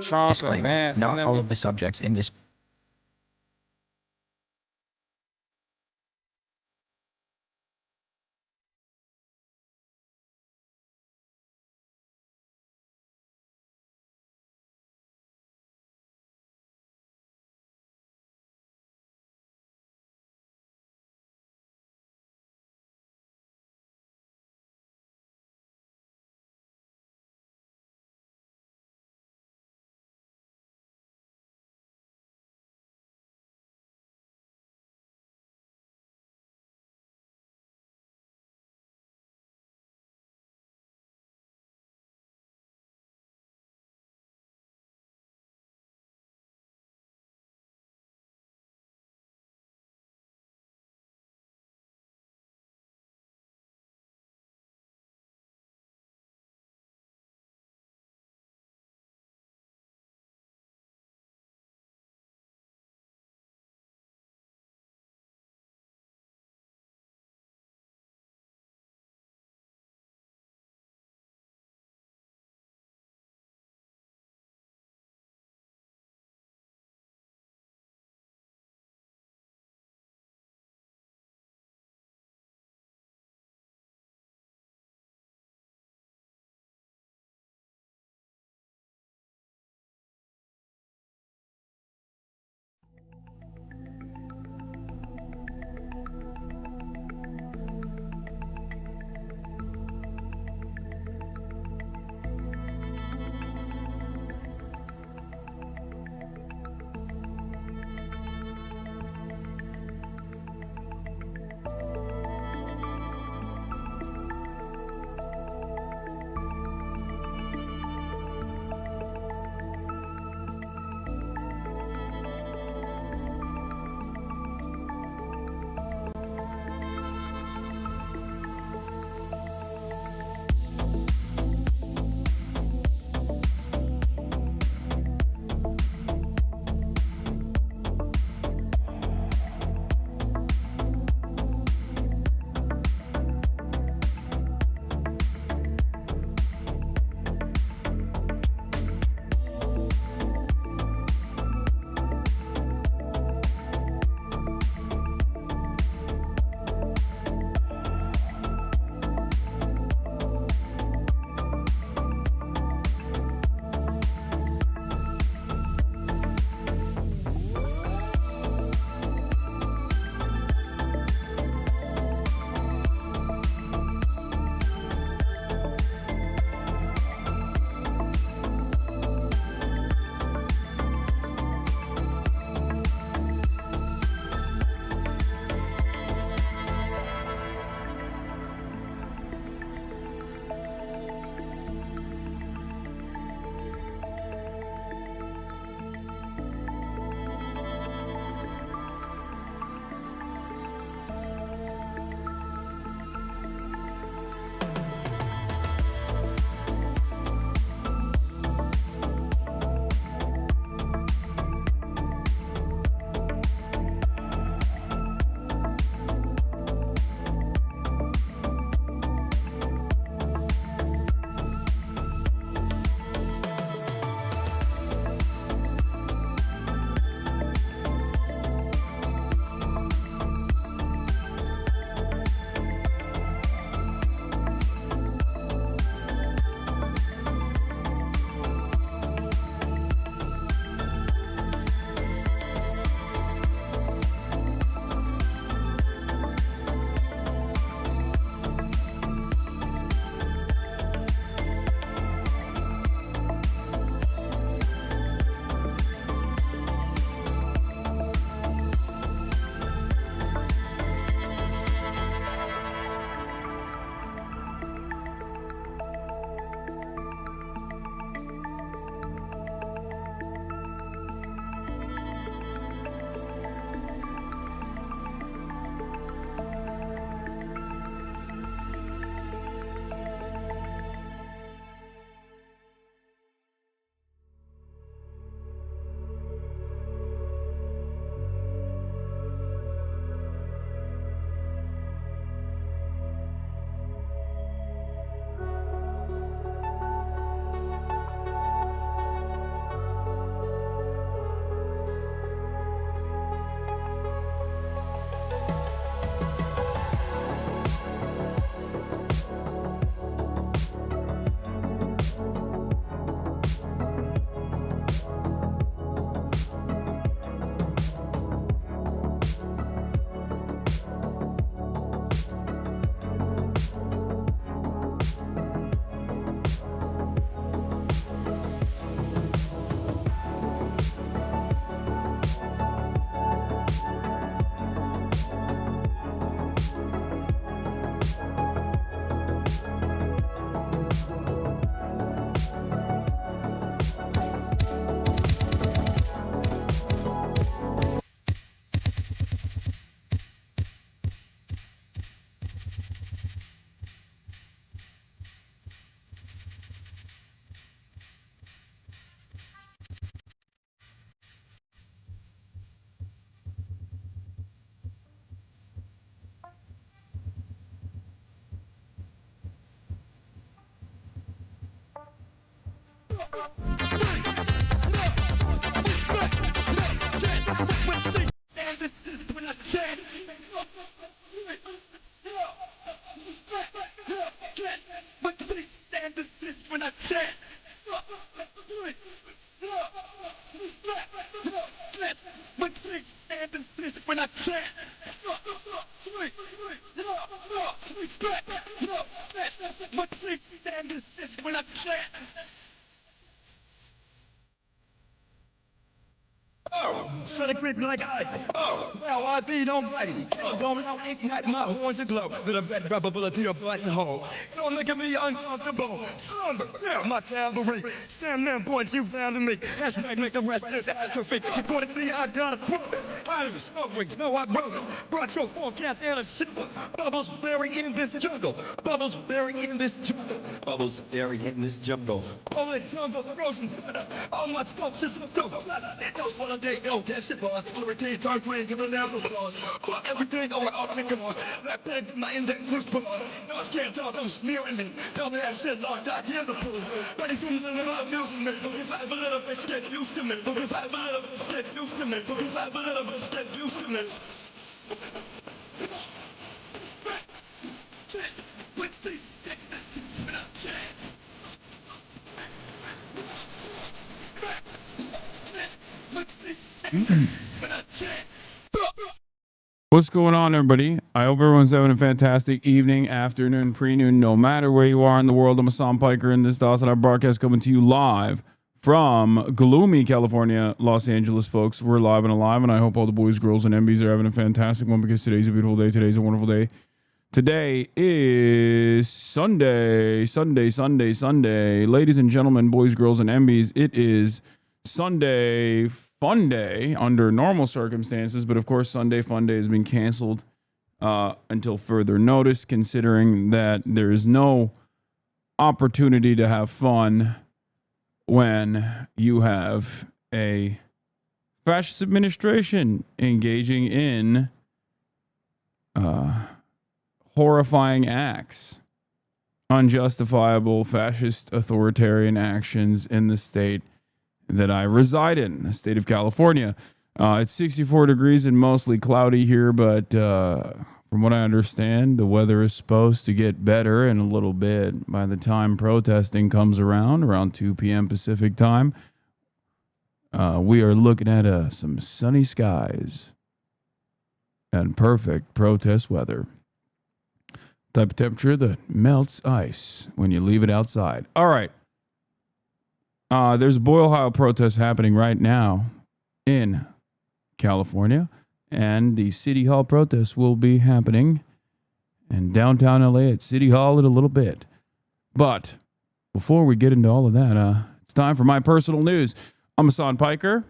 Chocolate, Disclaimer: man. not Send all me. of the subjects in this Like well, I be nobody. Don't ignite my horns aglow. That a bad probability of black hole. Don't make me uncomfortable. Feel my cavalry. Stand there, points you found in me. Hashtag make the rest of this atrophy. According to me, I got a quote. I was smoke rings, no, I broke it. Brought your forecast and a ship. Bubbles buried in this jungle. Bubbles buried in this jungle. Bubbles buried in this jungle. All the jungle frozen. All my sculptures are so flat. Those one a day, no, that shit boss. Retain, turn, playing, give a level boss. Everything over, I'll think of on. That bed, my index was put on. No, I can't talk, I'm sneering me. Tell me that shit locked out, here's the proof. But it's in the amusing me. Because I have a little bit, get used to me. Because I have a little bit, get used to me. Because I have a little bit, get used to me. What's this sick? This is what I'm saying. What's going on, everybody? I hope everyone's having a fantastic evening, afternoon, pre-noon, no matter where you are in the world. I'm Hassan Piker, and this is our broadcast coming to you live from gloomy California, Los Angeles, folks. We're live and alive, and I hope all the boys, girls, and MBs are having a fantastic one because today's a beautiful day. Today's a wonderful day. Today is Sunday. Ladies and gentlemen, boys, girls, and MBs, it is Sunday Fun Day under normal circumstances, but of course Sunday Fun Day has been canceled until further notice, considering that there is no opportunity to have fun when you have a fascist administration engaging in horrifying acts, unjustifiable fascist authoritarian actions in the state that I reside in, the state of California. It's 64 degrees and mostly cloudy here, but from what I understand, the weather is supposed to get better in a little bit by the time protesting comes around 2 p.m. Pacific time. We are looking at some sunny skies and perfect protest weather. Type of temperature that melts ice when you leave it outside. All right. There's a Boyle Ohio protest happening right now in California, and the City Hall protest will be happening in downtown LA at City Hall in a little bit. But before we get into all of that, it's time for my personal news. I'm Hassan Piker,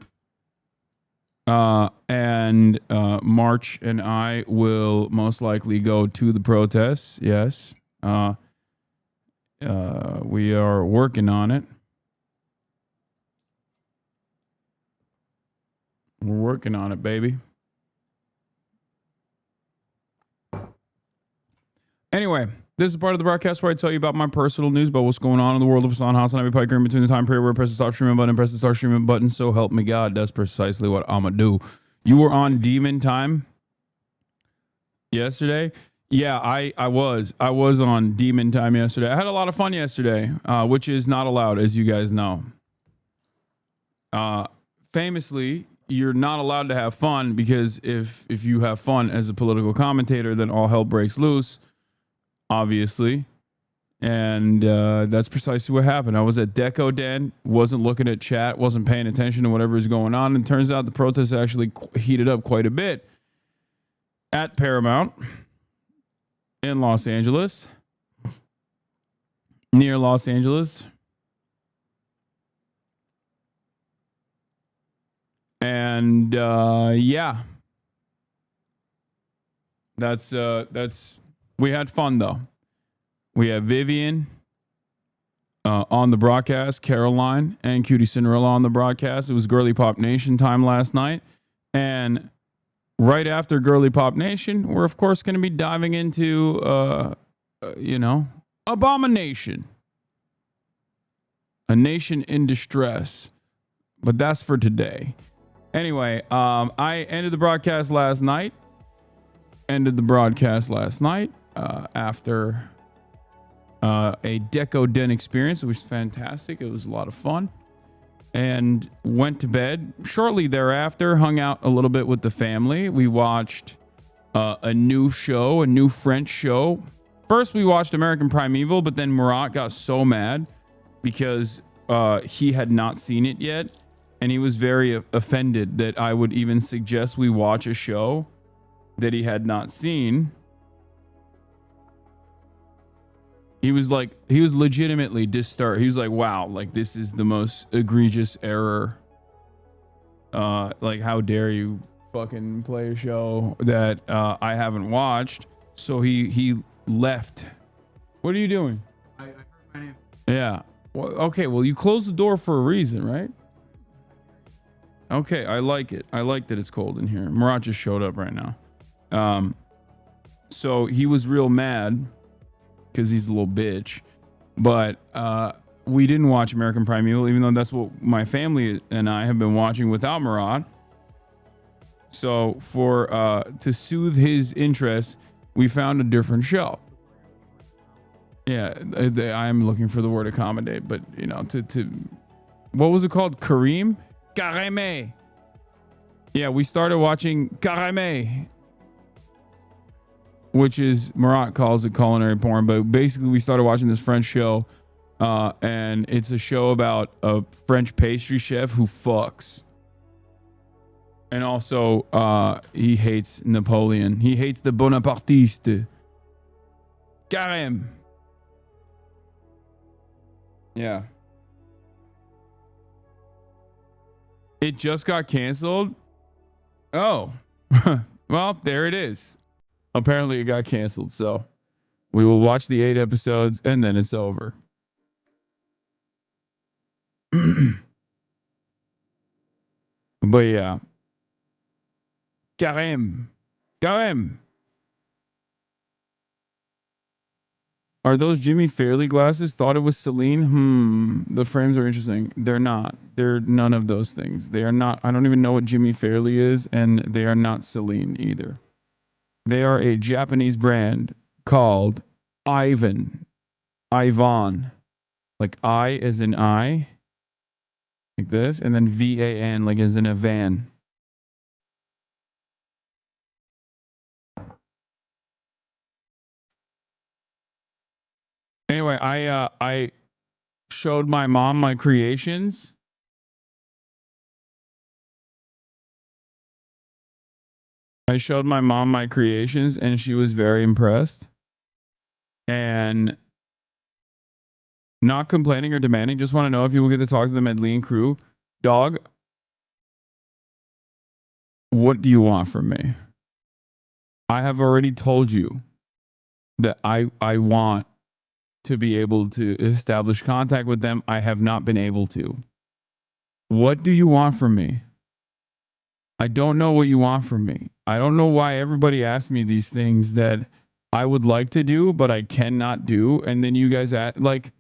and March and I will most likely go to the protests. Yes, we are working on it. We're working on it, baby. Anyway, this is part of the broadcast where I tell you about my personal news, about what's going on in the world of Hasanabi, Piker, in between the time period where I press the stop streaming button and press the start streaming button. So help me God, that's precisely what I'm going to do. You were on Demon Time yesterday? Yeah, I was on Demon Time yesterday. I had a lot of fun yesterday, which is not allowed, as you guys know. Famously, you're not allowed to have fun because if you have fun as a political commentator, then all hell breaks loose, obviously. And that's precisely what happened. I was at Deco Den, wasn't looking at chat, wasn't paying attention to whatever is going on. And it turns out the protests actually heated up quite a bit at Paramount in Los Angeles, near Los Angeles. And yeah, that's we had fun though. We had Vivian on the broadcast, Caroline and Cutie Cinderella on the broadcast. It was Girly Pop Nation time last night, and right after Girly Pop Nation, we're of course going to be diving into Abomination. A nation in distress. But that's for today. Anyway, I ended the broadcast last night. After a Deco Den experience. It was fantastic. It was a lot of fun. And went to bed. Shortly thereafter, hung out a little bit with the family. We watched a new show, a new French show. First, we watched American Primeval, but then Murat got so mad because he had not seen it yet. And he was very offended that I would even suggest we watch a show that he had not seen. He was legitimately disturbed. He was like, wow, like this is the most egregious error. Like, how dare you fucking play a show that I haven't watched? So he left. What are you doing? I heard my name. Yeah. Well, okay, well, you closed the door for a reason, right? Okay, I like it. I like that it's cold in here. Murat just showed up right now. So he was real mad because he's a little bitch. But we didn't watch American Primeval, even though that's what my family and I have been watching without Murat. So for to soothe his interest, we found a different show. Yeah, I'm looking for the word accommodate, but you know, to what was it called? Kareem? Kareme. Yeah, we started watching Kareme, which is, Murat calls it culinary porn, but basically we started watching this French show, and it's a show about a French pastry chef who fucks. And also, he hates Napoleon. He hates the Bonapartiste. Carême. Yeah. It just got canceled? Oh. Well, there it is. Apparently it got canceled, so we will watch the 8 episodes and then it's over. But yeah. Carême. Carême. Are those Jimmy Fairley glasses? Thought it was Celine. The frames are interesting. They're not. They're none of those things. They are not. I don't even know what Jimmy Fairley is, and they are not Celine either. They are a Japanese brand called Ivan. Like I as in I. Like this. And then VAN, like as in a van. Anyway, I showed my mom my creations. I showed my mom my creations and she was very impressed. And not complaining or demanding, just want to know if you will get to talk to them at Lean Crew. Dog, what do you want from me? I have already told you that I want to be able to establish contact with them. I have not been able to. What do you want from me? I don't know what you want from me. I don't know why everybody asks me these things that I would like to do, but I cannot do. And then you guys act like,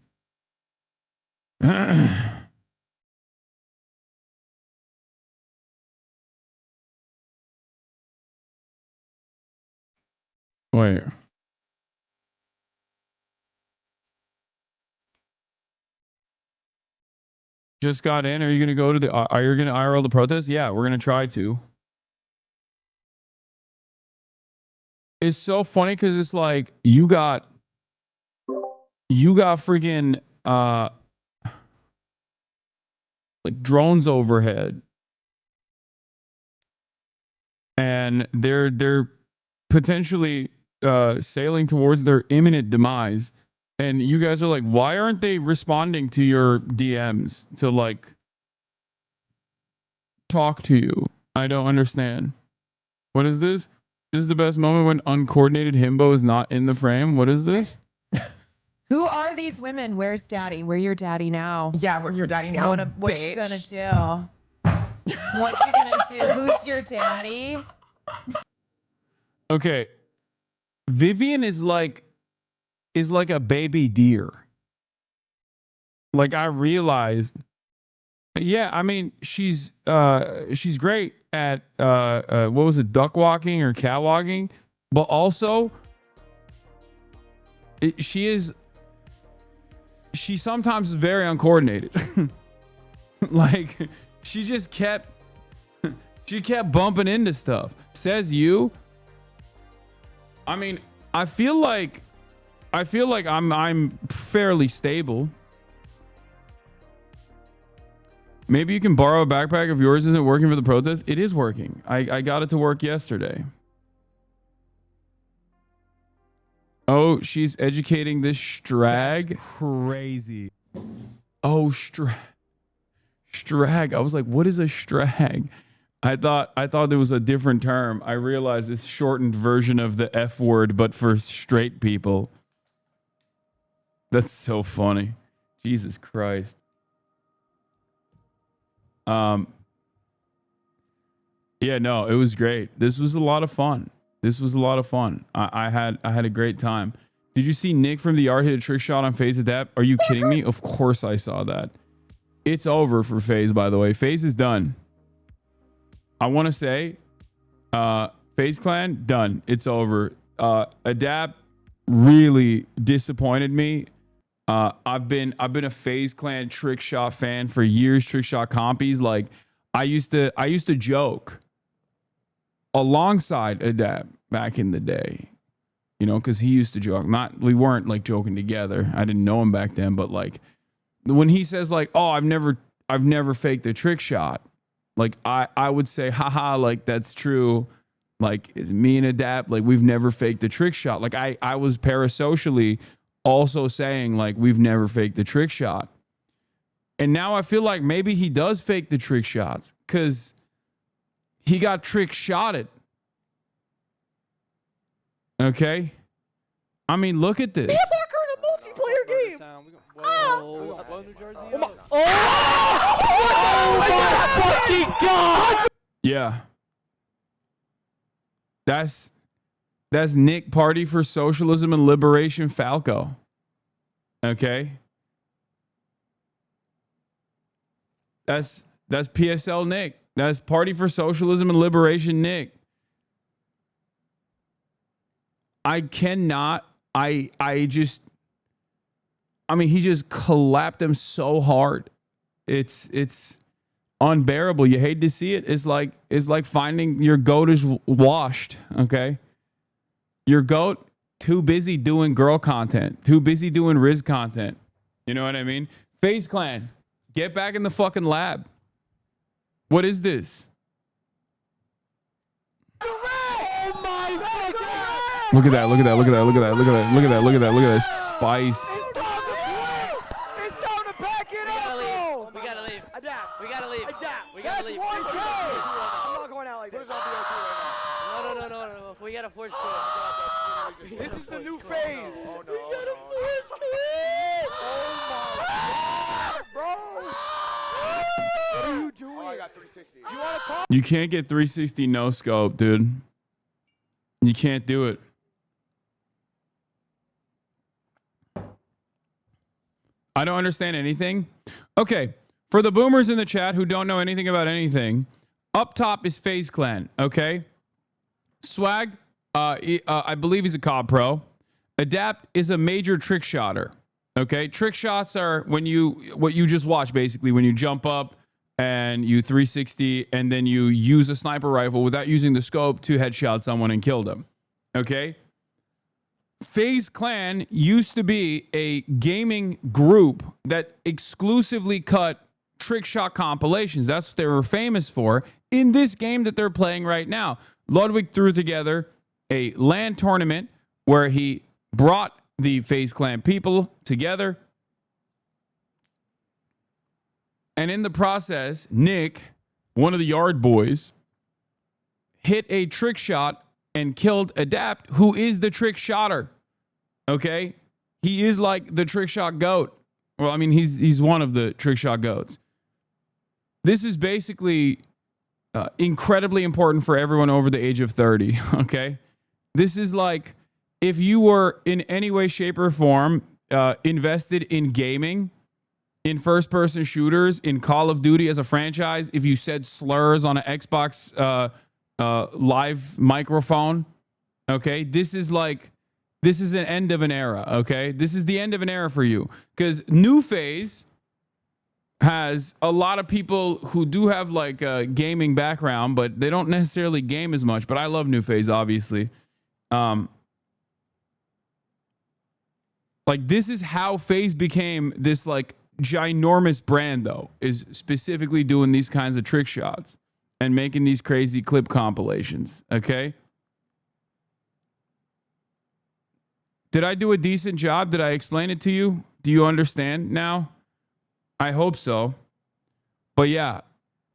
wait. Just got in. Are you gonna go to the? Are you gonna IRL the protest? Yeah, we're gonna try to. It's so funny because it's like you got freaking like drones overhead, and they're potentially sailing towards their imminent demise. And you guys are like, why aren't they responding to your DMs to like talk to you? I don't understand. What is this? This is the best moment when uncoordinated himbo is not in the frame. What is this? Who are these women? Where's daddy? We're your daddy now. Yeah, we're your daddy now. What you gonna do? What you gonna do? Who's your daddy? Okay. Vivian is like a baby deer. Like I realized, yeah, I mean she's great at what was it, duck walking or cat walking, but also she sometimes is very uncoordinated. Like she just kept bumping into stuff. Says you. I mean, I feel like I'm fairly stable. Maybe you can borrow a backpack if yours isn't working for the protest. It is working. I got it to work yesterday. Oh, she's educating this strag. That's crazy. Oh, strag. I was like, what is a strag? I thought there was a different term. I realized it's shortened version of the F word, but for straight people. That's so funny. Jesus Christ. Yeah, no, it was great. This was a lot of fun. I had a great time. Did you see Nick from the Art hit a trick shot on FaZe Adapt? Are you kidding me? Of course I saw that. It's over for FaZe, by the way. FaZe is done. I want to say, FaZe Clan, done. It's over. Adapt really disappointed me. I've been a FaZe Clan trick shot fan for years. Trick shot compies. Like I used to joke alongside Adapt back in the day, you know, because he used to joke. We weren't like joking together. I didn't know him back then, but like when he says like, "Oh, I've never faked a trick shot," like I would say, "Haha, like that's true." Like is me and Adapt, like we've never faked a trick shot. Like I was parasocially also saying like we've never faked the trick shot. And now I feel like maybe he does fake the trick shots because he got trick shotted. Okay? I mean, look at this. Parker in a multiplayer game. Oh my fucking God. Yeah. That's Nick Party for Socialism and Liberation Falco. Okay? That's PSL Nick. That's Party for Socialism and Liberation Nick. I cannot. I mean, he just clapped him so hard. It's unbearable. You hate to see it. It's like finding your goat is washed. Okay, your goat too busy doing girl content, too busy doing Riz content. You know what I mean? FaZe Clan, get back in the fucking lab. What is this? Look at that. Look at that. Look at that. Look at that. Look at that. Look at that. Look at that. Look at that spice. It's time to back it up. We gotta leave. Adapt. We gotta leave. Adapt. We gotta leave. That's one kill. I'm not going out like this. No. We gotta force quit. This is the new phase. Oh, no. We gotta force quit. Oh my God, bro. What are you doing? I got 360. You want to call? You can't get 360 no scope, dude. You can't do it. I don't understand anything. Okay, for the boomers in the chat who don't know anything about anything, up top is FaZe Clan, okay? Swag, I believe he's a COD pro. Adapt is a major trick shotter, okay? Trick shots are what you just watched, basically, when you jump up and you 360 and then you use a sniper rifle without using the scope to headshot someone and kill them, okay? FaZe Clan used to be a gaming group that exclusively cut trick shot compilations. That's what they were famous for in this game that they're playing right now. Ludwig threw together a LAN tournament where he brought the FaZe Clan people together. And in the process, Nick, one of the Yard boys, hit a trick shot and killed Adapt, who is the trick shotter. Okay? He is like the trick shot goat. Well, I mean, he's one of the trick shot goats. This is basically incredibly important for everyone over the age of 30. Okay? This is like if you were in any way, shape, or form invested in gaming in first-person shooters, in Call of Duty as a franchise, if you said slurs on an Xbox live microphone, okay, this is an end of an era, okay? This is the end of an era for you. Because New Phase has a lot of people who do have like a gaming background, but they don't necessarily game as much. But I love New Phase, obviously. Like, this is how FaZe became this like ginormous brand, though, is specifically doing these kinds of trick shots and making these crazy clip compilations. Okay. Did I do a decent job? Did I explain it to you? Do you understand now? I hope so. But yeah,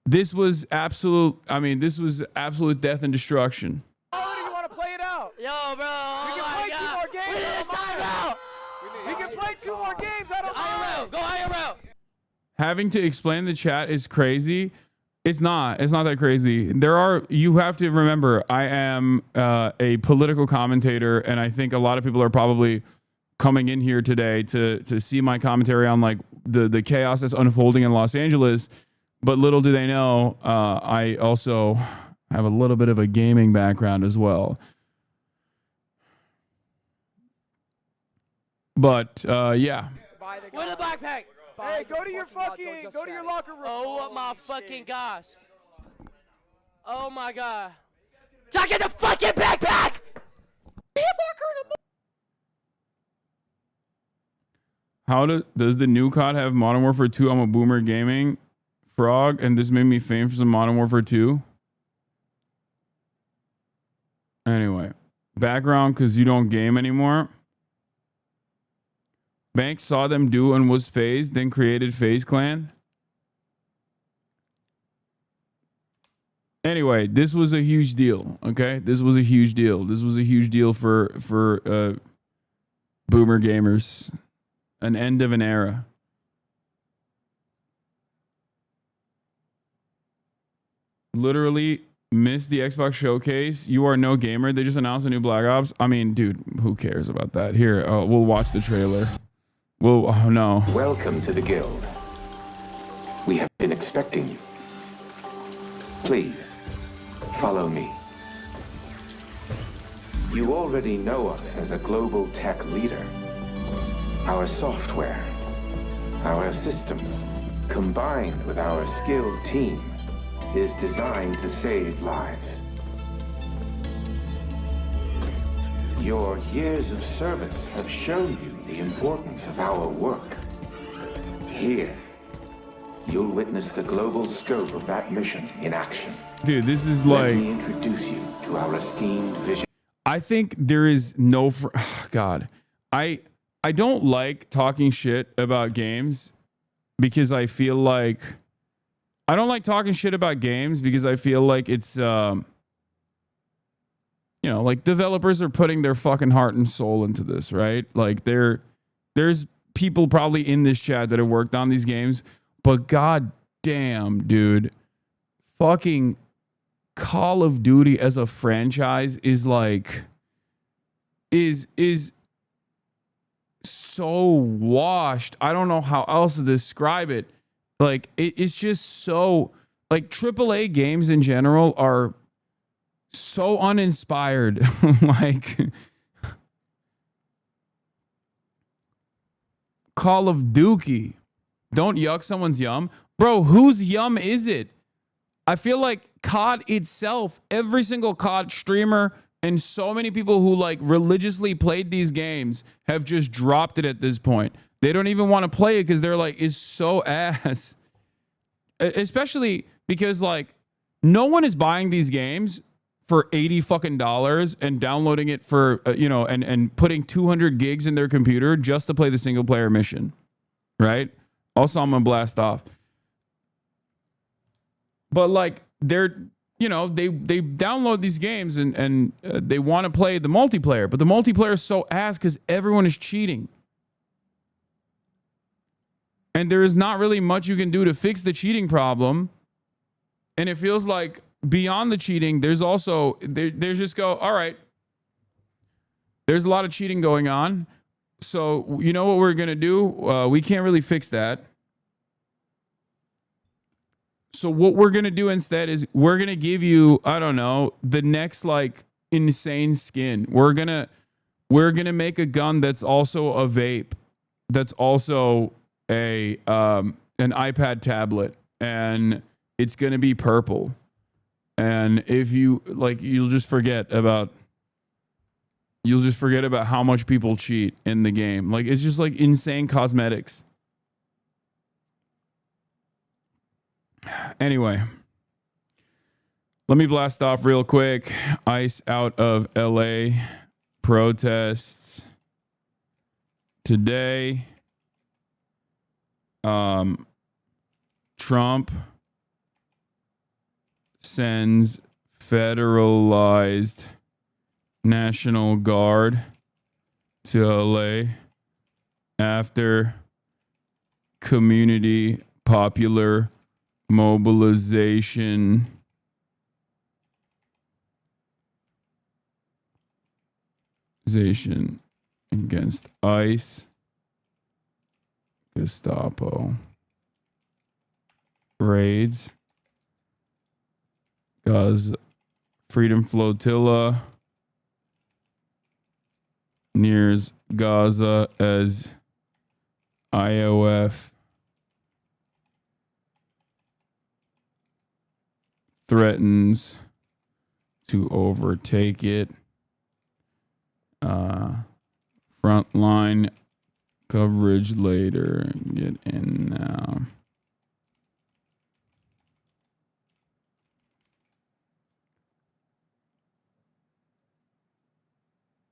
this was absolute. I mean, this was absolute death and destruction. Oh, you want to play it out? Yo, bro. We can play 2 more games. We need a timeout. We can play 2 more games. I don't IRL. Go IRL. Having to explain the chat is crazy. It's not that crazy. You have to remember, I am a political commentator, and I think a lot of people are probably coming in here today to see my commentary on like the chaos that's unfolding in Los Angeles. But little do they know, I also have a little bit of a gaming background as well. But yeah. Where's the backpack? Hey, go to your locker room. Oh my fucking gosh. Oh my god. Jack, get the fucking backpack! How does the new COD have Modern Warfare 2? I'm a boomer gaming frog, and this made me famous in Modern Warfare 2. Anyway, background, because you don't game anymore. Banks saw them do and was phased, then created FaZe Clan. Anyway, this was a huge deal, okay? This was a huge deal. This was a huge deal for boomer gamers. An end of an era. Literally missed the Xbox showcase. You are no gamer. They just announced a new Black Ops. I mean, dude, who cares about that? Here, we'll watch the trailer. Oh no. Welcome to the guild. We have been expecting you. Please, follow me. You already know us as a global tech leader. Our software, our systems, combined with our skilled team, is designed to save lives. Your years of service have shown you the importance of our work. Here, you'll witness the global scope of that mission in action. Dude, this is Let me introduce you to our esteemed vision. I think there is no... God. I don't like talking shit about games because I feel like... I don't like talking shit about games because I feel like it's... you know, like developers are putting their fucking heart and soul into this, right? Like there's people probably in this chat that have worked on these games, but god damn, dude, fucking Call of Duty as a franchise is like is so washed. I don't know how else to describe it. Like it's just so like AAA games in general are so uninspired. Like Call of Duty. Don't yuck someone's yum. Bro, whose yum is it? I feel like COD itself, every single COD streamer and so many people who like religiously played these games have just dropped it at this point. They don't even want to play it because they're like, it's so ass. Especially because like no one is buying these games for $80 fucking and downloading it for and putting 200 gigs in their computer just to play the single player mission, right? Also, I'm gonna blast off. But like they download these games and they want to play the multiplayer, but the multiplayer is so ass because everyone is cheating, and there is not really much you can do to fix the cheating problem. And it feels like beyond the cheating, there's also there's just go, all right, there's a lot of cheating going on, so you know what we're gonna do? We can't really fix that. So what we're gonna do instead is we're gonna give you, I don't know, the next like insane skin. We're gonna make a gun that's also a vape, that's also a an iPad tablet, and it's gonna be purple. And if you like, you'll just forget about how much people cheat in the game. Like, it's just like insane cosmetics. Anyway, let me blast off real quick. ICE out of LA protests today. Trump sends federalized National Guard to LA after community popular mobilization against ICE, Gestapo raids, Gaza Freedom Flotilla nears Gaza as IOF threatens to overtake it. Frontline coverage later. Get in now.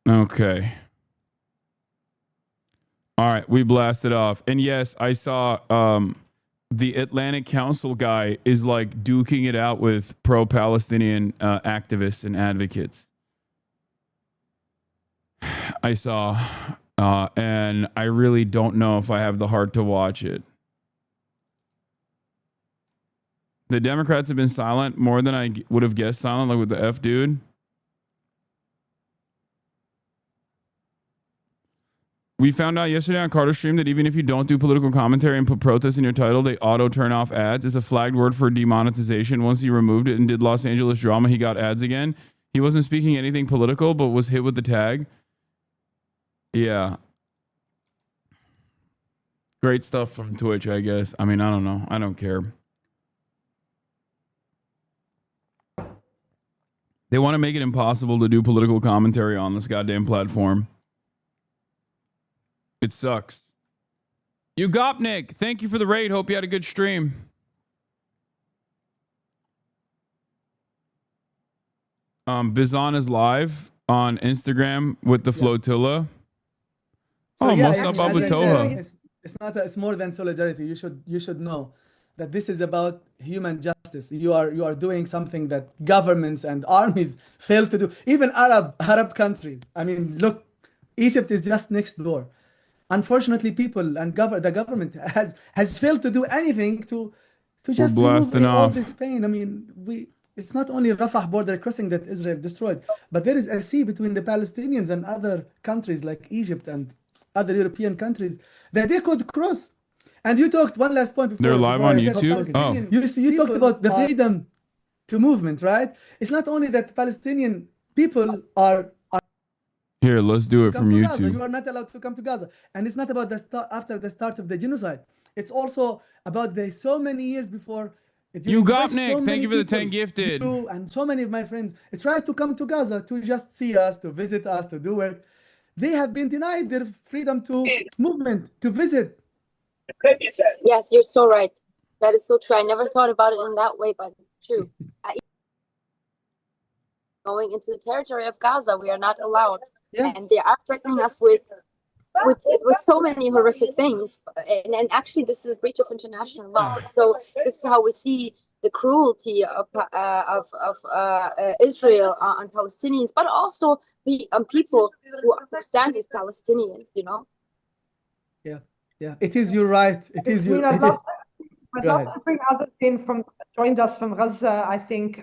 Okay. All right, we blasted off. And yes, I saw the Atlantic Council guy is like duking it out with pro-Palestinian activists and advocates. I saw, and I really don't know if I have the heart to watch it. The Democrats have been silent more than I would have guessed silent, like with the F dude. We found out yesterday on Carter's stream that even if you don't do political commentary and put protest in your title, they auto turn off ads. It's a flagged word for demonetization. Once he removed it and did Los Angeles drama, he got ads again. He wasn't speaking anything political, but was hit with the tag. Yeah. Great stuff from Twitch, I guess. I mean, I don't know. I don't care. They want to make it impossible to do political commentary on this goddamn platform. It sucks. You Gopnik, thank you for the raid. Hope you had a good stream. Bizon is live on Instagram with the Flotilla. So oh, yeah, what's up, Abu Toha? It's more than solidarity. You should know that this is about human justice. You are doing something that governments and armies fail to do. Even Arab countries. I mean, look, Egypt is just next door. Unfortunately, people and the government has failed to do anything to just remove all this pain. I mean, it's not only Rafah border crossing that Israel destroyed, but there is a sea between the Palestinians and other countries like Egypt and other European countries that they could cross. And you talked one last point before. They're live on YouTube. Oh, you talked about the freedom to movement, right? It's not only that Palestinian people are here, let's do it from YouTube. Gaza. You are not allowed to come to Gaza. And it's not about after the start of the genocide. It's also about the so many years before. You got Nick. Thank you for the 10 gifted. And so many of my friends tried to come to Gaza to just see us, to visit us, to do work. They have been denied their freedom to movement, to visit. Yes, you're so right. That is so true. I never thought about it in that way, but it's true. Going into the territory of Gaza, we are not allowed. Yeah. And they are threatening us with so many horrific things. And actually, this is a breach of international law. So this is how we see the cruelty of Israel on Palestinians, but also people who understand these Palestinians, you know? Yeah. It is your right. It is your right. I'd love to bring others joined us from Gaza. I think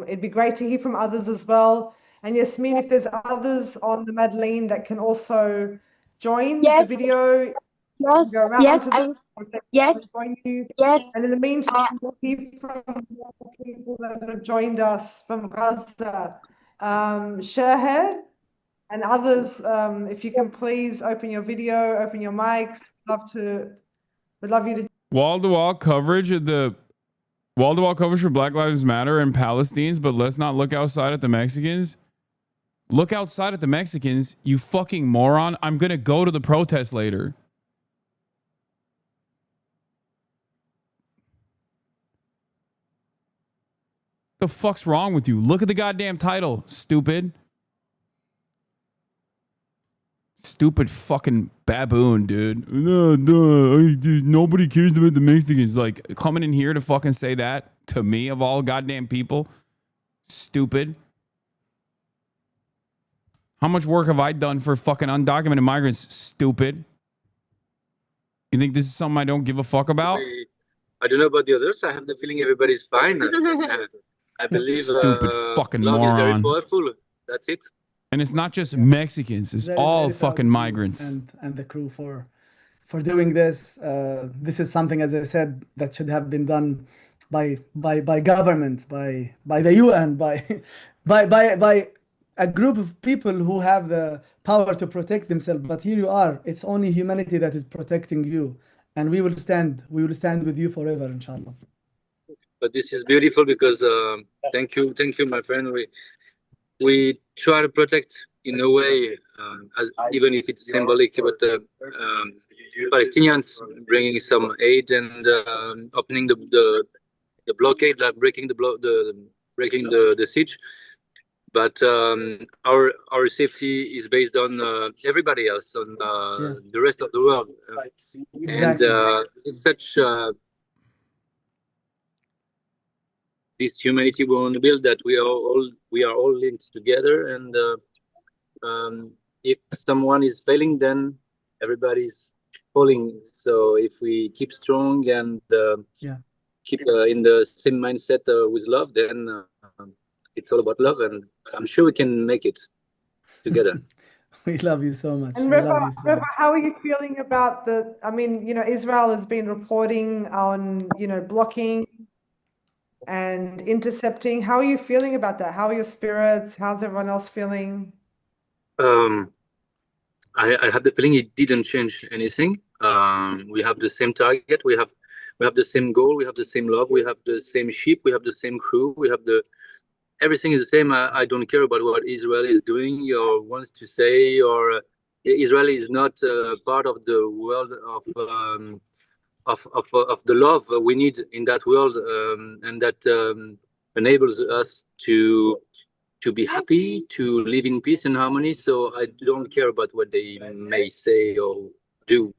it'd be great to hear from others as well. And Yasmin, if there's others on the Madeleine that can also join the video. Yes, Go around yes, to I them, was, or they yes, join you. yes. And in the meantime, we'll hear from more people that have joined us from Gaza. Shahed and others, if you can please open your video, open your mics. We'd love you to. Wall-to-wall coverage of the wall-to-wall coverage for Black Lives Matter and Palestinians, but let's not look outside at the Mexicans. Look outside at the Mexicans, you fucking moron. I'm gonna go to the protest later. The fuck's wrong with you? Look at the goddamn title, stupid. Stupid fucking baboon, dude. No, nobody cares about the Mexicans. Like, coming in here to fucking say that to me of all goddamn people. Stupid. How much work have I done for fucking undocumented migrants? Stupid. You think this is something I don't give a fuck about? I don't know about the others. I have the feeling everybody's fine. I believe stupid fucking love is very moron. powerful. That's it. And it's not just Mexicans, it's all fucking migrants. And the crew for doing this. This is something, as I said, that should have been done by government, by the UN, by a group of people who have the power to protect themselves. But here you are. It's only humanity that is protecting you, and we will stand with you forever, inshallah. But this is beautiful because thank you, my friend. We try to protect in a way, even if it's symbolic, but Palestinians bringing some aid and opening the blockade, like breaking the siege. But our safety is based on everybody else, on the rest of the world, Exactly. and it's such. This humanity we want to build, that we are all linked together, and if someone is failing, then everybody's falling. So if we keep strong and keep in the same mindset with love, then it's all about love, and I'm sure we can make it together. We love you so much. And Reva, how are you feeling about Israel has been reporting on, blocking and intercepting. How are you feeling about that? How are your spirits? How's everyone else feeling? I have the feeling it didn't change anything. We have the same target. We have the same goal. We have the same love. We have the same ship. We have the same crew. We have everything is the same. I don't care about what Israel is doing or wants to say, or Israel is not part of the world of the love we need in that world, and that enables us to be happy, to live in peace and harmony. So I don't care about what they may say or do.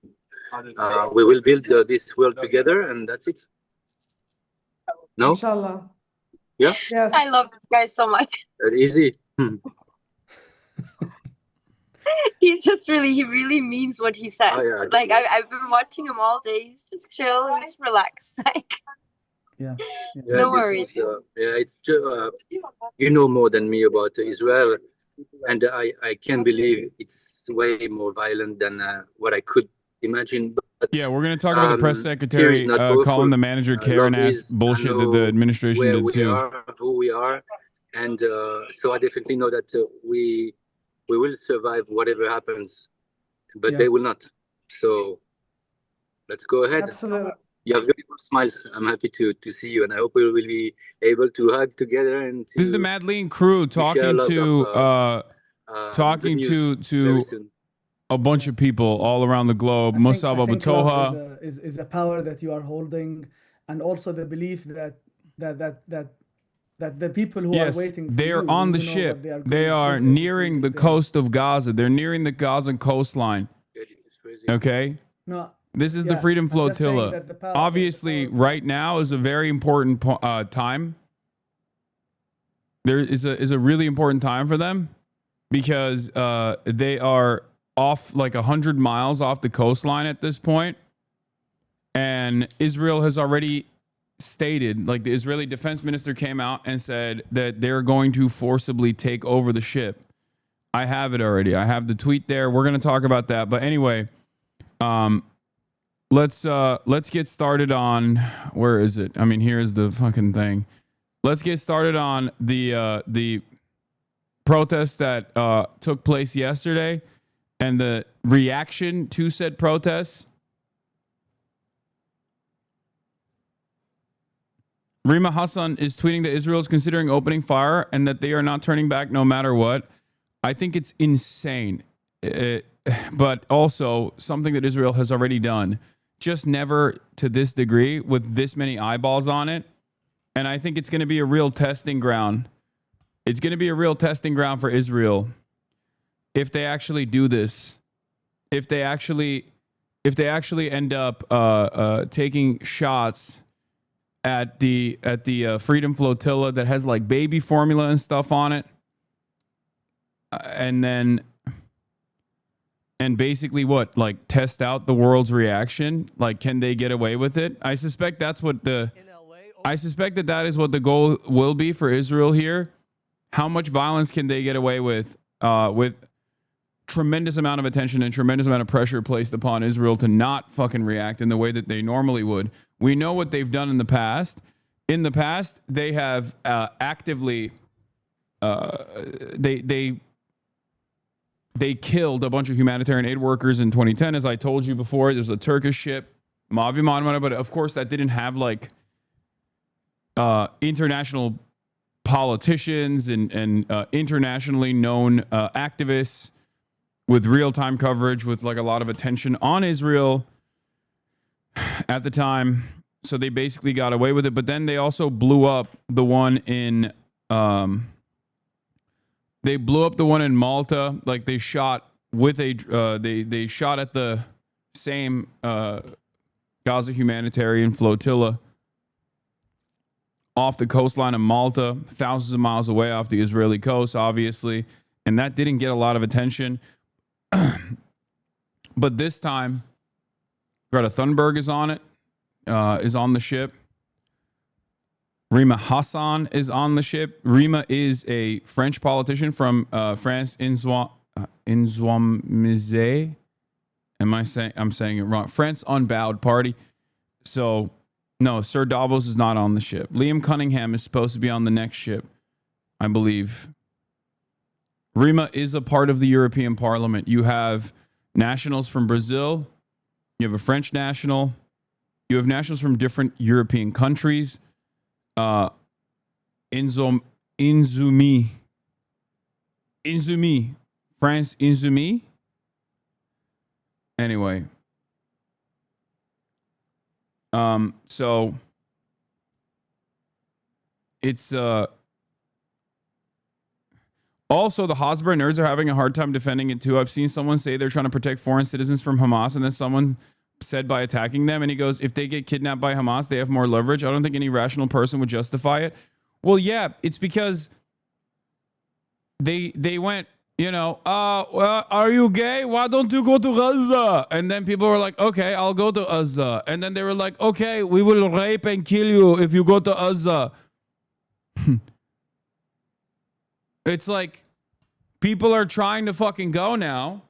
We will build this world together, and that's it. No? Inshallah. Yeah? Yes. I love this guy so much. Easy. He really means what he says. Oh, yeah. Like I've been watching him all day. He's just chill, he's relaxed. Like no worries. It's just, you know more than me about Israel, and I can't believe it's way more violent than what I could imagine. But yeah, we're going to talk about the press secretary calling the manager Karen ass bullshit that the administration did too. Who we are, and so I definitely know that we will survive whatever happens, but they will not. So let's go ahead. Absolutely. You have very good smiles. I'm happy to see you, and I hope we will be able to hug together. And this is the Mad Lean crew talking to a bunch of people all around the globe. Musab Abu Toha is a power that you are holding, and also the belief that the people who are waiting for they're on the ship. They are nearing the coast of Gaza. They're nearing the Gaza coastline. Okay? No. This is the Freedom Flotilla. Obviously, right now is a very important time. There is a really important time for them because they are off like 100 miles off the coastline at this point. And Israel has already stated, like the Israeli defense minister came out and said that they're going to forcibly take over the ship. I have it already. I have the tweet there. We're going to talk about that. But anyway, let's get started on, where is it? I mean, here's the fucking thing. Let's get started on the protest that took place yesterday and the reaction to said protests. Rima Hassan is tweeting that Israel is considering opening fire and that they are not turning back no matter what. I think it's insane. But also something that Israel has already done, just never to this degree with this many eyeballs on it. And I think it's going to be a real testing ground. It's going to be a real testing ground for Israel if they actually do this. If they actually end up taking shots at the Freedom Flotilla that has like baby formula and stuff on it, and basically what, like, test out the world's reaction? Like, can they get away with it? I suspect that is what the goal will be for Israel here. How much violence can they get away with tremendous amount of attention and tremendous amount of pressure placed upon Israel to not fucking react in the way that they normally would? We know what they've done in the past. In the past, they have actively they killed a bunch of humanitarian aid workers in 2010. As I told you before, there's a Turkish ship, Mavi Marmara, but of course that didn't have like international politicians and internationally known activists with real-time coverage, with like a lot of attention on Israel at the time. So they basically got away with it. But then they also blew up the one in Malta. Like they shot with they shot at the same Gaza humanitarian flotilla off the coastline of Malta, thousands of miles away off the Israeli coast, obviously. And that didn't get a lot of attention. But this time, Greta Thunberg is on it, is on the ship. Rima Hassan is on the ship. Rima is a French politician from France, Insoumise. I'm saying it wrong. France Unbowed Party. So, no, Sir Davos is not on the ship. Liam Cunningham is supposed to be on the next ship, I believe. Rima is a part of the European Parliament. You have nationals from Brazil. You have a French national. You have nationals from different European countries. Insumi. France Insumi. Anyway. So it's also the Hosbra nerds are having a hard time defending it too. I've seen someone say they're trying to protect foreign citizens from Hamas, and then someone said by attacking them, and he goes, if they get kidnapped by Hamas, they have more leverage. I don't think any rational person would justify it. Well, yeah, it's because they went, are you gay? Why don't you go to Gaza? And then people were like, okay, I'll go to Gaza. And then they were like, okay, we will rape and kill you if you go to Gaza. It's like people are trying to fucking go now.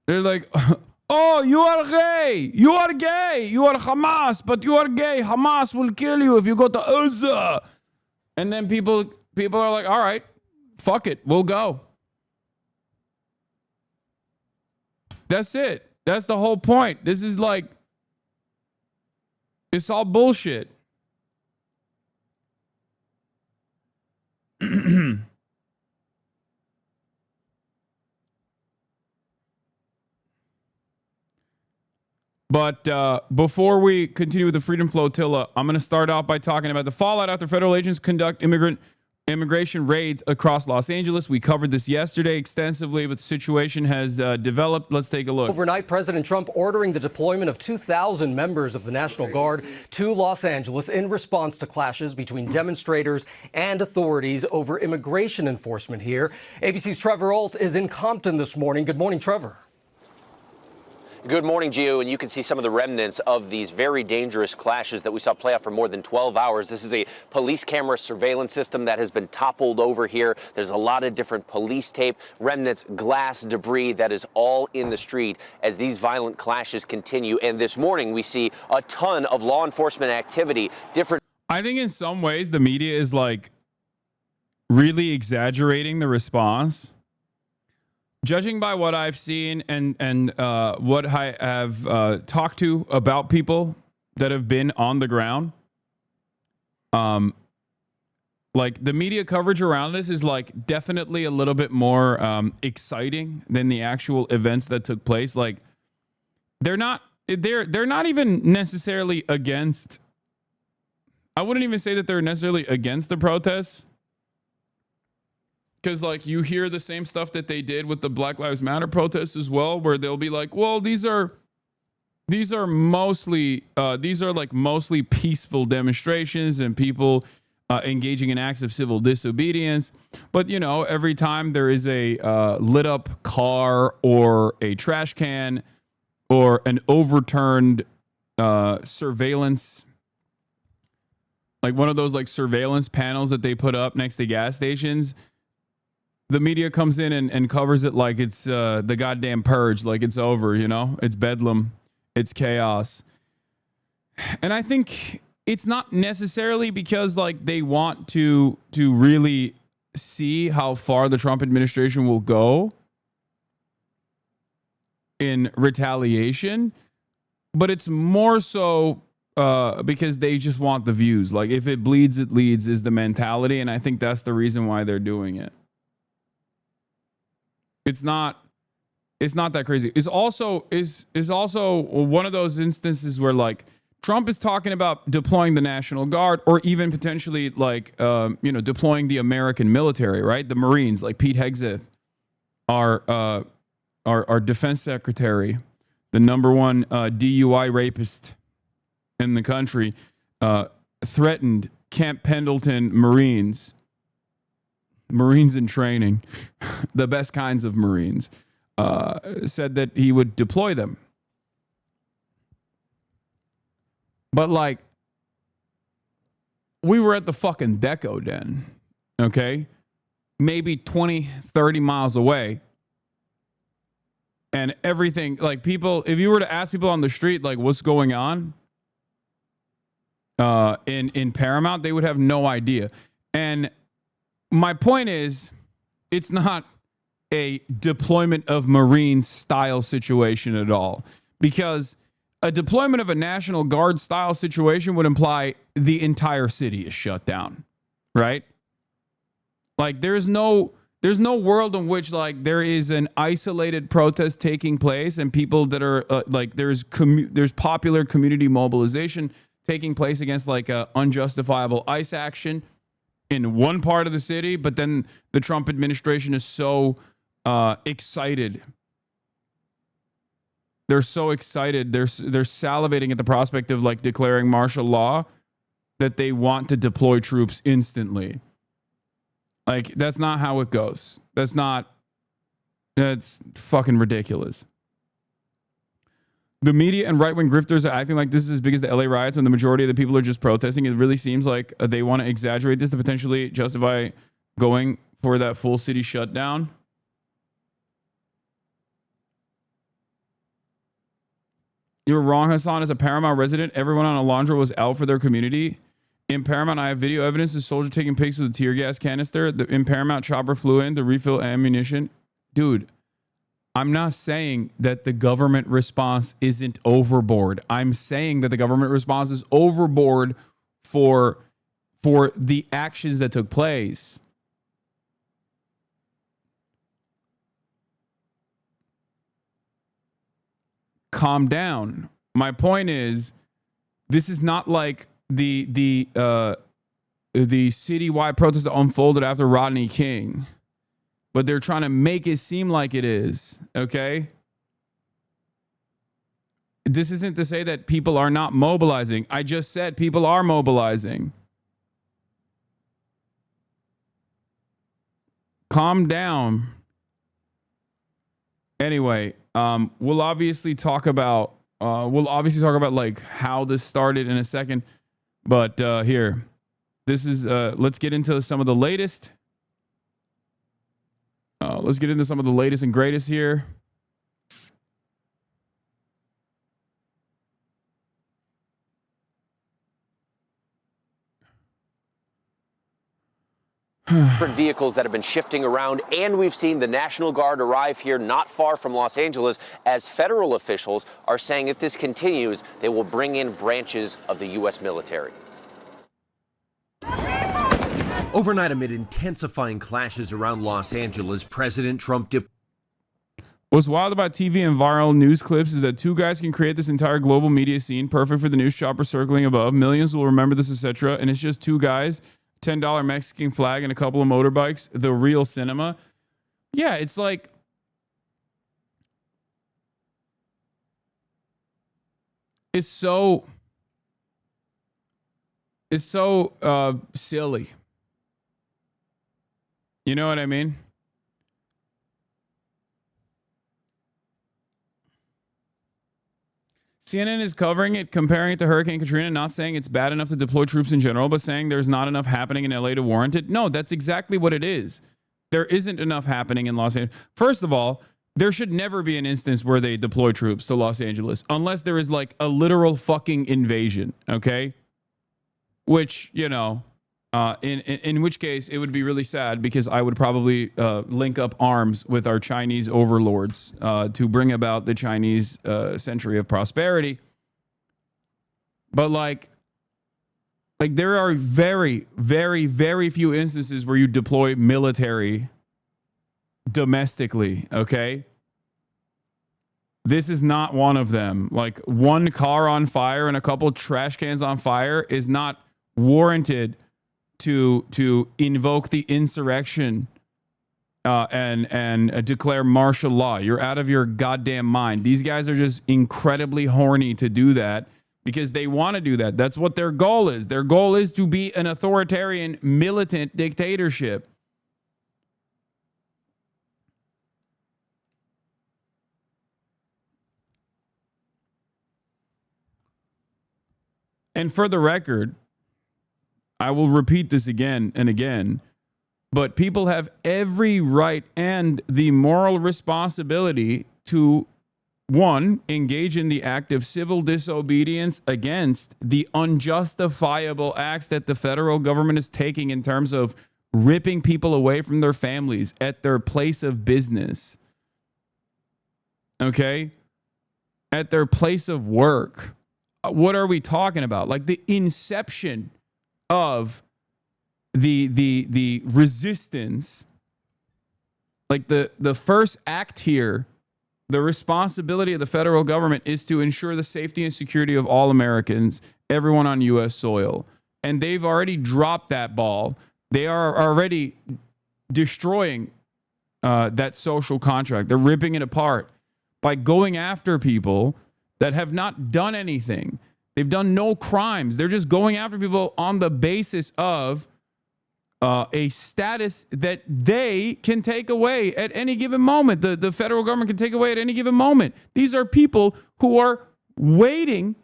They're like, oh, you are gay. You are gay. You are Hamas, but you are gay. Hamas will kill you if you go to Gaza. And then people are like, all right, fuck it. We'll go. That's it. That's the whole point. This is like, it's all bullshit. But before we continue with the Freedom Flotilla, I'm going to start off by talking about the fallout after federal agents conduct immigration raids across Los Angeles. We covered this yesterday extensively, but the situation has developed. Let's take a look. Overnight, President Trump ordering the deployment of 2,000 members of the National Guard to Los Angeles in response to clashes between demonstrators and authorities over immigration enforcement here. ABC's Trevor Alt is in Compton this morning. Good morning, Trevor. Good morning, Gio, and you can see some of the remnants of these very dangerous clashes that we saw play out for more than 12 hours. This is a police camera surveillance system that has been toppled over here. There's a lot of different police tape, remnants, glass, debris that is all in the street as these violent clashes continue. And this morning we see a ton of law enforcement activity. I think in some ways the media is like really exaggerating the response. Judging by what I've seen and what I have talked to about people that have been on the ground, like the media coverage around this is like definitely a little bit more exciting than the actual events that took place. Like they're not even necessarily against. I wouldn't even say that they're necessarily against the protests. Because like you hear the same stuff that they did with the Black Lives Matter protests as well, where they'll be like, well, these are mostly peaceful demonstrations and people engaging in acts of civil disobedience. But you know, every time there is a lit up car or a trash can or an overturned surveillance, like one of those like surveillance panels that they put up next to gas stations, the media comes in and covers it like it's the goddamn purge, like it's over, you know? It's bedlam. It's chaos. And I think it's not necessarily because like they want to really see how far the Trump administration will go in retaliation, but it's more so because they just want the views. Like if it bleeds, it leads is the mentality, and I think that's the reason why they're doing it. It's not that crazy. It's also one of those instances where like Trump is talking about deploying the National Guard or even potentially like deploying the American military, right? The Marines, like Pete Hegseth, our defense secretary, the number one DUI rapist in the country, threatened Camp Pendleton Marines in training, the best kinds of Marines, said that he would deploy them. But like, we were at the fucking Deco Den, okay? Maybe 20, 30 miles away. And everything, like people, if you were to ask people on the street, like what's going on in Paramount, they would have no idea. And my point is, it's not a deployment of Marines style situation at all, because a deployment of a National Guard style situation would imply the entire city is shut down, right? Like there's no world in which like there is an isolated protest taking place and people that are like there's popular community mobilization taking place against like a unjustifiable ICE action in one part of the city, but then the Trump administration is so excited. They're so excited. They're salivating at the prospect of like declaring martial law that they want to deploy troops instantly. Like that's not how it goes. That's fucking ridiculous. The media and right-wing grifters are acting like this is as big as the LA riots when the majority of the people are just protesting. It really seems like they want to exaggerate this to potentially justify going for that full city shutdown. You're wrong, Hasan. As a Paramount resident, everyone on Alondra was out for their community. In Paramount, I have video evidence of soldier taking pics with a tear gas canister. In Paramount, chopper flew in to refill ammunition. Dude, I'm not saying that the government response isn't overboard. I'm saying that the government response is overboard for the actions that took place. Calm down. My point is, this is not like the citywide protest that unfolded after Rodney King, but they're trying to make it seem like it is. Okay. This isn't to say that people are not mobilizing. I just said people are mobilizing. Calm down. Anyway, We'll obviously talk about like how this started in a second, but here, this is let's get into some of the latest. Let's get into some of the latest and greatest here. Different vehicles that have been shifting around, and we've seen the National Guard arrive here not far from Los Angeles as federal officials are saying if this continues, they will bring in branches of the U.S. military. Overnight, amid intensifying clashes around Los Angeles, President Trump What's wild about TV and viral news clips is that two guys can create this entire global media scene, perfect for the news chopper circling above. Millions will remember this, etc. And it's just two guys, $10 Mexican flag, and a couple of motorbikes. The real cinema. Yeah, it's like... It's so silly. You know what I mean? CNN is covering it, comparing it to Hurricane Katrina, not saying it's bad enough to deploy troops in general, but saying there's not enough happening in LA to warrant it. No, that's exactly what it is. There isn't enough happening in Los Angeles. First of all, there should never be an instance where they deploy troops to Los Angeles unless there is like a literal fucking invasion, okay? Which, you know, in which case it would be really sad because I would probably link up arms with our Chinese overlords to bring about the Chinese century of prosperity. But like there are very, very, very few instances where you deploy military domestically, okay? This is not one of them. Like one car on fire and a couple trash cans on fire is not warranted to invoke the insurrection and declare martial law. You're out of your goddamn mind. These guys are just incredibly horny to do that because they want to do that. That's what their goal is. Their goal is to be an authoritarian, militant dictatorship. And for the record, I will repeat this again and again, but people have every right and the moral responsibility to, one, engage in the act of civil disobedience against the unjustifiable acts that the federal government is taking in terms of ripping people away from their families at their place of business. Okay? At their place of work. What are we talking about? Like the inception of the resistance, like the first act here, the responsibility of the federal government is to ensure the safety and security of all Americans, everyone on U.S. soil. And they've already dropped that ball. They are already destroying that social contract. They're ripping it apart by going after people that have not done anything. They've done no crimes. They're just going after people on the basis of a status that they can take away at any given moment. The federal government can take away at any given moment. These are people who are waiting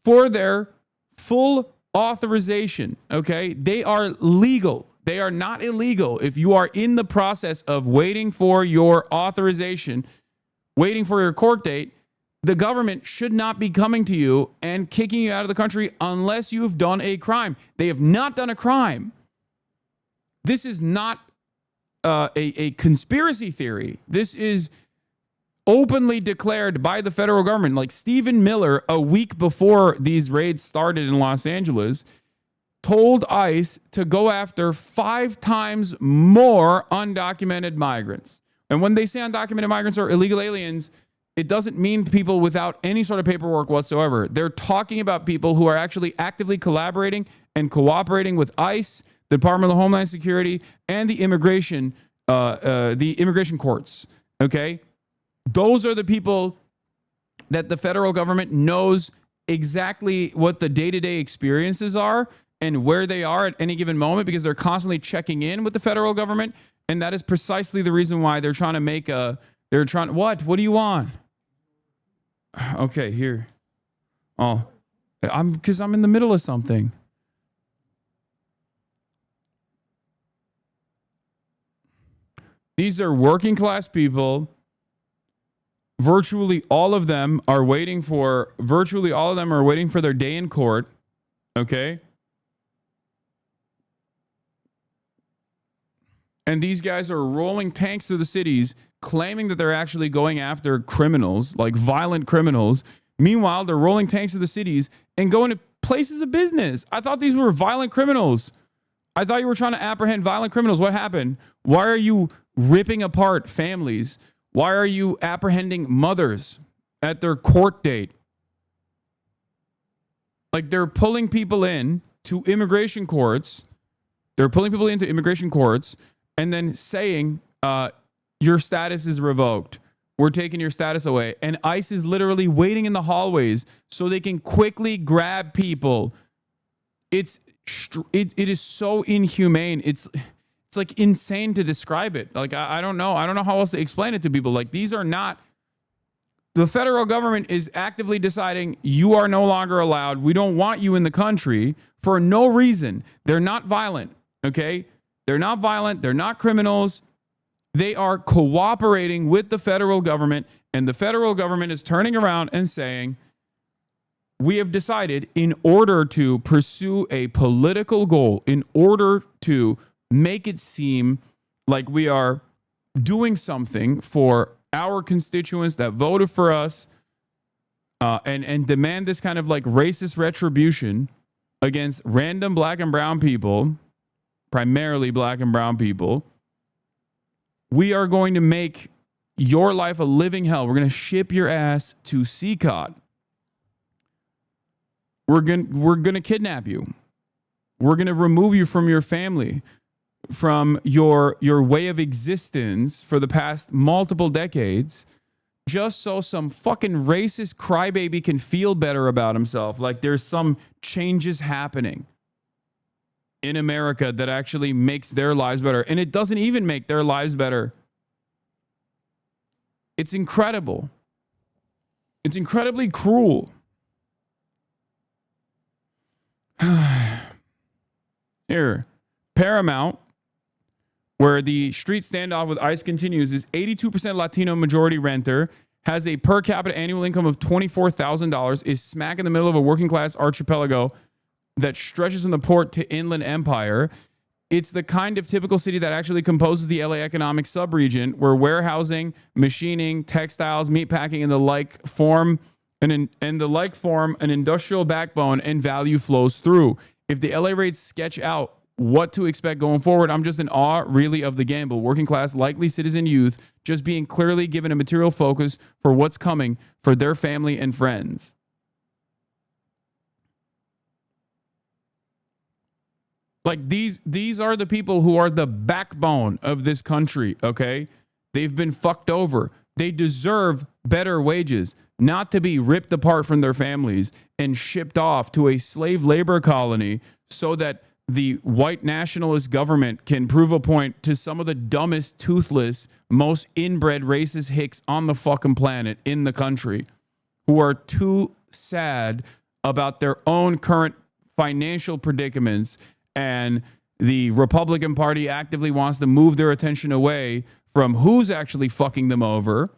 for their full authorization, okay? They are legal. They are not illegal. If you are in the process of waiting for your authorization, waiting for your court date, the government should not be coming to you and kicking you out of the country unless you have done a crime. They have not done a crime. This is not a conspiracy theory. This is openly declared by the federal government. Like Stephen Miller, a week before these raids started in Los Angeles, told ICE to go after 5 times more undocumented migrants. And when they say undocumented migrants or illegal aliens, it doesn't mean people without any sort of paperwork whatsoever. They're talking about people who are actually actively collaborating and cooperating with ICE, the Department of Homeland Security, and the immigration courts. Okay? Those are the people that the federal government knows exactly what the day-to-day experiences are and where they are at any given moment because they're constantly checking in with the federal government. And that is precisely the reason why they're trying to make what do you want? Okay, here. Oh, because I'm in the middle of something. These are working class people. Virtually all of them are waiting for their day in court. Okay. And these guys are rolling tanks through the cities, claiming that they're actually going after criminals, like violent criminals. Meanwhile, they're rolling tanks through the cities and going to places of business. I thought these were violent criminals. I thought you were trying to apprehend violent criminals. What happened? Why are you ripping apart families? Why are you apprehending mothers at their court date? Like, they're pulling people in to immigration courts. They're pulling people into immigration courts and then saying, your status is revoked. We're taking your status away. And ICE is literally waiting in the hallways so they can quickly grab people. It is so inhumane. It's like insane to describe it. Like, I don't know. I don't know how else to explain it to people. Like, these are not, the federal government is actively deciding you are no longer allowed. We don't want you in the country for no reason. They're not violent. Okay. They're not violent. They're not criminals. They are cooperating with the federal government, and the federal government is turning around and saying, we have decided, in order to pursue a political goal, in order to make it seem like we are doing something for our constituents that voted for us, and demand this kind of like racist retribution against random black and brown people, primarily black and brown people. We are going to make your life a living hell. We're going to ship your ass to CCOT. We're going to kidnap you. We're going to remove you from your family, from your way of existence for the past multiple decades, just so some fucking racist crybaby can feel better about himself. Like there's some changes happening in America that actually makes their lives better. And it doesn't even make their lives better. It's incredible. It's incredibly cruel. Here, Paramount, where the street standoff with ICE continues, is 82% Latino majority renter, has a per capita annual income of $24,000, is smack in the middle of a working class archipelago that stretches from the port to inland empire. It's the kind of typical city that actually composes the LA economic subregion, where warehousing, machining, textiles, meatpacking, and the like form an industrial backbone and value flows through. If the LA rates sketch out what to expect going forward, I'm just in awe, really, of the gamble. Working class, likely citizen youth, just being clearly given a material focus for what's coming for their family and friends. Like these are the people who are the backbone of this country, okay? They've been fucked over. They deserve better wages, not to be ripped apart from their families and shipped off to a slave labor colony so that the white nationalist government can prove a point to some of the dumbest, toothless, most inbred racist hicks on the fucking planet in the country, who are too sad about their own current financial predicaments. And the Republican Party actively wants to move their attention away from who's actually fucking them over,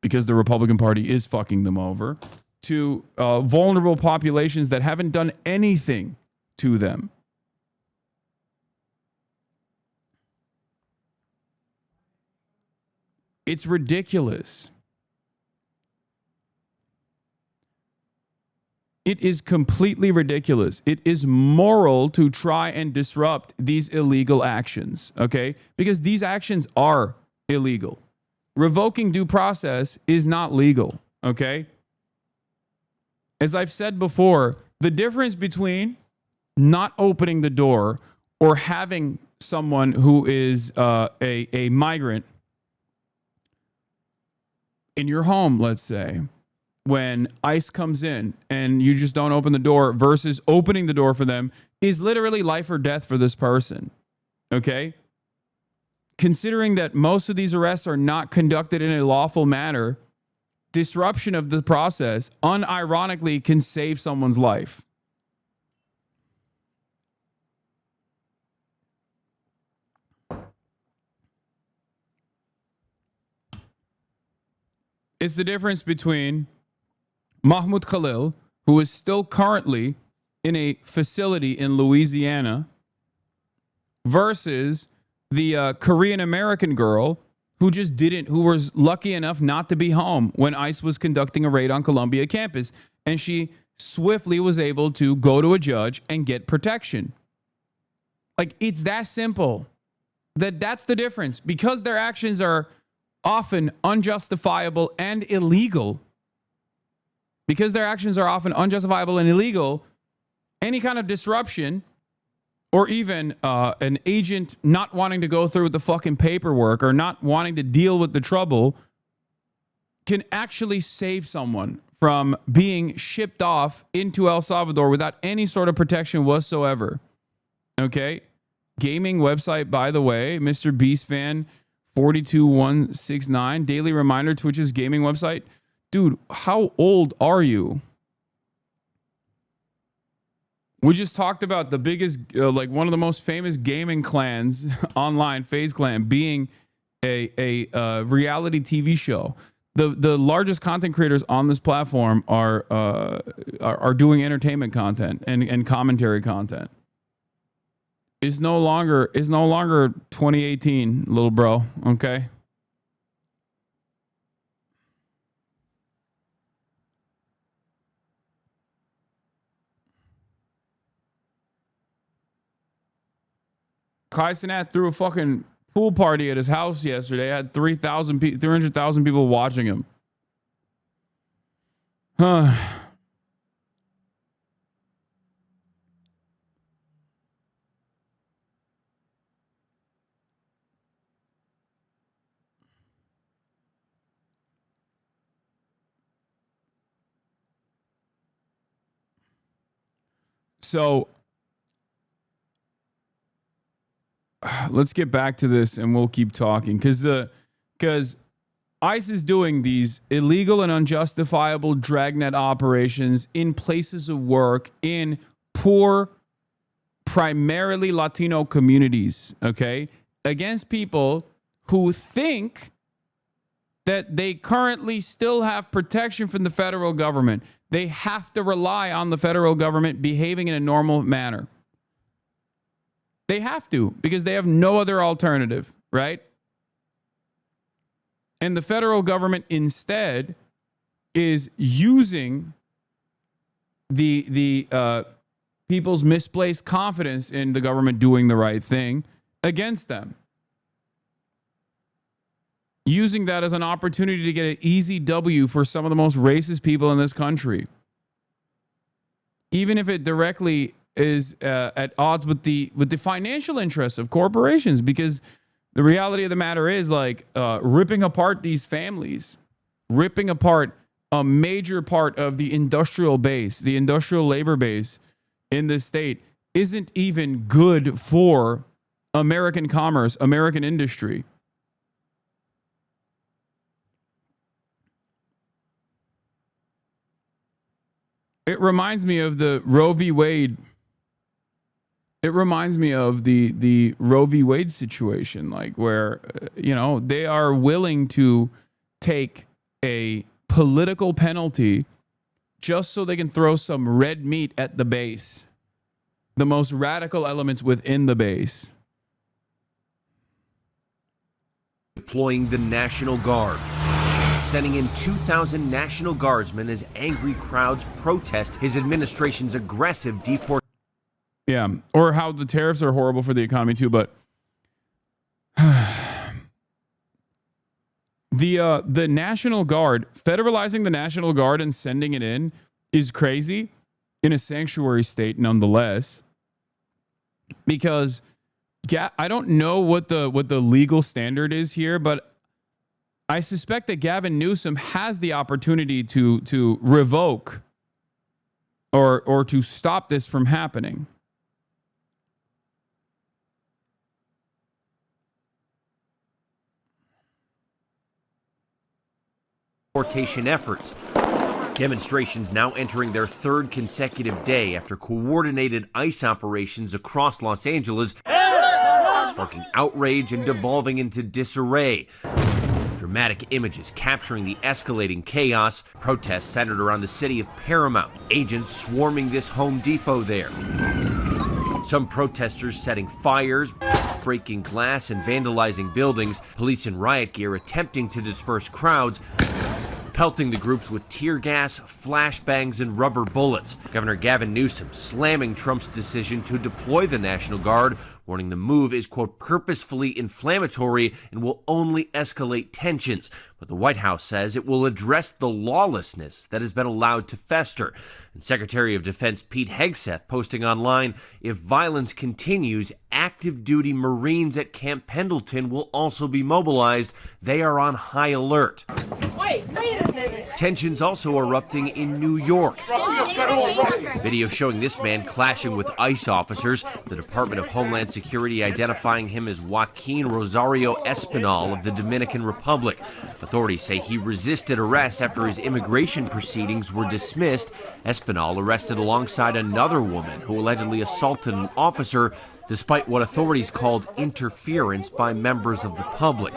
because the Republican Party is fucking them over, to vulnerable populations that haven't done anything to them. It's ridiculous. It is completely ridiculous. It is moral to try and disrupt these illegal actions, okay? Because these actions are illegal. Revoking due process is not legal, okay? As I've said before, the difference between not opening the door or having someone who is a migrant in your home, let's say, when ICE comes in and you just don't open the door versus opening the door for them, is literally life or death for this person, okay? Considering that most of these arrests are not conducted in a lawful manner, disruption of the process unironically can save someone's life. It's the difference between Mahmoud Khalil, who is still currently in a facility in Louisiana, versus the Korean American girl who was lucky enough not to be home when ICE was conducting a raid on Columbia campus. And she swiftly was able to go to a judge and get protection. Like, it's that simple. That's the difference. Because their actions are often unjustifiable and illegal. Because their actions are often unjustifiable and illegal, any kind of disruption, or even an agent not wanting to go through with the fucking paperwork or not wanting to deal with the trouble, can actually save someone from being shipped off into El Salvador without any sort of protection whatsoever. Okay? Gaming website, by the way, Mr. Beast Fan 42169, daily reminder, Twitch's gaming website. Dude, how old are you? We just talked about the biggest, like one of the most famous gaming clans online, FaZe Clan, being a reality TV show. The largest content creators on this platform are doing entertainment content and commentary content. It's no longer 2018, little bro. Okay. Kai Cenat threw a fucking pool party at his house yesterday. Had 300,000 people watching him. Huh. So let's get back to this and we'll keep talking because ICE is doing these illegal and unjustifiable dragnet operations in places of work in poor, primarily Latino communities, okay, against people who think that they currently still have protection from the federal government. They have to rely on the federal government behaving in a normal manner. They have to, because they have no other alternative, right? And the federal government instead is using the people's misplaced confidence in the government doing the right thing against them. Using that as an opportunity to get an easy W for some of the most racist people in this country. Even if it directly is at odds with the financial interests of corporations, because the reality of the matter is, like, ripping apart these families, ripping apart a major part of the industrial base, the industrial labor base in this state, isn't even good for American commerce, American industry. It reminds me of the Roe v. Wade. It reminds me of the Roe v. Wade situation, like where, they are willing to take a political penalty just so they can throw some red meat at the base, the most radical elements within the base. Deploying the National Guard, sending in 2,000 National Guardsmen as angry crowds protest his administration's aggressive deportation. Yeah, or how the tariffs are horrible for the economy too, but the National Guard, federalizing the National Guard and sending it in is crazy in a sanctuary state nonetheless. Because I don't know what the legal standard is here, but I suspect that Gavin Newsom has the opportunity to revoke or to stop this from happening. deportation efforts. Demonstrations now entering their third consecutive day after coordinated ICE operations across Los Angeles, sparking outrage and devolving into disarray. Dramatic images capturing the escalating chaos. Protests centered around the city of Paramount. Agents swarming this Home Depot there. Some protesters setting fires, breaking glass and vandalizing buildings. Police in riot gear attempting to disperse crowds, pelting the groups with tear gas, flashbangs, and rubber bullets. Governor Gavin Newsom slamming Trump's decision to deploy the National Guard, warning the move is, quote, purposefully inflammatory and will only escalate tensions. But the White House says it will address the lawlessness that has been allowed to fester. And Secretary of Defense Pete Hegseth posting online, if violence continues, active duty Marines at Camp Pendleton will also be mobilized. They are on high alert. Wait a minute. Tensions also erupting in New York. Video showing this man clashing with ICE officers. The Department of Homeland Security identifying him as Joaquin Rosario Espinal of the Dominican Republic. Authorities say he resisted arrest after his immigration proceedings were dismissed. Espinal arrested alongside another woman who allegedly assaulted an officer despite what authorities called interference by members of the public.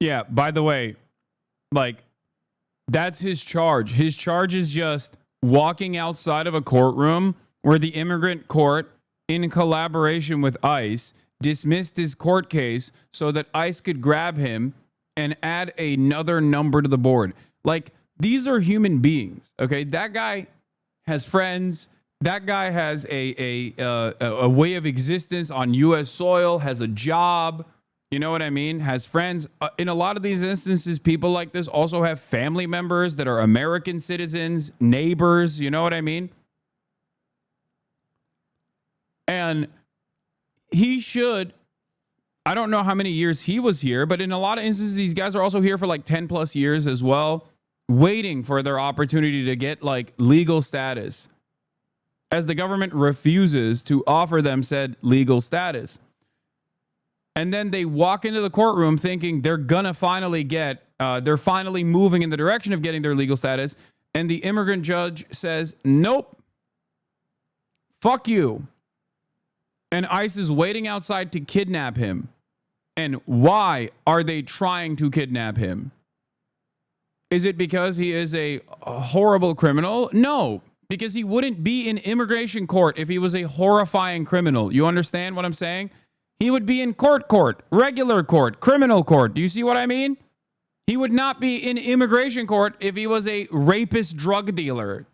Yeah, by the way, like, that's his charge. His charge is just walking outside of a courtroom where the immigrant court, in collaboration with ICE, dismissed his court case so that ICE could grab him and add another number to the board. Like, these are human beings, okay? That guy has friends. That guy has a way of existence on U.S. soil, has a job. You know what I mean? Has friends. In a lot of these instances, people like this also have family members that are American citizens, neighbors. You know what I mean? And he should, I don't know how many years he was here, but in a lot of instances, these guys are also here for like 10 plus years as well, waiting for their opportunity to get like legal status, as the government refuses to offer them said legal status. And then they walk into the courtroom thinking they're going to finally get, they're finally moving in the direction of getting their legal status. And the immigrant judge says, nope, fuck you. And ICE is waiting outside to kidnap him. And why are they trying to kidnap him? Is it because he is a horrible criminal? No, because he wouldn't be in immigration court if he was a horrifying criminal. You understand what I'm saying? He would be in court, regular court, criminal court. Do you see what I mean? He would not be in immigration court if he was a rapist drug dealer.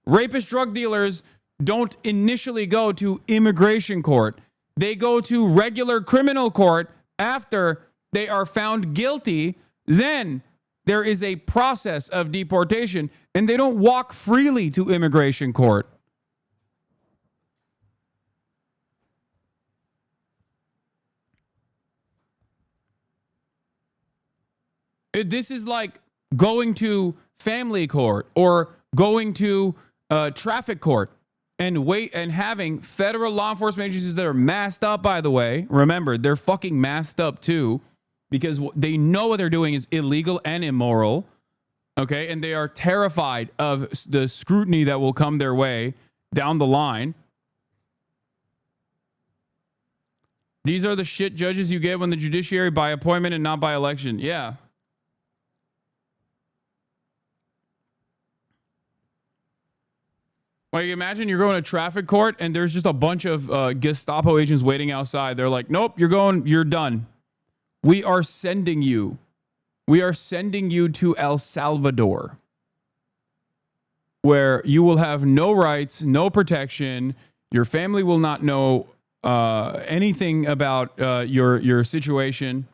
Rapist drug dealers don't initially go to immigration court. They go to regular criminal court after they are found guilty. Then there is a process of deportation, and they don't walk freely to immigration court. This is like going to family court or going to traffic court and wait and having federal law enforcement agencies that are masked up, by the way. Remember, they're fucking masked up too, because they know what they're doing is illegal and immoral. Okay. And they are terrified of the scrutiny that will come their way down the line. These are the shit judges you get when the judiciary by appointment and not by election. Yeah. Like, imagine you're going to traffic court and there's just a bunch of Gestapo agents waiting outside. They're like, nope, you're done. We are sending you to El Salvador, where you will have no rights, no protection. Your family will not know anything about your situation.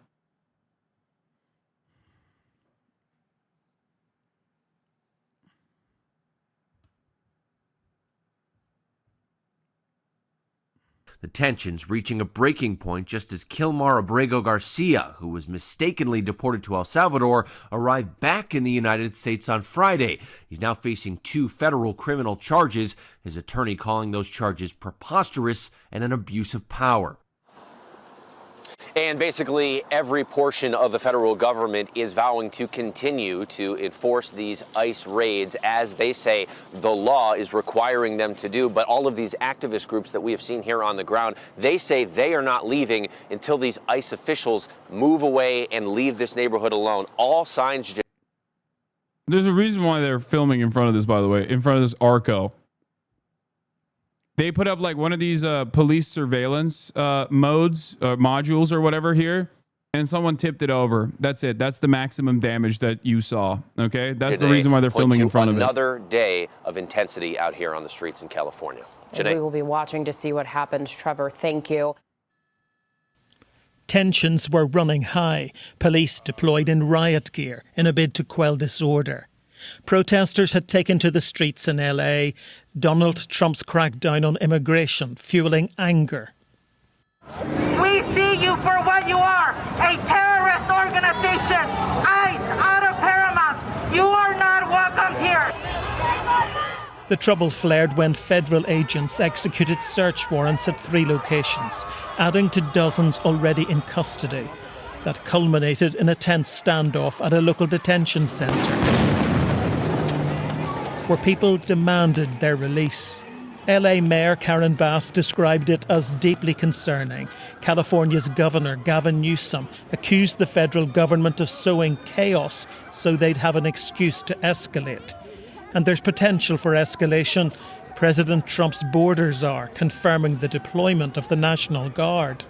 The tensions reaching a breaking point just as Kilmar Abrego Garcia, who was mistakenly deported to El Salvador, arrived back in the United States on Friday. He's now facing 2 federal criminal charges, his attorney calling those charges preposterous and an abuse of power. And basically every portion of the federal government is vowing to continue to enforce these ICE raids as they say the law is requiring them to do. But all of these activist groups that we have seen here on the ground, they say they are not leaving until these ICE officials move away and leave this neighborhood alone. All signs. There's a reason why they're filming in front of this, by the way, in front of this Arco. They put up like one of these police surveillance modes, modules or whatever here, and someone tipped it over. That's it. That's the maximum damage that you saw. Okay, that's the reason why they're filming in front of it. Another day of intensity out here on the streets in California. We will be watching to see what happens. Trevor, thank you. Tensions were running high. Police deployed in riot gear in a bid to quell disorder. Protesters had taken to the streets in LA. Donald Trump's crackdown on immigration fueling anger. We see you for what you are, a terrorist organization. ICE, out of Paramount. You are not welcome here. The trouble flared when federal agents executed search warrants at 3 locations, adding to dozens already in custody. That culminated in a tense standoff at a local detention centre, where people demanded their release. LA Mayor Karen Bass described it as deeply concerning. California's Governor Gavin Newsom accused the federal government of sowing chaos so they'd have an excuse to escalate. And there's potential for escalation. President Trump's border czar confirming the deployment of the National Guard.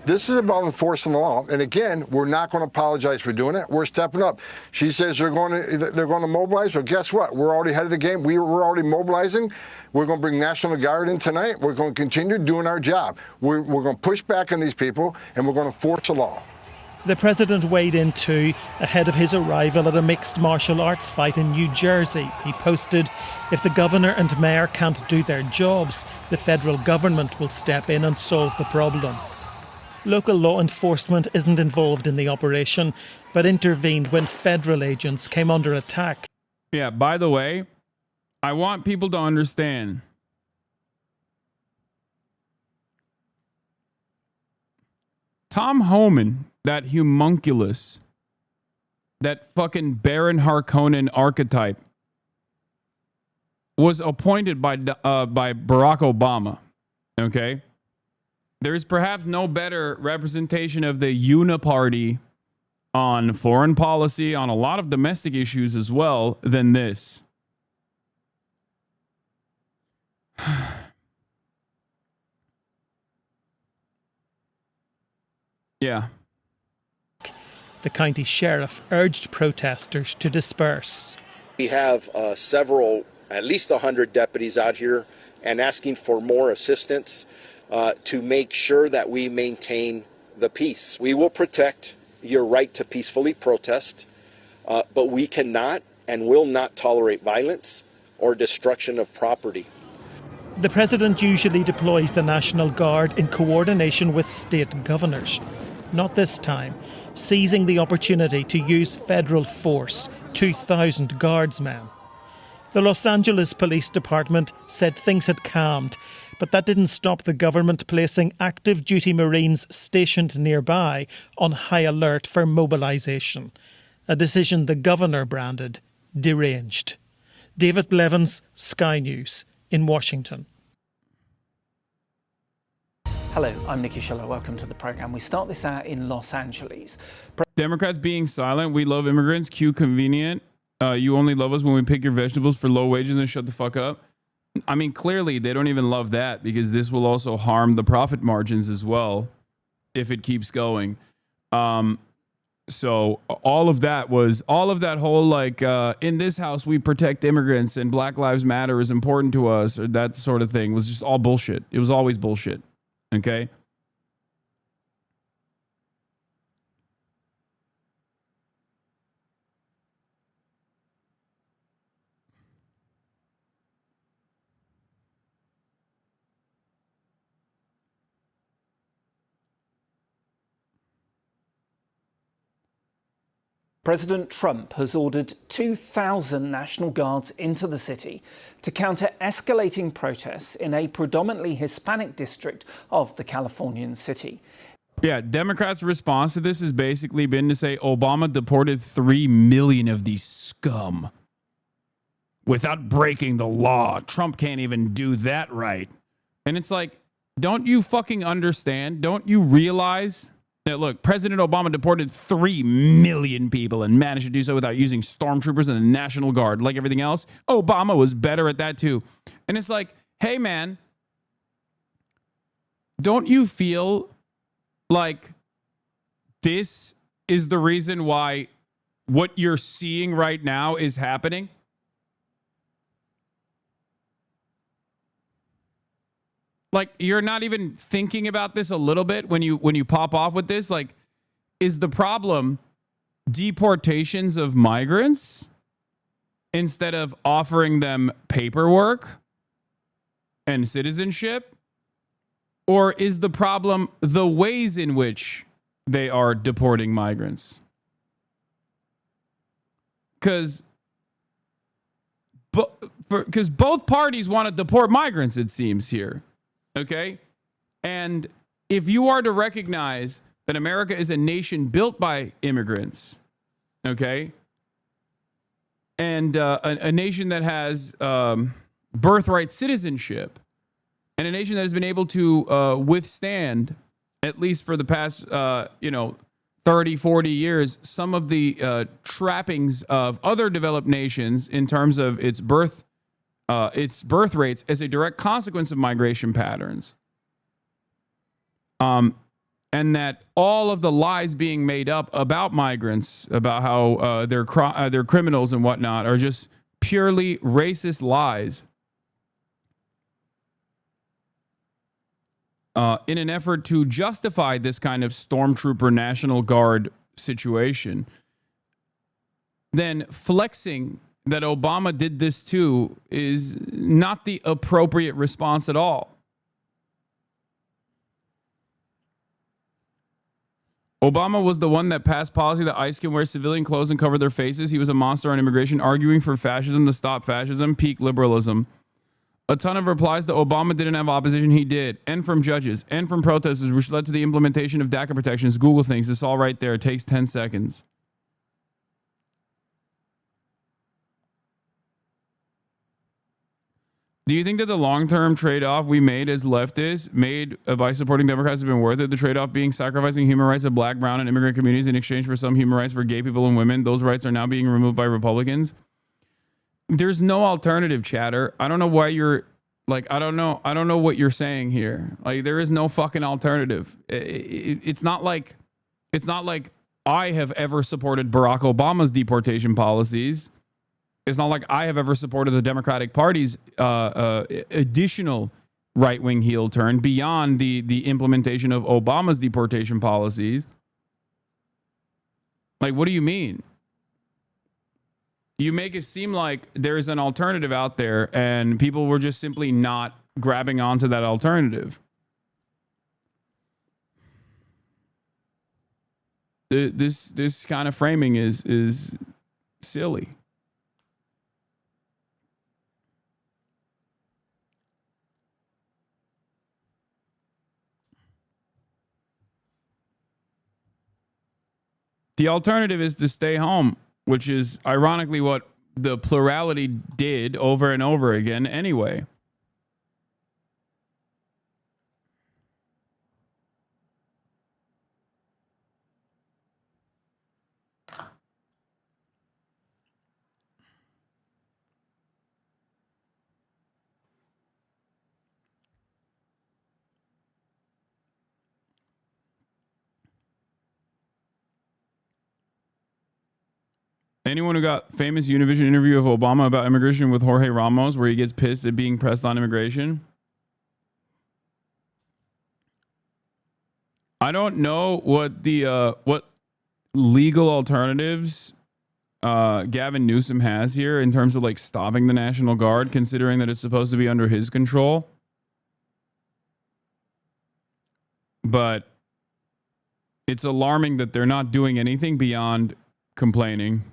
This is about enforcing the law. And again, we're not going to apologize for doing it. We're stepping up. She says they're going to mobilize. Well, guess what? We're already ahead of the game. We're already mobilizing. We're going to bring National Guard in tonight. We're going to continue doing our job. We're going to push back on these people, and we're going to enforce the law. The president weighed in too, ahead of his arrival at a mixed martial arts fight in New Jersey. He posted, "If the governor and mayor can't do their jobs, the federal government will step in and solve the problem." Local law enforcement isn't involved in the operation, but intervened when federal agents came under attack. Yeah, by the way, I want people to understand. Tom Homan, that homunculus, that fucking Baron Harkonnen archetype, was appointed by Barack Obama. Okay? There is perhaps no better representation of the uniparty on foreign policy, on a lot of domestic issues as well, than this. Yeah. The county sheriff urged protesters to disperse. We have several, at least 100 deputies out here and asking for more assistance to make sure that we maintain the peace. We will protect your right to peacefully protest, but we cannot and will not tolerate violence or destruction of property. The president usually deploys the National Guard in coordination with state governors. Not this time, seizing the opportunity to use federal force, 2,000 guardsmen. The Los Angeles Police Department said things had calmed, but that didn't stop the government placing active duty Marines stationed nearby on high alert for mobilization, a decision the governor branded deranged. David Blevins, Sky News, in Washington. Hello, I'm Nikki Schiller. Welcome to the program. We start this out in Los Angeles. Democrats being silent. We love immigrants. Cue convenient. You only love us when we pick your vegetables for low wages and shut the fuck up. I mean, clearly they don't even love that, because this will also harm the profit margins as well if it keeps going. So all of that whole like, in this house we protect immigrants and Black Lives Matter is important to us, or that sort of thing, was just all bullshit. It was always bullshit. Okay? President Trump has ordered 2,000 National Guards into the city to counter escalating protests in a predominantly Hispanic district of the Californian city. Yeah, Democrats' response to this has basically been to say Obama deported 3 million of these scum without breaking the law. Trump can't even do that right. And it's like, don't you fucking understand? Don't you realize that, look, President Obama deported 3 million people and managed to do so without using stormtroopers and the National Guard. Like everything else, Obama was better at that too. And it's like, hey, man, don't you feel like this is the reason why what you're seeing right now is happening? Like, you're not even thinking about this a little bit when you pop off with this. Like, is the problem deportations of migrants instead of offering them paperwork and citizenship? Or is the problem the ways in which they are deporting migrants? Because both parties want to deport migrants, it seems here. Okay? And if you are to recognize that America is a nation built by immigrants, okay, and a nation that has birthright citizenship, and a nation that has been able to withstand, at least for the past, 30, 40 years, some of the trappings of other developed nations in terms of its birth rates as a direct consequence of migration patterns. And that all of the lies being made up about migrants, about how they're criminals and whatnot, are just purely racist lies. In an effort to justify this kind of stormtrooper National Guard situation, then flexing that Obama did this too is not the appropriate response at all. Obama was the one that passed policy that ICE can wear civilian clothes and cover their faces. He was a monster on immigration, arguing for fascism to stop fascism, peak liberalism. A ton of replies that Obama didn't have opposition. He did. And from judges and from protesters, which led to the implementation of DACA protections. Google things. It's all right there. It takes 10 seconds. Do you think that the long-term trade-off we made as leftists, made by supporting Democrats, has been worth it? The trade-off being sacrificing human rights of black, brown, and immigrant communities in exchange for some human rights for gay people and women. Those rights are now being removed by Republicans. There's no alternative, chatter. I don't know why you're like, I don't know what you're saying here. Like, there is no fucking alternative. It's not like I have ever supported Barack Obama's deportation policies. It's not like I have ever supported the Democratic Party's additional right-wing heel turn beyond the implementation of Obama's deportation policies. Like, what do you mean? You make it seem like there's an alternative out there and people were just simply not grabbing onto that alternative. This kind of framing is silly. The alternative is to stay home, which is ironically what the plurality did over and over again anyway. Anyone who got famous Univision interview of Obama about immigration with Jorge Ramos, where he gets pissed at being pressed on immigration? I don't know what the what legal alternatives Gavin Newsom has here in terms of like stopping the National Guard, considering that it's supposed to be under his control. But it's alarming that they're not doing anything beyond complaining.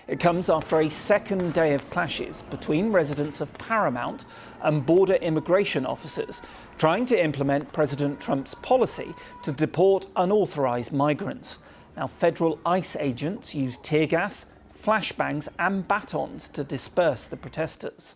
It comes after a second day of clashes between residents of Paramount and border immigration officers trying to implement President Trump's policy to deport unauthorized migrants. Now, federal ICE agents used tear gas, flashbangs and batons to disperse the protesters.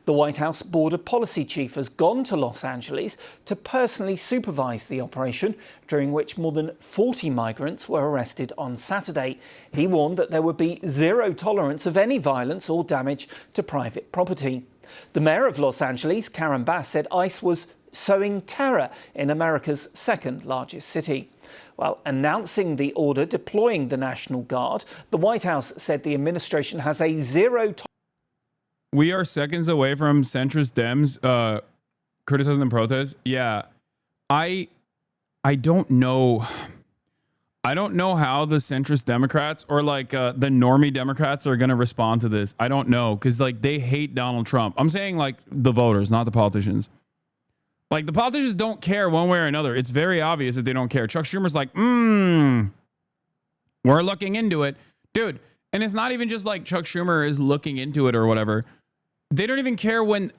The White House border policy chief has gone to Los Angeles to personally supervise the operation, during which more than 40 migrants were arrested on Saturday. He warned that there would be zero tolerance of any violence or damage to private property. The mayor of Los Angeles, Karen Bass, said ICE was sowing terror in America's second largest city. Well, announcing the order deploying the National Guard, the White House said the administration has a zero tolerance. We are seconds away from centrist Dems criticizing the protests. Yeah, I don't know. I don't know how the centrist Democrats or like the normie Democrats are going to respond to this. I don't know, because like they hate Donald Trump. I'm saying like the voters, not the politicians. Like the politicians don't care one way or another. It's very obvious that they don't care. Chuck Schumer's like, we're looking into it, dude. And it's not even just like Chuck Schumer is looking into it or whatever. They don't even care when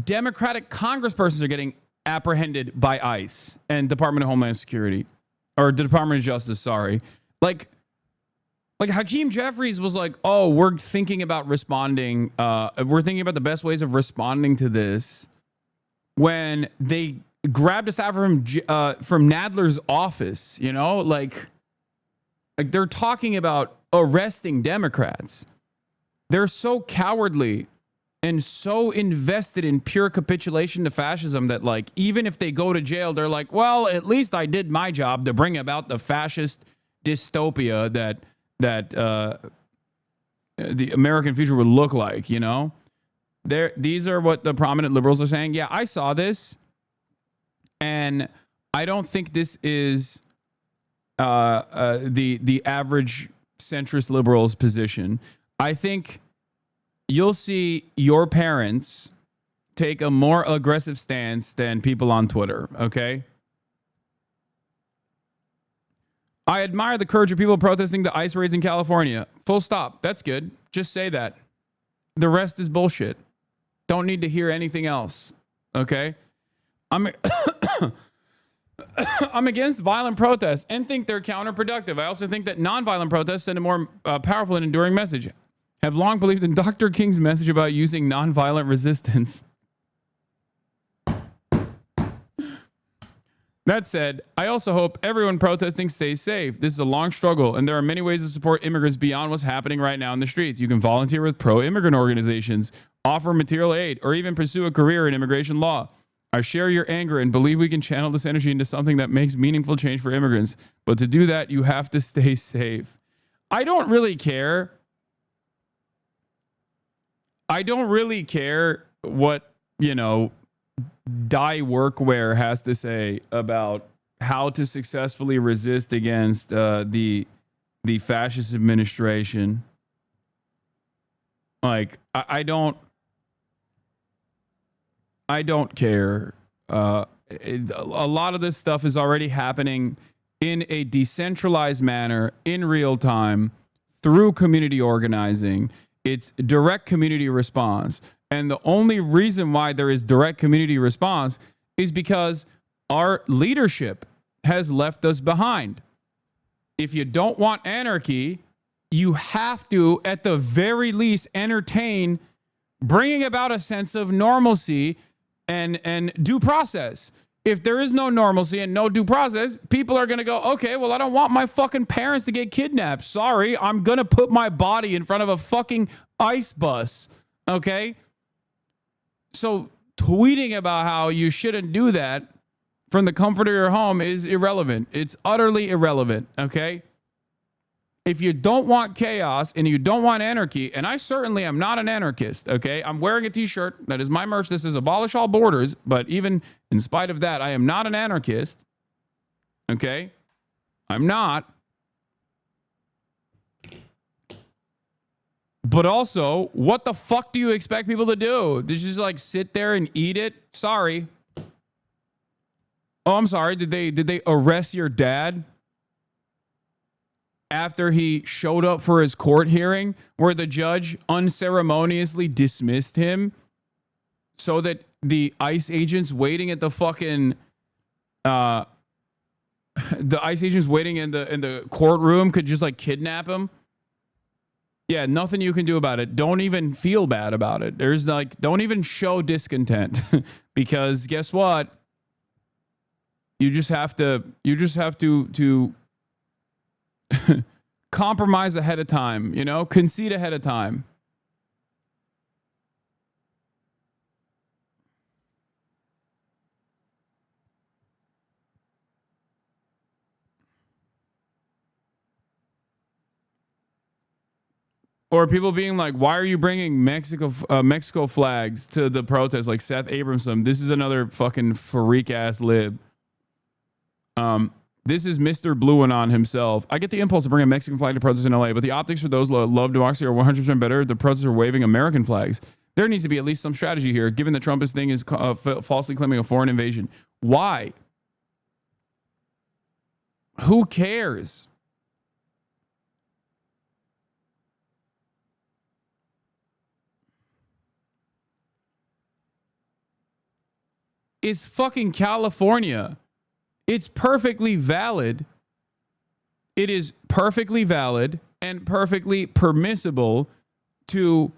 Democratic congresspersons are getting apprehended by ICE and Department of Homeland Security, or the Department of Justice, sorry. Like Hakeem Jeffries was like, oh, we're thinking about responding. We're thinking about the best ways of responding to this, when they grabbed a staffer from Nadler's office, you know, like they're talking about arresting Democrats. They're so cowardly and so invested in pure capitulation to fascism that, like, even if they go to jail, they're like, well, at least I did my job to bring about the fascist dystopia that the American future would look like, you know? These are what the prominent liberals are saying. Yeah, I saw this, and I don't think this is the average centrist liberal's position. I think you'll see your parents take a more aggressive stance than people on Twitter, okay? I admire the courage of people protesting the ICE raids in California. Full stop. That's good. Just say that. The rest is bullshit. Don't need to hear anything else, okay? I'm against violent protests and think they're counterproductive. I also think that nonviolent protests send a more powerful and enduring message. Have long believed in Dr. King's message about using nonviolent resistance. That said, I also hope everyone protesting stays safe. This is a long struggle, and there are many ways to support immigrants beyond what's happening right now in the streets. You can volunteer with pro-immigrant organizations, offer material aid, or even pursue a career in immigration law. I share your anger and believe we can channel this energy into something that makes meaningful change for immigrants. But to do that, you have to stay safe. I don't really care. I don't really care what, you know, Dye Workwear has to say about how to successfully resist against the fascist administration. Like, I don't care. A lot of this stuff is already happening in a decentralized manner, in real time, through community organizing. It's direct community response. And the only reason why there is direct community response is because our leadership has left us behind. If you don't want anarchy, you have to, at the very least, entertain bringing about a sense of normalcy and due process. If there is no normalcy and no due process, people are going to go, okay, well, I don't want my fucking parents to get kidnapped. Sorry, I'm going to put my body in front of a fucking ICE bus, okay? So tweeting about how you shouldn't do that from the comfort of your home is irrelevant. It's utterly irrelevant, okay? If you don't want chaos and you don't want anarchy, and I certainly am not an anarchist, okay? I'm wearing a t-shirt that is my merch. This is Abolish All Borders, but even in spite of that, I am not an anarchist, okay? I'm not. But also, what the fuck do you expect people to do? Did you just like sit there and eat it? Sorry. Oh, I'm sorry. Did they arrest your dad? after he showed up for his court hearing where the judge unceremoniously dismissed him so that the ICE agents waiting at the fucking the ICE agents waiting in the courtroom could just like kidnap him. Yeah, nothing you can do about it. Don't even feel bad about it. There's like, don't even show discontent because guess what? You just have to compromise ahead of time, you know, concede ahead of time. Or people being like, why are you bringing Mexico flags to the protest? Like Seth Abramson. This is another fucking freak ass lib. This is Mr. Blue Anon himself. I get the impulse to bring a Mexican flag to protests in LA, but the optics for those who love democracy are 100% better if the protesters are waving American flags. There needs to be at least some strategy here, given the Trumpist thing is falsely claiming a foreign invasion. Why? Who cares? It's fucking California. It's perfectly valid. It is perfectly valid and perfectly permissible to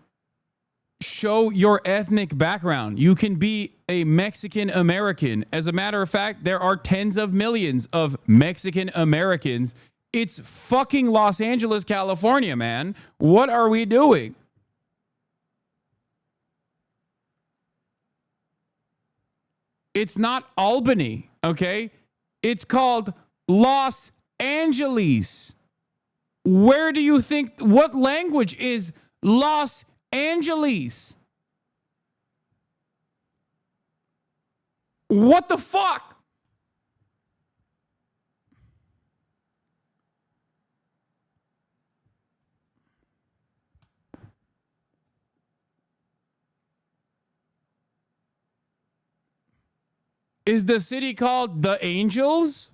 show your ethnic background. You can be a Mexican American. As a matter of fact, there are tens of millions of Mexican Americans. It's fucking Los Angeles, California, man. What are we doing? It's not Albany, okay? It's called Los Angeles. Where do you think, what language is Los Angeles? What the fuck? Is the city called the Angels?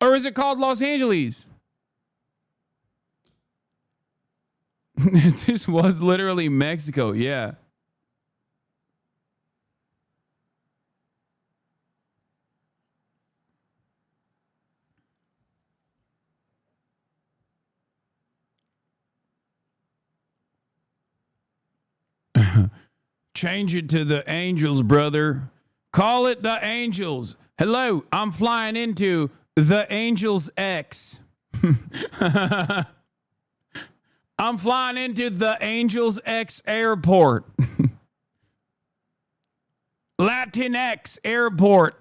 Or is it called Los Angeles? This was literally Mexico, yeah. Change it to the Angels, brother. Call it the Angels. Hello, I'm flying into the Angels X. I'm flying into the Angels X airport. Latinx airport.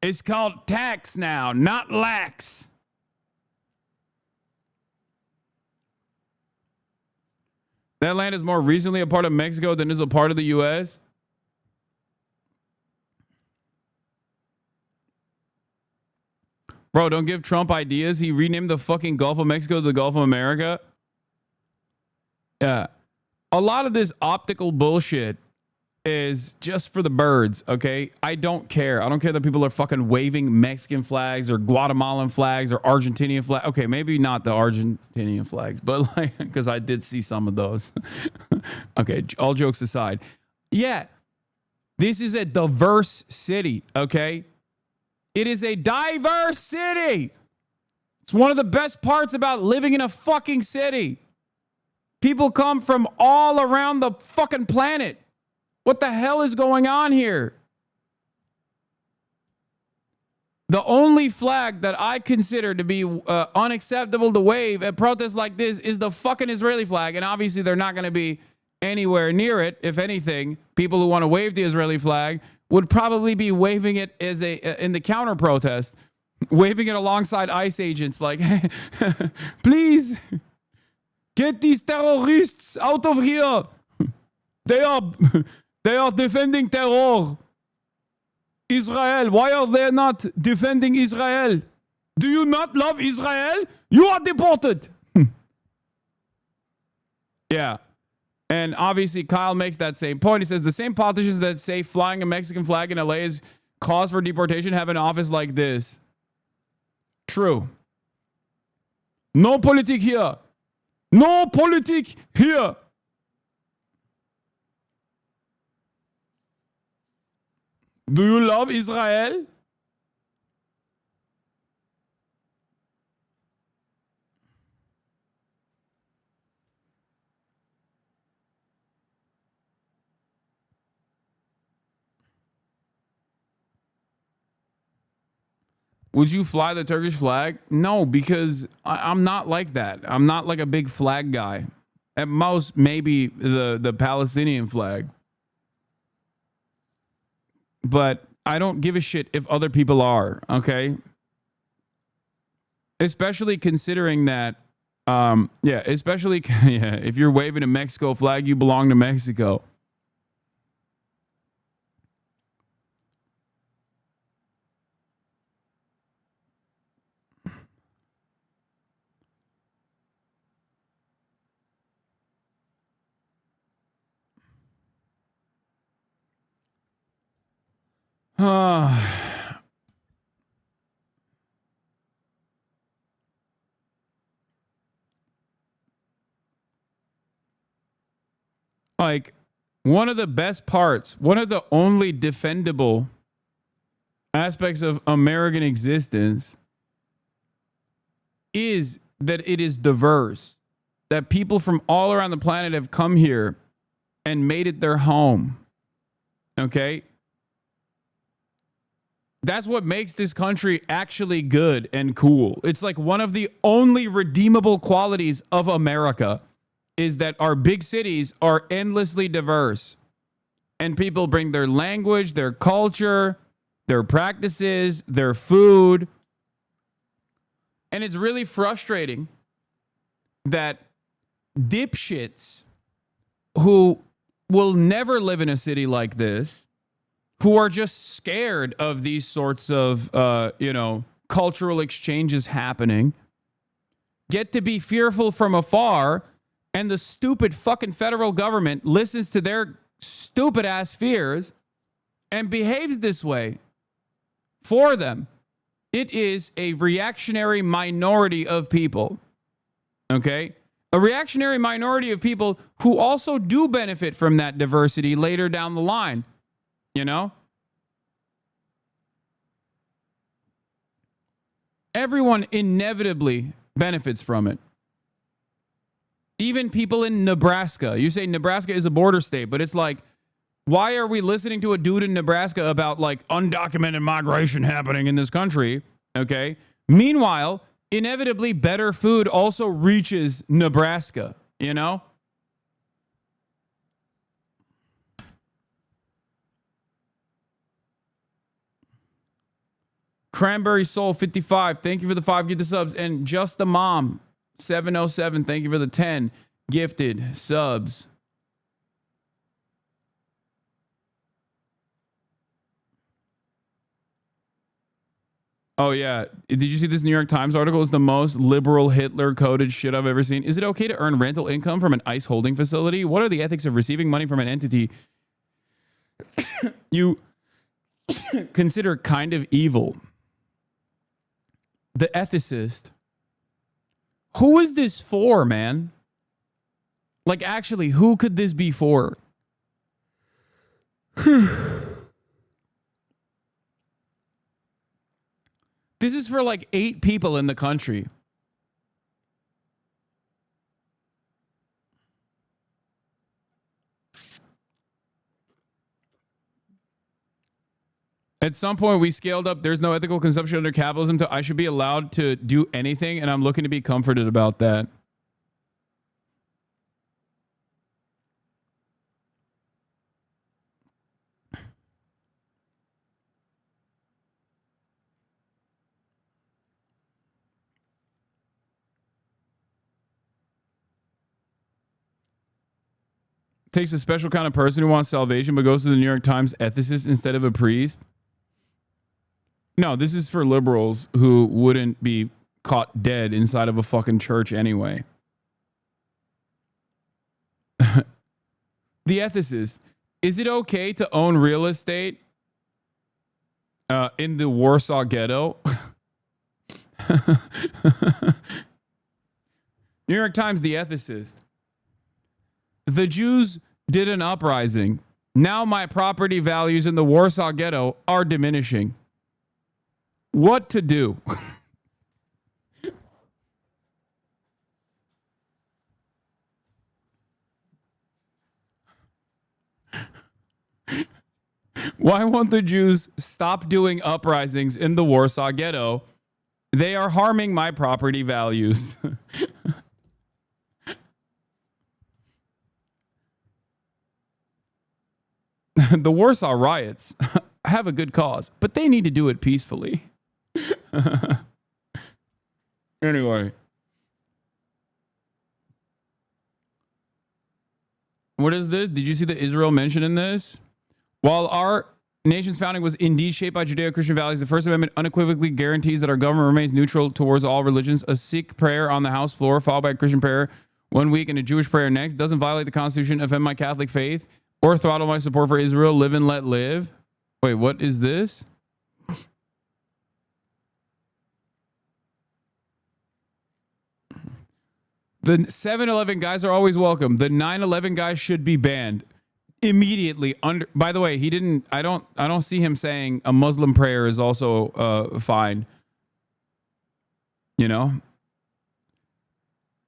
It's called tax now, not lax. That land is more recently a part of Mexico than is a part of the U.S. Bro, don't give Trump ideas. He renamed the fucking Gulf of Mexico to the Gulf of America. Yeah. A lot of this optical bullshit is just for the birds, okay? I don't care. I don't care that people are fucking waving Mexican flags or Guatemalan flags or Argentinian flags. Okay, maybe not the Argentinian flags, but like, because I did see some of those. Okay, all jokes aside. Yeah, this is a diverse city, okay? It is a diverse city. It's one of the best parts about living in a fucking city. People come from all around the fucking planet. What the hell is going on here? The only flag that I consider to be unacceptable to wave at protests like this is the fucking Israeli flag. And obviously they're not going to be anywhere near it. If anything, people who want to wave the Israeli flag would probably be waving it as in the counter protest, waving it alongside ICE agents like, please get these terrorists out of here. They are defending terror. Israel, why are they not defending Israel? Do you not love Israel? You are deported. Yeah. And obviously Kyle makes that same point. He says the same politicians that say flying a Mexican flag in LA is cause for deportation have an office like this. True. No politic here. No politic here. Do you love Israel? Would you fly the Turkish flag? No, because I'm not like that. I'm not like a big flag guy. At most, maybe the Palestinian flag. But I don't give a shit if other people are, okay? Especially considering that, especially if you're waving a Mexico flag, you belong to Mexico. Like, one of the best parts, one of the only defendable aspects of American existence is that it is diverse, that people from all around the planet have come here and made it their home. Okay? That's what makes this country actually good and cool. It's like one of the only redeemable qualities of America is that our big cities are endlessly diverse. And people bring their language, their culture, their practices, their food. And it's really frustrating that dipshits who will never live in a city like this, who are just scared of these sorts of, cultural exchanges happening, get to be fearful from afar, and the stupid fucking federal government listens to their stupid ass fears and behaves this way for them. It is a reactionary minority of people, okay? A reactionary minority of people who also do benefit from that diversity later down the line. You know? Everyone inevitably benefits from it. Even people in Nebraska. You say Nebraska is a border state, but it's like, why are we listening to a dude in Nebraska about like undocumented migration happening in this country? Okay. Meanwhile, inevitably better food also reaches Nebraska, you know? Cranberry Soul 55, thank you for the 5 gifted subs. And Just the Mom 707, thank you for the 10 gifted subs. Oh, yeah. Did you see this New York Times article? It's the most liberal Hitler-coded shit I've ever seen. Is it okay to earn rental income from an ICE holding facility? What are the ethics of receiving money from an entity you consider kind of evil? The ethicist. Who is this for, man? Like, actually, who could this be for? This is for like 8 people in the country. At some point, we scaled up. There's no ethical consumption under capitalism. I should be allowed to do anything, and I'm looking to be comforted about that. Takes a special kind of person who wants salvation, but goes to the New York Times ethicist instead of a priest. No, this is for liberals who wouldn't be caught dead inside of a fucking church anyway. The ethicist. Is it okay to own real estate? in the Warsaw Ghetto. New York Times, The Ethicist. The Jews did an uprising. Now my property values in the Warsaw Ghetto are diminishing. What to do? Why won't the Jews stop doing uprisings in the Warsaw Ghetto? They are harming my property values. The Warsaw riots have a good cause, but they need to do it peacefully. Anyway. What is this? Did you see the Israel mention in this? While our nation's founding was indeed shaped by Judeo-Christian values, the First Amendment unequivocally guarantees that our government remains neutral towards all religions. A Sikh prayer on the House floor, followed by a Christian prayer one week and a Jewish prayer next, doesn't violate the Constitution, offend my Catholic faith, or throttle my support for Israel. Live and let live. Wait, what is this? The 7-Eleven guys are always welcome. The 9/11 guys should be banned immediately. By the way, he didn't. I don't see him saying a Muslim prayer is also fine. You know.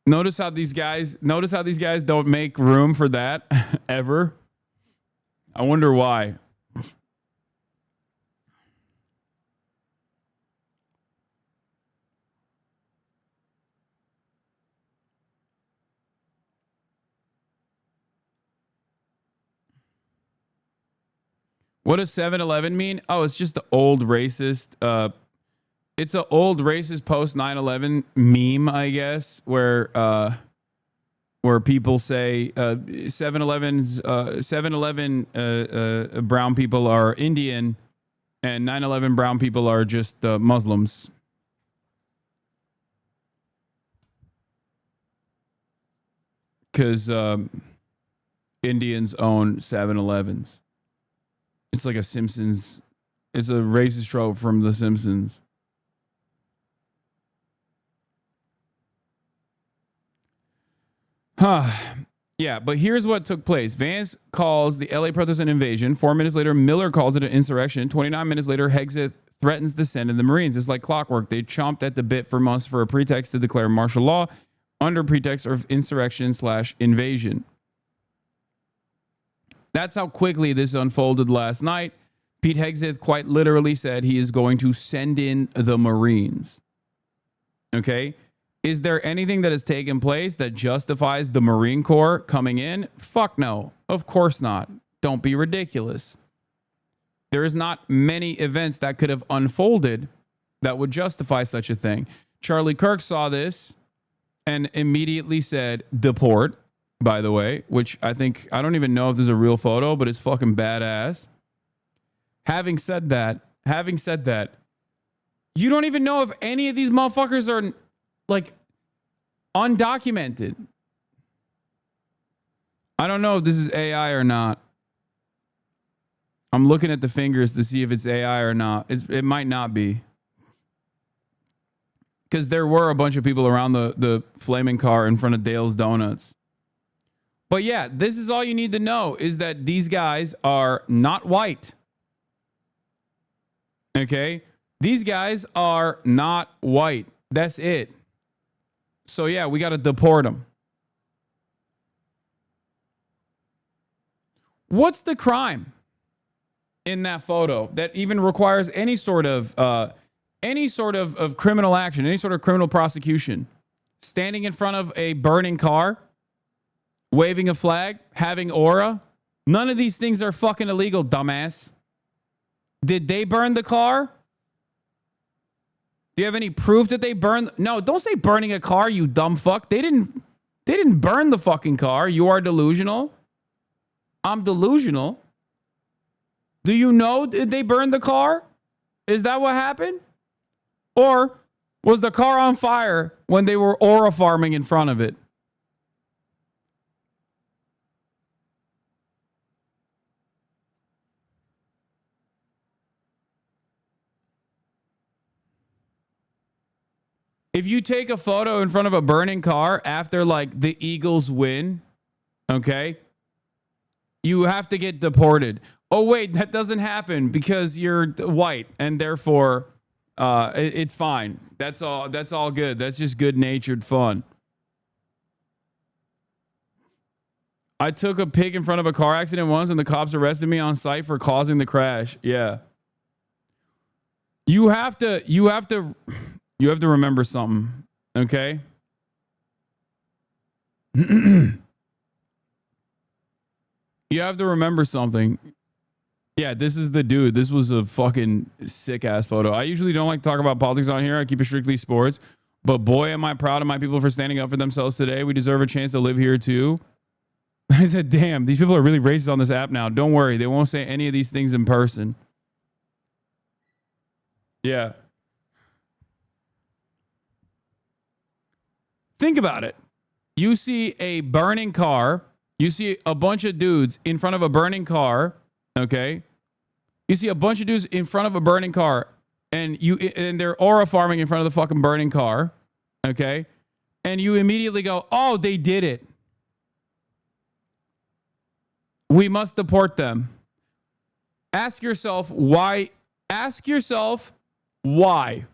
Notice how these guys don't make room for that ever. I wonder why. What does 7-Eleven mean? Oh, it's just the old racist. It's an old racist post 9/11 meme, I guess, where people say 7-Eleven brown people are Indian, and 9/11 brown people are just Muslims. Because Indians own 7-Elevens. It's like a Simpsons. It's a racist trope from The Simpsons. Yeah, but here's what took place. Vance calls the LA protest an invasion. 4 minutes later, Miller calls it an insurrection. 29 minutes later, Hegseth threatens to send in the Marines. It's like clockwork. They chomped at the bit for months for a pretext to declare martial law under pretext of insurrection/invasion. That's how quickly this unfolded last night. Pete Hegseth quite literally said he is going to send in the Marines. Okay? Is there anything that has taken place that justifies the Marine Corps coming in? Fuck no. Of course not. Don't be ridiculous. There is not many events that could have unfolded that would justify such a thing. Charlie Kirk saw this and immediately said, deport. By the way, which I don't even know if there's a real photo, but it's fucking badass. Having said that, you don't even know if any of these motherfuckers are like undocumented. I don't know if this is AI or not. I'm looking at the fingers to see if it's AI or not. It might not be. Because there were a bunch of people around the flaming car in front of Dale's Donuts. But yeah, this is all you need to know is that these guys are not white. Okay? These guys are not white. That's it. So yeah, we got to deport them. What's the crime in that photo that even requires any sort of criminal action, any sort of criminal prosecution? Standing in front of a burning car? Waving a flag, having aura. None of these things are fucking illegal, dumbass. Did they burn the car? Do you have any proof that they burned? No, don't say burning a car, you dumb fuck. They didn't burn the fucking car. You are delusional. I'm delusional. Do you know did they burn the car? Is that what happened? Or was the car on fire when they were aura farming in front of it? If you take a photo in front of a burning car after like the Eagles win, okay, you have to get deported. Oh wait, that doesn't happen because you're white and therefore it's fine. That's all good. That's just good-natured fun. I took a pic in front of a car accident once and the cops arrested me on site for causing the crash. Yeah. You have to remember something, okay? You have to remember something. Yeah, this is the dude. This was a fucking sick ass photo. I usually don't like to talk about politics on here. I keep it strictly sports. But boy, am I proud of my people for standing up for themselves today. We deserve a chance to live here too. I said, damn, these people are really racist on this app now. Don't worry. They won't say any of these things in person. Yeah. Think about it. You see a burning car. You see a bunch of dudes in front of a burning car. Okay. You see a bunch of dudes in front of a burning car and they're aura farming in front of the fucking burning car. Okay. And you immediately go, oh, they did it. We must deport them. Ask yourself why. Ask yourself why.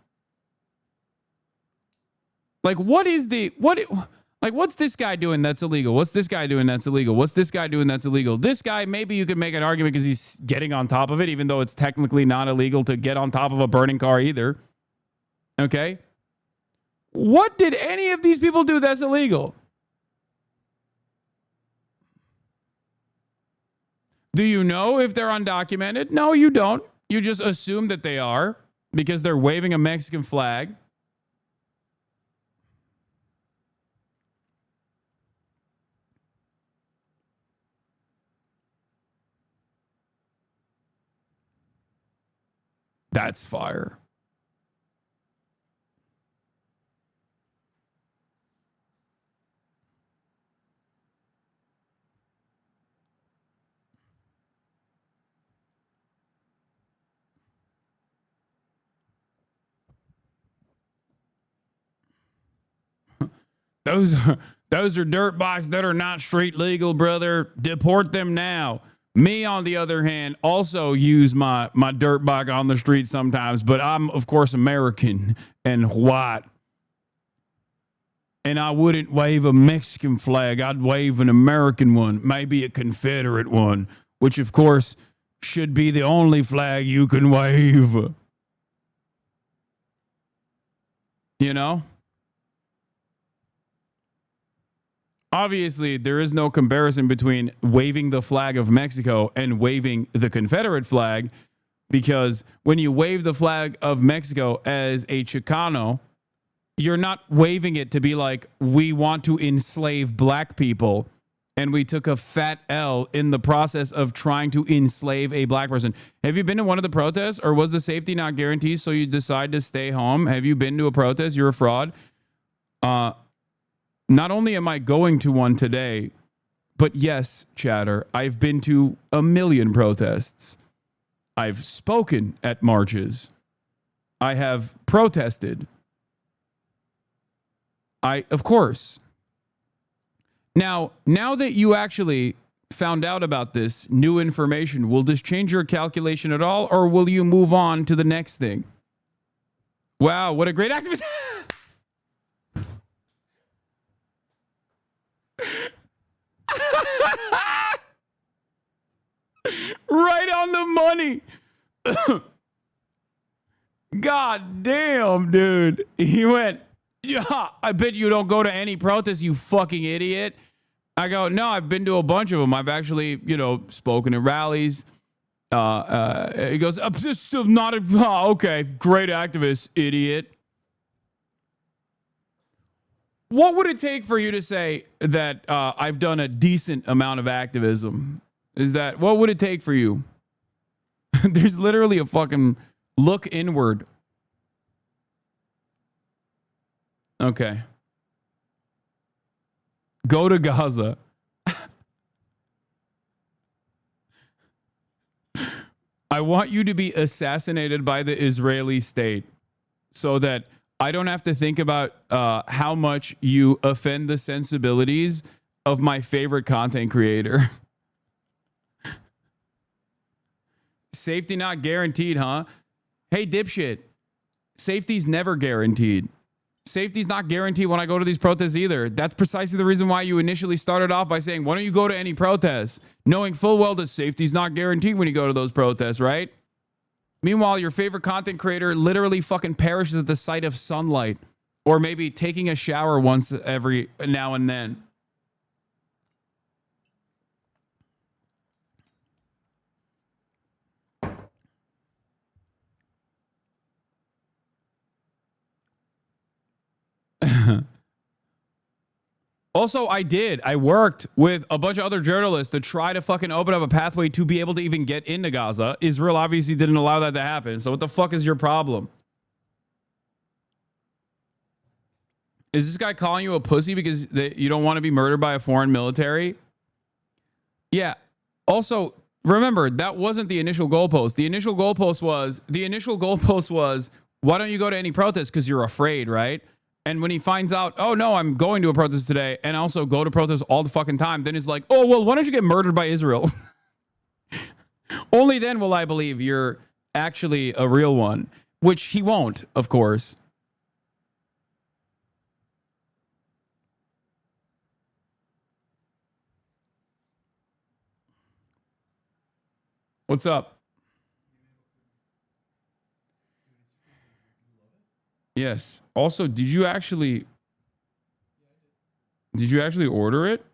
Like, what's this guy doing that's illegal? What's this guy doing that's illegal? What's this guy doing that's illegal? This guy, maybe you could make an argument because he's getting on top of it, even though it's technically not illegal to get on top of a burning car either. Okay? What did any of these people do that's illegal? Do you know if they're undocumented? No, you don't. You just assume that they are because they're waving a Mexican flag. That's fire. Those are dirt bikes that are not street legal, brother. Deport them now. Me, on the other hand, also use my dirt bike on the street sometimes, but I'm, of course, American and white. And I wouldn't wave a Mexican flag. I'd wave an American one, maybe a Confederate one, which, of course, should be the only flag you can wave. You know? Obviously, there is no comparison between waving the flag of Mexico and waving the Confederate flag, because when you wave the flag of Mexico as a Chicano, you're not waving it to be like, we want to enslave black people, and we took a fat L in the process of trying to enslave a black person. Have you been to one of the protests, or was the safety not guaranteed, so you decide to stay home? Have you been to a protest? You're a fraud. Not only am I going to one today, but yes, chatter, I've been to a million protests. I've spoken at marches. I have protested. Of course. Now that you actually found out about this new information, will this change your calculation at all, or will you move on to the next thing? Wow, what a great activist. Right on the money. God damn, dude. He went, yeah, I bet you don't go to any protests, you fucking idiot. I go, no, I've been to a bunch of them. I've actually, spoken at rallies. He goes, I'm just still not okay, great activist, idiot. What would it take for you to say that I've done a decent amount of activism? What would it take for you? There's literally a fucking look inward. Okay. Go to Gaza. I want you to be assassinated by the Israeli state so that I don't have to think about how much you offend the sensibilities of my favorite content creator. Safety not guaranteed, huh? Hey, dipshit. Safety's never guaranteed. Safety's not guaranteed when I go to these protests either. That's precisely the reason why you initially started off by saying, why don't you go to any protests? Knowing full well that safety's not guaranteed when you go to those protests, right? Meanwhile, your favorite content creator literally fucking perishes at the sight of sunlight, or maybe taking a shower once every now and then. Also, I worked with a bunch of other journalists to try to fucking open up a pathway to be able to even get into Gaza. Israel obviously didn't allow that to happen. So what the fuck is your problem? Is this guy calling you a pussy because you don't want to be murdered by a foreign military? Yeah. Also, remember, that wasn't the initial goalpost. The initial goalpost was, why don't you go to any protest? Because you're afraid, right? And when he finds out, oh no, I'm going to a protest today and also go to protests all the fucking time, then it's like, oh, well, why don't you get murdered by Israel? Only then will I believe you're actually a real one, which he won't, of course. What's up? Yes. Also, did you actually order it?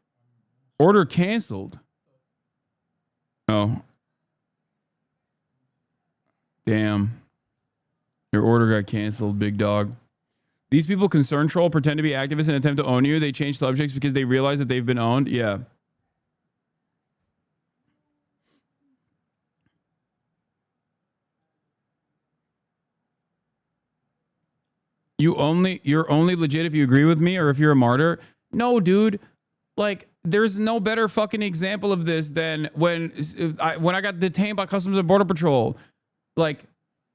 Order canceled. Oh. Damn. Your order got canceled, big dog. These people concern troll, pretend to be activists and attempt to own you. They change subjects because they realize that they've been owned. Yeah. You're only legit if you agree with me or if you're a martyr. No, dude. Like, there's no better fucking example of this than when I got detained by Customs and Border Patrol. Like,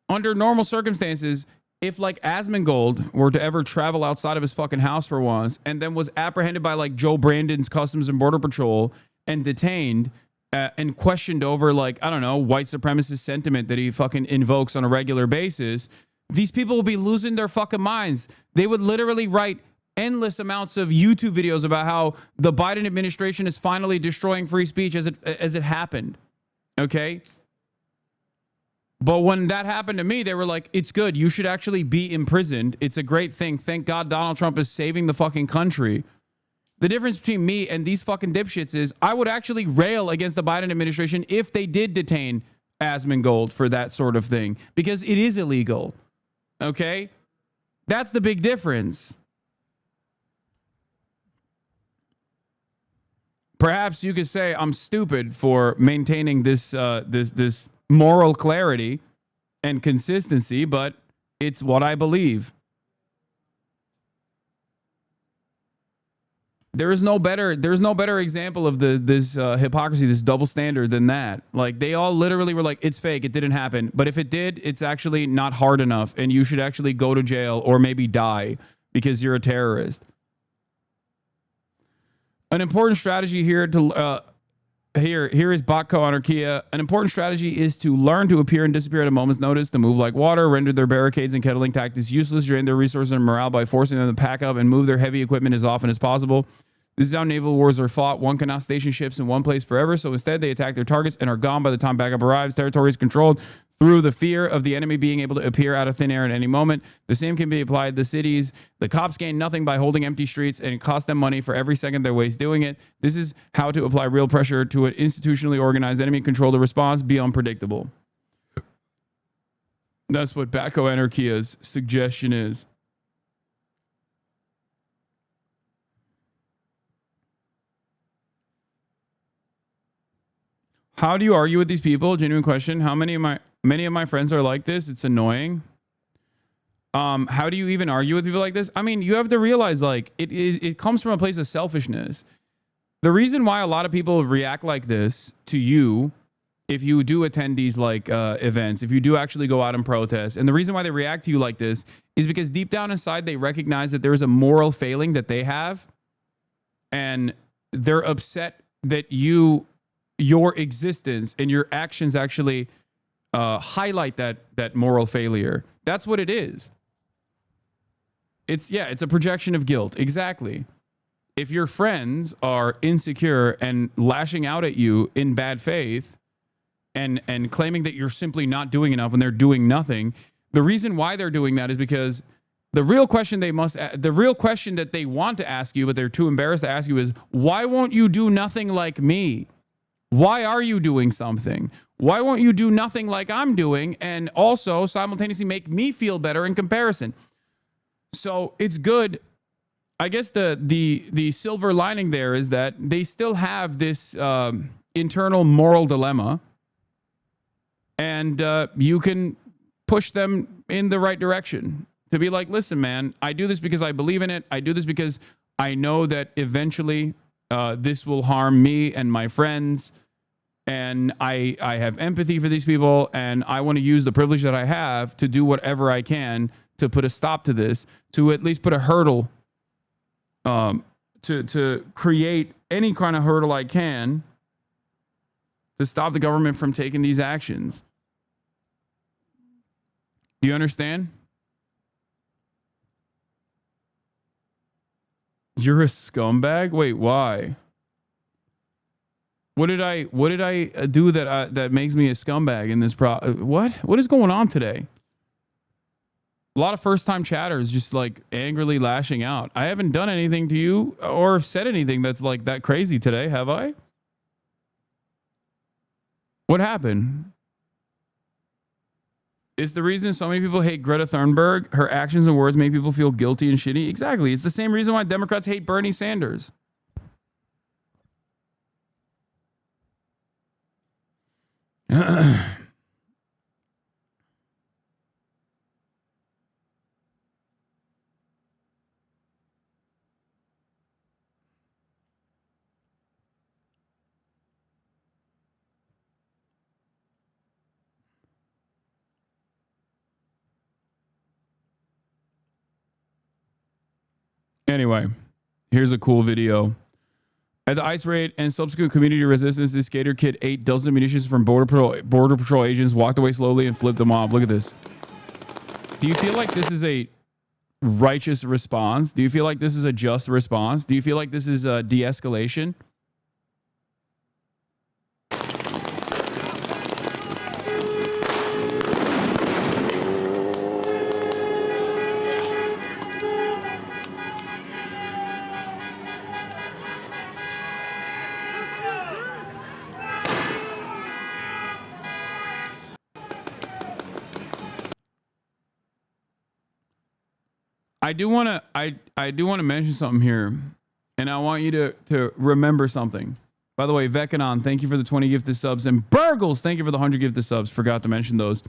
under normal circumstances, if like Asmongold were to ever travel outside of his fucking house for once and then was apprehended by like Joe Brandon's Customs and Border Patrol and detained and questioned over like, I don't know, white supremacist sentiment that he fucking invokes on a regular basis, these people will be losing their fucking minds. They would literally write endless amounts of YouTube videos about how the Biden administration is finally destroying free speech as it happened. Okay? But when that happened to me, they were like, it's good. You should actually be imprisoned. It's a great thing. Thank God Donald Trump is saving the fucking country. The difference between me and these fucking dipshits is I would actually rail against the Biden administration if they did detain Asmongold for that sort of thing, because it is illegal. Okay? That's the big difference. Perhaps you could say I'm stupid for maintaining this this moral clarity and consistency, but it's what I believe. There's no better example of this hypocrisy, this double standard than that. Like, they all literally were like, it's fake, it didn't happen. But if it did, it's actually not hard enough, and you should actually go to jail or maybe die because you're a terrorist. An important strategy here to here is Botco Anarchia. An important strategy is to learn to appear and disappear at a moment's notice, to move like water, render their barricades and kettling tactics useless, drain their resources and morale by forcing them to pack up and move their heavy equipment as often as possible. This is how naval wars are fought. One cannot station ships in one place forever, so instead they attack their targets and are gone by the time backup arrives. Territory is controlled through the fear of the enemy being able to appear out of thin air at any moment. The same can be applied to cities. The cops gain nothing by holding empty streets, and it costs them money for every second they're wasting doing it. This is how to apply real pressure to an institutionally organized enemy. Control the response. Be unpredictable. That's what Bacco Anarchia's suggestion is. How do you argue with these people? Genuine question. How many of my friends are like this? It's annoying. How do you even argue with people like this? I mean, you have to realize, like, it comes from a place of selfishness. The reason why a lot of people react like this to you if you do attend these like events, if you do actually go out and protest. And the reason why they react to you like this is because deep down inside, they recognize that there is a moral failing that they have. And they're upset that your existence and your actions actually highlight that moral failure. That's what it is. It's a projection of guilt. Exactly. If your friends are insecure and lashing out at you in bad faith and claiming that you're simply not doing enough when they're doing nothing, the reason why they're doing that is because the real question that they want to ask you, but they're too embarrassed to ask you is, why won't you do nothing like me? Why are you doing something? Why won't you do nothing like I'm doing and also simultaneously make me feel better in comparison? So it's good. I guess the silver lining there is that they still have this internal moral dilemma, and you can push them in the right direction to be like, listen, man, I do this because I believe in it. I do this because I know that eventually this will harm me and my friends, and I have empathy for these people, and I want to use the privilege that I have to do whatever I can to put a stop to this, to at least put a hurdle, to create any kind of hurdle I can to stop the government from taking these actions. Do you understand? You're a scumbag? Wait, why? What did I do that makes me a scumbag in this What is going on today? A lot of first-time chatters just like angrily lashing out. I haven't done anything to you or said anything that's like that crazy today, have I? What happened? Is the reason so many people hate Greta Thunberg, her actions and words make people feel guilty and shitty? Exactly. It's the same reason why Democrats hate Bernie Sanders. Anyway, here's a cool video. At the ICE raid and subsequent community resistance, this skater kid ate dozens of munitions from Border Patrol agents, walked away slowly, and flipped them off. Look at this. Do you feel like this is a righteous response? Do you feel like this is a just response? Do you feel like this is a de-escalation? I do want to mention something here, and I want you to remember something. By the way, Vekanon, thank you for the 20 gifted subs, and Burgles, thank you for the 100 gifted subs. Forgot to mention those.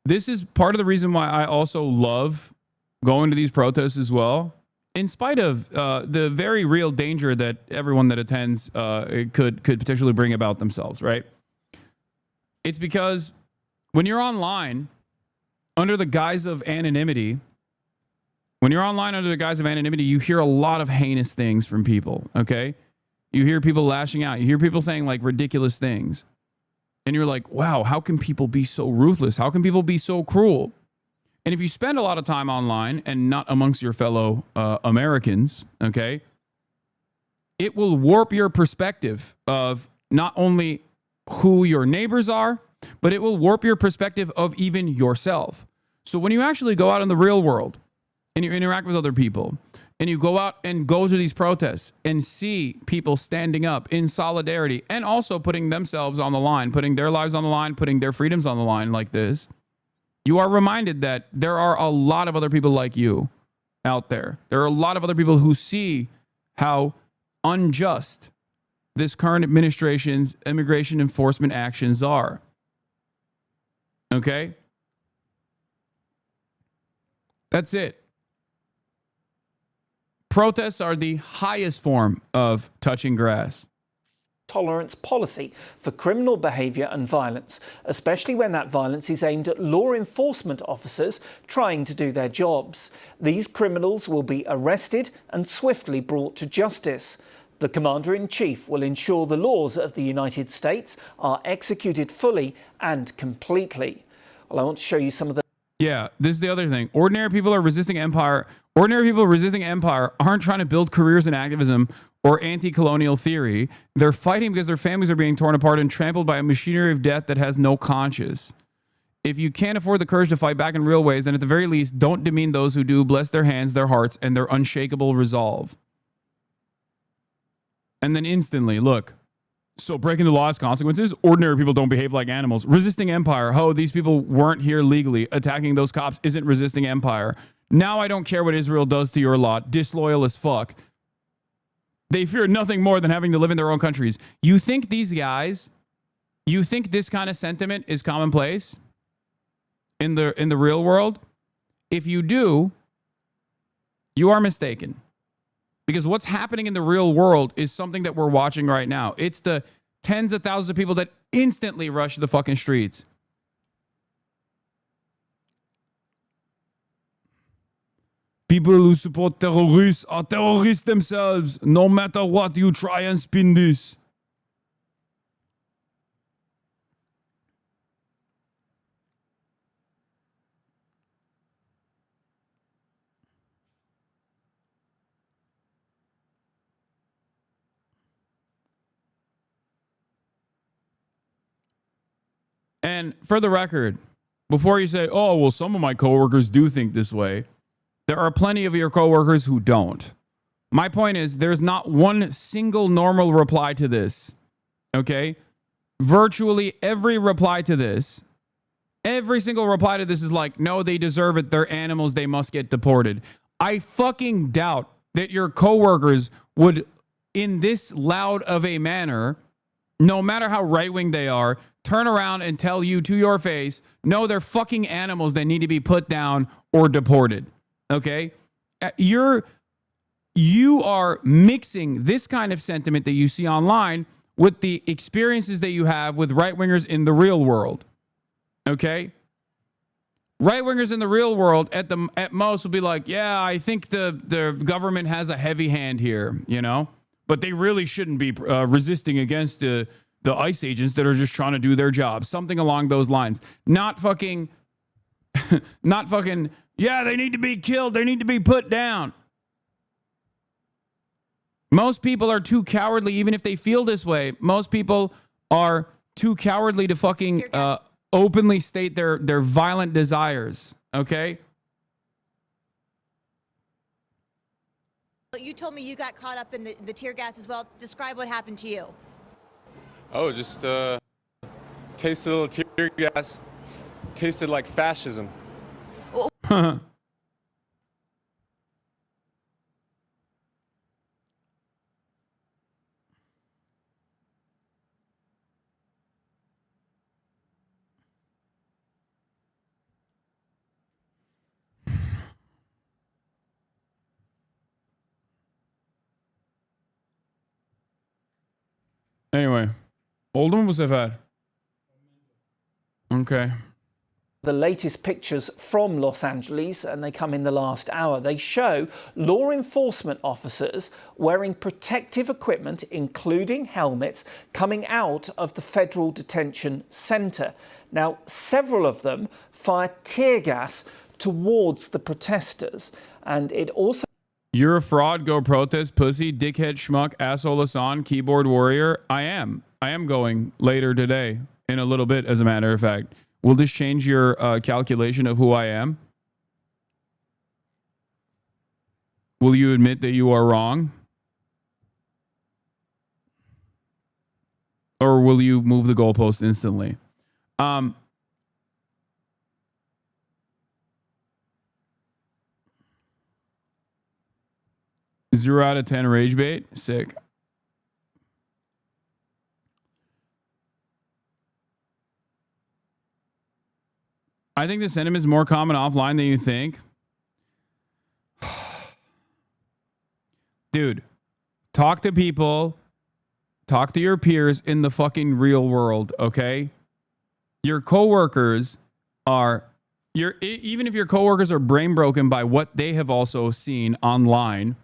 This is part of the reason why I also love going to these protests as well, in spite of the very real danger that everyone that attends could potentially bring about themselves, right? It's because when you're online under the guise of anonymity, you hear a lot of heinous things from people, okay? You hear people lashing out. You hear people saying like ridiculous things. And you're like, wow, how can people be so ruthless? How can people be so cruel? And if you spend a lot of time online and not amongst your fellow Americans, okay, it will warp your perspective of not only who your neighbors are, but it will warp your perspective of even yourself. So when you actually go out in the real world and you interact with other people and you go out and go to these protests and see people standing up in solidarity and also putting themselves on the line, putting their lives on the line, putting their freedoms on the line like this, you are reminded that there are a lot of other people like you out there. There are a lot of other people who see how unjust this current administration's immigration enforcement actions are. Okay? That's it. Protests are the highest form of touching grass. tolerance policy for criminal behaviour and violence, especially when that violence is aimed at law enforcement officers trying to do their jobs. These criminals will be arrested and swiftly brought to justice. The Commander-in-Chief will ensure the laws of the United States are executed fully and completely. Well, I want to show you some of the... Yeah, this is the other thing. Ordinary people are resisting empire. Ordinary people resisting empire aren't trying to build careers in activism or anti-colonial theory. They're fighting because their families are being torn apart and trampled by a machinery of death that has no conscience. If you can't afford the courage to fight back in real ways, then at the very least, don't demean those who do. Bless their hands, their hearts, and their unshakable resolve. And then instantly, look. So breaking the law has consequences. Ordinary people don't behave like animals. Resisting empire. Oh, these people weren't here legally. Attacking those cops isn't resisting empire. Now I don't care what Israel does to your lot. Disloyal as fuck. They fear nothing more than having to live in their own countries. You think these guys, you think this kind of sentiment is commonplace in the real world? If you do, you are mistaken. Because what's happening in the real world is something that we're watching right now. It's the tens of thousands of people that instantly rush the fucking streets. People who support terrorists are terrorists themselves, no matter what you try and spin this. And for the record, before you say, oh, well, some of my coworkers do think this way, there are plenty of your coworkers who don't. My point is, there's not one single normal reply to this, okay? Virtually every reply to this, every single reply to this is like, no, they deserve it. They're animals. They must get deported. I fucking doubt that your coworkers would, in this loud of a manner, no matter how right-wing they are, turn around and tell you to your face, no, they're fucking animals that need to be put down or deported. Okay? You are mixing this kind of sentiment that you see online with the experiences that you have with right-wingers in the real world. Okay? Right-wingers in the real world at most will be like, yeah, I think the government has a heavy hand here, you know? But they really shouldn't be resisting against the ICE agents that are just trying to do their job. Something along those lines. Not fucking, yeah, they need to be killed. They need to be put down. Most people are too cowardly, even if they feel this way. Most people are too cowardly to fucking openly state their violent desires. Okay? You told me you got caught up in the tear gas as well. Describe what happened to you. Oh, just tasted a little tear gas. Tasted like fascism. Anyway. Oldu mu bu sefer? Okay. The latest pictures from Los Angeles, and they come in the last hour, they show law enforcement officers wearing protective equipment, including helmets, coming out of the federal detention center. Now, several of them fire tear gas towards the protesters, and it also... You're a fraud, go protest, pussy, dickhead, schmuck, asshole, Hassan, keyboard warrior. I am going later today, in a little bit, as a matter of fact. Will this change your calculation of who I am? Will you admit that you are wrong? Or will you move the goalpost instantly? 0 out of 10 rage bait. Sick. I think the sentiment is more common offline than you think. Dude, talk to people Talk to your peers in the fucking real world, okay? Your coworkers are even if your coworkers are brain broken by what they have also seen online,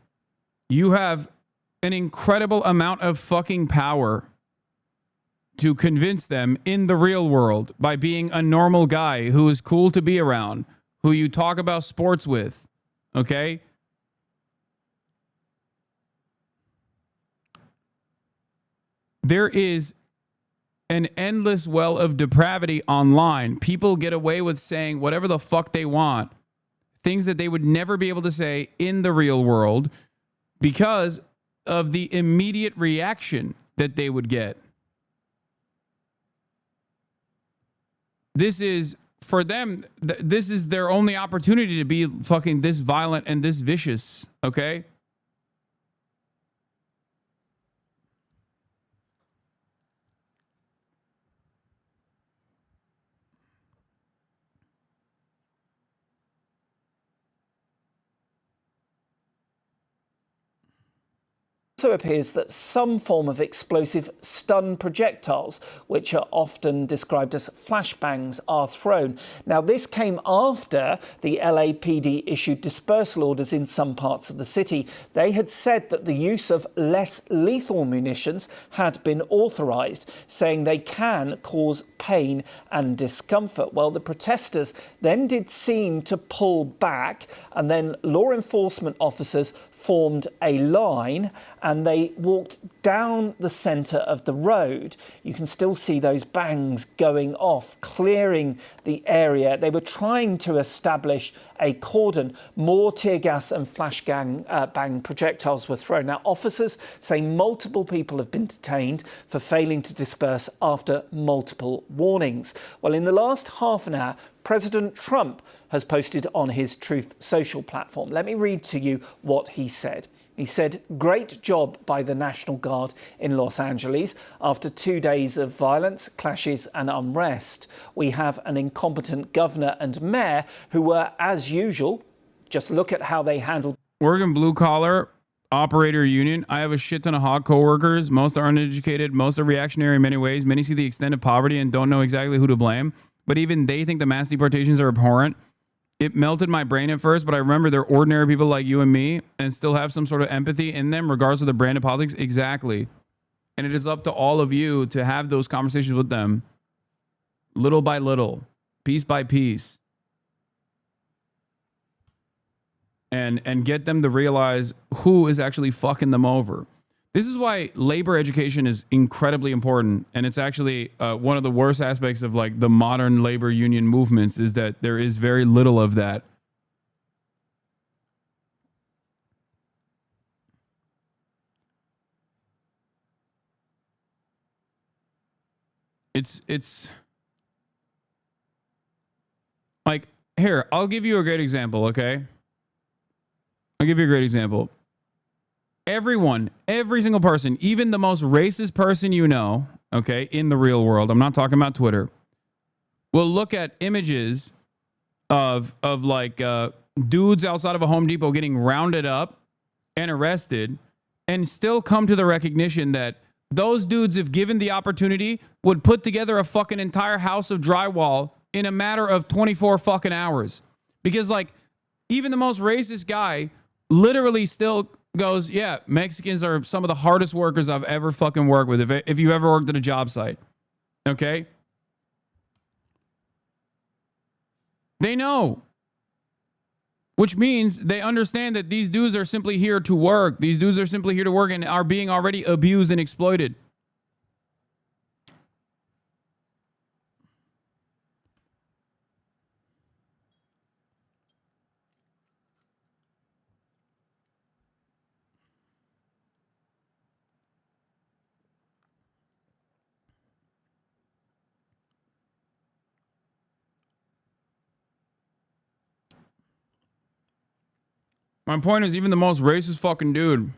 you have an incredible amount of fucking power to convince them in the real world by being a normal guy who is cool to be around, who you talk about sports with, okay? There is an endless well of depravity online. People get away with saying whatever the fuck they want, things that they would never be able to say in the real world because of the immediate reaction that they would get. This is, for them, this is their only opportunity to be fucking this violent and this vicious, okay? Also appears that some form of explosive stun projectiles, which are often described as flashbangs, are thrown. Now, this came after the LAPD issued dispersal orders in some parts of the city. They had said that the use of less lethal munitions had been authorised, saying they can cause pain and discomfort. Well, the protesters then did seem to pull back, and then law enforcement officers formed a line and they walked down the centre of the road. You can still see those bangs going off, clearing the area. They were trying to establish a cordon. More tear gas and bang projectiles were thrown. Now, officers say multiple people have been detained for failing to disperse after multiple warnings. Well, in the last half an hour, President Trump has posted on his Truth Social platform. Let me read to you what he said. He said, "Great job by the National Guard in Los Angeles. After 2 days of violence, clashes and unrest, we have an incompetent governor and mayor who were, as usual, just look at how they handled." Oregon blue collar operator union. I have a shit ton of hog coworkers. Most are uneducated. Most are reactionary in many ways. Many see the extent of poverty and don't know exactly who to blame. But even they think the mass deportations are abhorrent. It melted my brain at first, but I remember they're ordinary people like you and me and still have some sort of empathy in them, regardless of the brand of politics. Exactly. And it is up to all of you to have those conversations with them little by little, piece by piece, and get them to realize who is actually fucking them over. This is why labor education is incredibly important. And it's actually one of the worst aspects of like the modern labor union movements is that there is very little of that. It's like, here, I'll give you a great example, okay? I'll give you a great example. Everyone, every single person, even the most racist person you know, okay, in the real world, I'm not talking about Twitter, will look at images of like dudes outside of a Home Depot getting rounded up and arrested and still come to the recognition that those dudes, if given the opportunity, would put together a fucking entire house of drywall in a matter of 24 fucking hours. Because like even the most racist guy literally still goes, yeah, Mexicans are some of the hardest workers I've ever fucking worked with. If you ever worked at a job site, okay? They know. Which means they understand that these dudes are simply here to work. These dudes are simply here to work and are being already abused and exploited. My point is, even the most racist fucking dude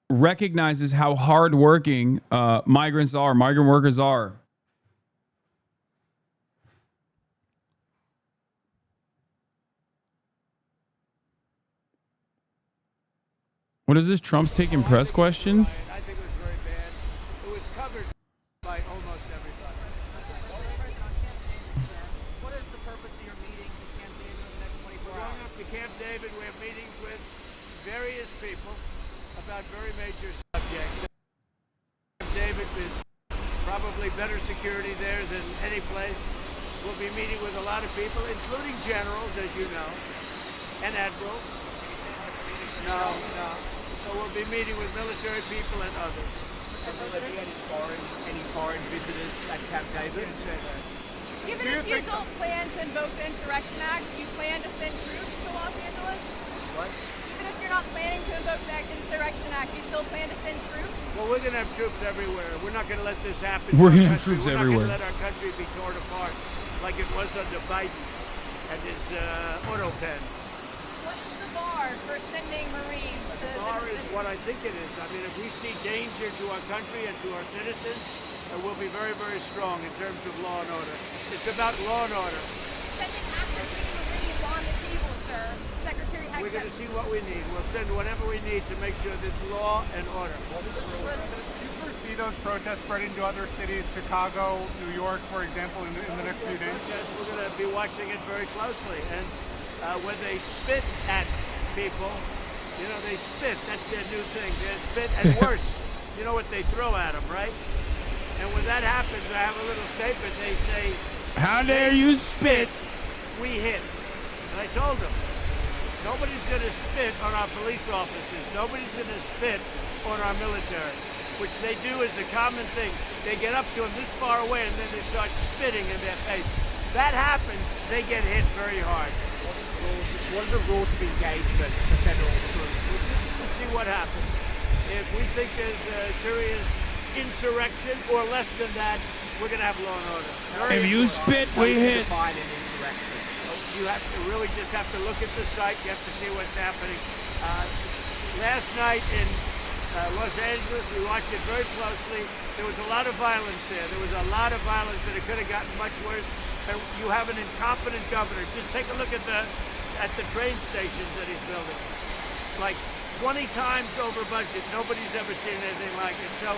recognizes how hardworking migrant workers are. What is this? Trump's taking press questions? I think it was very bad. It was covered by almost everybody. What is the purpose of your meetings at Camp David in the next 24 We're hours? going up to Camp David. We have meetings with various people about very major subjects. Camp David is probably better security there than any place. We'll be meeting with a lot of people, including generals, as you know, and admirals. No. So we'll be meeting with military people and others. And will there be any foreign visitors at Camp David? Given if you don't plan to invoke the Insurrection Act, do you plan to send troops to Los Angeles? What? Even if you're not planning to invoke the Insurrection Act, you still plan to send troops? Well, we're going to have troops everywhere. We're not going to let this happen. We're to gonna our have country. troops We're everywhere. not going to let our country be torn apart like it was under Biden and his auto pen. What is the bar for sending Marines to The bar is what I think it is. I mean, if we see danger to our country and to our citizens, we'll be very, very strong in terms of law and order. It's about law and order. Sending active duty Marines on the table, sir. Secretary Hegseth. We're going to see what we need. We'll send whatever we need to make sure there's law and order. Do you foresee those protests spreading to other cities, Chicago, New York, for example, in the next few days? Yes, we're going to be watching it very closely. And when they spit at people, you know, they spit. That's their new thing. They spit, and worse, you know what they throw at them, right? And when that happens, I have a little statement. They say, "How dare you spit?" We hit. And I told them, nobody's going to spit on our police officers. Nobody's going to spit on our military, which they do as a common thing. They get up to them this far away, and then they start spitting in their face. That happens, they get hit very hard. What are the rules of engagement for federal troops? We'll see what happens. If we think there's a serious insurrection or less than that, we're going to have law and order. If you spit, we hit. Define an insurrection. You have to really just have to look at the site. You have to see what's happening. Last night in Los Angeles, we watched it very closely. There was a lot of violence there. There was a lot of violence, and it could have gotten much worse. And you have an incompetent governor. Just take a look at the train stations that he's building. Like 20 times over budget. Nobody's ever seen anything like it. So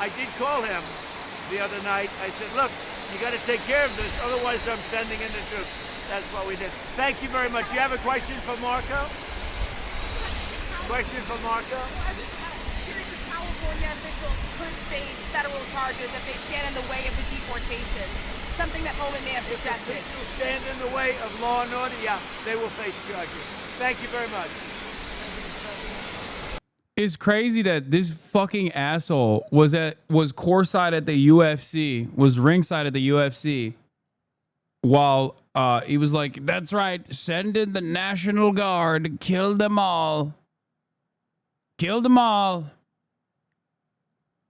I did call him the other night. I said, look, you got to take care of this. Otherwise, I'm sending in the troops. That's what we did. Thank you very much. You have a question for Marco? Question for Marco? California officials could face federal charges if they stand in the way of the deportation. Something that Holman may have suggested. If officials stand in the way of law and order, yeah, they will face charges. Thank you very much. It's crazy that this fucking asshole was courtside at the UFC, was ringside at the UFC, while he was like, "That's right, send in the National Guard, kill them all, kill them all."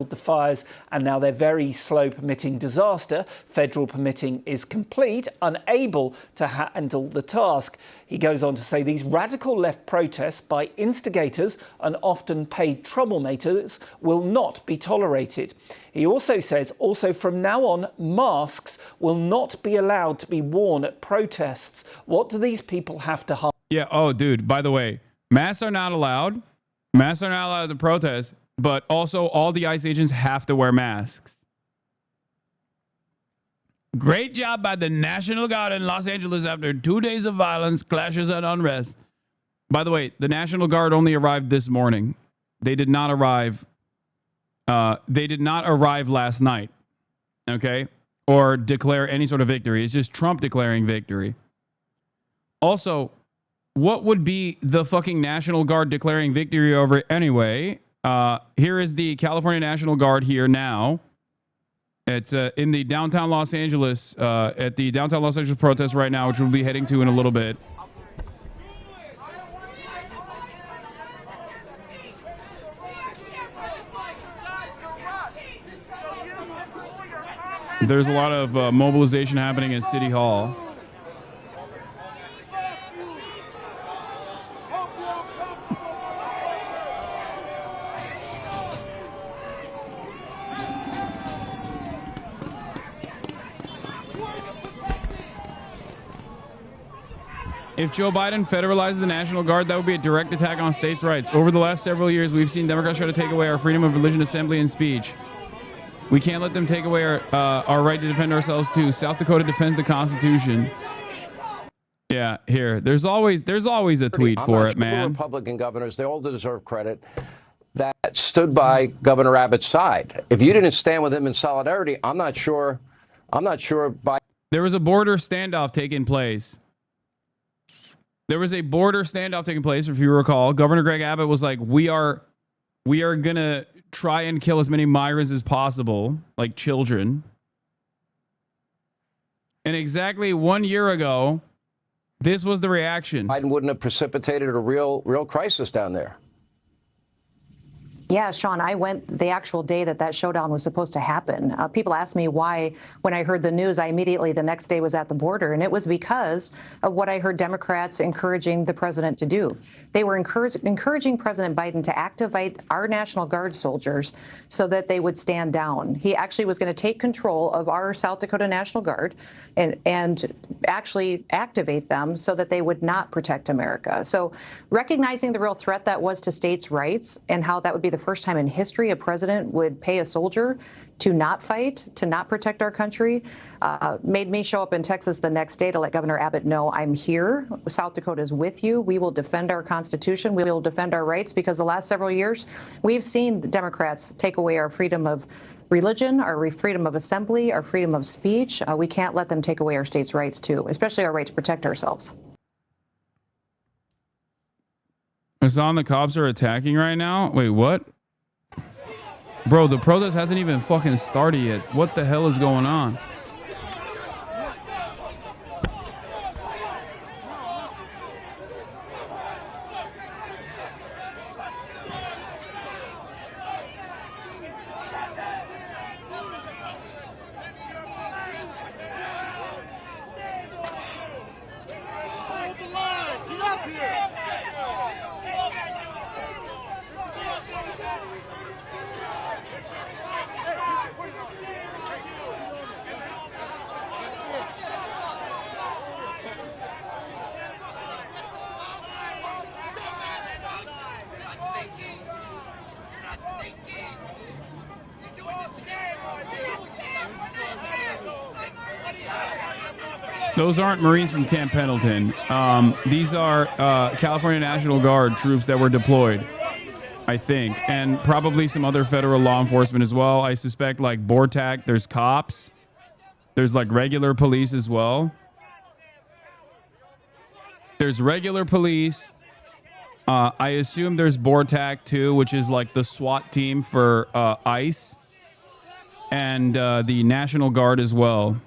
The fires, and now their very slow permitting disaster, federal permitting, is complete, unable to handle the task. He goes on to say these radical left protests by instigators and often paid troublemakers will not be tolerated. He also says, from now on, masks will not be allowed to be worn at protests. What do these people have to hide? Yeah. Oh, dude, by the way, masks are not allowed. Masks are not allowed at the protest. But also, all the ICE agents have to wear masks. Great job by the National Guard in Los Angeles after 2 days of violence, clashes, and unrest. By the way, the National Guard only arrived this morning. They did not arrive. They did not arrive last night. Okay, or declare any sort of victory. It's just Trump declaring victory. Also, what would be the fucking National Guard declaring victory over anyway? Here is the California National Guard here now. It's in the downtown Los Angeles, at the downtown Los Angeles protest right now, which we'll be heading to in a little bit. There's a lot of mobilization happening at City Hall. If Joe Biden federalizes the National Guard, that would be a direct attack on states' rights. Over the last several years, we've seen Democrats try to take away our freedom of religion, assembly, and speech. We can't let them take away our right to defend ourselves too. South Dakota defends the Constitution. Yeah, here. There's always a tweet for it, man. Republican governors, they all deserve credit, that stood by Governor Abbott's side. If you didn't stand with him in solidarity, I'm not sure by. There was a border standoff taking place. If you recall. Governor Greg Abbott was like, we are gonna try and kill as many migrants as possible, like children. And exactly 1 year ago, this was the reaction. Biden wouldn't have precipitated a real crisis down there. Yeah, Sean, I went the actual day that showdown was supposed to happen. People asked me why, when I heard the news, I immediately the next day was at the border. And it was because of what I heard Democrats encouraging the president to do. They were encouraging President Biden to activate our National Guard soldiers so that they would stand down. He actually was going to take control of our South Dakota National Guard and actually activate them so that they would not protect America. So recognizing the real threat that was to states' rights and how that would be the first time in history a president would pay a soldier to not fight, to not protect our country, made me show up in Texas the next day to let Governor Abbott know I'm here. South Dakota is with you. We will defend our Constitution. We will defend our rights, because the last several years we've seen the Democrats take away our freedom of religion, our freedom of assembly, our freedom of speech. We can't let them take away our states' rights too, especially our right to protect ourselves. Hassan, the cops are attacking right now? Wait, what? Bro, the protest hasn't even fucking started yet. What the hell is going on? Those aren't Marines from Camp Pendleton. These are California National Guard troops that were deployed, I think, and probably some other federal law enforcement as well. I suspect like BORTAC, there's cops. There's like regular police as well. There's regular police. I assume there's BORTAC too, which is like the SWAT team for ICE, and the National Guard as well.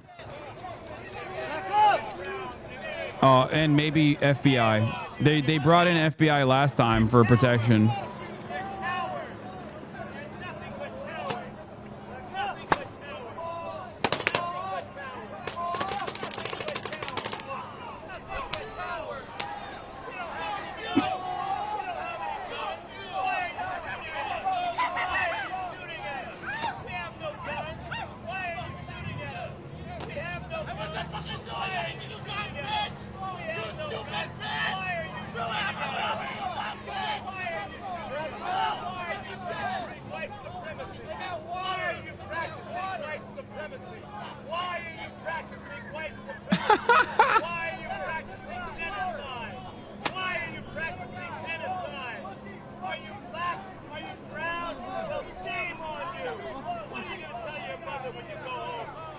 And maybe FBI. They brought in FBI last time for protection.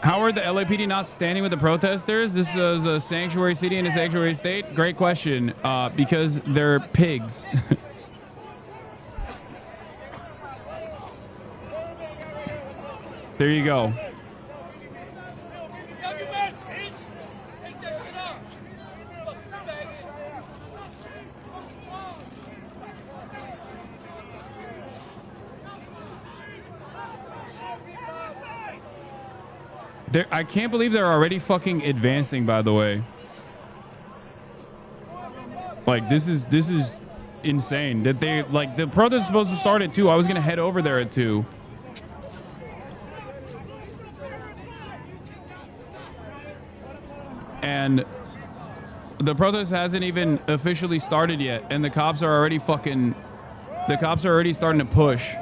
How are the LAPD not standing with the protesters? This is a sanctuary city and a sanctuary state. Great question. Because they're pigs. There you go. I can't believe they're already fucking advancing, by the way. Like, this is insane. That they, like, the protest is supposed to start at 2. I was going to head over there at 2. And The protest hasn't even officially started yet, and the cops are already starting to push.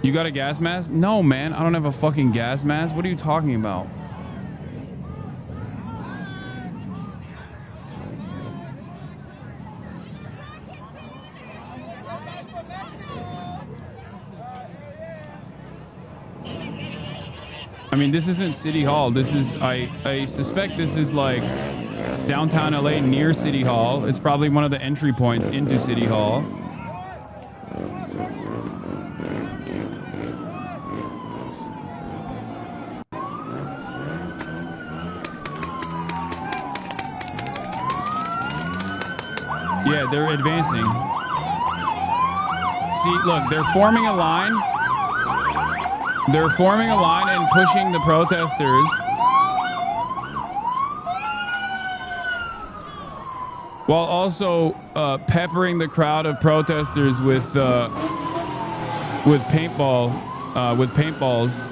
You got a gas mask? No, man, I don't have a fucking gas mask. What are you talking about? I mean, this isn't City Hall. This is, I suspect this is like downtown LA near City Hall. It's probably one of the entry points into City Hall. Yeah, they're advancing. See, look, they're forming a line. They're forming a line and pushing the protesters. While also peppering the crowd of protesters with paintballs.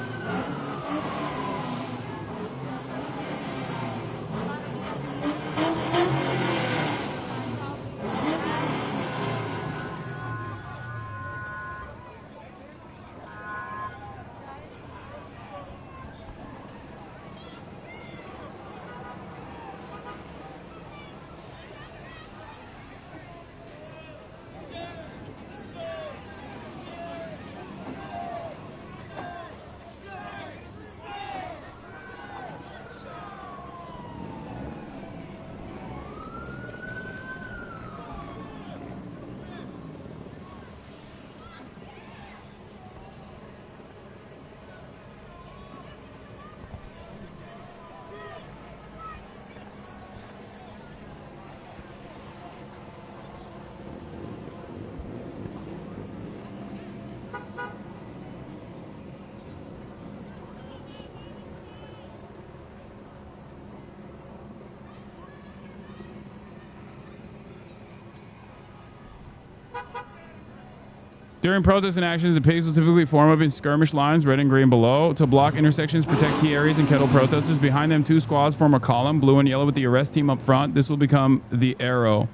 During protests and actions, the pigs will typically form up in skirmish lines, red and green below, to block intersections, protect key areas, and kettle protesters. Behind them, two squads form a column, blue and yellow, with the arrest team up front. This will become the arrow.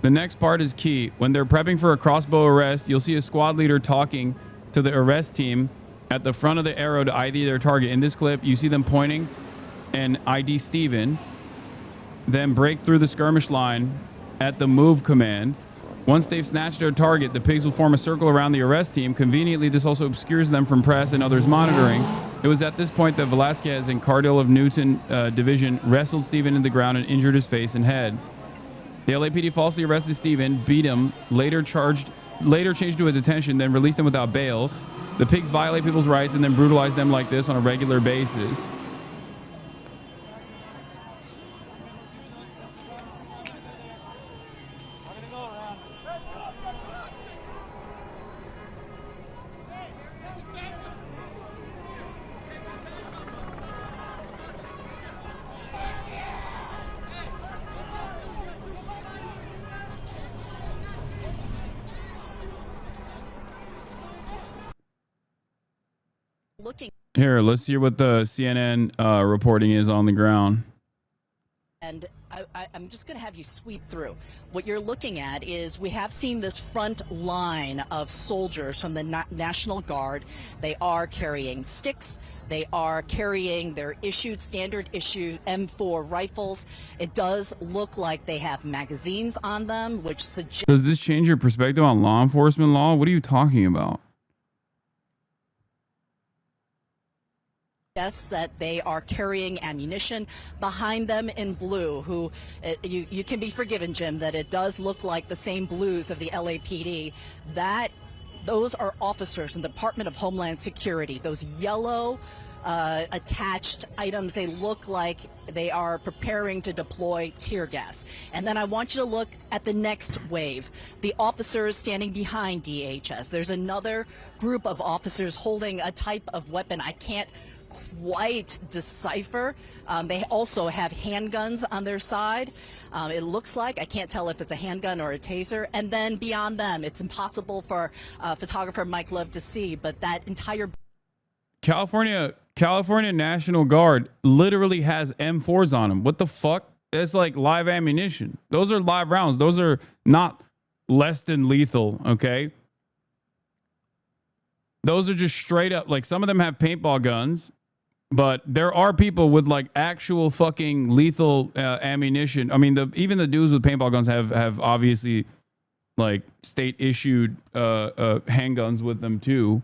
The next part is key. When they're prepping for a crossbow arrest, you'll see a squad leader talking to the arrest team at the front of the arrow to ID their target. In this clip, you see them pointing and ID Steven, then break through the skirmish line at the move command. Once they've snatched their target, the pigs will form a circle around the arrest team. Conveniently, this also obscures them from press and others monitoring. It was at this point that Velasquez and Cardinal of Newton Division wrestled Steven in the ground and injured his face and head. The LAPD falsely arrested Steven, beat him, later changed to a detention, then released him without bail. The pigs violate people's rights and then brutalize them like this on a regular basis. Here, let's hear what the CNN reporting is on the ground. And I'm just going to have you sweep through. What you're looking at is we have seen this front line of soldiers from the National Guard. They are carrying sticks. They are carrying their standard issue M4 rifles. It does look like they have magazines on them, which suggests... Does this change your perspective on law enforcement law? What are you talking about? That they are carrying ammunition. Behind them in blue, who you can be forgiven, Jim, that it does look like the same blues of the LAPD. Those are officers in the Department of Homeland Security. Those yellow attached items, they look like they are preparing to deploy tear gas. And then I want you to look at the next wave, the officers standing behind DHS. There's another group of officers holding a type of weapon I can't quite decipher. They also have handguns on their side. It looks like, I can't tell if it's a handgun or a taser. And then beyond them, it's impossible for photographer Mike Love to see, but that entire California National Guard literally has M4s on them. What the fuck? It's like live ammunition. Those are live rounds. Those are not less than lethal, okay? Those are just straight up, like some of them have paintball guns, but there are people with like actual fucking lethal ammunition. I mean, even the dudes with paintball guns have obviously like state issued handguns with them too.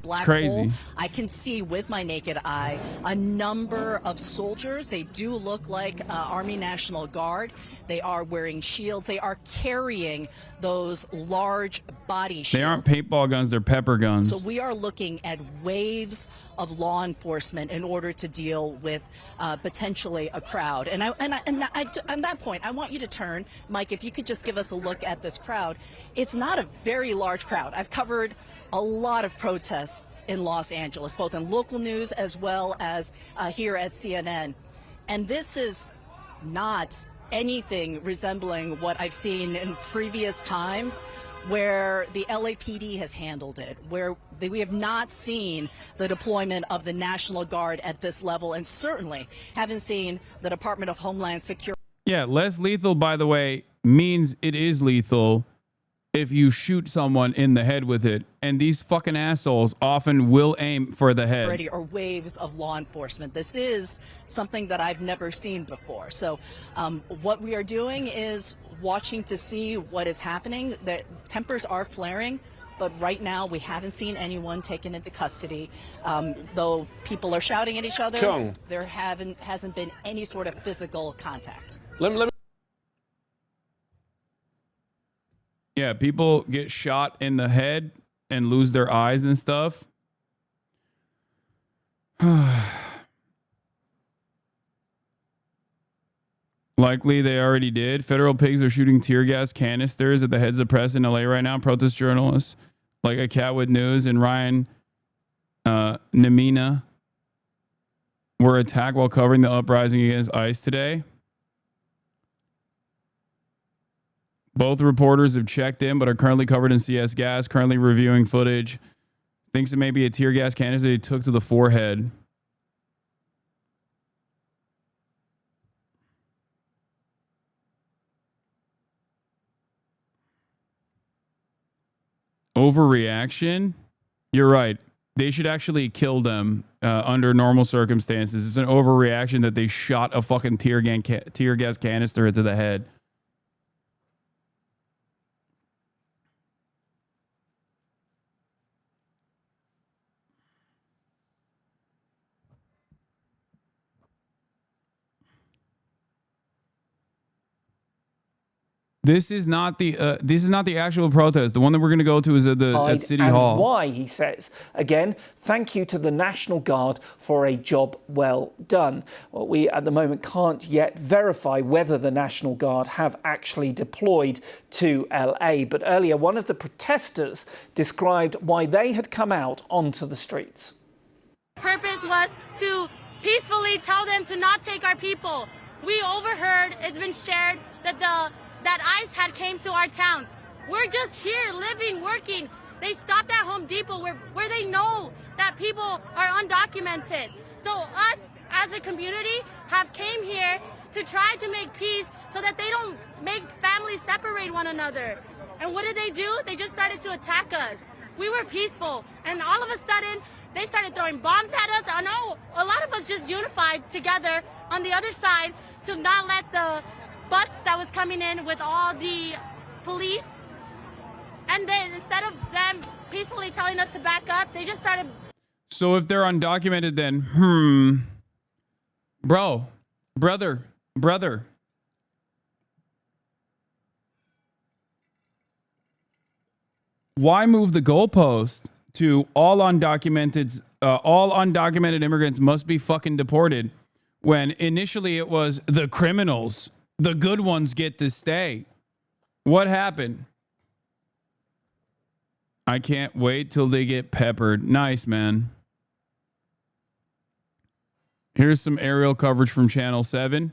black crazy. hole. I can see with my naked eye a number of soldiers. They do look like Army National Guard. They are wearing shields. They are carrying those large body shields. They aren't paintball guns, they're pepper guns. So we are looking at waves of law enforcement in order to deal with potentially a crowd. And on that point, I want you to turn, Mike, if you could just give us a look at this crowd. It's not a very large crowd. I've covered a lot of protests in Los Angeles, both in local news as well as here at CNN. And this is not anything resembling what I've seen in previous times where the LAPD has handled it, where we have not seen the deployment of the National Guard at this level, and certainly haven't seen the Department of Homeland Security. Yeah, less lethal, by the way, means it is lethal if you shoot someone in the head with it. And these fucking assholes often will aim for the head. Or waves of law enforcement. This is something that I've never seen before. So what we are doing is watching to see what is happening. The tempers are flaring, but right now we haven't seen anyone taken into custody. Though people are shouting at each other, Chung. there hasn't been any sort of physical contact. Yeah, people get shot in the head and lose their eyes and stuff. Likely they already did. Federal pigs are shooting tear gas canisters at the heads of press in LA right now. Protest journalists like a cat with news and Ryan Nemina were attacked while covering the uprising against ICE today. Both reporters have checked in but are currently covered in CS gas, currently reviewing footage. Thinks it may be a tear gas canister they took to the forehead. Overreaction? You're right. They should actually kill them under normal circumstances. It's an overreaction that they shot a fucking tear gas canister into the head. This is not the actual protest. The one that we're going to go to is at City Hall. Why, he says. Again, thank you to the National Guard for a job well done. Well, we at the moment can't yet verify whether the National Guard have actually deployed to LA. But earlier, one of the protesters described why they had come out onto the streets. Purpose was to peacefully tell them to not take our people. We overheard, it's been shared, that ICE had came to our towns. We're just here living, working. They stopped at Home Depot where they know that people are undocumented. So us as a community have came here to try to make peace so that they don't make families separate one another. And what did they do? They just started to attack us. We were peaceful, and all of a sudden they started throwing bombs at us. I know a lot of us just unified together on the other side to not let the bus that was coming in with all the police, and then instead of them peacefully telling us to back up, they just started. So if they're undocumented, then brother, why move the goalpost to all undocumented immigrants must be fucking deported when initially it was the criminals? The good ones get to stay. What happened? I can't wait till they get peppered. Nice, man. Here's some aerial coverage from Channel 7.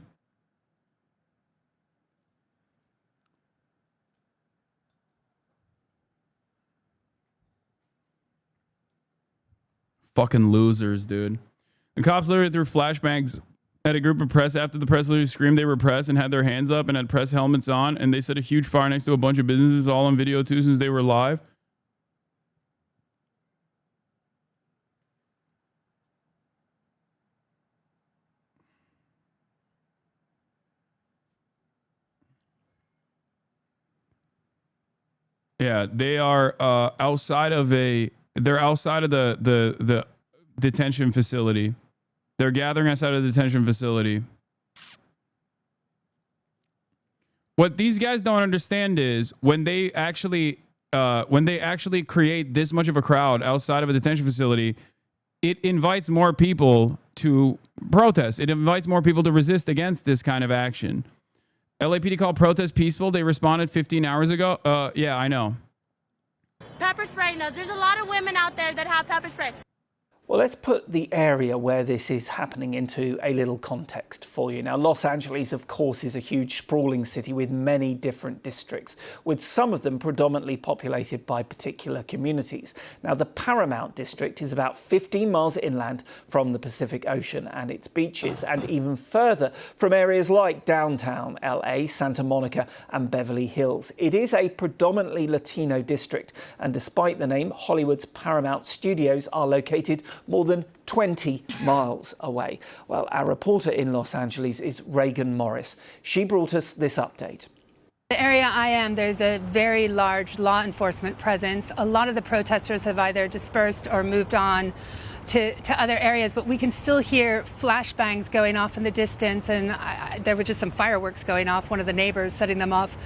Fucking losers, dude. The cops literally threw flashbangs at a group of press after the press literally screamed they were press and had their hands up and had press helmets on, and they set a huge fire next to a bunch of businesses, all on video too, since they were live. Yeah, they are outside of the detention facility. They're gathering outside of the detention facility. What these guys don't understand is when they actually create this much of a crowd outside of a detention facility, it invites more people to protest. It invites more people to resist against this kind of action. LAPD called protest peaceful. They responded 15 hours ago. Yeah, I know. Pepper spraying us. There's a lot of women out there that have pepper spray. Well, let's put the area where this is happening into a little context for you. Now, Los Angeles, of course, is a huge sprawling city with many different districts, with some of them predominantly populated by particular communities. Now, the Paramount district is about 15 miles inland from the Pacific Ocean and its beaches, and even further from areas like downtown LA, Santa Monica and Beverly Hills. It is a predominantly Latino district, and despite the name, Hollywood's Paramount Studios are located more than 20 miles away. Well, our reporter in Los Angeles is Reagan Morris. She brought us this update. The area I am, there's a very large law enforcement presence. A lot of the protesters have either dispersed or moved on to other areas, but we can still hear flashbangs going off in the distance, and there were just some fireworks going off, one of the neighbors setting them off.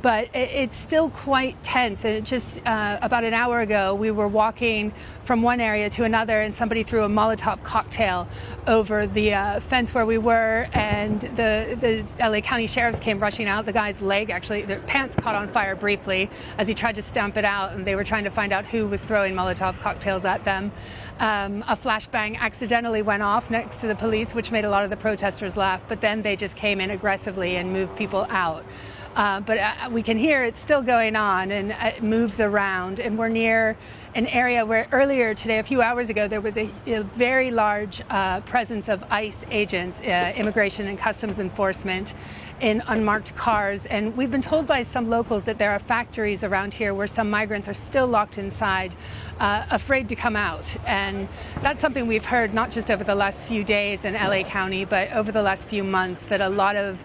But it's still quite tense. And just about an hour ago, we were walking from one area to another, and somebody threw a Molotov cocktail over the fence where we were, and the LA County sheriffs came rushing out. The guy's leg, actually, their pants caught on fire briefly as he tried to stamp it out, and they were trying to find out who was throwing Molotov cocktails at them. A flashbang accidentally went off next to the police, which made a lot of the protesters laugh, but then they just came in aggressively and moved people out. But we can hear it's still going on, and it moves around. And we're near an area where earlier today, a few hours ago, there was a very large presence of ICE agents, Immigration and Customs Enforcement, in unmarked cars. And we've been told by some locals that there are factories around here where some migrants are still locked inside, afraid to come out. And that's something we've heard not just over the last few days in LA County, but over the last few months, that a lot of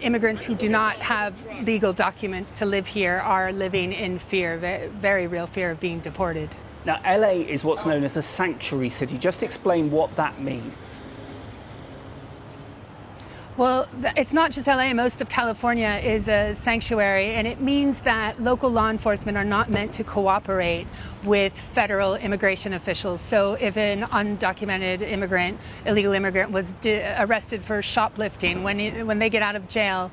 immigrants who do not have legal documents to live here are living in fear, very real fear of being deported. Now, LA is what's known as a sanctuary city. Just explain what that means. Well, it's not just LA. Most of California is a sanctuary, and it means that local law enforcement are not meant to cooperate with federal immigration officials. So if an undocumented immigrant, illegal immigrant, was arrested for shoplifting, when they get out of jail,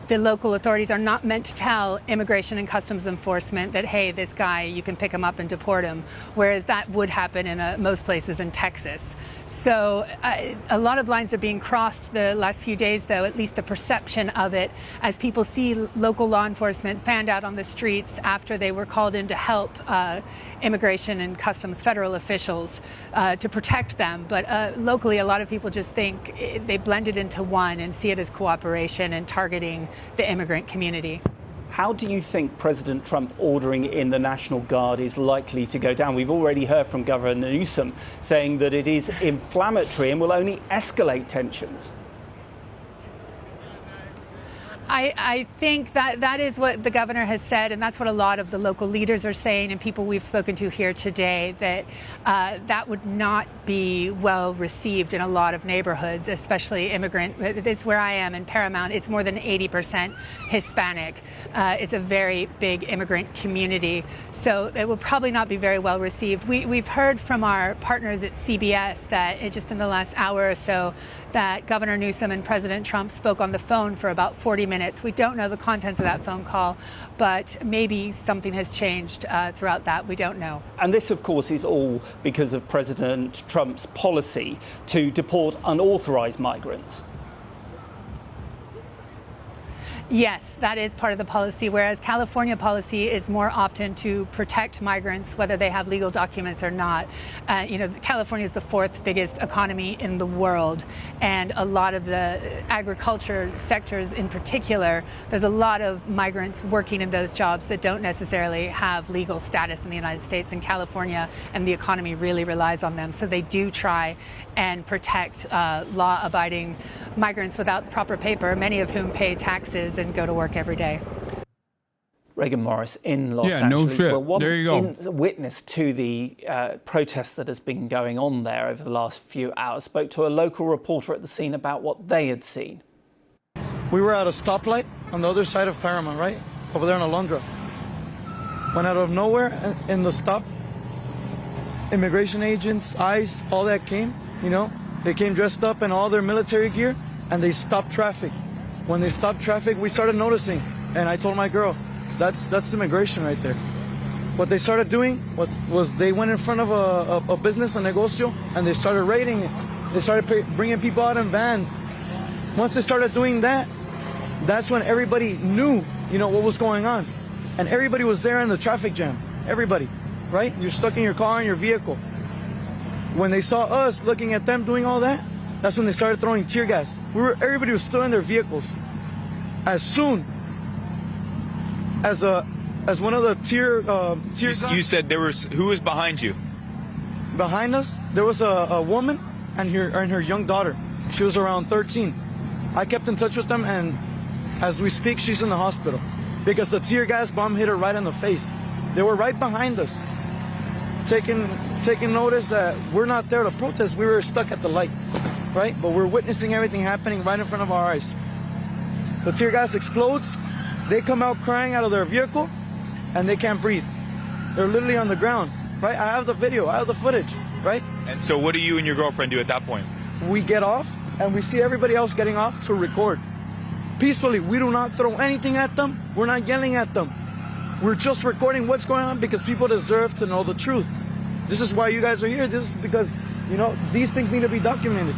the local authorities are not meant to tell Immigration and Customs Enforcement that, hey, this guy, you can pick him up and deport him, whereas that would happen in most places in Texas. So a lot of lines are being crossed the last few days, though, at least the perception of it, as people see local law enforcement fanned out on the streets after they were called in to help Immigration and Customs federal officials to protect them. But locally, a lot of people just think they blend it into one and see it as cooperation and targeting the immigrant community. How do you think President Trump ordering in the National Guard is likely to go down? We've already heard from Governor Newsom saying that it is inflammatory and will only escalate tensions. I think that is what the governor has said, and that's what a lot of the local leaders are saying, and people we've spoken to here today, that that would not be well received in a lot of neighborhoods, especially immigrant. This is where I am in Paramount. It's more than 80% Hispanic. It's a very big immigrant community, so it will probably not be very well received. We've heard from our partners at CBS that just in the last hour or so, that Governor Newsom and President Trump spoke on the phone for about 40 minutes. We don't know the contents of that phone call, but maybe something has changed throughout that. We don't know. And this, of course, is all because of President Trump's policy to deport unauthorized migrants. Yes, that is part of the policy, whereas California policy is more often to protect migrants, whether they have legal documents or not. California is the fourth biggest economy in the world, and a lot of the agriculture sectors in particular, there's a lot of migrants working in those jobs that don't necessarily have legal status in the United States, and California and the economy really relies on them. So they do try and protect law-abiding migrants without proper paper, many of whom pay taxes and go to work every day. Reagan Morris in Los no Angeles. shit. Well, one There you go. witness to the protest that has been going on there over the last few hours spoke to a local reporter at the scene about what they had seen. We were at a stoplight on the other side of Paramount, right? Over there in Alondra. When out of nowhere, in the stop, immigration agents, ICE, all that came, they came dressed up in all their military gear, and they stopped traffic. When they stopped traffic, we started noticing, and I told my girl, that's immigration right there. What they started doing was they went in front of a business, a negocio, and they started raiding it. They started bringing people out in vans. Once they started doing that, that's when everybody knew, what was going on. And everybody was there in the traffic jam. Everybody, right? You're stuck in your car, in your vehicle. When they saw us looking at them doing all that, that's when they started throwing tear gas. Everybody was still in their vehicles. As soon as one of the tear gas, you said who was behind you? Behind us, there was a woman and her young daughter. She was around 13. I kept in touch with them, and as we speak, she's in the hospital because the tear gas bomb hit her right in the face. They were right behind us, taking notice that we're not there to protest. We were stuck at the light, right? But we're witnessing everything happening right in front of our eyes. The tear gas explodes. They come out crying out of their vehicle, and they can't breathe. They're literally on the ground, right? I have the video. I have the footage, right? And so what do you and your girlfriend do at that point? We get off, and we see everybody else getting off to record. Peacefully, we do not throw anything at them. We're not yelling at them. We're just recording what's going on because people deserve to know the truth. This is why you guys are here. This is because, these things need to be documented.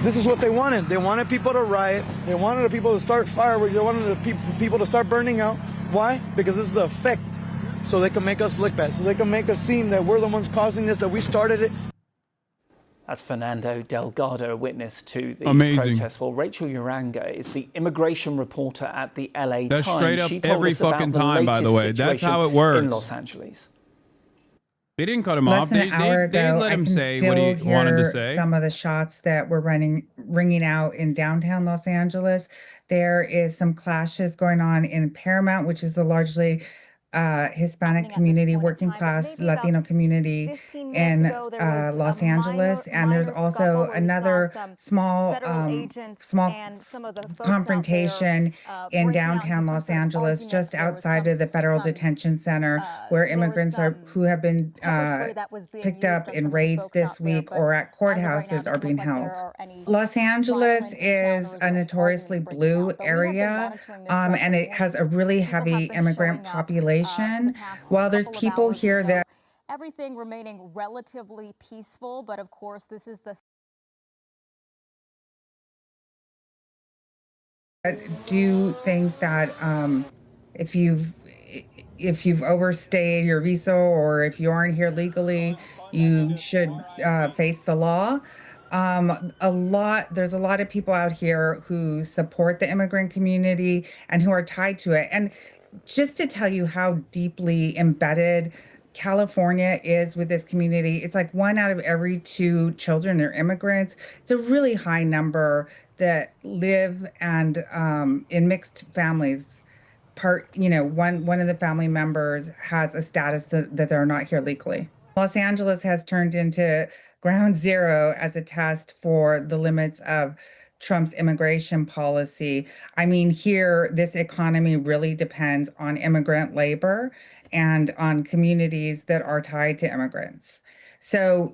This is what they wanted. They wanted people to riot. They wanted the people to start fireworks. They wanted the people to start burning out. Why? Because this is the effect. So they can make us look bad. So they can make us seem that we're the ones causing this, that we started it. That's Fernando Delgado, a witness to the Amazing. protest. Well, Rachel Uranga is the immigration reporter at the LA That's Times. straight up She told every us about fucking the time, by the latest way. That's situation how it works. in Los Angeles. They didn't cut him Less off. than They an hour ago, let I him can say still what he wanted to hear say. some of the shots that were ringing out in downtown Los Angeles. There is some clashes going on in Paramount, which is the largely Hispanic community, working class Latino community in Los Angeles, and there's also another small confrontation in downtown Los Angeles, just outside of the federal detention center, where immigrants who have been picked up in raids this week or at courthouses are being held. Los Angeles is a notoriously blue area, and it has a really heavy immigrant population. While there's people here that everything remaining relatively peaceful, but of course this is the do think that if you've overstayed your visa or if you aren't here legally, you should face the law. There's a lot of people out here who support the immigrant community and who are tied to it. And just to tell you how deeply embedded California is with this community, it's like 1 out of every 2 children are immigrants. It's a really high number that live and in mixed families. One of the family members has a status that they're not here legally. Los Angeles has turned into ground zero as a test for the limits of Trump's immigration policy. I mean, here, this economy really depends on immigrant labor and on communities that are tied to immigrants. So,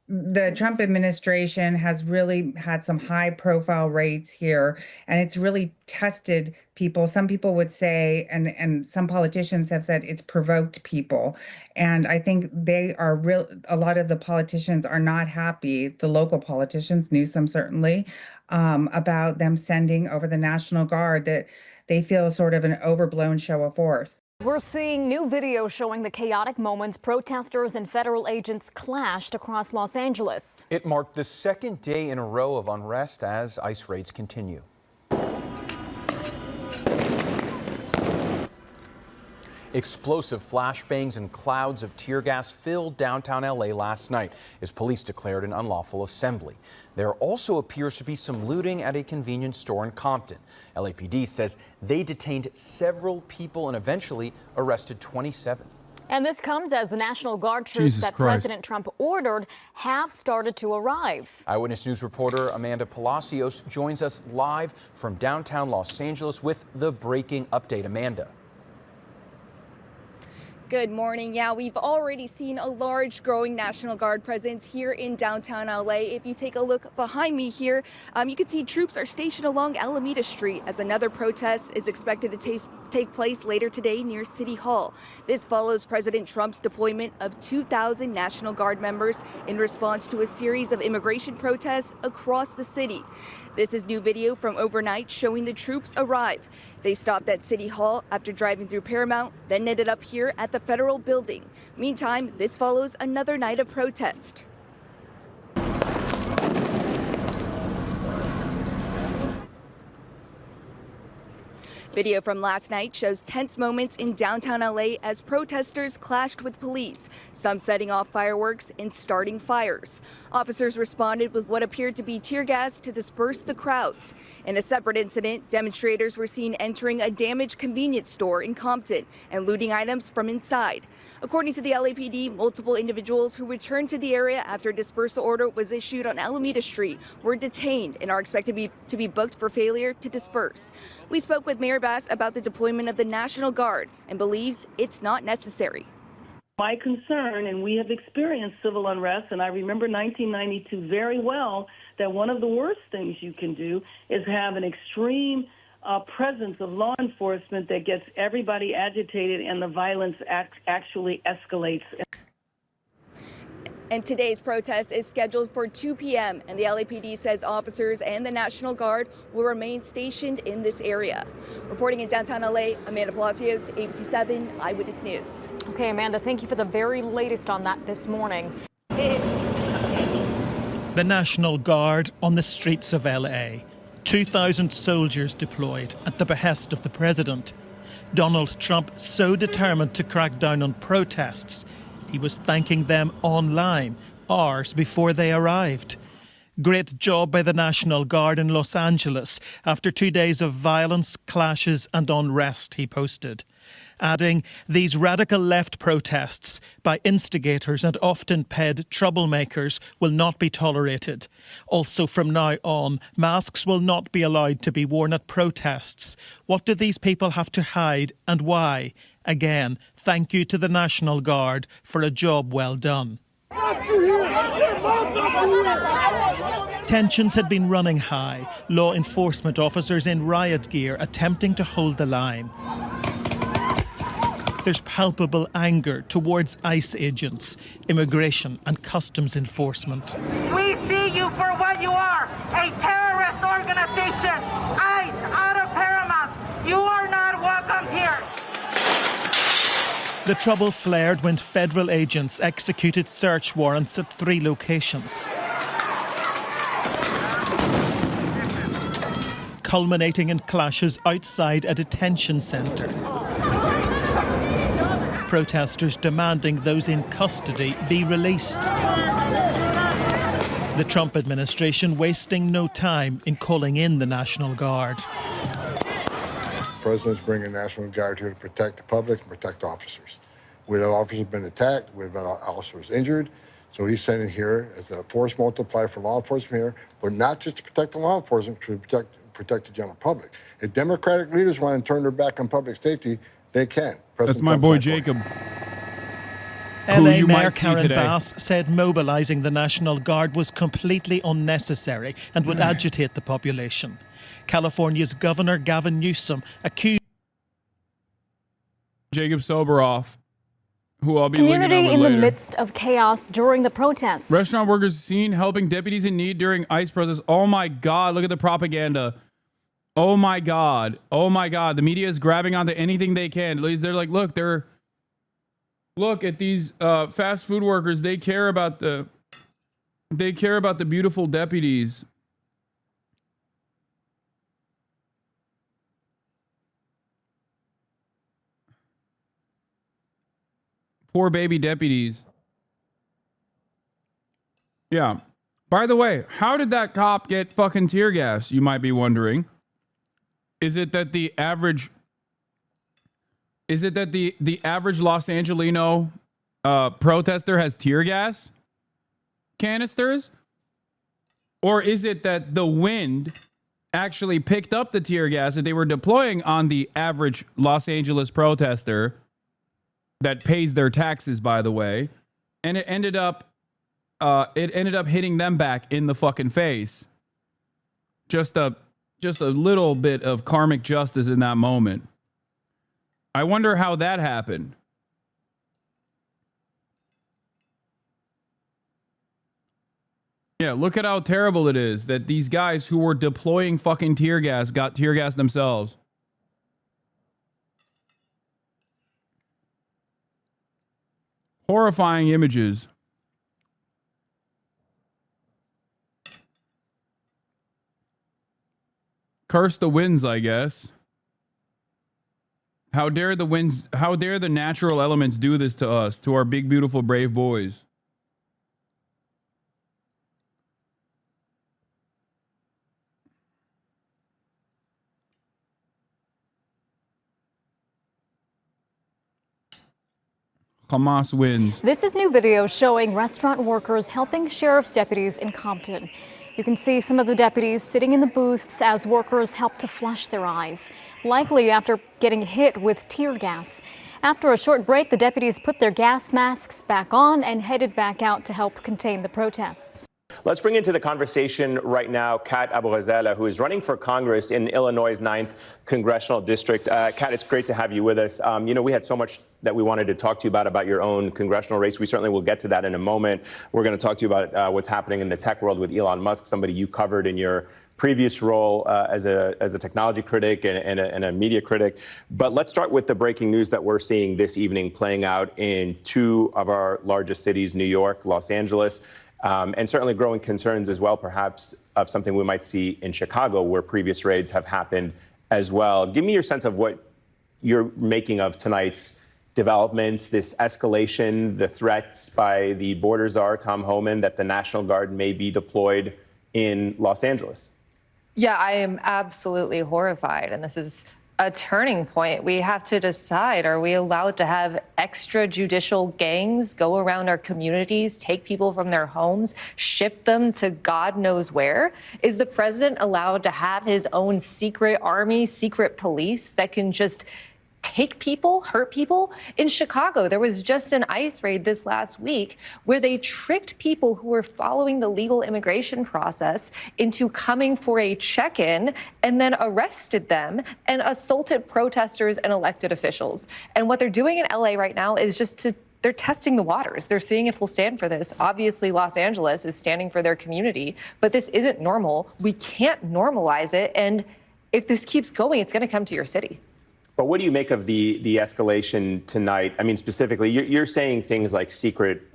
the Trump administration has really had some high profile rates here, and it's really tested people. Some people would say, and some politicians have said it's provoked people. And I think they are a lot of the politicians are not happy, the local politicians, Newsom certainly, about them sending over the National Guard, that they feel sort of an overblown show of force. We're seeing new video showing the chaotic moments protesters and federal agents clashed across Los Angeles. It marked the second day in a row of unrest as ICE raids continue. Explosive flashbangs and clouds of tear gas filled downtown LA last night as police declared an unlawful assembly. There also appears to be some looting at a convenience store in Compton. LAPD says they detained several people and eventually arrested 27. And this comes as the National Guard troops that President Trump ordered have started to arrive. Eyewitness News reporter Amanda Palacios joins us live from downtown Los Angeles with the breaking update. Amanda. Good morning. Yeah, we've already seen a large growing National Guard presence here in downtown LA. If you take a look behind me here, you can see troops are stationed along Alameda Street as another protest is expected to take place later today near City Hall. This follows President Trump's deployment of 2,000 National Guard members in response to a series of immigration protests across the city. This is new video from overnight showing the troops arrive. They stopped at City Hall after driving through Paramount, then ended up here at the Federal Building. Meantime, this follows another night of protest. Video from last night shows tense moments in downtown LA as protesters clashed with police, some setting off fireworks and starting fires. Officers responded with what appeared to be tear gas to disperse the crowds. In a separate incident, demonstrators were seen entering a damaged convenience store in Compton and looting items from inside. According to the LAPD, multiple individuals who returned to the area after a dispersal order was issued on Alameda Street were detained and are expected to be booked for failure to disperse. We spoke with Mayor Bass about the deployment of the National Guard and believes it's not necessary. My concern, and we have experienced civil unrest, and I remember 1992 very well, that one of the worst things you can do is have an extreme presence of law enforcement that gets everybody agitated and the violence actually escalates. And today's protest is scheduled for 2 p.m. and the LAPD says officers and the National Guard will remain stationed in this area. Reporting in downtown LA, Amanda Palacios, ABC 7 Eyewitness News. Okay, Amanda, thank you for the very latest on that this morning. The National Guard on the streets of LA. 2,000 soldiers deployed at the behest of the president. Donald Trump so determined to crack down on protests, he was thanking them online hours before they arrived. Great job by the National Guard in Los Angeles after 2 days of violence, clashes and unrest, he posted. Adding, these radical left protests by instigators and often paid troublemakers will not be tolerated. Also from now on, masks will not be allowed to be worn at protests. What do these people have to hide and why? Again, thank you to the National Guard for a job well done. Tensions had been running high, law enforcement officers in riot gear attempting to hold the line. There's palpable anger towards ICE agents, immigration and customs enforcement. We see you for what you are, a terrorist organization. ICE out of Paramount. You are not welcome here. The trouble flared when federal agents executed search warrants at 3 locations, culminating in clashes outside a detention centre. Protesters demanding those in custody be released. The Trump administration wasting no time in calling in the National Guard. The president's bringing National Guard here to protect the public and protect officers. We have officers been attacked, we have officers injured, so he's sending here as a force multiplier for law enforcement here, but not just to protect the law enforcement, to protect the general public. If Democratic leaders want to turn their back on public safety, they can. That's my boy Jacob. LA Mayor Karen Bass said mobilising the National Guard was completely unnecessary and would agitate the population. California's Governor Gavin Newsom accused Jacob Soboroff, who I'll be linking Community over in later. the midst of chaos during the protests. Restaurant workers seen helping deputies in need during ICE protests. Oh my God, look at the propaganda. Oh my God. Oh my God. The media is grabbing onto anything they can. They're like, look at these fast food workers. They care about the beautiful deputies. Poor baby deputies. Yeah. By the way, how did that cop get fucking tear gas? You might be wondering. Is it that the average Los Angelino protester has tear gas canisters? Or is it that the wind actually picked up the tear gas that they were deploying on the average Los Angeles protester that pays their taxes, by the way, and it ended up hitting them back in the fucking face? Just a little bit of karmic justice in that moment. I wonder how that happened. Yeah, look at how terrible it is that these guys who were deploying fucking tear gas got tear gas themselves. Horrifying images. Curse the winds, I guess. How dare the winds, how dare the natural elements do this to us, to our big, beautiful, brave boys? Hamas wins. This is new video showing restaurant workers helping sheriff's deputies in Compton. You can see some of the deputies sitting in the booths as workers help to flush their eyes, likely after getting hit with tear gas. After a short break, the deputies put their gas masks back on and headed back out to help contain the protests. Let's bring into the conversation right now Kat Abu-Ghazala, who is running for Congress in Illinois' 9th Congressional District. Kat, it's great to have you with us. We had so much that we wanted to talk to you about your own congressional race. We certainly will get to that in a moment. We're going to talk to you about what's happening in the tech world with Elon Musk, somebody you covered in your previous role as a technology critic and a media critic. But let's start with the breaking news that we're seeing this evening playing out in two of our largest cities, New York, Los Angeles. And certainly growing concerns as well, perhaps, of something we might see in Chicago, where previous raids have happened as well. Give me your sense of what you're making of tonight's developments, this escalation, the threats by the border czar, Tom Homan, that the National Guard may be deployed in Los Angeles. Yeah, I am absolutely horrified. And this is a turning point. We have to decide, are we allowed to have extrajudicial gangs go around our communities, take people from their homes, ship them to God knows where? Is the president allowed to have his own secret army, secret police that can just take people, hurt people? In Chicago, there was just an ICE raid this last week where they tricked people who were following the legal immigration process into coming for a check-in and then arrested them and assaulted protesters and elected officials. And what they're doing in LA right now is they're testing the waters. They're seeing if we'll stand for this. Obviously, Los Angeles is standing for their community, but this isn't normal. We can't normalize it. And if this keeps going, it's going to come to your city. But what do you make of the escalation tonight? I mean, specifically, you're saying things like secret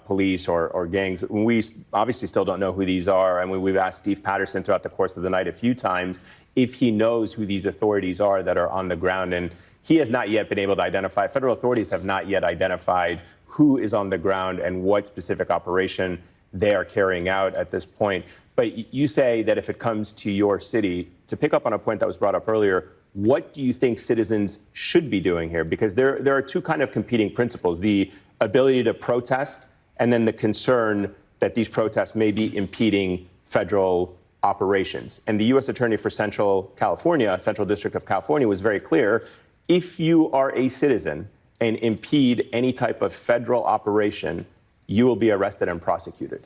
police or gangs. We obviously still don't know who these are. I mean, we've asked Steve Patterson throughout the course of the night a few times if he knows who these authorities are that are on the ground. And he has not yet been able to identify, federal authorities have not yet identified who is on the ground and what specific operation they are carrying out at this point. But you say that if it comes to your city, to pick up on a point that was brought up earlier, what do you think citizens should be doing here? Because there are two kind of competing principles, the ability to protest and then the concern that these protests may be impeding federal operations. And the U.S. Attorney for Central District of California was very clear. If you are a citizen and impede any type of federal operation, you will be arrested and prosecuted.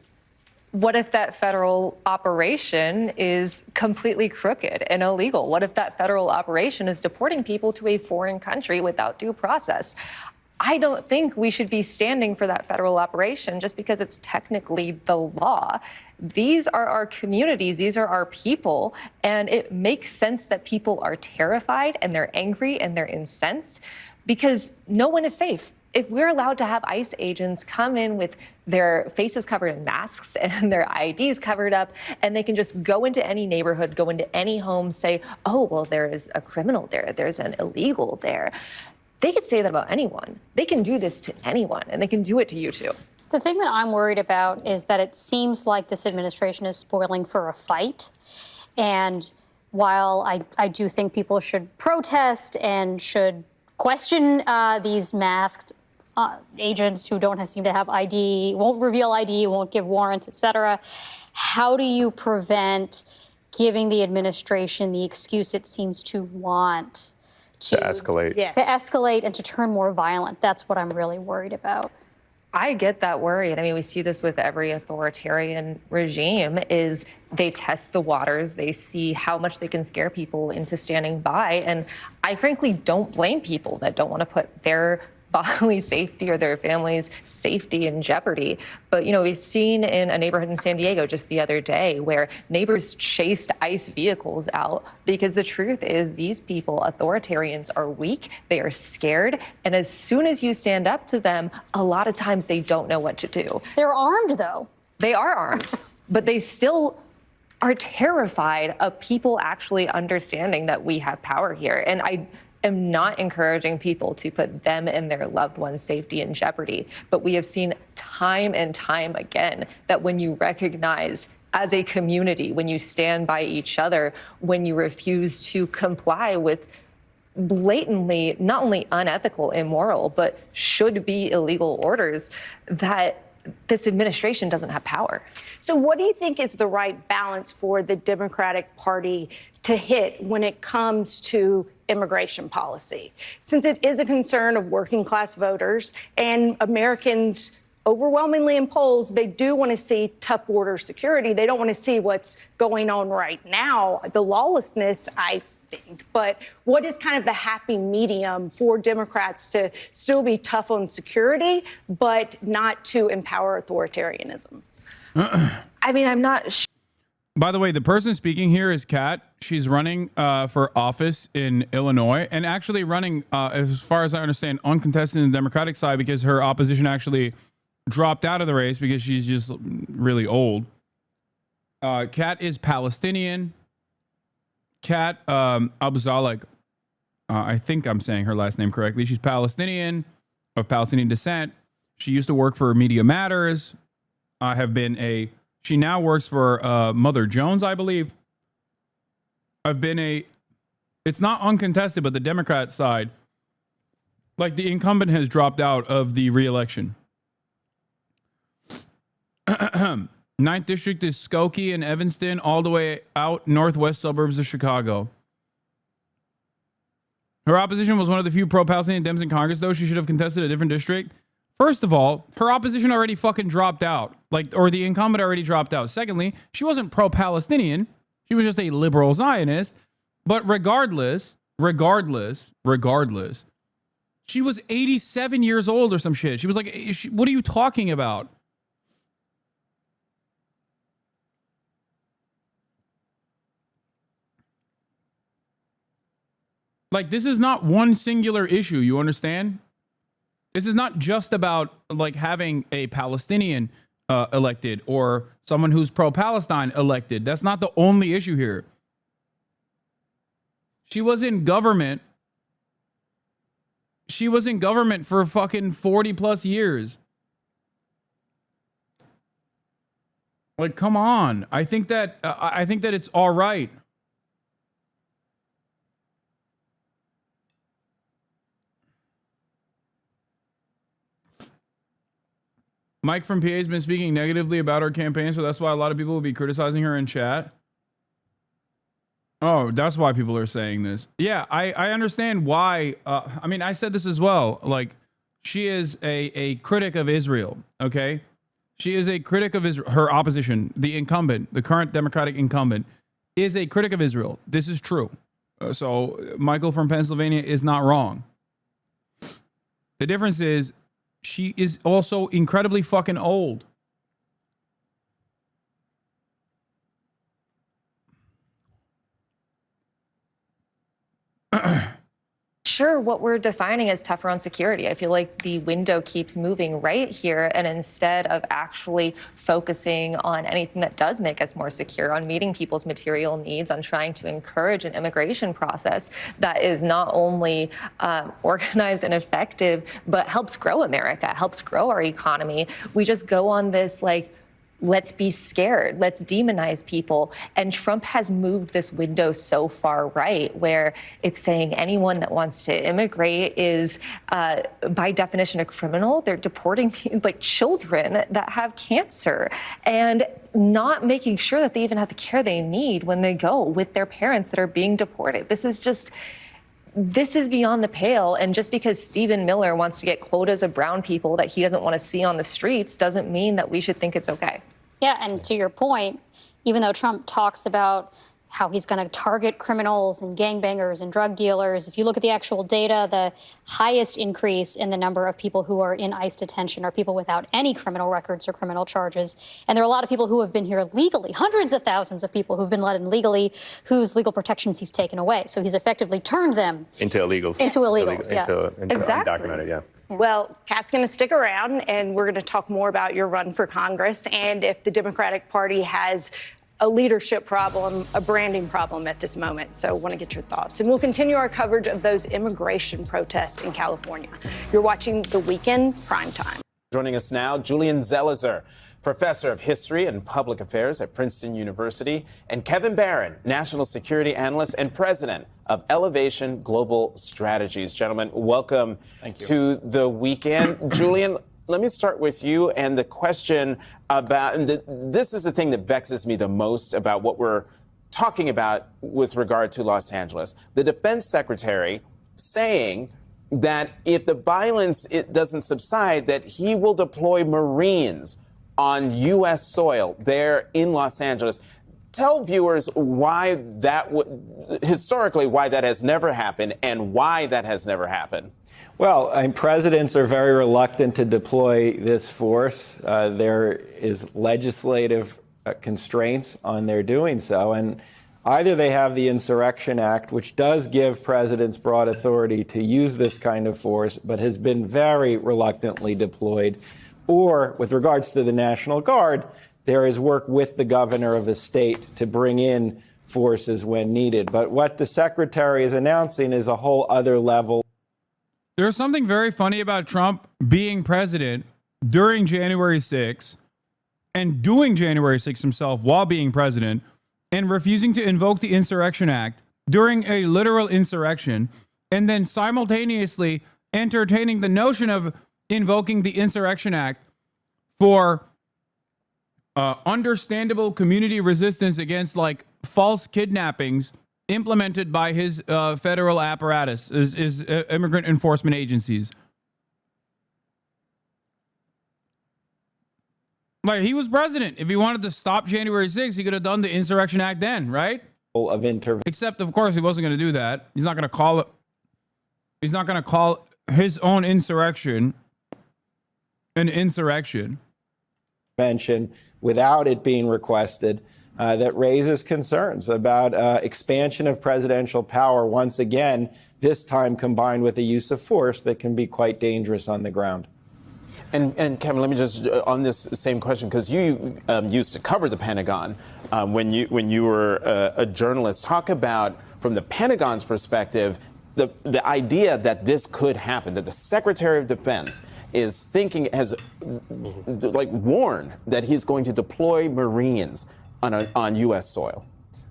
What if that federal operation is completely crooked and illegal? What if that federal operation is deporting people to a foreign country without due process? I don't think we should be standing for that federal operation just because it's technically the law. These are our communities, these are our people, and it makes sense that people are terrified and they're angry and they're incensed because no one is safe. If we're allowed to have ICE agents come in with their faces covered in masks and their IDs covered up, and they can just go into any neighborhood, go into any home, say, oh, well, there is a criminal there, there's an illegal there. They could say that about anyone. They can do this to anyone, and they can do it to you too. The thing that I'm worried about is that it seems like this administration is spoiling for a fight. And while I do think people should protest and should question these masked agents who don't seem to have ID, won't reveal ID, won't give warrants, et cetera, how do you prevent giving the administration the excuse it seems to want to escalate? Yeah. To escalate and to turn more violent. That's what I'm really worried about. I get that worry. And I mean, we see this with every authoritarian regime is they test the waters. They see how much they can scare people into standing by. And I frankly don't blame people that don't want to put their bodily safety or their family's safety in jeopardy. But, you know, we've seen in a neighborhood in San Diego just the other day where neighbors chased ICE vehicles out because the truth is these people, authoritarians, are weak. They are scared. And as soon as you stand up to them, a lot of times they don't know what to do. They're armed, though. They are armed, but they still are terrified of people actually understanding that we have power here. And I am not encouraging people to put them and their loved ones' safety in jeopardy. But we have seen time and time again that when you recognize as a community, when you stand by each other, when you refuse to comply with blatantly not only unethical, immoral, but should be illegal orders, that this administration doesn't have power. So what do you think is the right balance for the Democratic Party to hit when it comes to immigration policy? Since it is a concern of working class voters and Americans overwhelmingly in polls, they do want to see tough border security. They don't want to see what's going on right now, the lawlessness, I think. But what is kind of the happy medium for Democrats to still be tough on security, but not to empower authoritarianism? I mean, I'm not sure. By the way, the person speaking here is Kat. She's running for office in Illinois and actually running, as far as I understand, uncontested in the Democratic side because her opposition actually dropped out of the race because she's just really old. Kat is Palestinian. Kat Abuzalek, I think I'm saying her last name correctly. She's Palestinian, of Palestinian descent. She used to work for Media Matters. She now works for Mother Jones, I believe. It's not uncontested, but the Democrat side, like the incumbent has dropped out of the re-election. 9th District is Skokie and Evanston, all the way out northwest suburbs of Chicago. Her opposition was one of the few pro-Palestinian Dems in Congress, though. She should have contested a different district. First of all, her opposition already fucking dropped out. Or the incumbent already dropped out. Secondly, she wasn't pro-Palestinian. She was just a liberal Zionist. But regardless, she was 87 years old or some shit. She was like, what are you talking about? Like, this is not one singular issue, you understand? This is not just about, like, having a Palestinian elected or someone who's pro-Palestine elected. That's not the only issue here. She was in government. She was in government for fucking 40 plus years. Like, come on. I think that it's all right. Mike from PA has been speaking negatively about her campaign, so that's why a lot of people will be criticizing her in chat. Oh, that's why people are saying this. Yeah, I understand why. I mean, I said this as well. Like, she is a critic of Israel, okay? She is a critic of Israel. Her opposition, the incumbent, the current Democratic incumbent, is a critic of Israel. This is true. So Michael from Pennsylvania is not wrong. The difference is she is also incredibly fucking old. Sure, what we're defining as tougher on security. I feel like the window keeps moving right here, and instead of actually focusing on anything that does make us more secure, on meeting people's material needs, on trying to encourage an immigration process that is not only organized and effective, but helps grow America, helps grow our economy, we just go on this like, let's be scared, let's demonize people. And Trump has moved this window so far right, where it's saying anyone that wants to immigrate is, by definition, a criminal. They're deporting like children that have cancer and not making sure that they even have the care they need when they go with their parents that are being deported. This is beyond the pale. And just because Stephen Miller wants to get quotas of brown people that he doesn't want to see on the streets doesn't mean that we should think it's okay. Yeah, and to your point, even though Trump talks about how he's going to target criminals and gangbangers and drug dealers, if you look at the actual data, the highest increase in the number of people who are in ICE detention are people without any criminal records or criminal charges. And there are a lot of people who have been here legally, hundreds of thousands of people who've been let in legally, whose legal protections he's taken away. So he's effectively turned them into illegals. Into illegals, yes. Into Exactly. undocumented, yeah. Well, Kat's going to stick around, and we're going to talk more about your run for Congress and if the Democratic Party has a leadership problem, a branding problem at this moment. So I want to get your thoughts. And we'll continue our coverage of those immigration protests in California. You're watching The Weekend Primetime. Joining us now, Julian Zelizer, professor of history and public affairs at Princeton University, and Kevin Barron, national security analyst and president of Elevation Global Strategies. Gentlemen, welcome to The Weekend. Julian, let me start with you and the question about, and this is the thing that vexes me the most about what we're talking about with regard to Los Angeles. The defense secretary saying that if the violence doesn't subside, that he will deploy Marines on U.S. soil there in Los Angeles. Tell viewers why that historically why that has never happened and why that has never happened. Well, presidents are very reluctant to deploy this force. There is legislative constraints on their doing so, and either they have the Insurrection Act, which does give presidents broad authority to use this kind of force, but has been very reluctantly deployed, or with regards to the National Guard, there is work with the governor of a state to bring in forces when needed. But what the secretary is announcing is a whole other level. There's something very funny about Trump being president during January 6th and doing January 6th himself while being president and refusing to invoke the Insurrection Act during a literal insurrection, and then simultaneously entertaining the notion of invoking the Insurrection Act for understandable community resistance against like false kidnappings implemented by his federal apparatus, his immigrant enforcement agencies. Like, he was president. If he wanted to stop January 6th, he could have done the Insurrection Act then, right? Of Except, of course, he wasn't going to do that. He's not going to call it. He's not going to call his own insurrection an insurrection. Mention without it being requested. That raises concerns about expansion of presidential power once again, this time combined with the use of force that can be quite dangerous on the ground. And Kevin, let me just, on this same question, because you used to cover the Pentagon when you were a journalist. Talk about, from the Pentagon's perspective, the idea that this could happen, that the Secretary of Defense is thinking, has like warned that he's going to deploy Marines on U.S. soil.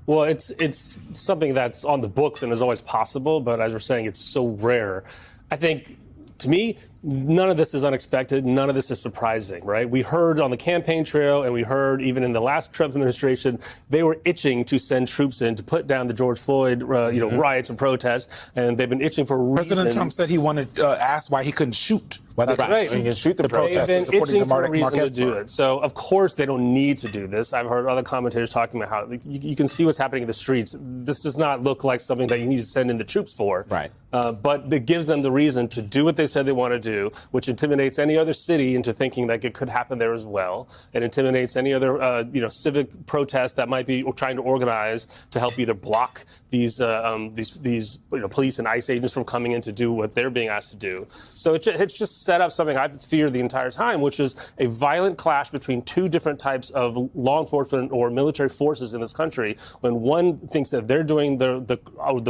Well, it's something that's on the books and is always possible, but as we're saying, it's so rare. I think, to me, None of this is unexpected. None of this is surprising, right? We heard on the campaign trail, and we heard even in the last Trump administration, they were itching to send troops in to put down the George Floyd, riots and protests, and they've been itching for a reason. President Trump said he wanted asked why he couldn't shoot. That's right. He can shoot the protesters, They've been according itching to for a reason Mark to do it. So, of course, they don't need to do this. I've heard other commentators talking about how you can see what's happening in the streets. This does not look like something that you need to send in the troops for. Right. But it gives them the reason to do what they said they want to do, which intimidates any other city into thinking that it could happen there as well. It intimidates any other, civic protest that might be trying to organize to help either block these police and ICE agents from coming in to do what they're being asked to do. So it's just set up something I've feared the entire time, which is a violent clash between two different types of law enforcement or military forces in this country. When one thinks that they're doing the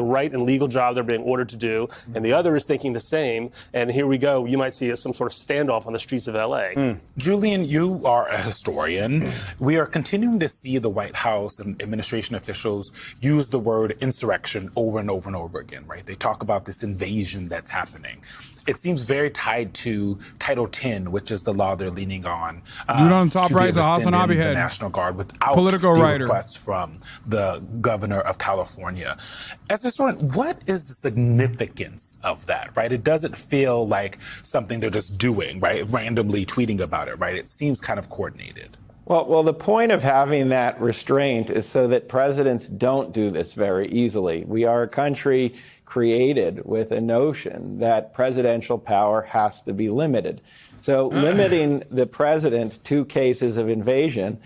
right and legal job they're being ordered to do, and the other is thinking the same. And here we go. You might see some sort of standoff on the streets of L.A. Julian, you are a historian. We are continuing to see the White House and administration officials use the word insurrection over and over and over again, right? They talk about this invasion that's happening. It seems very tied to Title 10, which is the law they're leaning on. Dude on top to right is be a able to send Hasanabi in the head. National Guard without Political the writer. request from the governor of California. As a historian, what is the significance of that, right? It doesn't feel like something they're just doing, right? Randomly tweeting about it, right? It seems kind of coordinated. Well, the point of having that restraint is so that presidents don't do this very easily. We are a country created with a notion that presidential power has to be limited. So limiting the president to cases of invasion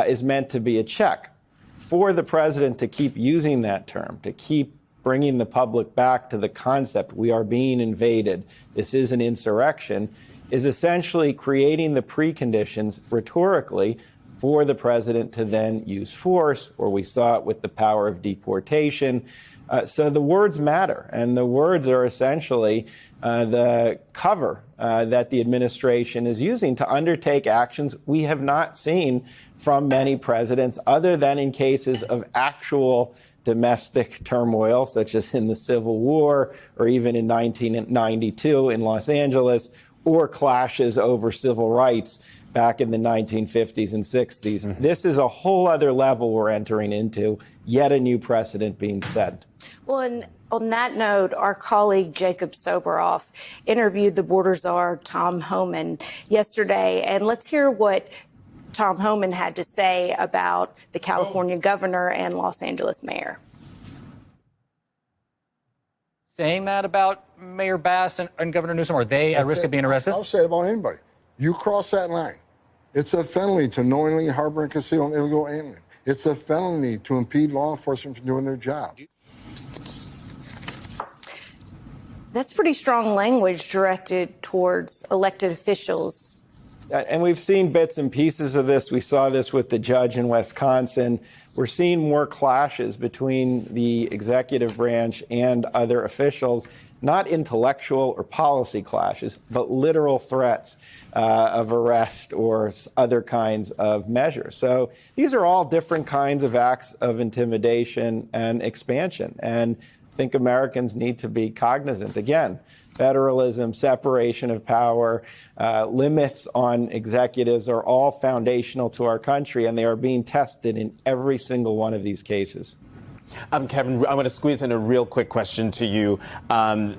is meant to be a check. For the president to keep using that term, to keep bringing the public back to the concept we are being invaded, this is an insurrection, is essentially creating the preconditions rhetorically for the president to then use force, or we saw it with the power of deportation. So the words matter, and the words are essentially the cover that the administration is using to undertake actions we have not seen from many presidents, other than in cases of actual domestic turmoil, such as in the Civil War, or even in 1992 in Los Angeles, or clashes over civil rights back in the 1950s and 60s. This is a whole other level we're entering into, yet a new precedent being set. Well, and on that note, our colleague Jacob Soboroff interviewed the border czar, Tom Homan, yesterday. And let's hear what Tom Homan had to say about the California governor and Los Angeles mayor. Saying that about Mayor Bass and Governor Newsom? Are they at risk of being arrested? I'll say it about anybody. You cross that line. It's a felony to knowingly harbor and conceal an illegal alien. It's a felony to impede law enforcement from doing their job. That's pretty strong language directed towards elected officials. And we've seen bits and pieces of this. We saw this with the judge in Wisconsin. We're seeing more clashes between the executive branch and other officials, not intellectual or policy clashes, but literal threats of arrest or other kinds of measures. So these are all different kinds of acts of intimidation and expansion. And I think Americans need to be cognizant. Again, federalism, separation of power, limits on executives are all foundational to our country, and they are being tested in every single one of these cases. Kevin, I want to squeeze in a real quick question to you,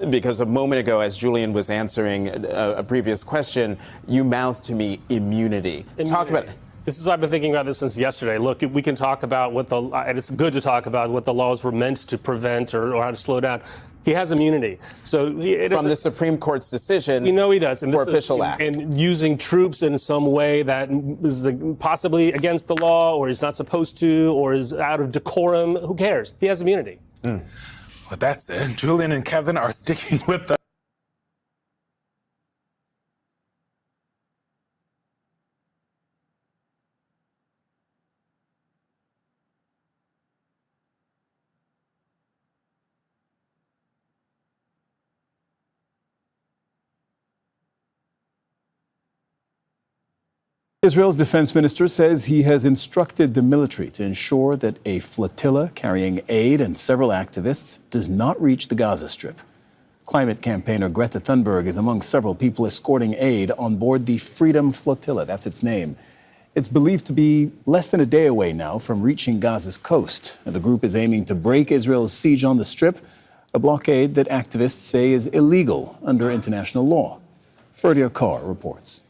because a moment ago, as Julian was answering a previous question, you mouthed to me immunity. Talk about it. This is what I've been thinking about this since yesterday. Look, we can talk about and it's good to talk about what the laws were meant to prevent or how to slow down. He has immunity. So from the Supreme Court's decision, we know he does, and for official act, and using troops in some way that is possibly against the law, or he's not supposed to, or is out of decorum. Who cares? He has immunity. Well, that's it. Julian and Kevin are sticking with the Israel's defense minister says he has instructed the military to ensure that a flotilla carrying aid and several activists does not reach the Gaza Strip. Climate campaigner Greta Thunberg is among several people escorting aid on board the Freedom Flotilla. That's its name. It's believed to be less than a day away now from reaching Gaza's coast. The group is aiming to break Israel's siege on the Strip, a blockade that activists say is illegal under international law. Ferdia Carr reports.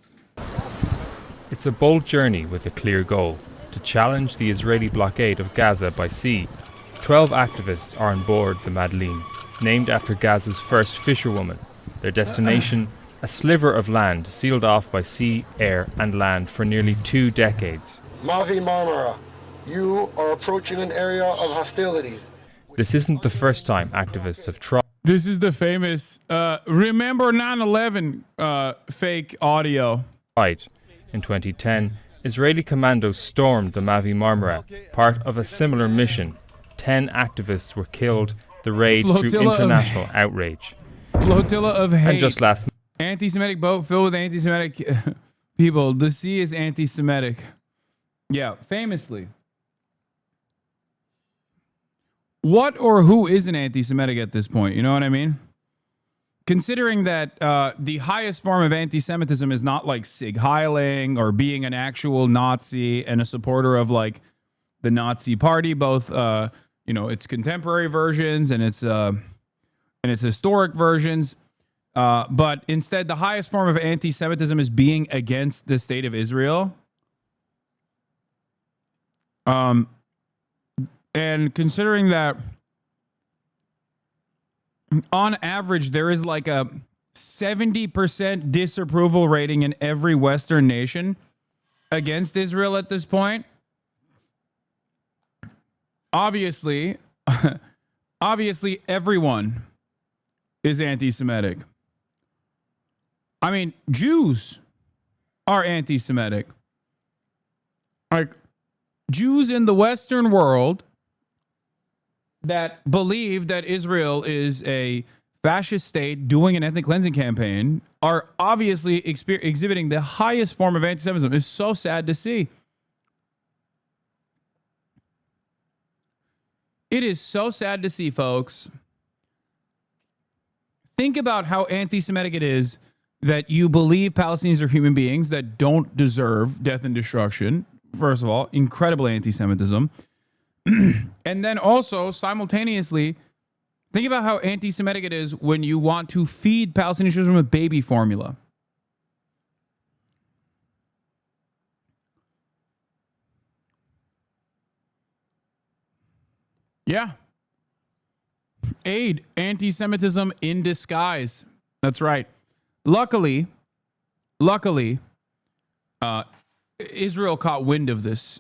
It's a bold journey with a clear goal: to challenge the Israeli blockade of Gaza by sea. 12 activists are on board the Madeleine, named after Gaza's first fisherwoman. Their destination, a sliver of land sealed off by sea, air and land for nearly 2 decades. Mavi Marmara, you are approaching an area of hostilities. This isn't the first time activists have tried. This is the famous remember 9/11 fake audio. In 2010, Israeli commandos stormed the Mavi Marmara, part of a similar mission. 10 activists were killed. The raid drew international outrage. Flotilla of hate. And just last anti-Semitic boat filled with anti-Semitic people. The sea is anti-Semitic. Yeah, famously. What or who isn't anti-Semitic at this point? You know what I mean? Considering that the highest form of anti-Semitism is not like Sig Heiling or being an actual Nazi and a supporter of like the Nazi party, both its contemporary versions and its historic versions. But instead, the highest form of anti-Semitism is being against the state of Israel. And considering that on average, there is like a 70% disapproval rating in every Western nation against Israel at this point. Obviously, everyone is anti-Semitic. I mean, Jews are anti-Semitic. Like, Jews in the Western world that believe that Israel is a fascist state doing an ethnic cleansing campaign are obviously exhibiting the highest form of anti-Semitism. It's so sad to see. It is so sad to see, folks. Think about how anti-Semitic it is that you believe Palestinians are human beings that don't deserve death and destruction. First of all, incredible anti-Semitism. And then also, simultaneously, think about how anti-Semitic it is when you want to feed Palestinian children with baby formula. Yeah. Aid, anti-Semitism in disguise. That's right. Luckily, Israel caught wind of this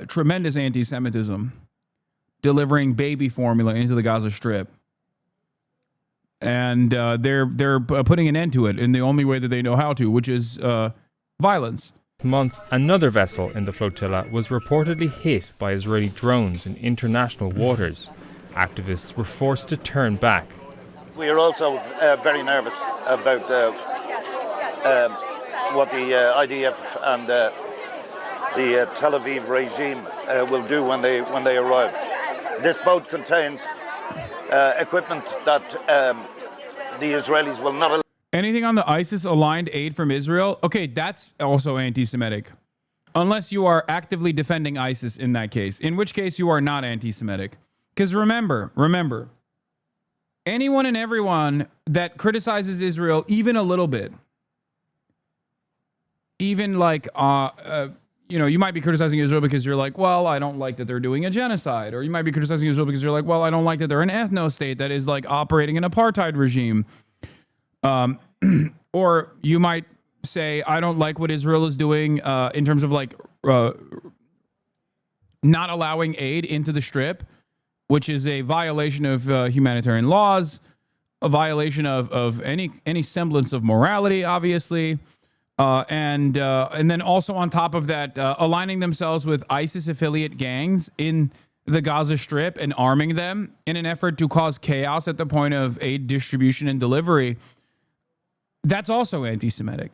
tremendous anti-Semitism, delivering baby formula into the Gaza Strip, and they're putting an end to it in the only way that they know how to, which is violence. Month, another vessel in the flotilla was reportedly hit by Israeli drones in international waters. Activists were forced to turn back. We are also very nervous about what the IDF and the Tel Aviv regime will do when they arrive. This boat contains equipment that the Israelis will not allow. Anything on the ISIS-aligned aid from Israel? Okay, that's also anti-Semitic. Unless you are actively defending ISIS in that case, in which case you are not anti-Semitic. Because remember, anyone and everyone that criticizes Israel even a little bit, even like, you might be criticizing Israel because you're like, well, I don't like that they're doing a genocide. Or you might be criticizing Israel because you're like, well, I don't like that they're an ethno-state that is like operating an apartheid regime. Or you might say, I don't like what Israel is doing in terms of like not allowing aid into the Strip, which is a violation of humanitarian laws, a violation of any semblance of morality, obviously. And then also on top of that, aligning themselves with ISIS affiliate gangs in the Gaza Strip and arming them in an effort to cause chaos at the point of aid distribution and delivery. That's also anti-Semitic.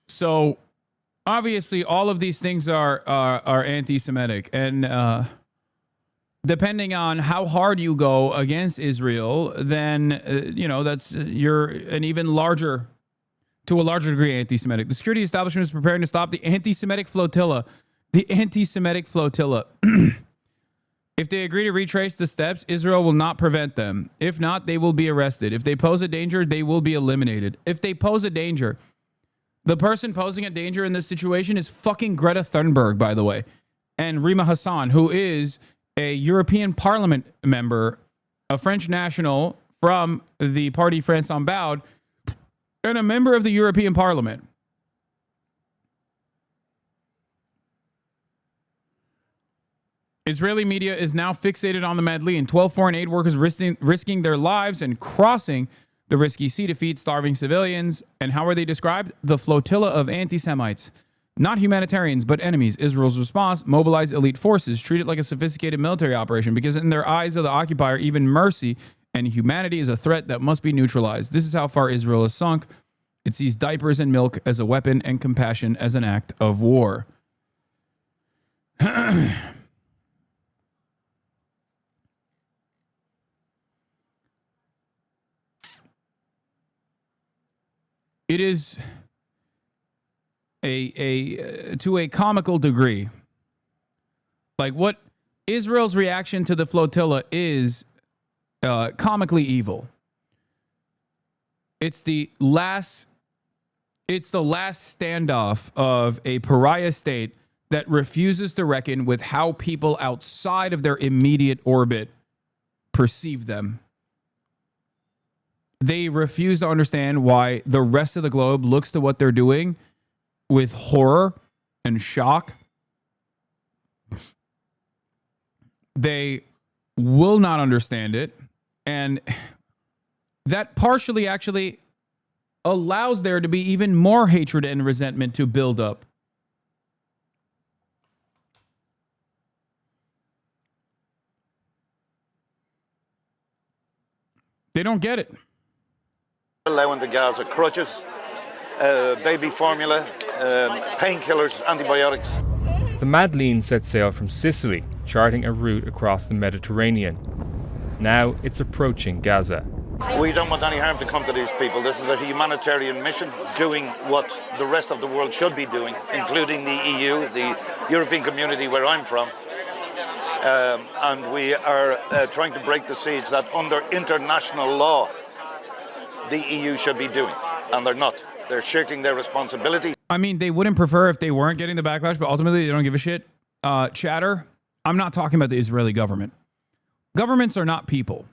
So obviously all of these things are anti-Semitic, and depending on how hard you go against Israel, then that's you're an even larger, to a larger degree, anti-Semitic. The security establishment is preparing to stop the anti-Semitic flotilla. The anti-Semitic flotilla. If they agree to retrace the steps, Israel will not prevent them. If not, they will be arrested. If they pose a danger, they will be eliminated. If they pose a danger, the person posing a danger in this situation is fucking Greta Thunberg, by the way, and Rima Hassan, who is a European Parliament member, a French national from the party France Unbowed, and a member of the European Parliament. Israeli media is now fixated on the Madleen. 12 foreign aid workers risking their lives and crossing the risky sea to feed starving civilians. And how are they described? The flotilla of anti-Semites. Not humanitarians, but enemies. Israel's response: mobilize elite forces, treat it like a sophisticated military operation, because in their eyes of the occupier, even mercy and humanity is a threat that must be neutralized. This is how far Israel has sunk. It sees diapers and milk as a weapon and compassion as an act of war. It is to a comical degree. Like, what Israel's reaction to the flotilla is comically evil. It's the last standoff of a pariah state that refuses to reckon with how people outside of their immediate orbit perceive them. They refuse to understand why the rest of the globe looks to what they're doing with horror and shock. They will not understand it. And that partially actually allows there to be even more hatred and resentment to build up. They don't get it. Allowing the Gaza crutches, baby formula, painkillers, antibiotics. The Madleen set sail from Sicily, charting a route across the Mediterranean. Now it's approaching Gaza. We don't want any harm to come to these people. This is a humanitarian mission, doing what the rest of the world should be doing, including the EU, the European community where I'm from. And we are trying to break the siege that under international law, the EU should be doing, and they're not. They're shirking their responsibility. I mean, they wouldn't prefer if they weren't getting the backlash, but ultimately they don't give a shit. Chatter, I'm not talking about the Israeli government. Governments are not people.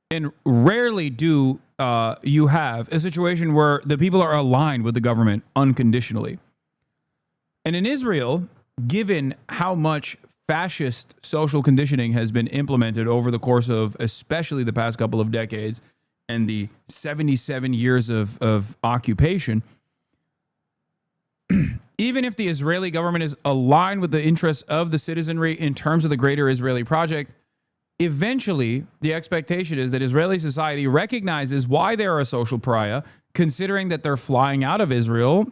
And rarely do you have a situation where the people are aligned with the government unconditionally. And in Israel, given how much fascist social conditioning has been implemented over the course of especially the past couple of decades, and the 77 years of occupation, even if the Israeli government is aligned with the interests of the citizenry in terms of the greater Israeli project, eventually the expectation is that Israeli society recognizes why they're a social pariah, considering that they're flying out of Israel,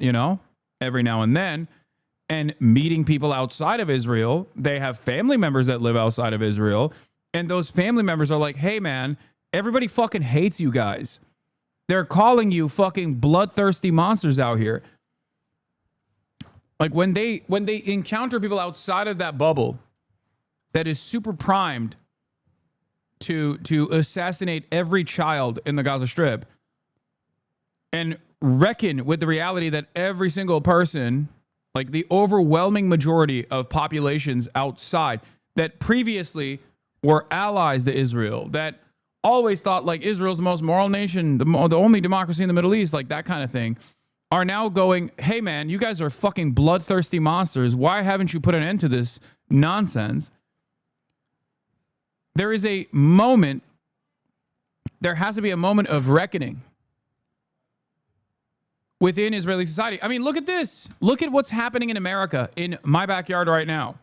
every now and then, and meeting people outside of Israel. They have family members that live outside of Israel, and those family members are like, hey, man, everybody fucking hates you guys. They're calling you fucking bloodthirsty monsters out here. Like, when they encounter people outside of that bubble that is super primed to assassinate every child in the Gaza Strip, and reckon with the reality that every single person, like the overwhelming majority of populations outside that previously were allies to Israel, that always thought like Israel's the most moral nation, the only democracy in the Middle East, like that kind of thing, are now going, hey man, you guys are fucking bloodthirsty monsters. Why haven't you put an end to this nonsense? There is a moment, there has to be a moment of reckoning within Israeli society. I mean, look at this. Look at what's happening in America, in my backyard right now.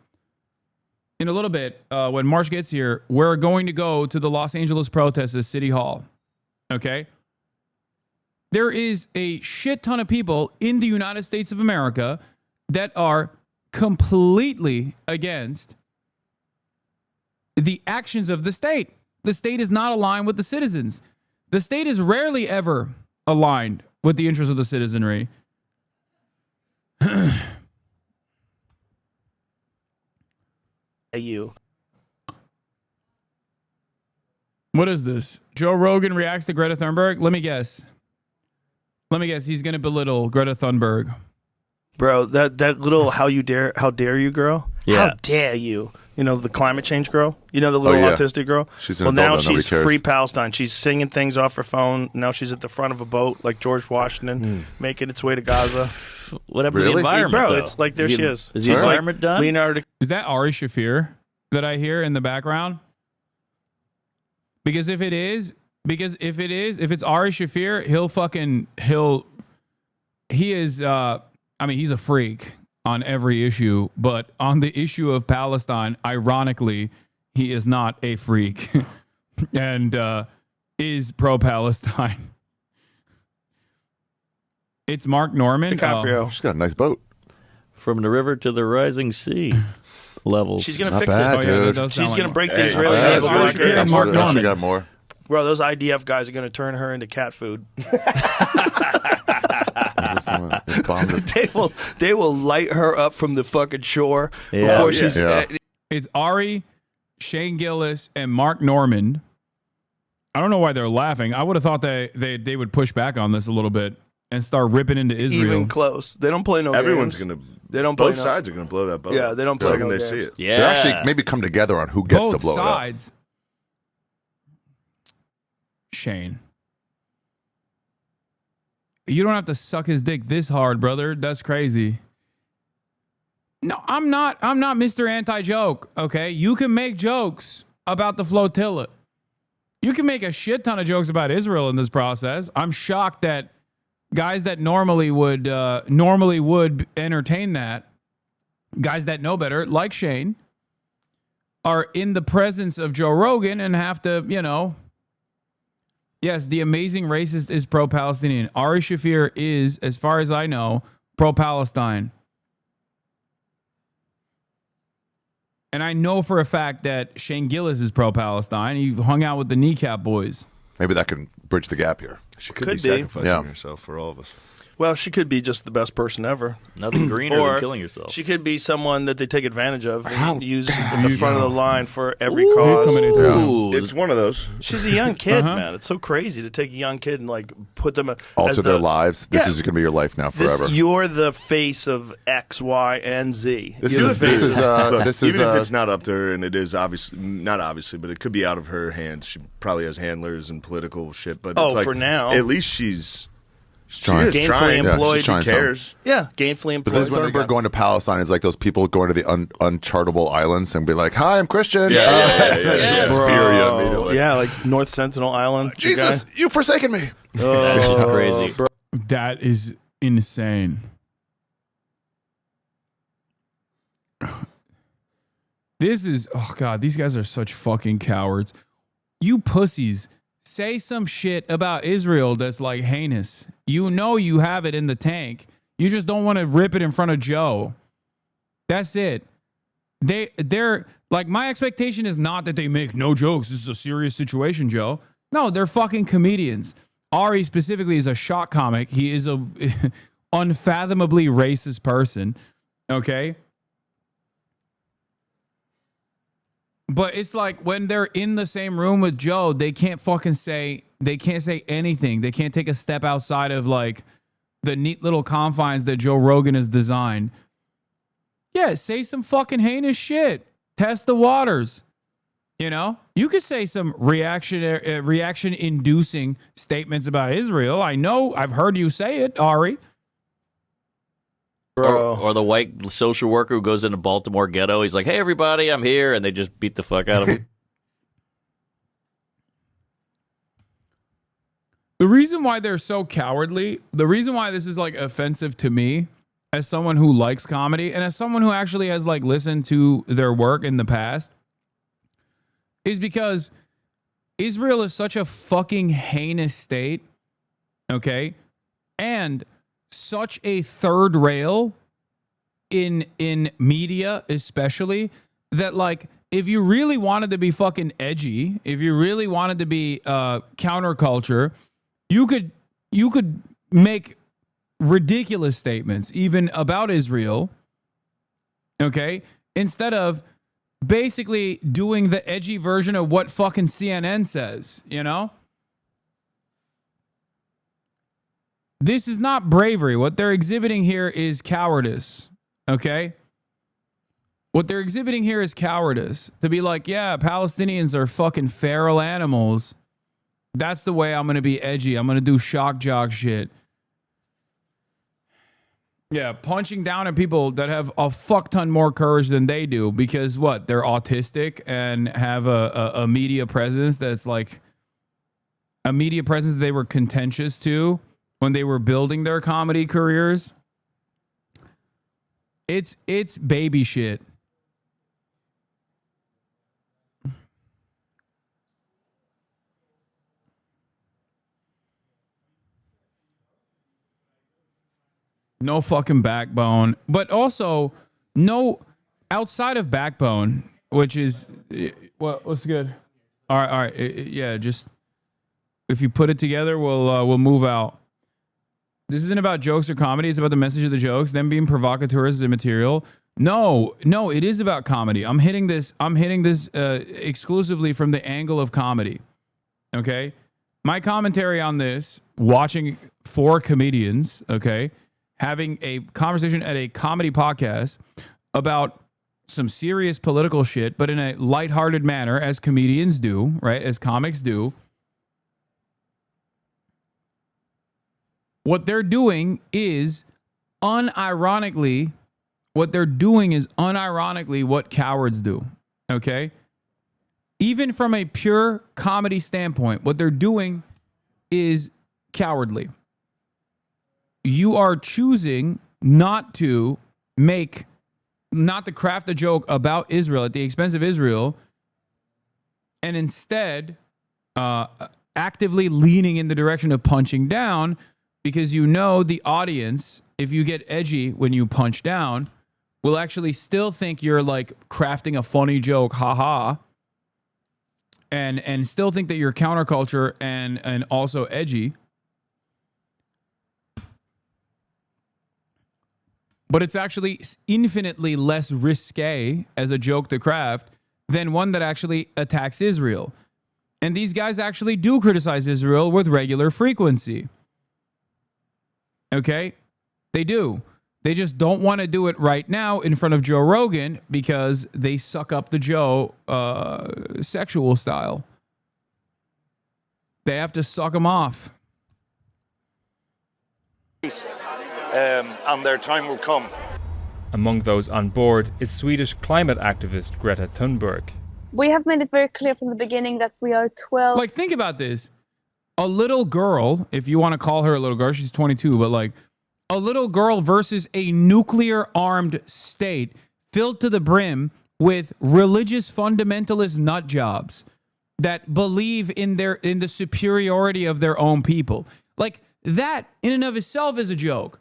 In a little bit, when Marsh gets here, we're going to go to the Los Angeles protests at City Hall. Okay? There is a shit ton of people in the United States of America that are completely against the actions of the state. The state is not aligned with the citizens. The state is rarely ever aligned with the interests of the citizenry. You. What is this? Joe Rogan reacts to Greta Thunberg? Let me guess. He's going to belittle Greta Thunberg. Bro, that little how dare you girl? Yeah. How dare you? You know, the climate change girl? You know, the little autistic girl? She's an well, adult now now, nobody she's cares. free Palestine. She's singing things off her phone. Now she's at the front of a boat like George Washington, making its way to Gaza. Whatever the environment, Bro, though. it's like there she is. Is the It's environment like done? Leonardo. Is that Ari Shafir that I hear in the background? Because if it's Ari Shafir, he's a freak on every issue, but on the issue of Palestine, ironically, he is not a freak and is pro-Palestine. It's Mark Norman. DiCaprio. She's got a nice boat. From the river to the rising sea levels. She's going to Not fix bad, it. dude. She's going to break the Hey, Israeli not bad. naval blockade. Mark Norman. Got more. Bro, those IDF guys are going to turn her into cat food. They will light her up from the fucking shore before she's. It's Ari, Shane Gillis, and Mark Norman. I don't know why they're laughing. I would have thought they would push back on this a little bit and start ripping into Israel. Even close. They don't play no Everyone's games. gonna. They don't play Both sides are gonna blow that boat. Yeah, they don't the play second no they games. see it. Yeah. They actually maybe come together on who gets to Both blow sides. Shane. You don't have to suck his dick this hard, brother. That's crazy. No, I'm not Mr. Anti-Joke, okay? You can make jokes about the flotilla. You can make a shit ton of jokes about Israel in this process. I'm shocked that guys that normally would entertain that, guys that know better, like Shane, are in the presence of Joe Rogan and have to, yes, the amazing racist is pro-Palestinian. Ari Shafir is, as far as I know, pro-Palestine. And I know for a fact that Shane Gillis is pro-Palestine. He hung out with the Kneecap Boys. Maybe that can bridge the gap here. She could be sacrificing herself for all of us. Well, she could be just the best person ever. Nothing greener Or than killing yourself. She could be someone that they take advantage of and use at the front of the line for every cause. It's one of those. She's a young kid, man. It's so crazy to take a young kid and like put them Alter their lives. This is going to be your life now forever. You're the face of X, Y, and Z. This You're is the face of- even if it's not up to her, and it is not obviously, but it could be out of her hands. She probably has handlers and political shit. But it's like, for now, at least she's trying. She is gainfully trying. employed. she's trying Who cares? Yeah, gainfully employed. But this is when they're going to Palestine. It's like those people going to the unchartable islands and be like, "Hi, I'm Christian." Just spear you immediately. Yeah, like North Sentinel Island. Jesus, you've forsaken me. That shit's crazy. Bro. That is insane. This is, oh God, these guys are such fucking cowards. You pussies say some shit about Israel that's like heinous. You know you have it in the tank. You just don't want to rip it in front of Joe. That's it. They're like, my expectation is not that they make no jokes. This is a serious situation, Joe. No, they're fucking comedians. Ari specifically is a shock comic. He is a unfathomably racist person. Okay. But it's like when they're in the same room with Joe, they can't say anything. They can't take a step outside of like the neat little confines that Joe Rogan has designed. Yeah, say some fucking heinous shit. Test the waters. You could say some reaction-inducing statements about Israel. I know, I've heard you say it, Ari. Or the white social worker who goes into Baltimore ghetto. He's like, "Hey, everybody, I'm here," and they just beat the fuck out of him. The reason why they're so cowardly, the reason why this is like offensive to me as someone who likes comedy and as someone who actually has like listened to their work in the past, is because Israel is such a fucking heinous state, okay? And such a third rail in media especially, that like if you really wanted to be fucking edgy, if you really wanted to be counterculture, you could make ridiculous statements even about Israel, okay, instead of basically doing the edgy version of what fucking CNN says, you know? This is not bravery. What they're exhibiting here is cowardice, okay? What they're exhibiting here is cowardice. To be like, yeah, Palestinians are fucking feral animals. That's the way I'm going to be edgy. I'm going to do shock jock shit. Yeah, punching down at people that have a fuck ton more courage than they do because what? They're autistic and have a media presence that's like a media presence they were contentious to when they were building their comedy careers. It's baby shit. No fucking backbone, but also no outside of backbone, which is what's good. All right, yeah. Just if you put it together, we'll move out. This isn't about jokes or comedy. It's about the message of the jokes. Them being provocateurs is immaterial. No, it is about comedy. I'm hitting this exclusively from the angle of comedy. Okay, my commentary on this, watching 4 comedians, okay, having a conversation at a comedy podcast about some serious political shit, but in a lighthearted manner, as comedians do, right? As comics do. What they're doing is unironically what cowards do, okay? Even from a pure comedy standpoint, what they're doing is cowardly. You are choosing not to craft a joke about Israel at the expense of Israel, and instead actively leaning in the direction of punching down, because you know the audience, if you get edgy when you punch down, will actually still think you're like crafting a funny joke, haha, and still think that you're counterculture and also edgy. But it's actually infinitely less risque as a joke to craft than one that actually attacks Israel. And these guys actually do criticize Israel with regular frequency. Okay? They do. They just don't want to do it right now in front of Joe Rogan because they suck up to Joe sexual style. They have to suck him off. And their time will come. Among those on board is Swedish climate activist Greta Thunberg. We have made it very clear from the beginning that we are 12. Like, think about this. A little girl, if you want to call her a little girl, she's 22, but like a little girl versus a nuclear armed state filled to the brim with religious fundamentalist nut jobs that believe in the superiority of their own people. Like, that in and of itself is a joke.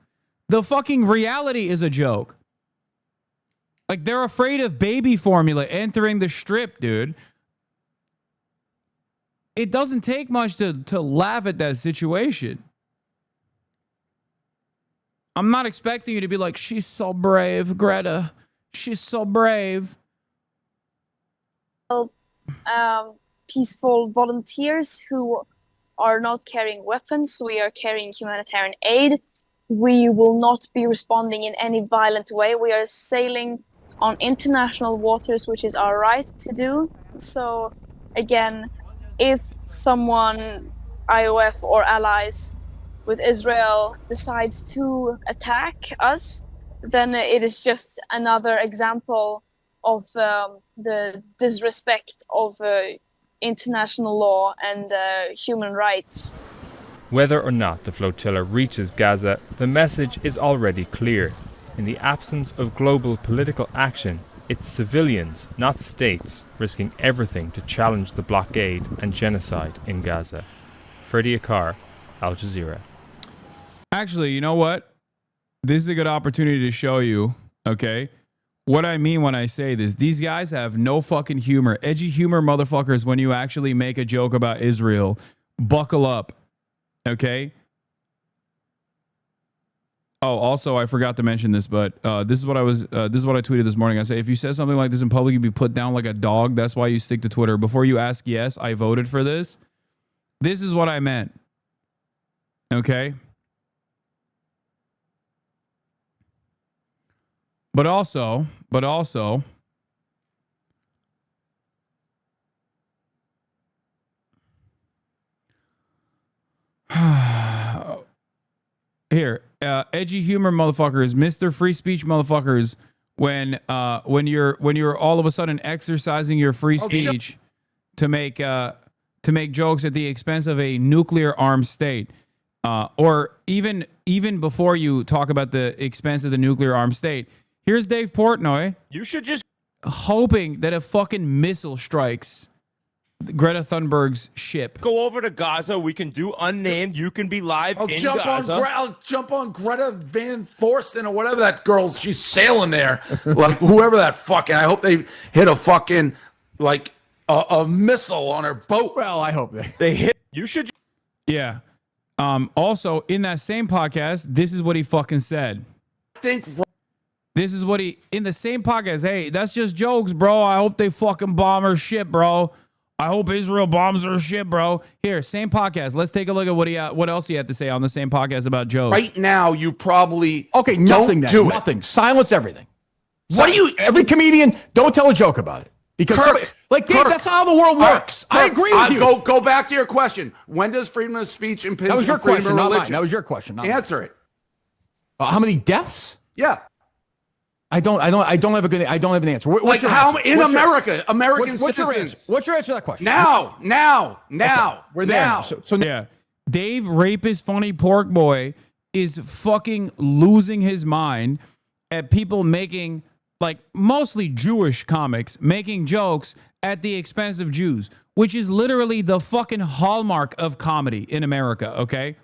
The fucking reality is a joke. Like, they're afraid of baby formula entering the strip, dude. It doesn't take much to laugh at that situation. I'm not expecting you to be like, she's so brave, Greta. She's so brave. Peaceful volunteers who are not carrying weapons. We are carrying humanitarian aid. We will not be responding in any violent way. We are sailing on international waters, which is our right to do. So, again, if someone, IOF or allies with Israel, decides to attack us, then it is just another example of the disrespect of international law and human rights. Whether or not the flotilla reaches Gaza, the message is already clear. In the absence of global political action, it's civilians, not states, risking everything to challenge the blockade and genocide in Gaza. Ferdy Akar, Al Jazeera. Actually, you know what? This is a good opportunity to show you Okay? What I mean when I say this, these guys have no fucking humor. Edgy humor, motherfuckers, when you actually make a joke about Israel, buckle up. Okay? Oh, also, I forgot to mention this, but this is what I tweeted this morning. I say, if you said something like this in public, you'd be put down like a dog. That's why you stick to Twitter. Before you ask, yes, I voted for this. This is what I meant. Okay? But also, here, edgy humor motherfuckers, Mr. Free Speech motherfuckers, when you're all of a sudden exercising your free speech to make jokes at the expense of a nuclear armed state, or even before you talk about the expense of the nuclear armed state. Here's Dave Portnoy. You should just hoping that a fucking missile strikes Greta Thunberg's ship. go over to Gaza. We can do unnamed. You can be live in jump Gaza. I'll jump on Greta Van Thorsten or whatever that girl's. She's sailing there, like whoever that fucking. I hope they hit a fucking like a missile on her boat. Well, I hope They hit. You should. Yeah. Also, in that same podcast, this is what he fucking said. This is what in the same podcast. Hey, that's just jokes, bro. I hope they fucking bomb her ship, bro. I hope Israel bombs her ship, bro. Here, same podcast. Let's take a look at what else he had to say on the same podcast about jokes. Right now, you probably nothing. don't do it. Nothing. Silence everything. What do you? Every comedian, don't tell a joke about it because Dave, that's how the world works. I agree with you. Go back to your question. When does freedom of speech impinge That was your on freedom question, of not religion? mine. That was your question. Not Answer it. How many deaths? Yeah. I don't have an answer. Like how in America, American what's your citizens. answer? What's your answer to that question? Now. Okay, we're there. Now. So yeah, Dave Rapist Funny Pork Boy is fucking losing his mind at people making, like, mostly Jewish comics making jokes at the expense of Jews, which is literally the fucking hallmark of comedy in America, okay?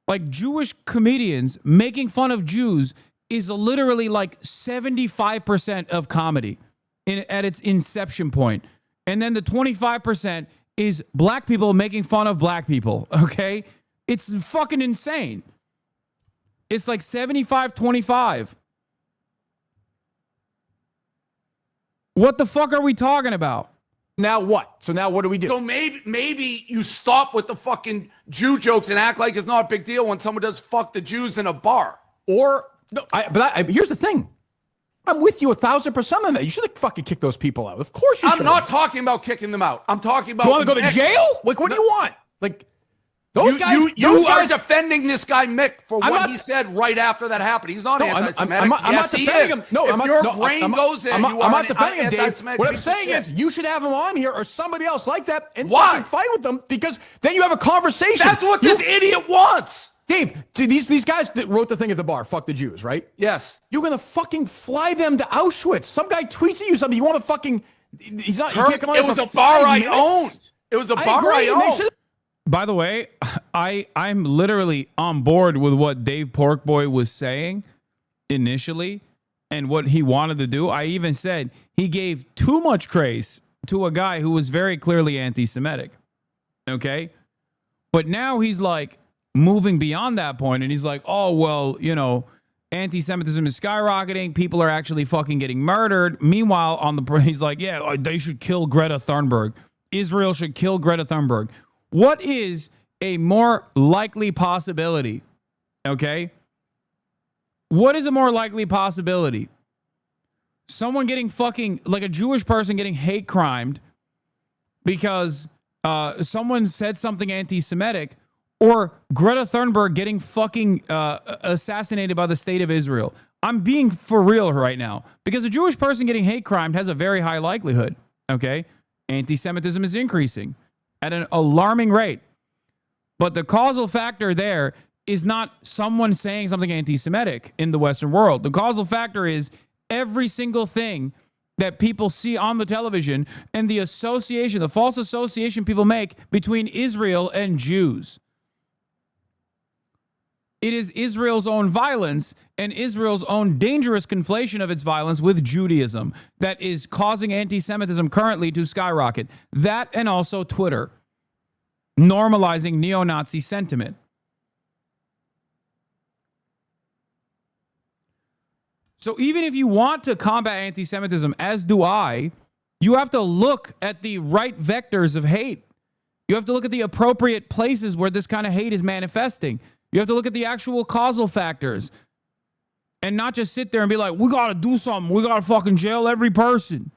Like, Jewish comedians making fun of Jews is literally like 75% of comedy at its inception point. And then the 25% is black people making fun of black people, okay? It's fucking insane. It's like 75-25. What the fuck are we talking about? Now what? So now what do we do? So maybe you stop with the fucking Jew jokes and act like it's not a big deal when someone does fuck the Jews in a bar. Or no, here's the thing. I'm with you 1,000% on that. You should have fucking kicked those people out. Of course you should. I'm not talking about kicking them out. I'm talking about. You want to go to jail? Like, what do you want? Like, those guys. You are defending this guy Mick for what he said right after that happened. He's not anti-Semitic. I'm not defending him. No, if your brain goes in, I'm not defending him, Dave. anti-Semitic. What I'm saying is, you should have him on here or somebody else like that and Why? fucking fight with them because then you have a conversation. That's what this idiot wants. Dave, these guys that wrote the thing at the bar, fuck the Jews, right? Yes. You're going to fucking fly them to Auschwitz. Some guy tweets at you something. You want to fucking... He's not... Kirk, you can't come on it was for a bar 5 I minutes. owned. It was a bar I owned. By the way, I'm literally on board with what Dave Porkboy was saying initially and what he wanted to do. I even said he gave too much grace to a guy who was very clearly anti-Semitic. Okay? But now he's like moving beyond that point and he's like, oh, well, you know, anti-Semitism is skyrocketing. People are actually fucking getting murdered. Meanwhile, he's like, yeah, they should kill Greta Thunberg. Israel should kill Greta Thunberg. What is a more likely possibility? Okay? What is a more likely possibility? Someone getting fucking, like a Jewish person getting hate crimed because someone said something anti-Semitic, or Greta Thunberg getting fucking assassinated by the state of Israel. I'm being for real right now because a Jewish person getting hate crimed has a very high likelihood. Okay? Anti-Semitism is increasing at an alarming rate. But the causal factor there is not someone saying something anti-Semitic in the Western world. The causal factor is every single thing that people see on the television and the association, the false association people make between Israel and Jews. It is Israel's own violence and Israel's own dangerous conflation of its violence with Judaism that is causing anti-Semitism currently to skyrocket. That and also Twitter, normalizing neo-Nazi sentiment. So even if you want to combat anti-Semitism, as do I, you have to look at the right vectors of hate. You have to look at the appropriate places where this kind of hate is manifesting. You have to look at the actual causal factors and not just sit there and be like, we got to do something. We got to fucking jail every person.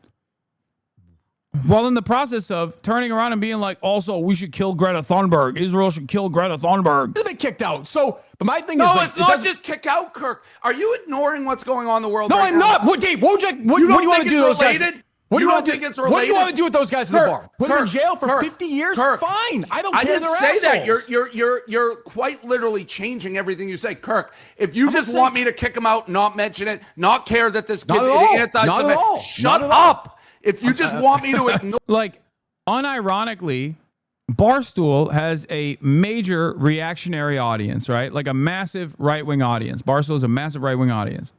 While in the process of turning around and being like, also, we should kill Greta Thunberg. Israel should kill Greta Thunberg. They've been kicked out. So, but my thing No, is, like, it's not just kick out, Kirk. Are you ignoring what's going on in the world? No, right I'm now? not. What, Dave? What do you want to do to those guys? What do you want to do? It's What do you want to do with those guys in the bar? Put them in jail for 50 years? Kirk, Fine. I don't I care. didn't They're say that. assholes. You're quite literally changing everything you say, Kirk. If you just want me to kick him out, not mention it, not care that this kid Not at is all. anti-Semitic, Not at all. shut Not at all. up. If you just want me to ignore, Like, unironically, Barstool has a major reactionary audience, right? Like a massive right-wing audience. Barstool is a massive right-wing audience.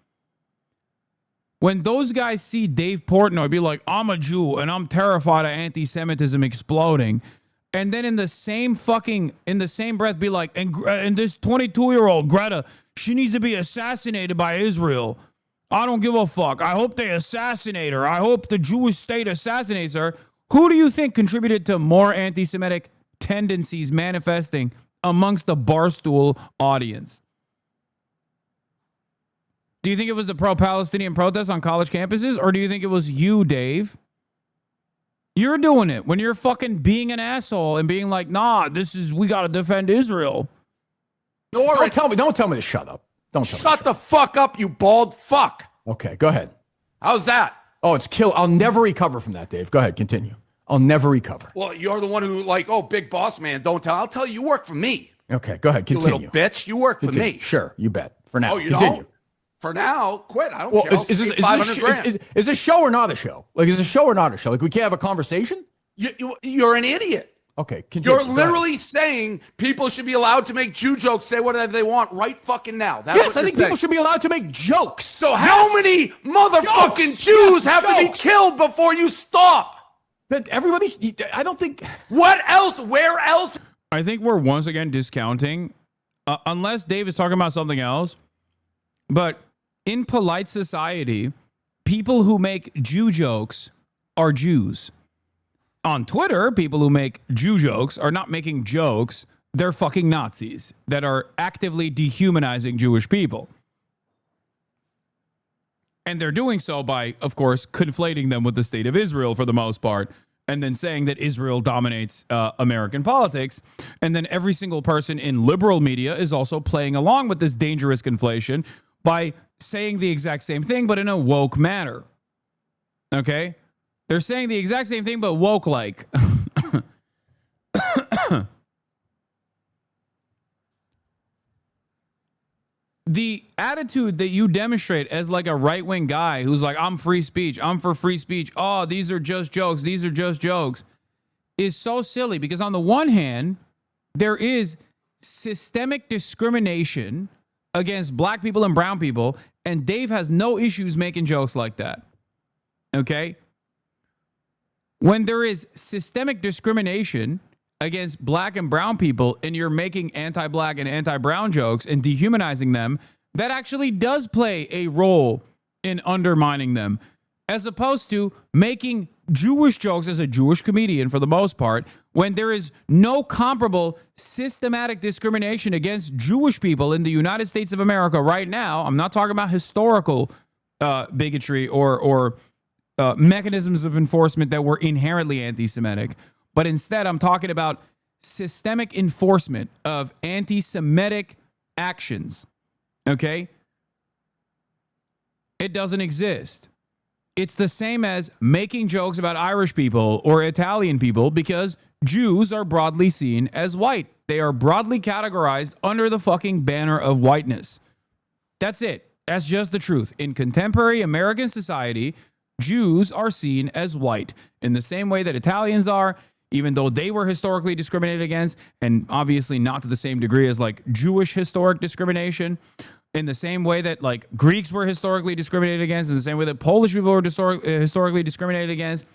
When those guys see Dave Portnoy be like, I'm a Jew and I'm terrified of anti-Semitism exploding, and then in the same breath be like, and this 22-year-old Greta, she needs to be assassinated by Israel. I don't give a fuck. I hope they assassinate her. I hope the Jewish state assassinates her. Who do you think contributed to more anti-Semitic tendencies manifesting amongst the Barstool audience? Do you think it was the pro-Palestinian protests on college campuses, or do you think it was you, Dave? You're doing it when you're fucking being an asshole and being like, nah, we got to defend Israel. Don't tell me to shut up. shut the fuck up, you bald fuck. Okay, go ahead. How's that? Oh, it's kill. I'll never recover from that, Dave. Go ahead, continue. I'll never recover. Well, you're the one who big boss man, don't tell. I'll tell you work for me. Okay, go ahead, You continue. little bitch, you work for me. Sure, you bet. For now, Oh, you continue. don't? For now, quit. I don't Well, care. I'll is save 500 grand. this a show or not a show? Like, is it a show or not a show? Like, we can't have a conversation? You're an idiot. Okay, continue. You're Go ahead. literally saying people should be allowed to make Jew jokes, say whatever they want right fucking now. That's Yes, what I think you're people saying. should be allowed to make jokes. So how many motherfucking Jews have to be jokes. killed before you stop? That everybody, I don't think. What else? Where else? I think we're once again discounting, unless Dave is talking about something else, but in polite society, people who make Jew jokes are Jews. On Twitter, people who make Jew jokes are not making jokes. They're fucking Nazis that are actively dehumanizing Jewish people. And they're doing so by, of course, conflating them with the state of Israel for the most part, and then saying that Israel dominates American politics. And then every single person in liberal media is also playing along with this dangerous conflation by saying the exact same thing, but in a woke manner. Okay? They're saying the exact same thing, but woke-like. The attitude that you demonstrate as like a right-wing guy who's like, I'm free speech, I'm for free speech, oh, these are just jokes, these are just jokes, is so silly because on the one hand, there is systemic discrimination against black people and brown people, and Dave has no issues making jokes like that. Okay? When there is systemic discrimination against black and brown people and you're making anti-black and anti-brown jokes and dehumanizing them, that actually does play a role in undermining them, as opposed to making Jewish jokes as a Jewish comedian for the most part, when there is no comparable systematic discrimination against Jewish people in the United States of America right now. I'm not talking about historical bigotry or mechanisms of enforcement that were inherently anti-Semitic. But instead, I'm talking about systemic enforcement of anti-Semitic actions. Okay? It doesn't exist. It's the same as making jokes about Irish people or Italian people because Jews are broadly seen as white. They are broadly categorized under the fucking banner of whiteness. That's it. That's just the truth. In contemporary American society, Jews are seen as white in the same way that Italians are, even though they were historically discriminated against, and obviously not to the same degree as like Jewish historic discrimination, in the same way that like Greeks were historically discriminated against, in the same way that Polish people were historically discriminated against.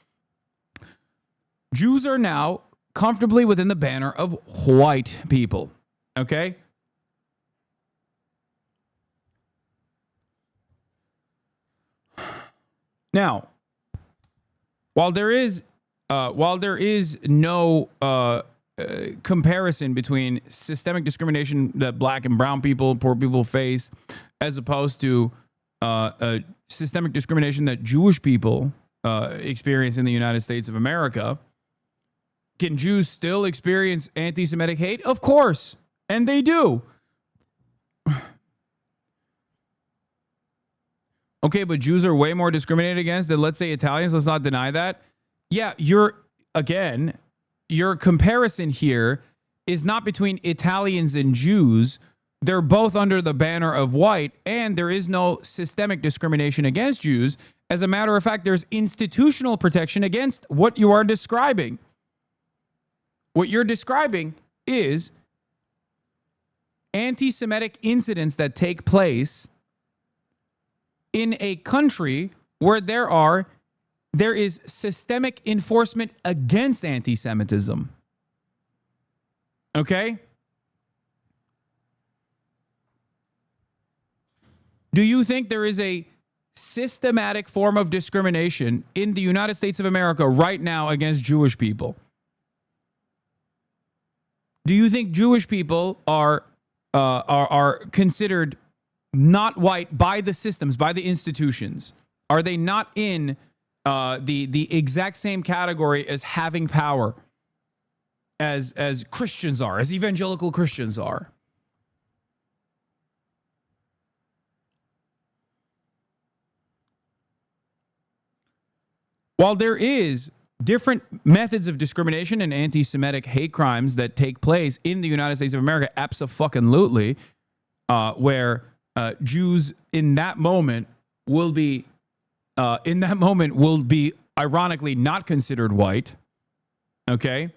Jews are now comfortably within the banner of white people. Okay? Now, while there is no comparison between systemic discrimination that black and brown people, poor people face, as opposed to systemic discrimination that Jewish people experience in the United States of America, can Jews still experience anti-Semitic hate? Of course, and they do. Okay, but Jews are way more discriminated against than, let's say, Italians. Let's not deny that. Yeah, your comparison here is not between Italians and Jews. They're both under the banner of white, and there is no systemic discrimination against Jews. As a matter of fact, there's institutional protection against what you are describing. What you're describing is anti-Semitic incidents that take place in a country where there is systemic enforcement against anti-Semitism. Okay? Do you think there is a systematic form of discrimination in the United States of America right now against Jewish people? Do you think Jewish people are considered not white by the systems, by the institutions? Are they not in the exact same category as having power as Christians are, as evangelical Christians are? While there is different methods of discrimination and anti-Semitic hate crimes that take place in the United States of America, abso-fucking-lutely, where Jews in that moment will be ironically not considered white. Okay.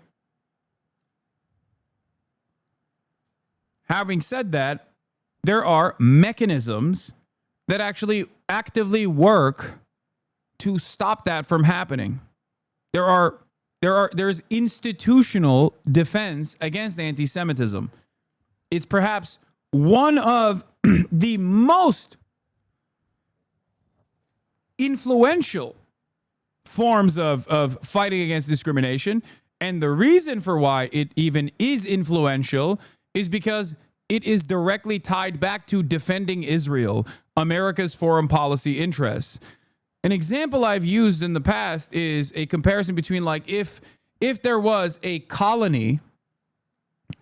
Having said that, there are mechanisms that actually actively work to stop that from happening. There's institutional defense against anti-Semitism. It's perhaps one of the most influential forms of fighting against discrimination. And the reason for why it even is influential is because it is directly tied back to defending Israel, America's foreign policy interests. An example I've used in the past is a comparison between, like, if there was a colony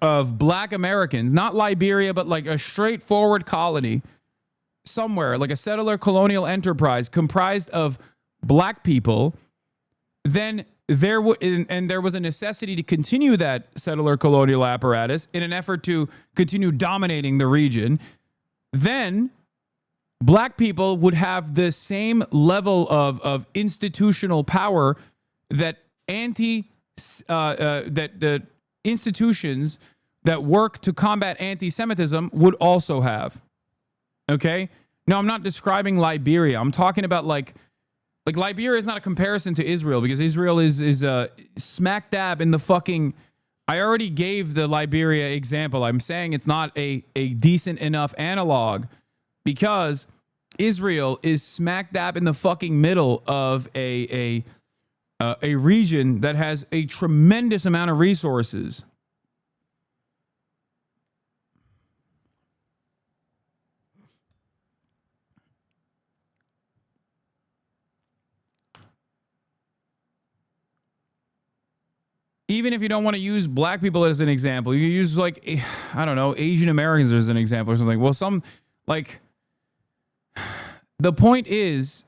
of black Americans, not Liberia, but like a straightforward colony somewhere, like a settler colonial enterprise comprised of black people, then there was a necessity to continue that settler colonial apparatus in an effort to continue dominating the region. Then black people would have the same level of institutional power that the institutions that work to combat anti-Semitism would also have. Okay? Now, I'm not describing Liberia. I'm talking about like Liberia is not a comparison to Israel, because Israel is smack dab in the fucking... I already gave the Liberia example. I'm saying it's not a decent enough analog, because Israel is smack dab in the fucking middle of a region that has a tremendous amount of resources. Even if you don't want to use black people as an example, you use, like, I don't know, Asian Americans as an example or something. Well, the point is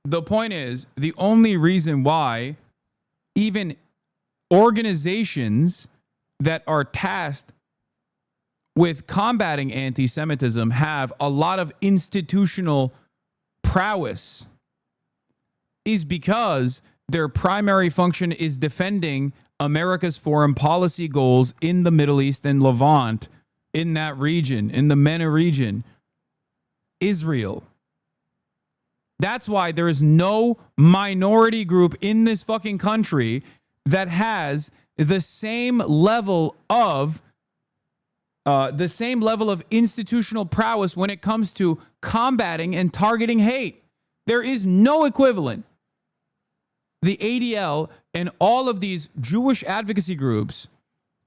the only reason why even organizations that are tasked with combating anti-Semitism have a lot of institutional prowess is because Their primary function is defending America's foreign policy goals in the Middle East and Levant, in that region, in the MENA region. Israel. That's why there is no minority group in this fucking country that has the same level of institutional prowess when it comes to combating and targeting hate. There is no equivalent. The ADL and all of these Jewish advocacy groups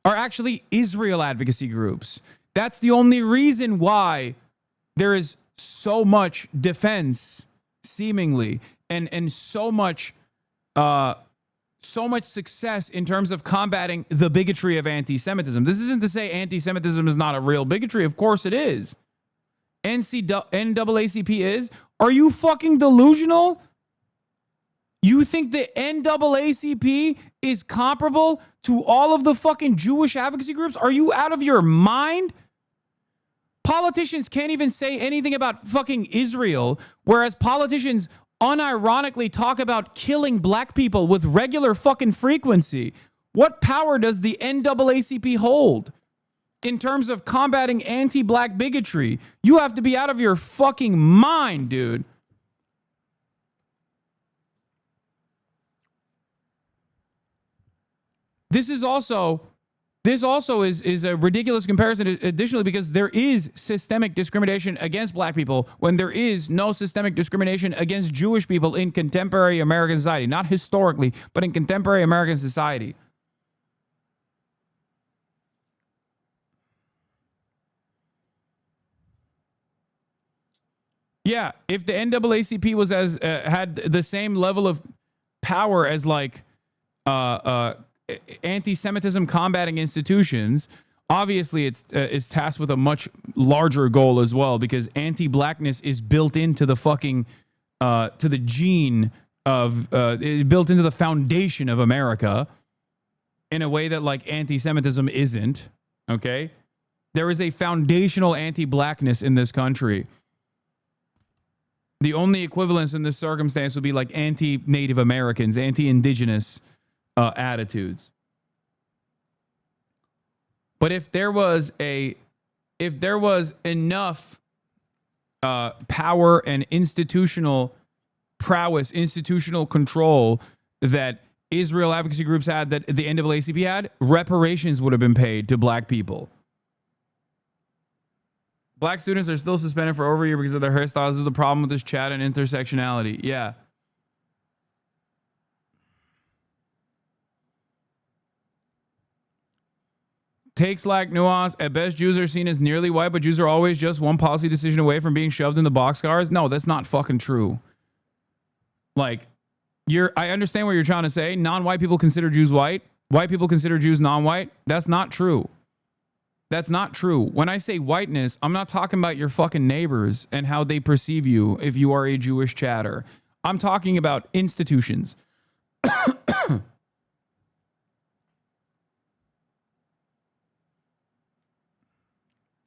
are actually Israel advocacy groups. That's the only reason why there is so much defense, seemingly, and so much success in terms of combating the bigotry of anti-Semitism. This isn't to say anti-Semitism is not a real bigotry. Of course it is. NAACP is? Are you fucking delusional? You think the NAACP is comparable to all of the fucking Jewish advocacy groups? Are you out of your mind? Politicians can't even say anything about fucking Israel, whereas politicians unironically talk about killing black people with regular fucking frequency. What power does the NAACP hold in terms of combating anti-black bigotry? You have to be out of your fucking mind, dude. This also is a ridiculous comparison additionally because there is systemic discrimination against black people when there is no systemic discrimination against Jewish people in contemporary American society. Not historically, but in contemporary American society. Yeah, if the NAACP was had the same level of power as like anti-Semitism combating institutions, obviously it's tasked with a much larger goal as well, because anti-blackness is built into the fucking to the gene of built into the foundation of America in a way that like anti-Semitism isn't. Okay, there is a foundational anti-blackness in this country. The only equivalence in this circumstance would be like anti-Native Americans, anti-indigenous attitudes. But if there was enough power and institutional prowess, institutional control that Israel advocacy groups had, that the NAACP had, reparations would have been paid to black people. Black students are still suspended for over a year because of their hairstyles. This is the problem with this chat and intersectionality. Yeah. Takes lack nuance. At best, Jews are seen as nearly white, but Jews are always just one policy decision away from being shoved in the boxcars. No, that's not fucking true. Like, I understand what you're trying to say. Non-white people consider Jews white. White people consider Jews non-white. That's not true. That's not true. When I say whiteness, I'm not talking about your fucking neighbors and how they perceive you if you are a Jewish chatter. I'm talking about institutions.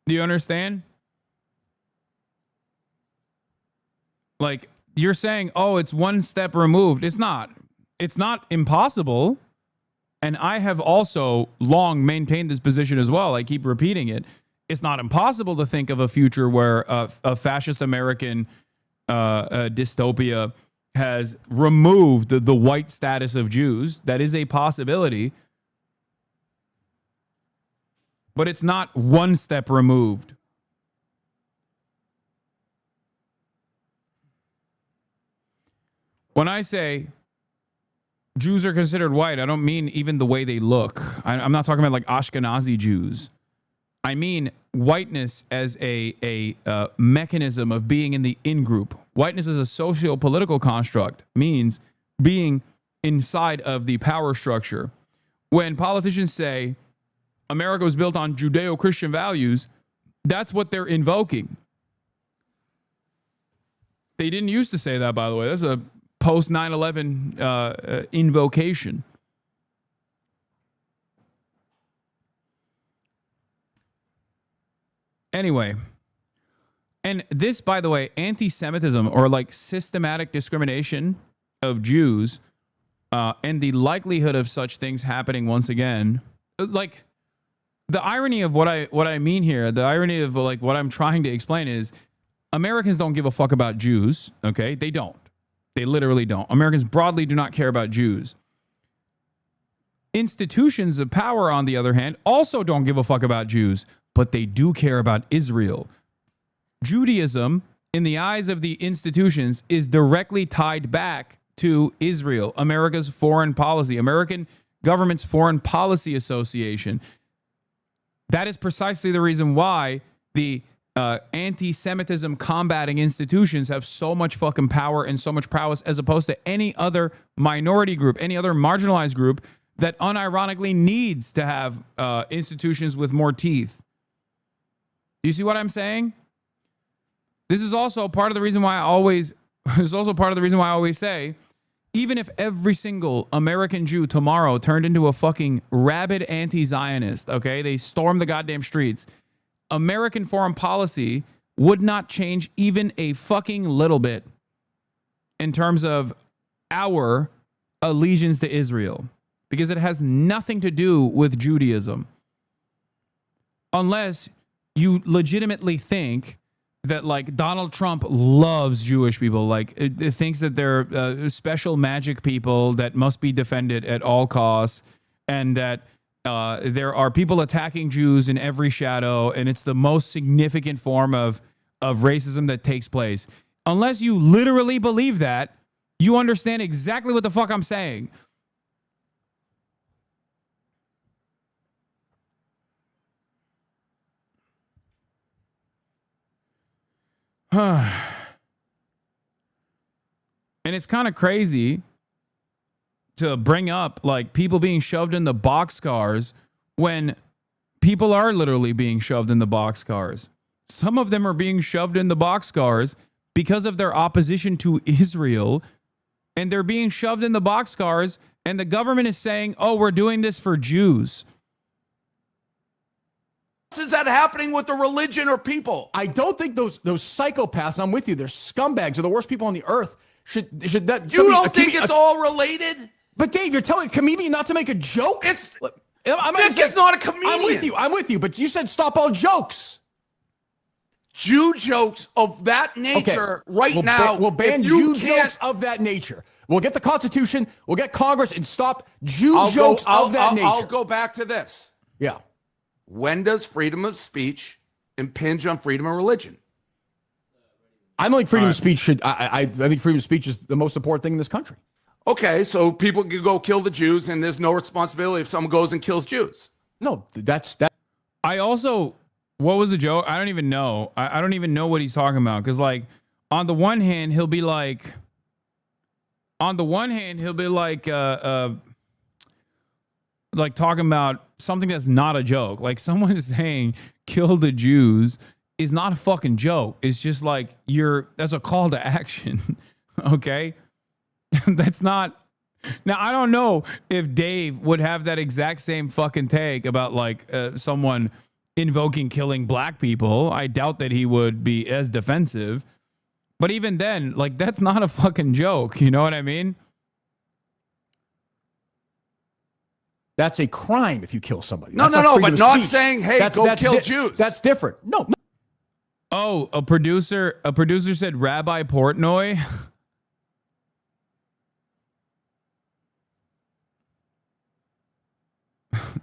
Do you understand? Like, you're saying, oh, it's one step removed. It's not. It's not impossible. And I have also long maintained this position as well. I keep repeating it. It's not impossible to think of a future where a fascist American dystopia has removed the white status of Jews. That is a possibility. But it's not one step removed. When I say Jews are considered white, I don't mean even the way they look. I'm not talking about like Ashkenazi Jews. I mean whiteness as a mechanism of being in the in-group. Whiteness as a socio-political construct means being inside of the power structure. When politicians say America was built on Judeo-Christian values, that's what they're invoking. They didn't used to say that, by the way. That's a post 9/11 invocation. Anyway, and this, by the way, anti-Semitism or like systematic discrimination of Jews and the likelihood of such things happening once again, like the irony of what I mean here, the irony of like what I'm trying to explain is Americans don't give a fuck about Jews. Okay, they don't. They literally don't. Americans broadly do not care about Jews. Institutions of power, on the other hand, also don't give a fuck about Jews, but they do care about Israel. Judaism, in the eyes of the institutions, is directly tied back to Israel, America's foreign policy, American Government's Foreign Policy Association. That is precisely the reason why the anti-Semitism combating institutions have so much fucking power and so much prowess as opposed to any other minority group, any other marginalized group that unironically needs to have institutions with more teeth. Do you see what I'm saying? This is also part of the reason why I always say, even if every single American Jew tomorrow turned into a fucking rabid anti-Zionist, okay, they stormed the goddamn streets, American foreign policy would not change even a fucking little bit in terms of our allegiance to Israel, because it has nothing to do with Judaism. Unless you legitimately think that like Donald Trump loves Jewish people, like it thinks that they're special magic people that must be defended at all costs, and that there are people attacking Jews in every shadow, and it's the most significant form of racism that takes place. Unless you literally believe that, you understand exactly what the fuck I'm saying. And it's kind of crazy to bring up like people being shoved in the boxcars when people are literally being shoved in the boxcars. Some of them are being shoved in the boxcars because of their opposition to Israel, and they're being shoved in the boxcars, and the government is saying, "Oh, we're doing this for Jews." Is that happening with the religion or people? I don't think those psychopaths, I'm with you, they're scumbags, are the worst people on the earth. Should that you don't think it's all related? But Dave, you're telling a comedian not to make a joke? It's not a comedian. I'm with you, but you said stop all jokes. Jew jokes of that nature now. We'll ban Jew jokes of that nature. We'll get the Constitution, we'll get Congress, and stop Jew jokes of that nature. I'll go back to this. Yeah. When does freedom of speech impinge on freedom of religion? I don't think freedom of speech should. I think freedom of speech is the most important thing in this country. Okay, so people can go kill the Jews, and there's no responsibility if someone goes and kills Jews. No, that's that. I also, what was the joke? I don't even know. I don't even know what he's talking about, because like on the one hand he'll be like, talking about something that's not a joke. Like someone saying kill the Jews is not a fucking joke. It's just like that's a call to action. Okay? That's not. Now, I don't know if Dave would have that exact same fucking take about like someone invoking killing black people. I doubt that he would be as defensive. But even then, like that's not a fucking joke. You know what I mean? That's a crime if you kill somebody. No, but not saying, hey, go kill Jews. That's different. No. Oh, a producer said Rabbi Portnoy.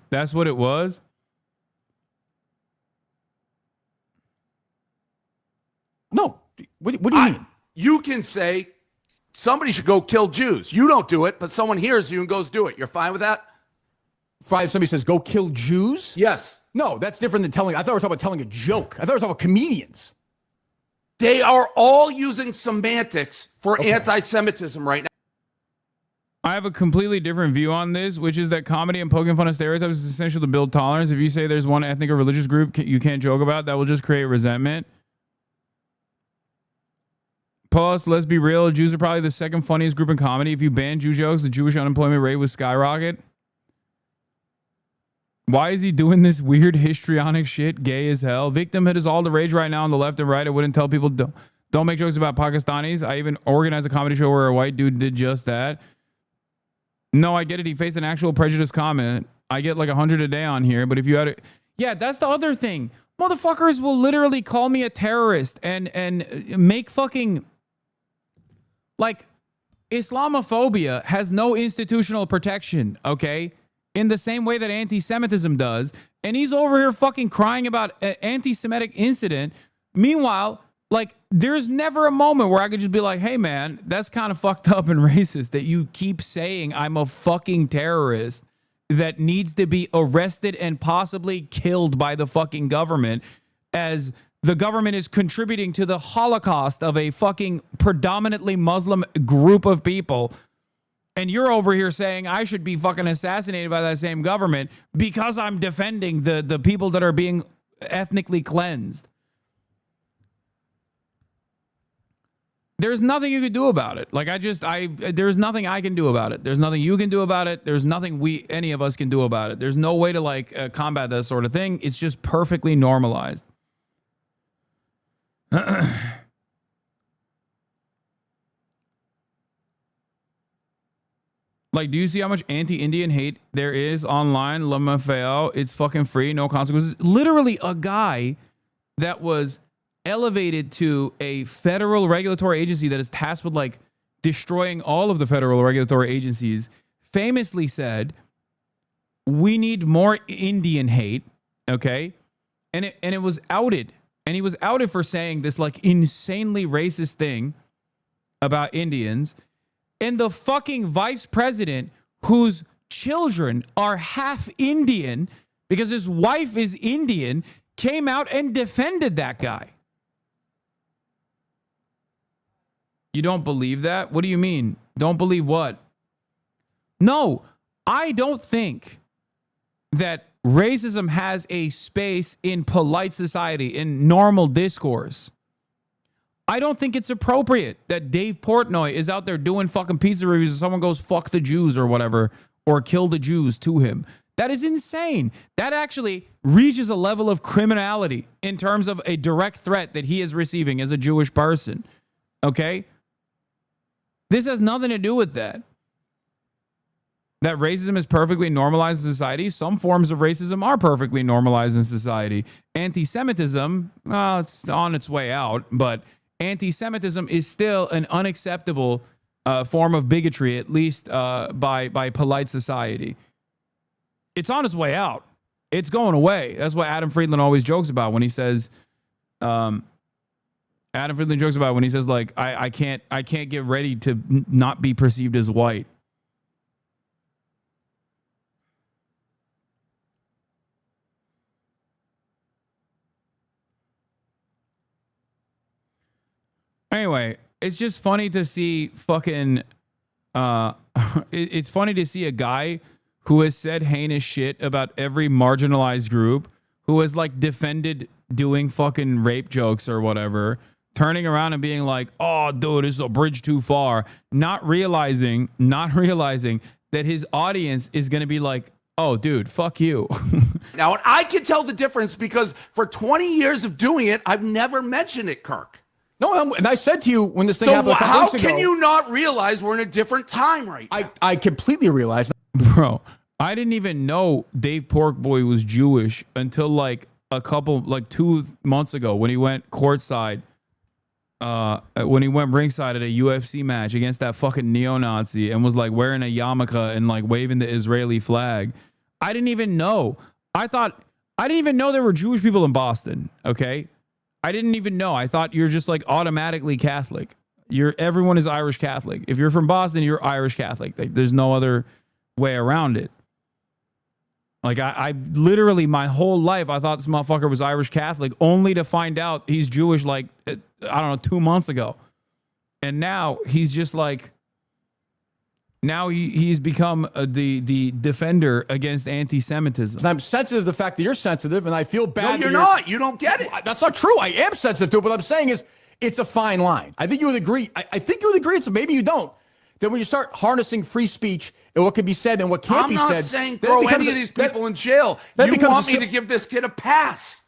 That's what it was? No. What do you mean? You can say somebody should go kill Jews. You don't do it, but someone hears you and goes do it. You're fine with that? If somebody says, go kill Jews? Yes. No, that's different than telling. I thought we were talking about telling a joke. I thought we were talking about comedians. They are all using semantics for anti-Semitism right now. I have a completely different view on this, which is that comedy and poking fun of stereotypes is essential to build tolerance. If you say there's one ethnic or religious group you can't joke about, that will just create resentment. Plus, let's be real, Jews are probably the second funniest group in comedy. If you ban Jew jokes, the Jewish unemployment rate would skyrocket. Why is he doing this weird histrionic shit? Gay as hell. Victimhood is all the rage right now on the left and right. I wouldn't tell people don't make jokes about Pakistanis. I even organized a comedy show where a white dude did just that. No, I get it. He faced an actual prejudice comment. I get like 100 a day on here, but if you had it, yeah, that's the other thing. Motherfuckers will literally call me a terrorist and make fucking like Islamophobia has no institutional protection, okay? In the same way that anti-Semitism does. And he's over here fucking crying about an anti-Semitic incident. Meanwhile, like, there's never a moment where I could just be like, hey, man, that's kind of fucked up and racist that you keep saying I'm a fucking terrorist that needs to be arrested and possibly killed by the fucking government, as the government is contributing to the Holocaust of a fucking predominantly Muslim group of people. And you're over here saying I should be fucking assassinated by that same government because I'm defending the people that are being ethnically cleansed. There's nothing you can do about it. Like, there's nothing I can do about it. There's nothing you can do about it. There's nothing any of us can do about it. There's no way to like combat that sort of thing. It's just perfectly normalized. Like, do you see how much anti-Indian hate there is online? LaMafeo, it's fucking free, no consequences. Literally a guy that was elevated to a federal regulatory agency that is tasked with like destroying all of the federal regulatory agencies famously said, we need more Indian hate, okay? And it was outed. And he was outed for saying this like insanely racist thing about Indians. And the fucking vice president, whose children are half Indian because his wife is Indian, came out and defended that guy. You don't believe that? What do you mean? Don't believe what? No, I don't think that racism has a space in polite society, in normal discourse. I don't think it's appropriate that Dave Portnoy is out there doing fucking pizza reviews and someone goes, fuck the Jews or whatever, or kill the Jews to him. That is insane. That actually reaches a level of criminality in terms of a direct threat that he is receiving as a Jewish person. Okay? This has nothing to do with that. That racism is perfectly normalized in society. Some forms of racism are perfectly normalized in society. Anti-Semitism, well, it's on its way out, but anti-Semitism is still an unacceptable form of bigotry, at least by polite society. It's on its way out. It's going away. That's what Adam Friedland always jokes about when he says, like, I can't get ready to not be perceived as white. Anyway, it's just funny to see fucking it's funny to see a guy who has said heinous shit about every marginalized group, who has like defended doing fucking rape jokes or whatever, turning around and being like, oh dude, this is a bridge too far, not realizing that his audience is going to be like, oh dude, fuck you. Now, and I can tell the difference because for 20 years of doing it, I've never mentioned it, Kirk. No, and I said to you when this thing happened a couple how weeks ago, can you not realize we're in a different time right now? I completely realized. Bro, I didn't even know Dave Porkboy was Jewish until like 2 months ago when he went courtside, when he went ringside at a UFC match against that fucking neo-Nazi and was like wearing a yarmulke and like waving the Israeli flag. I didn't even know. I didn't even know there were Jewish people in Boston, okay? I didn't even know. I thought you're just like automatically Catholic. Everyone is Irish Catholic. If you're from Boston, you're Irish Catholic. Like, there's no other way around it. Like, I literally my whole life I thought this motherfucker was Irish Catholic, only to find out he's Jewish like, I don't know, 2 months ago. And now he's just like, now he's become the defender against anti-Semitism. And I'm sensitive to the fact that you're sensitive, and I feel bad. No, you're not. You don't get it. That's not true. I am sensitive to it. What I'm saying is it's a fine line. I think you would agree. I think you would agree, so maybe you don't. That when you start harnessing free speech and what can be said and what can't be said. I'm not saying throw any of these people in jail. You want me to give this kid a pass.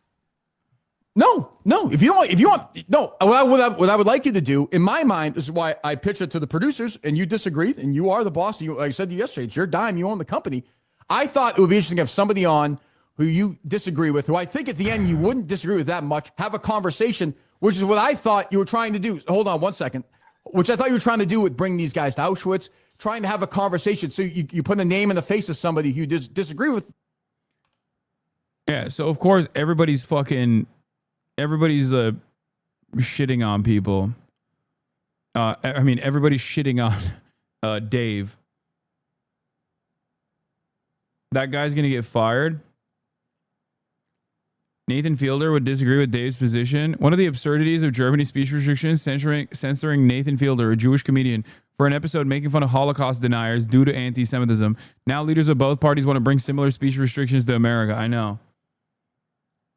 No. If you want, no. What I would like you to do, in my mind, this is why I pitched it to the producers, and you disagreed, and you are the boss. Like I said to you yesterday, it's your dime. You own the company. I thought it would be interesting to have somebody on who you disagree with, who I think at the end you wouldn't disagree with that much, have a conversation, which is what I thought you were trying to do. Hold on 1 second. Which I thought you were trying to do with bringing these guys to Auschwitz, trying to have a conversation. So you put a name in the face of somebody you disagree with. Yeah, so of course everybody's shitting on people. I mean, everybody's shitting on Dave. That guy's gonna get fired. Nathan Fielder would disagree with Dave's position. One of the absurdities of Germany's speech restrictions censoring Nathan Fielder, a Jewish comedian, for an episode making fun of Holocaust deniers due to anti-Semitism. Now leaders of both parties want to bring similar speech restrictions to America. I know.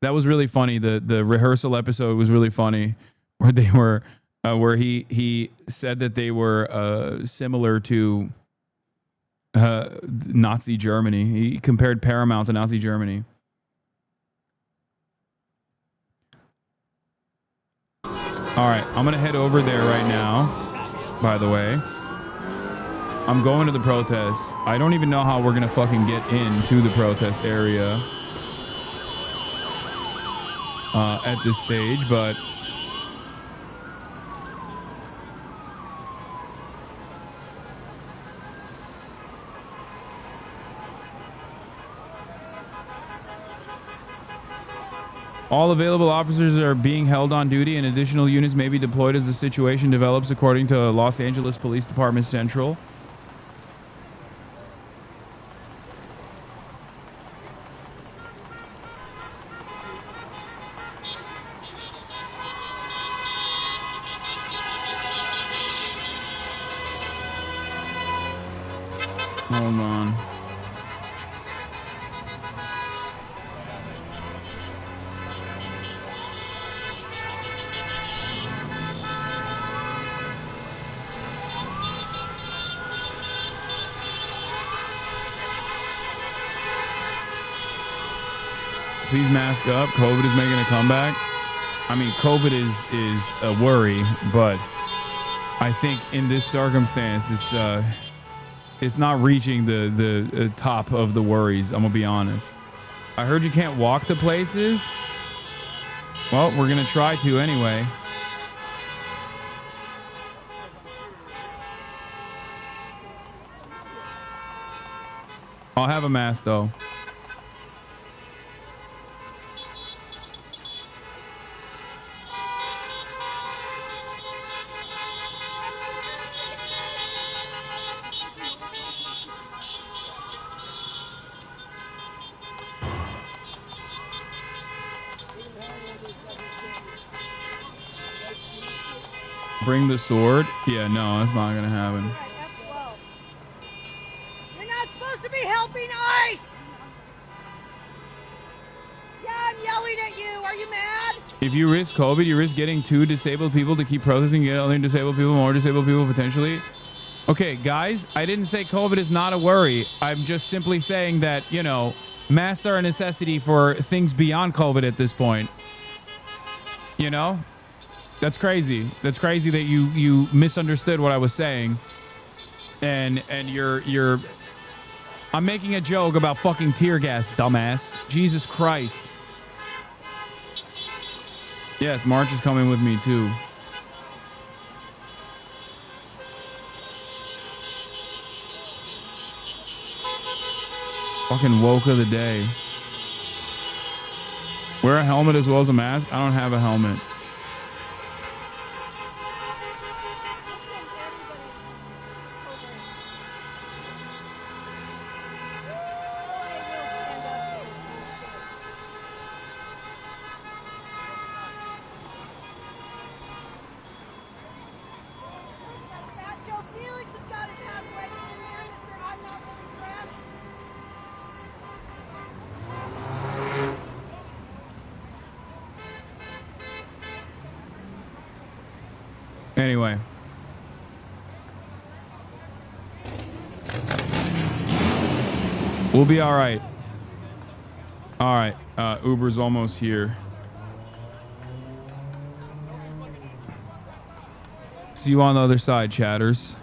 That was really funny. The rehearsal episode was really funny, where they were, where he said that they were similar to Nazi Germany. He compared Paramount to Nazi Germany. All right, I'm gonna head over there right now. By the way, I'm going to the protest. I don't even know how we're gonna fucking get into the protest area at this stage, but all available officers are being held on duty, and additional units may be deployed as the situation develops, according to Los Angeles Police Department Central. Hold on. Please mask up. COVID is making a comeback. I mean, COVID is a worry, but I think in this circumstance, it's not reaching the top of the worries. I'm gonna be honest. I heard you can't walk to places. Well, we're gonna try to anyway. I'll have a mask though. Bring the sword? Yeah, no, that's not gonna happen. You're not supposed to be helping ICE! Yeah, I'm yelling at you. Are you mad? If you risk COVID, you risk getting 2 disabled people to keep protesting, get other disabled people, more disabled people potentially. Okay, guys, I didn't say COVID is not a worry. I'm just simply saying that, you know, masks are a necessity for things beyond COVID at this point. You know? That's crazy. That's crazy that you misunderstood what I was saying. And you're I'm making a joke about fucking tear gas, dumbass. Jesus Christ. Yes, March is coming with me too. Fucking woke of the day. Wear a helmet as well as a mask? I don't have a helmet. Anyway. We'll be all right. All right. Uber's almost here. See you on the other side, chatters.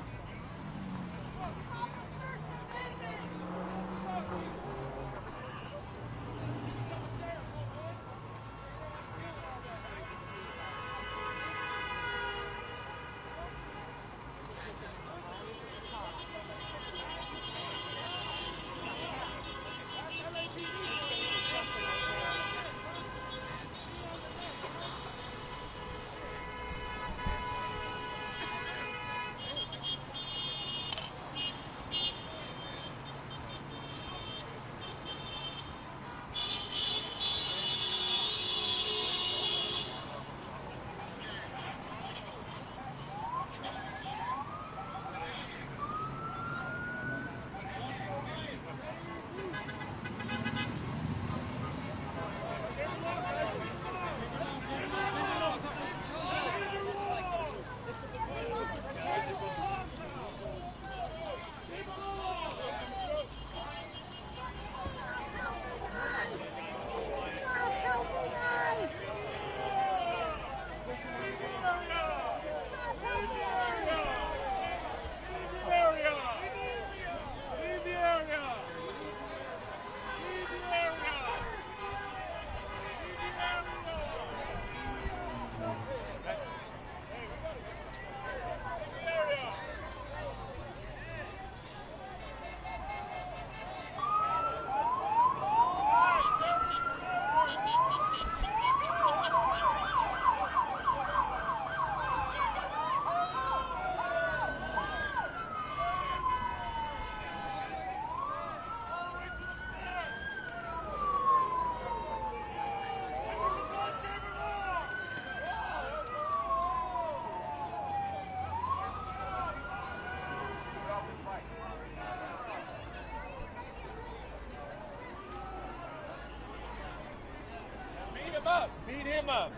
Beat him up.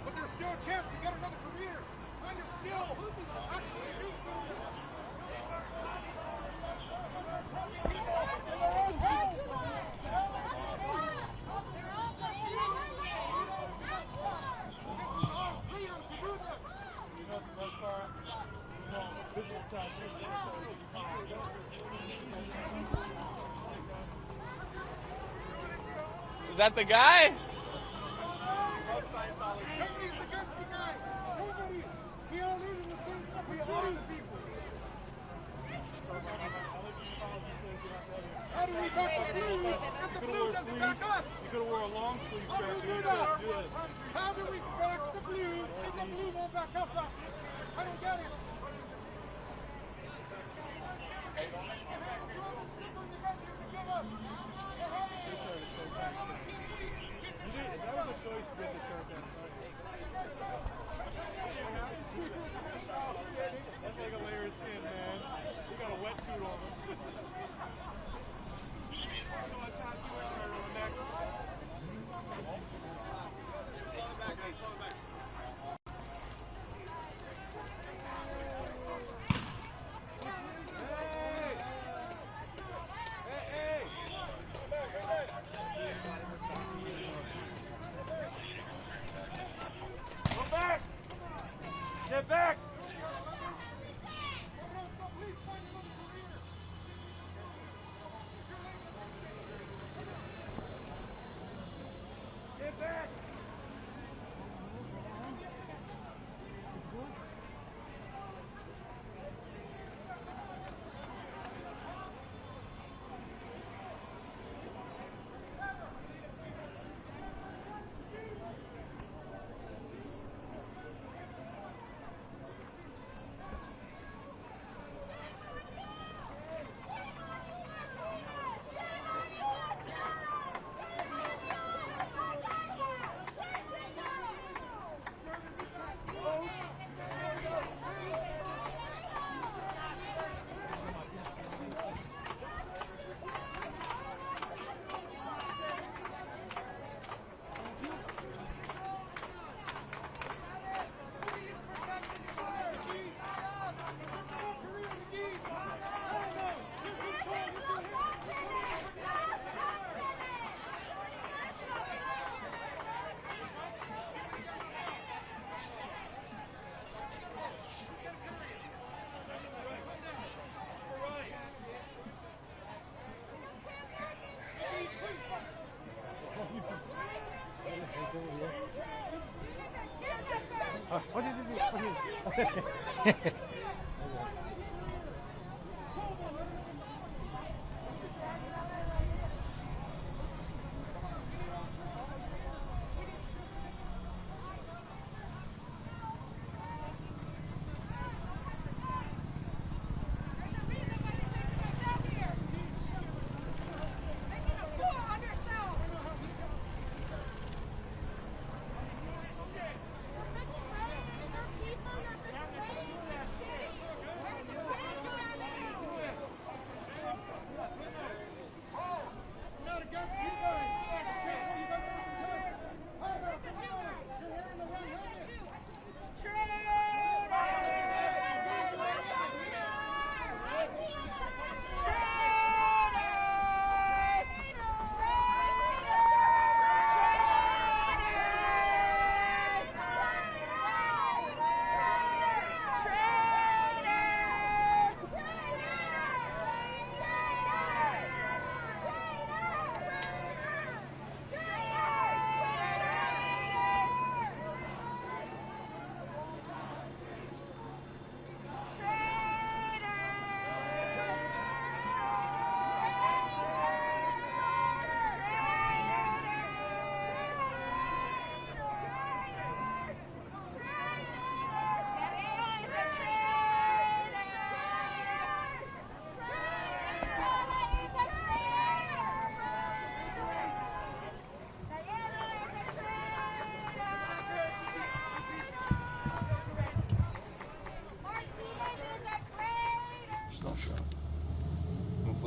But there's still a chance you get another career. Kind of still actually do things. Is that the guy? How do we back the blue if the blue doesn't back us? You could have wore a long sleeve. How do we do that? How do we back the blue if the blue won't back us up? I don't get it. That was a choice to get the shirt down. That's like a layer of skin, man. You got a wetsuit on him. Get back! Get back!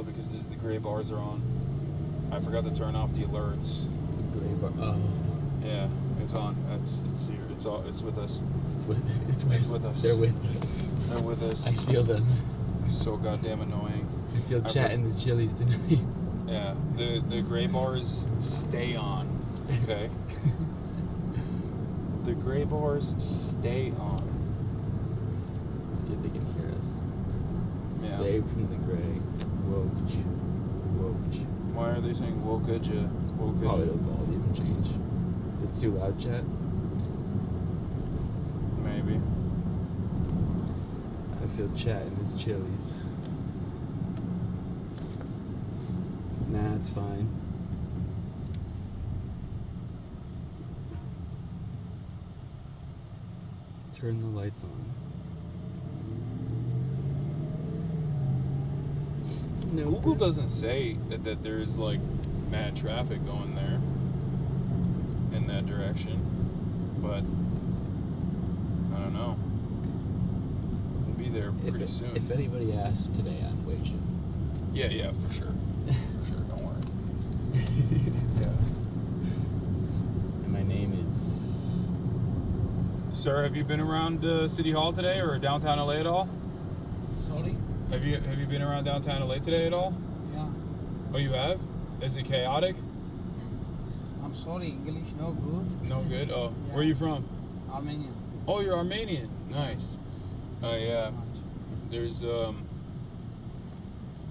Because the gray bars are on. I forgot to turn off the alerts. The gray bar. Oh. Yeah, it's on. It's here. It's all. It's with us. It's with us. They're with us. They're with us. I feel them. It's so goddamn annoying. I feel chat in the chilies tonight. Yeah, the gray bars stay on. Okay. The gray bars stay on. Let's see if they can hear us. Yeah. Saved from the gray. Woke. Why are they saying wokeja? Probably the volume change. The too loud chat. Maybe. I feel chat in this chilies. Nah, it's fine. Turn the lights on. No, Google doesn't say that there's like mad traffic going there in that direction, but I don't know. We'll be there pretty soon. If anybody asks today, I'm waging. Yeah, for sure. For sure, don't worry. Yeah. And my name is... Sir, have you been around City Hall today or downtown LA at all? Sorry? Have you been around downtown LA today at all? Yeah. Oh, you have? Is it chaotic? I'm sorry, English no good. No good? Oh, Yeah. where are you from? Armenian. Oh, you're Armenian. Nice. Yeah. There's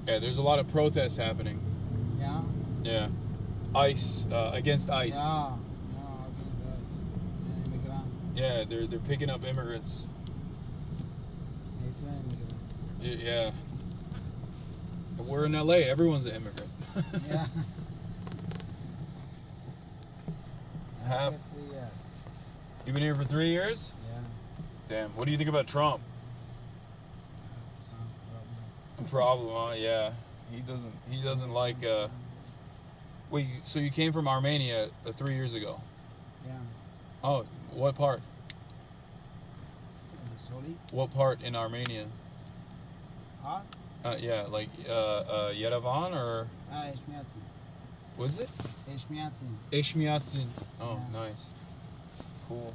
there's a lot of protests happening. Yeah. Yeah. ICE against ICE. Yeah. Immigrant. Yeah, they're picking up immigrants. Yeah. We're in LA. Everyone's an immigrant. Yeah. Half. You've been here for 3 years? Yeah. Damn. What do you think about Trump? A problem, huh? Yeah. He doesn't like. Wait. So you came from Armenia 3 years ago? Yeah. Oh, what part? Sorry? What part in Armenia? Huh? Yeah, like Yerevan or Eshmiatsin. what is it? Eshmiatsin. Eshmiatsin. Oh, Yeah. nice. Cool.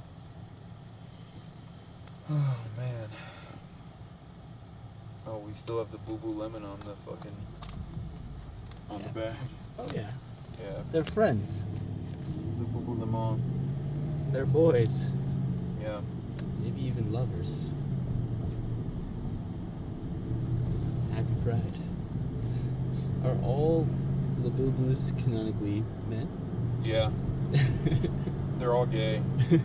Oh man. Oh, we still have the boo boo lemon on the fucking the back. Oh yeah. Yeah. They're friends. The boo boo lemon. They're boys. Yeah. Maybe even lovers. Happy Pride. Are all the boo-boos canonically men? Yeah. They're all gay. Here.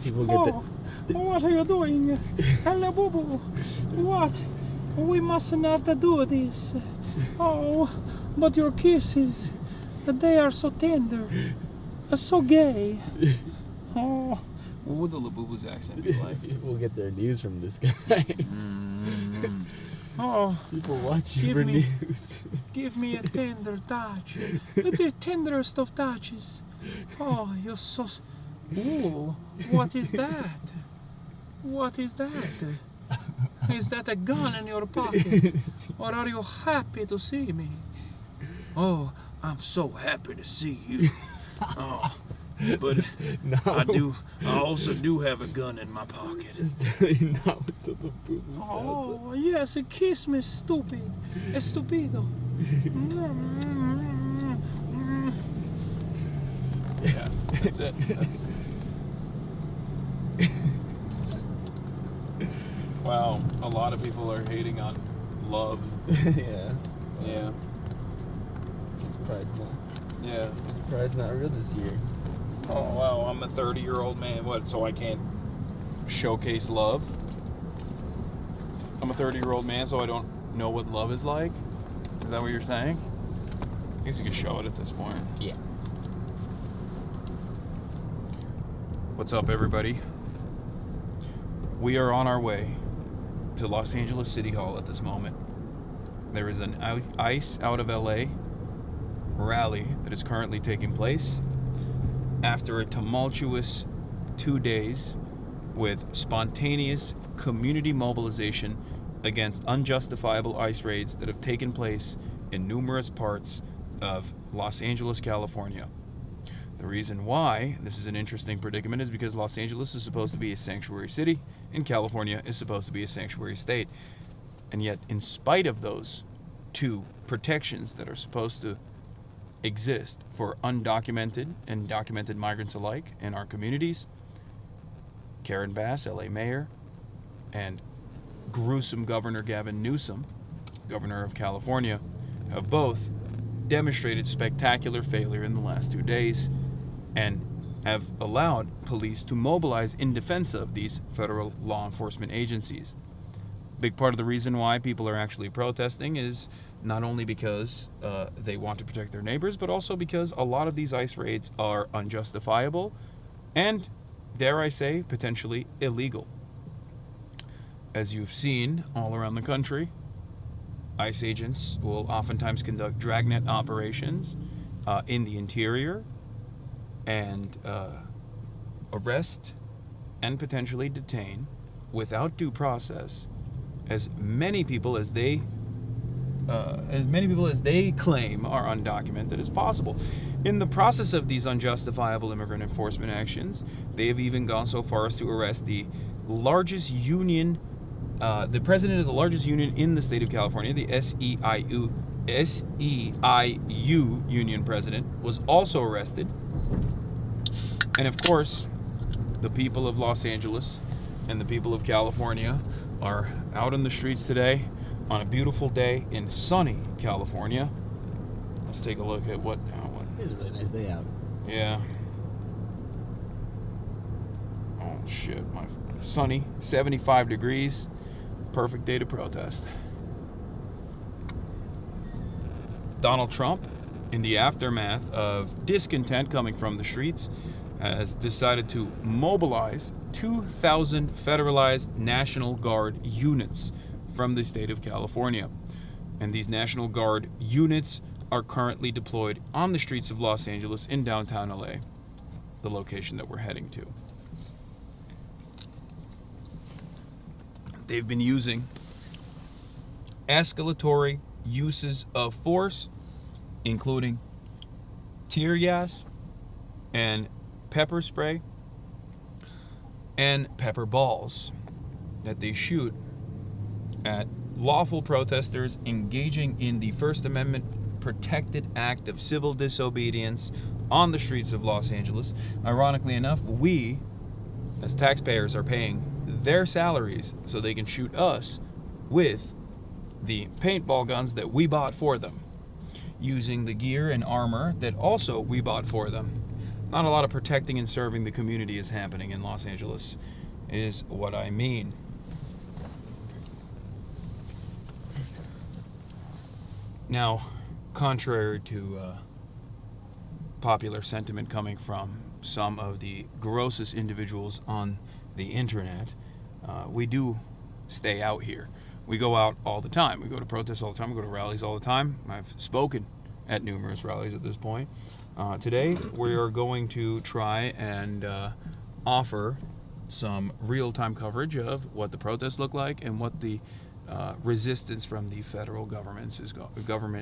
People get Oh, what are you doing? Hello, Boo Boo. What? We must not do this. Oh, but your kisses, they are so tender, so gay. Oh. What would the Labubu's accent be like? We'll get their news from this guy. Oh, People watch you for news. Give me a tender touch. The tenderest of touches. Oh, you're so... Ooh, what is that? What is that? Is that a gun in your pocket? Or are you happy to see me? Oh, I'm so happy to see you. Oh, but I also do have a gun in my pocket. Not with the Labubu Oh, yes, kiss me, stupid. Estupido. Yeah, that's it. That's... Wow, a lot of people are hating on love. Yeah. Yeah. His pride's not. Yeah. His pride's not real this year. Oh wow, I'm a 30-year-old man. What? So I can't showcase love? I'm a 30-year-old man, so I don't know what love is like? Is that what you're saying? I guess you could show it at this point. Yeah. What's up, everybody? We are on our way to Los Angeles City Hall at this moment. There is an ICE out of LA rally that is currently taking place after a tumultuous 2 days with spontaneous community mobilization against unjustifiable ICE raids that have taken place in numerous parts of Los Angeles, California. The reason why this is an interesting predicament is because Los Angeles is supposed to be a sanctuary city and California is supposed to be a sanctuary state. And yet, in spite of those two protections that are supposed to exist for undocumented and documented migrants alike in our communities, Karen Bass, LA mayor, and gruesome Governor Gavin Newsom, governor of California, have both demonstrated spectacular failure in the last 2 days and have allowed police to mobilize in defense of these federal law enforcement agencies. Big part of the reason why people are actually protesting is not only because they want to protect their neighbors, but also because a lot of these ICE raids are unjustifiable and, dare I say, potentially illegal. As you've seen all around the country, ICE agents will oftentimes conduct dragnet operations in the interior and arrest and potentially detain without due process as many people as they claim are undocumented as possible. In the process of these unjustifiable immigrant enforcement actions, they have even gone so far as to arrest the largest union, the president of the largest union in the state of California, the SEIU union president, was also arrested. And of course, the people of Los Angeles and the people of California are out in the streets today on a beautiful day in sunny California. Let's take a look at what. It's a really nice day out. Yeah. Oh shit! Sunny, 75 degrees, perfect day to protest. Donald Trump, in the aftermath of discontent coming from the streets, has decided to mobilize 2,000 federalized National Guard units from the state of California. And these National Guard units are currently deployed on the streets of Los Angeles in downtown LA, the location that we're heading to. They've been using escalatory uses of force, including tear gas and pepper spray and pepper balls that they shoot at lawful protesters engaging in the First Amendment protected act of civil disobedience on the streets of Los Angeles. Ironically enough, we as taxpayers are paying their salaries so they can shoot us with the paintball guns that we bought for them, using the gear and armor that also we bought for them. not a lot of protecting and serving the community is happening in Los Angeles, is what I mean. Now, contrary to popular sentiment coming from some of the grossest individuals on the internet, we do stay out here. We go out all the time. We go to protests all the time. We go to rallies all the time. I've spoken at numerous rallies at this point. Today, we are going to try and offer some real-time coverage of what the protests look like and what the resistance from the federal government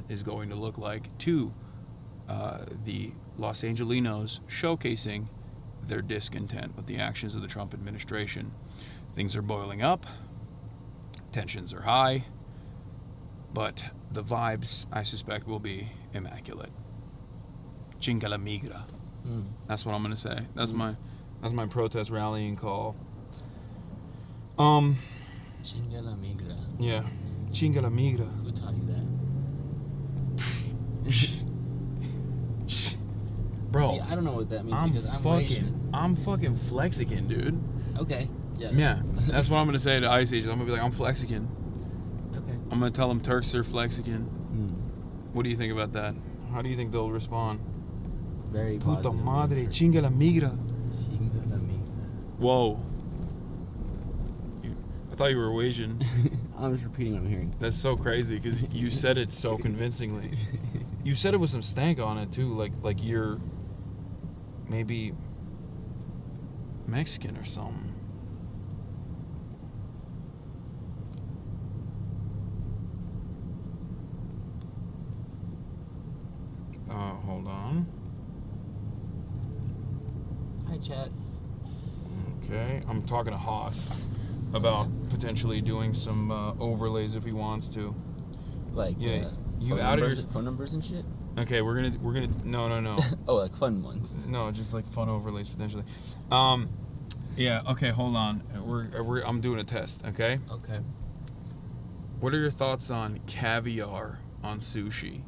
is going to look like to the Los Angelinos, showcasing their discontent with the actions of the Trump administration. Things are boiling up, tensions are high, but the vibes, I suspect, will be immaculate. Chinga la migra. That's what I'm gonna say. That's my protest rallying call. Chinga la migra. Yeah. Chinga la migra. Who taught you that? Bro, see, I don't know what that means because I'm fucking Flexican, dude. Okay. Yeah. Yeah. That's what I'm gonna say to Ice Age. I'm gonna be like, I'm Flexican. Okay. I'm gonna tell them Turks are Flexican. What do you think about that? How do you think they'll respond? Very Puta positive. madre, chinga la migra. Chinga la migra. Whoa. I thought you were Asian. I'm just repeating what I'm hearing. That's so crazy because you said it so convincingly. You said it with some stank on it too, like you're maybe Mexican or something. Hold on. Hi, chat. Okay, I'm talking to Haas about potentially doing some overlays if he wants to. Like, yeah, you phone outed numbers, your phone numbers and shit? Okay, we're gonna no. Oh, like fun ones. No, just like fun overlays potentially. Yeah. Okay, hold on. I'm doing a test. Okay. Okay. What are your thoughts on caviar on sushi?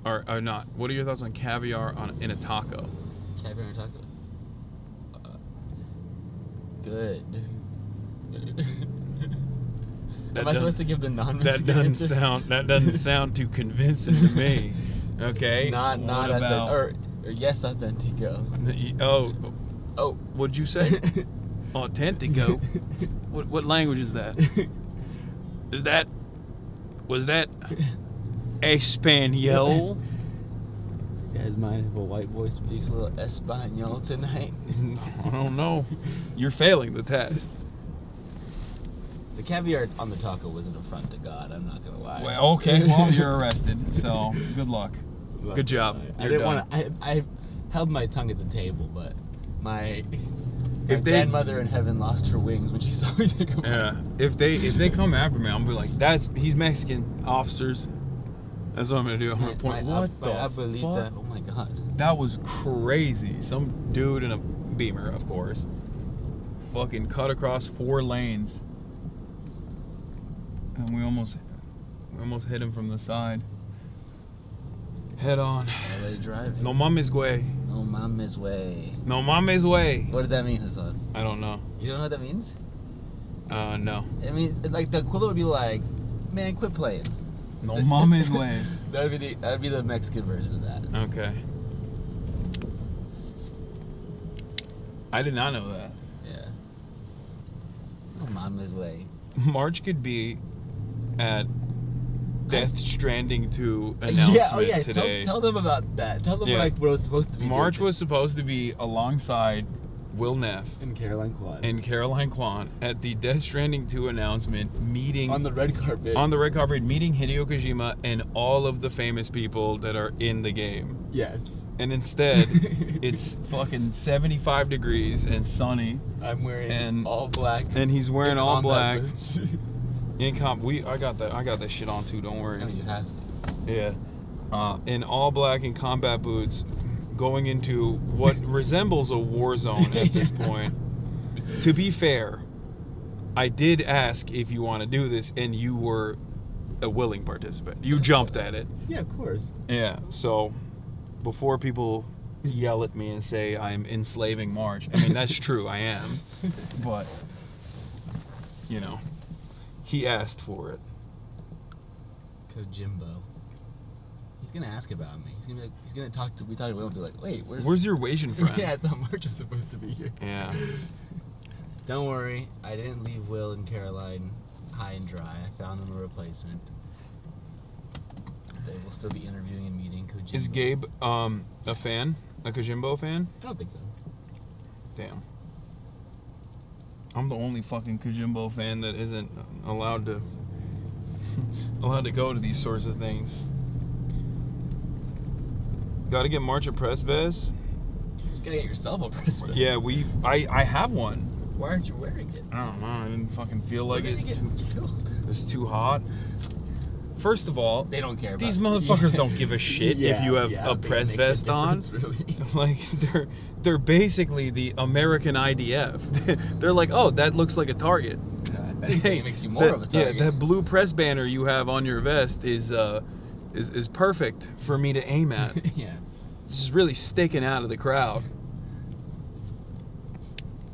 Or not? What are your thoughts on caviar in a taco? Caviar in a taco. Good. Am I supposed to give the non-Mexican That doesn't sound too convincing to me. Okay. Not about or yes, authentico. Oh, what'd you say? Authentico. What language is that? Was that Espanol? You guys mind if a white boy speaks a little Espanol tonight? I don't know. You're failing the test. The caviar on the taco was an affront to God. I'm not gonna lie. Well, okay. Well, you're arrested. So good luck. Good job. I didn't want to. I held my tongue at the table, but my grandmother in heaven lost her wings when she saw me take a bite. Yeah. If they come after me, I'm gonna be like, he's Mexican, officers. That's what I'm gonna do. I'm gonna point. What the fuck? Oh my God. That was crazy. Some dude in a Beamer, of course, fucking cut across 4 lanes, and we almost hit him from the side. Head on. LA driving. No mames, güey. No mames, way. No mames, güey. What does that mean, Hasan? I don't know. You don't know what that means? No. It means like the equivalent would be like, man, quit playing. No mames, güey. That'd be the Mexican version of that. Okay. I did not know that. Yeah. No mames, way. March could be at Death Stranding 2 announcement today. Tell them about that. Tell them what it was supposed to be. March was supposed to be alongside Will Neff and Caroline Kwan at the Death Stranding 2 announcement meeting on the red carpet. On the red carpet, meeting Hideo Kojima and all of the famous people that are in the game. Yes. And instead, it's fucking 75 degrees and sunny. I'm wearing all black. And he's wearing all black. Boots. I got that shit on too. Don't worry. No, you have to. Yeah. In all black and combat boots, going into what resembles a war zone at this point. To be fair, I did ask if you want to do this, and you were a willing participant. You jumped at it. Yeah, of course. Yeah. So before people yell at me and say I'm enslaving March. I mean, that's true, I am. But, you know, he asked for it. Kojimbo. He's gonna ask about me. He's gonna talk to. We talked to Will and be like, wait, where's your Asian friend? Yeah, I thought March was supposed to be here. Yeah. Don't worry, I didn't leave Will and Caroline high and dry. I found them a replacement. They will still be interviewing and meeting Kojimbo. Is Gabe a fan? A Kojimbo fan? I don't think so. Damn. I'm the only fucking Kojimbo fan that isn't allowed to go to these sorts of things. Gotta get March a press vest. You gotta get yourself a press vest. Yeah, I have one. Why aren't you wearing it? I don't know. I didn't fucking feel like It's too hot. First of all, they don't care about these it. motherfuckers don't give a shit if you have a press vest on. Really. Like they're basically the American IDF. They're like, oh, that looks like a target. If anything, it makes you more of a target. Yeah, that blue press banner you have on your vest is perfect for me to aim at. Yeah. It's just really sticking out of the crowd.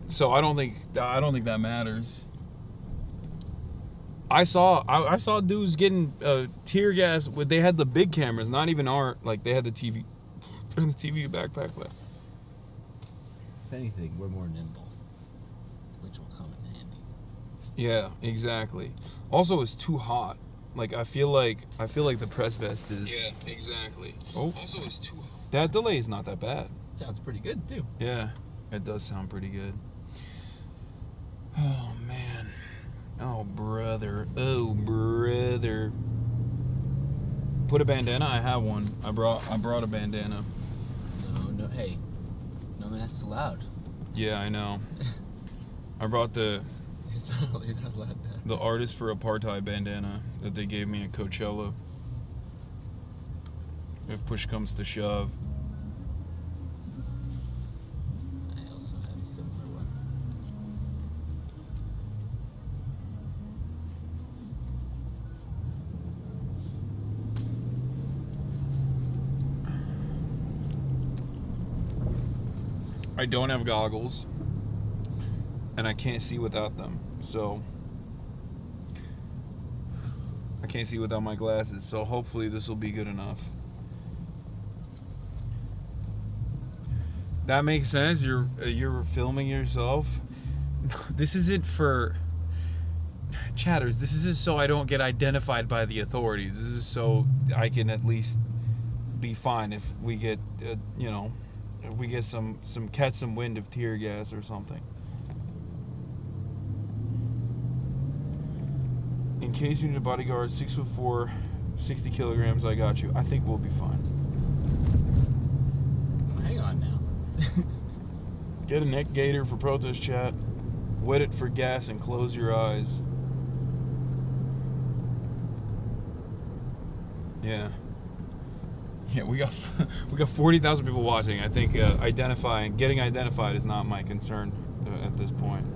So I don't think that matters. I saw dudes getting tear gas. They had the big cameras, not even our, like they had the TV in the TV backpack. But if anything, we're more nimble, which will come in handy. yeah, exactly. Also, it's too hot. Like I feel like the press vest is. Yeah, exactly. Oh, also it's too hot. That delay is not that bad. Sounds pretty good too. Yeah, it does sound pretty good. Oh man. Oh brother. Oh brother. Put a bandana. I have one. I brought a bandana. No. Hey, no masks allowed. Yeah, I know. I brought the You're not allowed that. the Artist for Apartheid bandana that they gave me at Coachella. If push comes to shove. I also have a similar one. I don't have goggles, and I can't see without them, so I can't see without my glasses, so hopefully this will be good enough. That makes sense. You're filming yourself. This isn't for chatters. This isn't so I don't get identified by the authorities. This is so I can at least be fine if we get if we get catch some wind of tear gas or something. In case you need a bodyguard, 6'4", 60 kilograms, I got you. I think we'll be fine. Hang on now. Get a neck gaiter for protest chat. Wet it for gas and close your eyes. Yeah. Yeah, we got 40,000 people watching. I think getting identified is not my concern at this point.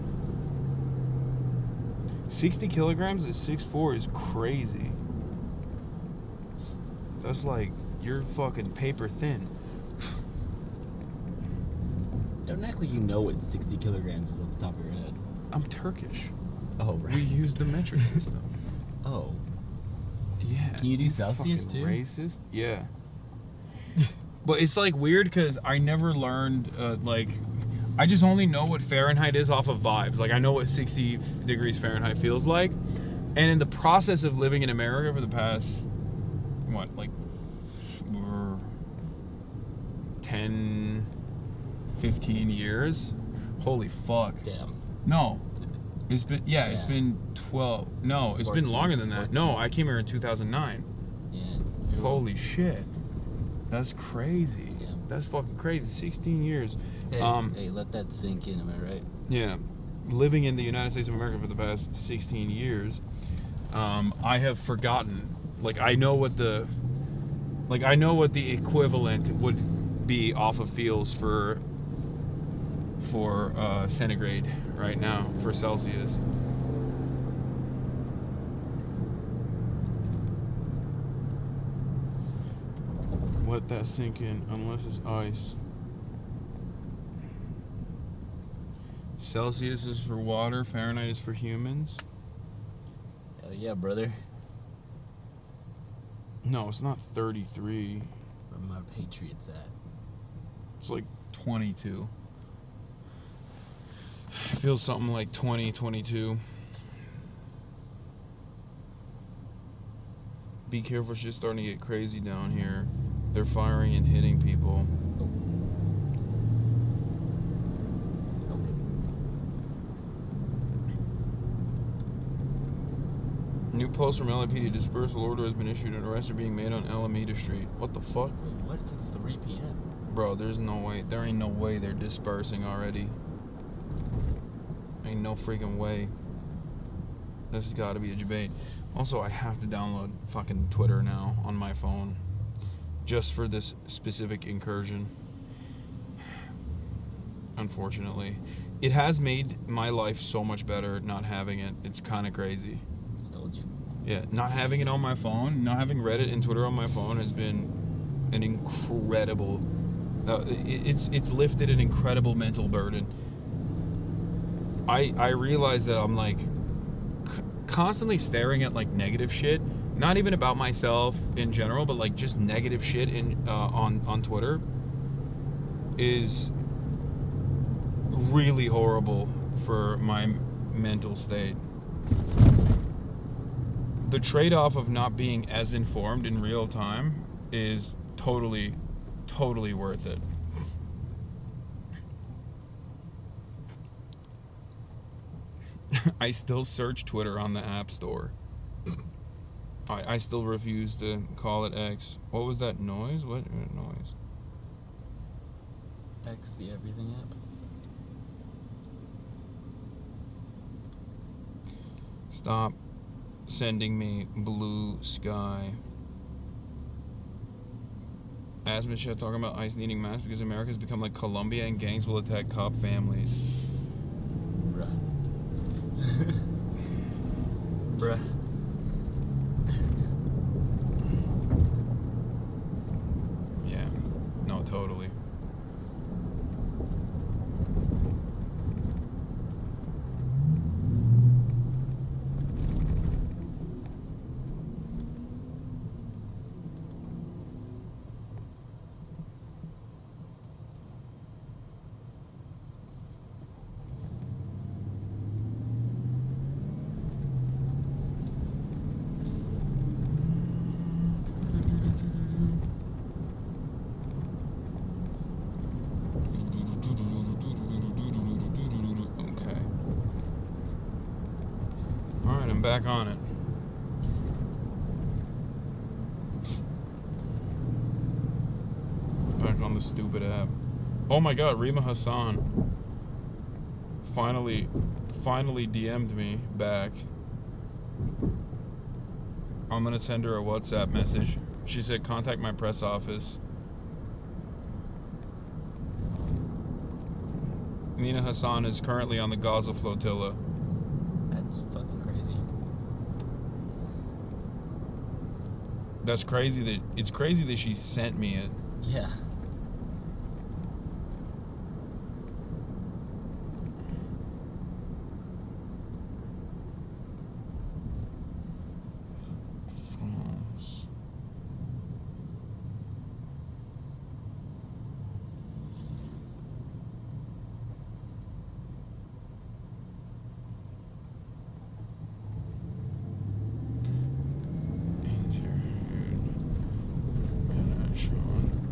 60 kilograms at 6'4" is crazy. That's like, you're fucking paper thin. Don't act like you know what 60 kilograms is off the top of your head. I'm Turkish. Oh, right. We use the metric system. Oh. Yeah. Can you do Celsius fucking too? Racist? Yeah. But it's like weird because I never learned, I just only know what Fahrenheit is off of vibes. Like I know what 60 degrees Fahrenheit feels like. And in the process of living in America for the past, 10, 15 years? Holy fuck. Damn. No. It's been 12. No, it's 14, been longer than that. 14. No, I came here in 2009. Yeah. Holy shit. That's crazy. Yeah. That's fucking crazy. 16 years. Hey, let that sink in, am I right? Yeah. Living in the United States of America for the past 16 years, I have forgotten. I know what the equivalent would be off of feels for centigrade right now for Celsius. Let that sink in, unless it's ice. Celsius is for water, Fahrenheit is for humans. Hell yeah, brother. No, it's not 33. Where my Patriots at? It's like 22. It feels something like 20, 22. Be careful, shit's starting to get crazy down here. They're firing and hitting people. New post from LAPD. Dispersal order has been issued and arrests are being made on Alameda Street. What the fuck? Wait, what? It's like 3 p.m. Bro, there's no way. There ain't no way they're dispersing already. Ain't no freaking way. This has got to be a debate. Also, I have to download fucking Twitter now on my phone. Just for this specific incursion. Unfortunately. It has made my life so much better not having it. It's kind of crazy. I told you. Yeah, not having it on my phone, not having Reddit and Twitter on my phone has been an incredible... it's lifted an incredible mental burden. I realize that I'm like constantly staring at like negative shit, not even about myself in general, but like just negative shit in on Twitter is really horrible for my mental state. The trade-off of not being as informed in real time is totally worth it. I still search Twitter on the App Store. I still refuse to call it X. What was that noise? What noise? X, the everything app. Stop sending me blue sky. Asthma shit talking about ICE needing masks because America's become like Colombia and gangs will attack cop families. Bruh. Bruh. Yeah. No, totally. Back on it. Back on the stupid app. Oh my god, Rima Hassan finally DM'd me back. I'm gonna send her a WhatsApp message. She said contact my press office. Nina Hassan is currently on the Gaza flotilla. That's fucking crazy. That's crazy that it's crazy that she sent me it. Yeah. France.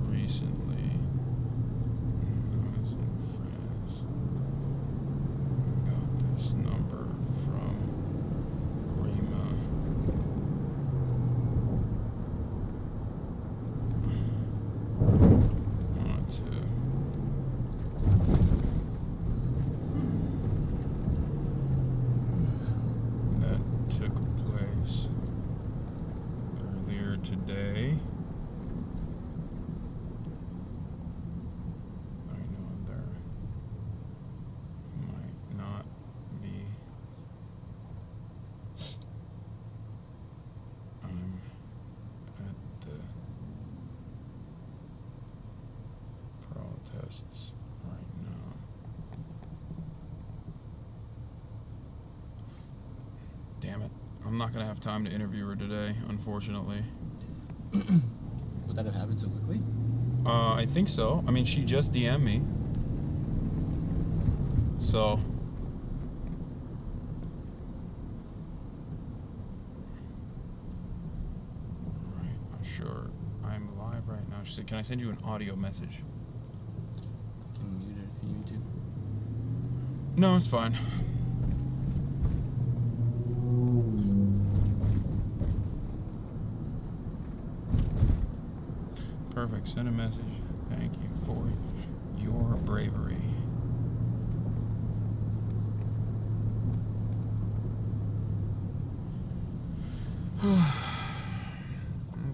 Recently, I was in France. Got this number from Rima. Wanted to that took place earlier today. Protests right now. damn it. I'm not gonna have time to interview her today, unfortunately. Would that have happened so quickly? I think so. I mean, she just DM'd me. So. Right, sure. I'm live right now. She said, can I send you an audio message? Can you mute it? Can you too? No, it's fine. Perfect. Send a message. Thank you for your bravery.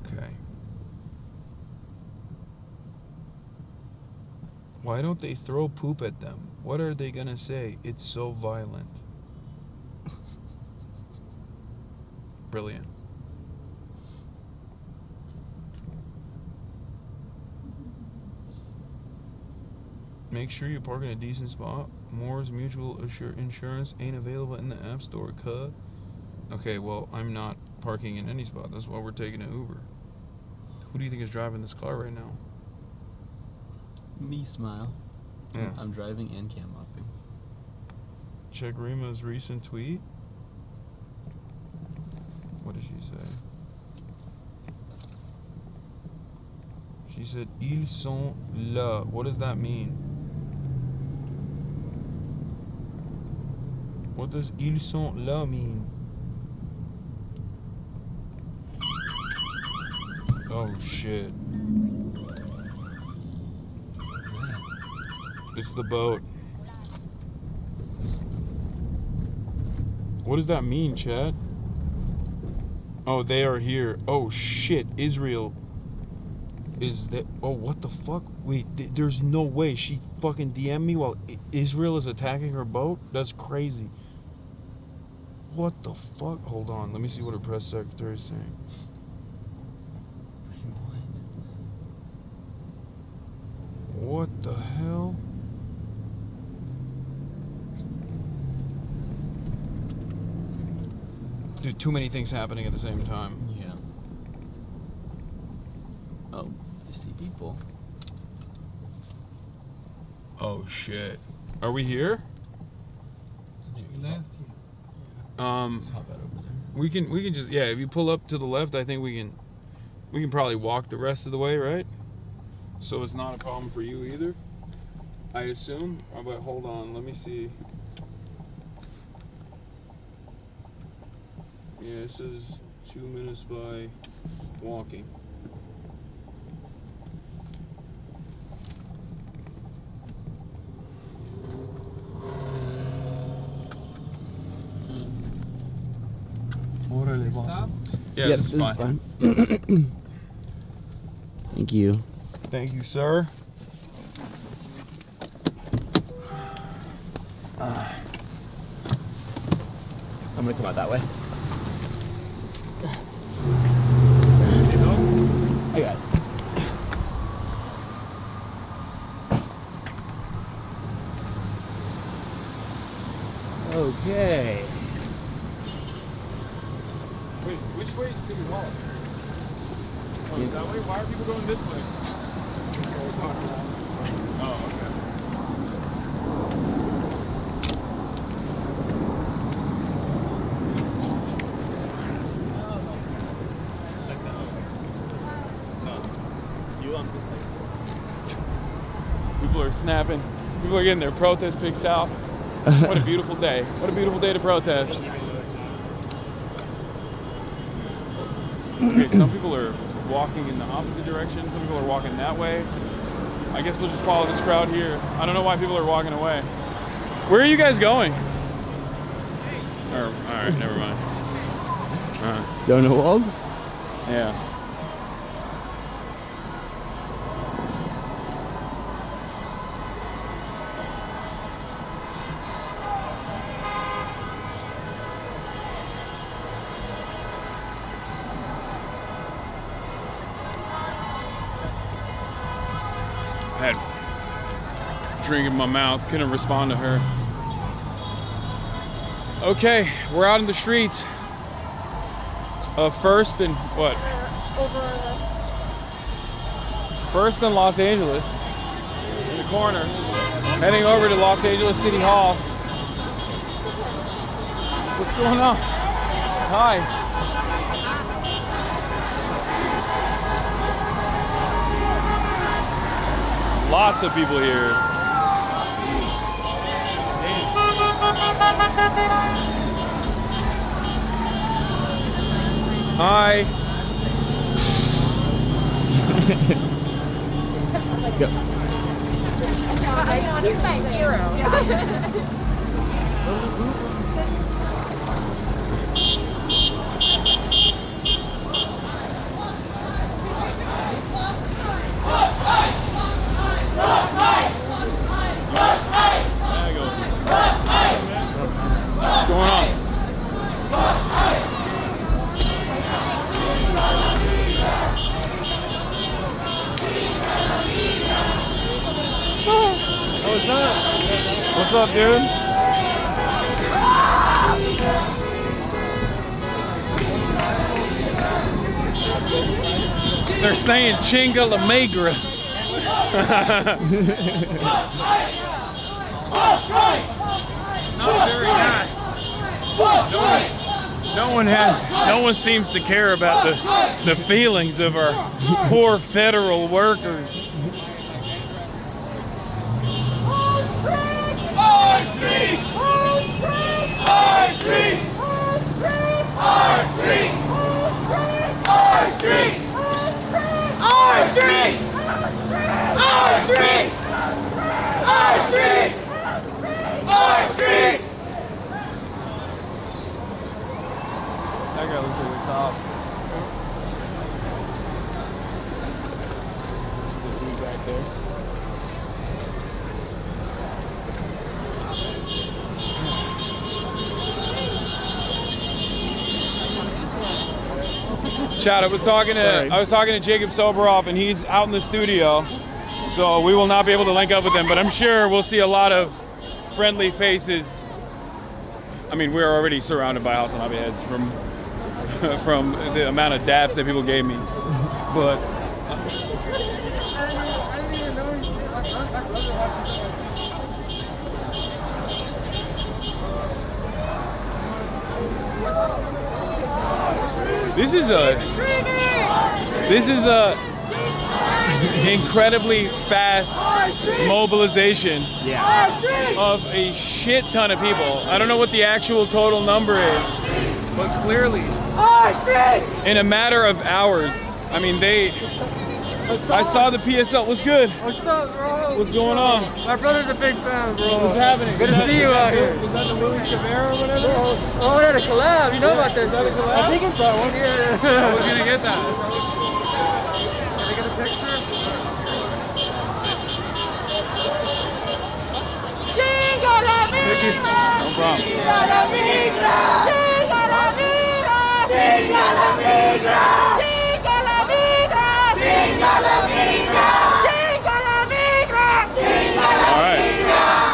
Okay. Why don't they throw poop at them? What are they gonna say? It's so violent. Brilliant. Make sure you park in a decent spot. Moore's Mutual Insurance ain't available in the App Store, cuh. Okay, well, I'm not parking in any spot. That's why we're taking an Uber. Who do you think is driving this car right now? Me, Smile. Yeah. I'm driving and cam mopping. Check Rima's recent tweet. What did she say? She said, ils sont là. What does that mean? What does ils sont là mean? Oh shit. It's the boat. What does that mean, Chad? Oh, they are here. Oh shit, Israel is that. Oh, what the fuck? Wait, there's no way she fucking DM'd me while Israel is attacking her boat? That's crazy. What the fuck? Hold on, let me see what her press secretary is saying. What the hell? Dude, too many things happening at the same time. Yeah. Oh, I see people. Oh shit. Are we here? Left. We can just, yeah, if you pull up to the left, I think we can probably walk the rest of the way, right? So it's not a problem for you either, I assume. Oh, but hold on, let me see. Yeah, this is 2 minutes by walking. Yeah, Yep, this is fine. Thank you. Thank you, sir. I'm gonna come out that way. I got it. Okay. Wait, which way is City Hall? Oh, that way? Why are people going this way? Oh, okay. People are snapping. People are getting their protest pics out. What a beautiful day. What a beautiful day to protest. Okay, some people are walking in the opposite direction. Some people are walking that way. I guess we'll just follow this crowd here. I don't know why people are walking away. Where are you guys going? All right, never mind. Donald? Yeah. I had drink in my mouth, couldn't respond to her. Okay, we're out in the streets. First and what? First and Los Angeles. In the corner. Heading over to Los Angeles City Hall. What's going on? Hi. Lots of people here. Hi. He's my hero. What's going on? What's up? What's up, dude? They're saying Chinga La Migra. Not very nice. No one seems to care about the feelings of our poor federal workers. Our streets! Our streets! Our streets! Our streets! Our streets! Our streets! Our streets! Our streets! That guy looks like a cop. The dude back there. Chad, I was talking to Jacob Soberoff, and he's out in the studio, so we will not be able to link up with him. But I'm sure we'll see a lot of friendly faces. I mean, we're already surrounded by Hasanabi heads from the amount of dabs that people gave me. But this is a incredibly fast mobilization of a shit ton of people. I don't know what the actual total number is, but clearly in a matter of hours, I mean, I saw the PSL. What's good? What's up, bro? What's going on? My brother's a big fan, bro. What's happening? Good to see you out here. Is that the Willie Chavera or whatever? Oh, yeah, the collab. You know about this. Is that a collab? I think it's that one. Yeah. I was gonna get that. Can I get a picture? Chinga la migra! No problem. Chinga la migra! Chinga la migra! Chinga la migra! Chinga la migra! Chinga la migra! Chinga la migra! Chinga la All right.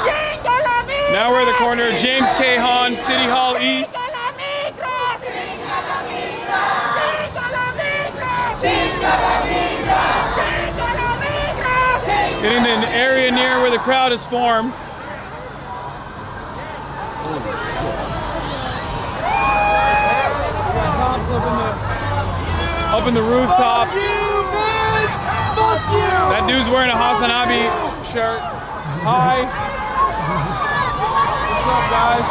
Chinga la migra! Now we're at the corner of James K. Hahn, City Hall East. Chinga la migra! Chinga la migra! Chinga la migra! Chinga la migra! Chinga la migra! Getting to an area near where the crowd is formed. Up in the rooftops. That dude's wearing a Hasanabi shirt. Hi. What's up, guys?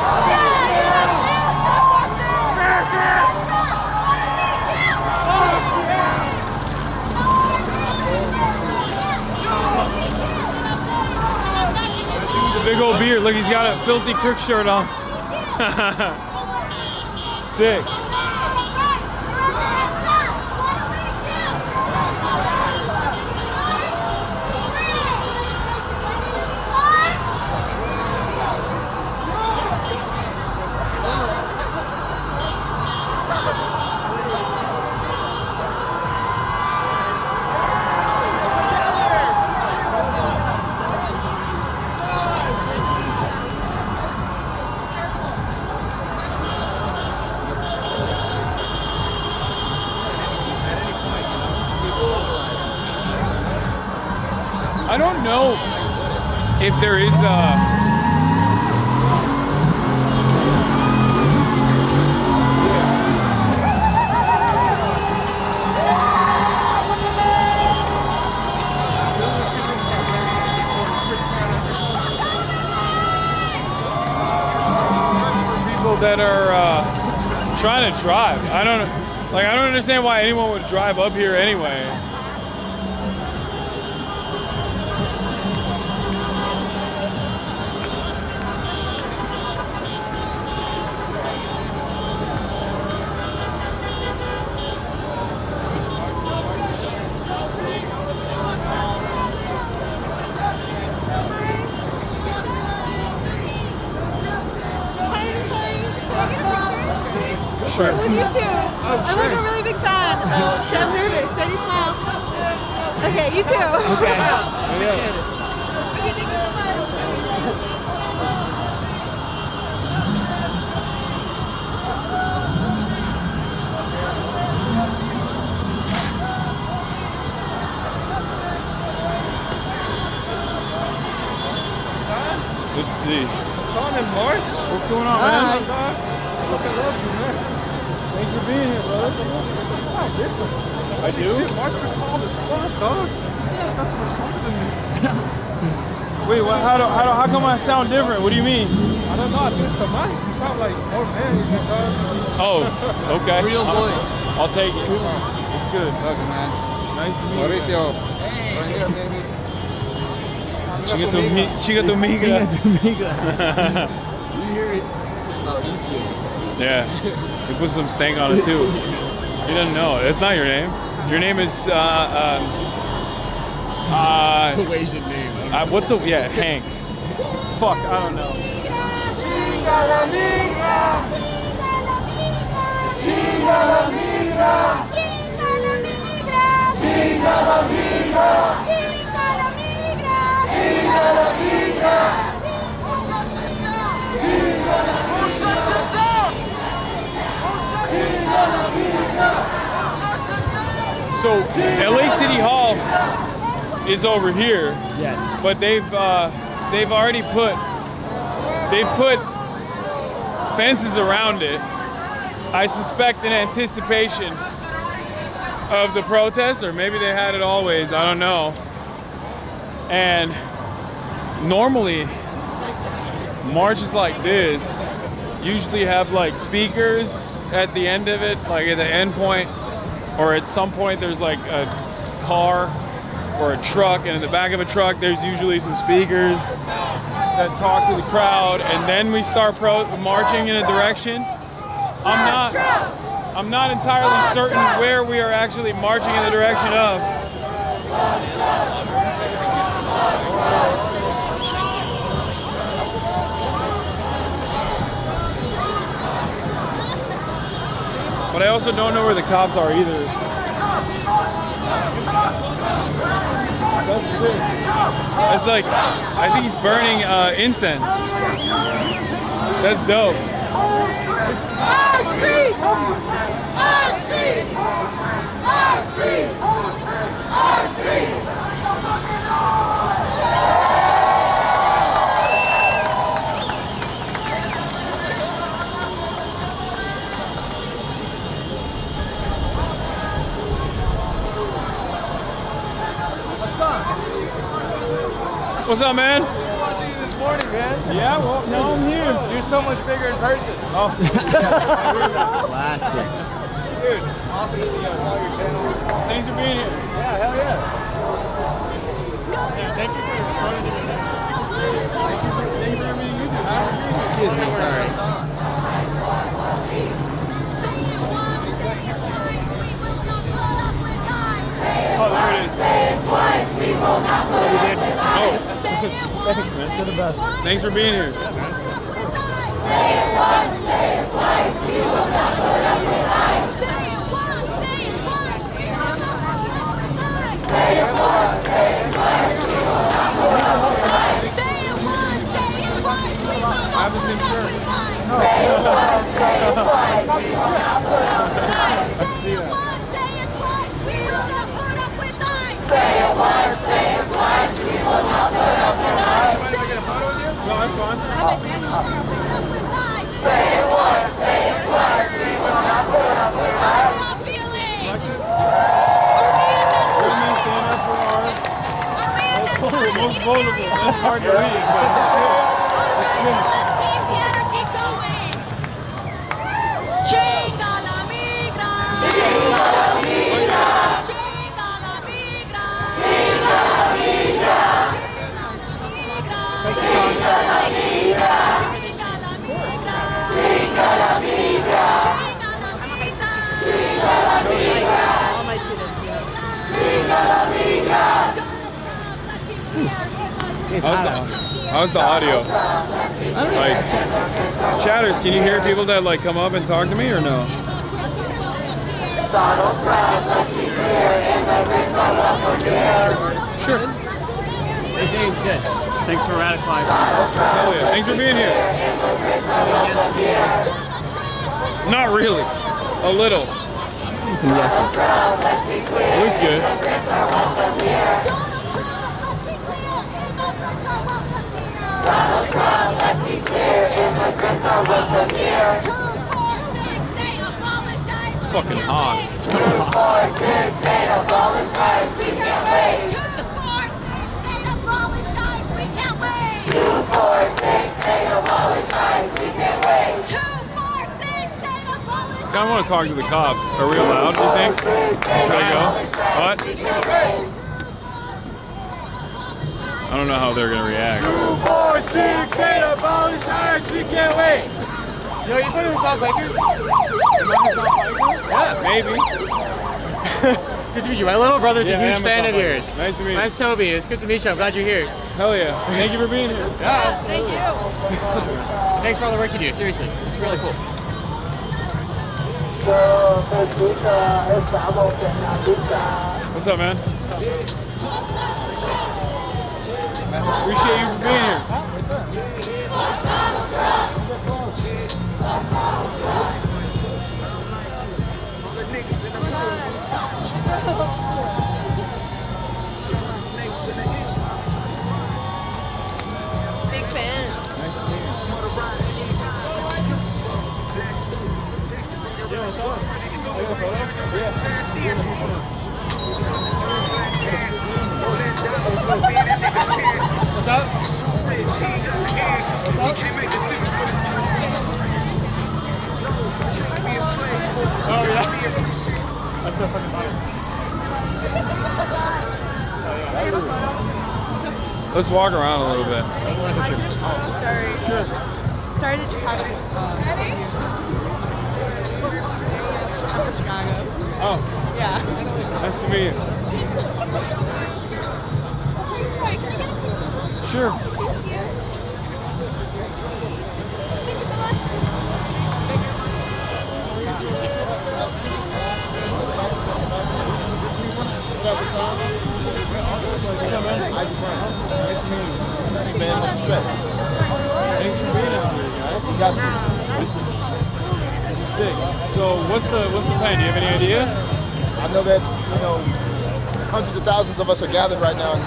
The big old beard. Look, he's got a filthy crook shirt on. Sick. I don't know if there is people that are trying to drive. I don't understand why anyone would drive up here anyway. Sure. With you too. I'm like a really big fan. So I'm nervous. Ready, smile. Okay, you too. Okay. Appreciate it. Okay, thank you so much. Let's see. Hasan and March? What's going on, man? What's up, man? Thanks for being here, brother. I do? Shit, March are tall as fuck, dog. Yeah, that's much shorter than me. Wait, how come I sound different? What do you mean? I don't know. I think it's the mic. You sound like more man. Oh, okay. Real voice. I'll take it. It's good. Welcome, man. Nice to meet Mauricio. you. Hey. Right here, baby. Chica tu migra. You hear it? Mauricio. Yeah. We put some stank on it too. He doesn't know. That's not your name. Your name is It's a Asian name. what's a Hank. Fuck, I don't know. Chinga la migra. Chinga la migra. Chinga la migra. Chinga la migra. Chinga la migra. Chinga la migra. Chinga la migra. So LA City Hall is over here. Yes. But they've already put fences around it. I suspect in anticipation of the protest, or maybe they had it always, I don't know. And normally marches like this usually have like speakers at the end of it, like at the end point, or at some point there's like a car or a truck, and in the back of a truck there's usually some speakers that talk to the crowd, and then we start marching in a direction. I'm not entirely certain where we are actually marching in the direction of. But I also don't know where the cops are either. That's sick. It's like, I think he's burning incense. That's dope. Our street! Our street! Our street! Our street! Hasan. What's up, man? I've been watching you this morning, man. Yeah, well, now I'm here. You're so much bigger in person. Oh. Classic. Dude, awesome to see you on your channel. Thanks for being here. Yeah, hell yeah. Yeah, thank you for joining me. Thank you for everything you do. Excuse me, sorry. Oh, there it is. Say it twice, we will not put up with lies. Oh, Say it once, thanks, man. You're the best. Thanks for being here. say it once, say it twice, we will not put up with lies. Say it once, say it twice, we will not put up with lies. Say it once, say it twice, we will not put up with lies. Say it once, say it twice, we will not put up with lies. Say it once, say it twice, we will not put up with lies. Say it once, say it twice, we will not put up with lies. Say it once, say it twice, we will How's the audio? Like, chatters, can you hear people that like come up and talk to me or no? Sure. It seems good. Thanks for radicalizing. Hell yeah. Thanks for being here. Not really. A little. I'm seeing some yeses. Looks good. Donald Trump, let's be clear, immigrants are welcome here. 2, 4, 6, they abolish ICE. It's fucking hot. 2, 4, 6, they abolish ICE. We can't wait. 2, 4, 6, they abolish ICE. We can't wait. 2, 4, 6, they abolish ICE. We can't wait. 2, 4, 6, they abolish ICE. I want to talk to the cops. Are we allowed, do you think? Should I go? What? I don't know how they're gonna react. 2, 4, 6, they abolish ICE. We can't wait. Yo, you play Hassan Piker? Yeah, maybe. Good to meet you. My little brother's Yeah, a I huge am fan Hassan of Piker. yours. Nice to meet you. My name's Toby. It's good to meet you. I'm glad you're here. Hell yeah. Thank you for being here. Yeah, absolutely. Thanks for all the work you do. Seriously, it's really cool. What's up, man? Appreciate you for being here. Big fan. What's up? Oh yeah. That's so fucking funny. Let's walk around a little bit. Sorry. Sure. Sorry that you haven't. I'm from Chicago. Oh. Yeah. Nice to meet you. Sure. Thank you. Thank you so much. What up, Hassan? What's up, man? Isaac Brown. Nice to meet you. Man, what's respect? Thanks for being out here, guys. Got you. This is sick. So what's the plan? Do you have any idea? I know that, hundreds of thousands of us are gathered right now.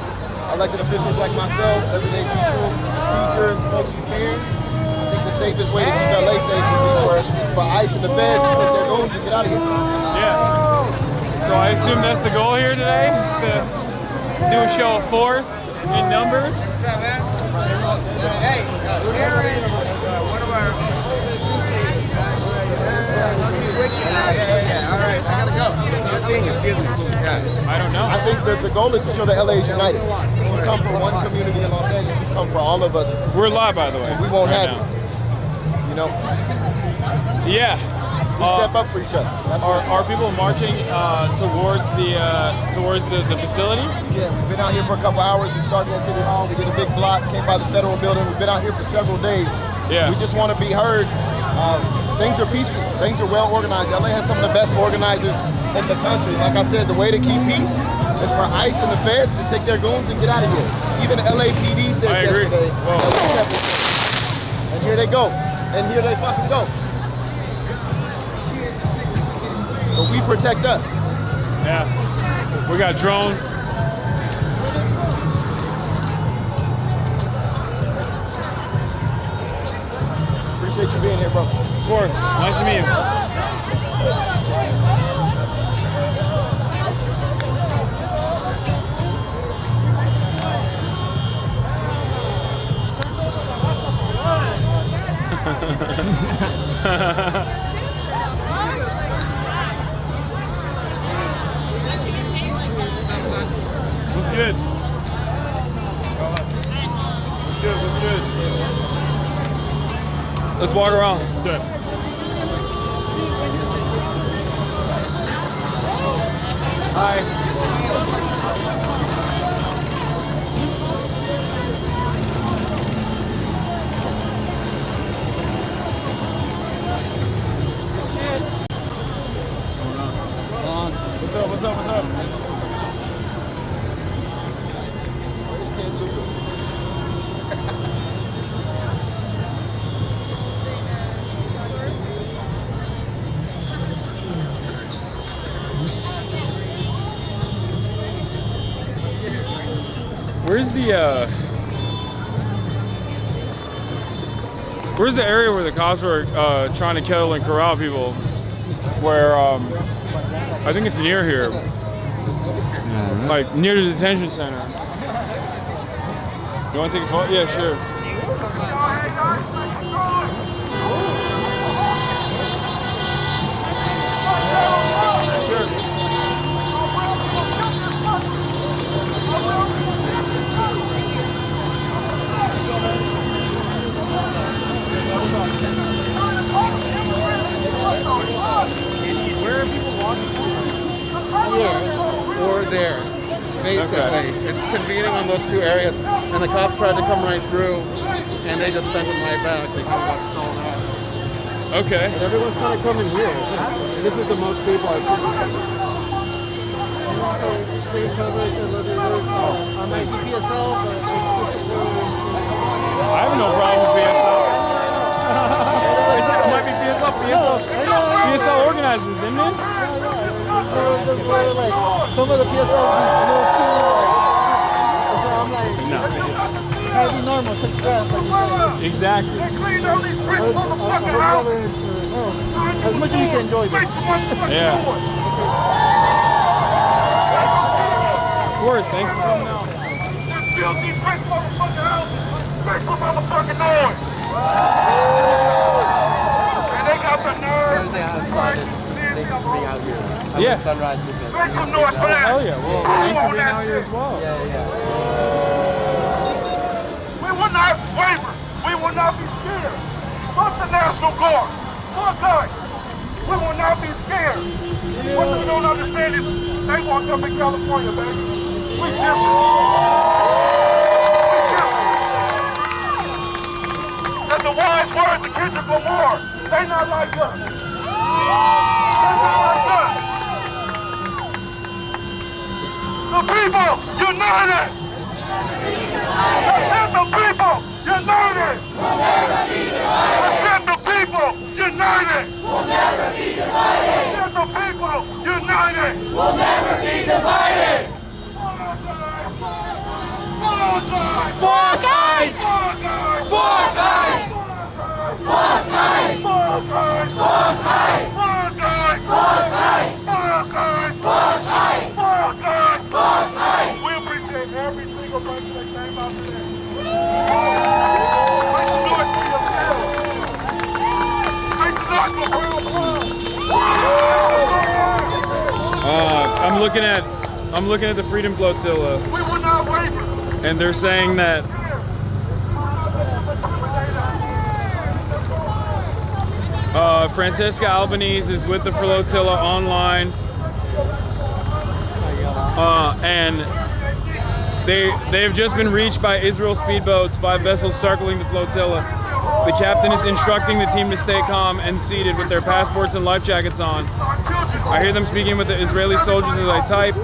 Elected officials like myself, everyday people, teachers, folks who care. I think the safest way to keep LA safe would be for ICE and the feds to take their goons and get out of here. Yeah. So I assume that's the goal here today, is to do a show of force in numbers. What's up, man? Hey, we're here in one of our oldest Yeah. All right, I gotta go. Good seeing you. Excuse me. Yeah. I don't know. I think that the goal is to show that LA is united. You come from one community in Los Angeles, you come for all of us. We're live, by the way. We won't right have now. it. You know? Yeah. We step up for each other. That's Are people marching towards the facility? Yeah, we've been out here for a couple hours. We started at City Hall. We did a big block, came by the Federal Building. We've been out here for several days. Yeah. We just want to be heard. Things are peaceful. Things are well organized. LA has some of the best organizers in the country. Like I said, the way to keep peace is for ICE and the feds to take their goons and get out of here. Even LAPD said I agree. yesterday. And here they go. And here they fucking go. But we protect us. Yeah. We got drones. Appreciate you being here, bro. Of course. Nice to meet you. What's good? What's good? What's good? Let's walk around. Let's do it. Hi. What's up? What's up? Where's the area where the cops were trying to kill and corral people? Where I think it's near here, like near the detention center. You want to take a photo? Yeah, sure. Where are people walking? Here or there. Basically, it's convening on those two areas, and the cops tried to come right through, and they just sent them right back. They kind of got stolen out. Okay. But everyone's kind of coming here. And this is the most people I've seen. Screen coverage and on my PSL, but I have no problem with PSL. It might be PSL. PSL organizers, isn't it? Like, some of the PSLs are a little too so I'm like, no. Gotta be normal, take stress, like you said. Exactly. As much as we can enjoy this. Yeah. Of course, thanks for coming out. Build these rich motherfucking houses. Make some motherfucking noise. And they got the nerve. Thursday outside and they can be out here. Yeah. Sunrise movement. Make some noise for that. Hell yeah. Well, thanks for being out here as well. We will not waver. We will not be scared. Fuck the National Guard. Fuck us. We will not be scared. What they don't understand is they walked up in California, baby. We different. And the wise words of Kendrick Lamar, they not like us. They not like us. The people united. And the people united. We'll never be divided. And the people united. We'll never be divided. And the people united. We'll never be divided. Fuck ICE! Fuck ICE! Fuck ICE! Fuck ICE! Fuck ICE! Fuck ICE! Fuck ICE! Fuck ICE! Fuck ICE! Fuck ICE! Fuck ICE! Fuck ICE! We appreciate every single person that came out today. Make some noise for yourselves. Make some noise for Brown Club. I'm looking at the Freedom Flotilla. We will not waver. And they're saying that Francesca Albanese is with the flotilla online, and they've just been reached by Israel speedboats, 5 vessels circling the flotilla. The captain is instructing the team to stay calm and seated with their passports and life jackets on. I hear them speaking with the Israeli soldiers as I type,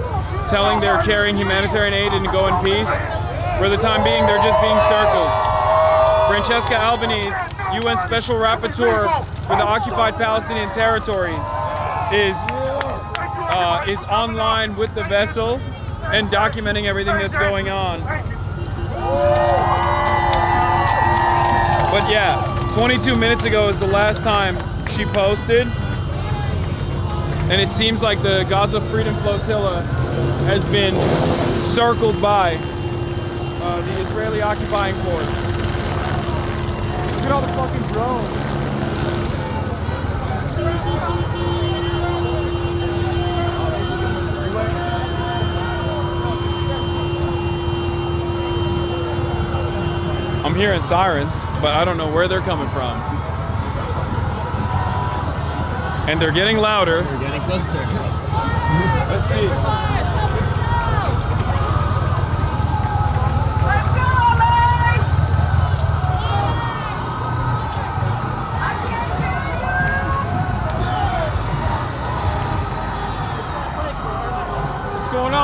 telling they're carrying humanitarian aid and to go in peace. For the time being, they're just being circled. Francesca Albanese, UN Special Rapporteur for the occupied Palestinian territories, is online with the vessel and documenting everything that's going on. But yeah, 22 minutes ago is the last time she posted, and it seems like the Gaza Freedom Flotilla has been circled by the Israeli occupying force. Look at all the fucking drones. I'm hearing sirens, but I don't know where they're coming from. And they're getting louder. We're getting closer. Let's see.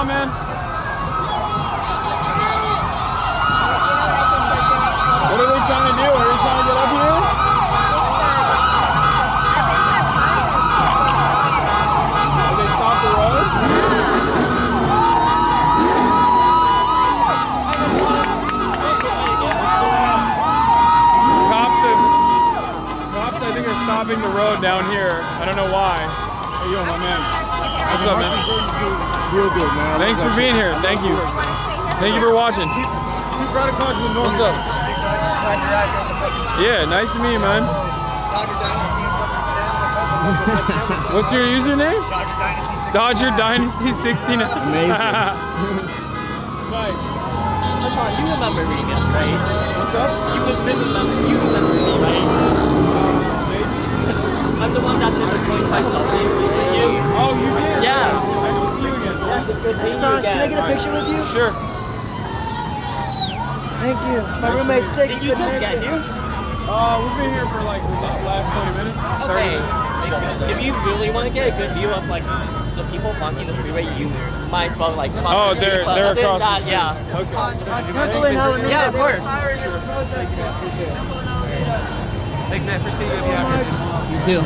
on, man? What are they trying to do? Are they trying to get up here? Did they stop the road? Cops, I think, are stopping the road down here. I don't know why. How you doing, my man? What's up, man? Real good, man. Thanks for being here. Thank you. Thank you for watching. Keep right across the north. What's up? Yeah, nice to meet you, man. What's your username? Dodger Dynasty 69. Amazing. Nice. Hasan, you remember me, right? What's up? You remember me, right? I'm the one that did the 0.5 selfie with you. Oh, you did? Yes. I can see you again. Yes, it's good seeing you Hasan, again. can I get a picture with you? Sure. Thank you. My roommate's sick. Did you just get here? We've been here for like the last 20 minutes. 30 Okay. minutes. If you really want to get a good view of like the people blocking the freeway, you might as well like cross Oh, the street. they're But other than across that, the yeah. Okay. On Temple and Alameda, Yeah, of course. firing at the protesters. Temple and Alameda. Thanks, man. Appreciate you. You too.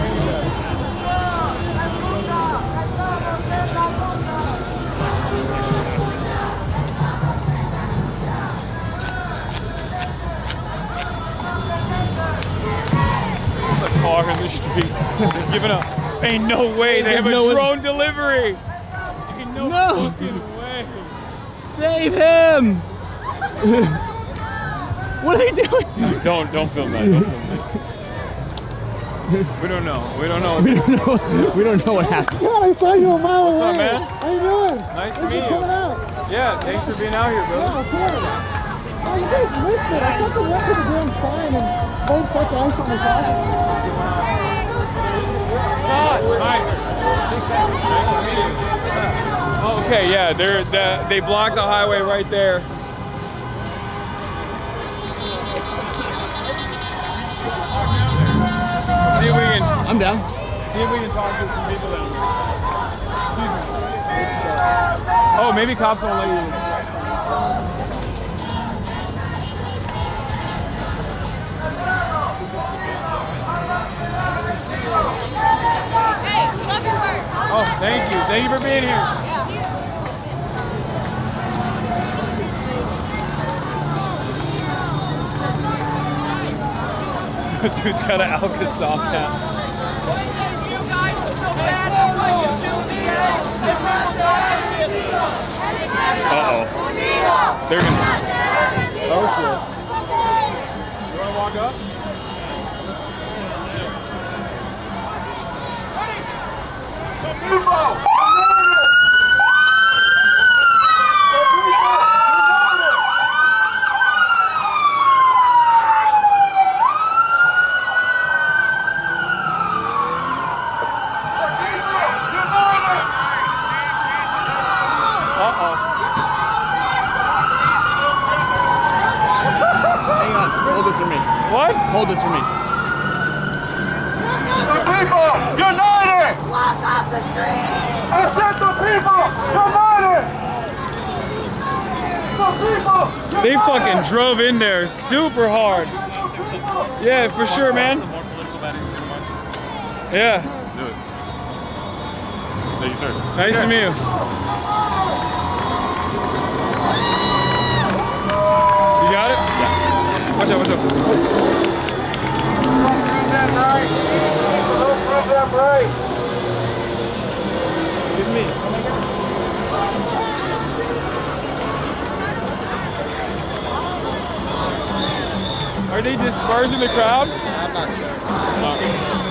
There's a car in the street. They're giving up. Ain't no way. They have a drone delivery. Ain't no fucking way. Save him! What are they doing? Don't film that. Don't film that. We don't know. We don't know. We don't know what happened. God, I saw you a mile What's away. up, man? How you doing? Nice to Thanks meet for you. coming out. Yeah, thanks for being out here, brother. Yeah, of course. Oh, you guys missed it. I thought they went to the damn sign and spilled fuck ice on the shop. Hi. Nice to meet you. Oh, okay, yeah, they blocked the highway right there. See if we can. I'm down. See if we can talk to some people down there. Excuse me. Oh, maybe cops won't let you. Hey, love your work. Oh, thank you. Thank you for being here. Dude's got an Alcazar hat. Uh-oh. They're gonna... Oh, shit. You wanna walk up? Hold this for me. The people united! Block off the street! I said the people united! The people! They fucking drove in there super hard. Yeah, for sure, man. Yeah. Let's do it. Thank you, sir. Nice to meet you. You got it? Yeah. Watch out, watch out. Give me. Are they dispersing the crowd? I'm not sure.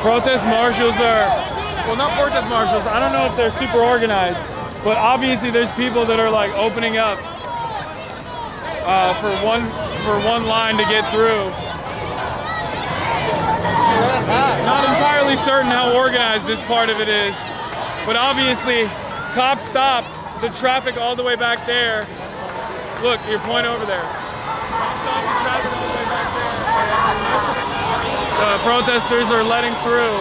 Protest marshals are, well, not protest marshals. I don't know if they're super organized, but obviously there's people that are like opening up for one line to get through. Not entirely certain how organized this part of it is, but obviously cops stopped the traffic all the way back there. Look, your point over there. Cops stopped the traffic all the way back there. The protesters are letting through.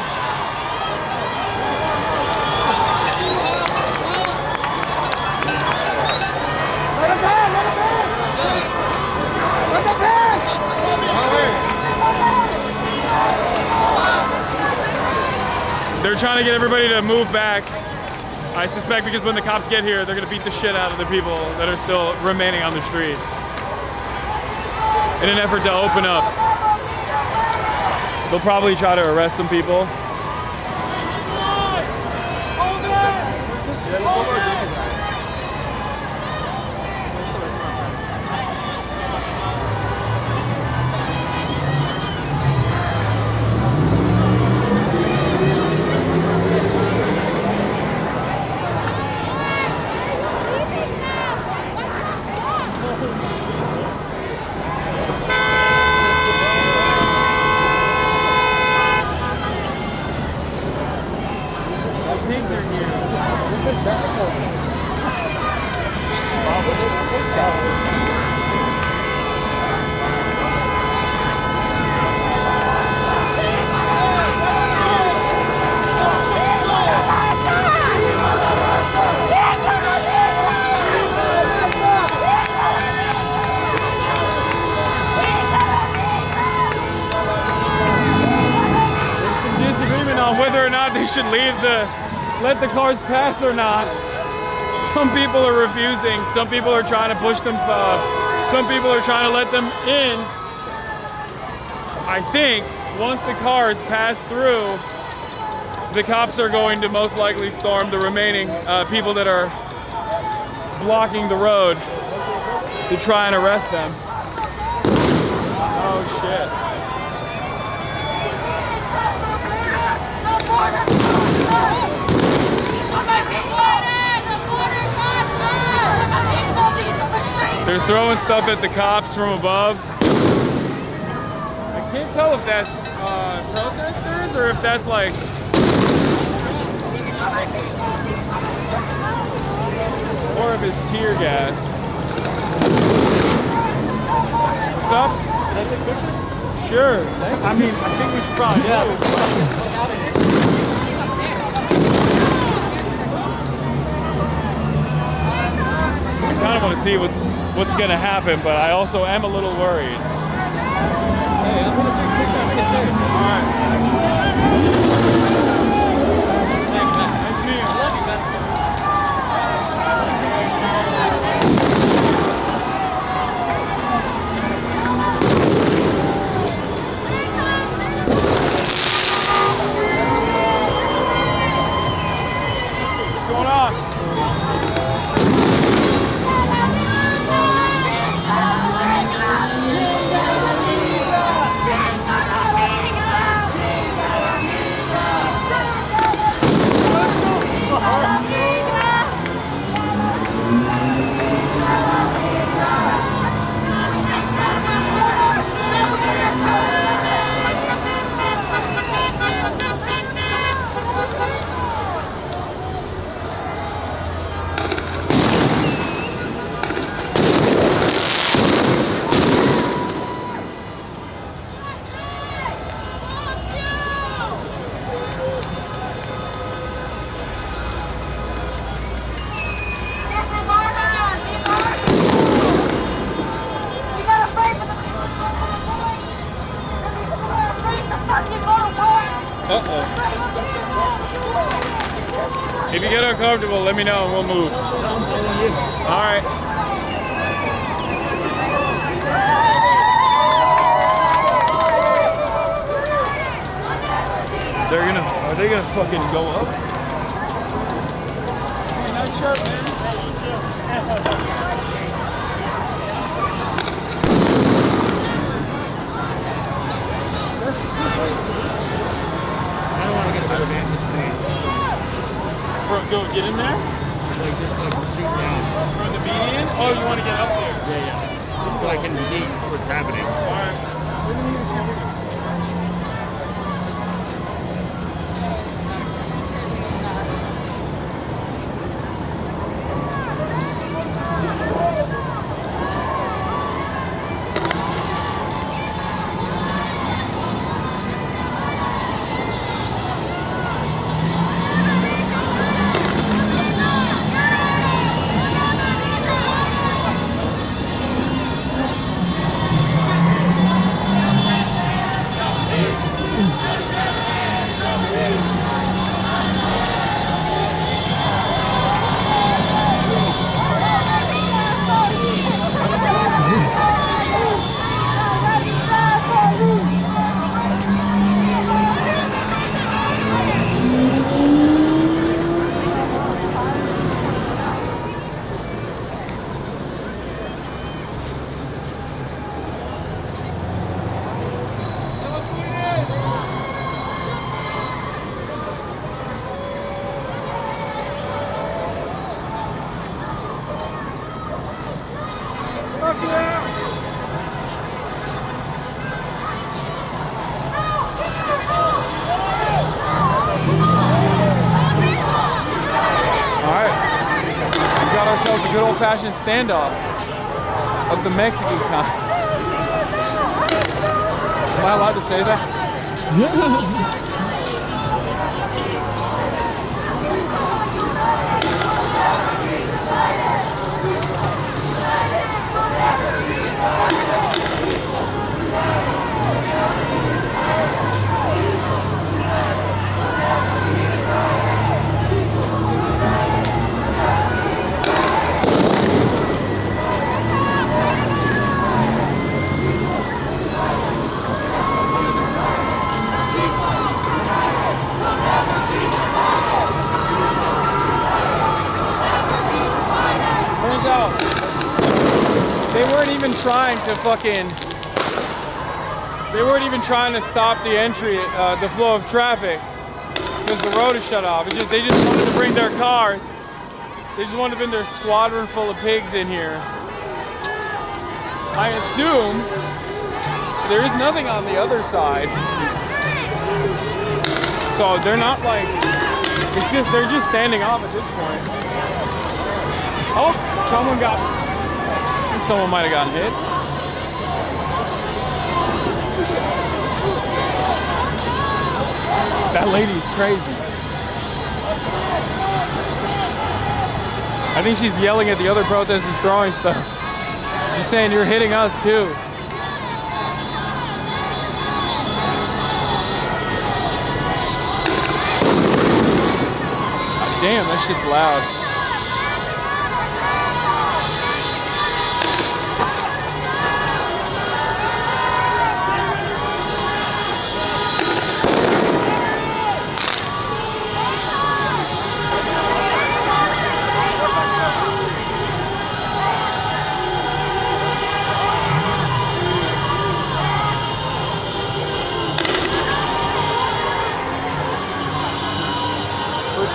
They're trying to get everybody to move back. I suspect because when the cops get here, they're gonna beat the shit out of the people that are still remaining on the street in an effort to open up. They'll probably try to arrest some people. Whether or not they should let the cars pass or not. Some people are refusing. Some people are trying to push them. Some people are trying to let them in. I think once the cars pass through, the cops are going to most likely storm the remaining people that are blocking the road to try and arrest them. Oh shit. They're throwing stuff at the cops from above. I can't tell if that's protesters or if that's like... or if it's tear gas. What's up? Can I take a picture? Sure. I mean, I think we should probably move. I kind of want to see what's going to happen, but I also am a little worried. Hey, I'm going to take a picture. I'm going to stay. All right. Nice to meet you. I love you, man. What's going on? If you get uncomfortable, let me know and we'll move. All right. Are they gonna fucking go up? Hey, nice shirt, man. get in there? Like just like shoot down. From the median? Oh, you want to get up there? Yeah. So I can see what's happening. All right. ourselves a good old-fashioned standoff of the Mexican kind. Am I allowed to say that? Turns out they weren't even trying to trying to stop the entry, the flow of traffic, because the road is shut off. It's just, they just wanted to bring their cars. They just wanted to bring their squadron full of pigs in here. I assume there is nothing on the other side. So they're not like, they're just standing off at this point. Oh, I think someone might have gotten hit. That lady's crazy. I think she's yelling at the other protesters throwing stuff. She's saying, you're hitting us too. God damn, that shit's loud.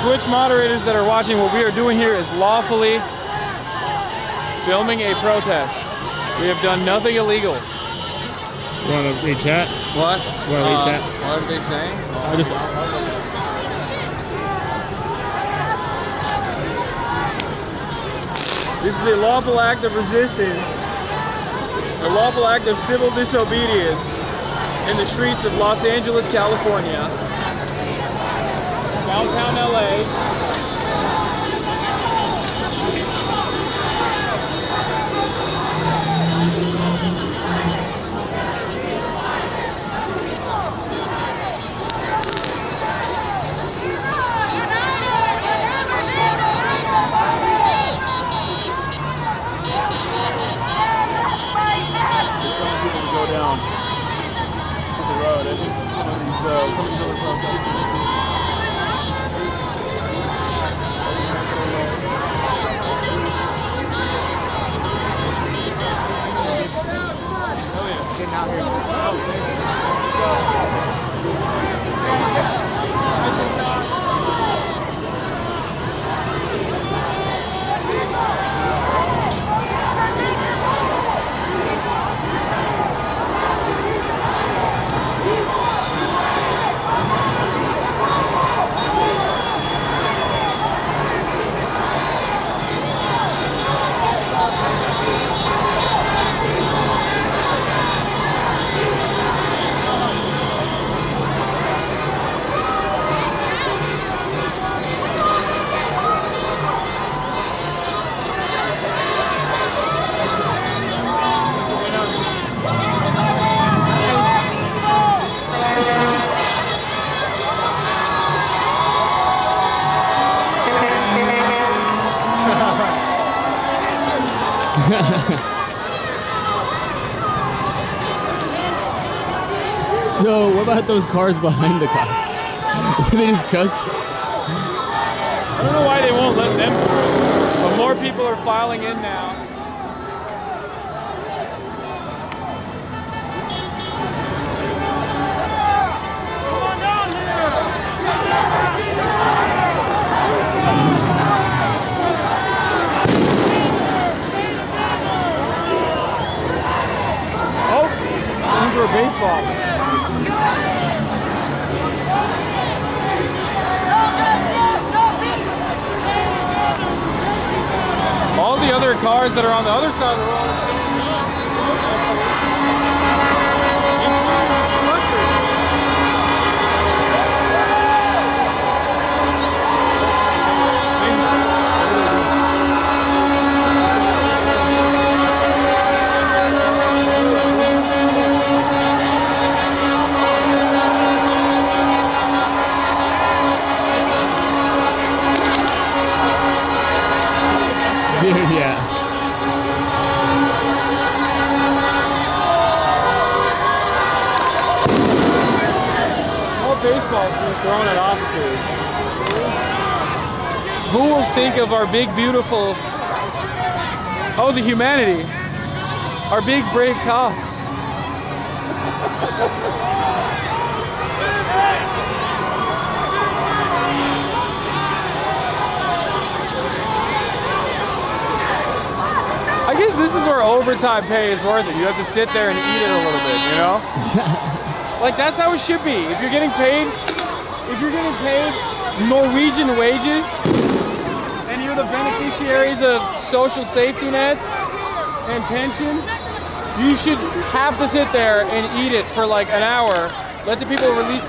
Twitch moderators that are watching, what we are doing here is lawfully filming a protest. We have done nothing illegal. You want to read chat? What? You want to read chat? What are they saying? This is a lawful act of resistance, a lawful act of civil disobedience in the streets of Los Angeles, California. Downtown LA. They're telling people to go down to the road. I think some of these other protesters. So, what about those cars behind the car? They just cooked? I don't know why they won't let them through, but more people are filing in now. Oh, into a baseball. All the other cars that are on the other side of the road are Dude, yeah. All baseballs being thrown at officers. Who will think of our big, beautiful, oh, the humanity, our big, brave cops. I guess this is where overtime pay is worth it. You have to sit there and eat it a little bit, you know? Like, that's how it should be. If you're getting paid Norwegian wages and you're the beneficiaries of social safety nets and pensions, you should have to sit there and eat it for like an hour. Let the people release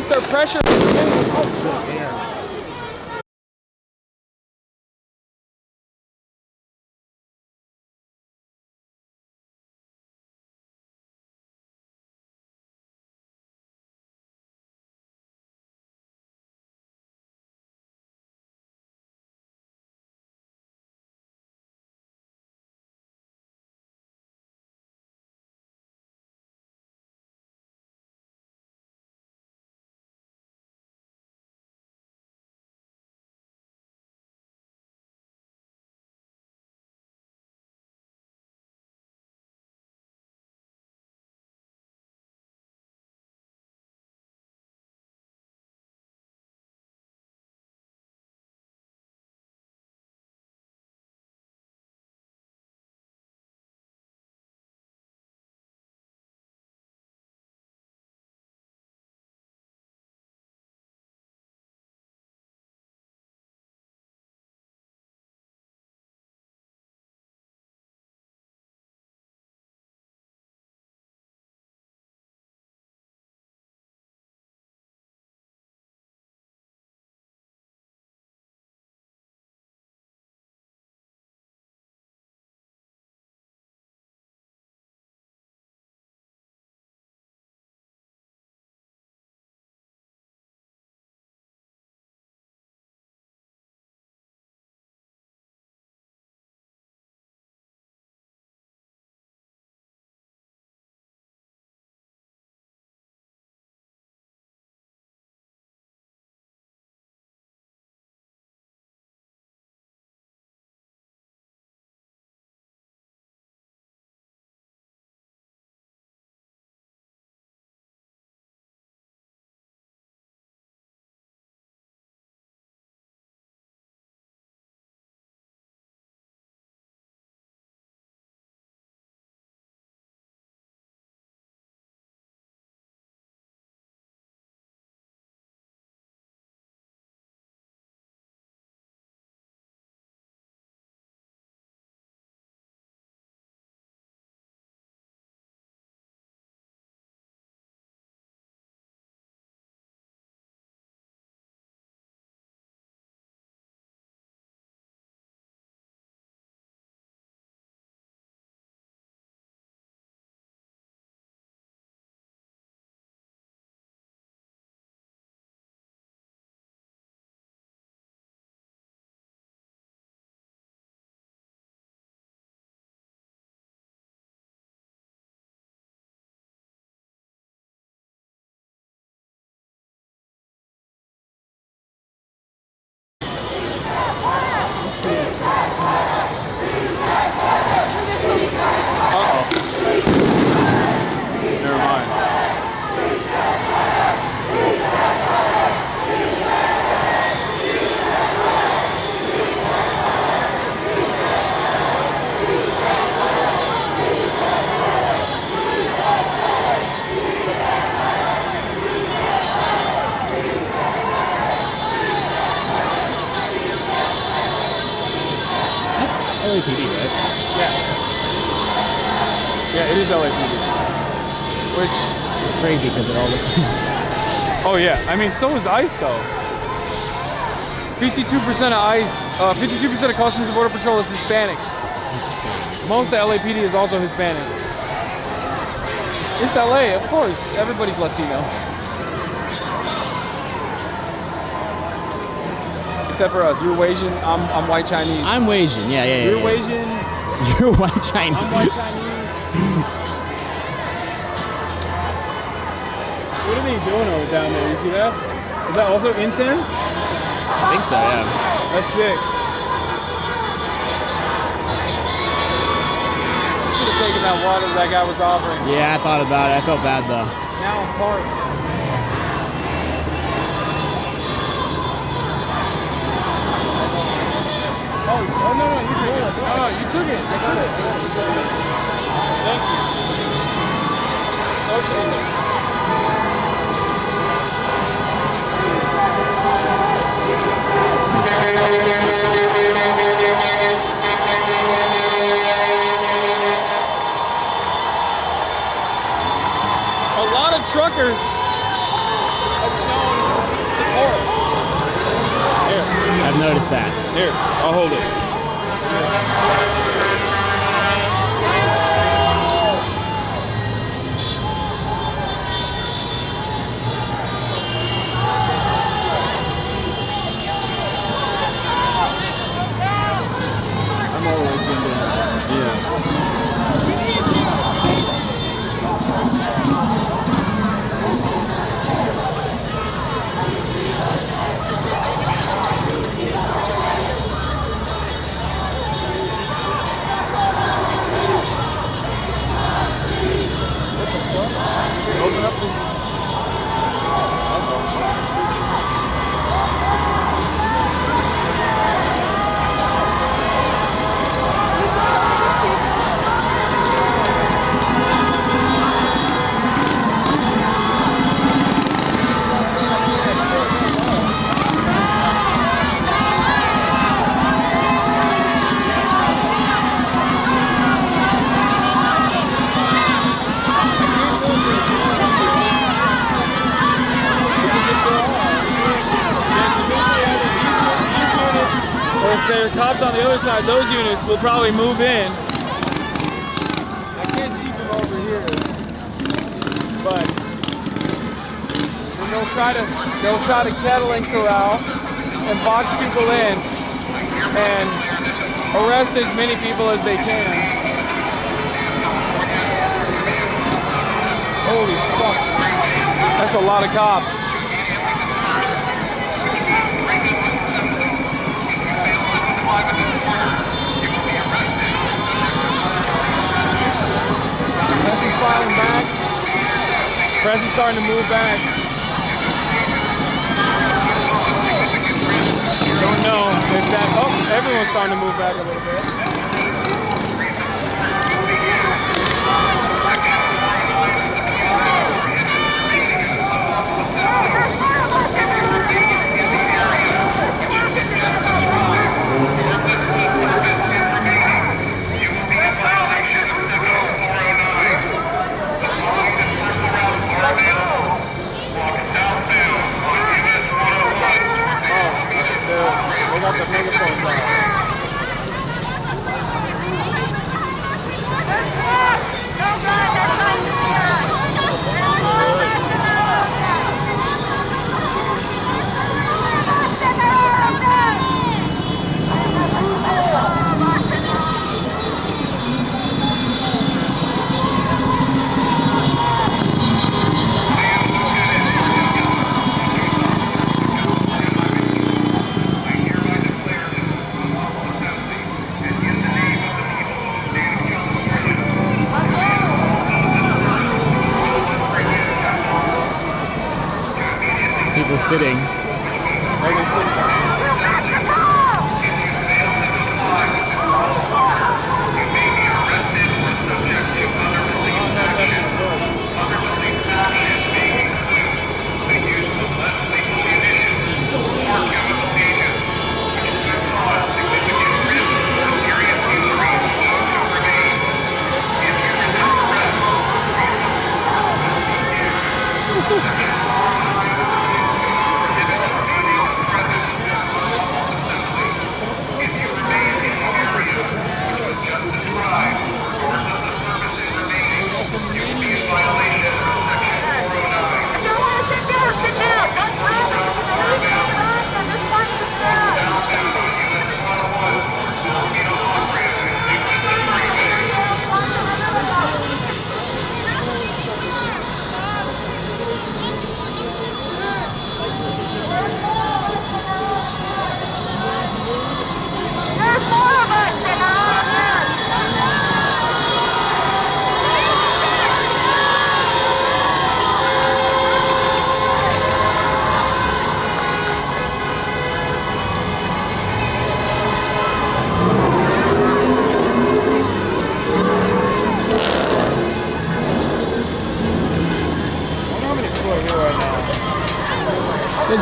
their pressure. Oh, shit, yeah. LAPD, right? Yeah. Yeah, it is LAPD. Which is crazy because it all looks. Oh yeah, I mean, so is ICE though. 52% of ICE, 52% of Customs and Border Patrol is Hispanic. Most of the LAPD is also Hispanic. It's LA, of course. Everybody's Latino. Except for us. You're Asian, I'm white Chinese. I'm Asian, yeah. You're Asian. You're white Chinese. I'm white Chinese. What are they doing over down there? You see that? Is that also incense? I think so, yeah. That's sick. Should have taken that water that guy was offering. Yeah, I thought about it. I felt bad though. Now I'm parched. Oh no, you took it. No, you took it. I got it. Thank you. Socialism. A lot of truckers have shown support. Here. I've noticed that. Here, I'll hold it. I'm all the way tuned in. Yeah. Open up this. Or if there are cops on the other side, those units will probably move in. I can't see from over here, but then they'll try to kettle and corral and box people in and arrest as many people as they can. Holy fuck! That's a lot of cops. Press is filing back. Press is starting to move back. Don't know if that. Oh, everyone's starting to move back a little bit. They got the megaphones on. People sitting.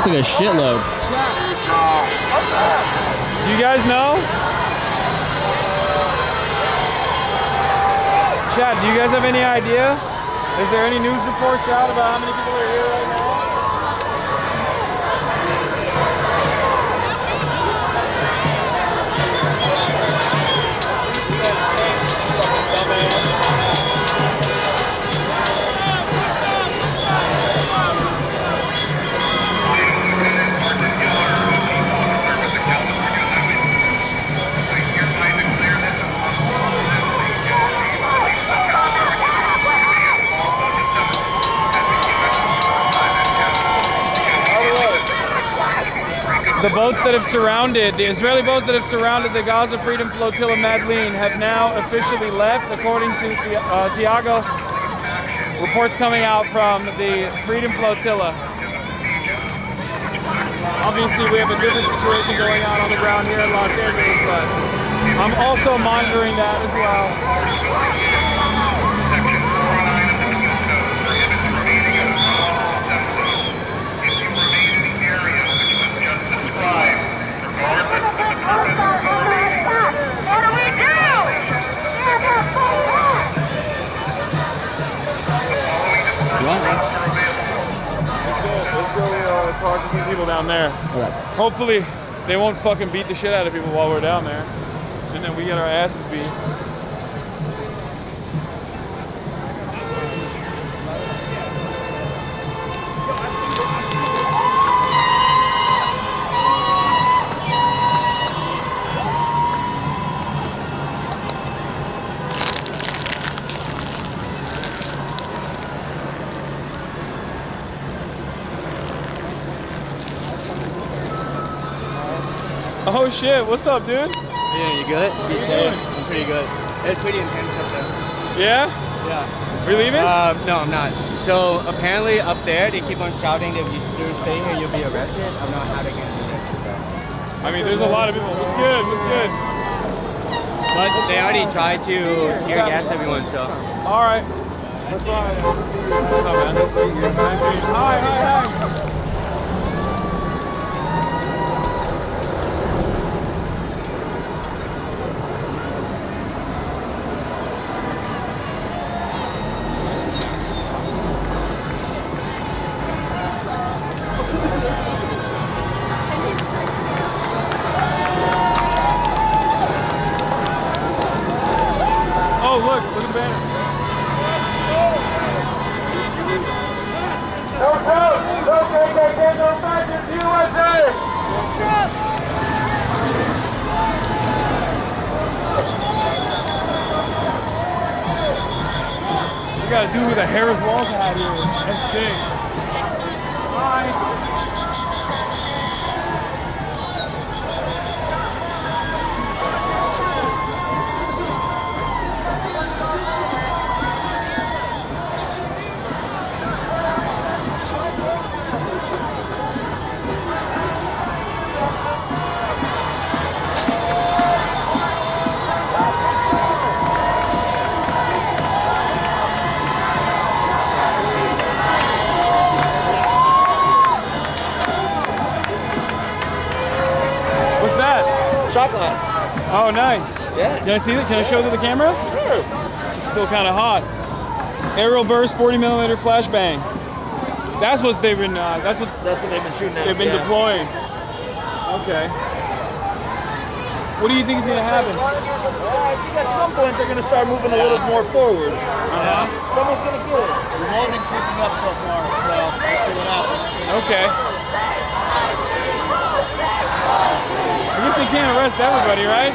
like a shitload. You guys know? Chad, do you guys have any idea? Is there any news reports out about how many people are here right now? The boats that have surrounded, the Israeli boats that have surrounded the Gaza Freedom Flotilla Madeleine have now officially left, according to Tiago. Reports coming out from the Freedom Flotilla. Obviously, we have a different situation going on the ground here in Los Angeles, but I'm also monitoring that as well. Let's go talk to some people down there. Okay. Hopefully they won't fucking beat the shit out of people while we're down there. And then we get our asses beat. Oh shit, what's up, dude? Yeah, you good? I'm pretty good. It's pretty intense up there. Yeah? Yeah. Are you leaving? No, I'm not. So apparently up there, they keep on shouting that if you still stay here, you'll be arrested. I'm not having any arrested though. I mean, there's a lot of people. What's good? What's good? But they already tried to tear gas everyone, so. All right. What's up, man? Hi. Look at the banner. No Trump! No KKK, no fascist USA! No Trump! We got a dude with a Harris Walls hat here. That's sick. Hi. Shot glass. Oh, nice. Yeah. Can I see it? Can I show it to the camera? Sure. It's still kind of hot. Aerial burst, 40mm flashbang. That's what they've been. That's what they've been shooting at. They've been deploying. Okay. What do you think is going to happen? I think at some point they're going to start moving a little more forward. Someone's going to do it. We've only been creeping up so far, so we'll see what happens. Okay. I guess they can't arrest everybody, right?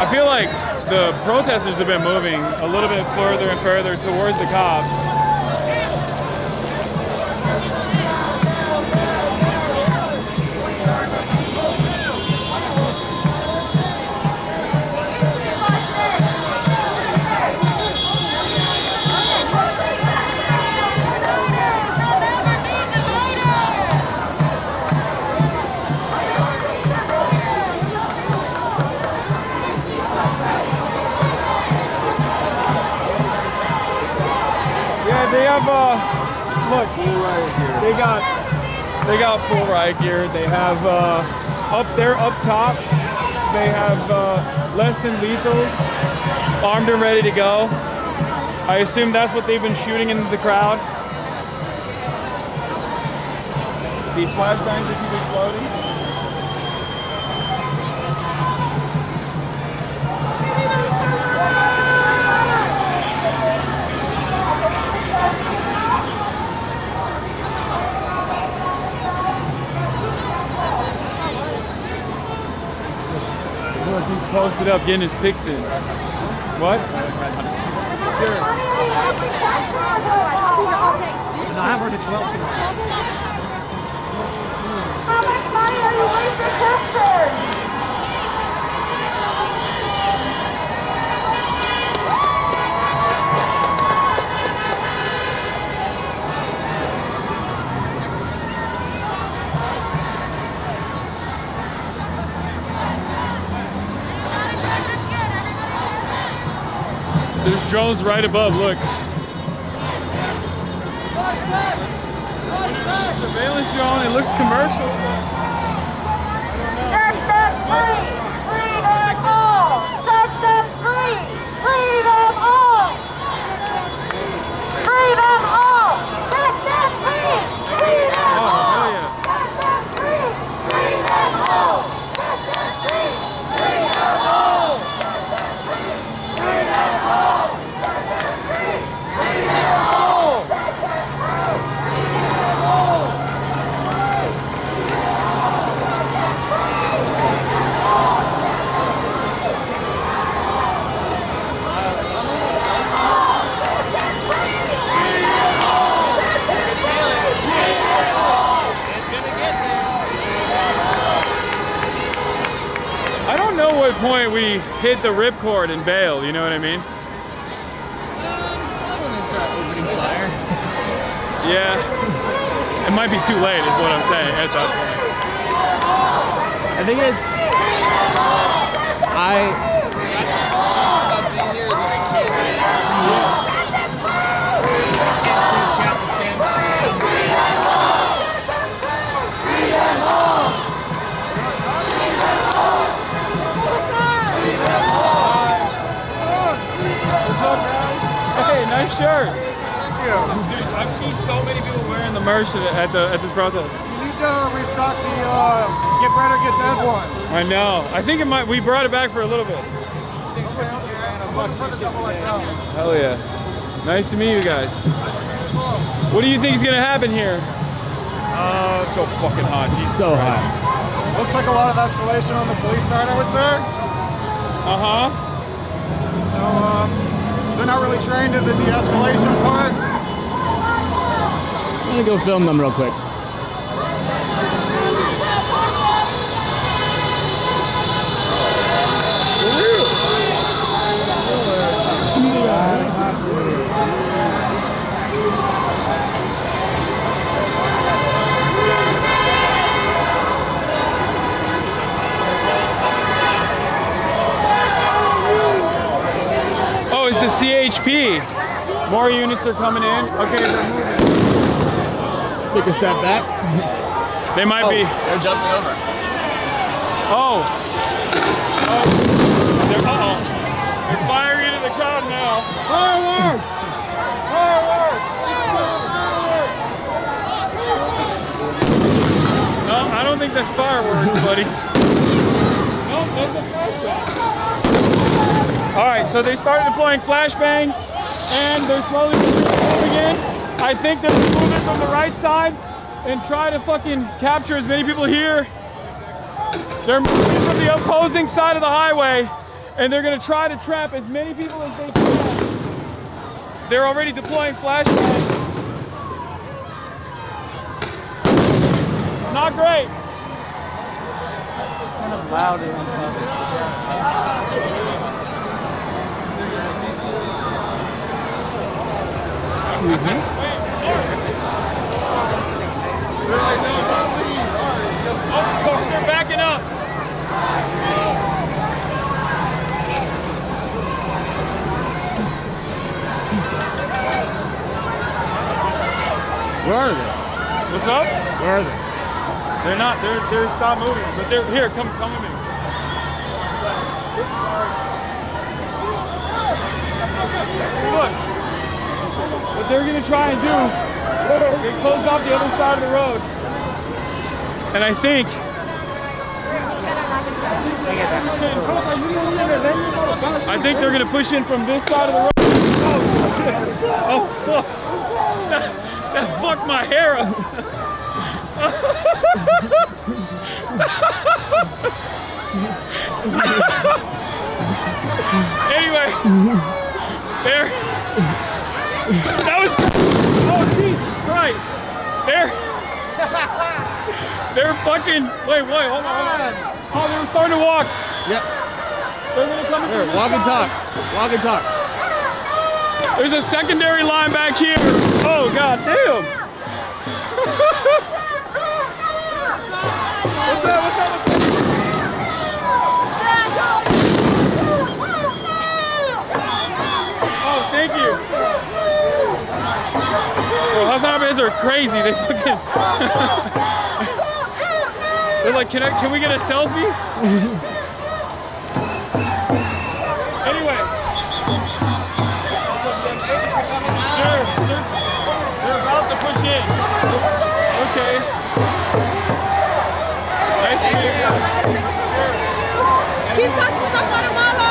I feel like the protesters have been moving a little bit further and further towards the cops. They got full riot gear. They have up there, up top. They have less than lethals, armed and ready to go. I assume that's what they've been shooting into the crowd. The flashbangs that keep exploding. Look, he's posted up getting his pics in. What? Sure. No, I have her to 12 tonight. How much money are you waiting for sisters? There's drones right above, look. Surveillance drone, it looks commercial. Set them free! Freedom all! Set them free! Freedom all! Freedom all! Set them free! Freedom all! Set them free! Freedom all! Set them free! Freedom all! Freedom all! Set them free! Freedom all! I don't know what point we hit the ripcord and bail, you know what I mean? When they start opening fire. Yeah. It might be too late is what I'm saying at that point. I think it's... The thing here is that I can't really see it. I can't see the chat to stand by. What's up, guys? Hey, nice shirt. Thank you. Dude, I've seen so many people wearing the merch at this protest. You need to restock the Get Better, Get Dead one. I know. I think it might. We brought it back for a little bit. Look for the double XL. Hell yeah. Nice to meet you guys. What do you think is gonna happen here? So fucking hot. Jesus So Christ. hot. Looks like a lot of escalation on the police side, I would say. So, they're not really trained in the de-escalation part. I'm gonna go film them real quick. Oh, it's the CHP. More units are coming in. Okay, they're moving. Take a step back. They might be. They're jumping over. Oh. Uh-oh. They're firing into the crowd now. Fireworks! No, I don't think that's fireworks, buddy. No, that's a flashbang. All right, so they started deploying flashbang, and they're slowly moving in. I think they're moving from the right side and try to fucking capture as many people here. They're moving from the opposing side of the highway, and they're gonna try to trap as many people as they can. They're already deploying flashbangs. It's not great. It's kind of loud and Excuse me. Of course, they're backing up. Where are they? What's up? Where are they? They're not. They're stop moving. But they're here. Come with me. Look. What they're gonna try and do, they close off the other side of the road. And I think they're gonna push in from this side of the road. Oh fuck. That fucked my hair up. Anyway, there. That was. Oh Jesus Christ! They're fucking. Wait, hold on. Oh, they were starting to walk. Yep. They're gonna come. Here, walk and talk. Walk and talk. There's a secondary line back here. Oh god damn! What's up? Oh, thank you. Well, Hasanabis are crazy. They fucking. They're like, can we get a selfie? Anyway. Sure. They're about to push in. Okay. Nice to meet you. Keep talking about Guatemala.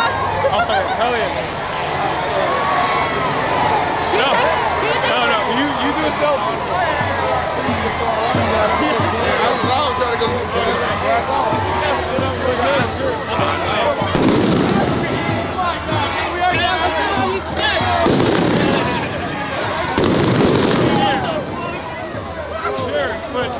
Oh, hell yeah. No. You do a selfie. I was trying to go Sure, but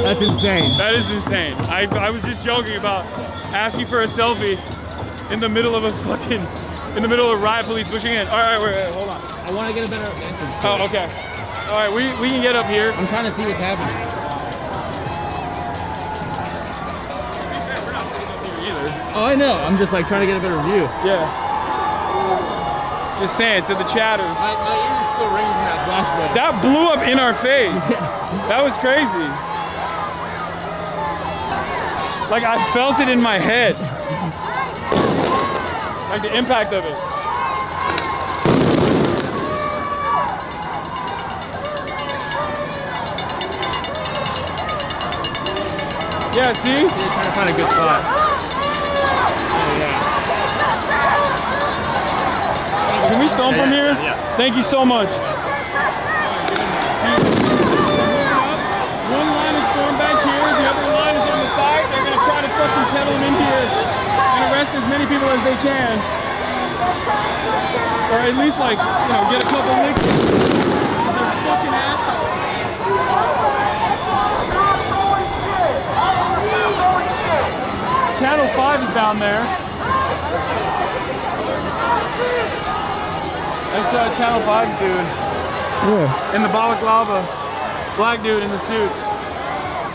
That's insane. That is insane. I was just joking about asking for a selfie in the middle of a riot police pushing in. All right, wait, hold on. I want to get a better entrance. Oh, okay. All right, we can get up here. I'm trying to see what's happening. We're not sitting up here either. Oh, I know. I'm just like trying to get a better view. Yeah. Just saying to the chatters. My ears still ring from that flashbang. That blew up in our face. That was crazy. Like I felt it in my head. Like the impact of it. Yeah, see? You're trying to find a good spot. Oh, yeah. Can we film from here? Yeah. Thank you so much. One line is formed back here, the other line is on the side. They're going to try to fucking pedal them in here and arrest as many people as they can. Or at least like, get a couple licks. They're fucking assholes. Channel 5 is down there. That's Channel 5's dude. Yeah. In the balaclava. Black dude in the suit. I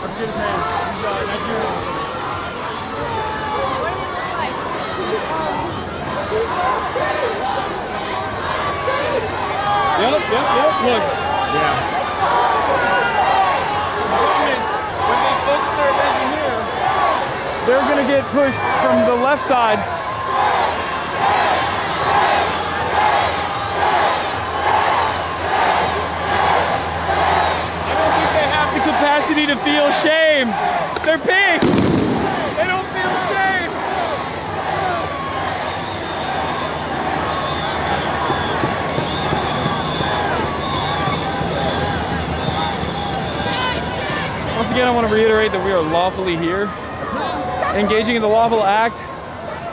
forget his name. He's Nigerian. Yep. Look. Yeah. The problem is, when they focus their attention here, they're gonna get pushed from the left side. I don't think they have the capacity to feel shame. They're pigs. They don't feel shame. Once again, I want to reiterate that we are lawfully here, engaging in the lawful act,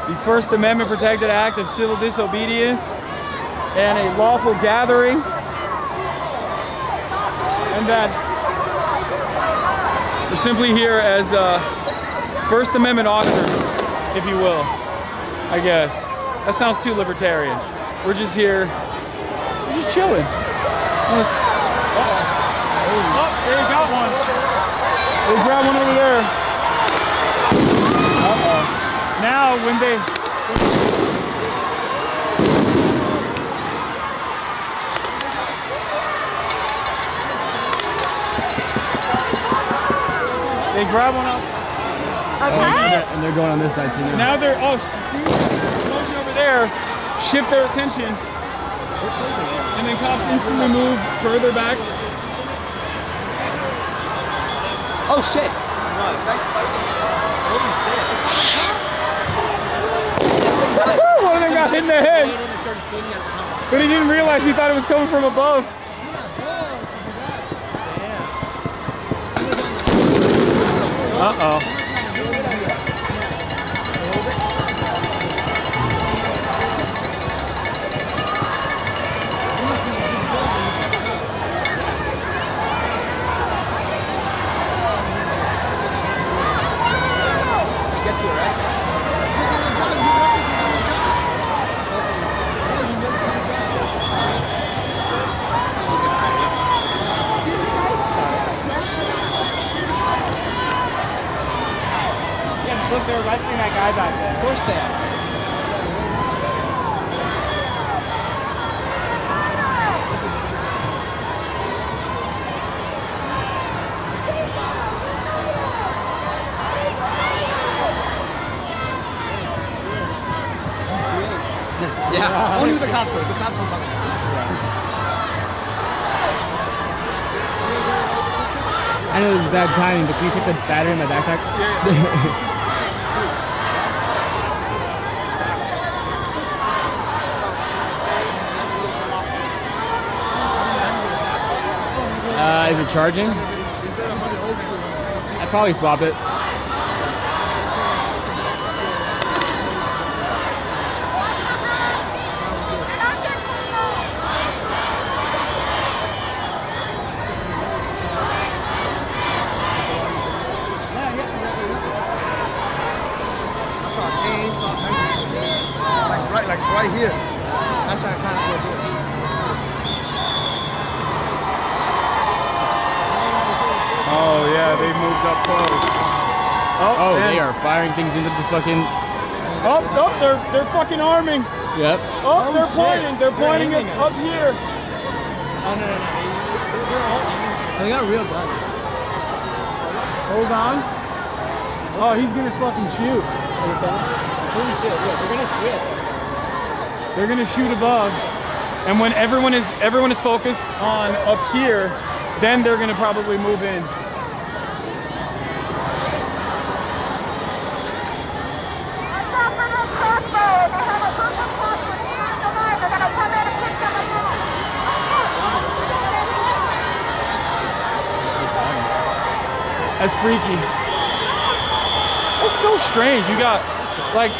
the First Amendment protected act of civil disobedience, and a lawful gathering, and that we're simply here as First Amendment auditors, if you will, I guess. That sounds too libertarian. We're just here, we're just chilling. Oh, there you got one. They grabbed one over there. Uh-oh. Now, when they... They grab one up. Okay. And they're going on this side too. Now they're, oh, see, motion over there, shift their attention. And then cops instantly move further back. Oh shit! One of them got hit in the head. But he didn't realize, he thought it was coming from above. Uh-oh. Gets you arrested. Look, they're arresting that guy back there. Of course they are. Yeah, only with the cops though. The cops won't come. I know this is bad timing, but can you take the battery in my backpack? Is it charging? I'd probably swap it. Like right here. That's why I can't go here. Oh yeah, they moved up close. Oh, they are firing things into the fucking... Oh, they're fucking arming. Yep. Oh, they're pointing. They're pointing it up here. Oh, no. They got real guns. Hold on. Oh, he's gonna fucking shoot. Holy shit, yeah, they're gonna shoot at something. They're gonna shoot above, and when everyone is focused on up here, then they're gonna probably move in. That's freaky. That's so strange. You got, like,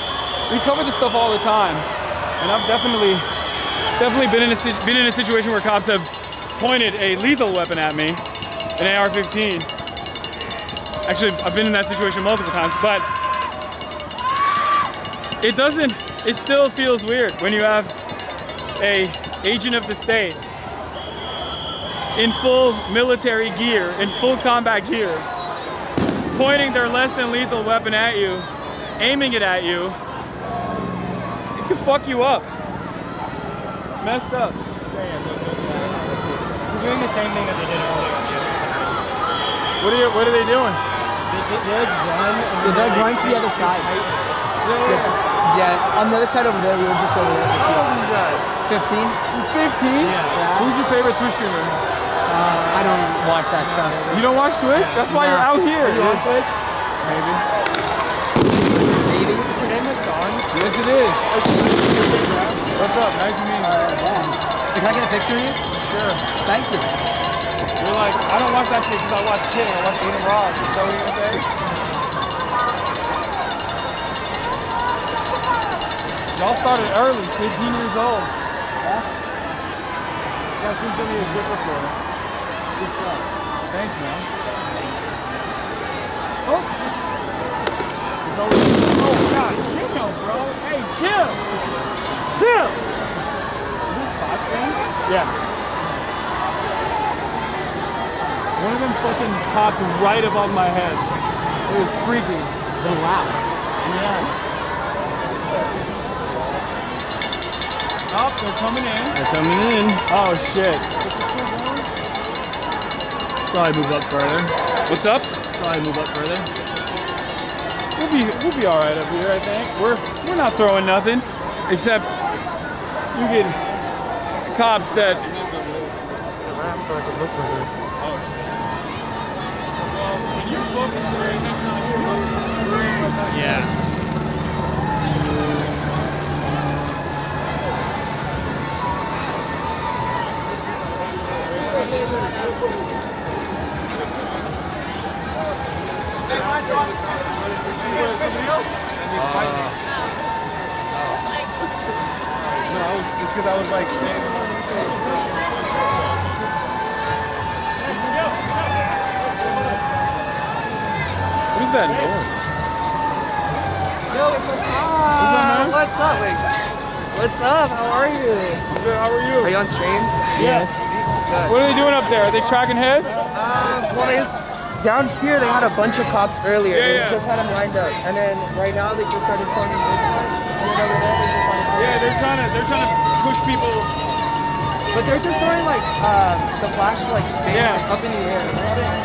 we cover this stuff all the time, and I've definitely been in a situation where cops have pointed a lethal weapon at me, an AR-15. Actually, I've been in that situation multiple times, but it still feels weird when you have a agent of the state in full military gear, in full combat gear, pointing their less than lethal weapon at you, aiming it at you. It could fuck you up. Messed up. They're doing the same thing that they did earlier on the other side. What are they doing? They run. They're going to the other side. Yeah, on the other side over there, we were just over there. How old are you guys? 15. 15? Yeah. Who's your favorite Twitch streamer? I don't watch that stuff. You don't watch Twitch? That's why you're out here. Are you on Twitch? Maybe. Maybe. Is her name Hassan? Yes, it is. What's up? Nice to meet you. Can I get a picture of you? Sure. Thank you. You're like, I don't watch that shit because I watch Kid and I watch Eating Raw. Is that what you're gonna say? Y'all started early, 15 years old. Yeah? I've seen some of your shit before. Good stuff. Thanks, man. Oh! Oh, God damn, bro. Hey, chill. Chill. Is this fast thing? Yeah. One of them fucking popped right above my head. It was freaky. So loud. Yeah. Oh, they're coming in. They're coming in. Oh, shit. Probably move up further. What's up? probably move up further. We'll be all right up here, I think. We're not throwing nothing, except you get cops that. So I could look for her. Well, when you focus on here, yeah. No, just because I was like What is that noise? Yo, what's up? Wait. What's up? How are you? Good, how are you? Are you on stream? Yes. Good. What are they doing up there? Are they cracking heads? Well, down here they had a bunch of cops earlier. They just had them lined up, and then right now they just started filming this one. And then over there they just started filming. Yeah, they're trying to push people. But they're just throwing like the flash like up in the air.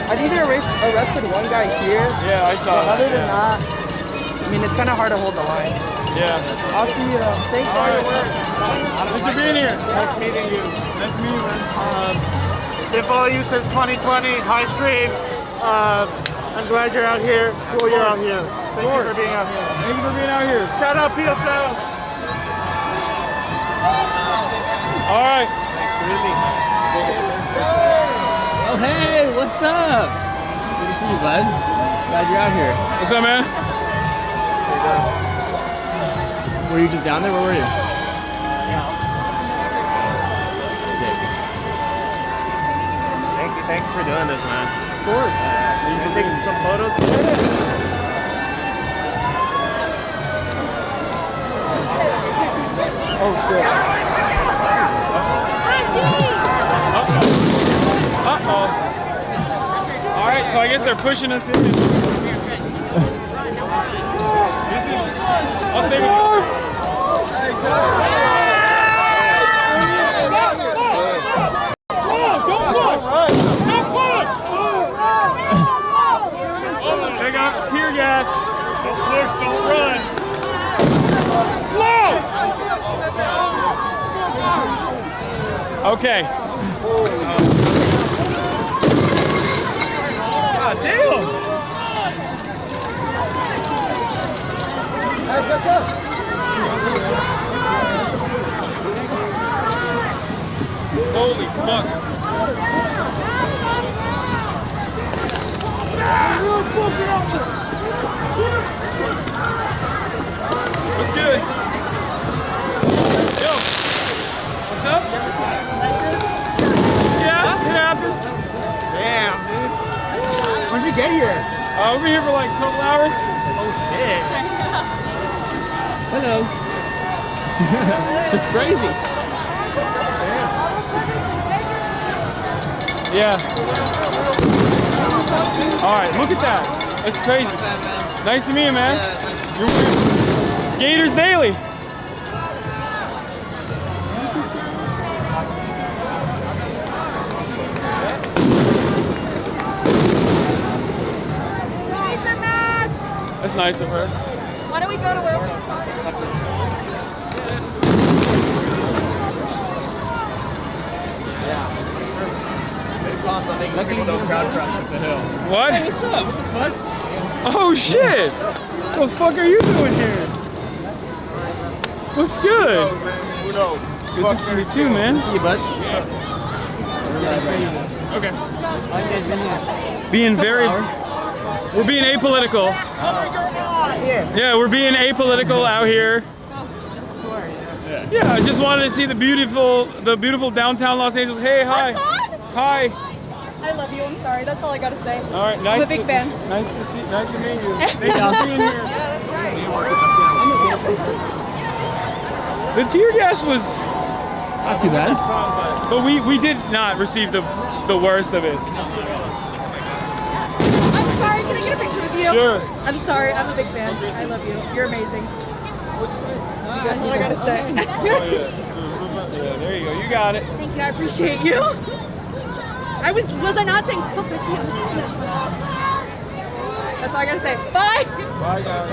I think they arrested one guy here. Yeah, I saw But that. other than that, I mean it's kind of hard to hold the line. Yeah. I'll see you. Thanks for your work. Thanks for being here. Nice meeting you. Nice to meet you, man. If all you says 2020 high stream, I'm glad you're out here. Cool, you're out here. Thank you for being out here. Thank you for being out here. Shout out PSL. All right. Oh, hey, what's up? Good to see you, bud. Glad you're out here. What's up, man? Were you just down there? Where were you? Thanks for doing this, man. Of course. You can take some photos. Oh, shit. Uh-oh. All right, so I guess they're pushing us in. I'll stay with you. Check out the tear gas. Don't push, don't run. Slow! Okay. God damn! Hey, catch up. Holy fuck. What's good? Yo, what's up? Yeah, it happens. Damn, dude. When'd you get here? We've been here for like a couple hours. Oh shit. Hello. It's crazy. Yeah. All right, look at that. That's crazy. Nice to meet you, man. You're weird. Gators Daily. That's nice of her. Why don't we go to where we started? Luckily, no crowd crush up the hill. What? Hey, what's up? What the fuck? Oh shit! What the fuck are you doing here? What's good? Who knows? Good to see you too, man. See you, bud. Okay. Being very. We're being apolitical. Yeah, we're being apolitical out here. Yeah, I just wanted to see the beautiful downtown Los Angeles. Hey, hi. Hassan? Hi. I love you. I'm sorry. That's all I gotta say. All right, nice. I'm a big fan. Nice to meet you. Thank you for being here. Yeah, that's right. The tear gas was not too bad, but we did not receive the worst of it. I'm sorry. Can I get a picture with you? Sure. I'm sorry. I'm a big fan. I love you. You're amazing. That's all I gotta say. Yeah, there you go. You got it. Thank you. I appreciate you. Was I not saying fuck this? That's all I gotta say. Bye. Bye, guys.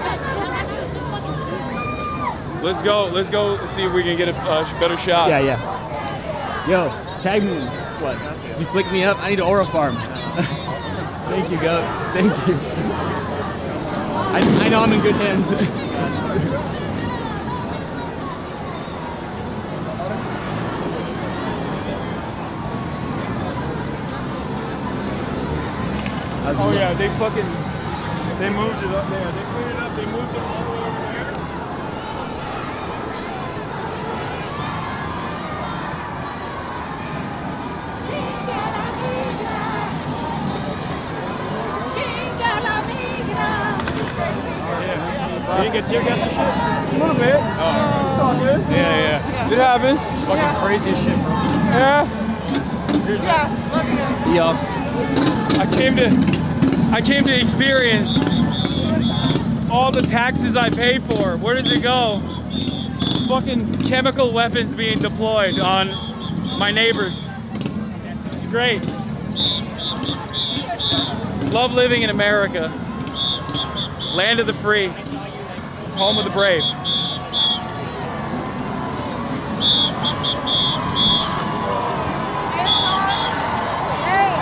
Let's go see if we can get a better shot. Yeah. Yo, tag me. What? You flick me up? I need an Aura farm. Thank you, Goat. Thank you. I know I'm in good hands. Oh yeah, they moved it up there. They cleared it up. They moved it all the way over there. You didn't get tear gas and shit? A little bit. Oh. It's all good. Yeah. It happens. It's fucking crazy as shit, bro. Yeah. Yo. I came to experience all the taxes I pay for. Where does it go? Fucking chemical weapons being deployed on my neighbors. It's great. Love living in America. Land of the free. Home of the brave.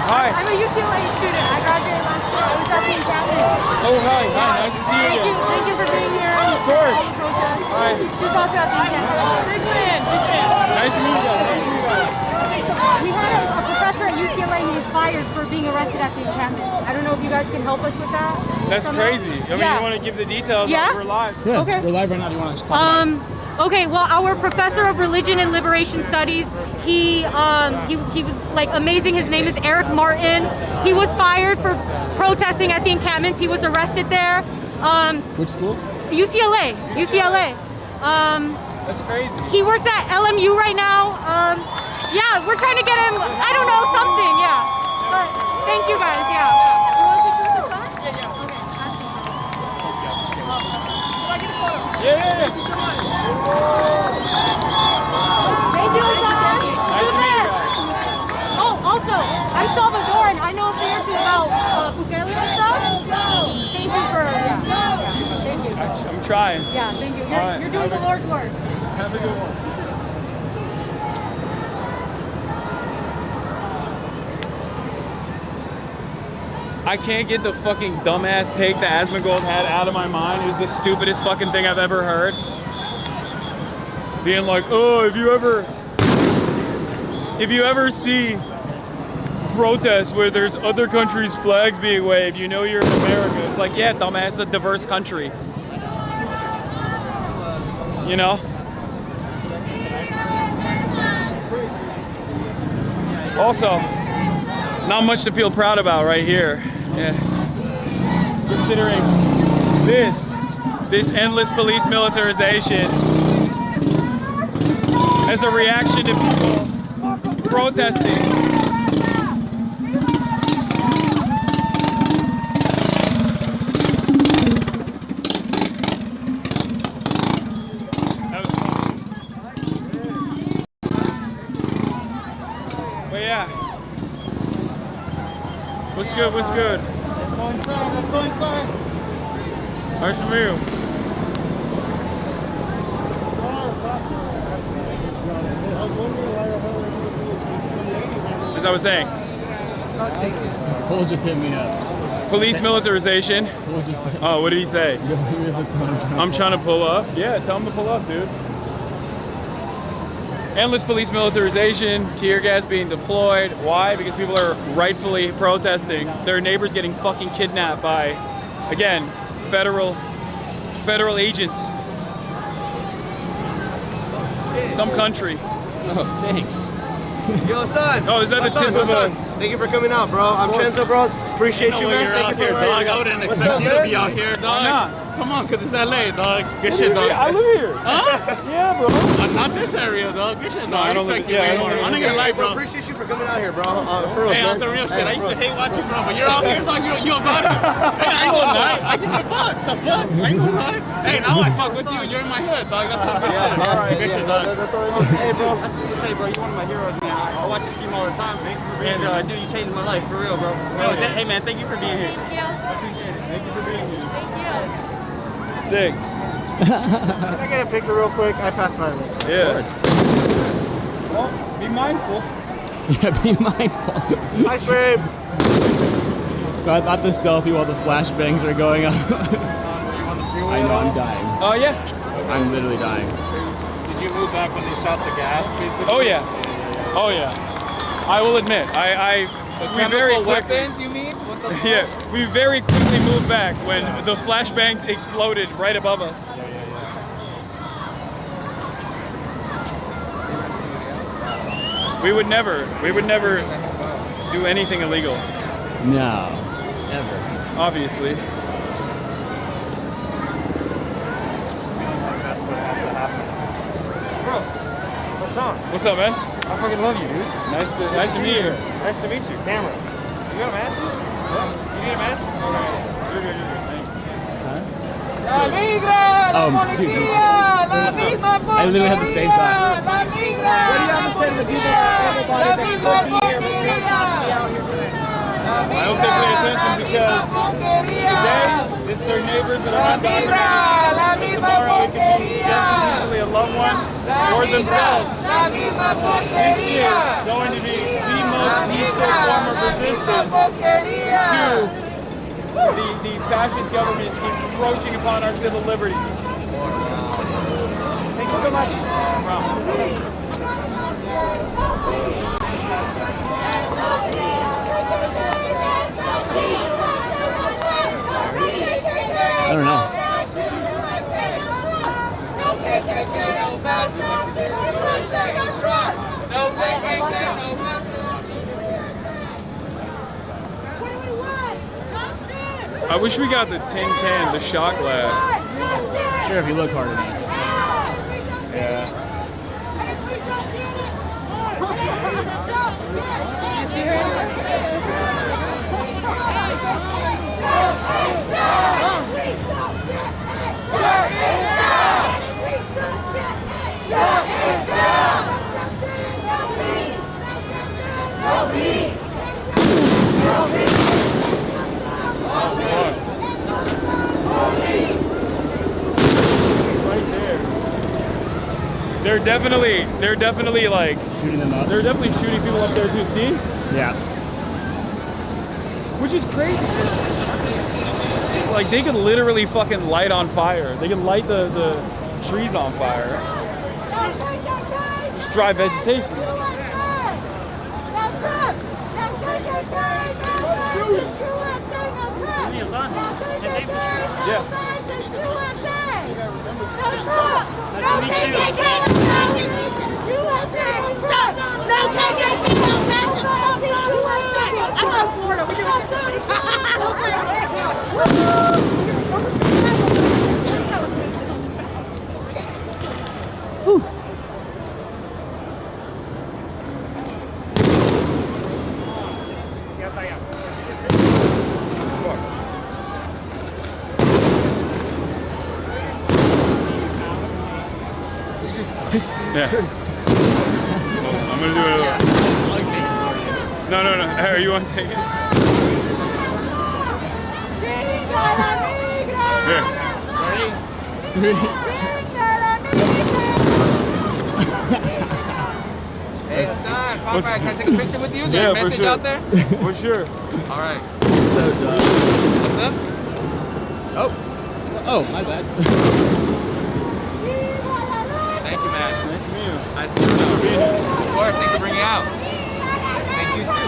Hi. I'm a UCLA student. I graduated last year. I was at the academy. Oh, hi. Nice to see you again. Thank you for being here. Of course. Hi. She's also at the academy. Big fan. Nice to meet you guys. We had a professor at UCLA who was fired for being arrested at the encampment. I don't know if you guys can help us with that. That's crazy. I mean, you want to give the details? Yeah. We're live. Yeah. Okay. We're live right now. Do you want to talk about it? Okay, well, our professor of religion and liberation studies, he was like amazing. His name is Eric Martin. He was fired for protesting at the encampments. He was arrested there. Which school? UCLA. That's crazy. He works at LMU right now. Yeah, we're trying to get him, I don't know, something, yeah. But thank you guys, yeah. You want a picture with the sun? Yeah. Okay. Can I get a photo? Yeah. Thank you so much. Thank you, Hasan. Nice to meet you guys. Oh, also, I'm Salvadoran. I know a thing or two about ukulele and stuff. Thank you for, thank you. I'm trying. Yeah, thank you. All right. You're doing the Lord's work. Have a good one. I can't get the fucking dumbass take that Asmongold had out of my mind. It was the stupidest fucking thing I've ever heard. Being like, oh, if you ever see protests where there's other countries' flags being waved, you know you're in America. It's like, yeah, dumbass, it's a diverse country. You know? Also, not much to feel proud about right here. Yeah. Considering this endless police militarization as a reaction to people protesting. But yeah. What's good? What's good? Let's go inside. Let's go inside. Nice to meet you. As I was saying. Cole just hit me up. Police militarization. Cole just said, Oh, what did he say? I'm trying to pull up. Yeah, tell him to pull up, dude. Endless police militarization, tear gas being deployed. Why? Because people are rightfully protesting. Their neighbors getting fucking kidnapped by, again, federal agents. Some country. Oh, thanks. Yo, Hasan. Oh, is that the tip of a... Thank you for coming out, bro. I'm Chenzo, bro. Appreciate you, man. Thank you for dog. I wouldn't expect you to be out here, dog. Come on, cause it's LA, dog. Good shit, dog. I live here. Huh? Yeah, bro. Not this area, dog. Good shit, dog. I don't respect live- you, yeah, I man. don't live- I'm not gonna lie, bro. Appreciate you for coming out here, bro. For real, Hey, on some real shit. I used to hate watching, bro, but you're out here, dog. You about it. Hey, I ain't gonna lie. I give a fuck. The fuck? I ain't gonna lie. Hey, now I fuck with you. You're in my hood, dog. That's some good shit. all right, Good yeah, shit, dog. that's all I need. Hey, bro. I just want to say, bro, you're one of my heroes, man. I watch your stream all the time. And, dude, you changed my life, for real, bro. Hey, man, thank you for being here. Thank you. I appreciate it. Thank you for being here. Thank you. Sick. Can I get a picture real quick? I passed my way. Yeah. Well, be mindful. Yeah, be mindful. Nice, babe. Not the selfie while the flashbangs are going up. I know, I'm dying. Oh, yeah. I'm literally dying. Did you move back when they shot the gas, basically? Oh, yeah. Oh, yeah. I will admit, we very quickly, weapons, you mean? What the fuck? yeah, we very quickly moved back when the flashbangs exploded right above us. We would never do anything illegal. No, never. Obviously. Bro, Hasan. What's up, man? I fucking love you, dude. Nice to meet you. Nice to meet you. Camera. You got a man? What? You need a man? Okay. You're good. Thanks. La migra, la policía, la misma porquería. I literally have the same thought. La migra. What do you have to say to the people, everybody that could be here but chose not to be out here today? I hope they pay attention because today, it's their neighbors that are undocumented. Tomorrow it can be just as easily a loved one or themselves. This is going to be the most peaceful form of resistance to the fascist government encroaching upon our civil liberties. Thank you so much. I don't know. I wish we got the tin can, the shot glass. Sure, if you look hard enough. Yeah. You see her? They're definitely like shooting them up. They're definitely shooting people up there too. See? Yeah. Which is crazy. Like they could literally fucking light on fire. They could light the trees on fire. Just dry vegetation. Yeah. I'm from Florida. We do Yes, I am. Yeah. I'm gonna do it. No. Harry, you want to take it? Here. Hey, it's done. Pop back. Can I take a picture with you? Is there Yeah, a message for sure. out there? For sure. All right. So done. What's up? Oh, my bad. Thank you, man. Nice to meet you. Nice to meet you. Of course. Thanks for bringing out. Thank you, too.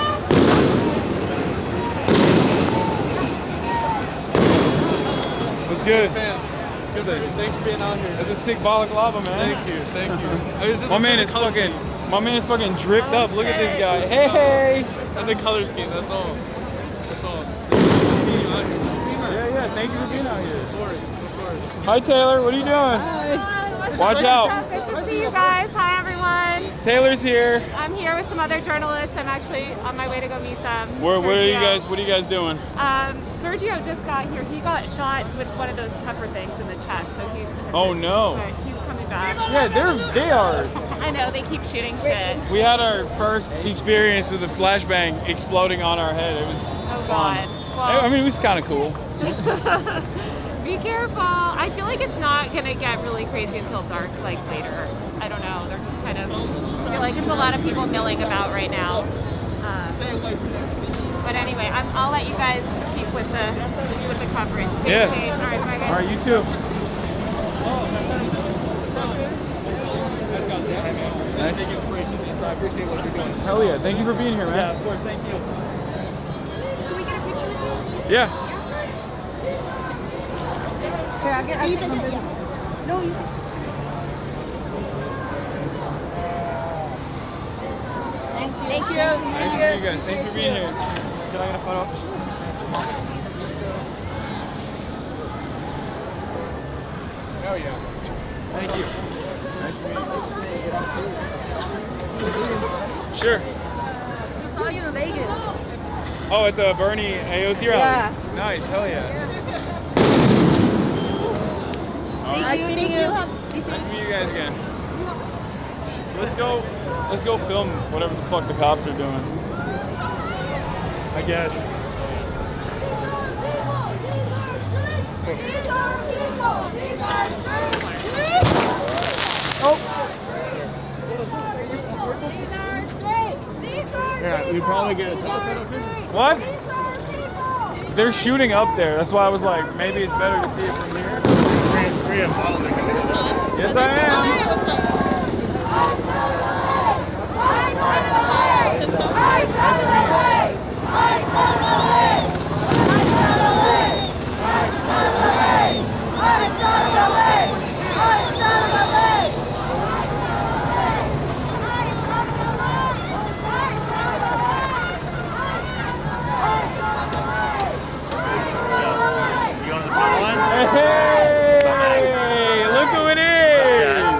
What's good? Thanks for being out here. That's a sick balaclava, man. Thank you. My man is fucking dripped up. Look at this guy. Hey! And the color scheme, that's all. That's all. Yeah, thank you for being out here. Of course. Hi, Taylor. What are you doing? Hi. Watch out. Good to see you guys. Hi, everyone. Taylor's here. I'm here with some other journalists. I'm actually on my way to go meet them. What are you guys? What are you guys doing? Sergio just got here. He got shot with one of those pepper things in the chest. So he's. Oh no. But he's coming back. Yeah, they are. I know they keep shooting shit. We had our first experience with a flashbang exploding on our head. It was fun. Well, I mean, it was kind of cool. Be careful. I feel like it's not gonna get really crazy until dark, like later. I don't know. They're just kind of. I feel like it's a lot of people milling about right now. But anyway, I'll let you guys keep with the coverage. Stay Yeah. safe. All right, bye guys. All right, you too. I take inspiration from this, so I appreciate what you're doing. Hell yeah! Thank you for being here, man. Yeah, of course. Thank you. Can we get a picture with you? Yeah. Here, I'll get. You take it. Yeah. No, you take it. Thank you. Nice to meet you guys. Thanks for being here. Can I get a photo? Hell yeah. Thank you. Nice to meet you. Sure. I saw you in Vegas. Oh, at the Bernie AOC rally? Yeah. Nice, hell yeah. Thank you. Nice to meet you guys again. Let's go film whatever the fuck the cops are doing. I guess. Yeah, we probably get a telephone. What? They're shooting up there. That's why I was like, maybe it's better to see it from here. Yes, I am. Hey, look who it is!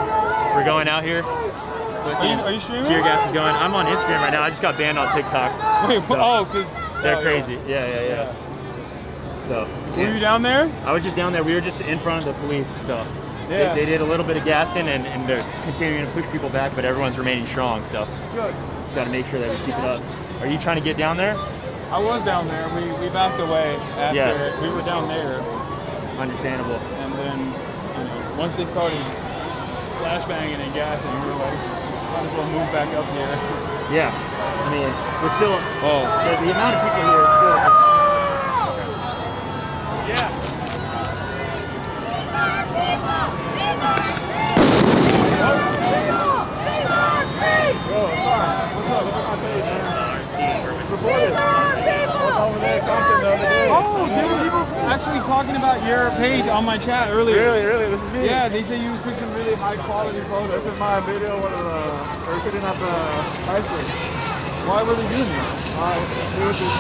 We're going out here. Are you streaming? Tear gas is going. I'm on Instagram right now. I just got banned on TikTok. Wait, so oh, because they're crazy. Yeah. So. Were you down there? I was just down there. We were just in front of the police. So yeah. they did a little bit of gassing and they're continuing to push people back, but everyone's remaining strong. So good. Just got to make sure that we keep it up. Are you trying to get down there? I was down there. We backed away after we were down there. Understandable. And then, you know, once they started flashbanging and gassing, we were like, might as well move back up here. Yeah. I mean, we're still. Oh. The amount of people here is still. Yeah. Yo, sorry. What's up? Look at my page, man. Reported. Over there, Compton the other day. Oh, there were people actually talking about your page on my chat earlier. Really? This is me? Yeah, they say you took some really high quality photos. This is my video when we were shooting at the high school. Why were they doing that? He was just,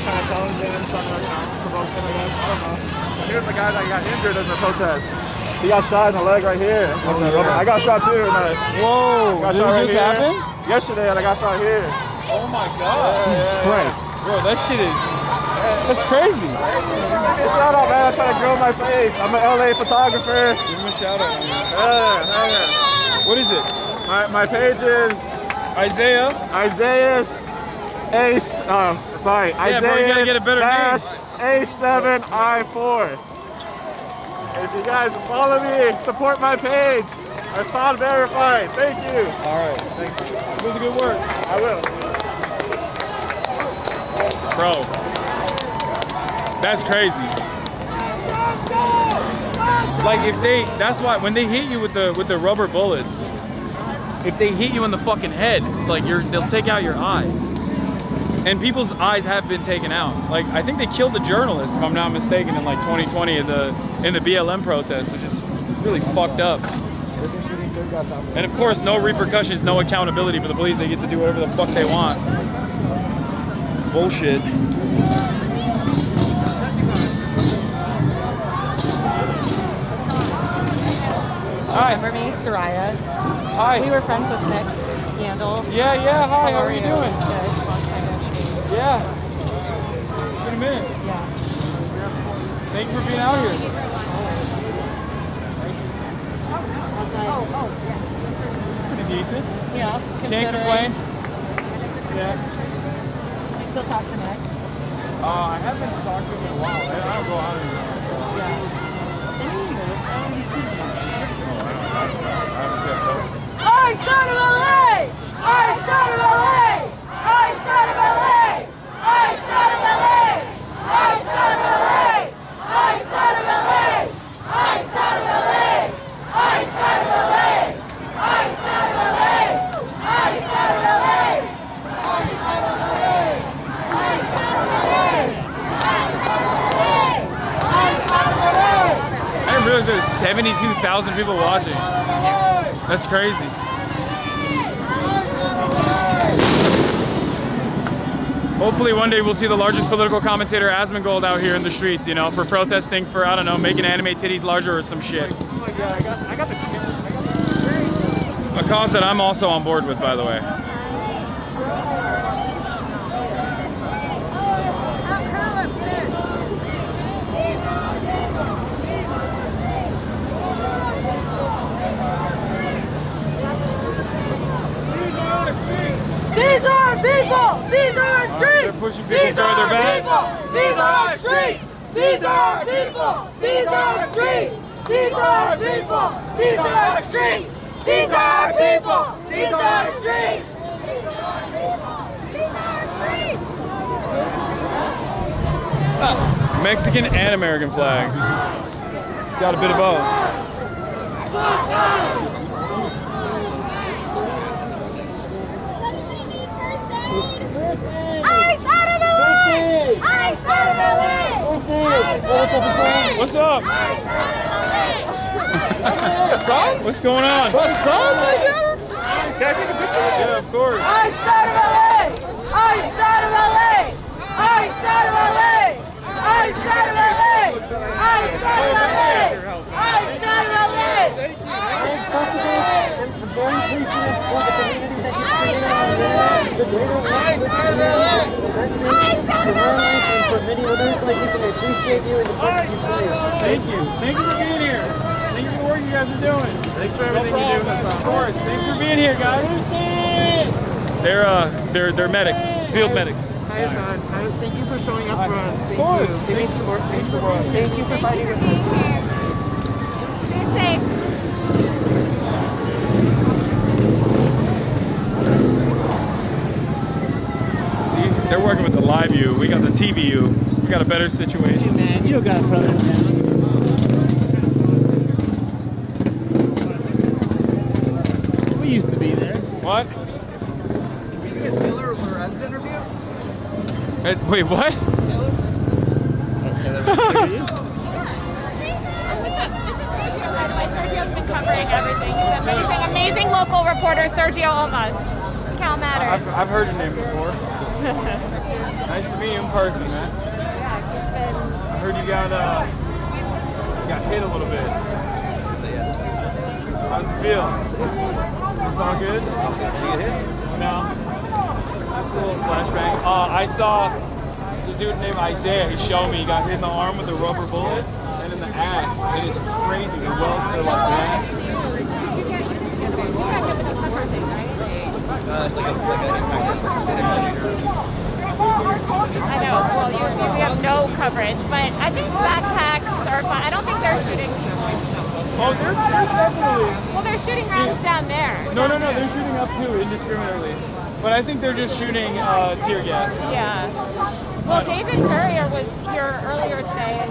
kind of challenging him, trying to, provoke him, I guess. I don't know. Here's the guy that got injured in the protest. He got shot in the leg right here. I got shot too. Whoa! Got Did shot this right happen? Yesterday, and I got shot here. Oh my god! Yeah. Bro, that shit is. That's crazy. Shout out, man. I'm trying to grow my page. I'm an LA photographer. Give him a shout out. Yeah. What is it? My page is Isaiah's Ace. Sorry. Yeah, bro, you gotta get a better name. A7I4. If you guys follow me, support my page. Hassan verified. Thank you. All right. Thank you. Do the good work. I will. Bro, that's crazy. Like that's why when they hit you with the rubber bullets, if they hit you in the fucking head, like they'll take out your eye. And people's eyes have been taken out. Like I think they killed a journalist, if I'm not mistaken, in like 2020 in the BLM protest, which is really fucked up. And of course, no repercussions, no accountability for the police. They get to do whatever the fuck they want. It's bullshit. Hi. Remember me? Soraya. Hi. We were friends with Nick Yandel. Yeah. Hi. How are you doing? Good. Long time no see. Yeah. It's been a minute. Yeah. Thank you for being out here. Pretty decent. Yeah. Can't complain. Yeah. You still talk to Nick? I haven't talked to him in a while. I don't go out anymore. So. Yeah. I son of LA! I son of LA! I son of LA! I son of LA! I son of LA! I son of LA! I son of LA! I son of LA! I son of LA! I son of LA! I son of LA! I son of LA! I didn't realize there was 72,000 people watching. That's crazy. Hopefully one day we'll see the largest political commentator Asmongold out here in the streets, you know, for protesting for, I don't know, making anime titties larger or some shit. Oh my God, I got the A cause that I'm also on board with, by the way. These are our people! These are our streets! These are our people! These are our streets! These are our people! These are our streets! These are our people! These are our streets! These are our people! These are our streets! These are our people! These are our streets! Mexican and American flag. It's got a bit of both. What's up? Hassan? What's going on? Hassan, my God? Can I take a picture? Yeah, of course. I son of LA! I son of LA! I son of LA! I son of LA! I son of LA! I son of LA! Thank you. Thank you for being here. Thank you for the work you guys are doing. Thanks for everything you do, Hassan. Of course. Thanks for being here, guys. They're medics, field medics. Hi, Hassan. Thank you for showing up for us. Thank course. you. It means the world. Thank you for fighting with us. Be safe. See, they're working with the live view. We got the TV view. We got a better situation. Hey man, you don't got to throw that down. We used to be there. What? Can we get Taylor Lorenz interview? Wait, what? What's up? This is Sergio, by the way. Sergio's been covering everything. He's amazing, amazing local reporter, Sergio Olmos. Cal Matters. I've heard your name before. Nice to meet you in person, man. Yeah, he's been... I heard you got hit a little bit. How's it feel? It's all good? Did you get hit? No. Just a little flashbang. I saw a dude named Isaiah. He showed me he got hit in the arm with a rubber bullet and in the ass. It is crazy. The welts are like glass. It's like a impact. I know. Well, we have no coverage, but I think backpacks are fine. I don't think they're shooting people. Oh, they're definitely. Well, they're shooting rounds down there. No, they're shooting up too indiscriminately. But I think they're just shooting tear gas. Yeah. Well, David Courier was here earlier today and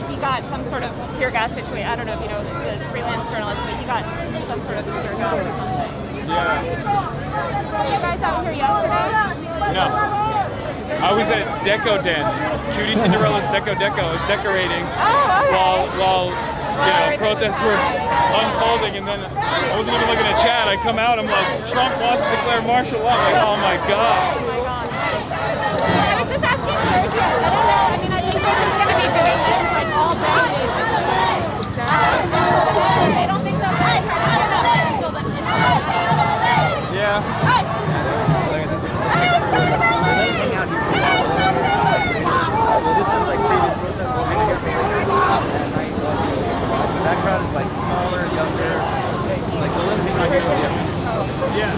he got some sort of tear gas situation. I don't know if you know the freelance journalist, but he got some sort of tear gas or something. Yeah. Were you guys out here yesterday? No. I was at Deco Den. Cutie Cinderella's Deco is decorating while protests were unfolding, and then I wasn't even looking at chat. I come out, I'm like, Trump wants to declare martial law. I'm like, oh my god. Oh my god. I was just asking Sergio. I don't know. I mean, I think they're just going to be doing this like all day. I don't think they'll Yeah. This is like previous protests we've been here for that crowd is like smaller, younger. So like the limousine right here will be different. Yeah.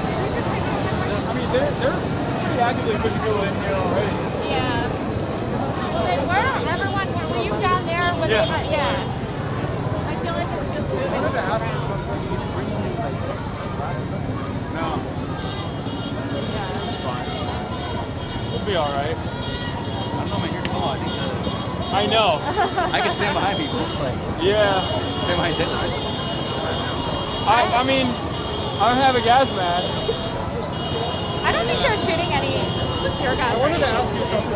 I mean, they're pretty actively pushing people in here already. Yeah. Well, then where everyone, were you down there when Yeah. they, yeah. I feel like it's just moving. I wanted to ask you something. No. Yeah. It's fine. We'll be alright. I don't know, man, you're tall. I think I know. I can stand behind people. Like, Yeah. stand behind Taylor. I mean, I don't have a gas mask. I don't think they're shooting any tear gas. I wanted to ask you something.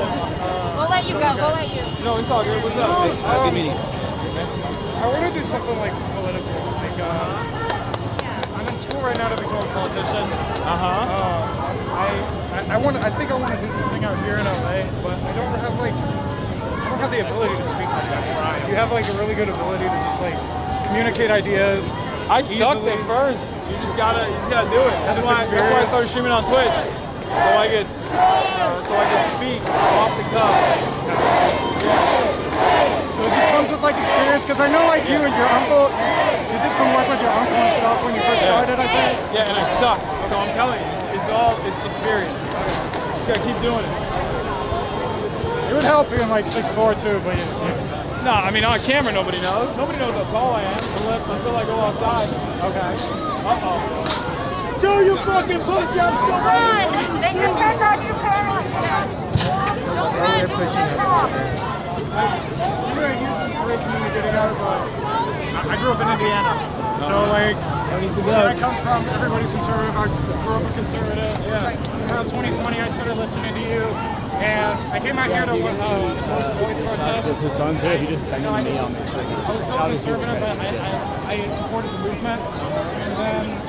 We'll let you go. We'll let you. No, it's all good. What's up? Good meeting. I want to do something like political. Like, I'm in school right now to become a politician. I think I want to do something out here in LA, but I don't have the ability to speak like that. You have like a really good ability to just like communicate ideas. I sucked at first. You just gotta do it. That's why I started streaming on Twitch, so I could speak off the cuff. So it just comes with like experience, because I know like you and your uncle, you did some work with your uncle and stuff when you first started, I think. Yeah, and I suck. So I'm telling you, it's experience. Just gotta keep doing it. It would help being like 6'4" too, but No, I mean on camera nobody knows. Nobody knows how tall I am until I go outside. Okay. Uh-oh. Show you fucking pussy, I'm still Run! They depend on your parents. Don't run. They're pushing everyone. You're a huge inspiration when you're getting out of I grew up in Indiana. So like, where I come from, everybody's conservative. I grew up a conservative. Yeah. Around 2020, I started listening to you. And I came out here to George Floyd protest. His son's here. He just sent me on this. I was still conservative, but I supported the movement. And then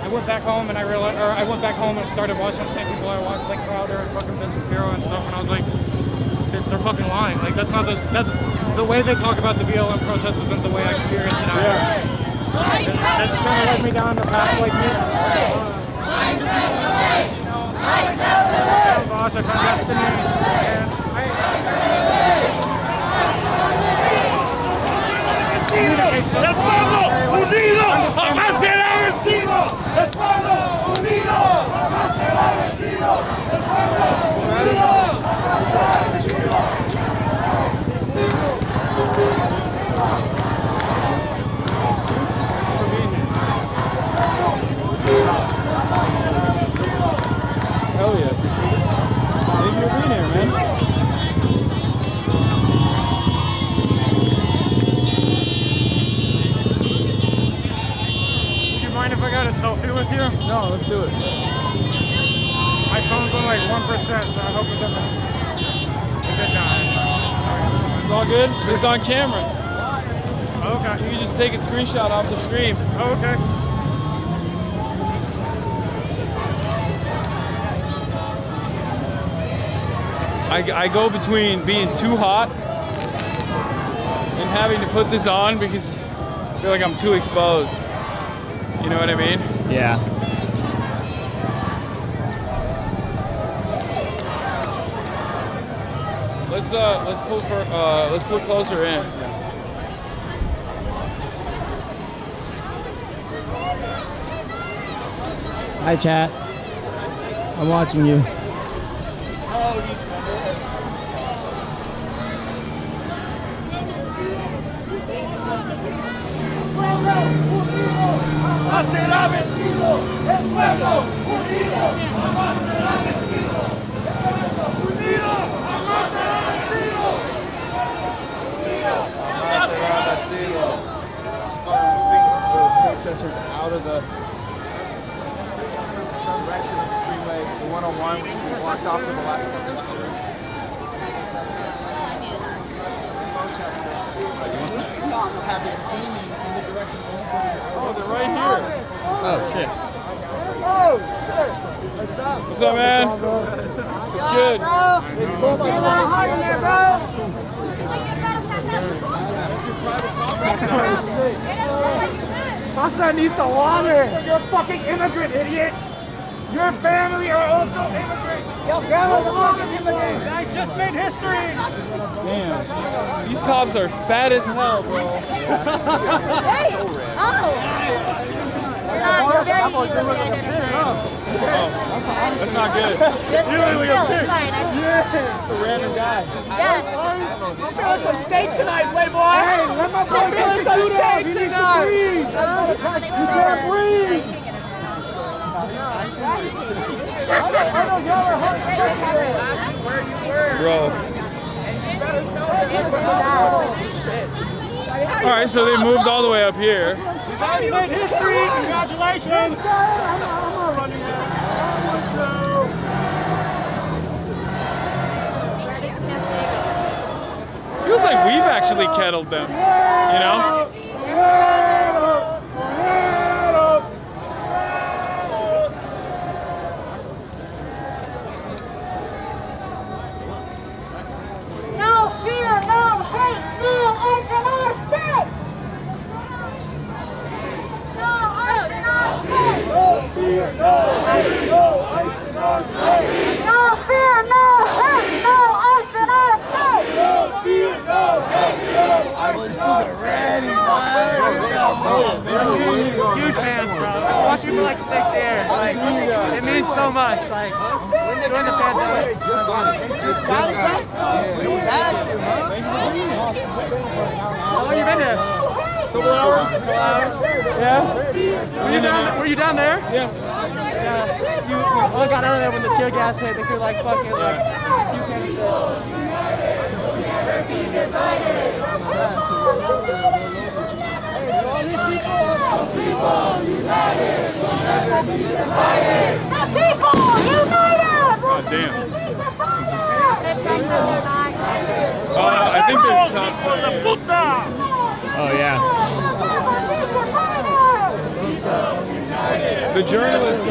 I went back home and I went back home and started watching the same people I watched, like Crowder and fucking Vince Shapiro and stuff. And I was like, they're fucking lying. Like that's the way they talk about the BLM protest isn't the way I experience it out here. And that just kind of led me down the path like me. Boss, I found destiny, and ¡El pueblo unido jamás será vencido! ¡El pueblo unido jamás será vencido! ¡El pueblo unido jamás será vencido! Hell yeah, appreciate it. Thank you for being here, man. Would you mind if I got a selfie with you? No, let's do it. My phone's on like 1%, so I hope it doesn't die. It's all good? It's on camera. Okay. You can just take a screenshot off the stream. Oh, okay. I go between being too hot and having to put this on because I feel like I'm too exposed. You know what I mean? Yeah. Let's pull closer in. Hi, chat. I'm watching you. ¡Jamás será vencido! ¡El pueblo unido jamás será vencido! ¡El pueblo unido jamás será vencido! Jamás será vencido. Start moving the protesters out of the direction of the freeway, the 101, which we blocked off for the last protester. Have it aiming in the direction of Oh, they're right here. Oh, shit. What's up, man? It's good. It's supposed to be a little hot in there, bro. Hasan needs some water. You're a fucking immigrant, idiot. Your family are also immigrants. Your family are also immigrants. You guys just made history. Damn. These cops are fat as hell, bro. Hey! Oh! You're very easily identified. That's not good. Just still, it's fine. Yeah. A random guy. Yeah. I'm feeling some steak tonight, Playboy. Hey, let my boy feeling some steak tonight. You can't breathe. Bro. All right, so they moved all the way up here. You guys made history. Congratulations. Feels like we've actually kettled them, you know? No fear, no hate, no ice in our state! No ice in our state! No fear, no hate, no ice in our state! No fear, no hate, no ice in our state! No fear, no hate, no ice in our state! Huge fans, bro. I've watched you for like 6 years. Like, it means so much. Like, during the pandemic. How long you been here? Couple hours. Yeah. Were you down there? Yeah. You all got out of there when the tear gas hit. They threw like fucking like a few cannons. God damn. I think there's cops. Oh yeah. The journalist.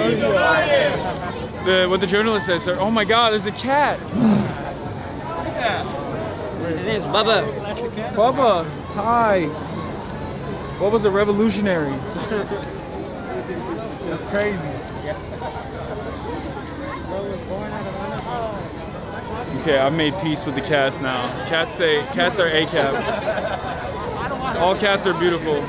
What the journalist says, sir. Oh my God, there's a cat. His name's Bubba. Bubba, hi. Bubba's a revolutionary. That's crazy. Okay, I've made peace with the cats now. Cats are ACAB. All cats are beautiful.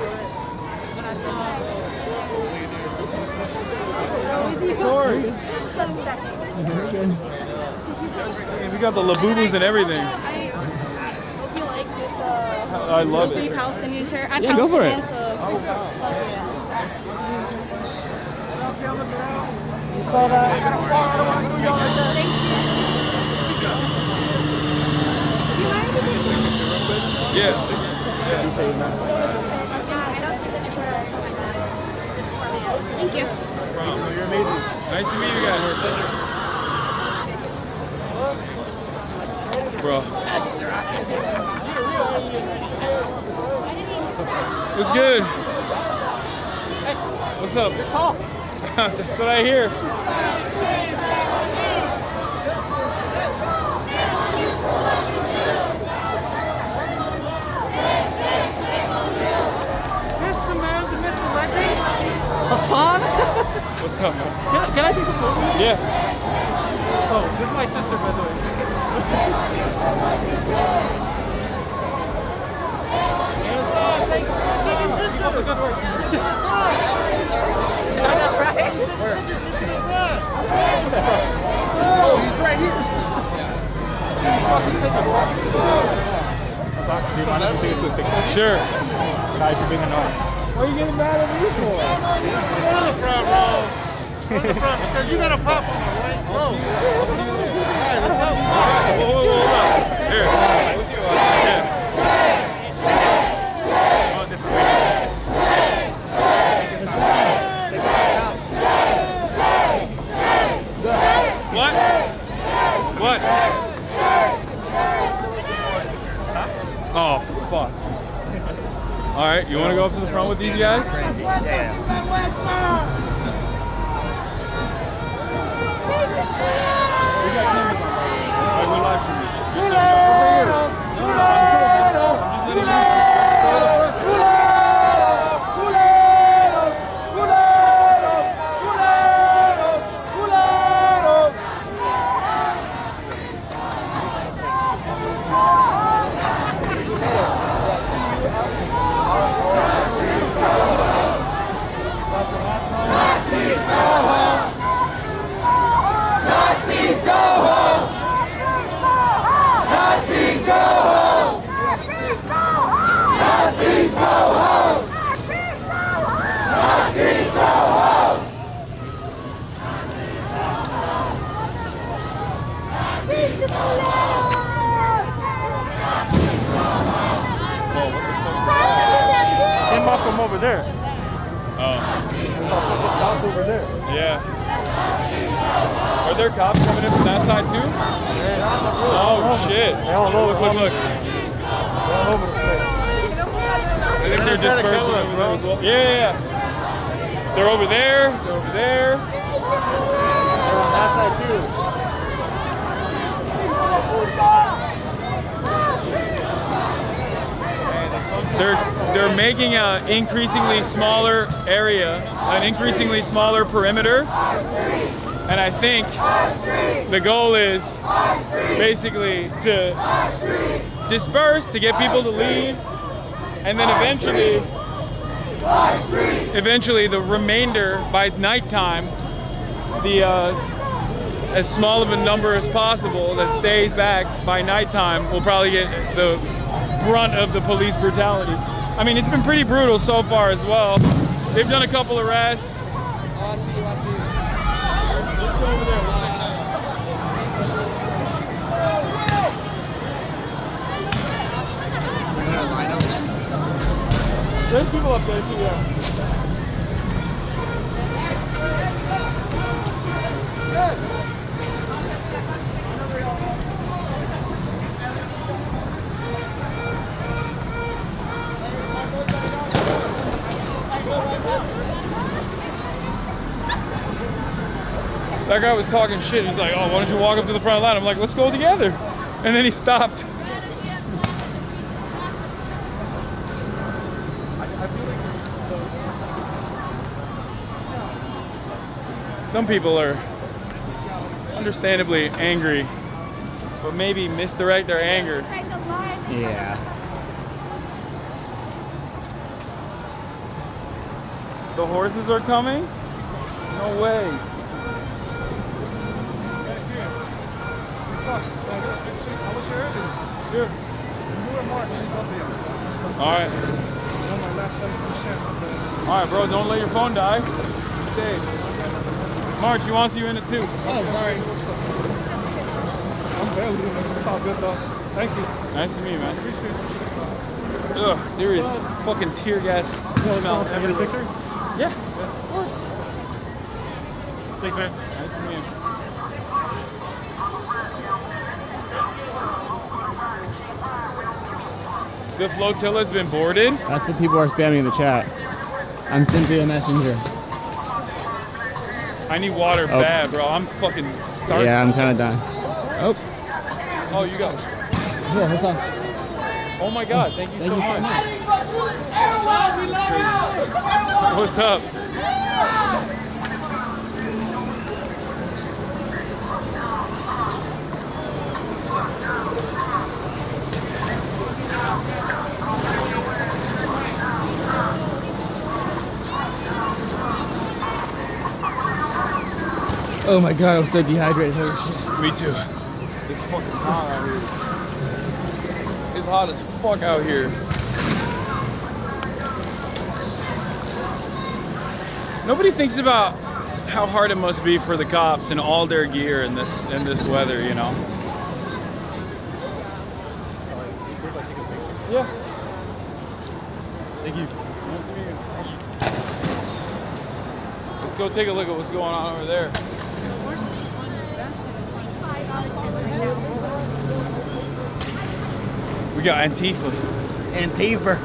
We got the labubus and everything. I love it. Palestinian shirt. I'm Yeah, go for it. You saw that? Yes. Thank you. You're amazing. Nice to meet you guys. Bro. What's good? What's up? You're tall. That's what I hear. This the man, the myth, the legend, Hasan. What's up, man? Can I take a photo? Yeah. Oh, this is my sister, by the way. Good work. Oh, he's right here. Do you mind if I take a quick picture? Sure. Sorry for being annoying. What are you getting mad at me for? Go to the front, bro. Go to the front because you got a pop on it, right? Bro. Alright, let's go. Hold on. Here. Yeah. Oh, this way. What? Oh, fuck. All right, you want to go up to the front with these guys? Yeah. We got cameras on. All right, we're live from you. Just so you know. I'm just letting you. Nazis go home! Nazis go home! Nazis go home! Nazis go home! Came off from over there. Oh. Cops over there. Yeah. Are there cops coming in from that side too? Oh shit. Look. All over the place. I think they're dispersing over there as well. Yeah. They're over there. They're over there. They're on that side too. They're making an increasingly smaller area, an increasingly smaller perimeter, and I think the goal is basically to disperse, to get people to leave, and then eventually the remainder by nighttime, as small of a number as possible that stays back by nighttime will probably get the brunt of the police brutality. I mean, it's been pretty brutal so far as well. They've done a couple arrests. Let's go over there. There's people up there too, yeah. That guy was talking shit. He's like, oh, why don't you walk up to the front line? I'm like, let's go together. And then he stopped. Some people are understandably angry, but maybe misdirect their anger. Yeah. The horses are coming? No way. Sure. Alright. Alright, bro, don't let your phone die. Be safe. March, he wants you in it too. Oh, sorry. I'm barely doing it. It's all good though. Thank you. Nice to meet you, man. Ugh, there is fucking tear gas smell everywhere. Picture? Yeah, of course. Thanks, man. Nice to meet you. The flotilla's been boarded? That's what people are spamming in the chat. I'm simply a messenger. I need water bad, bro. I'm fucking thirsty. Yeah, I'm kind of done. Oh. Oh, you got it. Here, Hassan. Oh my God, thank you so much. much. What's up? Oh my God, I'm so dehydrated. Holy shit. Me too. It's fucking hot out here. It's hot as fuck out here. Nobody thinks about how hard it must be for the cops in all their gear in this weather, you know. Yeah. Thank you. Nice to meet you. Let's go take a look at what's going on over there. We got Antifa. Antifa.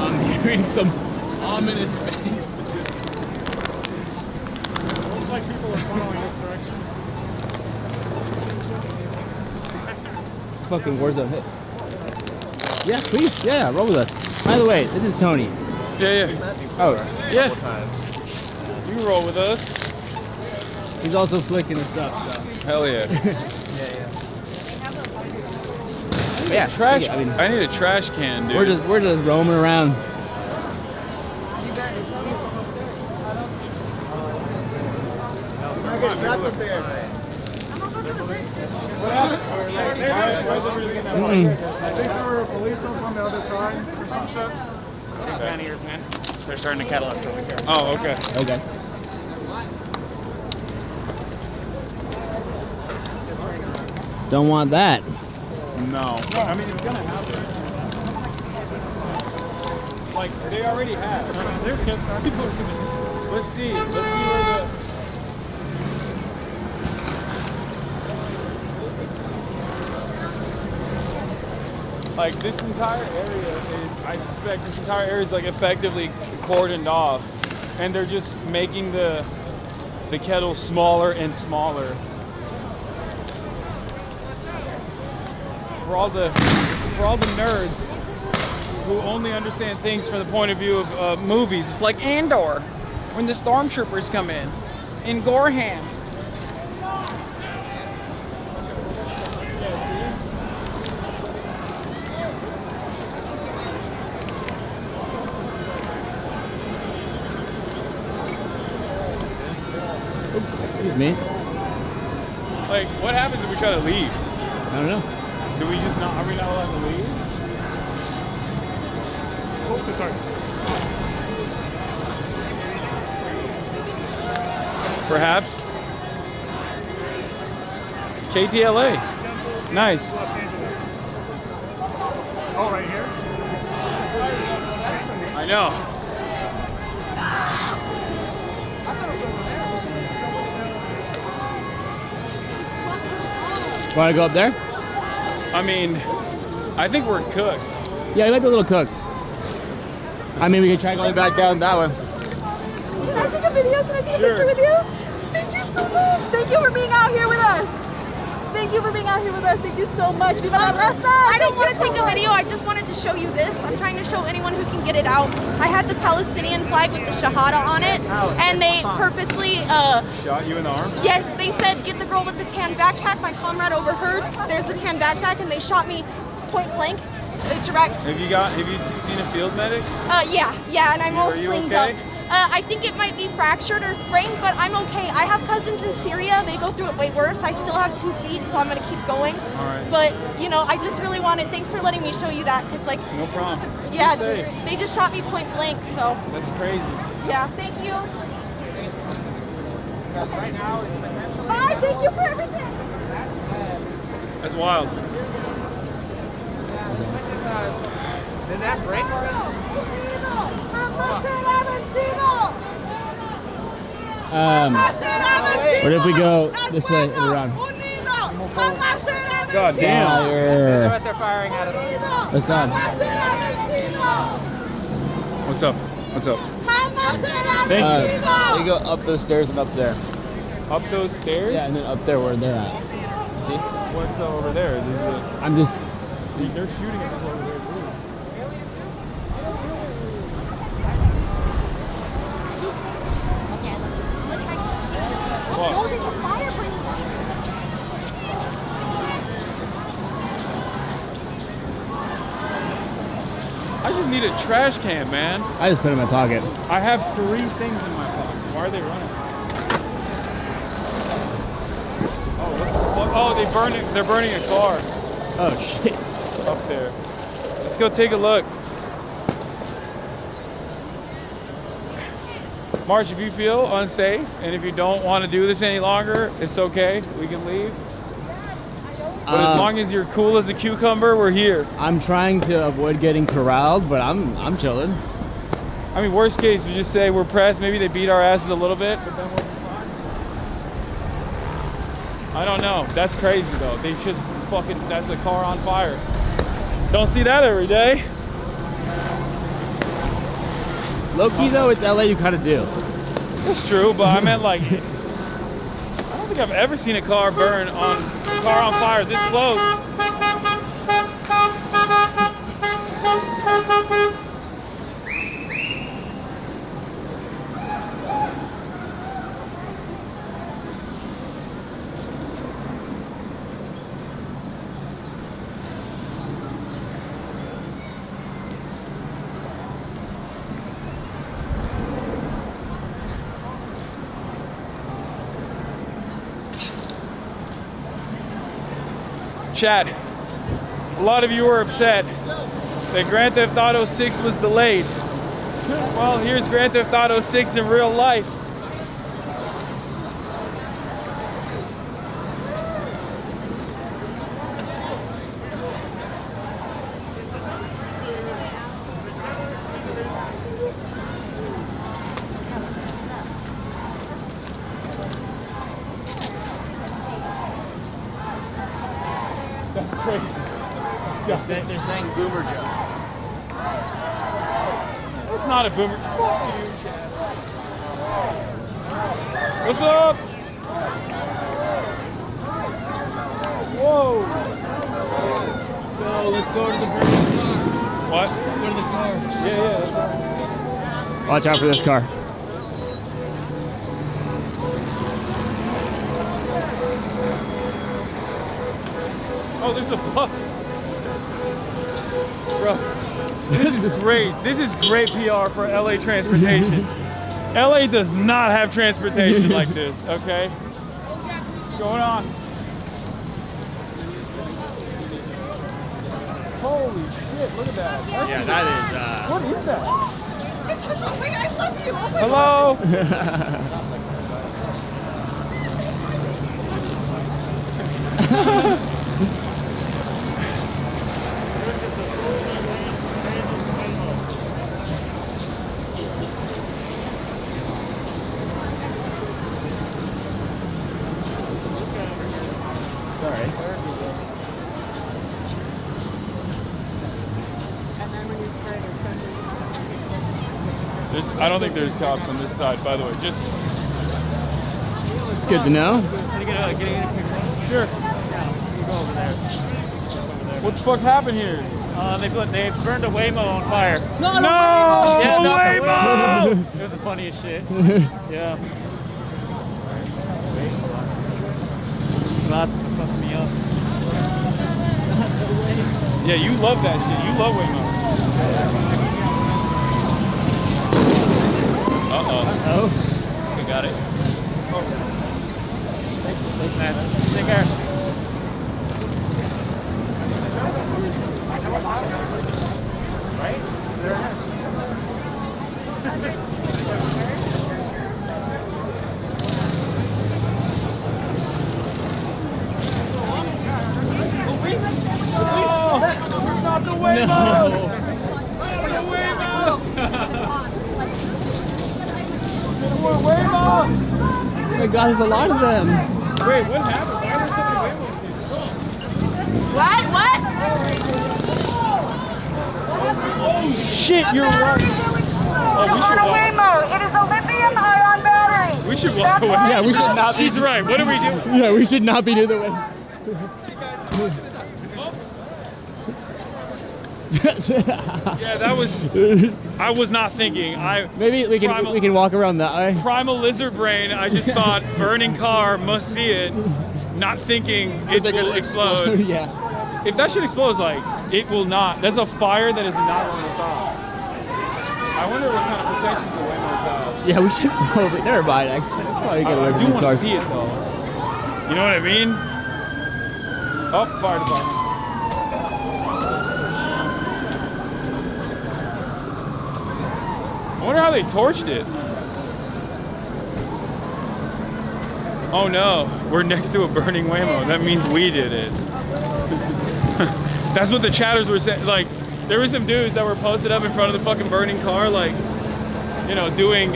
I'm hearing some ominous bangs in the distance. Looks like people are following this direction. Fucking words of hit. Yeah, please. Yeah, roll with us. By the way, this is Tony. Yeah. Oh, yeah. You can roll with us. He's also flicking us up, so. Hell yeah. Yeah. Yeah. Trash. I mean, I need a trash can, dude. we're just roaming around. I think there were police up on the other side or some shit. Ears, man. They're starting to kettle us over here. Oh, okay. Okay. Don't want that. No. I mean, it's gonna happen. Like, they already have. They're kids. Let's see. Let's see where the... Like, this entire area is, I suspect this entire area is like effectively cordoned off. And they're just making the kettle smaller and smaller. For all the nerds who only understand things from the point of view of movies, it's like Andor, when the stormtroopers come in Gorham. Excuse me. Like, what happens if we try to leave? I don't know. Do we just not? Are we not allowed to leave? Oh, so sorry. Perhaps. KTLA. Nice. Los Angeles. Oh, right here? I know. Want to go up there? I mean, I think we're cooked. Yeah, you might be a little cooked. I mean, we can try going back down that way. Can I take a video? Can I take a picture with you? Thank you so much. Thank you for being out here with us. Thank you for being out here with us. Thank you so much. Viva la raza. I don't want to take a video. I just wanted to show you this. I'm trying to show anyone who can get it out. I had the Palestinian flag with the Shahada on it, and they purposely Shot you in the arm? Yes, they said get the girl with the tan backpack. My comrade overheard. There's the tan backpack, and they shot me point blank, direct. Have you seen a field medic? Yeah, and I'm all Are you slinged okay? up. I think it might be fractured or sprained, but I'm okay. I have cousins in Syria. They go through it way worse. I still have 2 feet, so I'm gonna keep going. All right. But you know, I just really wanted. Thanks for letting me show you that, cause like. No problem. Yeah, Be safe. they just shot me point blank. So. That's crazy. Yeah. Thank you. Right now, it's potentially... Bye. Thank you for everything. That's wild. Did that break already? What if we go this way and around? God damn. Fire. They're firing at us. What's on? What's up? What's up? Thank you. We go up those stairs and up there. Up those stairs? Yeah, and then up there where they're at. See? What's over there? I'm just... They're shooting at us over there too. Oh, there's a fire burning down. I just need a trash can, man. I just put it in my pocket. I have 3 things in my pocket. Why are they running? Oh, they're burning a car. Oh shit. Up there. Let's go take a look. March, if you feel unsafe and if you don't want to do this any longer, it's okay. We can leave. But as long as you're cool as a cucumber, we're here. I'm trying to avoid getting corralled, but I'm chilling. I mean, worst case, we just say we're pressed. Maybe they beat our asses a little bit, but then we'll be fine. I don't know. That's crazy, though. They just fucking, that's a car on fire. Don't see that every day. Low-key, though, it's LA, you kind of do. That's true, but I meant like, I don't think I've ever seen a car burn on fire this close. Chat. A lot of you were upset that Grand Theft Auto 6 was delayed. Well, here's Grand Theft Auto 6 in real life. That's crazy. They're saying Boomer Joe. It's not a boomer. Fuck you, Chad. What's up? Whoa. Go, let's go to the burning car. What? Let's go to the car. Yeah. Watch out for this car. Oh, there's a bus. Bro, this is great. This is great PR for LA transportation. LA does not have transportation like this, okay? What's going on? Holy shit, look at that. Yeah, that is, What is that? It's Hasan. Wait, I love you. Oh my Hello? Sorry. I don't think there's cops on this side, by the way. Just. It's good to know. Can you get a picture? Sure. Yeah, you go over there. What the fuck happened here? They burned a Waymo on fire. No! Yeah, not the Waymo! It was the funniest shit. Yeah. Glasses are fucking me up. Yeah, you love that shit. You love Waymo. Uh-oh. We got it. Thanks, man. Take care. Right? Not the Waymos! No. The Waymos! More Waymos! Oh my god, there's a lot of them. Wait, what happened? Why are there so many Waymos here? What? What? Oh shit, you're right. Oh, we should walk. Waymo. It is a lithium-ion battery. We should walk away. Yeah, we should not be. She's right. What do we do? Yeah, we should not be near the way. Yeah, that was. I was not thinking. Maybe we can walk around that way. Primal lizard brain. I just thought burning car, must see it. Not thinking it will explode. Yeah. If that shit explodes, like it will not. That's a fire that is not going to stop. I wonder what kind of protections the Waymos have. Yeah, we should probably. Never mind. Actually, let's probably get away I from do these want to cars. see it though. You know what I mean? Oh, fire department. I wonder how they torched it. Oh no, we're next to a burning Waymo. That means we did it. That's what the chatters were saying. Like, there were some dudes that were posted up in front of the fucking burning car, like, you know, doing,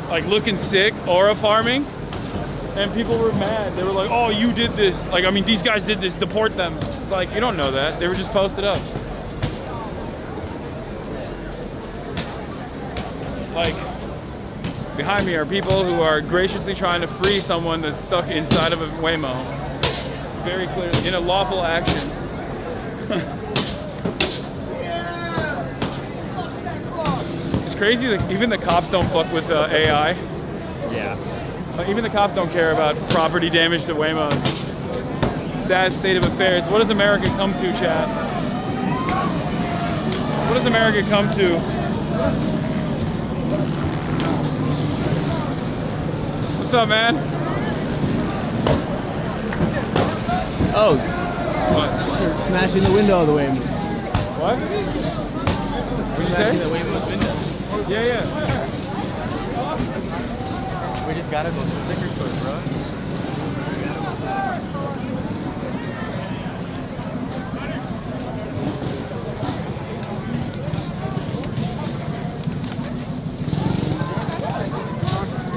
like looking sick, aura farming. And people were mad. They were like, oh, you did this. Like, I mean, these guys did this, deport them. It's like, you don't know that. They were just posted up. Like, behind me are people who are graciously trying to free someone that's stuck inside of a Waymo. Very clearly, in a lawful action. It's crazy that even the cops don't fuck with AI. Yeah. Like, even the cops don't care about property damage to Waymos. Sad state of affairs. What does America come to, Chad? What does America come to? What's up, man? Oh. What? You're smashing the window of the Waymo. What? What did you say? The Waymo's window. Yeah. We just gotta go to the liquor store, bro.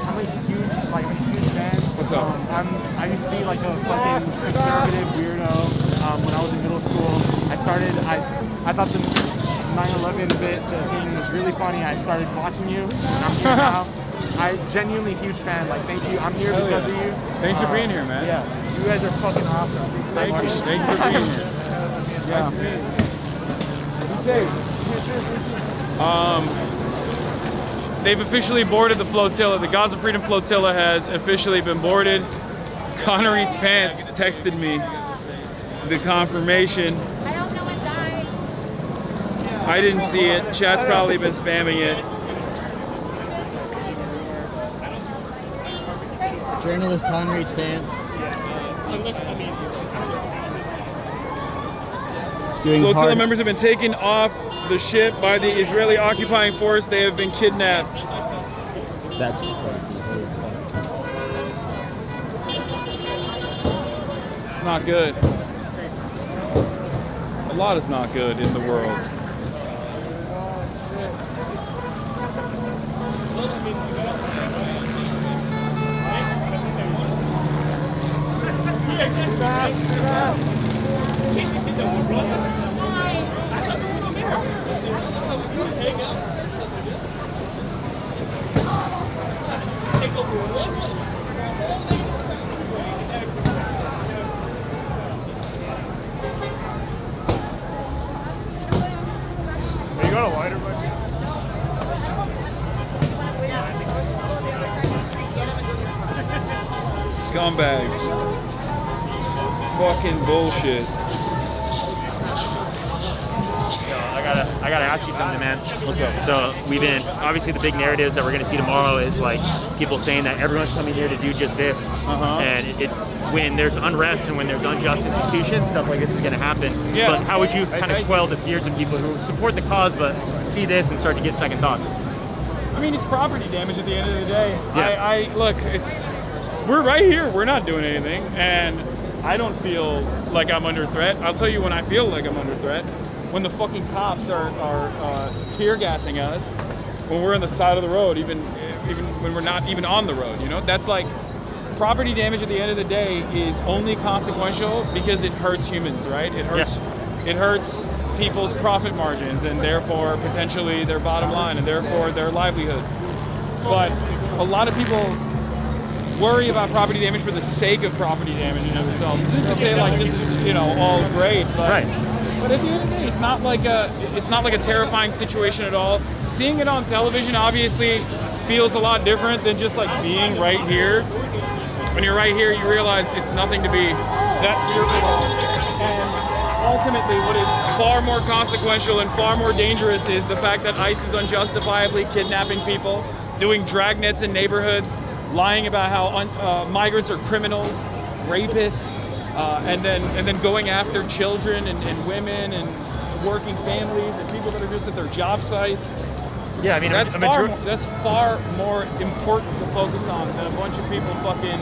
I'm a huge fan. What's up? I used to be like a fucking conservative weirdo when I was in middle school. I thought the 9/11 bit thing was really funny. I started watching you, and I'm here now. I genuinely huge fan. Like, thank you. I'm here because of you. Thanks for being here, man. Yeah, you guys are fucking awesome. Thank you for being here. Yeah. They've officially boarded the flotilla. The Gaza Freedom Flotilla has officially been boarded. Connor Eats Pants texted me the confirmation. I hope no one died. I didn't see it. Chat's probably been spamming it. Journalist Connor Eats Pants. Flotilla members have been taken off the ship by the Israeli occupying force. They have been kidnapped. That's crazy. It's not good. A lot is not good in the world. You got a lighter, buddy? Scumbags. Fucking bullshit. I gotta ask you something, man. What's up? So we've been, obviously the big narratives that we're gonna see tomorrow is like people saying that everyone's coming here to do just this. And when there's unrest and when there's unjust institutions, stuff like this is gonna happen. Yeah. But how would you kind of quell the fears of people who support the cause but see this and start to get second thoughts? I mean, it's property damage at the end of the day. Yeah. Look, we're right here. We're not doing anything, and I don't feel like I'm under threat. I'll tell you when I feel like I'm under threat. When the fucking cops are tear gassing us, when we're on the side of the road, even when we're not even on the road, you know? That's like, property damage at the end of the day is only consequential because it hurts humans, right? It hurts people's profit margins and therefore potentially their bottom line and therefore their livelihoods. But a lot of people worry about property damage for the sake of property damage in of itself. This isn't to say like this is, you know, all great, but but at the end of the day, it's not like a terrifying situation at all. Seeing it on television obviously feels a lot different than just like being right here. When you're right here, you realize it's nothing to be that fearful. And ultimately, what is far more consequential and far more dangerous is the fact that ICE is unjustifiably kidnapping people, doing dragnets in neighborhoods, lying about how migrants are criminals, rapists, and then going after children and women and working families and people that are just at their job sites. Yeah, I mean, that's far more important to focus on than a bunch of people fucking,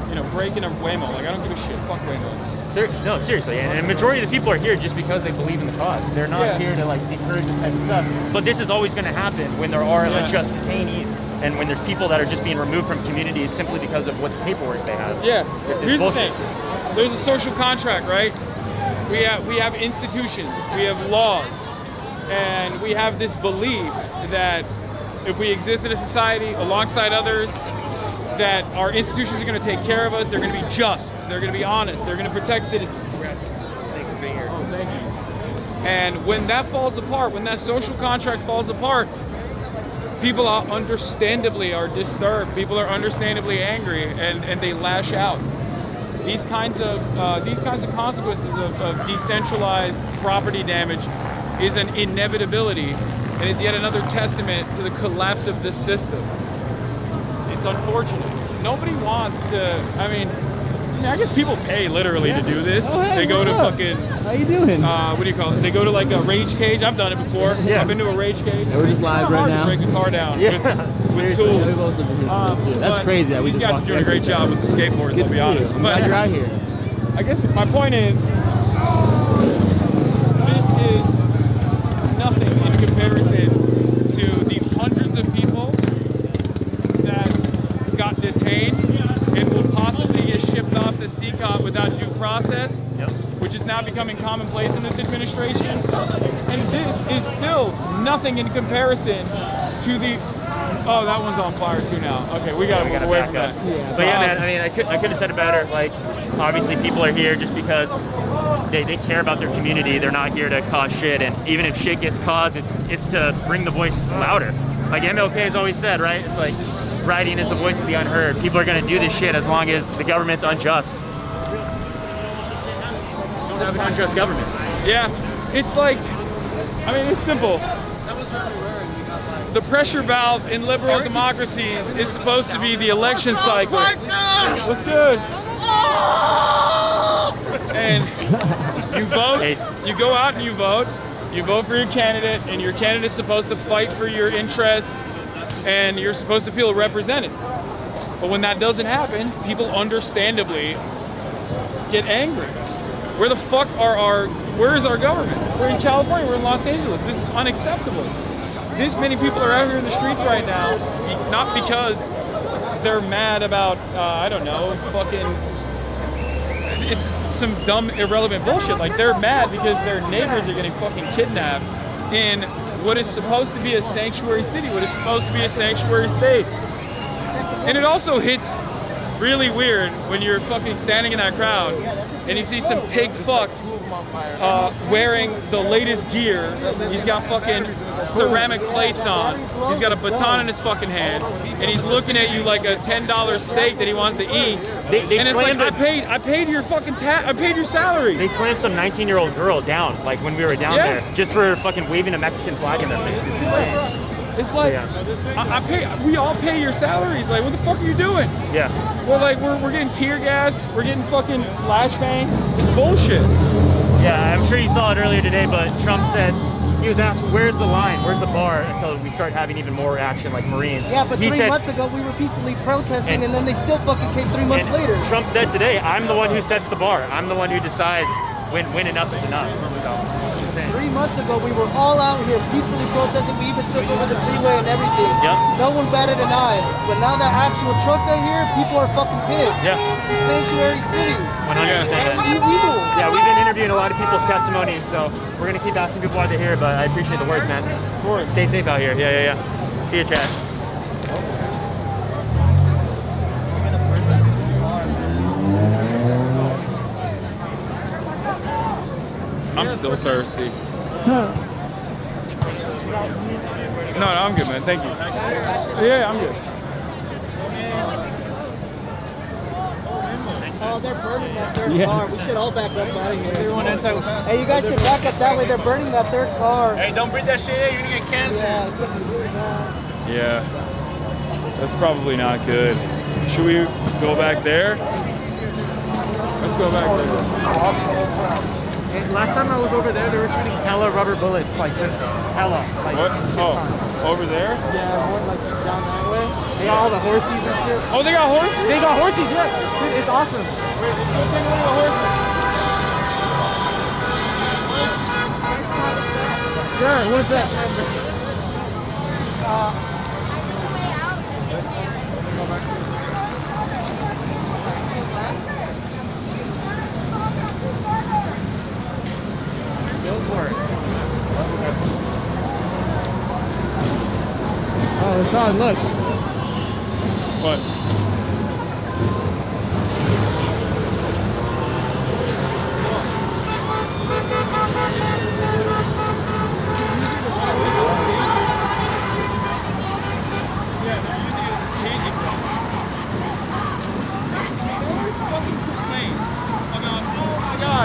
you know, breaking a Waymo. Like, I don't give a shit. Fuck Waymos. No, seriously, and a majority of the people are here just because they believe in the cause. They're not here to like encourage this type of stuff. But this is always going to happen when there are unjust detainees and when there's people that are just being removed from communities simply because of what the paperwork they have. Yeah. Here's bullshit. the thing. There's a social contract, right? We have institutions, we have laws, and we have this belief that if we exist in a society alongside others, that our institutions are going to take care of us, they're going to be just, they're going to be honest, they're going to protect citizens. Thanks for being here. Oh, thank you. And when that falls apart, when that social contract falls apart, people are understandably disturbed, people are understandably angry, and they lash out. These kinds of consequences of decentralized property damage is an inevitability, and it's yet another testament to the collapse of this system. It's unfortunate. Nobody wants to, I mean, mean, I guess people pay literally to do this. Oh, hey, they go to what's up? fucking. How you doing? What do you call it? They go to like a rage cage. I've done it before. Yeah. I've been to a rage cage. Yeah, we're just live right now. Break a car down with Seriously, tools. we both live in here, too. That's But crazy. That we these just guys are walked doing a great yesterday. job with the skateboards. I'll be honest. I'm glad you're out here. I guess my point is, this is nothing in comparison to the hundreds of people that got detained and will possibly get shipped off to CCOP without due process, which is now becoming commonplace in this administration. And this is still nothing in comparison to the. Oh, that one's on fire too now. Okay, we gotta move away from that. But yeah, man, I mean, I could have said it better. Like, obviously people are here just because they care about their community. They're not here to cause shit, and even if shit gets caused, it's to bring the voice louder. Like MLK has always said, right? It's like writing is the voice of the unheard. People are gonna do this shit as long as the government's unjust. Don't have an unjust government. Yeah, it's like, I mean, it's simple. The pressure valve in liberal democracies is supposed to be the election cycle. What's good? And you vote, you go out and you vote for your candidate, and your candidate's supposed to fight for your interests, and you're supposed to feel represented. But when that doesn't happen, people understandably get angry. Where the fuck where is our government? We're in California, we're in Los Angeles. This is unacceptable. This many people are out here in the streets right now, not because they're mad about, I don't know, fucking, it's some dumb, irrelevant bullshit. Like, they're mad because their neighbors are getting fucking kidnapped in what is supposed to be a sanctuary city, what is supposed to be a sanctuary state. And it also hits really weird when you're fucking standing in that crowd and you see some pig fuck wearing the latest gear. He's got fucking ceramic plates on. He's got a baton in his fucking hand, and he's looking at you like a $10 steak that he wants to eat. And it's like, I paid your fucking I paid your salary. They slammed some 19-year-old girl down, like when we were down there, just for fucking waving a Mexican flag in their face. It's insane. It's like, we all pay your salaries. Like, what the fuck are you doing? Yeah. Well, like, we're getting tear gas, we're getting fucking flashbang. It's bullshit. Yeah, I'm sure you saw it earlier today, but Trump said, he was asked, where's the line, where's the bar, until we start having even more action like Marines. Yeah, but he 3 said, months ago we were peacefully protesting, and then they still fucking came 3 months later. Trump said today, I'm the one who sets the bar. I'm the one who decides when enough is enough. So, 3 months ago, we were all out here peacefully protesting. We even took over the freeway and everything. Yep. No one batted an eye. But now that actual trucks are here, people are fucking pissed. Yeah. It's a sanctuary city. 100%. Illegal. Yeah, we've been interviewing a lot of people's testimonies, so we're going to keep asking people why they're here, but I appreciate the words, man. Of course. Stay safe out here. Yeah. See you, Chad. I'm still thirsty. No, I'm good, man. Thank you. Yeah, I'm good. Oh, they're burning up their car. We should all back up out of here. Hey, Hey, you guys should back up that way. They're burning up their car. Hey, don't breathe that shit in. You're gonna get cancer. Yeah, that's probably not good. Should we go back there? Let's go back there. Last time I was over there, they were shooting hella rubber bullets, like just hella. Like, what? Oh, over there? Yeah, more like down that way. They got all the horses and shit. Oh, they got horses? They got horses, yeah. Dude, it's awesome. Wait, let's go take a look at the horses. Sure, what is that? Oh, it's on, look. What?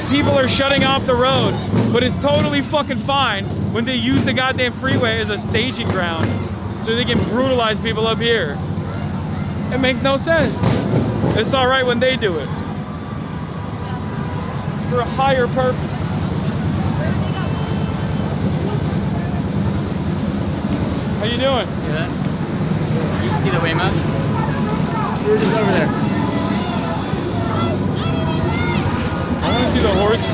People are shutting off the road, but it's totally fucking fine when they use the goddamn freeway as a staging ground so they can brutalize people up here. It makes no sense. It's all right when they do it. for a higher purpose. How you doing? Good. You can see the Waymas? We're just over there. I want to see the horses.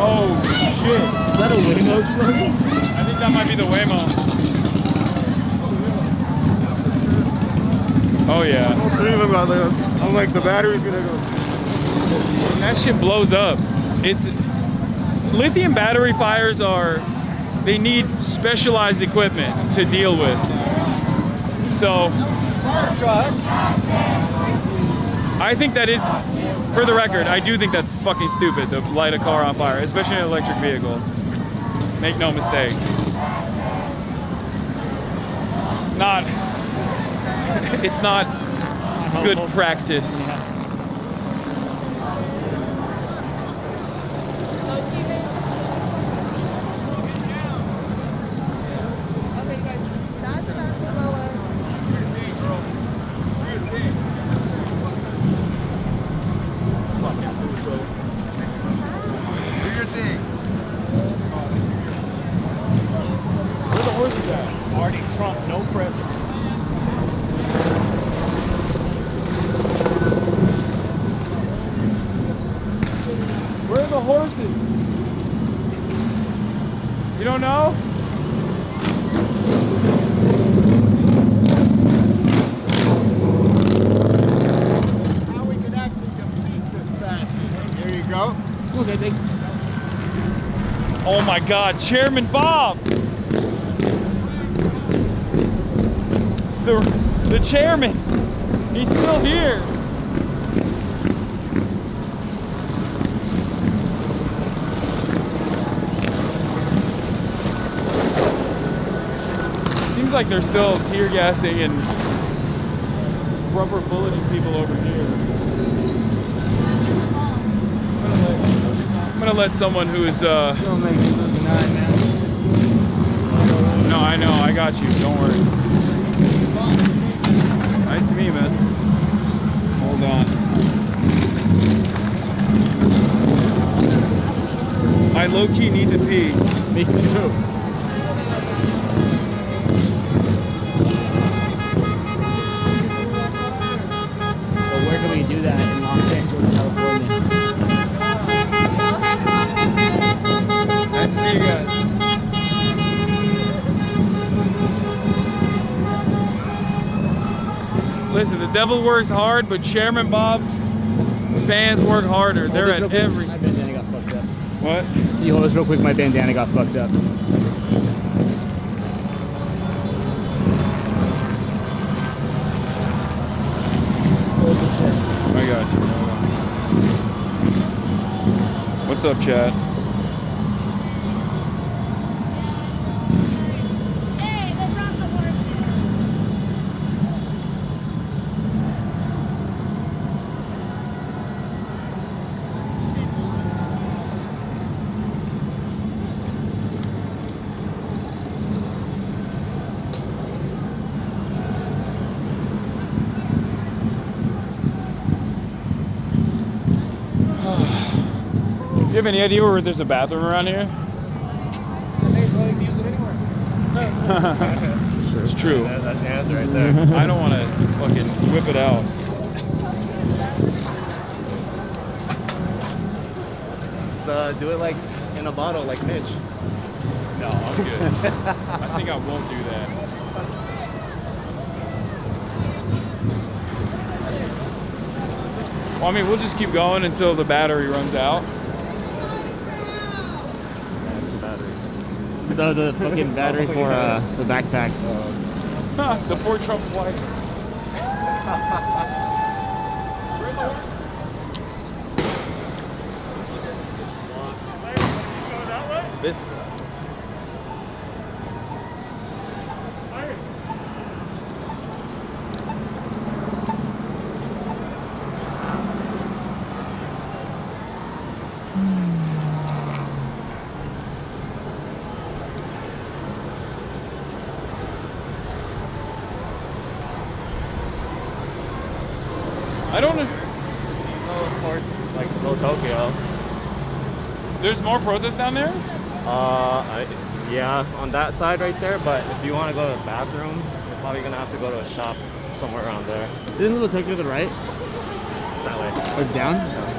Oh shit. Is that a Waymo explosion? I think that might be the Waymo. Oh yeah. All three of them got there. I'm like, the battery's gonna go. That shit blows up. It's lithium battery fires they need specialized equipment to deal with. So Fire truck. I think that is, for the record, I do think that's fucking stupid to light a car on fire, especially an electric vehicle. Make no mistake. It's not good practice. Where the horses at? Marty Trump, no president. Where are the horses? You don't know? How we can actually defeat this fascism. Here you go. Okay, thanks. Oh my God, Chairman Bob! The chairman, he's still here. Seems like they're still tear gassing and rubber bulleting people over here. I'm gonna let someone who is Don't make me lose an eye, man. No, I know, I got you, don't worry. Nice to meet you, man. Hold on. I low-key need to pee. Me too. But where can we do that in Los Angeles, California? Nice to see you guys. Listen, the devil works hard, but Chairman Bob's fans work harder. They're at every... My bandana got fucked up. What? You hold this real quick, my bandana got fucked up. I got you. What's up, Chad? You have any idea where there's a bathroom around here? It's true. That's your answer right there. I don't want to fucking whip it out. So do it like in a bottle, like Mitch. No, I'm good. I think I won't do that. Well, I mean, we'll just keep going until the battery runs out. The fucking battery for the backpack. The poor Trump's wife. This one. I don't know. Oh, of course, like Little Tokyo. There's more protests down there? Yeah, on that side right there, but if you want to go to the bathroom, you're probably going to have to go to a shop somewhere around there. Isn't Little Tokyo to the right? That way. Oh, it's down? Yeah.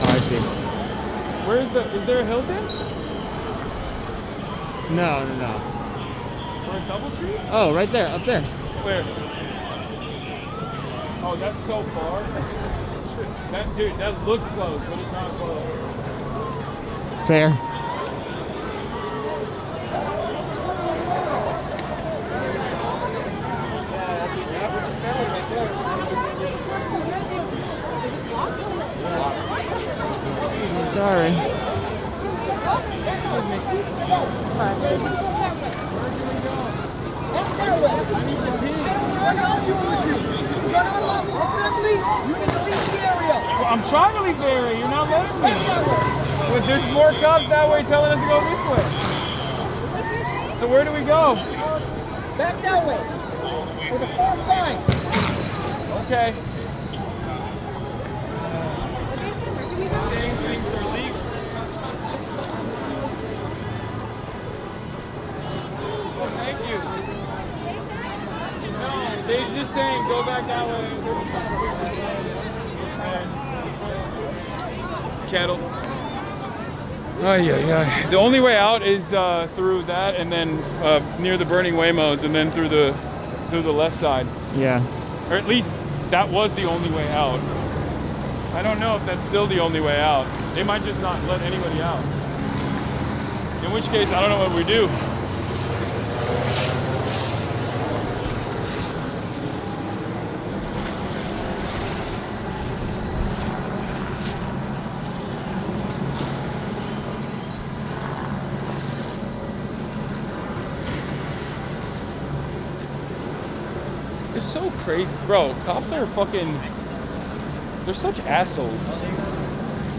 Oh, I see. Where is there a Hilton? No. Or a DoubleTree? Oh, right there, up there. Where? Oh, that's so far. Dude, that looks close, but it's not close. Fair. Sorry. I'm trying to leave the area. You're not letting me. But there's more cops that way telling us to go this way. So where do we go? Back that way. For the fourth time. Okay. Saying things are legal. Oh, thank you. No, they're just saying go back that way. Cattle. Oh yeah. The only way out is through that, and then near the burning Waymos, and then through the left side. Yeah. Or at least that was the only way out. I don't know if that's still the only way out. They might just not let anybody out. In which case, I don't know what we do. It's so crazy. Bro, cops are fucking... They're such assholes.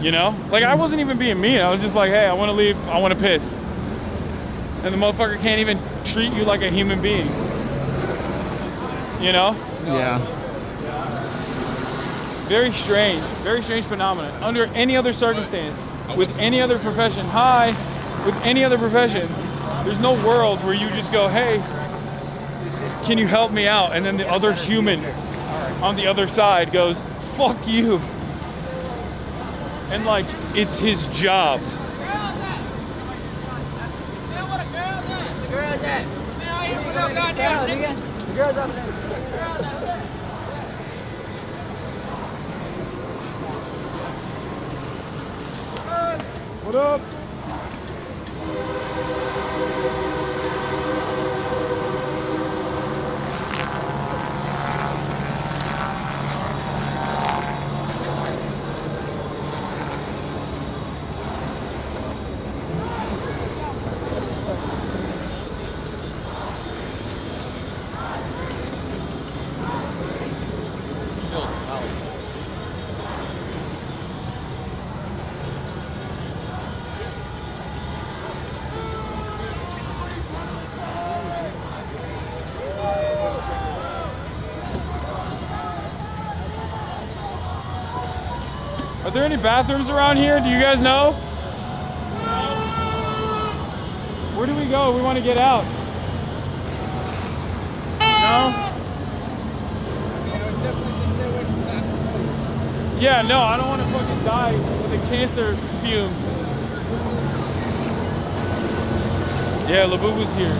You know? Like, I wasn't even being mean. I was just like, hey, I want to leave. I want to piss. And the motherfucker can't even treat you like a human being. You know? Yeah. Very strange phenomenon. Under any other circumstance, with any other profession, with any other profession, there's no world where you just go, hey, can you help me out? And then the other human on the other side goes, fuck you. And like, it's his job. The girl's at. The girl's up there. What up? Are there any bathrooms around here? Do you guys know? Where do we go? We want to get out. No? Yeah, no, I don't want to fucking die with the cancer fumes. Yeah, Labubu's here.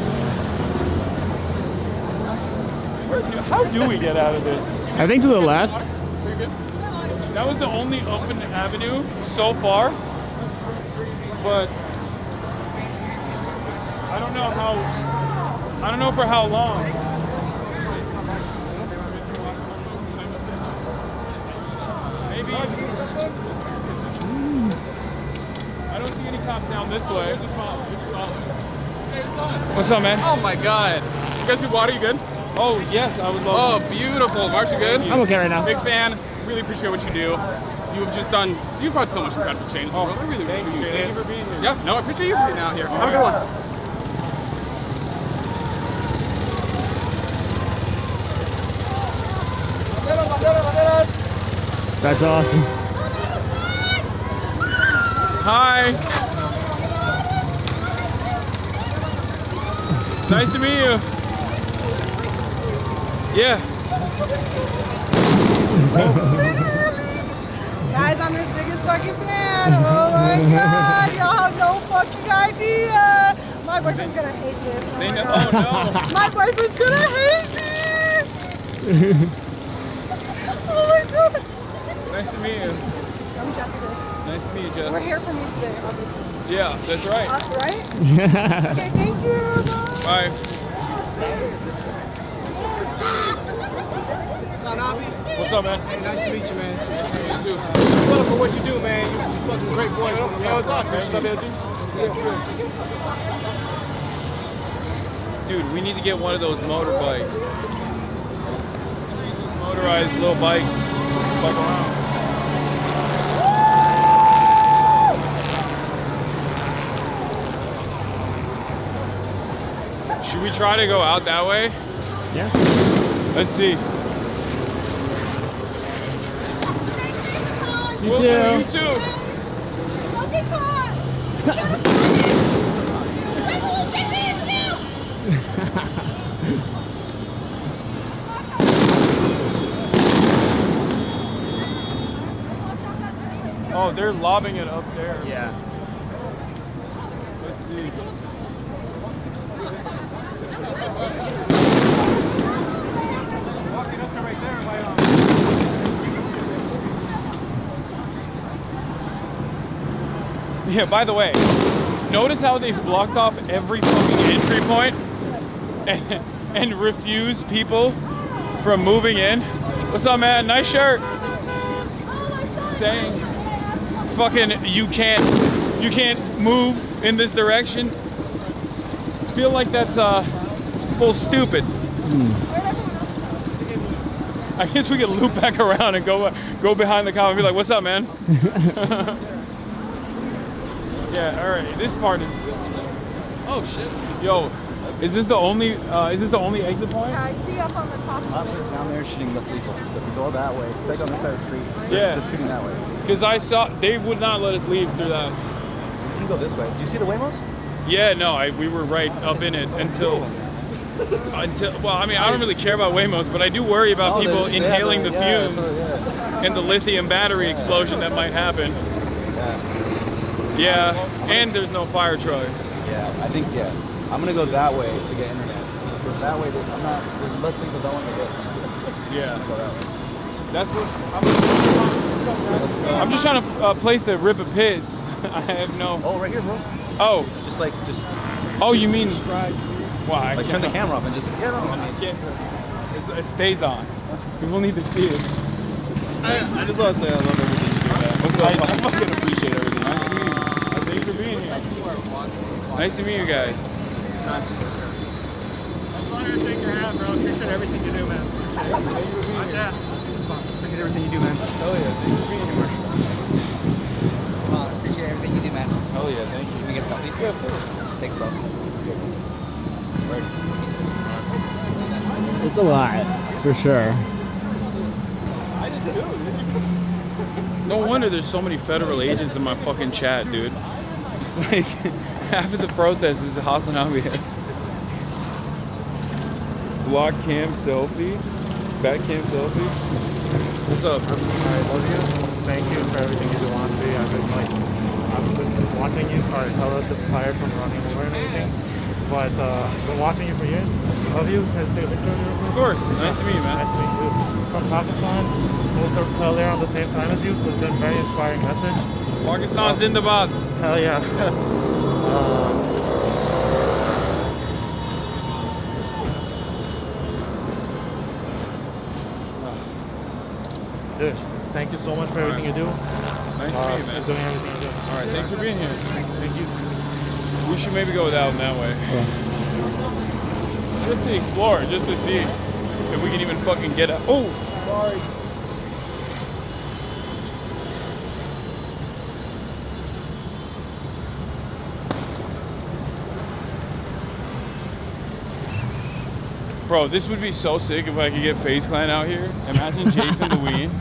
How do we get out of this? I think to the left. That was the only open avenue so far, but I don't know for how long. Maybe. I don't see any cops down this way. What's up, man? Oh my God. You guys need water? You good? Oh, yes, I would love Oh, beautiful. Marsh, you good? I'm okay right now. Big fan. Really appreciate what you do. You've brought so much incredible change in the world. I really appreciate it. Thank you for being here. Yeah, no, I appreciate you being out here. Have a good one. That's awesome. Hi. Nice to meet you. Yeah. Guys, I'm his biggest fucking fan. Oh my god, y'all have no fucking idea. My boyfriend's gonna hate this. Oh, They my know. God. Oh no. My boyfriend's gonna hate me. Oh my god. Nice to meet you. I'm Justice. Nice to meet you, Justice. We're here for me today, obviously. Yeah, that's right. Right? Okay, thank you. Bye. Hasanabi. What's up, man? Hey, nice to meet you, man. Nice to meet you too. What up for what you do, man? You fucking great voice. Yeah, what's up, man? Dude, we need to get one of those motorbikes. Motorized little bikes. Bike around. Should we try to go out that way? Yeah. Let's see. You Well, too. You too. Oh, they're lobbing it up there. Yeah. Let's see. Walking up to right there, Yeah, by the way, notice how they've blocked off every fucking entry point and refuse people from moving in. What's up, man? Nice shirt. Saying fucking you can't move in this direction. I feel like that's a little stupid. I guess we could loop back around and go behind the cop and be like, "What's up, man?" Yeah, all right. This part is. Oh shit. Yo, is this the only exit point? Yeah, I see up on the top. Officers down there shooting less lethal. So if you go that way, stay on the side of the street. Yeah. They're shooting that way. Because I saw they would not let us leave through that. You can go this way. Do you see the Waymos? Yeah, no, we were right up in it until. Well, I mean, I don't really care about Waymos, but I do worry about people inhaling the fumes and the lithium battery explosion that might happen. Yeah, and there's no fire trucks. Yeah, I think, I'm going to go that way to get internet. Because that way, there's less things I want to get. Yeah. Go that way. That's what I'm just trying to place the rip a piss. I have no. Oh, right here, bro. Oh. Just. Oh, you mean? Why? Like turn the camera off and just. Yeah, no. I can't turn it. It stays on. People need to see it. I just want to say I love everything you do, man. What's up? I fucking appreciate everything. Nice to meet you. Thanks for being here. Nice to meet you guys. It's an honor to shake your hand, bro. Appreciate everything you do, man. Appreciate it. Watch out. Appreciate everything you do, man. Hell yeah, thanks for being here. Appreciate everything you do, man. Hell yeah, thank you. Can we get something? Yeah, of course. Thanks, bro. It's a lot, for sure. No wonder there's so many federal agents in my fucking chat, dude. It's like half of the protest is Hasanabi. Block cam selfie. Back cam selfie. What's up? I love you. Thank you for everything you do, honestly. I've been just watching you. Sorry, I was just tired from running over and everything. But I've been watching you for years. Love you. Can I take a picture of you? Of course. Nice to meet you, man. Nice to meet you. From Pakistan, moved there on the same time as you, so it's been a very inspiring message. Pakistan Zindabad. Hell yeah. Dude, thank you so much for everything you do. Nice to meet you, man. Doing everything you do. All right, thanks for being here. Thank you. We should maybe go out that way. Just to explore, just to see if we can even fucking get out. Oh, sorry. Bro, this would be so sick if I could get FaZe Clan out here. Imagine Jason DeWeen.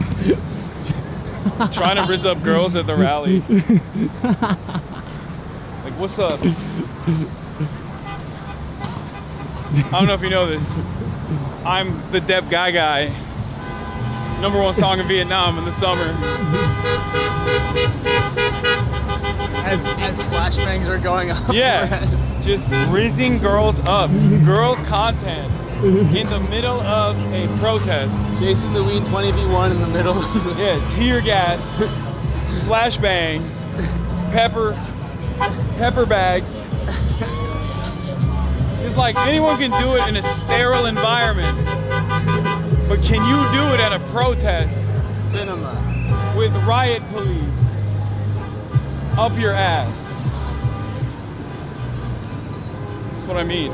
trying to rizz up girls at the rally. Like, what's up? I don't know if you know this. I'm the Dep Guy. #1 song in Vietnam in the summer. As flashbangs are going up. Yeah, just rizzing girls up. Girl content in the middle of a protest. Chasing the weed 20v1 in the middle. Yeah, tear gas, flashbangs, pepper bags. It's like anyone can do it in a sterile environment, but can you do it at a protest? Cinema. With riot police up your ass. That's what I mean.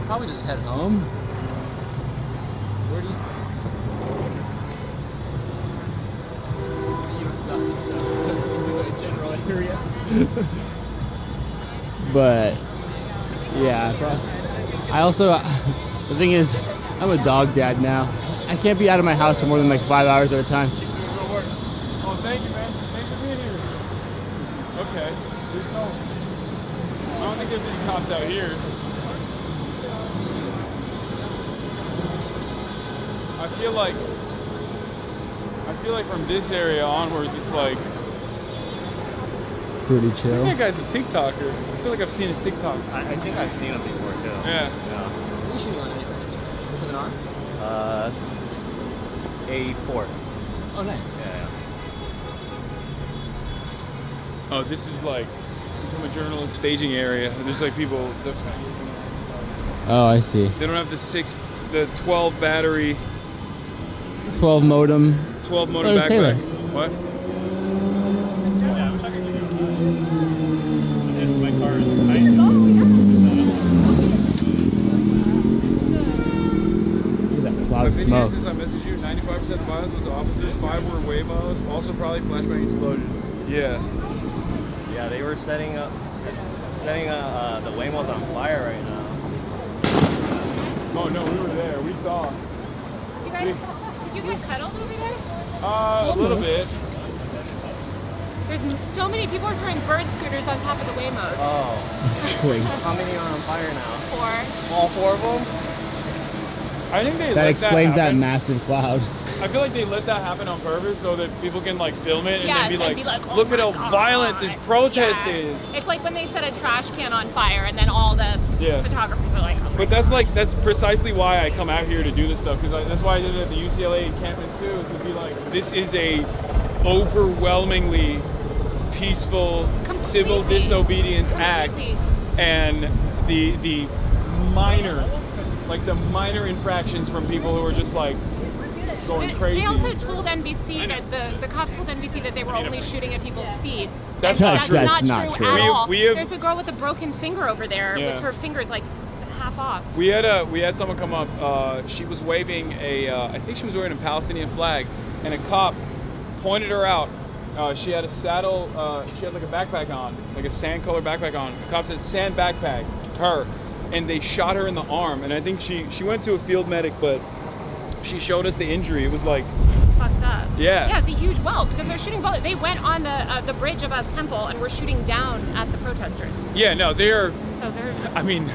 Probably just head home. Where do you stay? You don't dox yourself. Do a general area. But yeah, I also, the thing is, I'm a dog dad now. I can't be out of my house for more than like 5 hours at a time. Oh, thank you, man. Thanks for being here. Okay. I don't think there's any cops out here. I feel like from this area onwards, it's like pretty I chill. think that guy's a TikToker. I feel like I've seen his TikToks. I think I've seen him before too. Yeah. What are you shooting on anyway? Is it an R? A4. Oh, nice. Yeah. Oh, this is like from a journalist staging area. There's like people. Oh, I see. They don't have the 12 battery. 12 modem. 12 modem There's Taylor. backpack. What? Look at that cloud of smoke. I messaged you. 95% of the violence was officers. 5 were Weibos. Also probably flashbang explosions. Yeah. Yeah, they were setting the Waymos on fire right now. Oh no, we were there. We saw. You guys, did you get cuddled over there? A little bit. There's so many people are throwing bird scooters on top of the Waymos. Oh. That's crazy. How many are on fire now? 4. All 4 of them? I think they That let explains that happen. massive cloud. I feel like they let that happen on purpose so that people can like film it and Yes, then be and like, oh look at my how violent this protest Yes. is. It's like when they set a trash can on fire and then all the Yeah. photographers are like, oh my But that's precisely why I come out here to do this stuff, because that's why I did it at the UCLA encampments too, is to be like, this is a overwhelmingly peaceful civil disobedience act, and the minor infractions from people who are just like going crazy. They also told NBC that the cops told NBC that they were only shooting at people's feet. That's And not true. That's That's not not true true. at all. We have- There's a girl with a broken finger over there Yeah. with her fingers like half off. We had someone come up. She was waving I think she was wearing a Palestinian flag, and a cop pointed her out. She had a saddle. She had like a backpack on, like a sand colored backpack on. The cop said, "Sand backpack," her, and they shot her in the arm. And I think she went to a field medic, but she showed us the injury. It was like Fucked up. Yeah. Yeah, it's a huge welt because they're shooting bullets. They went on the bridge above Temple and were shooting down at the protesters. Yeah, no, they're. So they're. I mean,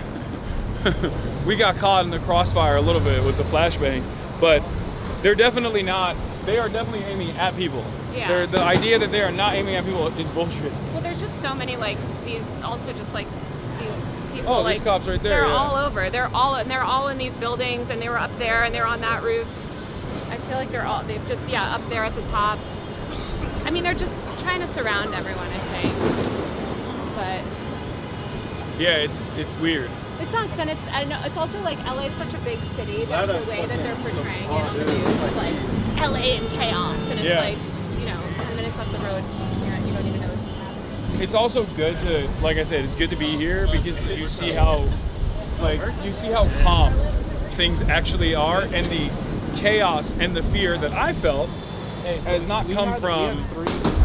we got caught in the crossfire a little bit with the flashbangs, but they're definitely not. They are definitely aiming at people. Yeah. The idea that they are not aiming at people is bullshit. Well, there's just so many like these. Also, just like these people. Oh, like, these cops right there. They're Yeah. all over. They're all in these buildings, and they were up there, and they're on that roof. I feel like they've just up there at the top. I mean, they're just trying to surround everyone, I think. But Yeah, it's weird. it sucks, and it's also like LA is such a big city that the way that they're portraying it on the news is like LA in chaos, and it's Yeah. like 10 minutes up the road, you don't even know this is happening. It's also good to, like I said, it's good to be here because you see how calm things actually are, and the chaos and the fear that I felt has not come from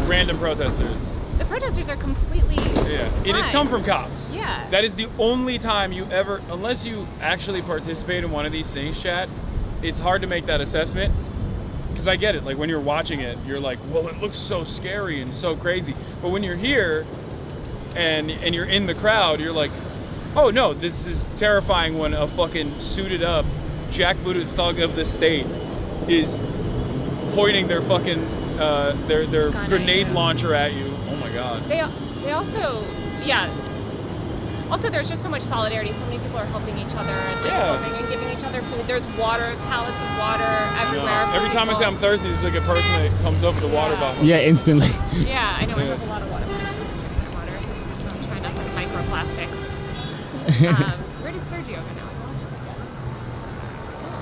random protesters. The protesters are completely Yeah, it has come from cops. Yeah. That is the only time you ever, unless you actually participate in one of these things, chat, it's hard to make that assessment. Because I get it, like when you're watching it, you're like, well, it looks so scary and so crazy. But when you're here and you're in the crowd, you're like, oh no, this is terrifying when a fucking suited up, jackbooted thug of the state is pointing their fucking, their grenade launcher at you. Oh my God. They also, yeah. Also, there's just so much solidarity. So many people are helping each other and like, helping and giving each other food. There's water, pallets of water everywhere. Every time I say I'm thirsty, there's like a person that comes up with a water bottle. Yeah, instantly. Yeah, I know. I have a lot of water. I'm trying not to have microplastics. Where did Sergio go now?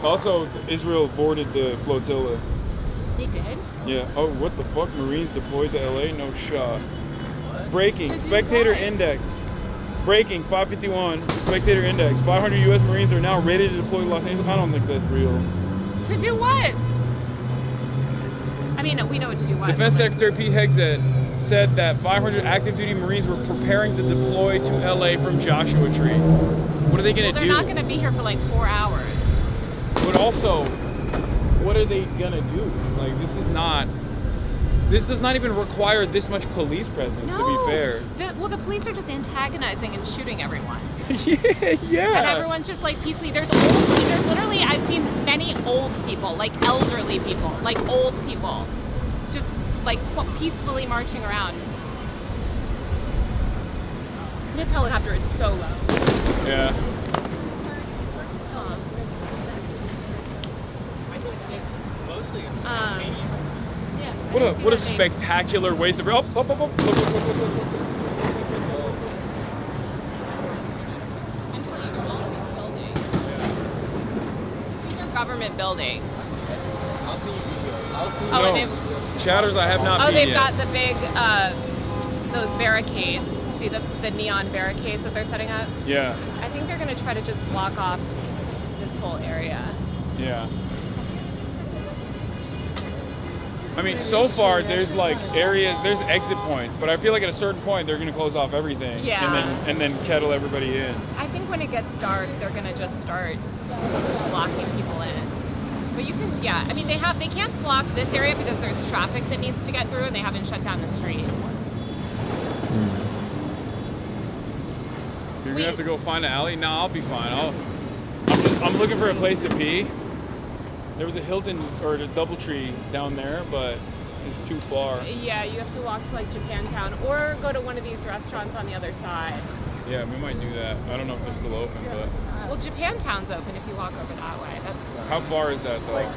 Also, Israel boarded the flotilla. They did? Yeah. Oh, what the fuck? Marines deployed to LA? No shot. Breaking. Spectator index. Breaking 551. Spectator index. 500 U.S. Marines are now ready to deploy to Los Angeles. I don't think that's real. To do what? I mean, we know what to do. What? Defense Secretary Pete Hegseth said that 500 active duty Marines were preparing to deploy to LA from Joshua Tree. What are they going to do? They're not going to be here for like 4 hours. But also, what are they going to do? Like, this does not even require this much police presence, to be fair. Well, the police are just antagonizing and shooting everyone. Yeah. And everyone's just like peacefully. There's literally, I've seen many old people, like elderly people, like old people, just like peacefully marching around. This helicopter is so low. Yeah. Mostly it's What a spectacular waste of up. These are government buildings. I'll see you video. Oh, No, and chatters I have not. oh, they've yet. got the big those barricades. See the neon barricades that they're setting up? Yeah. I think they're gonna try to just block off this whole area. Yeah. I mean, so far there's like areas, there's exit points, but I feel like at a certain point they're gonna close off everything. Yeah. And then kettle everybody in. I think when it gets dark, they're gonna just start blocking people in. But you can, yeah. I mean, they can't block this area because there's traffic that needs to get through, and they haven't shut down the street. You're gonna have to go find an alley? Nah, I'll be fine. I'm looking for a place to pee. There was a Hilton or a DoubleTree down there, but it's too far. Yeah, you have to walk to like Japantown or go to one of these restaurants on the other side. Yeah, we might do that. I don't know if they're still open, but. Well, Japantown's open if you walk over that way. That's. How far is that though?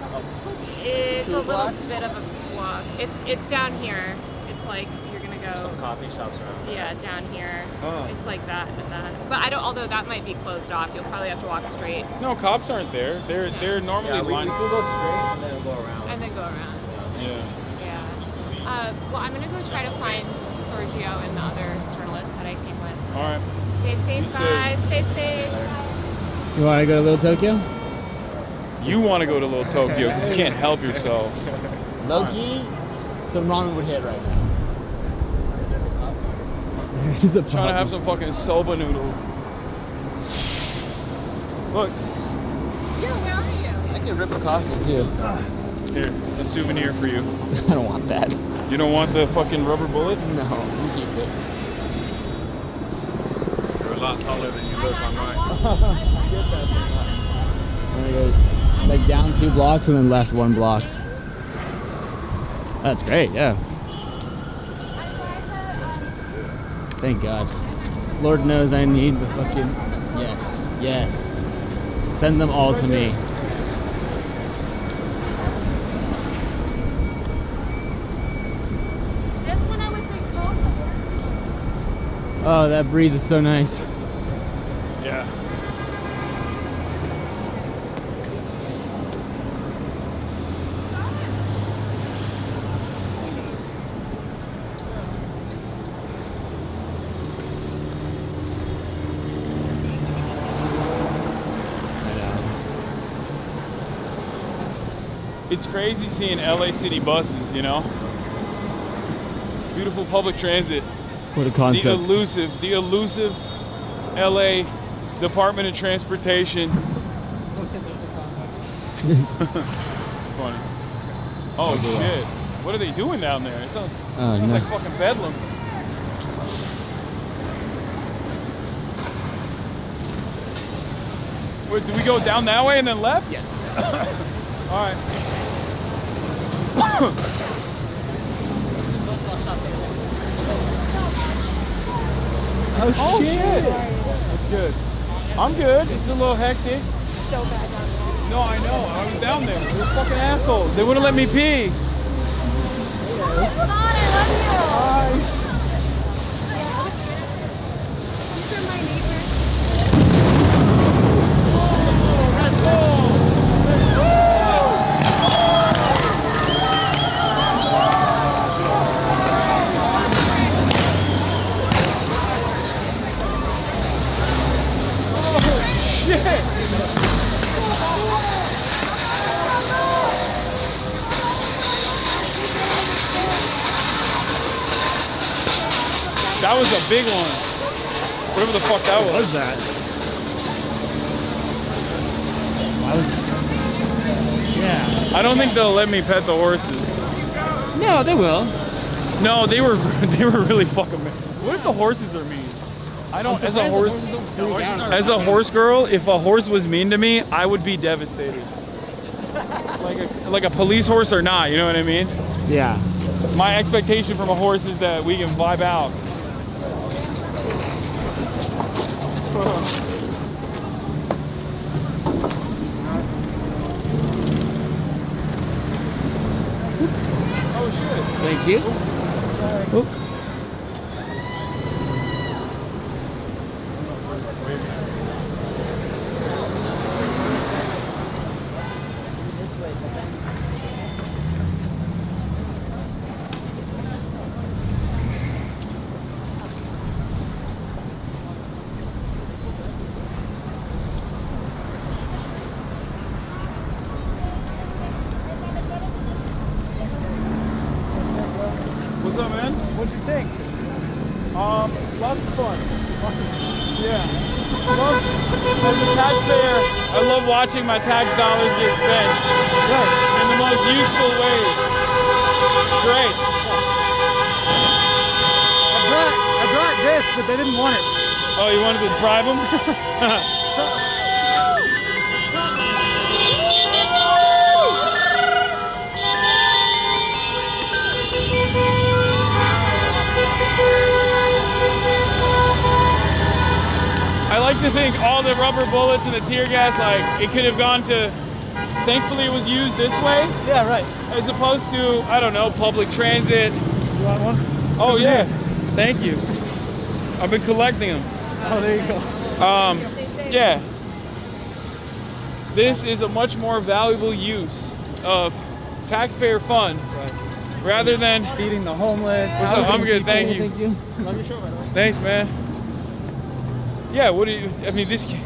It's a little bit of a walk. It's down here. It's like you're gonna go. Some coffee shops around. Yeah, down here. Oh. It's like that and that. But I don't. Although that might be closed off, you'll probably have to walk straight. No, cops aren't there. They're normally Yeah, we lined. can go straight and then go around. And then go around. Yeah. Yeah. Well, I'm gonna go try to find Sergio and the other journalists that I came with. All right. Stay safe, Be safe. guys. Stay safe. You want to go to Little Tokyo? You want to go to Little Tokyo because you can't help yourself. Low key, some ramen would hit right now. There is a Trying to have some fucking soba noodles. Look. Yeah, where are you? I can rip a coffee too. Here, a souvenir for you. I don't want that. You don't want the fucking rubber bullet? No, you keep it. You're a lot taller than you look on mine. I'm gonna go like down 2 blocks and then left 1 block. That's great, yeah. Thank God. Lord knows I need the fucking yes. Send them all to me. That's when I was like, Oh, that breeze is so nice. Yeah. It's crazy seeing LA City buses, you know? Beautiful public transit. What a concept. The elusive LA Department of Transportation. It's funny. Oh shit. What are they doing down there? It sounds like fucking bedlam. Wait, do we go down that way and then left? Yes. All right. Oh shit. That's good. I'm good. It's a little hectic. So bad down there. No, I know. I was down there. They were fucking assholes. They wouldn't let me pee. Hasan, I love you. These are my neighbors. Let's go. Shit! That was a big one. Whatever the fuck that was. What was that? Yeah. I don't think they'll let me pet the horses. No, they will. No, they were really fucking mad. What if the horses are mean? I don't. As a horse girl, if a horse was mean to me, I would be devastated. Like a police horse or not, you know what I mean? Yeah. My expectation from a horse is that we can vibe out. Oh shit. Thank you. Oop. What's up, man? What'd you think? Lots of fun. Lots of Yeah. As a taxpayer, I love watching my tax dollars get spent in the most useful ways. It's great. I brought this, but they didn't want it. Oh, you wanted to bribe them? I like to think all the rubber bullets and the tear gas, like, it could have gone to, thankfully it was used this way. Yeah, right. As opposed to, I don't know, public transit. You want one? Oh yeah, thank you. I've been collecting them. Oh, there you go. Yeah. This is a much more valuable use of taxpayer funds rather than feeding the homeless. What's up? I'm good, thank you. Thank you. Love your show, by the way. Thanks, man. Yeah, what do you, I mean, this, you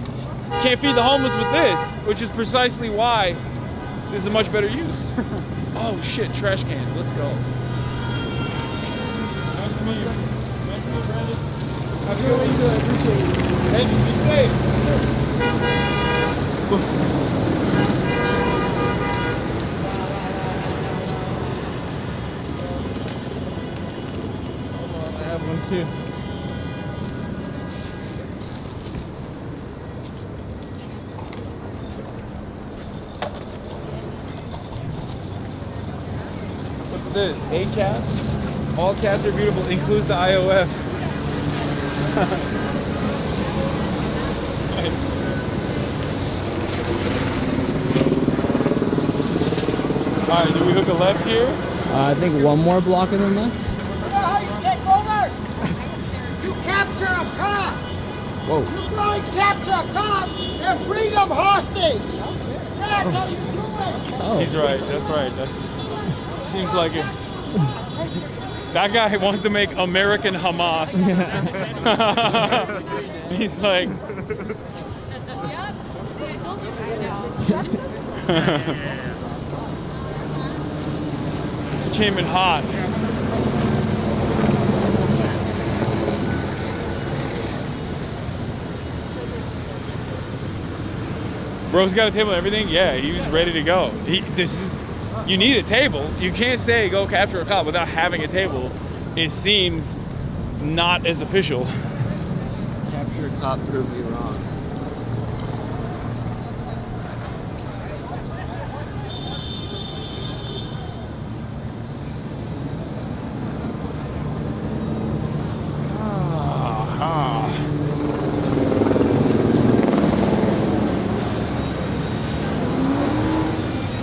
can't feed the homeless with this, which is precisely why this is a much better use. Oh shit, trash cans, let's go. Nice to meet you. Nice to meet you, Brandon. How you doing? I appreciate it. Hey, be safe. I have one too. What's this? A cat? All cats are beautiful, includes the IOF. Nice. Alright, do we hook a left here? I think one more block and then left. You know how you take over? You capture a cop. Whoa. You go and capture a cop and bring them hostage. That's how you do it. Oh. He's right, that's right. Seems like it. That guy wants to make American Hamas. He's like. Came in hot. Bro's got a table and everything. Yeah, he was ready to go. You need a table. You can't say go capture a cop without having a table. It seems not as official. Capture a cop, prove me wrong.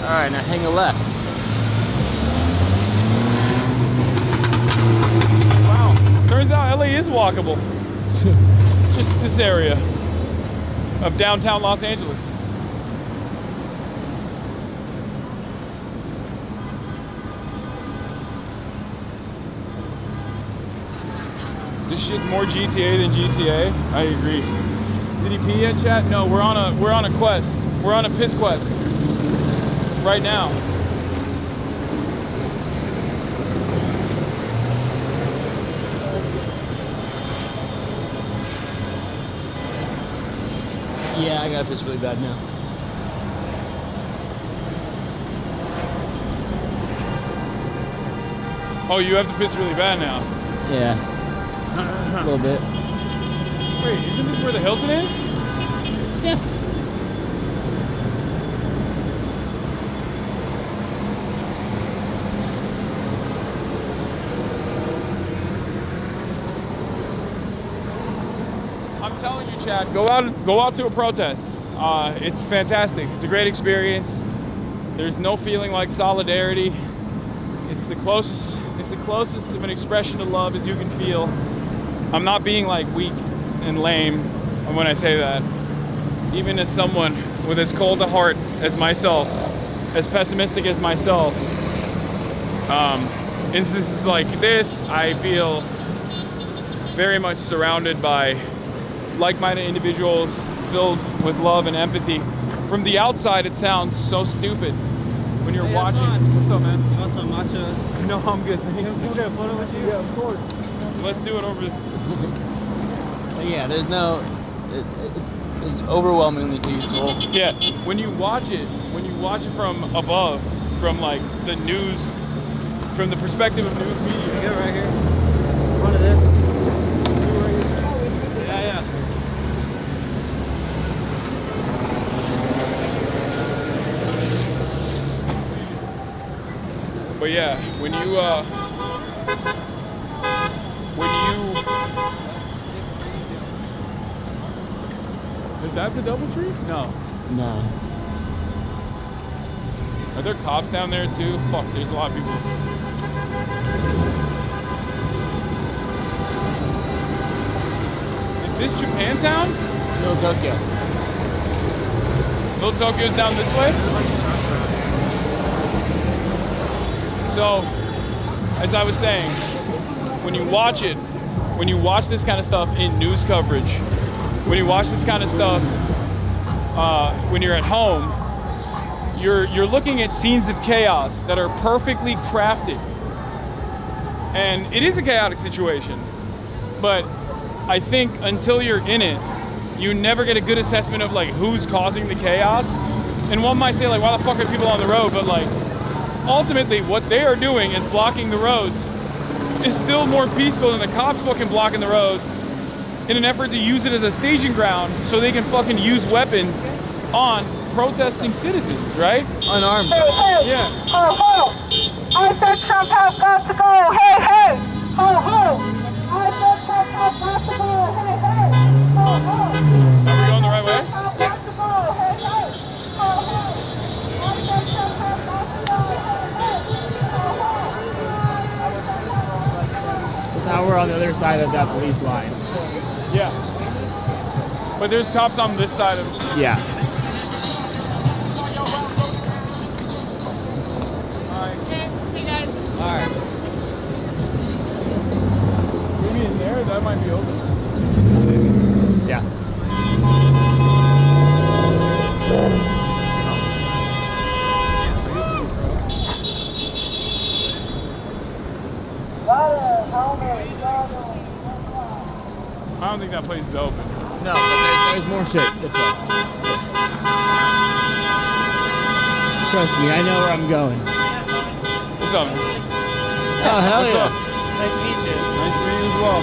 All right, now hang a left. Wow, turns out LA is walkable. Just this area of downtown Los Angeles. This shit's more GTA than GTA. I agree. Did he pee yet, chat? No, we're on a quest. We're on a piss quest right now. Yeah, I gotta piss really bad now. Oh, you have to piss really bad now. Yeah. A little bit. Wait, isn't this where the Hilton is? Yeah. I'm telling you, Chad, go out to a protest. It's fantastic. It's a great experience. There's no feeling like solidarity. It's the closest of an expression to love as you can feel. I'm not being like weak and lame when I say that. Even as someone with as cold a heart as myself, as pessimistic as myself, instances like this, I feel very much surrounded by like-minded individuals filled with love and empathy. From the outside, it sounds so stupid when you're watching. What's up, man? You want some matcha? No, I'm good. Can we get a photo with you? Yeah, of course. Let's do it over. Yeah, there's no. It's overwhelmingly peaceful. Yeah, when you watch it from above, from like the news, from the perspective of news media. Get it right here. One of this. Yeah. But yeah, when you is that the DoubleTree? No. No. Are there cops down there too? Fuck, there's a lot of people. Is this Japantown? Little Tokyo. Little Tokyo's down this way? So, as I was saying, when you watch this kind of stuff in news coverage, when you watch this kind of stuff when you're at home, you're looking at scenes of chaos that are perfectly crafted. And it is a chaotic situation, but I think until you're in it, you never get a good assessment of like who's causing the chaos. And one might say like, why the fuck are people on the road? But like, ultimately what they are doing is blocking the roads is still more peaceful than the cops fucking blocking the roads in an effort to use it as a staging ground so they can fucking use weapons on protesting citizens, right? Unarmed. Hey, hey! Yeah. Ho, ho! I said Trump has got to go! Hey, hey! Ho, ho! I said Trump has got to go! Hey, hey! Ho, ho! Are we going the right way? Trump has got to go! Hey, hey! Ho, ho! I said Trump has got to go! Hey, hey! Ho, ho! Now we're on the other side of that police line. Yeah. But there's cops on this side of Yeah. Hey guys. Alright. Maybe in there, that might be open. Yeah. I don't think that place is open. No, but there's more shit. That's right. Trust me, I know where I'm going. What's up, man? Oh, hell What's yeah. up? Nice to meet you. Nice to meet you as well.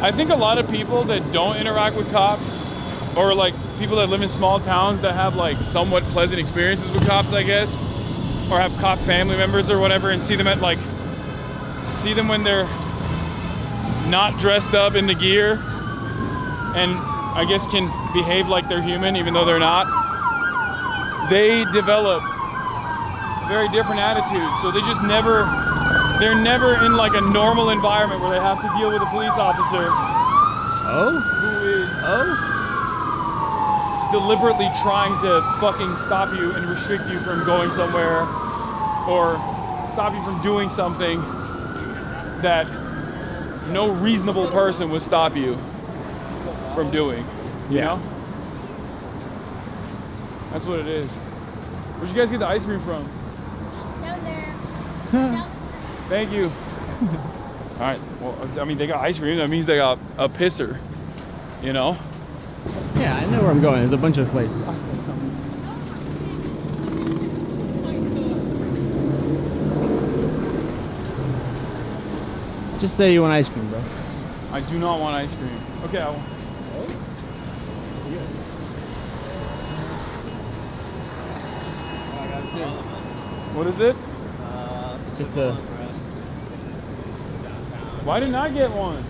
I think a lot of people that don't interact with cops, or like people that live in small towns that have like somewhat pleasant experiences with cops, I guess, or have cop family members or whatever, and see them when they're not dressed up in the gear, and I guess can behave like they're human even though they're not. They develop very different attitudes, so they're never in like a normal environment where they have to deal with a police officer who is deliberately trying to fucking stop you and restrict you from going somewhere, or stop you from doing something that no reasonable person would stop you from doing, you know? That's what it is. Where'd you guys get the ice cream from? Down there. Thank you. All right, well, I mean, they got ice cream. That means they got a pisser, you know? Yeah, I know where I'm going. There's a bunch of places. Just say you want ice cream, bro. I do not want ice cream. Okay, I want. What is it? It's just a... Why didn't I get one?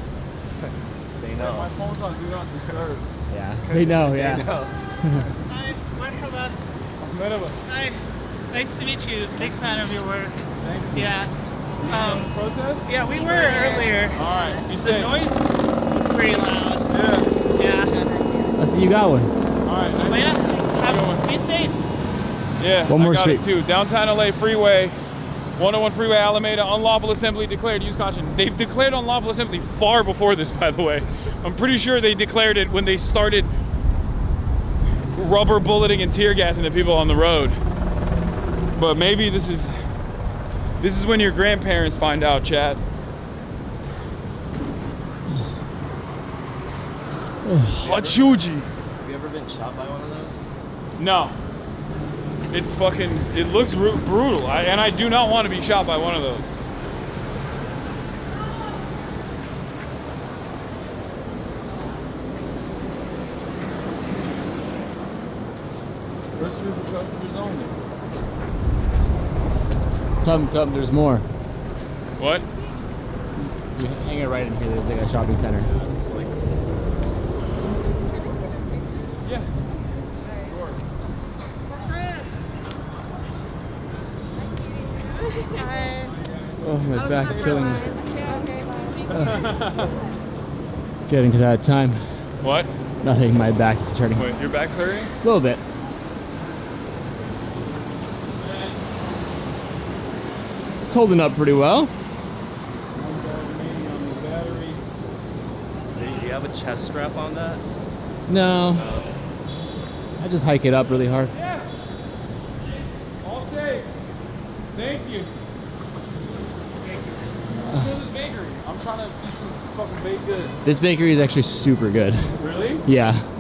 They know. My phone's on Do Not Disturb. Yeah, they know, yeah. They know. Hi, marhaba. Merhaba. Hi, nice to meet you. Big fan of your work. Thank you. Yeah. Protest? Yeah, we were earlier. All right, be The safe. noise was pretty loud. Yeah. Yeah. I see you got one. All right. Nice. But yeah, be safe. Yeah, One more I got street. it too. Downtown LA Freeway, 101 Freeway, Alameda, unlawful assembly declared. Use caution. They've declared unlawful assembly far before this, by the way. I'm pretty sure they declared it when they started rubber bulleting and tear gassing the people on the road. But maybe this is when your grandparents find out, chat. Hachuji. Have you ever been shot by one of those? No. It's fucking, it looks brutal. And I do not want to be shot by one of those. Restroom for customers only. Come, there's more. What? You hang it right in here. There's like a shopping center. Yeah. Oh, my back is killing me. It's getting to that time. What? Nothing, my back is hurting. Wait, your back's hurting? A little bit. It's holding up pretty well. Do you have a chest strap on that? No. I just hike it up really hard. Yeah. All safe. Thank you. Let's go to this bakery. I'm trying to eat some fucking baked goods. This bakery is actually super good. Really? Yeah.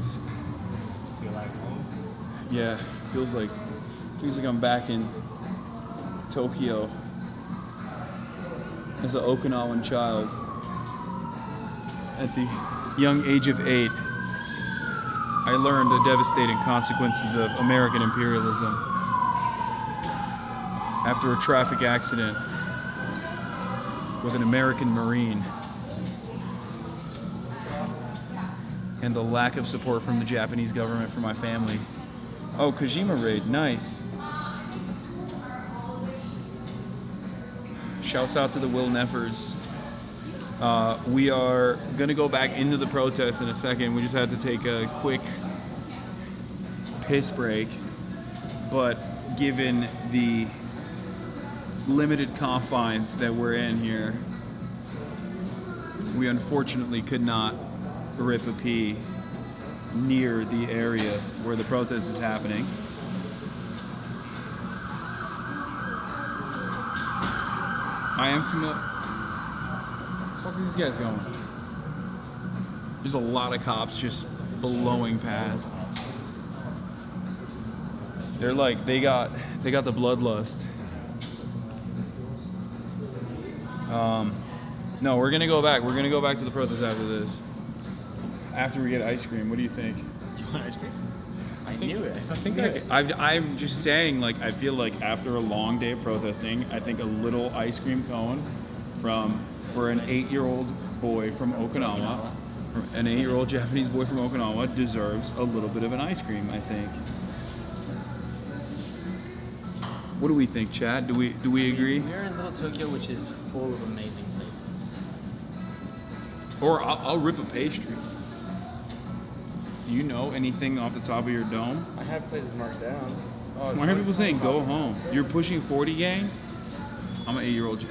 days. Yeah, feels like I'm back in Tokyo as an Okinawan child at the young age of 8. I learned the devastating consequences of American imperialism after a traffic accident with an American Marine and the lack of support from the Japanese government for my family. Oh, Kojima raid, nice. Shouts out to the Will Neffers. We are gonna go back into the protest in a second. We just had to take a quick piss break, but given the limited confines that we're in here, we unfortunately could not rip a pee near the area where the protest is happening. I am familiar. Where are these guys going? There's a lot of cops just blowing past. They're like, they got the bloodlust. No, we're gonna go back. We're gonna go back to the protest after this. After we get ice cream, what do you think? You want ice cream? I knew it. I think I'm just saying, like, I feel like after a long day of protesting, I think a little ice cream cone for an 8-year-old boy from Okinawa, an 8-year-old Japanese boy from Okinawa deserves a little bit of an ice cream, I think. What do we think, Chad? Do we agree? We're in Little Tokyo, which is full of amazing places. Or I'll rip a pastry. Do you know anything off the top of your dome? I have places marked down. Why are people saying go home? You're pushing 40, gang? I'm an 8-year-old.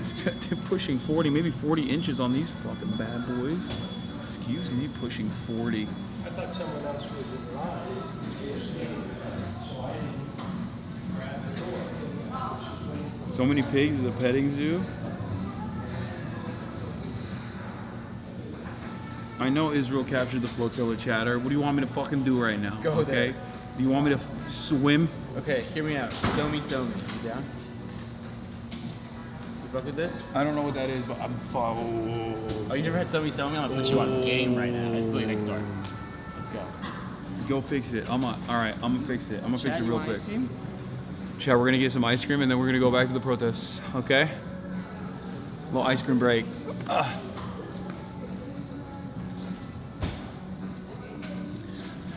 Pushing 40, maybe 40 inches on these fucking bad boys. Excuse me, pushing 40. I thought someone else was in line. So many pigs is a petting zoo. I know Israel captured the flotilla, chatter. What do you want me to fucking do right now? Go there. Okay? Do you want me to swim? Okay, hear me out. Somi. You down? You fuck with this? I don't know what that is, but I'm Oh, you never had Somi? I'm gonna put you on game right now. It's literally next door. Let's go. Go fix it. All right, I'm gonna fix it. I'm gonna fix Chad, it you real want quick. ice cream? Chad, we're gonna get some ice cream and then we're gonna go back to the protests, okay? Little ice cream break.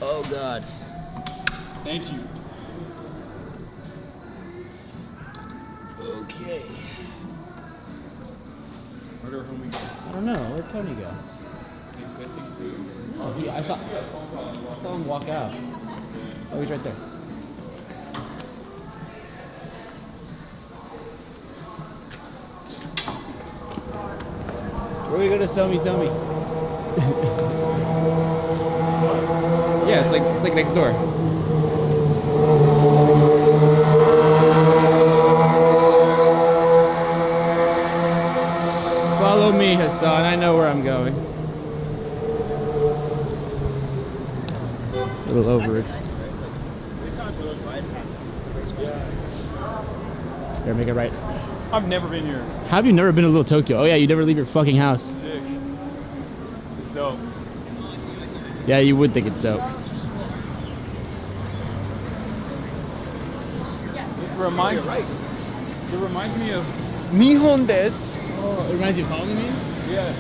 Oh God. Thank you. Okay. Where'd our homie go? I don't know. Where'd Tony go? Oh, I saw him walk out. Oh, he's right there. Where we go to Somi? Yeah, it's like next door. Follow me, Hasan. I know where I'm going. A little over it. Here, make it right. I've never been here. How have you never been to Little Tokyo? Oh yeah, you never leave your fucking house. Sick. It's dope. Yeah, you would think it's dope. It reminds me of Nihon desu. Oh, it reminds you of home, you mean? Yeah.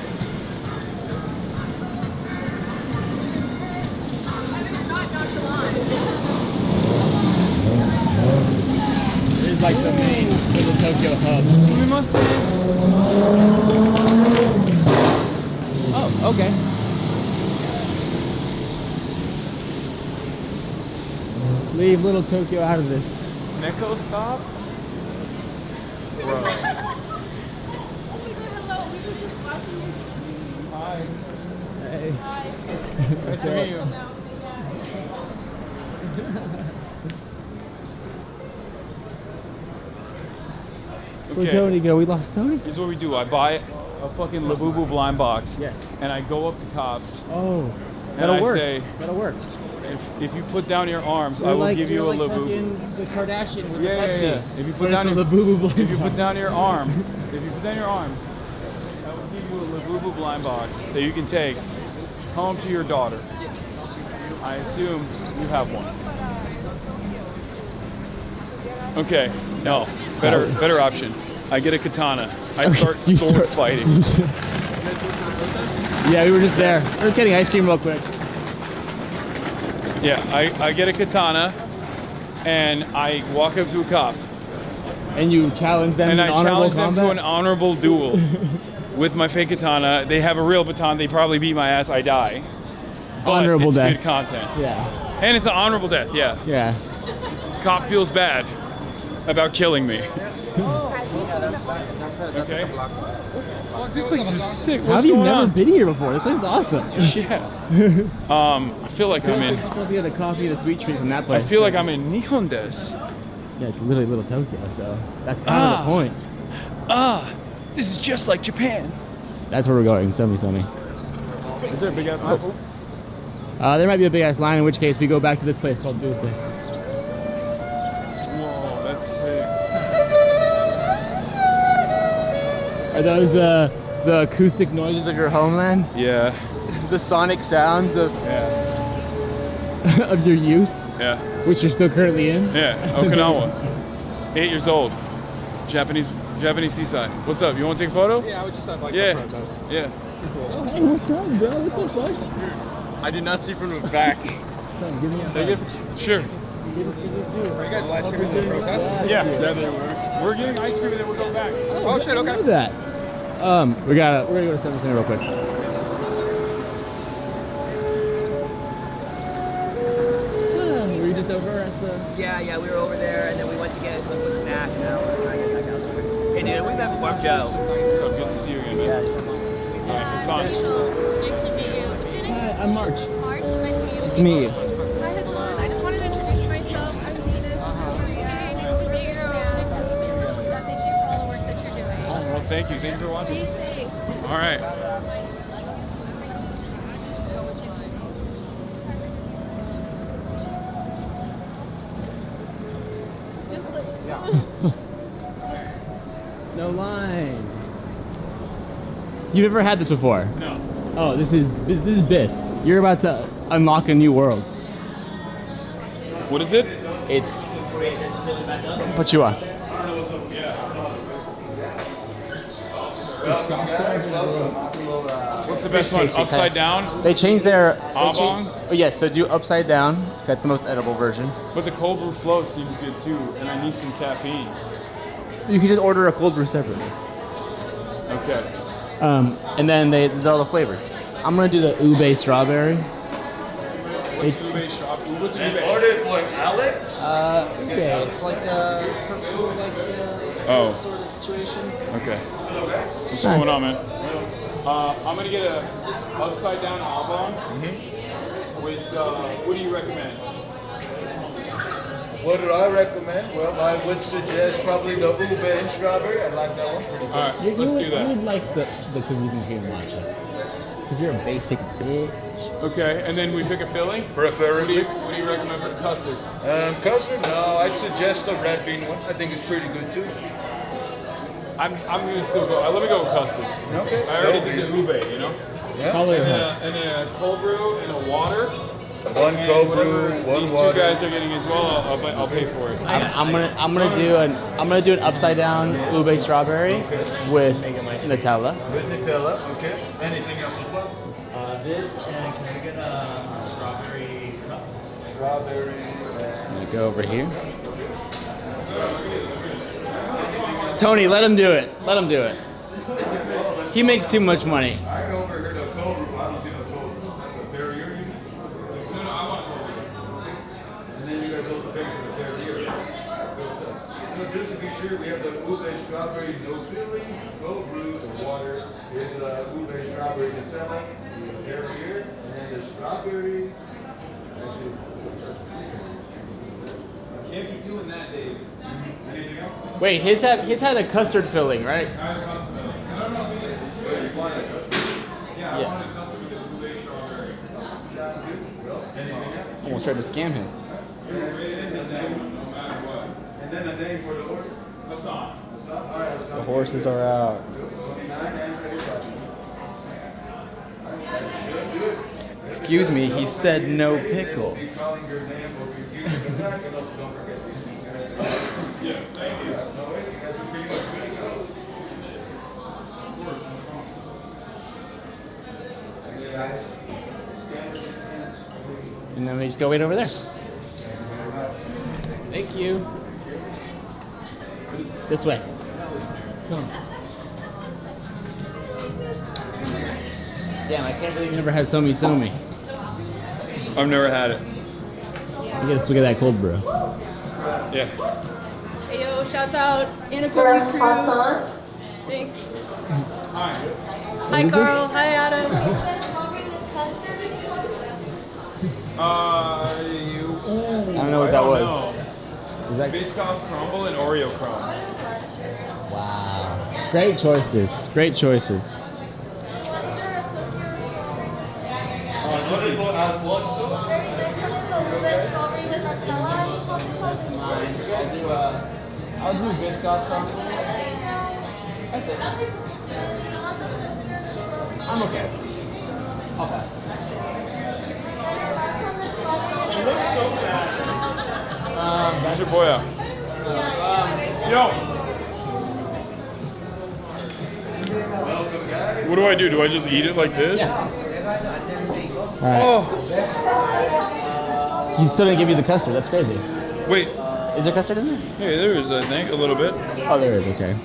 It is like the main Little Tokyo hub. Oh, okay. Leave Little Tokyo out of this. Neko stop? Bro. Hi. Hey. Nice to meet you. Where'd Tony go? We lost Tony? Here's what we do. I buy a fucking Labubu blind box. Yes. And I go up to cops. Oh. And I That'll work. say, That'll work. if you put down your arms, I will give you a labubu. The Kardashian with Yeah. If you put down your if you put down your arms, I will give you a labubu blind box that you can take home to your daughter. I assume you have one. Okay, no, better option. I get a katana. I start sword fighting. Yeah, we were just there. We were getting ice cream real quick. Yeah, I get a katana and I walk up to a cop. And you challenge them and in I honorable challenge them combat? to an honorable duel with my fake katana. They have a real baton. They probably beat my ass. I die. But Honorable it's death. good content. Yeah. And it's an honorable death. Yeah. Yeah. Cop feels bad about killing me. Okay. This place is sick. How What's have you going never on? been here before? This place is awesome. Yeah. I feel like I'm in. Plus you get the coffee and the sweet treat from that place. I feel like I'm in Nihon desu. Yeah, it's really little Tokyo, so that's kind of the point. This is just like Japan. That's where we're going. Is there a big ass line? There might be a big ass line, in which case we go back to this place called Dulce. Whoa, that's sick. Are those the acoustic noises of your homeland? Yeah. The sonic sounds of of your youth? Yeah. Which you're still currently in? Yeah, Okinawa. 8 years old. Japanese seaside. What's up? You want to take a photo? Yeah, I would just have like Yeah. a photo. Yeah. Oh, hey, what's up, bro? What the fuck? I did not see from the back. Give me a Sure. Are you guys live streaming the protest? Yeah. We're getting ice cream and then we're going back. Oh shit, okay. Look at that. We're gonna go to 7 Center real quick. Were you just over at the... Yeah, we were over there, and then we went to get a quick snack, and now we're trying to get back out there. Hey, dude, we met before. I'm Joe. So good to see you again, man. All right, Hasan. Nice to meet you. What's your name? Hi, I'm March. March, nice to meet you. Nice to meet you. Hi, Hasan. I just wanted to introduce myself. I'm Nina. Hey, nice to meet you. Thank you for all the work that you're doing. Well, thank you. Thank you for watching. Be safe. All right. No line. You've ever had this before? No. Oh, this is Biss. You're about to unlock a new world. What is it? It's what you are. What's the best one? Upside down? They changed their Oblong? Yes, so do upside down. That's the most edible version. But the cold brew flow seems good too, and I need some caffeine. You can just order a cold brew separately. Okay. And then there's all the flavors. I'm gonna do the ube strawberry. What's ube shop? What's ube? Ordered for Alex? Ube. It's like a Oh. sort of situation. Okay. What's going on, man? I'm gonna get a upside down oblong with. What do you recommend? What do I recommend? Well, I would suggest probably the ube and strawberry. I like that one pretty good. All right, You let's would, do that. You would like the cookies and cream matcha. Because you're a basic bitch. Okay, and then we pick a filling. Preferably. What do you recommend for the custard? Custard? No, I'd suggest the red bean one. I think it's pretty good too. I'm gonna still go. Let me go with custard. Okay. I already did the ube, you know. Yeah. And then a cold brew and a water. One And cold whatever brew, one these water. two guys are getting as well. I'll pay for it. I'm gonna do an upside down ube strawberry with Nutella. With Nutella, okay. Anything else as well? This and can I get a strawberry cup? Strawberry. I'm gonna go over here. Tony, let him do it. Let him do it. He makes too much money. I overheard a cold brew. I don't see no cold brew. A barrier, you mean? No, I want cold brew. And then you guys also pick as a barrier. So just to be sure, we have the ube strawberry no filling, cold brew, the water. Here's the ube strawberry Nutella, the barrier, and then the strawberry. Actually, Can't be doing that, Dave. Anything else? Wait, his had a custard filling, right? I don't know if it is. You want a custard? Yeah, I Yeah. want a custard with the ube strawberry. Well, anything else? Almost tried to scam him. And then the name for the horse? Hasan. The horses are out. Excuse me, he said no pickles. And then we just go wait over there. Thank you. This way. Come. Damn, I can't believe you never had Somi Somi. I've never had it. You gotta swig of that cold brew. Yeah. Hey yo, shouts out Anna Cody's crew. Thanks. Hi Carl. Hi Adam. I don't know what that was. Is that Biscoff crumble and Oreo crumble? Wow. Great choices. Great choices. That's mine. I'll do Biscoff crumble. That's it. I'm okay. I'll pass. That's your boy out. Yo! What do I do? Do I just eat it like this? Alright. Oh! He still didn't give you the custard. That's crazy. Wait. Is there custard in there? Hey, there is, I think, a little bit. Oh, there is. Okay.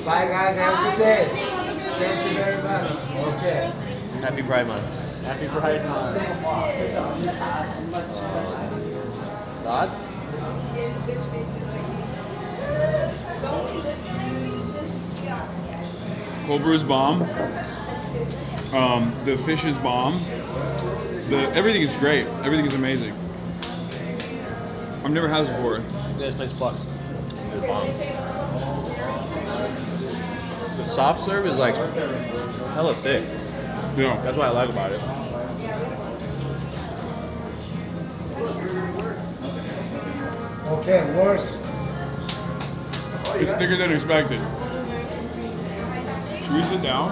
Bye guys, have a good day. Thank you very much. Okay. Happy Pride Month. Happy Pride Month. Thoughts? Cold brew is bomb. The fish is bomb. Everything is great. Everything is amazing. I've never had this before. This place plucks. It's bomb. The soft serve is like hella thick. Yeah. That's what I like about it. Okay, worse. It's thicker than expected. Should we sit down?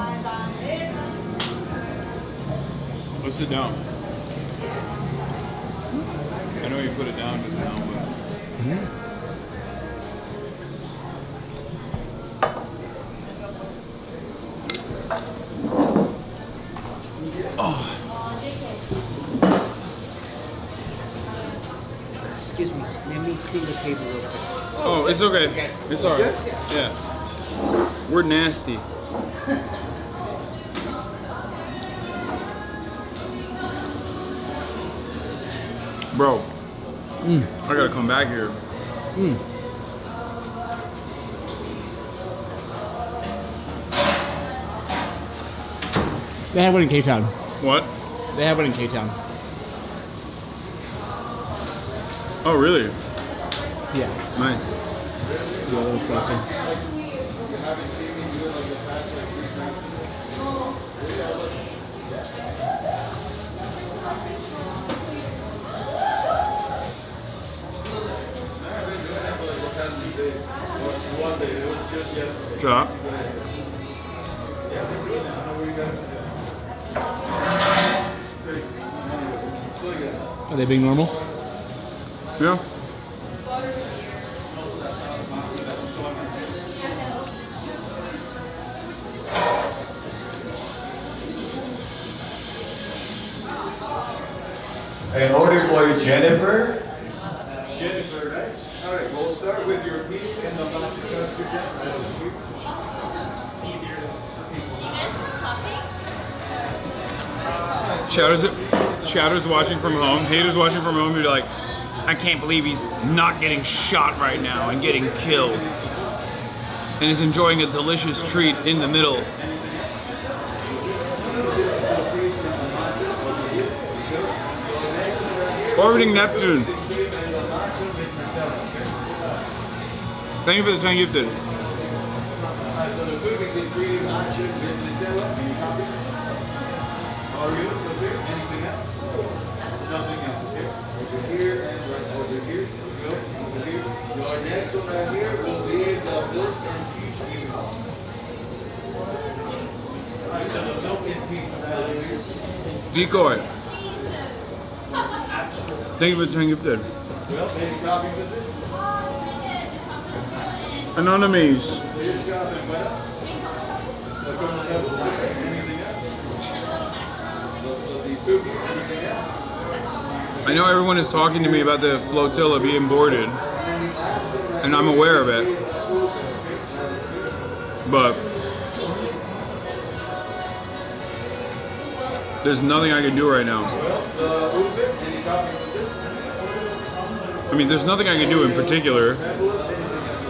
Let's sit down. I know you put it down just now, but... Oh. Excuse me, let me clean the table real quick. Oh, it's okay. It's alright. Yeah. We're nasty. Bro, I gotta come back here. They have one in K-Town. What? They have one in K-Town. Oh, really? Yeah. Nice. Yeah, a little closer. Chop. Are they being normal? Yeah. An order for Jennifer. Jennifer, right? All right, we'll start with your meat and the lobster custard. Shadow's watching from home. Hater's watching from home. You're like, I can't believe he's not getting shot right now and getting killed, and is enjoying a delicious treat in the middle. Orbiting Neptune. Thank you for the 10 gifted. So the food we get cream, onion, and Nutella. Any copies? Oreos, okay. Anything else? Nothing else, okay? Over here and right over here. Go over here. Your next one right here will be the milk and peach cream. Alright, so the milk and peach right here. Decoy. Thank you for the gifted. Well, any copies of this? Anonymous. I know everyone is talking to me about the flotilla being boarded, and I'm aware of it, but there's nothing I can do right now. I mean, there's nothing I can do in particular.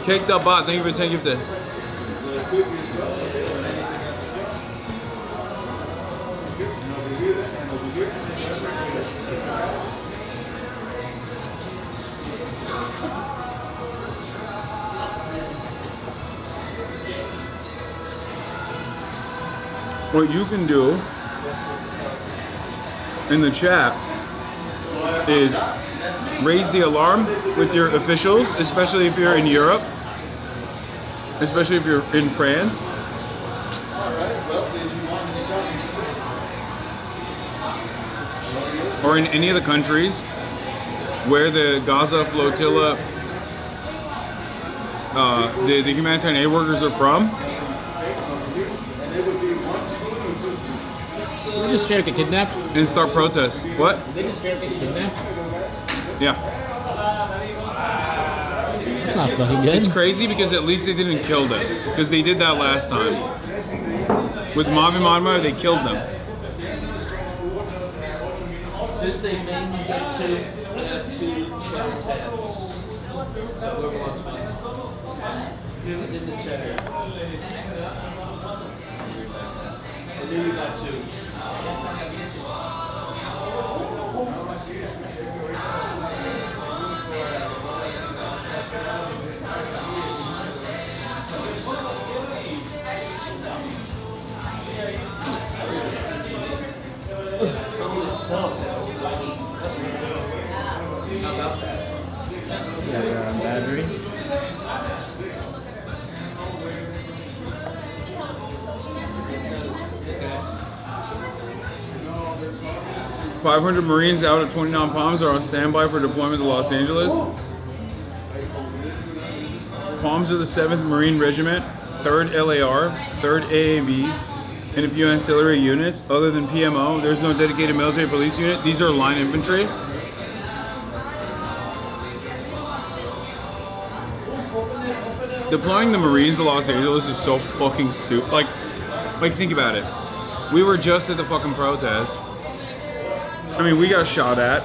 Caked up bot, thank you for 10 gifted. What you can do in the chat is raise the alarm with your officials, especially if you're in Europe, especially if you're in France. Or in any of the countries where the Gaza flotilla, the humanitarian aid workers are from. They just straight up get kidnapped? And start protests. What? They just straight up get kidnapped? Yeah. That's not fucking good. It's crazy because at least they didn't kill them. Because they did that last time. With Mavi Madma, they killed them. Since they mainly get two cheddar tabs. So whoever wants one. And then the cheddar. And then we got two. 500 Marines out at 29 Palms are on standby for deployment to Los Angeles. Palms are the 7th Marine Regiment, 3rd LAR, 3rd AAVs, and a few ancillary units. Other than PMO, there's no dedicated military police unit. These are line infantry. Deploying the Marines to Los Angeles is so fucking stupid. Like think about it. We were just at the fucking protest. I mean, we got shot at,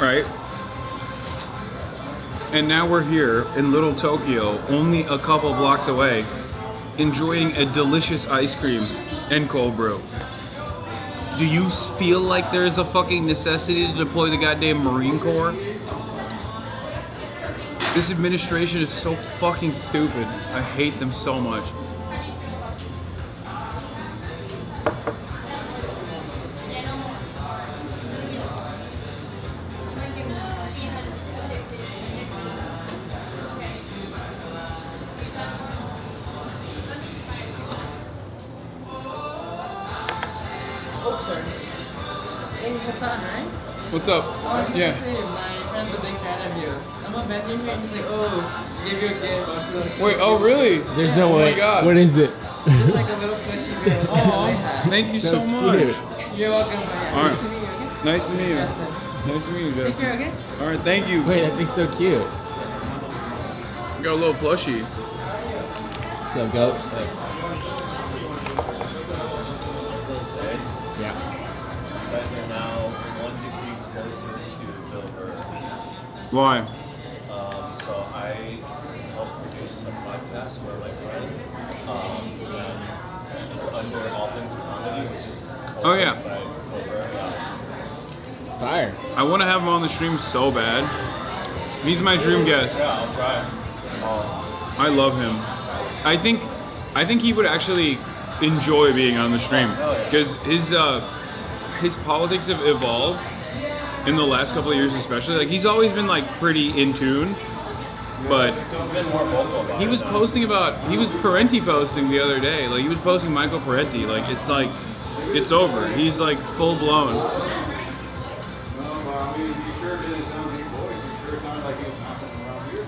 right? And now we're here in Little Tokyo, only a couple blocks away, enjoying a delicious ice cream and cold brew. Do you feel like there's a fucking necessity to deploy the goddamn Marine Corps? This administration is so fucking stupid. I hate them so much. Oh, sir. Hey, Hasan, right? What's up? Yeah. My friend's a big fan of you. I'm a messaging me and he's like, oh, give you a gift. Wait, oh really? There's no way. Oh my god. What is it? It's like a little plushy girl. Oh, thank you so much. You're welcome. Yeah. Alright. Nice to meet you, okay? Nice to meet you. Nice to meet you, Justin. Take care, okay? Alright, thank you. Wait, that thing's so cute. Got a little plushie. So goat. Yeah. You guys are now 1 degree closer to Bilber. Why? So I helped produce some podcasts for my friend. And it's under All Things Comedy, which is Oh yeah. by Bilber. Yeah. Fire. I want to have him on the stream so bad. He's my dream guest. Yeah, I'll try. I love him. I think I think he would actually enjoy being on the stream because his politics have evolved in the last couple of years, especially. Like he's always been like pretty in tune, but He's been more vocal about he was posting about Parenti posting the other day. Like he was posting Michael Parenti. Like it's over. He's like full blown. I mean, he sure didn't sound his voice. He sure sounded like he was knocking around here.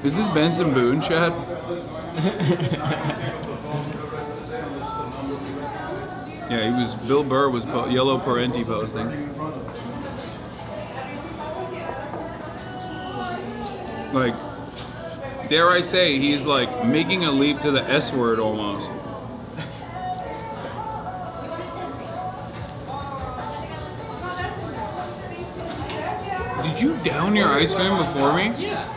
Is this Benson Boone, Chad? Yeah, he was. Bill Burr was Yellow Parenti posting. Like, dare I say, he's like making a leap to the S word almost. Did you down your ice cream before me? Yeah.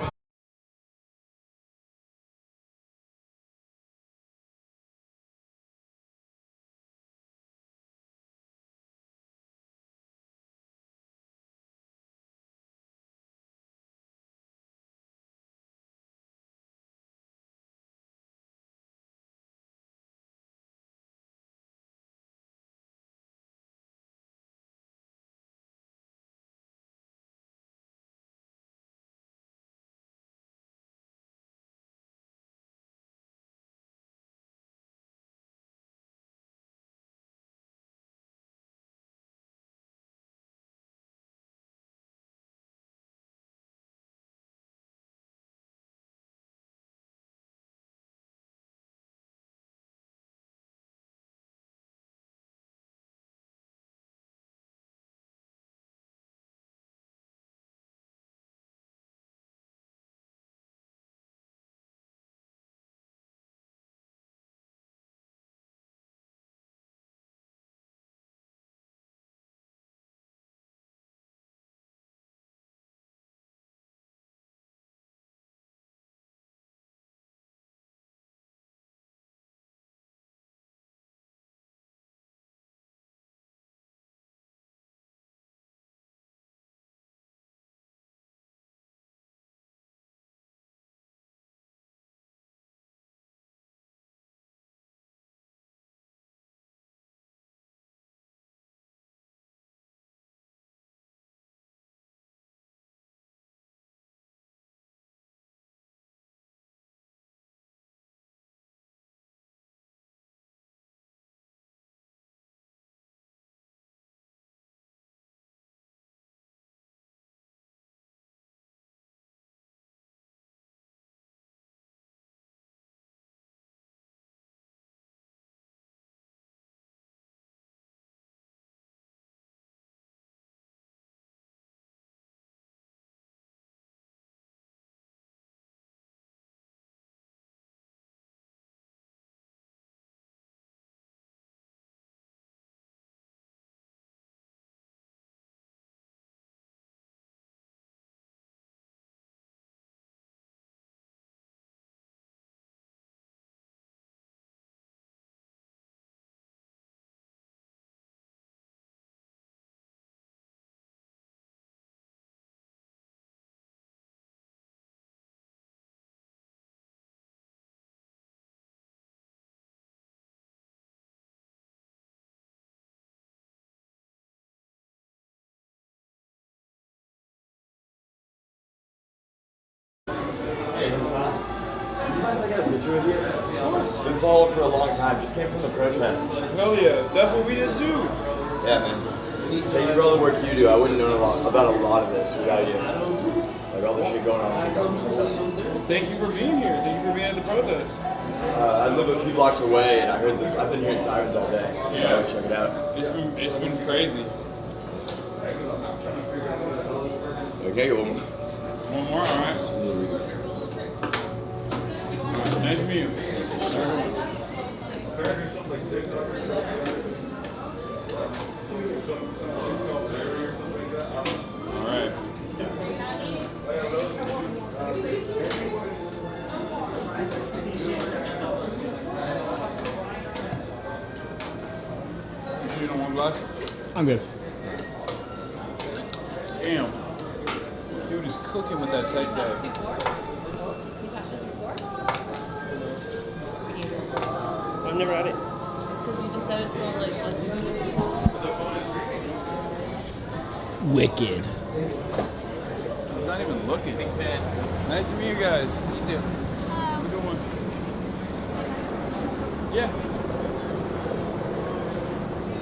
Hey, Hasan. Do you mind if I get a picture with you? Of course. Been following for a long time. Just came from the protests. Hell yeah, that's what we did too. Yeah, man. Thank you for all the work you do. I wouldn't know about a lot of this without you. Like all the shit going on in the government and stuff. Thank you for being here. Thank you for being at the protest. I live a few blocks away, and I've been hearing sirens all day. So Yeah. check it out. It's been crazy. Okay, well. One more, all right. Nice to meet you. All right. You don't want glass? I'm good. Damn. Dude is cooking with that tight bag. Wicked. He's not even looking. Big fan. Nice to meet you guys. You too. Have a good one. Yeah.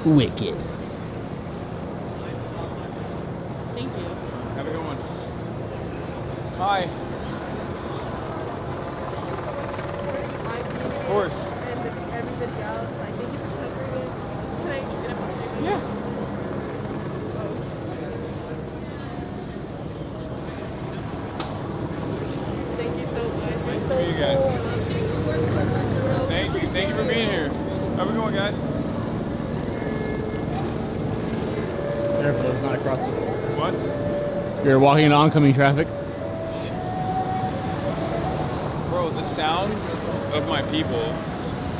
Wicked. Thank you. Have a good one. Hi. Of course. And everybody else, like, thank you for covering it. Can I get a picture? Yeah. Thank you so much. Nice to meet you guys. Thank you. Thank you for being here. Have a good one, guys. Careful, it's not across the road. What? You're walking in oncoming traffic. Bro, the sounds of my people.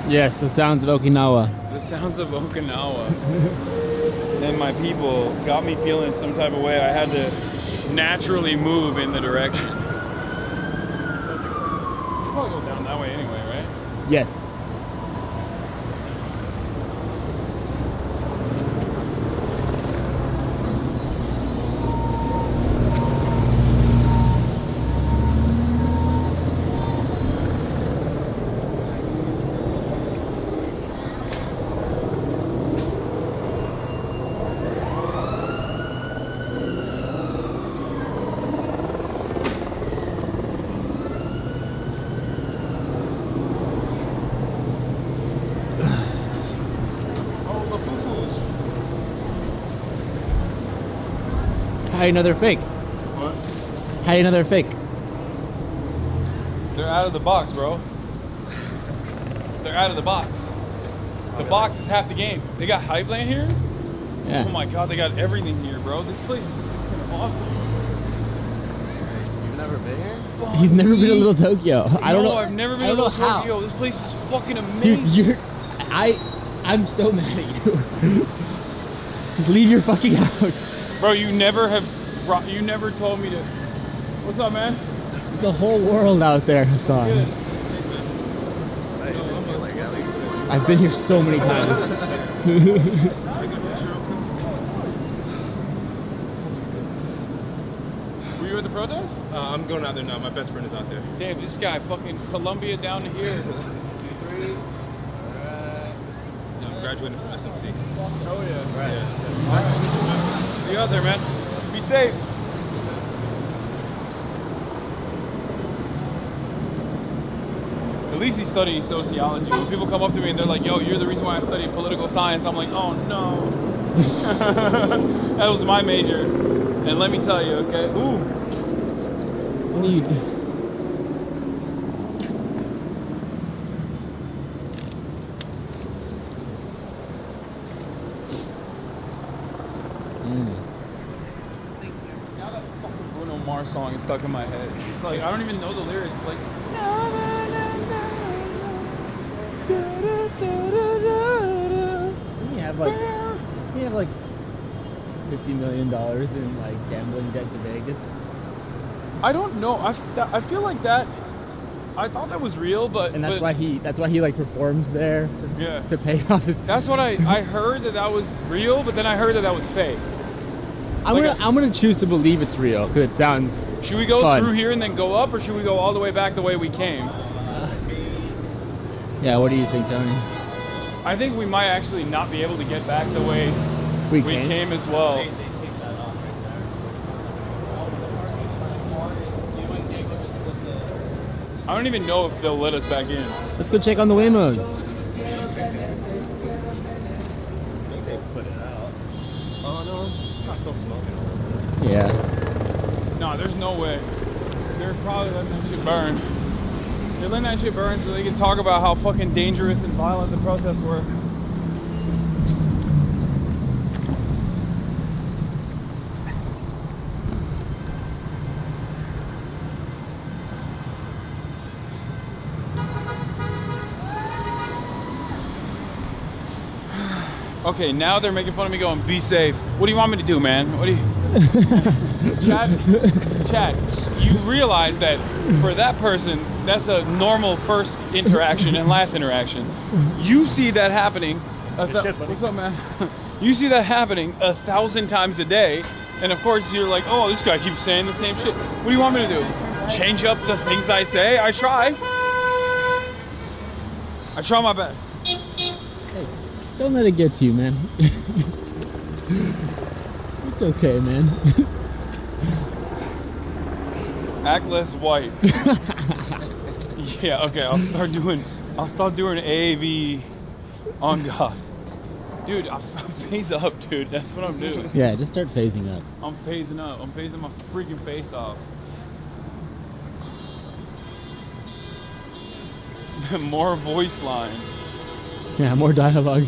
Yes, the sounds of Okinawa. The sounds of Okinawa. And my people got me feeling some type of way. I had to naturally move in the direction. Should probably go down that way anyway, right? Yes. How do you know they're fake? What? How do you know they're fake? They're out of the box, bro. They're out of the box. The box is half the game. They got Hype Land here? Yeah. Oh my god, they got everything here, bro. This place is fucking awesome. You've never been here? He's never been to Little Tokyo. I don't know. I've never been I to don't know Little how. Tokyo. This place is fucking amazing. Dude, I'm so mad at you. Just leave your fucking house. Bro, you never told me to. What's up, man? There's a whole world out there, Hasan. Good. I've been here so many times. Were you at the protest? I'm going out there now. My best friend is out there. Damn, this guy fucking Columbia down to here. 2, 3. I'm graduating from SMC. Oh yeah. Right. Yeah. See you out there, man. Be safe. At least he's studying sociology. When people come up to me and they're like, yo, you're the reason why I study political science, I'm like, oh no. That was my major. And let me tell you, okay? Ooh. What are you doing? Now that fucking Bruno Mars song is stuck in my head. It's like, I don't even know the lyrics. Like, Doesn't he have like $50 million in like gambling debt to Vegas? I don't know. I feel like that. I thought that was real, but And that's why he like performs there to pay off his. That's what I heard that was real, but then I heard that was fake. I'm gonna choose to believe it's real because it sounds. Should we go fun. through here and then go up, or should we go all the way back the way we came? Yeah, what do you think, Tony? I think we might actually not be able to get back the way we came as well. I don't even know if they'll let us back in. Let's go check on the Waymos. I think they put it out. Oh no, it's still smoking a little bit. Yeah. No, there's no way. They're probably letting that shit burn. They're letting that shit burn so they can talk about how fucking dangerous and violent the protests were. Okay, now they're making fun of me going, be safe. What do you want me to do, man? What do you... Chad, you realize that for that person, that's a normal first interaction and last interaction. You see that happening... What's up, man? You see that happening 1,000 times a day, And of course you're like, oh, this guy keeps saying the same shit. What do you want me to do? Change up the things I say? I try. I try my best. Hey, don't let it get to you, man. It's okay, man. Act less white. Yeah, okay, I'll start doing AAV on God. Dude, I'm phase up, dude. That's what I'm doing. Yeah, just start phasing up. I'm phasing up. I'm phasing my freaking face off. More voice lines. Yeah, more dialogue.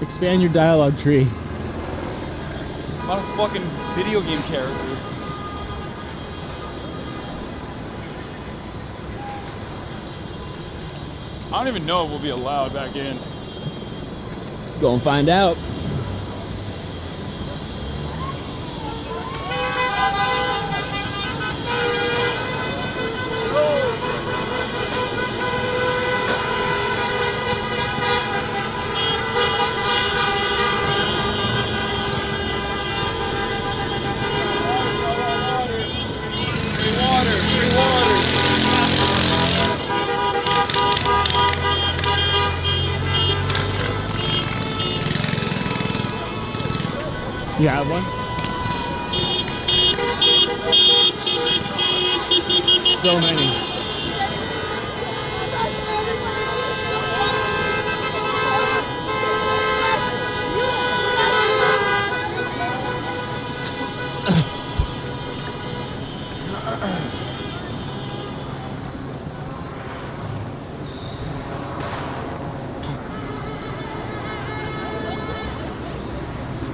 Expand your dialogue tree. I'm not a fucking video game character. I don't even know if we'll be allowed back in. Go and find out. You have one? So many.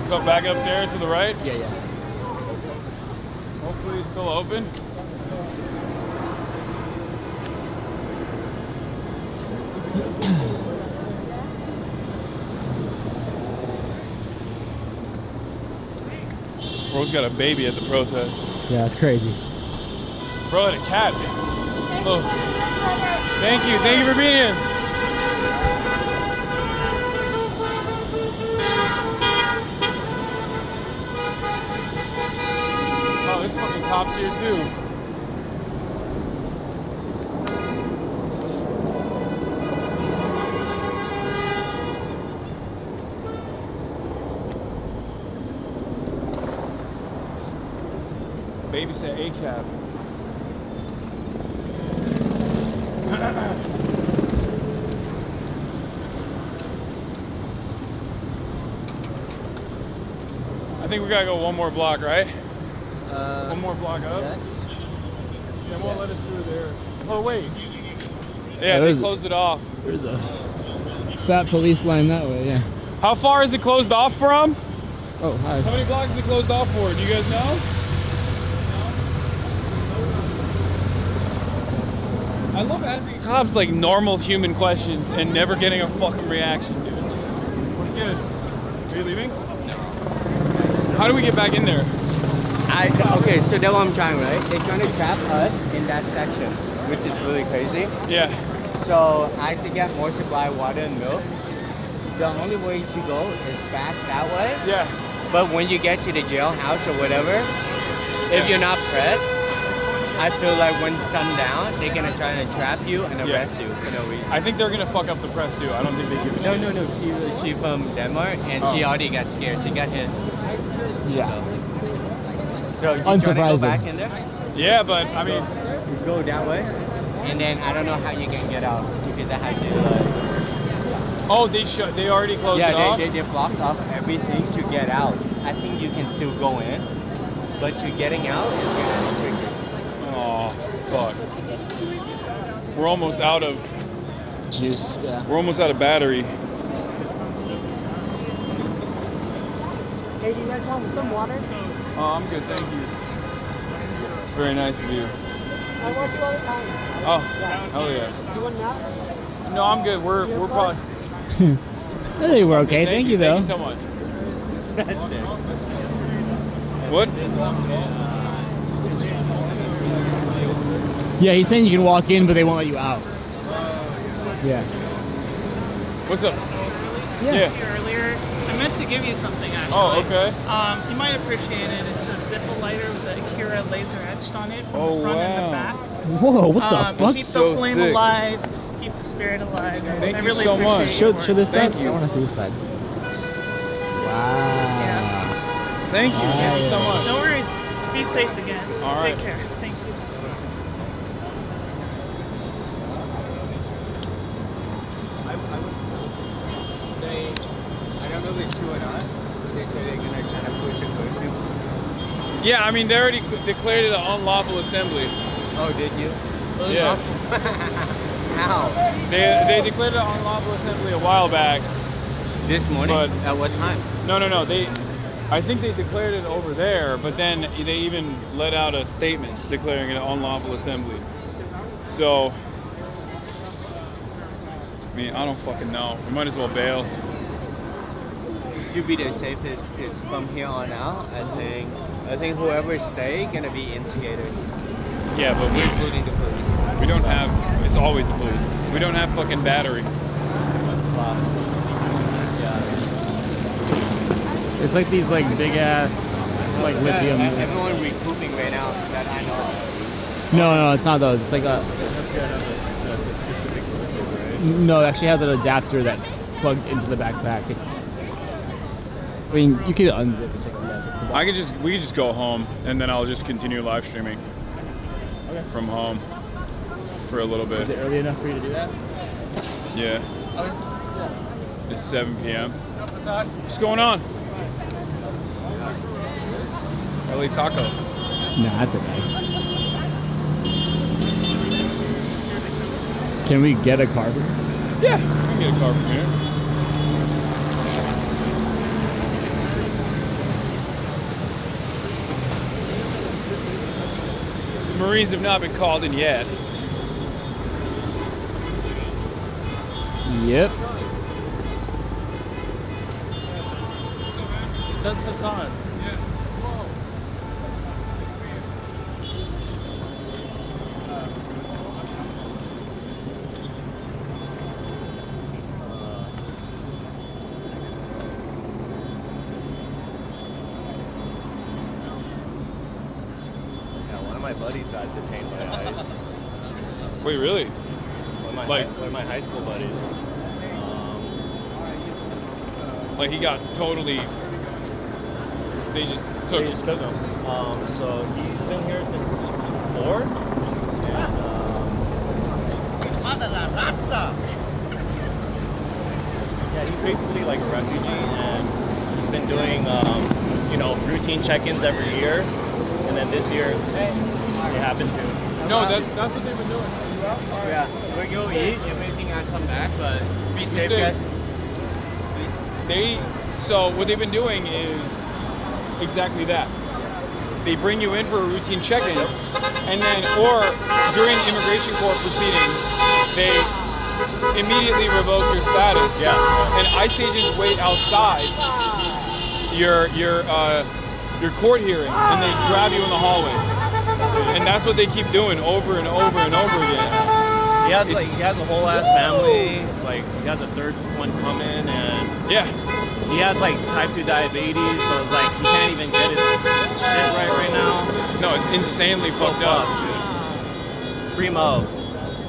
Go back up there to the right? Yeah, yeah. Hopefully it's still open. Bro's got a baby at the protest. Yeah, it's crazy. Bro had a cat. Oh. Thank you for being here. Oh, there's fucking cops here too. Baby said A-cab. I think we gotta go one more block, right? One more block up? Yes. They won't let us through there. Oh, wait. Yeah, they closed it off. There's a fat police line that way, yeah. How far is it closed off from? Oh, hi. How many blocks is it closed off for? Do you guys know? I love asking cops like normal human questions and never getting a fucking reaction, dude. What's good? Are you leaving? How do we get back in there? Okay, so that's what I'm trying, right? They're trying to trap us in that section, which is really crazy. Yeah. So I had to get more supply of water and milk. The only way to go is back that way. Yeah. But when you get to the jailhouse or whatever, if you're not pressed, I feel like when sundown, they're gonna try to trap you and arrest you for no reason. I think they're gonna fuck up the press too. I don't think they give a shit. No. She from Denmark and she already got scared. She got hit. Yeah. So you trying to go back in there? Yeah, but I mean, you go that way, and then I don't know how you can get out because I had to. Oh, they already closed it off? Yeah, they blocked off everything to get out. I think you can still go in, but to getting out is gonna be tricky. Oh, fuck. We're almost out of juice, yeah. We're almost out of battery. Hey, do you guys want some water? Oh, I'm good, thank you. It's very nice of you. I watch you all the time. Oh, hell yeah. You want now? No, I'm good. We're probably. I think we're okay. Thank you, though. Thank you so much. What? Yeah, he's saying you can walk in, but they won't let you out. Yeah. What's up? Yeah. Earlier, I'm meant to give you something actually. Oh, okay. You might appreciate it. It's a Zippo lighter with the Akira laser etched on it from Oh, the front and wow. the back. Whoa, what the fuck? Keep So the flame sick. alive, keep the spirit alive. Thank I you really so much. appreciate your Show this Thank side. you. I want to see this side. Wow. Thank you. Thank you so much. No worries. Be safe again. All right. Take care. Thank you. I don't know if it's true or not, but they say they're gonna try to push a curfew. Yeah, I mean, they already declared it an unlawful assembly. Oh, did you? Yeah. How? They declared it an unlawful assembly a while back. This morning? But At what time? No. I think they declared it over there, but then they even let out a statement declaring it an unlawful assembly. So, I mean, I don't fucking know. We might as well bail. To be the safest is from here on out. I think whoever stay gonna be instigators. Yeah, but including the police. we don't have. It's always the police. We don't have fucking battery. It's like these like big ass like lithium. Everyone recouping right now that I know of. No, it's not those. It's like a. The specific lithium, right? No, it actually has an adapter that plugs into the backpack. It's. I mean, you could unzip and take a look. We could just go home, and then I'll just continue live streaming from home for a little bit. Is it early enough for you to do that? Yeah. Okay. It's 7 p.m. What's going on? LA Taco. Nah, that's okay. Can we get a car? Yeah, we can get a car from here. The Marines have not been called in yet. Yep. That's Hasan. One of my buddies got detained by ICE. Wait, really? One of my high school buddies. Like he got totally. They just took him. So he's been here since 4. Yeah, he's basically like a refugee, and he's been doing, routine check-ins every year, and then this year, it happened to. No, that's what they've been doing. Yeah, we're gonna go eat. Everything I come back, but be safe, guys. So what they've been doing is exactly that. They bring you in for a routine check-in, and then, or during immigration court proceedings, they immediately revoke your status. Yeah. And ICE agents wait outside your court hearing, and they grab you in the hallway. And that's what they keep doing over and over and over again. He has a whole ass family. Like he has a third one coming, and yeah, he has like type 2 diabetes, so it's like he can't even get his shit right now. No, it's insanely fucked up. Dude. Free Mo.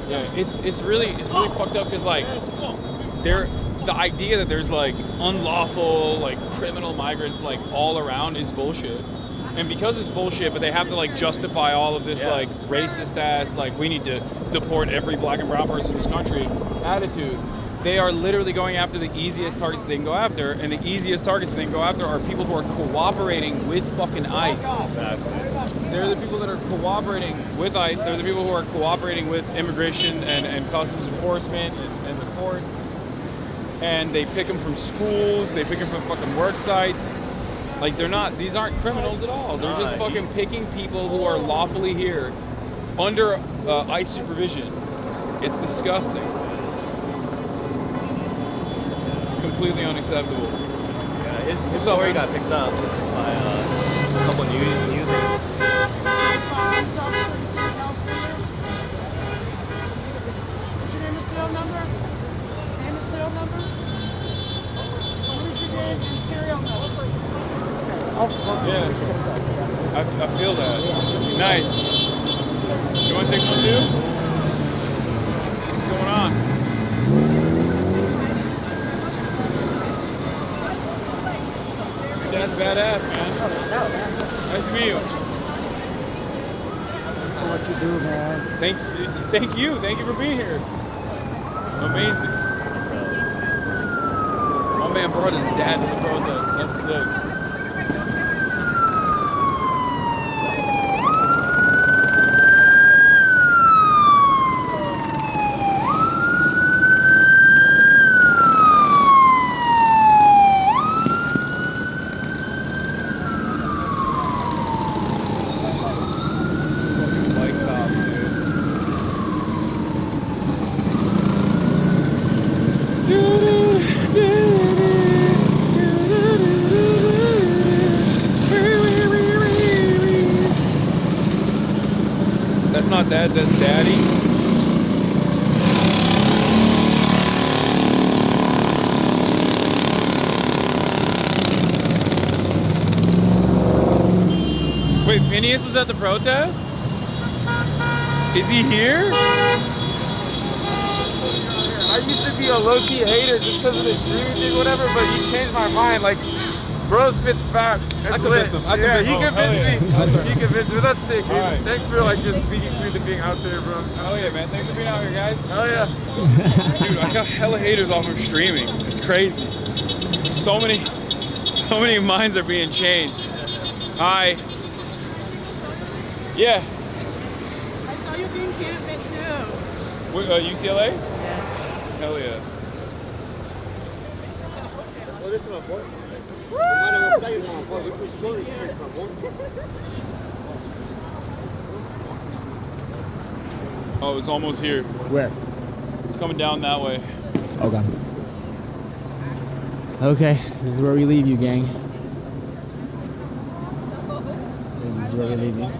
Yeah, it's really fucked up because like the idea that there's like unlawful like criminal migrants like all around is bullshit. And because it's bullshit, but they have to like justify all of this like racist ass, like we need to deport every black and brown person in this country attitude. They are literally going after the easiest targets that they can go after, and the easiest targets that they can go after are people who are cooperating with fucking ICE. Exactly. They're the people that are cooperating with ICE. They're the people who are cooperating with immigration and customs enforcement and the courts. And they pick them from schools. They pick them from fucking work sites. Like these aren't criminals at all. They're just fucking picking people who are lawfully here under ICE supervision. It's disgusting. It's completely unacceptable. Yeah, his story got picked up by a couple news anchors. What's your name and serial number? Name and serial number? What is your name and serial Yeah. I feel that. Nice. You want to take one too? What's going on? Your dad's badass, man. Nice to meet you. What you do, man. Thank you. Thank you for being here. Amazing. My man brought his dad to the protest. That's sick. That's not dad, that's daddy. Wait, Phineas was at the protest? Is he here? I used to be a low-key hater just because of the streaming thing, whatever, but you changed my mind. Like, bro spits facts. I convinced him. He convinced me. He convinced me. That's sick, dude. Right. Thanks for like just speaking truth and being out there, bro. Hell yeah, man. Thanks for being out here, guys. Hell yeah. Dude, I got hella haters off of streaming. It's crazy. So many minds are being changed. Hi. Yeah. I saw you at the encampment too. Wait, UCLA? Yes. Hell yeah. Oh, it's almost here. Where? It's coming down that way. Okay. Okay, this is where we leave you, gang. This is where we leave you.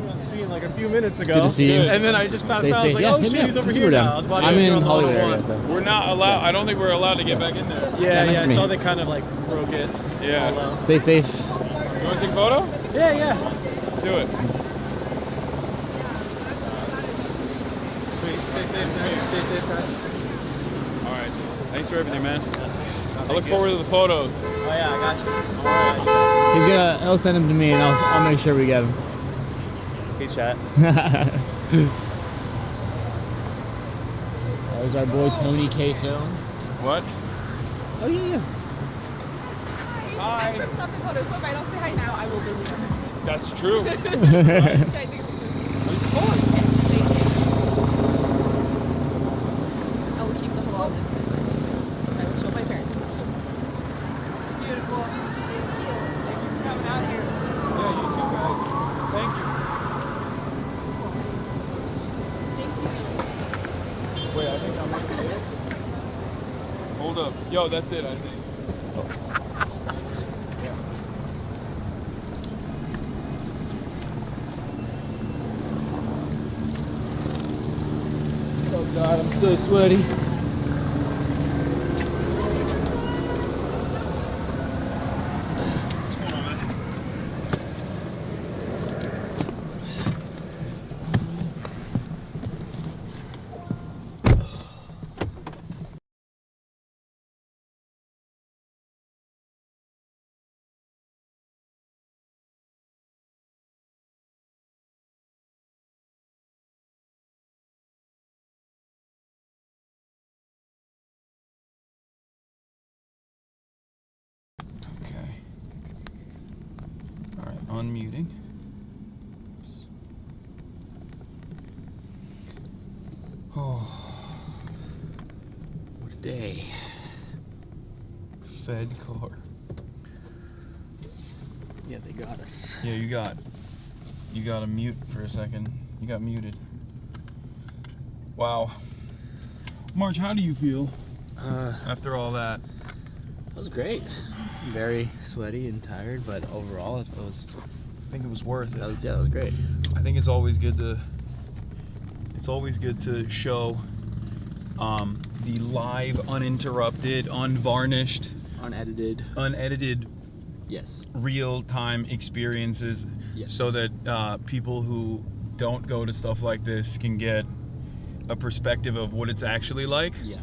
Like a few minutes ago, Good to see you. and then I just passed out. I was like, yeah, oh shit, he's over Let's here go now. down. I was watching I'm it in on the Hollywood one. area, so. We're not allowed. I don't think we're allowed to get back in there. Yeah, nice I to saw meet they you. kind of like broke it. Yeah. Stay safe. You want to take a photo? Yeah, yeah. Let's do it. Sweet. Stay safe, man. Stay safe, guys. All right. Thanks for everything, man. I look forward to the photos. Oh yeah, I got you. All right. He'll send them to me, and I'll make sure we get them. Peace, chat. There's our boy Tony K Films. What? Oh yeah. Hi. I'm from Something Photos, so if I don't say hi now, I will really miss you. That's true. Can I take a picture? Of course. Thank you. I will keep the whole distance, because I will show my parents this. Beautiful. Thank you. Thank you for coming out here. Yeah, you too, guys. Thank you. Wait, I think I'm looking at it. Hold up. Yo, that's it, I think. Oh God, I'm so sweaty. Okay. All right, unmuting. Oh, what a day. Fed car. Yeah, they got us. Yeah, you got to mute for a second. You got muted. Wow. March, how do you feel after all that? It was great. Very sweaty and tired, but overall it was. I think it was worth it. That was great. I think it's always good to show the live, uninterrupted, unvarnished, unedited Yes. real-time experiences, so that people who don't go to stuff like this can get a perspective of what it's actually like. Yeah.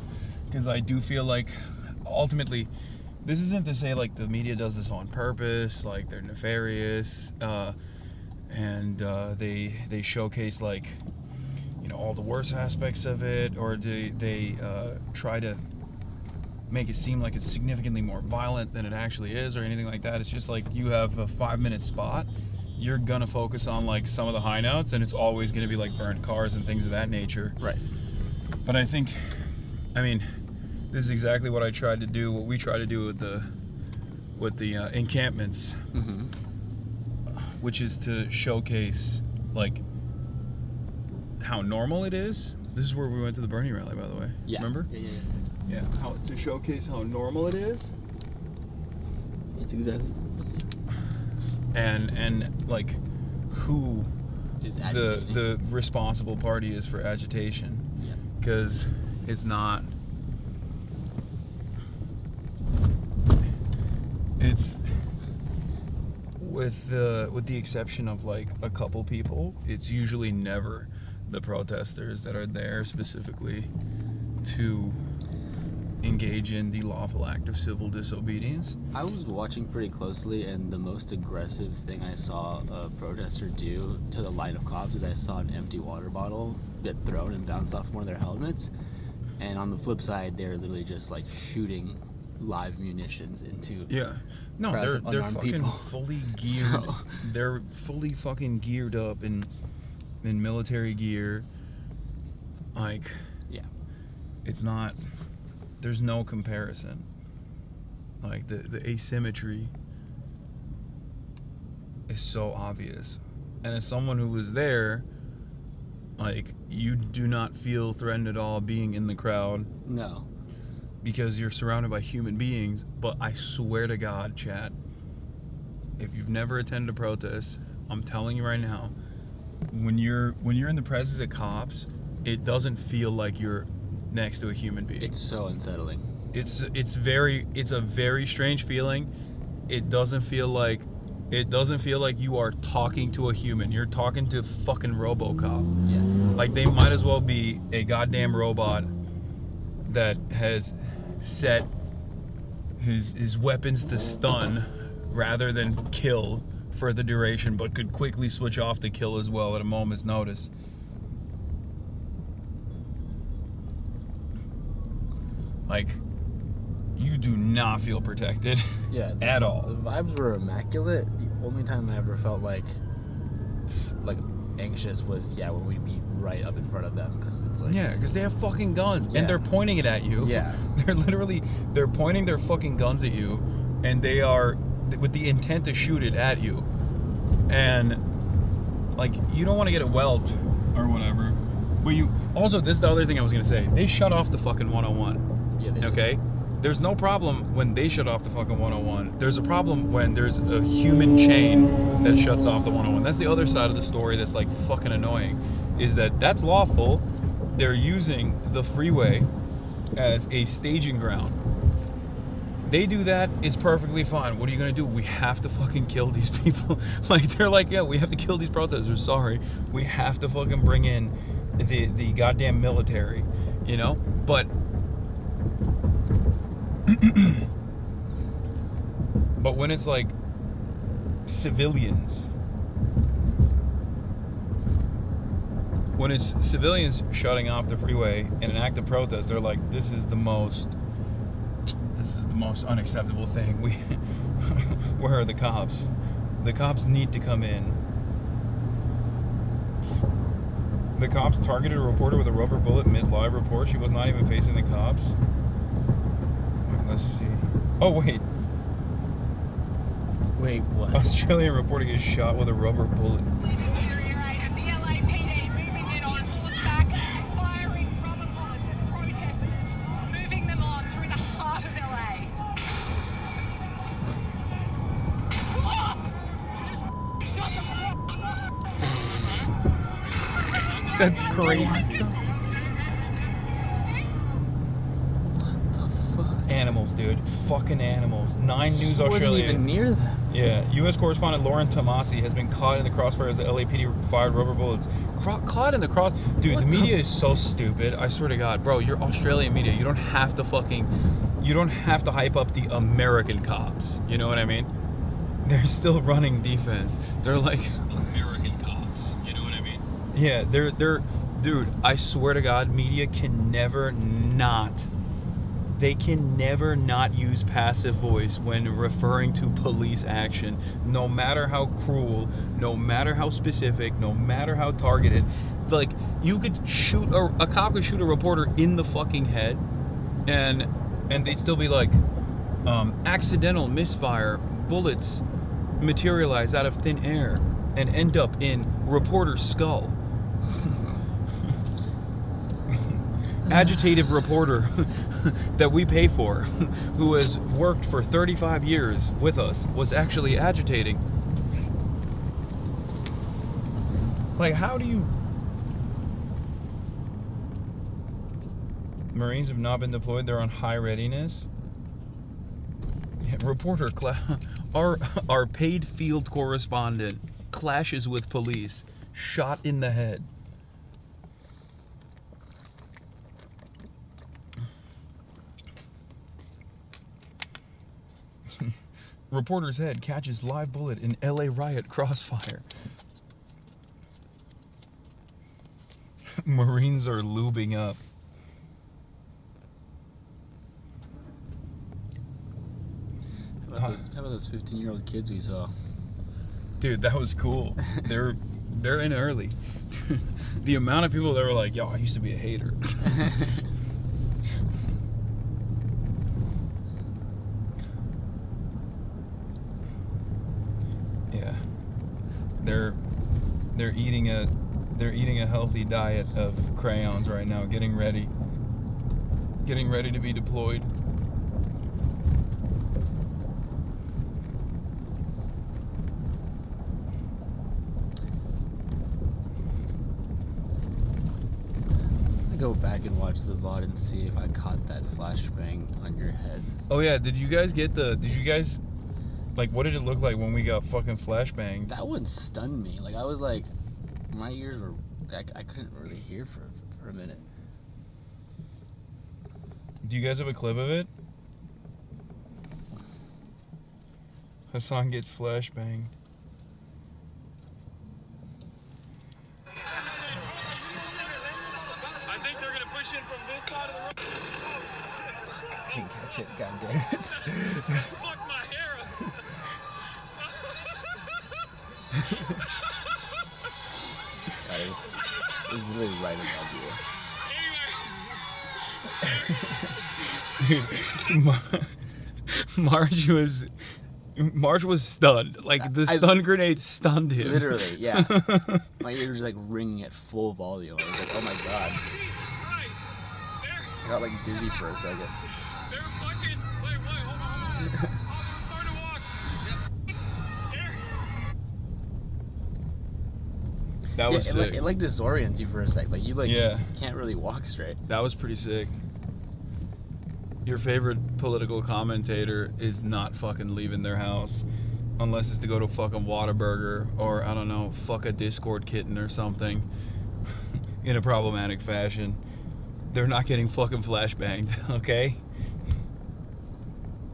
Because I do feel like ultimately, this isn't to say like the media does this on purpose, like they're nefarious, and they showcase like, you know, all the worst aspects of it, or they try to make it seem like it's significantly more violent than it actually is, or anything like that. It's just like you have a 5-minute spot, you're gonna focus on like some of the high notes, and it's always gonna be like burnt cars and things of that nature. Right. But I think, I mean, this is exactly what I tried to do, what we try to do with the encampments, which is to showcase like how normal it is. This is where we went to the Bernie rally, by the way. Yeah. Remember? Yeah. How to showcase how normal it is. That's exactly. And like who is agitating. the responsible party is for agitation. Yeah. Because it's not. It's with the exception of like a couple people, it's usually never the protesters that are there specifically to engage in the lawful act of civil disobedience. I was watching pretty closely, and the most aggressive thing I saw a protester do to the line of cops is I saw an empty water bottle get thrown and bounce off one of their helmets. And on the flip side, they're literally just like shooting live munitions into No, they're fucking people. fully geared. So- They're fully fucking geared up in military gear. Like, yeah, it's not. There's no comparison. Like the asymmetry is so obvious, and as someone who was there, like, you do not feel threatened at all being in the crowd. No. Because you're surrounded by human beings. But I swear to God, chat, if you've never attended a protest, I'm telling you right now, when you're in the presence of cops, it doesn't feel like you're next to a human being. It's so unsettling. It's a very strange feeling. It doesn't feel like you are talking to a human. You're talking to fucking RoboCop. Yeah. Like, they might as well be a goddamn robot that has set his weapons to stun rather than kill for the duration, but could quickly switch off to kill as well at a moment's notice. Like, you do not feel protected at all. The vibes were immaculate. The only time I ever felt like anxious was when we'd be right up in front of them, because it's like, because they have fucking guns and they're pointing it at you. Yeah. They're pointing their fucking guns at you, and they are with the intent to shoot it at you. And like, you don't want to get a welt or whatever, but you also, this is the other thing I was gonna say, they shut off the fucking 101. Yeah, they did. Okay? There's no problem when they shut off the fucking 101. There's a problem when there's a human chain that shuts off the 101. That's the other side of the story that's like fucking annoying, is that that's lawful. They're using the freeway as a staging ground. They do that, it's perfectly fine. What are you gonna do? We have to fucking kill these people. Like, they're like, we have to kill these protesters. Sorry. We have to fucking bring in the goddamn military, you know? But but when it's like civilians, shutting off the freeway in an act of protest, they're like, this is the most unacceptable thing. Where are the cops? The cops need to come in. The cops targeted a reporter with a rubber bullet mid-live report. She was not even facing the cops. Wait, let's see. Oh, wait. Wait, what? Australian reporter gets shot with a rubber bullet. That's crazy. What the fuck? animals, dude. Fucking animals. 9 News Australia. Wasn't even near them. Yeah, U.S. correspondent Lauren Tomasi has been caught in the crossfire as the LAPD fired rubber bullets. Caught in the cross. Dude, the media is so stupid. I swear to God, bro. You're Australian media. You don't have to hype up the American cops. You know what I mean? They're still running defense. They're like American cops. You know what I mean? Yeah, they're dude, I swear to God, media can never not use passive voice when referring to police action, no matter how cruel, no matter how specific, no matter how targeted. Like, you could shoot a cop could shoot a reporter in the fucking head, and they'd still be like, accidental misfire, bullets materialize out of thin air and end up in reporter's skull. Agitative reporter that we pay for, who has worked for 35 years with us, was actually agitating. Like, how do you... Marines have not been deployed. They're on high readiness. Yeah, reporter, our paid field correspondent clashes with police, shot in the head. Reporter's head catches live bullet in LA riot crossfire. Marines are lubing up. How about those 15-year-old kids we saw? Dude, that was cool. They're in early. The amount of people that were like, yo, I used to be a hater. Yeah. They're eating a healthy diet of crayons right now, getting ready to be deployed. Go back and watch the VOD and see if I caught that flashbang on your head. Oh yeah, did you guys like, what did it look like when we got fucking flashbanged? That one stunned me. Like, I was like, my ears were, I couldn't really hear for a minute. Do you guys have a clip of it? Hasan gets flashbanged. I didn't catch it, god damn it. Fuck my hair up. God, it was literally right above you. Dude, Marge was stunned. Like, the stun grenade stunned him. Literally, yeah. My ears were like ringing at full volume. I was like, oh my god. I got like dizzy for a second. That was sick. It like disorients you for a sec. Like, you can't really walk straight. That was pretty sick. Your favorite political commentator is not fucking leaving their house unless it's to go to fucking Whataburger or, I don't know, fuck a Discord kitten or something in a problematic fashion. They're not getting fucking flashbanged, okay?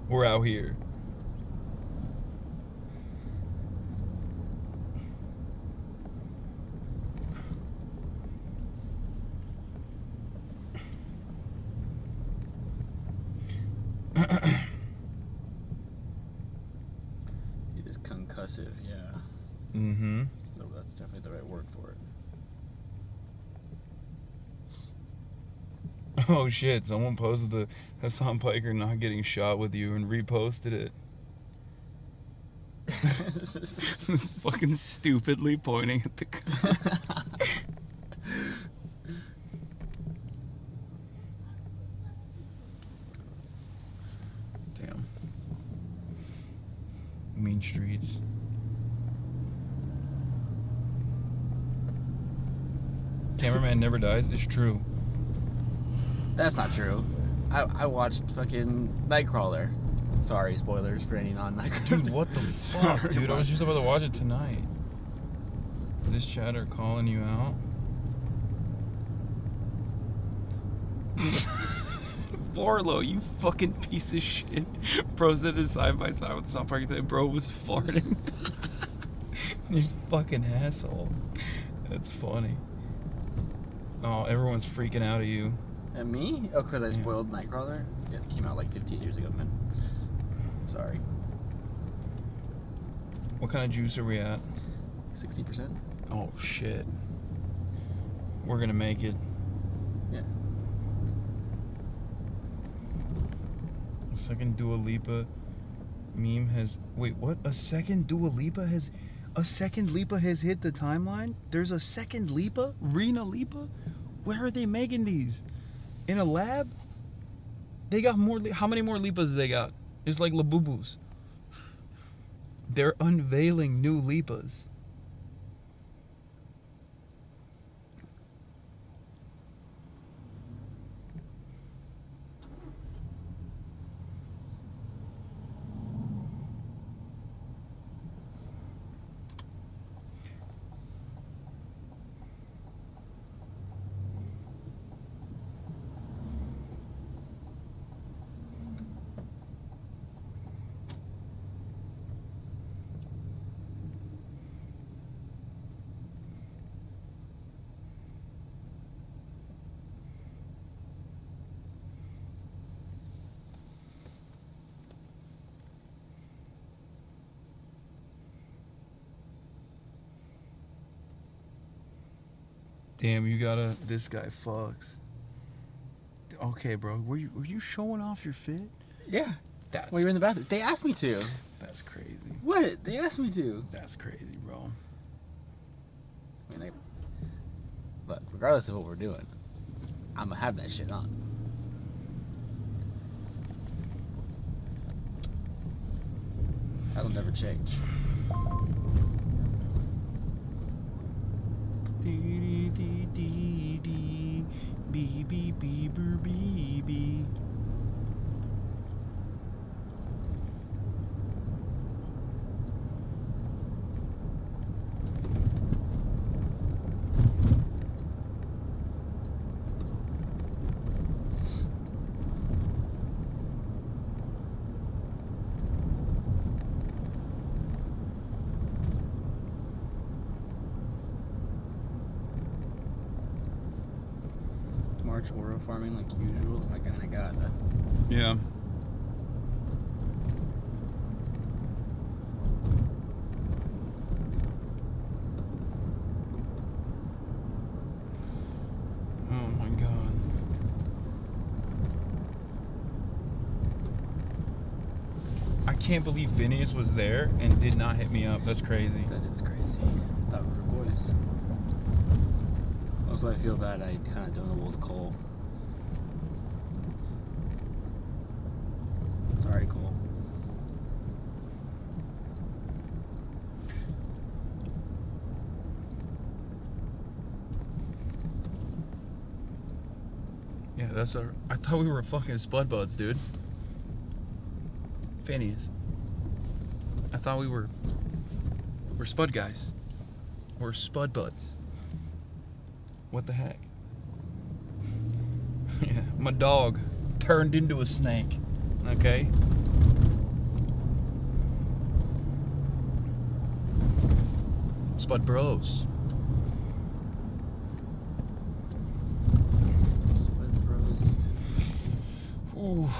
We're out here. It is concussive, yeah. Mm-hmm. So that's definitely the right word for it. Oh shit, someone posted the Hasan Piker not getting shot with you and reposted it. Fucking stupidly pointing at the cops. Damn. Mean streets. Cameraman never dies. It's true. That's not true. I watched fucking Nightcrawler. Sorry, spoilers for any non-Nightcrawler. Dude, what the fuck, dude? I was just about to watch it tonight. This chatter calling you out. Barlow, you fucking piece of shit. Bros that is side by side with the South Park today. Bro was farting. You fucking asshole. That's funny. Oh, everyone's freaking out at you. And me? Oh, because I spoiled Nightcrawler? Yeah, it came out like 15 years ago, man. Sorry. What kind of juice are we at? 60%. Oh, shit. We're gonna make it. Yeah. A second Dua Lipa meme has... Wait, what? A second Dua Lipa has... A second Lipa has hit the timeline? There's a second Lipa? Rena Lipa? Where are they making these? In a lab? They got more... How many more Lipas they got? It's like Labubus. They're unveiling new Lipas. Damn, you gotta... This guy fucks. Okay, bro. Were you showing off your fit? Yeah. Well, you're in the bathroom. They asked me to. That's crazy. What? They asked me to. That's crazy, bro. I mean, look, regardless of what we're doing, I'm gonna have that shit on. That'll never change. Baby. March oro farming like usual. I kinda gotta. Yeah. Oh my god. I can't believe Phineas was there and did not hit me up. That's crazy. That is crazy. I thought we were boys. Also, I feel bad I kind of don't know old Cole. Sorry, Cole. Yeah, that's our... I thought we were fucking spud buds, dude. Phineas. I thought we're spud guys. We're spud buds. What the heck? Yeah, my dog turned into a snake. Okay? Spud bros. Spud bros even. Ooh.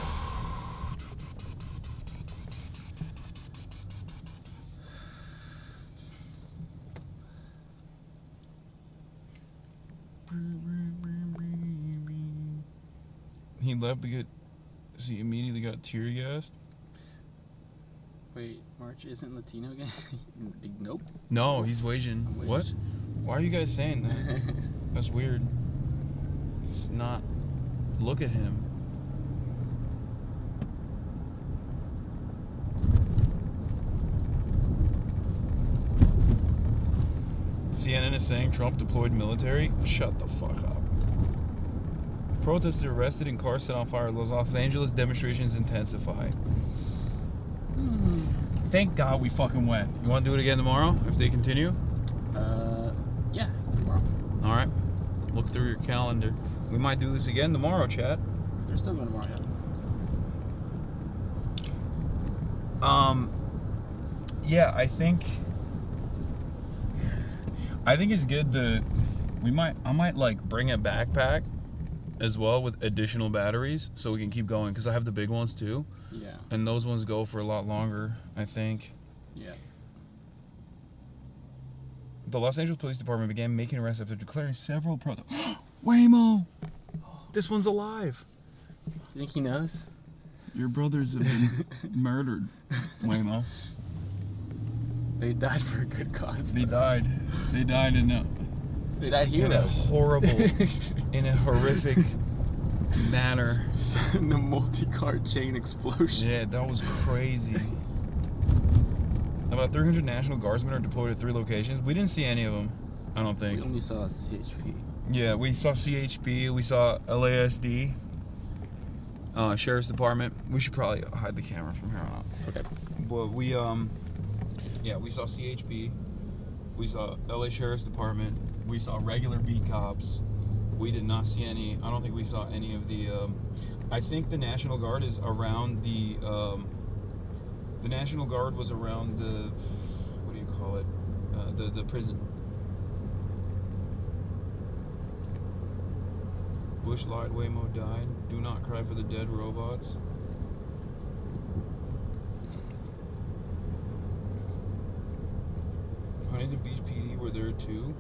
He left because he immediately got tear gassed. Wait, March isn't Latino again? Nope. No, he's Asian. What? Why are you guys saying that? That's weird. It's not. Look at him. CNN is saying Trump deployed military. Shut the fuck up. Protesters arrested and cars set on fire. Los Angeles demonstrations intensify. Thank God we fucking went. You want to do it again tomorrow if they continue? Yeah, tomorrow. All right. Look through your calendar. We might do this again tomorrow, chat. They're still going tomorrow, yeah. Yeah, I think it's good to I might like bring a backpack as well with additional batteries so we can keep going, because I have the big ones too. Yeah. And those ones go for a lot longer, I think. Yeah. The Los Angeles Police Department began making arrests after declaring several protests. Waymo! This one's alive. You think he knows? Your brothers have been murdered, Waymo. They died for a good cause. They died. They died in a heroes. In a horrific manner. In a multi-car chain explosion. Yeah, that was crazy. About 300 National Guardsmen are deployed at 3 locations. We didn't see any of them, I don't think. We only saw CHP. Yeah, we saw CHP, we saw LASD, Sheriff's Department. We should probably hide the camera from here on out. Okay. But we saw CHP, we saw LA Sheriff's Department, we saw regular beat cops. We did not see any, I don't think we saw any of the, I think the National Guard is around the National Guard was around the, what do you call it, the prison. Bush lied, Waymo died. Do not cry for the dead robots. Huntington Beach PD were there too.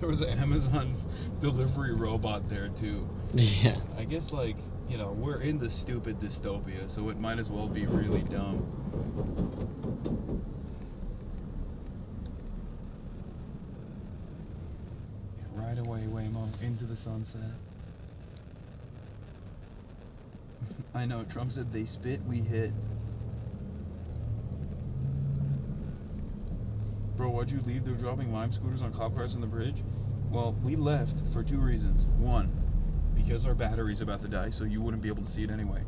There was an Amazon delivery robot there too. Yeah. I guess, like, you know, we're in the stupid dystopia, so it might as well be really dumb. Yeah, right away, Waymo, into the sunset. I know, Trump said they spit, we hit. Bro, why'd you leave? They were dropping lime scooters on cop cars on the bridge. Well, we left for 2 reasons. 1, because our battery's about to die, so you wouldn't be able to see it anyway.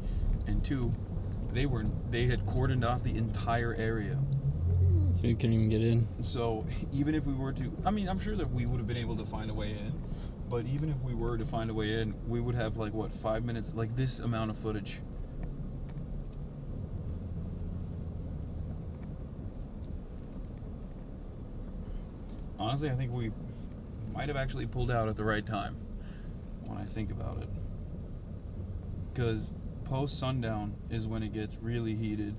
And 2, they had cordoned off the entire area. You couldn't even get in. So even if we were to, I mean, I'm sure that we would have been able to find a way in, but even if we were to find a way in, we would have like, what, 5 minutes, like this amount of footage. Honestly, I think we might have actually pulled out at the right time when I think about it. Because post-sundown is when it gets really heated.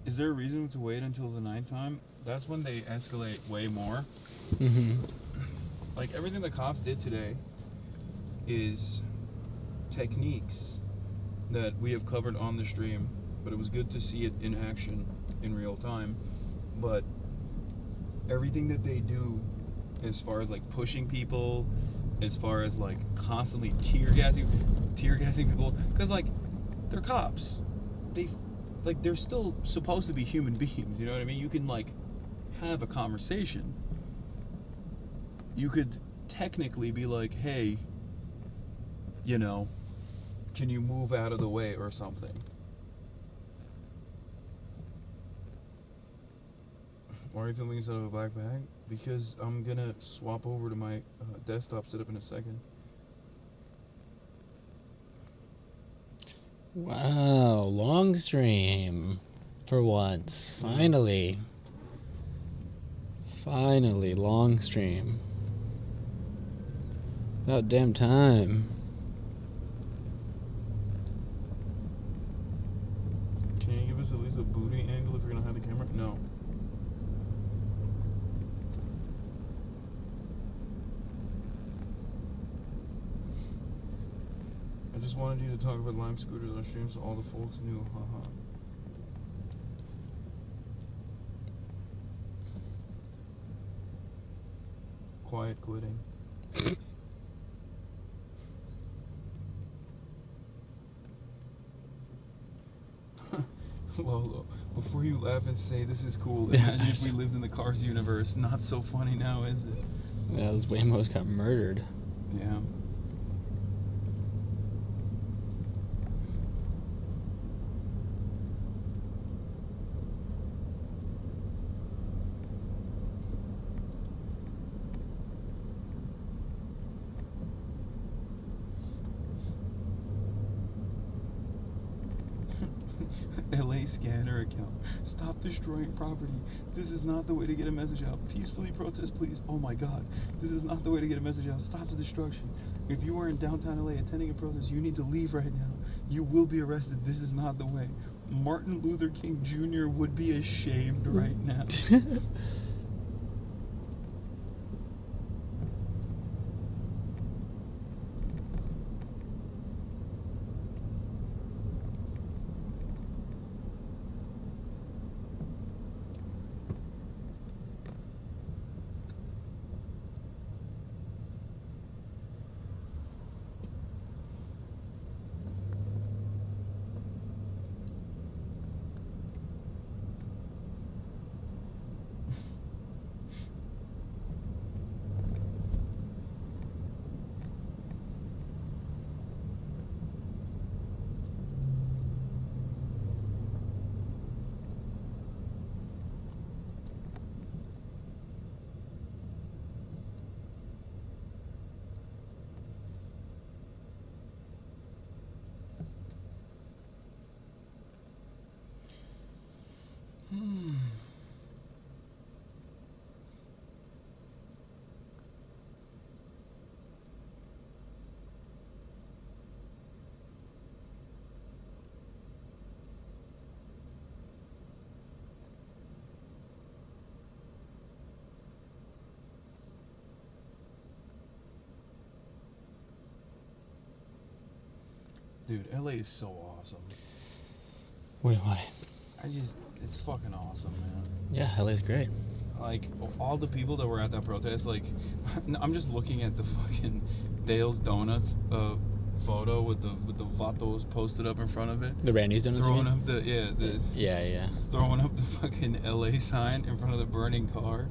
Is there a reason to wait until the nighttime? That's when they escalate way more. Mm-hmm. Like, everything the cops did today is techniques that we have covered on the stream, but it was good to see it in action in real time. But everything that they do as far as like pushing people, as far as like constantly tear gassing people, because like they're cops. They're still supposed to be human beings, you know what I mean? You can like have a conversation. You could technically be like, hey, you know, can you move out of the way or something? Why are you filming inside of a backpack? Because I'm gonna swap over to my desktop setup in a second. Wow, long stream for once. Finally. Finally, long stream. About damn time. Can you give us at least a booty angle if you're gonna hide the camera? No. just wanted you to talk about Lime scooters on stream so all the folks knew. Haha. Quiet quitting. Lolo, before you laugh and say this is cool, imagine if we lived in the Cars universe. Not so funny now, is it? Yeah, those Waymos got murdered. Yeah. LA scanner account. Stop destroying property. This is not the way to get a message out. Peacefully protest, please. Oh my God. This is not the way to get a message out. Stop the destruction. If you are in downtown LA attending a protest, you need to leave right now. You will be arrested. This is not the way. Martin Luther King Jr. would be ashamed right now. Dude, LA is so awesome. Why? It's fucking awesome, man. Yeah, LA's great. Like, all the people that were at that protest, like, I'm just looking at the fucking Dale's Donuts photo with the vatos posted up in front of it. The Randy's Donuts, throwing you mean? up the Yeah. throwing up the fucking LA sign in front of the burning car.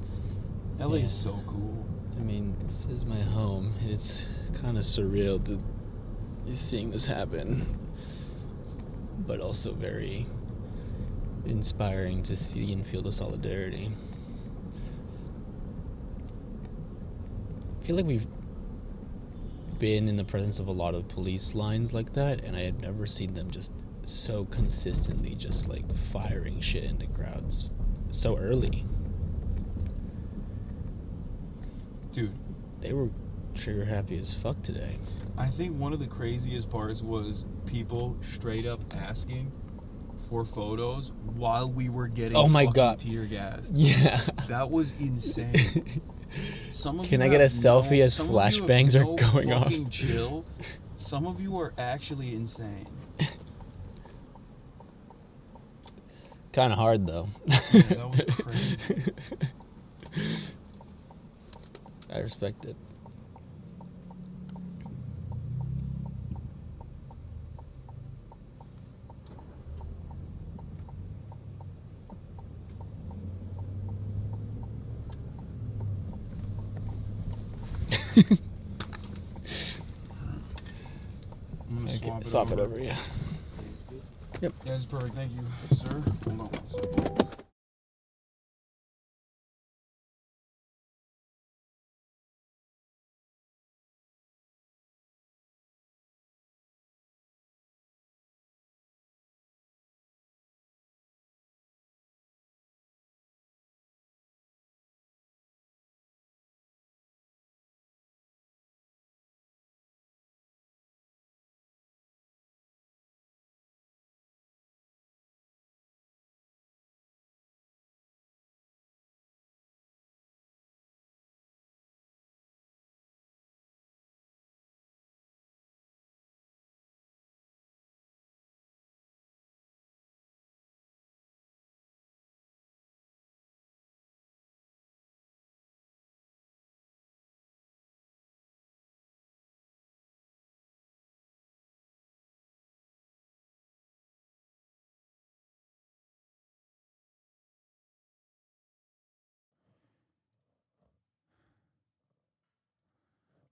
LA is so cool. I mean, this is my home. It's kind of surreal to seeing this happen, but also very inspiring to see and feel the solidarity. I feel like we've been in the presence of a lot of police lines like that, and I had never seen them just so consistently just like firing shit into crowds so early. Dude, they were trigger happy as fuck today. I think one of the craziest parts was people straight up asking for photos while we were getting tear gassed. Yeah. That was insane. Can I get a selfie as flashbangs are going off? Chill. Some of you are actually insane. Kind of hard though. Yeah, that was crazy. I respect it. Okay, swap it over, yeah. Yep. Yeah, that's perfect. Thank you, sir. Hold on 1 second.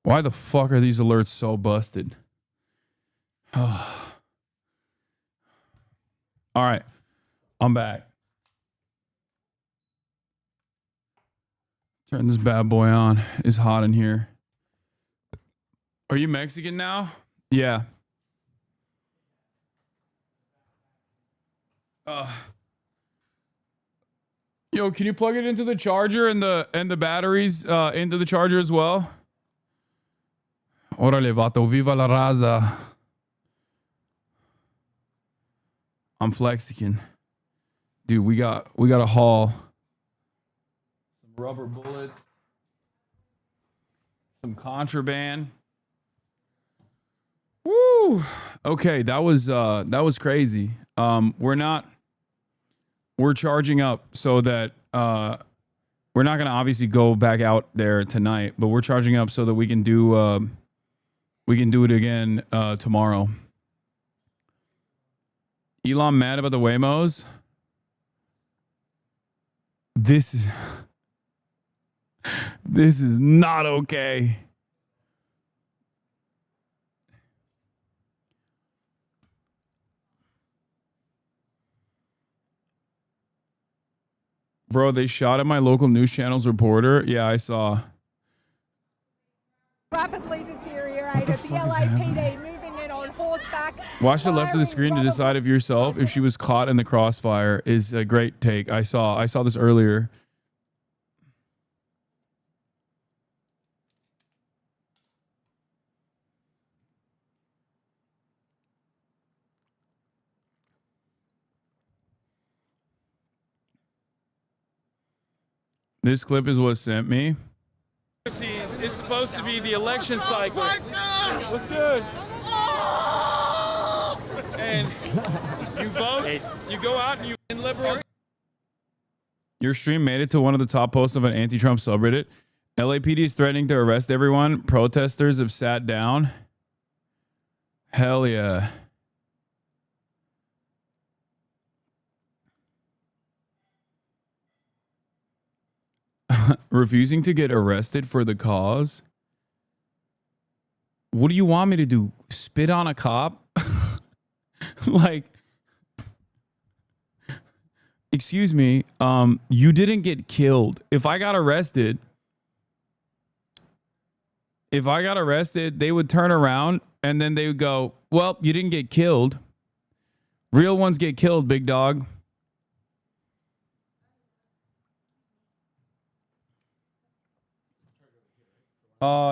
Why the fuck are these alerts so busted? All right. I'm back. Turn this bad boy on. It's hot in here. Are you Mexican now? Yeah. Yo, can you plug it into the charger and the batteries into the charger as well? Órale, vato, viva la raza. I'm Flexican. Dude, we got a haul. Some rubber bullets. Some contraband. Woo! Okay, that was crazy. We're charging up so that we're not gonna obviously go back out there tonight, but we're charging up so that we can do it again tomorrow. Elon mad about the Waymos? This is not okay. Bro, they shot at my local news channel's reporter. Yeah, I saw. Rapidly deteriorated. The LAPD moving in on horseback. Watch the left of the screen to decide if yourself if she was caught in the crossfire is a great take. I saw this earlier. This clip is what sent me. It's supposed to be the election cycle. What's good? And you vote, you go out and you in liberal. Your stream made it to one of the top posts of an anti-Trump subreddit. LAPD is threatening to arrest everyone. Protesters have sat down. Hell yeah. Refusing to get arrested for the cause? What do you want me to do? Spit on a cop? Like, excuse me, you didn't get killed. If I got arrested, they would turn around and then they would go, well, you didn't get killed. Real ones get killed, big dog.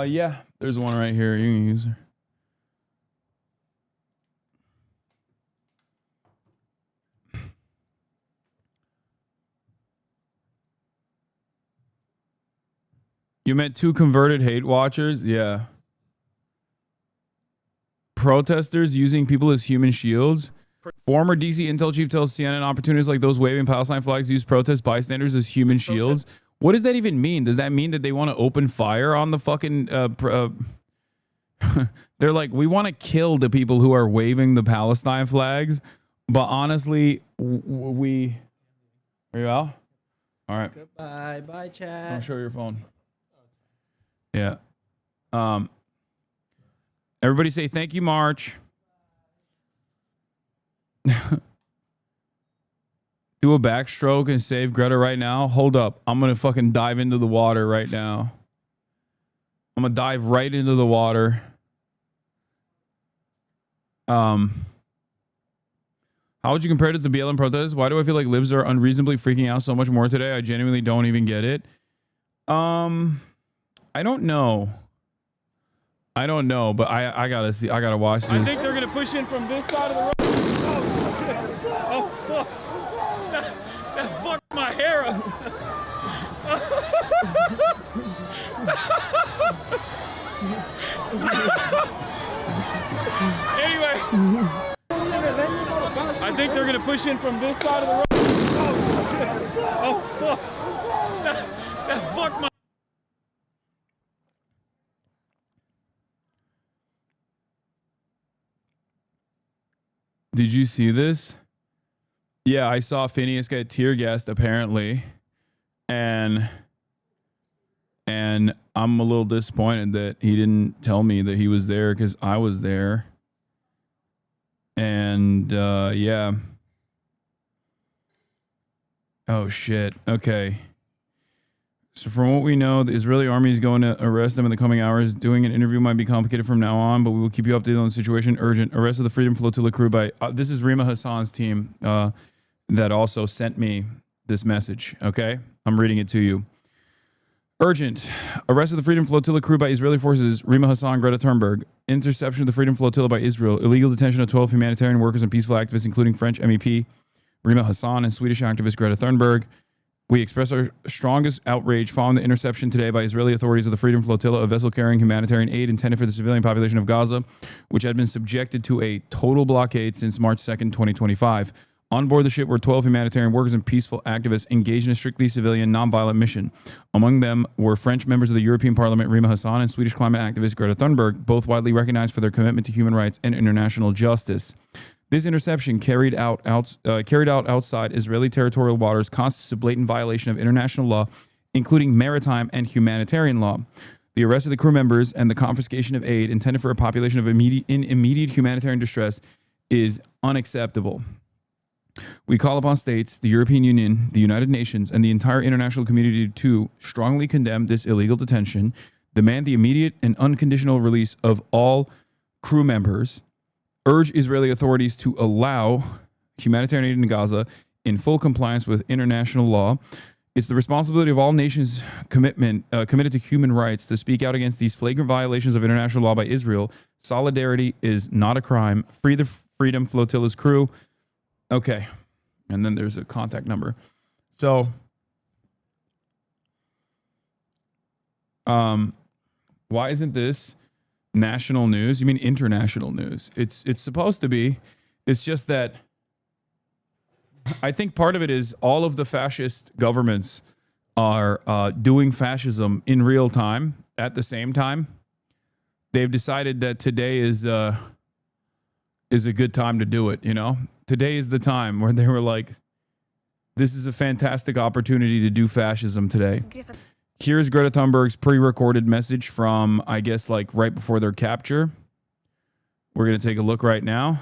Yeah, there's one right here. You can use her. You met two converted hate watchers? Yeah. Protesters using people as human shields? Former DC Intel chief tells CNN opportunities like those waving Palestine flags use protest bystanders as human shields. What does that even mean? Does that mean that they want to open fire on the fucking... They're like, we want to kill the people who are waving the Palestine flags. But honestly, we... Are you out? All right. Goodbye. Bye, chat. Don't show your phone. Yeah. Everybody say thank you, March. Do a backstroke and save Greta right now. Hold up. I'm going to fucking dive into the water right now. I'm going to dive right into the water. How would you compare it to the BLM protests? Why do I feel like libs are unreasonably freaking out so much more today? I genuinely don't even get it. I don't know. But I gotta see. I gotta watch this. I think they're gonna push in from this side of the road. Oh fuck! That fucked my hair up. Anyway, I think they're gonna push in from this side of the road. Oh fuck! That fucked my. Did you see this? Yeah, I saw Phineas get tear gassed apparently, and And I'm a little disappointed that he didn't tell me that he was there because I was there. And yeah. Oh, shit. Okay. So from what we know, the Israeli army is going to arrest them in the coming hours. Doing an interview might be complicated from now on, but we will keep you updated on the situation. Urgent. Arrest of the Freedom Flotilla crew by... this is Rima Hassan's team that also sent me this message, okay? I'm reading it to you. Urgent. Arrest of the Freedom Flotilla crew by Israeli forces. Rima Hassan, Greta Thunberg. Interception of the Freedom Flotilla by Israel. Illegal detention of 12 humanitarian workers and peaceful activists, including French MEP Rima Hassan and Swedish activist Greta Thunberg. We express our strongest outrage following the interception today by Israeli authorities of the Freedom Flotilla, a vessel carrying humanitarian aid intended for the civilian population of Gaza, which had been subjected to a total blockade since March 2nd, 2025. On board the ship were 12 humanitarian workers and peaceful activists engaged in a strictly civilian, nonviolent mission. Among them were French members of the European Parliament, Rima Hassan, and Swedish climate activist Greta Thunberg, both widely recognized for their commitment to human rights and international justice. This interception carried out outside Israeli territorial waters constitutes a blatant violation of international law, including maritime and humanitarian law. The arrest of the crew members and the confiscation of aid intended for a population of immediate humanitarian distress is unacceptable. We call upon states, the European Union, the United Nations, and the entire international community to strongly condemn this illegal detention, demand the immediate and unconditional release of all crew members, urge Israeli authorities to allow humanitarian aid in Gaza in full compliance with international law. It's the responsibility of all nations committed to human rights to speak out against these flagrant violations of international law by Israel. Solidarity is not a crime. Free the Freedom Flotilla's crew. Okay. And then there's a contact number. So, why isn't this national news? You mean international news? It's supposed to be. It's just that I think part of it is all of the fascist governments are doing fascism in real time at the same time. They've decided that today is a good time to do it, you know? Today is the time where they were like, this is a fantastic opportunity to do fascism today. Here's Greta Thunberg's pre-recorded message from, I guess, like right before their capture. We're going to take a look right now.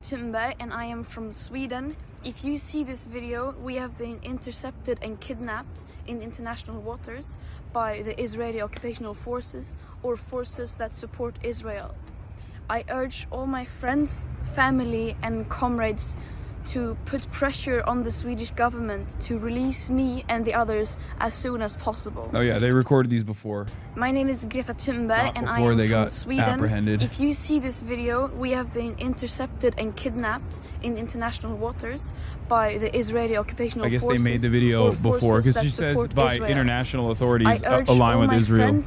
Thunberg, and I am from Sweden. If you see this video, we have been intercepted and kidnapped in international waters by the Israeli occupational forces or forces that support Israel. I urge all my friends, family, and comrades to put pressure on the Swedish government to release me and the others as soon as possible. Oh yeah, they recorded these before. My name is Greta Thunberg and I am from Sweden. Apprehended. If you see this video, we have been intercepted and kidnapped in international waters by the Israeli occupational forces. I guess they made the video before because she says by Israel. International authorities align with Israel.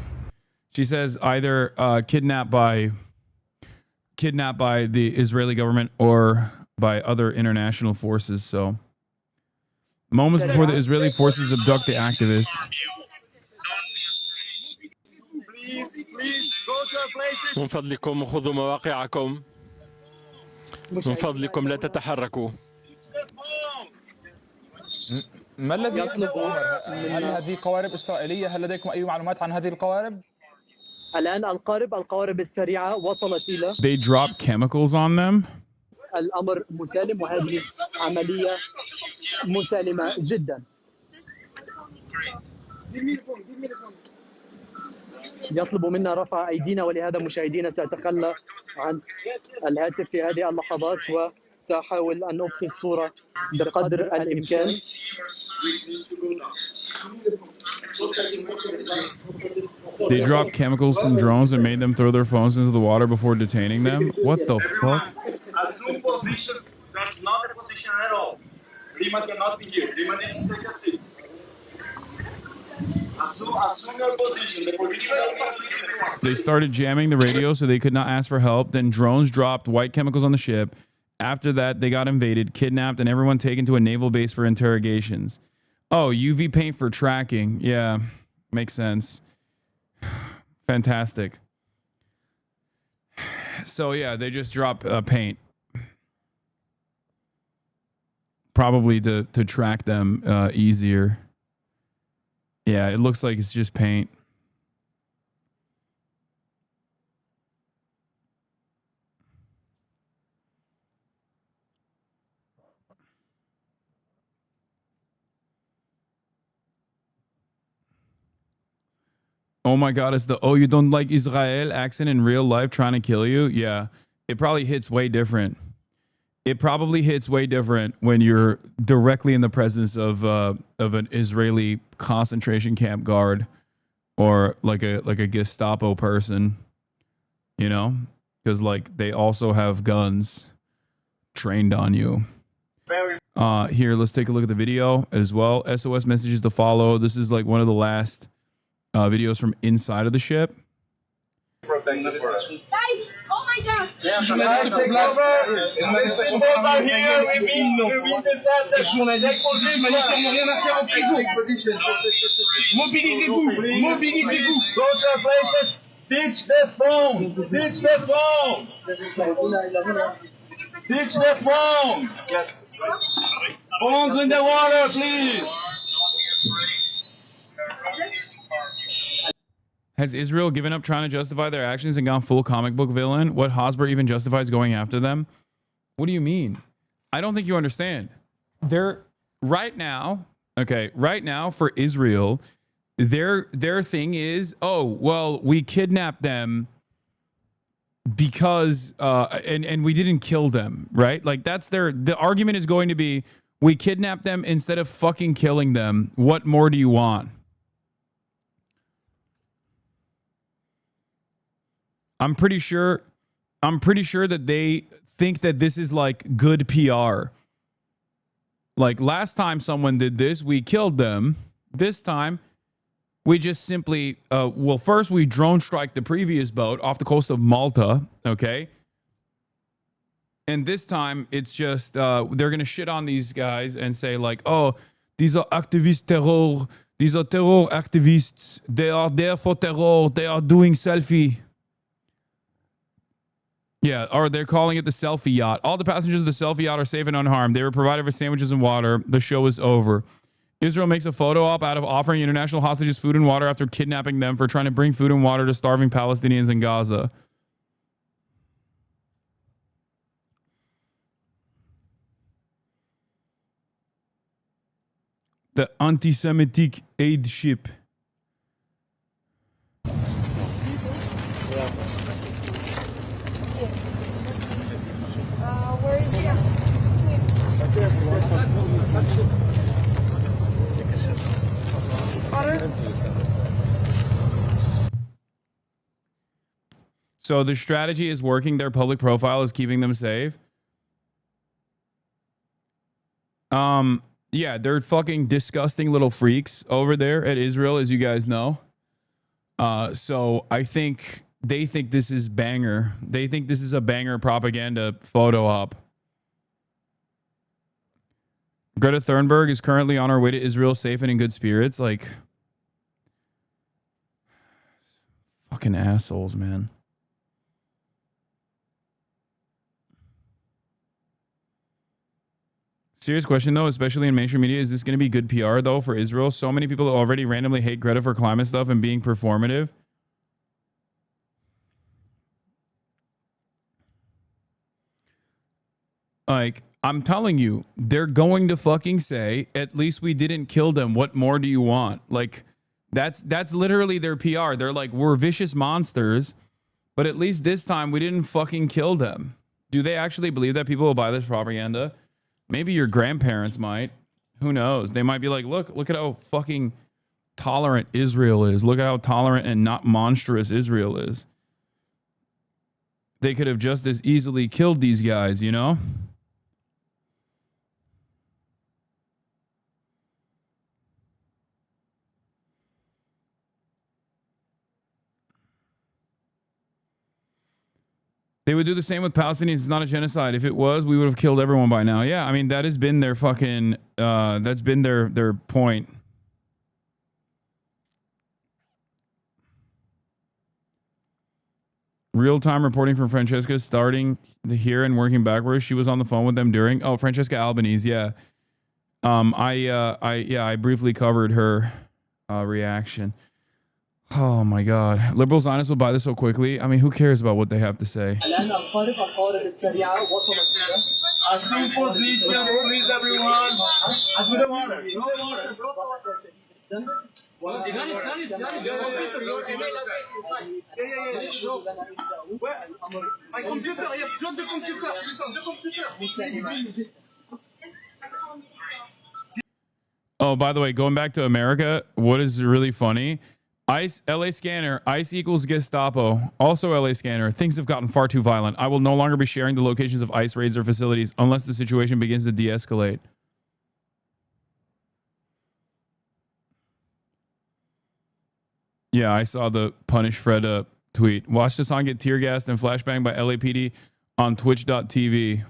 She says either kidnapped by the Israeli government or by other international forces. So moments before the Israeli forces abduct the activists. من فضلكم خذوا مواقعكم. من فضلكم لا تتحركوا. ما الذي يحدث عمر؟ هل هذه قوارب إسرائيلية؟ هل لديكم أي معلومات عن هذه القوارب؟ الآن القوارب السريعة وصلت إلى. They drop chemicals on them. الأمر مسالم وهذه عملية مسالمة جدا. يطلب منا رفع أيدينا ولهذا مشاهدينا سأتخلى عن الهاتف في هذه اللحظات وسأحاول أن أبقي الصورة بقدر الإمكان. They dropped chemicals from drones and made them throw their phones into the water before detaining them. What the fuck? Assume positions. That's not a position at all. Rima cannot be here. Rima needs to take a seat. Assume your position. The position They started jamming the radio so they could not ask for help. Then drones dropped white chemicals on the ship. After that, they got invaded, kidnapped, and everyone taken to a naval base for interrogations. Oh, UV paint for tracking. Yeah, makes sense. Fantastic. So yeah, they just drop paint. Probably to track them easier. Yeah, it looks like it's just paint. Oh my God, it's the, oh, you don't like Israel accent in real life trying to kill you? Yeah, it probably hits way different. It probably hits way different when you're directly in the presence of an Israeli concentration camp guard or like a Gestapo person, you know, because like they also have guns trained on you. Here, let's take a look at the video as well. SOS messages to follow. This is like one of the last videos from inside of the ship. Guys, oh my God! Mobilisez-vous, mobilisez-vous. Go to the places. Ditch the phone. Ditch the phone. Ditch the phone. Yes. Phones in the water, please. Has Israel given up trying to justify their actions and gone full comic book villain? What Hosber even justifies going after them? What do you mean? I don't think you understand. They're right now, okay, right now for Israel, their thing is, oh, well, we kidnapped them because and we didn't kill them, right? Like that's the argument is going to be we kidnapped them instead of fucking killing them. What more do you want? I'm pretty sure that they think that this is like good PR. Like last time someone did this, we killed them. This time, we just simply, well, first we drone strike the previous boat off the coast of Malta, okay? And this time, it's just, they're going to shit on these guys and say like, oh, these are activist terror. These are terror activists. They are there for terror. They are doing selfie. Yeah, or they're calling it the selfie yacht. All the passengers of the selfie yacht are safe and unharmed. They were provided with sandwiches and water. The show is over. Israel makes a photo op out of offering international hostages food and water after kidnapping them for trying to bring food and water to starving Palestinians in Gaza. The anti-Semitic aid ship. Where is he? So the strategy is working. Their public profile is keeping them safe. Yeah, they're fucking disgusting little freaks over there at Israel, as you guys know. So I think they think this is banger. They think this is a banger propaganda photo op. Greta Thunberg is currently on her way to Israel safe and in good spirits. Like, fucking assholes, man. Serious question, though, especially in mainstream media. Is this going to be good PR, though, for Israel? So many people already randomly hate Greta for climate stuff and being performative. Like, I'm telling you, they're going to fucking say, at least we didn't kill them. What more do you want? Like, that's literally their PR. They're like, we're vicious monsters, but at least this time we didn't fucking kill them. Do they actually believe that people will buy this propaganda? Maybe your grandparents might. Who knows? They might be like, look at how fucking tolerant Israel is. Look at how tolerant and not monstrous Israel is. They could have just as easily killed these guys, you know? They would do the same with Palestinians. It's not a genocide. If it was, we would have killed everyone by now. Yeah, I mean, that has been their fucking, that's been their point. Real-time reporting from Francesca starting here and working backwards. She was on the phone with them during, oh, Francesca Albanese, yeah. I briefly covered her reaction. Oh my God. Liberal Zionists will buy this so quickly. I mean, who cares about what they have to say? Assume position, please, everyone. My computer, I have dropped the computer. Oh, by the way, going back to America, what is really funny? ICE, LA scanner, ICE equals Gestapo. Also LA scanner, things have gotten far too violent. I will no longer be sharing the locations of ICE raids or facilities unless the situation begins to de-escalate. Yeah, I saw the Punish Fred tweet. Watched Hassan get tear gassed and flashbanged by LAPD on twitch.tv.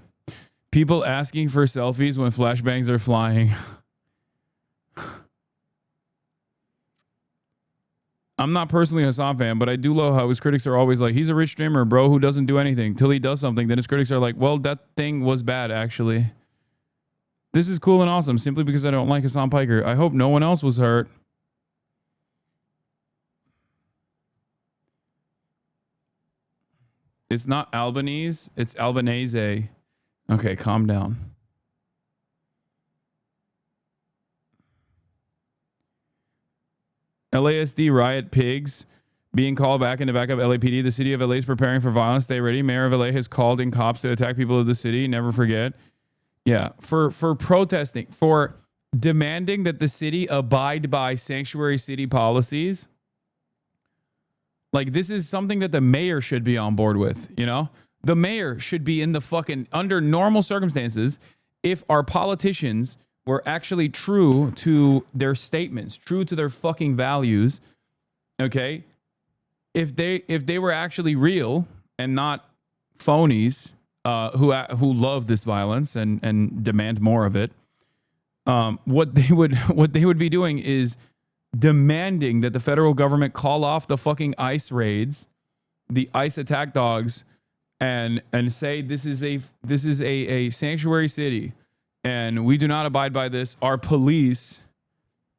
People asking for selfies when flashbangs are flying. I'm not personally a Hassan fan, but I do love how his critics are always like, he's a rich streamer, bro, who doesn't do anything. Till he does something, then his critics are like, well, that thing was bad, actually. This is cool and awesome, simply because I don't like Hassan Piker. I hope no one else was hurt. It's not Albanese, it's Albanese. Okay, calm down. LASD riot pigs being called back into backup LAPD. The city of LA is preparing for violence. Stay ready. Mayor of LA has called in cops to attack people of the city. Never forget. Yeah, for protesting, for demanding that the city abide by sanctuary city policies. Like, this is something that the mayor should be on board with, you know? The mayor should be in the fucking, under normal circumstances, if our politicians were actually true to their statements, true to their fucking values, okay? If they were actually real and not phonies who love this violence and demand more of it, what they would be doing is demanding that the federal government call off the fucking ICE raids, the ICE attack dogs, and say this is a sanctuary city. And we do not abide by this. Our police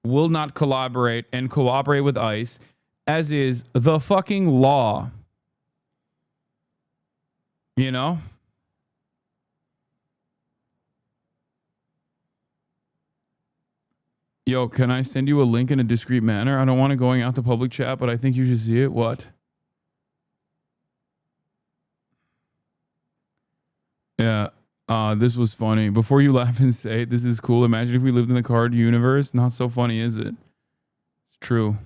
will not collaborate and cooperate with ICE, as is the fucking law. You know? Yo, can I send you a link in a discreet manner? I don't want it going out to public chat, but I think you should see it. What? Yeah. This was funny. Before you laugh and say, this is cool. Imagine if we lived in the card universe. Not so funny, is it? It's true.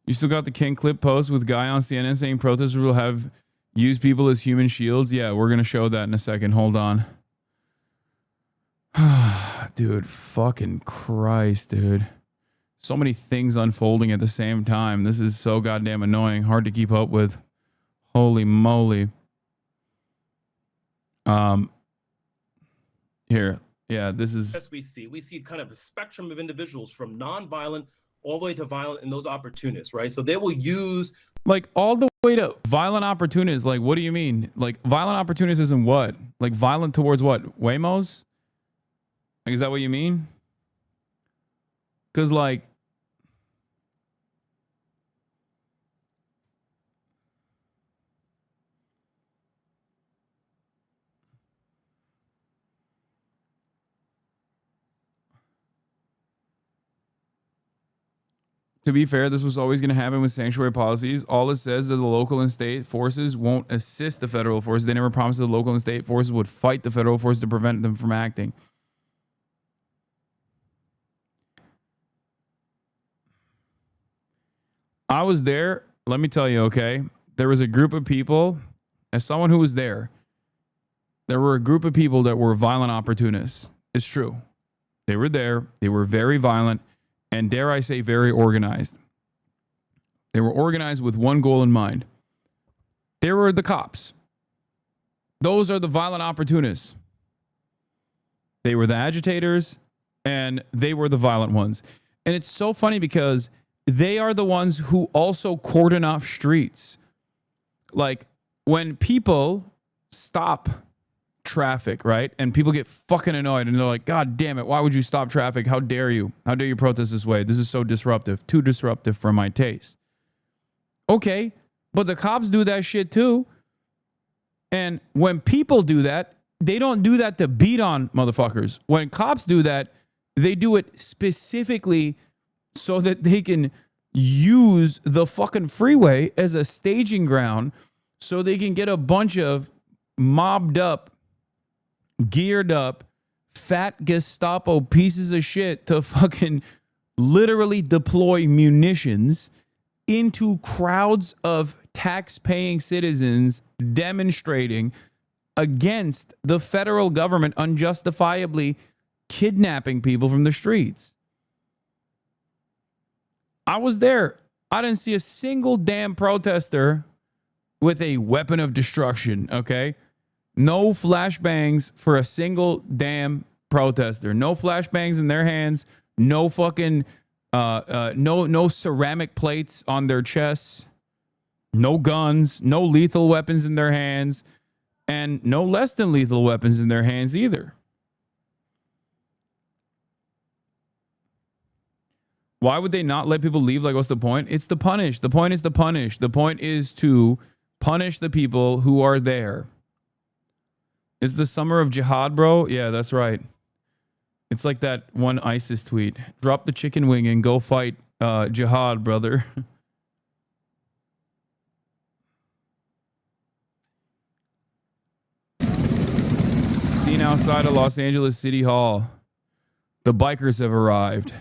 You still got the King clip post with guy on CNN saying protesters will have used people as human shields. Yeah, we're going to show that in a second. Hold on. Dude, fucking Christ, dude. So many things unfolding at the same time. This is so goddamn annoying. Hard to keep up with. Holy moly. Here. Yeah, this is... Yes, we see kind of a spectrum of individuals from non-violent all the way to violent and those opportunists, right? So they will use... Like, all the way to violent opportunists. Like, what do you mean? Like, violent opportunists isn't what? Like, violent towards what? Waymos? Like, is that what you mean? Because, like... To be fair, this was always going to happen with sanctuary policies. All it says is that the local and state forces won't assist the federal forces. They never promised the local and state forces would fight the federal forces to prevent them from acting. I was there. Let me tell you, okay? There was a group of people, as someone who was there were a group of people that were violent opportunists. It's true. They were there. They were very violent. And dare I say, very organized. They were organized with one goal in mind. They were the cops. Those are the violent opportunists. They were the agitators, and they were the violent ones. And it's so funny because they are the ones who also cordon off streets. Like, when people stop traffic, right? And people get fucking annoyed and they're like, God damn it, why would you stop traffic? How dare you? How dare you protest this way? This is so disruptive. Too disruptive for my taste. Okay, but the cops do that shit too. And when people do that, they don't do that to beat on motherfuckers. When cops do that, they do it specifically so that they can use the fucking freeway as a staging ground so they can get a bunch of mobbed up, geared up, fat Gestapo pieces of shit to fucking literally deploy munitions into crowds of tax-paying citizens demonstrating against the federal government unjustifiably kidnapping people from the streets. I was there. I didn't see a single damn protester with a weapon of destruction, okay? No flashbangs for a single damn protester. No flashbangs in their hands. No fucking no ceramic plates on their chests. No guns, no lethal weapons in their hands, and no less than lethal weapons in their hands either. Why would they not let people leave? Like, what's the point? It's to punish. The point is to punish. The point is to punish the people who are there. It's the summer of jihad, bro. Yeah, that's right. It's like that one ISIS tweet. Drop the chicken wing and go fight jihad, brother. Seen outside of Los Angeles City Hall. The bikers have arrived.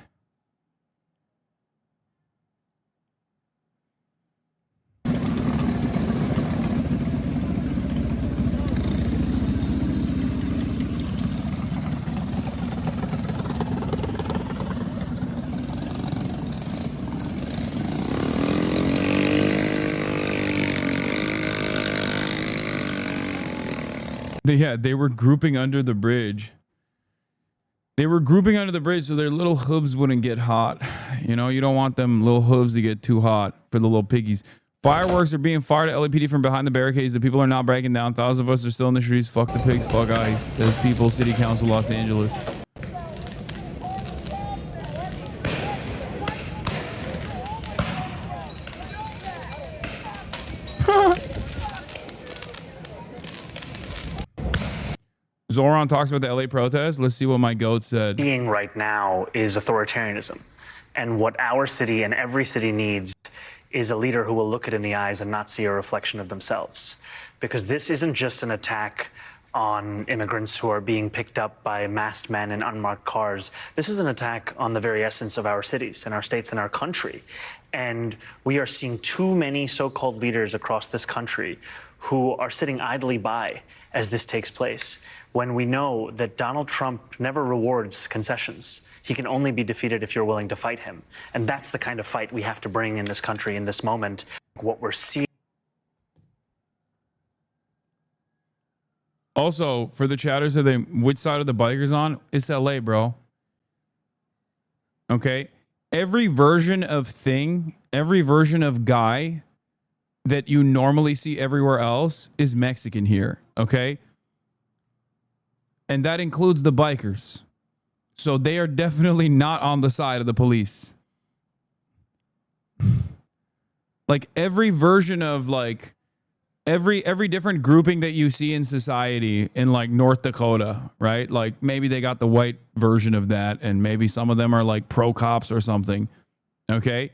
Yeah, they were grouping under the bridge. They were grouping under the bridge so their little hooves wouldn't get hot. You know, you don't want them little hooves to get too hot for the little piggies. Fireworks are being fired at LAPD from behind the barricades. The people are not breaking down. Thousands of us are still in the streets. Fuck the pigs, fuck ICE, says People City Council Los Angeles. Zoran talks about the LA protests. Let's see what my goat said. Seeing right now is authoritarianism. And what our city and every city needs is a leader who will look it in the eyes and not see a reflection of themselves. Because this isn't just an attack on immigrants who are being picked up by masked men in unmarked cars. This is an attack on the very essence of our cities and our states and our country. And we are seeing too many so-called leaders across this country who are sitting idly by as this takes place, when we know that Donald Trump never rewards concessions. He can only be defeated if you're willing to fight him. And that's the kind of fight we have to bring in this country in this moment. What we're seeing. Also, for the chatters, which side of the bikers on? It's LA, bro. Okay? Every version of thing, every version of guy that you normally see everywhere else is Mexican here, okay? And that includes the bikers. So they are definitely not on the side of the police. Like every version of like every different grouping that you see in society in like North Dakota, right? Like maybe they got the white version of that and maybe some of them are like pro cops or something. Okay?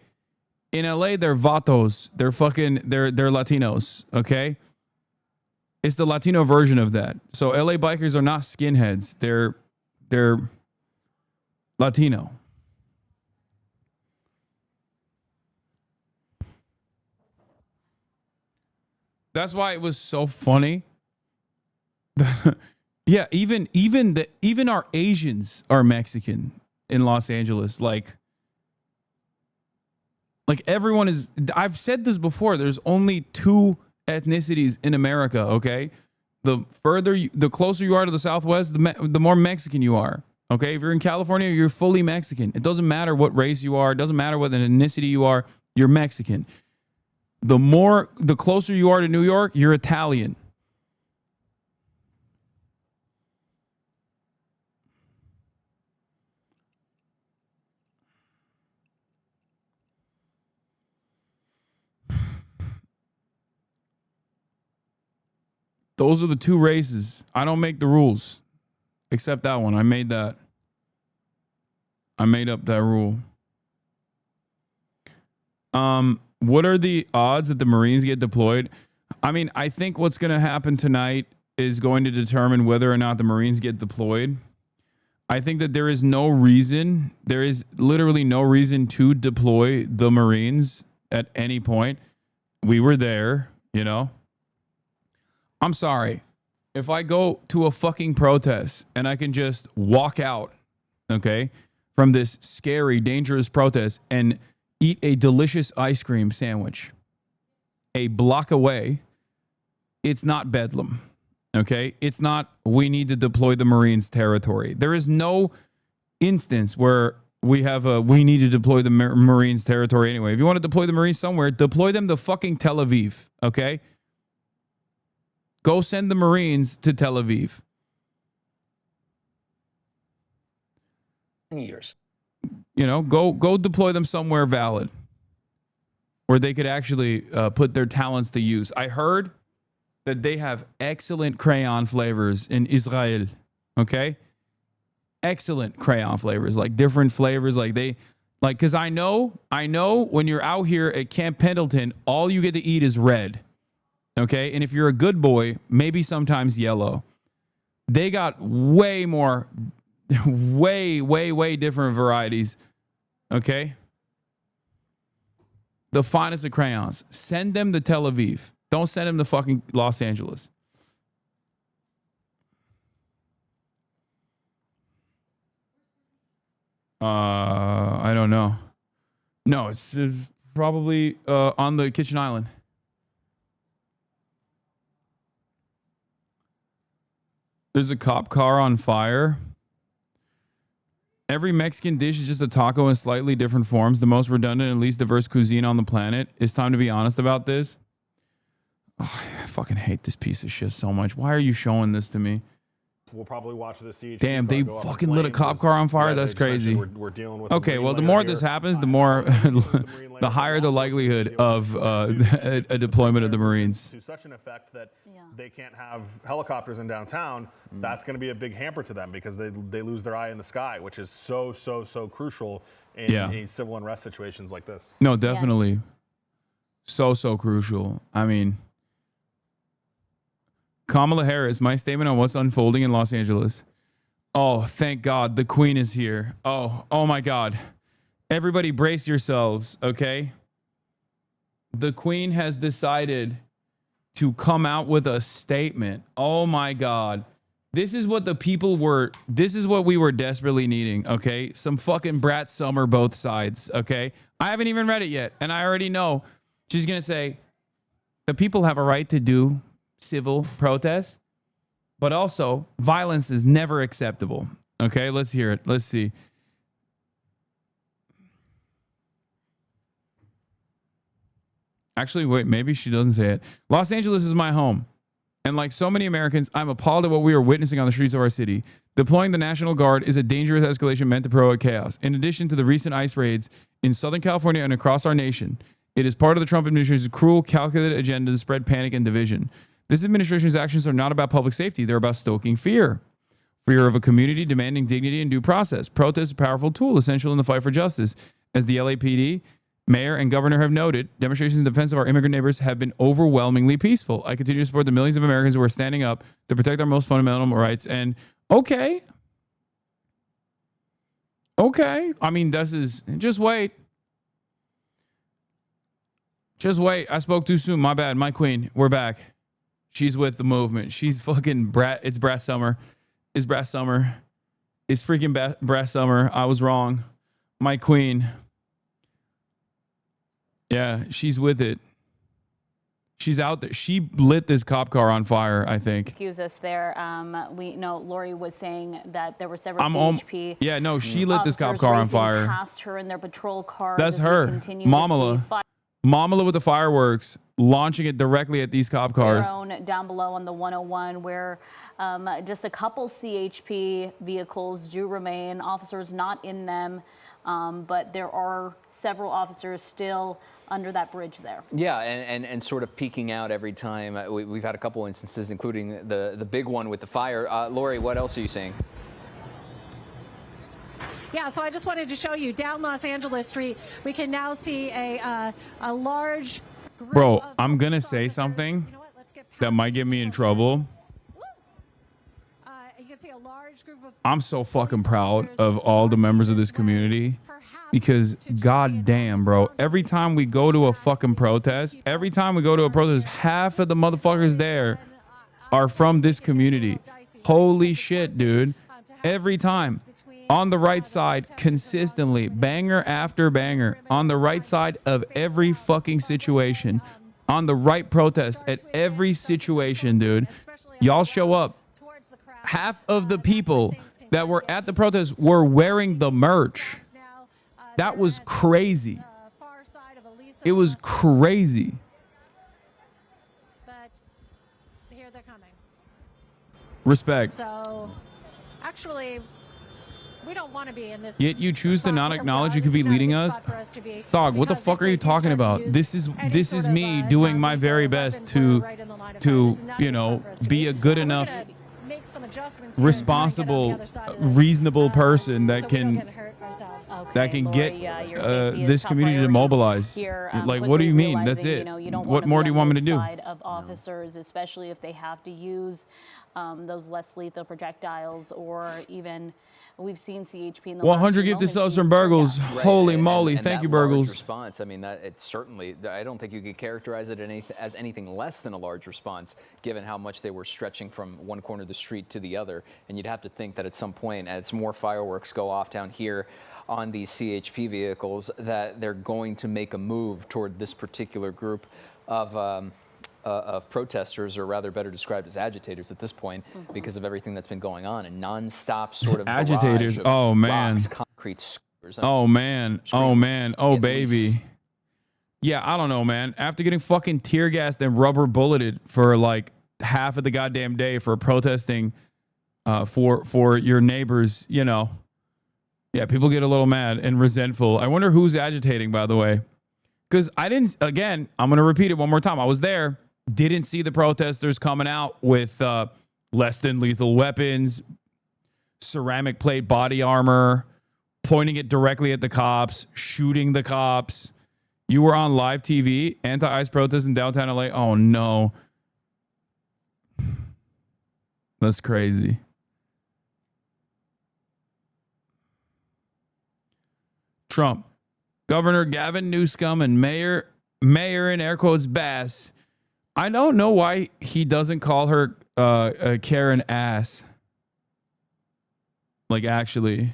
In LA, they're vatos. They're Latinos, okay? It's the Latino version of that. So LA bikers are not skinheads. They're Latino. That's why it was so funny. Yeah, even our Asians are Mexican in Los Angeles. Like everyone is. I've said this before. There's only two ethnicities in America. Okay, the closer you are to the Southwest, the more Mexican you are. Okay, if you're in California, you're fully Mexican. It doesn't matter what race you are. It doesn't matter what ethnicity you are. You're Mexican. The closer you are to New York, you're Italian. Those are the two races. I don't make the rules. Except that one. I made that. I made up that rule. What are the odds that the Marines get deployed? I mean, I think what's going to happen tonight is going to determine whether or not the Marines get deployed. I think that there is no reason, there is literally no reason to deploy the Marines at any point. We were there, you know. I'm sorry. If I go to a fucking protest and I can just walk out, okay, from this scary, dangerous protest and eat a delicious ice cream sandwich a block away, it's not Bedlam. Okay, it's not we need to deploy the Marines territory. There is no instance where we need to deploy the Marines territory anyway. If you want to deploy the Marines somewhere, deploy them to fucking Tel Aviv. Okay, go send the Marines to Tel Aviv. Years. You know, go deploy them somewhere valid where they could actually put their talents to use. I heard that they have excellent crayon flavors in Israel, okay? Excellent crayon flavors, like different flavors, because I know when you're out here at Camp Pendleton, all you get to eat is red, okay? And if you're a good boy, maybe sometimes yellow. They got way more, way different varieties, okay? The finest of crayons. Send them to Tel Aviv. Don't send him to fucking Los Angeles. I don't know. No, it's probably on the kitchen island. There's a cop car on fire. Every Mexican dish is just a taco in slightly different forms. The most redundant and least diverse cuisine on the planet. It's time to be honest about this. Oh, I fucking hate this piece of shit so much. Why are you showing this to me? We'll probably watch the siege. Damn, they fucking lit a cop car on fire? That's crazy. We're dealing with okay, well, the more this happens, the more, the higher the likelihood of a deployment of the Marines. To such an effect that they can't have helicopters in downtown, that's going to be a big hamper to them because they lose their eye in the sky, which is so crucial in civil unrest situations like this. No, definitely. So crucial. I mean, Kamala Harris, my statement on what's unfolding in Los Angeles. Oh, thank God. The Queen is here. Oh my God. Everybody brace yourselves, okay? The Queen has decided to come out with a statement. Oh my God. This is what we were desperately needing, okay? Some fucking brat summer both sides, okay? I haven't even read it yet, and I already know she's going to say, the people have a right to do civil protests, but also violence is never acceptable. Okay, let's hear it. Let's see. Actually, wait, maybe she doesn't say it. Los Angeles is my home. And like so many Americans, I'm appalled at what we are witnessing on the streets of our city. Deploying the National Guard is a dangerous escalation meant to provoke chaos. In addition to the recent ICE raids in Southern California and across our nation, it is part of the Trump administration's cruel, calculated agenda to spread panic and division. This administration's actions are not about public safety. They're about stoking fear. Fear of a community demanding dignity and due process. Protest is a powerful tool essential in the fight for justice. As the LAPD, mayor, and governor have noted, demonstrations in defense of our immigrant neighbors have been overwhelmingly peaceful. I continue to support the millions of Americans who are standing up to protect our most fundamental rights. And okay. I mean, just wait. Just wait. I spoke too soon. My bad. My queen. We're back. She's with the movement. She's fucking brat. It's Brass Summer. It's Brass Summer. It's freaking Brass Summer. I was wrong. My queen. Yeah, she's with it. She's out there. She lit this cop car on fire, I think. Excuse us there. We know Lori was saying that there were several CHP. Yeah, no, she lit this cop car on fire. Past her in their patrol car. That's her. Mamala with the fireworks, launching it directly at these cop cars. Down below on the 101, where just a couple CHP vehicles do remain. Officers not in them. but there are several officers still under that bridge there. Yeah, and sort of peeking out every time. We've had a couple instances, including the big one with the fire. Lori, what else are you seeing? Yeah, so I just wanted to show you down Los Angeles Street, we can now see a large group. Bro, I'm gonna say something that might get me in trouble. You can see a large group of I'm so fucking proud of all the members of this community because goddamn, bro, every time we go to a fucking protest, half of the motherfuckers there are from this community. Holy shit, dude. Every time. On the right side, consistently, banger after banger, on the right side of every fucking situation, on the right protest at every situation, dude. Y'all show up. Half of the people that were at the protest were wearing the merch. That was crazy. It was crazy. But here they're coming. Respect. So, actually, we don't want to be in this. Yet you choose to not acknowledge you could be leading us. Dog, what the fuck are you talking about? This is me doing my very best to you know, be a good enough, responsible, reasonable person that can get this community to mobilize. Like, what do you mean? That's it. What more do you want me to do? Of officers, especially if they have to use those less lethal projectiles, or even we've seen CHP in the 100 gifted subs from Burgles. Right, Holy moly. and Thank that you, large Burgles. response, I mean, that it's certainly, I don't think you could characterize it as anything less than a large response, given how much they were stretching from one corner of the street to the other. And you'd have to think that at some point, as more fireworks go off down here on these CHP vehicles, that they're going to make a move toward this particular group of protesters, or rather better described as agitators at this point, because of everything that's been going on, and nonstop sort of Agitators. barrage of Oh man. rocks, concrete skewers. Oh man. Oh man. Oh baby. Yeah, I don't know, man. After getting fucking tear gassed and rubber bulleted for like half of the goddamn day for protesting for your neighbors, you know. Yeah, people get a little mad and resentful. I wonder who's agitating, by the way. Because I didn't, again, I'm going to repeat it one more time. I was there, didn't see the protesters coming out with less than lethal weapons, ceramic plate body armor, pointing it directly at the cops, shooting the cops. You were on live TV, anti-ICE protests in downtown LA. Oh, no. That's crazy. Trump, Governor Gavin Newsom, and Mayor in air quotes Bass. I don't know why he doesn't call her Karen ass. Like, actually.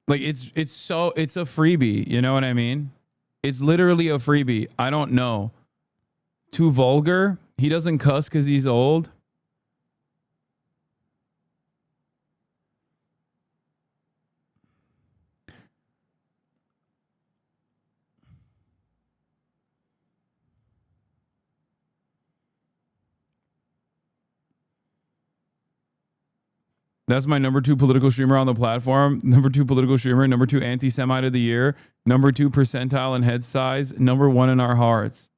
Like, it's a freebie, you know what I mean? It's literally a freebie. I don't know. Too vulgar? He doesn't cuss because he's old? That's my number 2 political streamer on the platform. Number 2 political streamer. Number 2 anti-Semite of the year. Number 2 percentile in head size. Number 1 in our hearts.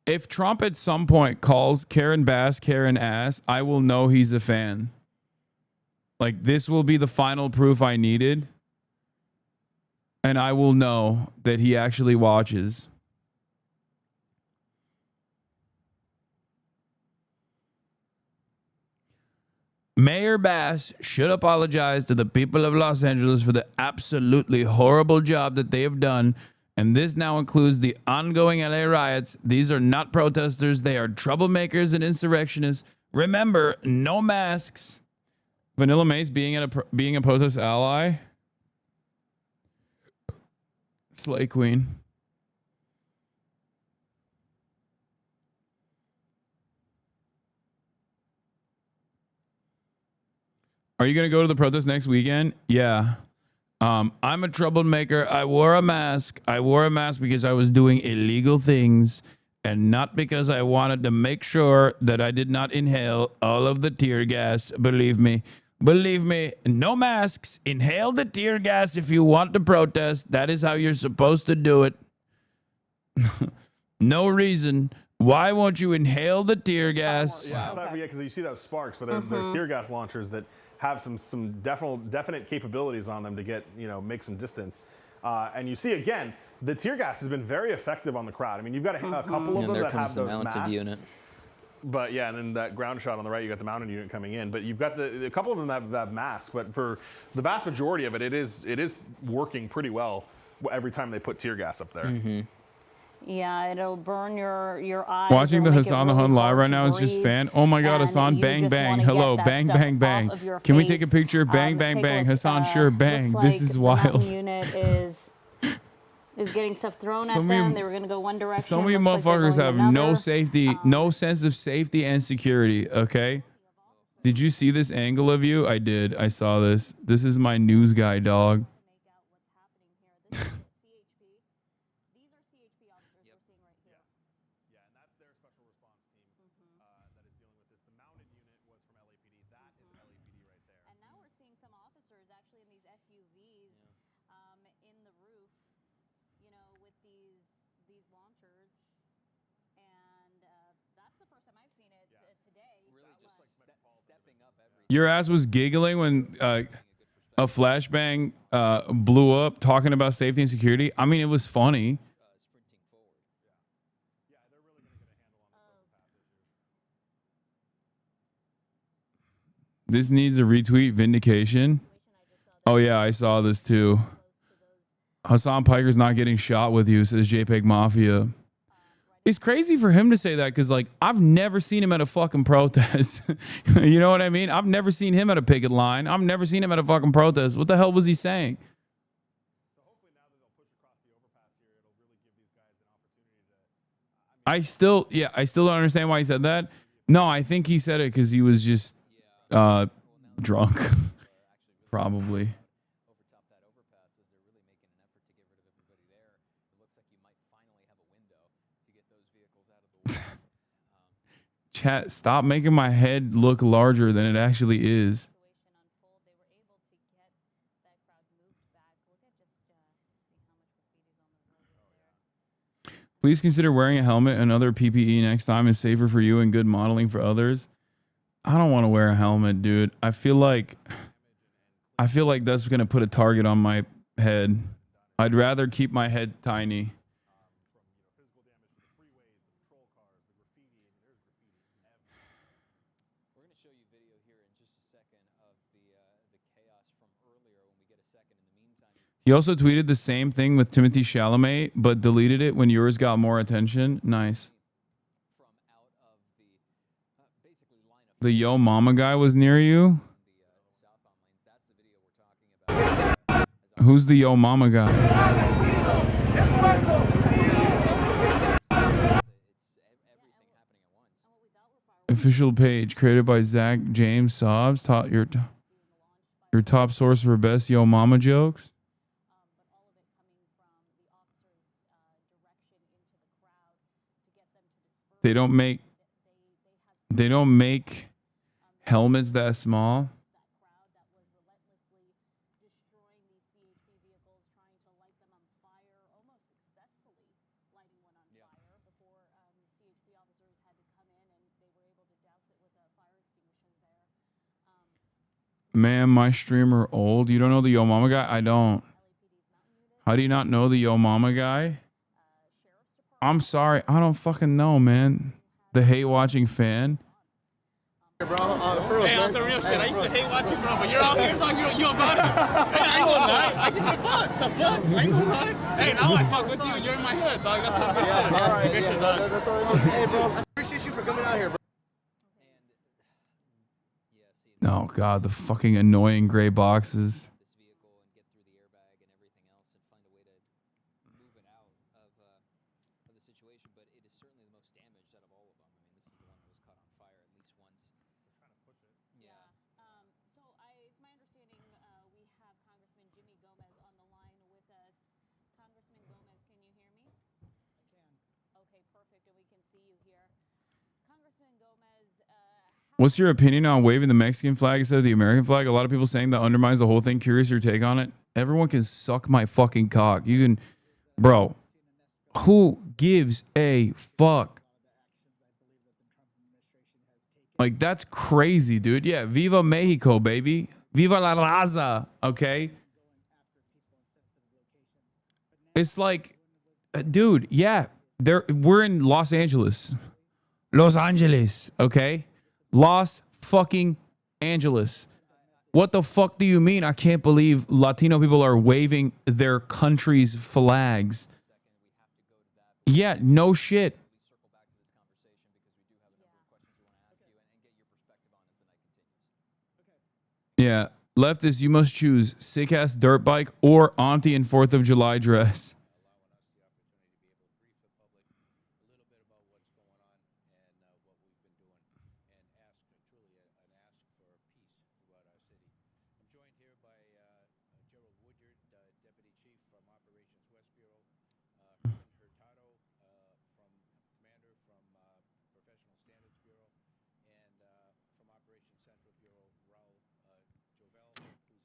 If Trump at some point calls Karen Bass Karen ass, I will know he's a fan. Like, this will be the final proof I needed. And I will know that he actually watches. Mayor Bass should apologize to the people of Los Angeles for the absolutely horrible job that they have done. And this now includes the ongoing LA riots. These are not protesters. They are troublemakers and insurrectionists. Remember, no masks. Vanilla Mace being a protest ally. Slay Queen. Are you going to go to the protest next weekend? Yeah. I'm a troublemaker. I wore a mask. I wore a mask because I was doing illegal things and not because I wanted to make sure that I did not inhale all of the tear gas. Believe me. Believe me, no masks. Inhale the tear gas if you want to protest. That is how you're supposed to do it. No reason. Why won't you inhale the tear gas? Yeah, because you see those sparks, but they're tear gas launchers that have some definite capabilities on them to get, make some distance. And you see, again, the tear gas has been very effective on the crowd. I mean, you've got a couple of them that have those masks. Unit. But yeah, and then that ground shot on the right, you got the mounted unit coming in. But you've got a couple of them that have masks. But for the vast majority of it, it is working pretty well every time they put tear gas up there. Mm-hmm. Yeah, it'll burn your eyes. Watching the Hasan the Hun live right now is just fan. Oh my God, Hasan, bang, bang. Hello, bang, bang, bang. Can we take a picture? Bang, bang, bang. Hasan, sure, bang. This is wild. The unit is getting stuff thrown at them. They were going to go one direction. Some of you motherfuckers have no safety, no sense of safety and security, okay? Did you see this angle of you? I did. I saw this. This is my news guy, dog. Your ass was giggling when a flashbang blew up talking about safety and security. I mean, it was funny. This needs a retweet vindication. Oh, yeah, I saw this too. Hasan Piker's not getting shot with you, says JPEG Mafia. It's crazy for him to say that because, like, I've never seen him at a fucking protest. You know what I mean? I've never seen him at a picket line. I've never seen him at a fucking protest. What the hell was he saying? I still don't understand why he said that. No, I think he said it because he was just drunk. Probably. Chat, stop making my head look larger than it actually is. Please consider wearing a helmet and other PPE next time is safer for you and good modeling for others. I don't want to wear a helmet, dude. I feel like that's going to put a target on my head. I'd rather keep my head tiny. He also tweeted the same thing with Timothy Chalamet, but deleted it when yours got more attention. Nice. The Yo Mama guy was near you? Who's the Yo Mama guy? Official page created by Zach James Sobbs. Your top source for best Yo Mama jokes. They don't make helmets that small. Man, my streamer old. You don't know the Yo Mama guy? I don't. How do you not know the Yo Mama guy? I'm sorry. I don't fucking know, man. The hate watching fan. Bro, hey, on some real shit. I used to hate watching, bro, but you're out here talking you about it. Hey, I ain't gonna lie. I give a fuck. The fuck? I ain't gonna lie. Hey, now I fuck with you. You're in my hood, dog. That's some good shit. All right, good shit, dog. That's all I need. Hey, bro. I appreciate you for coming out here, bro. Oh, God. The fucking annoying gray boxes. What's your opinion on waving the Mexican flag instead of the American flag? A lot of people saying that undermines the whole thing. Curious your take on it. Everyone can suck my fucking cock. You can, bro. Who gives a fuck? Like, that's crazy, dude. Yeah, Viva Mexico, baby. Viva la raza, okay? It's like, dude, yeah, we're in Los Angeles. Los Angeles, okay? Los fucking Angeles. What the fuck do you mean? I can't believe Latino people are waving their country's flags. Yeah, no shit. Yeah, leftist, you must choose sick ass dirt bike or auntie in 4th of July dress.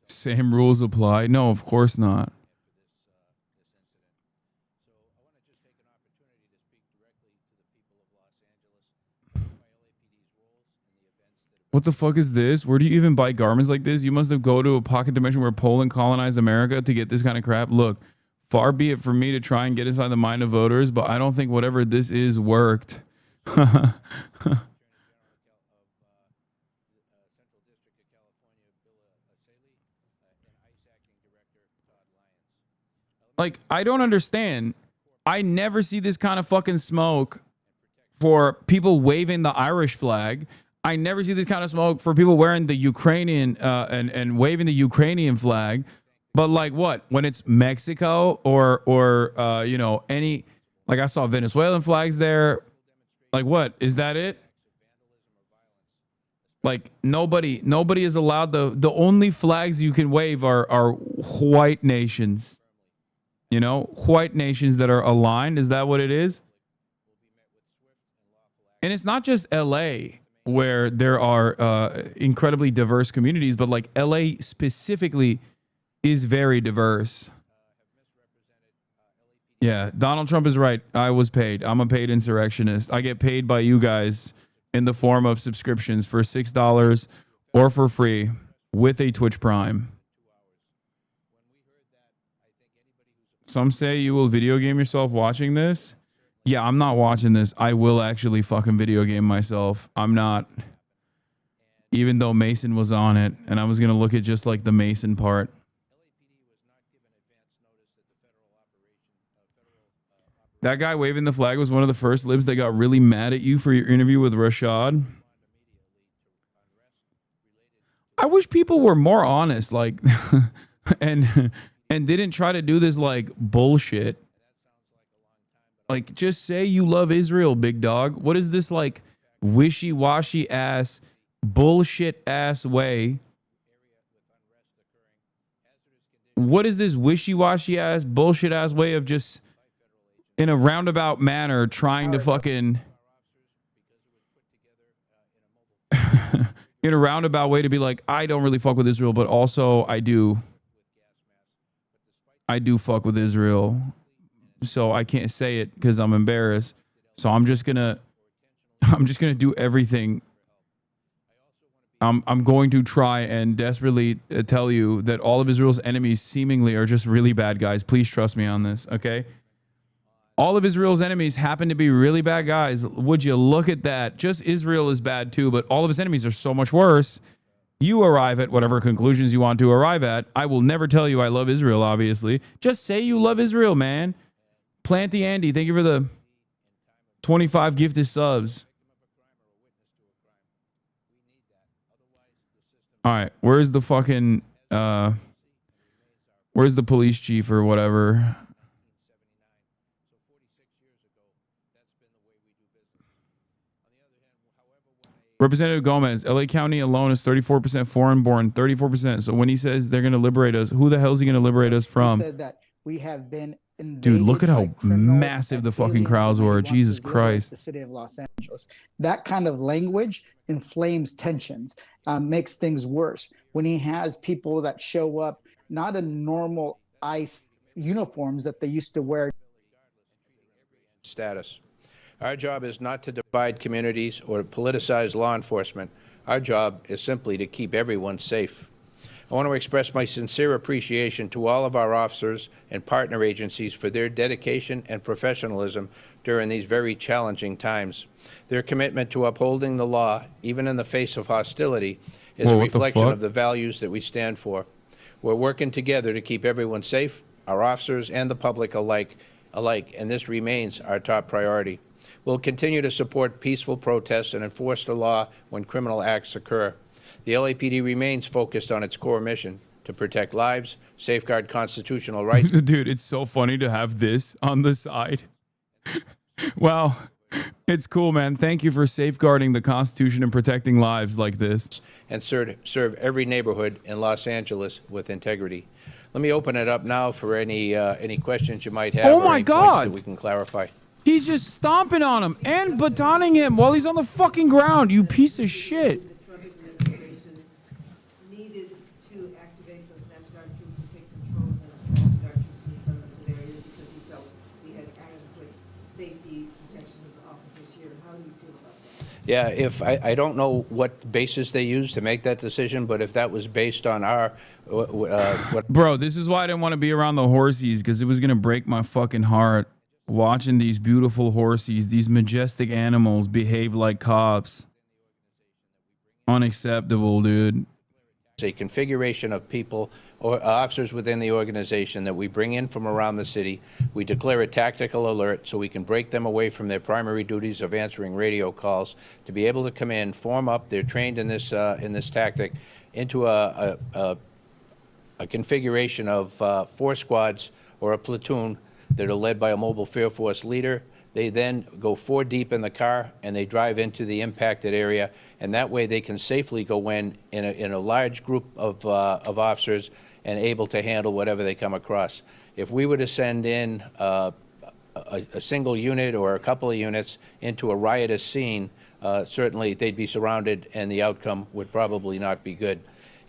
Same rules apply. No, of course not. What the fuck is this? Where do you even buy garments like this? You must have go to a pocket dimension where Poland colonized America to get this kind of crap. Look, far be it from me to try and get inside the mind of voters, but I don't think whatever this is worked. Like, I don't understand. I never see this kind of fucking smoke for people waving the Irish flag. I never see this kind of smoke for people wearing the Ukrainian and waving the Ukrainian flag. But like what? When it's Mexico or you know, any, like I saw Venezuelan flags there. Like what? Is that it? Like nobody is allowed, the only flags you can wave are white nations. You know, white nations that are aligned. Is that what it is? And it's not just LA where there are incredibly diverse communities, but like LA specifically is very diverse. Yeah, Donald Trump is right. I was paid. I'm a paid insurrectionist. I get paid by you guys in the form of subscriptions for $6 or for free with a Twitch Prime. Some say you will video game yourself watching this. Yeah, I'm not watching this. I will actually fucking video game myself. I'm not. Even though Mason was on it, and I was going to look at just like the Mason part. That guy waving the flag was one of the first libs that got really mad at you for your interview with Rashad. I wish people were more honest, like, and didn't try to do this like bullshit. Like, just say you love Israel, big dog. What is this like wishy-washy ass, bullshit ass way? What is this wishy-washy ass, bullshit ass way of just in a roundabout manner trying to fucking in a roundabout way to be like, I don't really fuck with Israel, but also I do fuck with Israel. So I can't say it because I'm embarrassed. So I'm just gonna do everything. I'm going to try and desperately tell you that all of Israel's enemies seemingly are just really bad guys. Please trust me on this, okay? All of Israel's enemies happen to be really bad guys. Would you look at that? Just Israel is bad too, but all of his enemies are so much worse. You arrive at whatever conclusions you want to arrive at. I will never tell you I love Israel, obviously. Just say you love Israel, man. Planty Andy, thank you for the 25 gifted subs. All right, where's the fucking, where's the police chief or whatever? Representative Gomez, LA County alone is 34% foreign born, 34%. So when he says they're going to liberate us, who the hell is he going to liberate us from? He said that we have been Dude, look at how massive the fucking crowds were. Jesus Christ. The city of Los Angeles. That kind of language inflames tensions, makes things worse. When he has people that show up, not in normal ICE uniforms that they used to wear. Status. Our job is not to divide communities or politicize law enforcement. Our job is simply to keep everyone safe. I want to express my sincere appreciation to all of our officers and partner agencies for their dedication and professionalism during these very challenging times. Their commitment to upholding the law, even in the face of hostility, is a reflection of the values that we stand for. We're working together to keep everyone safe, our officers and the public alike, and this remains our top priority. We'll continue to support peaceful protests and enforce the law when criminal acts occur. The LAPD remains focused on its core mission to protect lives, safeguard constitutional rights. Dude, it's so funny to have this on the side. Wow. It's cool, man. Thank you for safeguarding the Constitution and protecting lives like this. And serve every neighborhood in Los Angeles with integrity. Let me open it up now for any questions you might have. Oh my God! That we can clarify. He's just stomping on him and batoning him while he's on the fucking ground. You piece of shit. Needed to activate those National Guard troops and take control of those National Guard troops and send them to the area because he felt we had adequate safety protections as officers here. How do you feel about that? Yeah, if I don't know what basis they used to make that decision, but if that was based on our Bro, this is why I didn't want to be around the horsies, because it was gonna break my fucking heart watching these beautiful horsies, these majestic animals behave like cops. Unacceptable, dude. It's a configuration of people or officers within the organization that we bring in from around the city. We declare a tactical alert so we can break them away from their primary duties of answering radio calls to be able to come in, form up. They're trained in this tactic into a configuration of 4 squads or a platoon that are led by a mobile field force leader. They then go 4 deep in the car and they drive into the impacted area, and that way they can safely go in a large group of officers and able to handle whatever they come across. If we were to send in a single unit or a couple of units into a riotous scene, certainly they'd be surrounded and the outcome would probably not be good.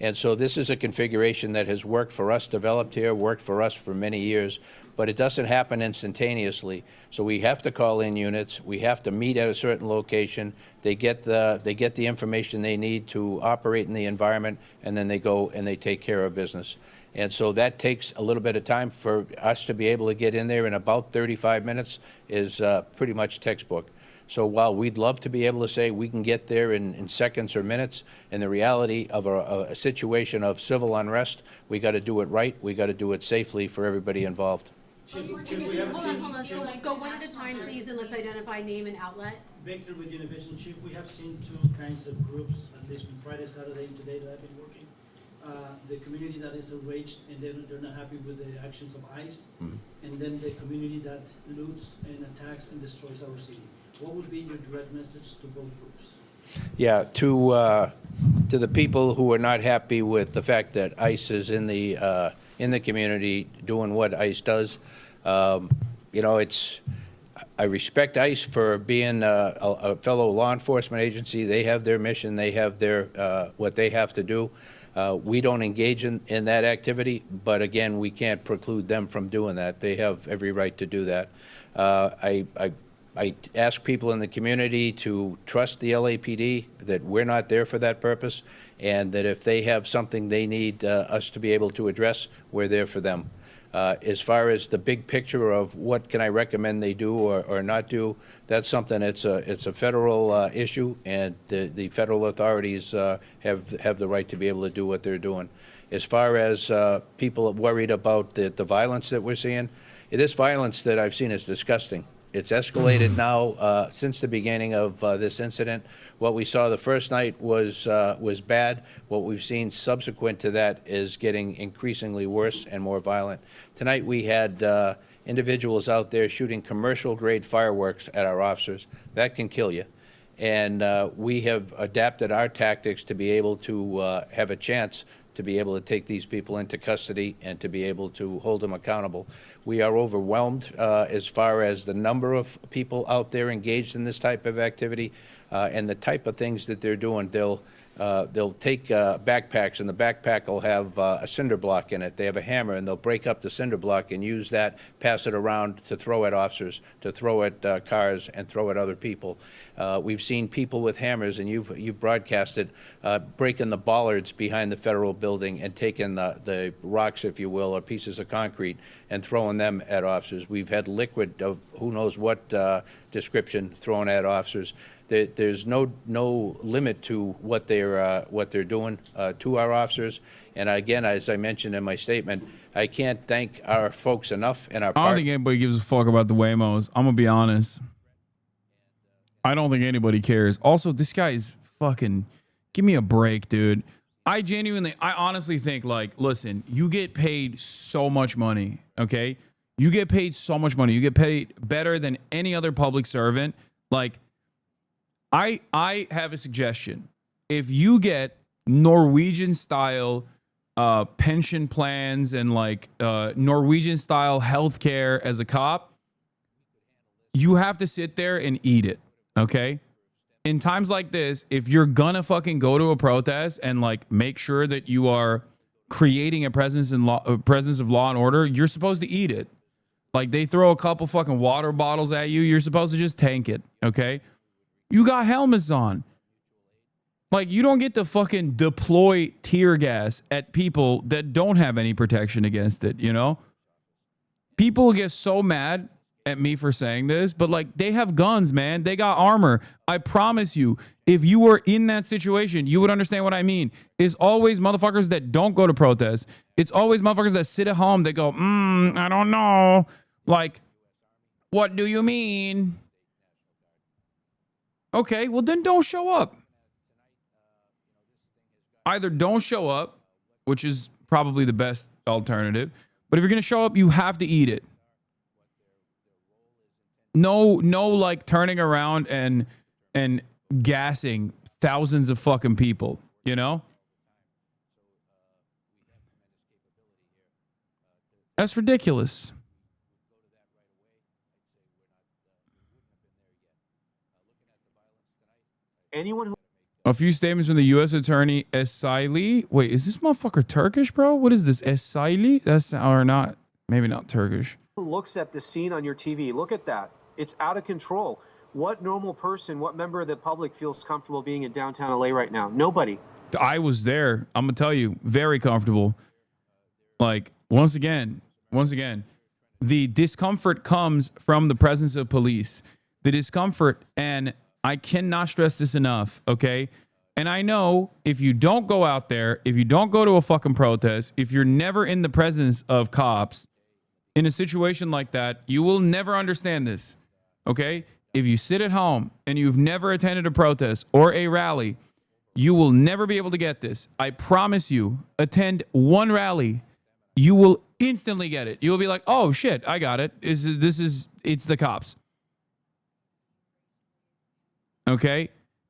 And so this is a configuration that has worked for us, developed here, worked for us for many years, but it doesn't happen instantaneously. So we have to call in units. We have to meet at a certain location. They get the information they need to operate in the environment, and then they go and they take care of business. And so that takes a little bit of time. For us to be able to get in there in about 35 minutes is pretty much textbook. So while we'd love to be able to say we can get there in seconds or minutes, in the reality of a situation of civil unrest, we got to do it right. We got to do it safely for everybody involved. Hold on. So go one at a time, please, and let's identify name and outlet. Victor with Univision. Chief, we have seen 2 kinds of groups, at least from Friday, Saturday, and today that I've been working. The community that is enraged and they're not happy with the actions of ICE, and then the community that loots and attacks and destroys our city. What would be your direct message to both groups? Yeah, to the people who are not happy with the fact that ICE is in the community doing what ICE does, you know, I respect ICE for being a fellow law enforcement agency. They have their mission. They have their what they have to do. We don't engage in that activity, but again, we can't preclude them from doing that. They have every right to do that. I ask people in the community to trust the LAPD, that we're not there for that purpose, and that if they have something they need us to be able to address, we're there for them. As far as the big picture of what can I recommend they do or not do, that's something, it's a federal issue, and the federal authorities have the right to be able to do what they're doing. As far as people worried about the violence that we're seeing, this violence that I've seen is disgusting. It's escalated now since the beginning of this incident. What we saw the first night was bad. What we've seen subsequent to that is getting increasingly worse and more violent. Tonight we had individuals out there shooting commercial-grade fireworks at our officers. That can kill you. And we have adapted our tactics to be able to have a chance to be able to take these people into custody and to be able to hold them accountable. We are overwhelmed as far as the number of people out there engaged in this type of activity and the type of things that they're doing. They'll take backpacks, and the backpack will have a cinder block in it. They have a hammer, and they'll break up the cinder block and use that, pass it around to throw at officers, to throw at cars, and throw at other people. We've seen people with hammers, and you've broadcasted, breaking the bollards behind the federal building and taking the rocks, if you will, or pieces of concrete, and throwing them at officers. We've had liquid of who knows what description thrown at officers. There's no limit to what they're doing to our officers. And again, as I mentioned in my statement, I can't thank our folks enough. And I don't think anybody gives a fuck about the Waymos. I'm gonna be honest. I don't think anybody cares. Also, this guy is fucking. Give me a break, dude. I honestly think, like, listen, you get paid so much money, okay? You get paid so much money. You get paid better than any other public servant. Like, I have a suggestion. If you get Norwegian style pension plans and like Norwegian style healthcare as a cop, you have to sit there and eat it, okay? In times like this, if you're gonna fucking go to a protest and like make sure that you are creating a presence of law and order, you're supposed to eat it. Like, they throw a couple fucking water bottles at you, you're supposed to just tank it, okay? You got helmets on. Like, you don't get to fucking deploy tear gas at people that don't have any protection against it, you know? People get so mad at me for saying this, but like, they have guns, man. They got armor. I promise you, if you were in that situation, you would understand what I mean. It's always motherfuckers that don't go to protests. It's always motherfuckers that sit at home. They go, I don't know. Like, what do you mean? Okay, well then don't show up. Either don't show up, which is probably the best alternative, but if you're going to show up, you have to eat it. No, like turning around and gassing thousands of fucking people, you know? That's ridiculous. Anyone who A few statements from the U.S. Attorney Esaili. Wait, is this motherfucker Turkish, bro? What is this, Esaili? That's or not? Maybe not Turkish. looks at the scene on your TV, look at that. It's out of control. What normal person, what member of the public feels comfortable being in downtown LA right now? Nobody. I was there. I'm gonna tell you, very comfortable. Like, once again, the discomfort comes from the presence of police. The discomfort, and I cannot stress this enough, okay? And I know if you don't go out there, if you don't go to a fucking protest, if you're never in the presence of cops in a situation like that, you will never understand this, okay? If you sit at home and you've never attended a protest or a rally, you will never be able to get this. I promise you, attend one rally, you will instantly get it. You will be like, oh shit, I got it. It's the cops. Okay?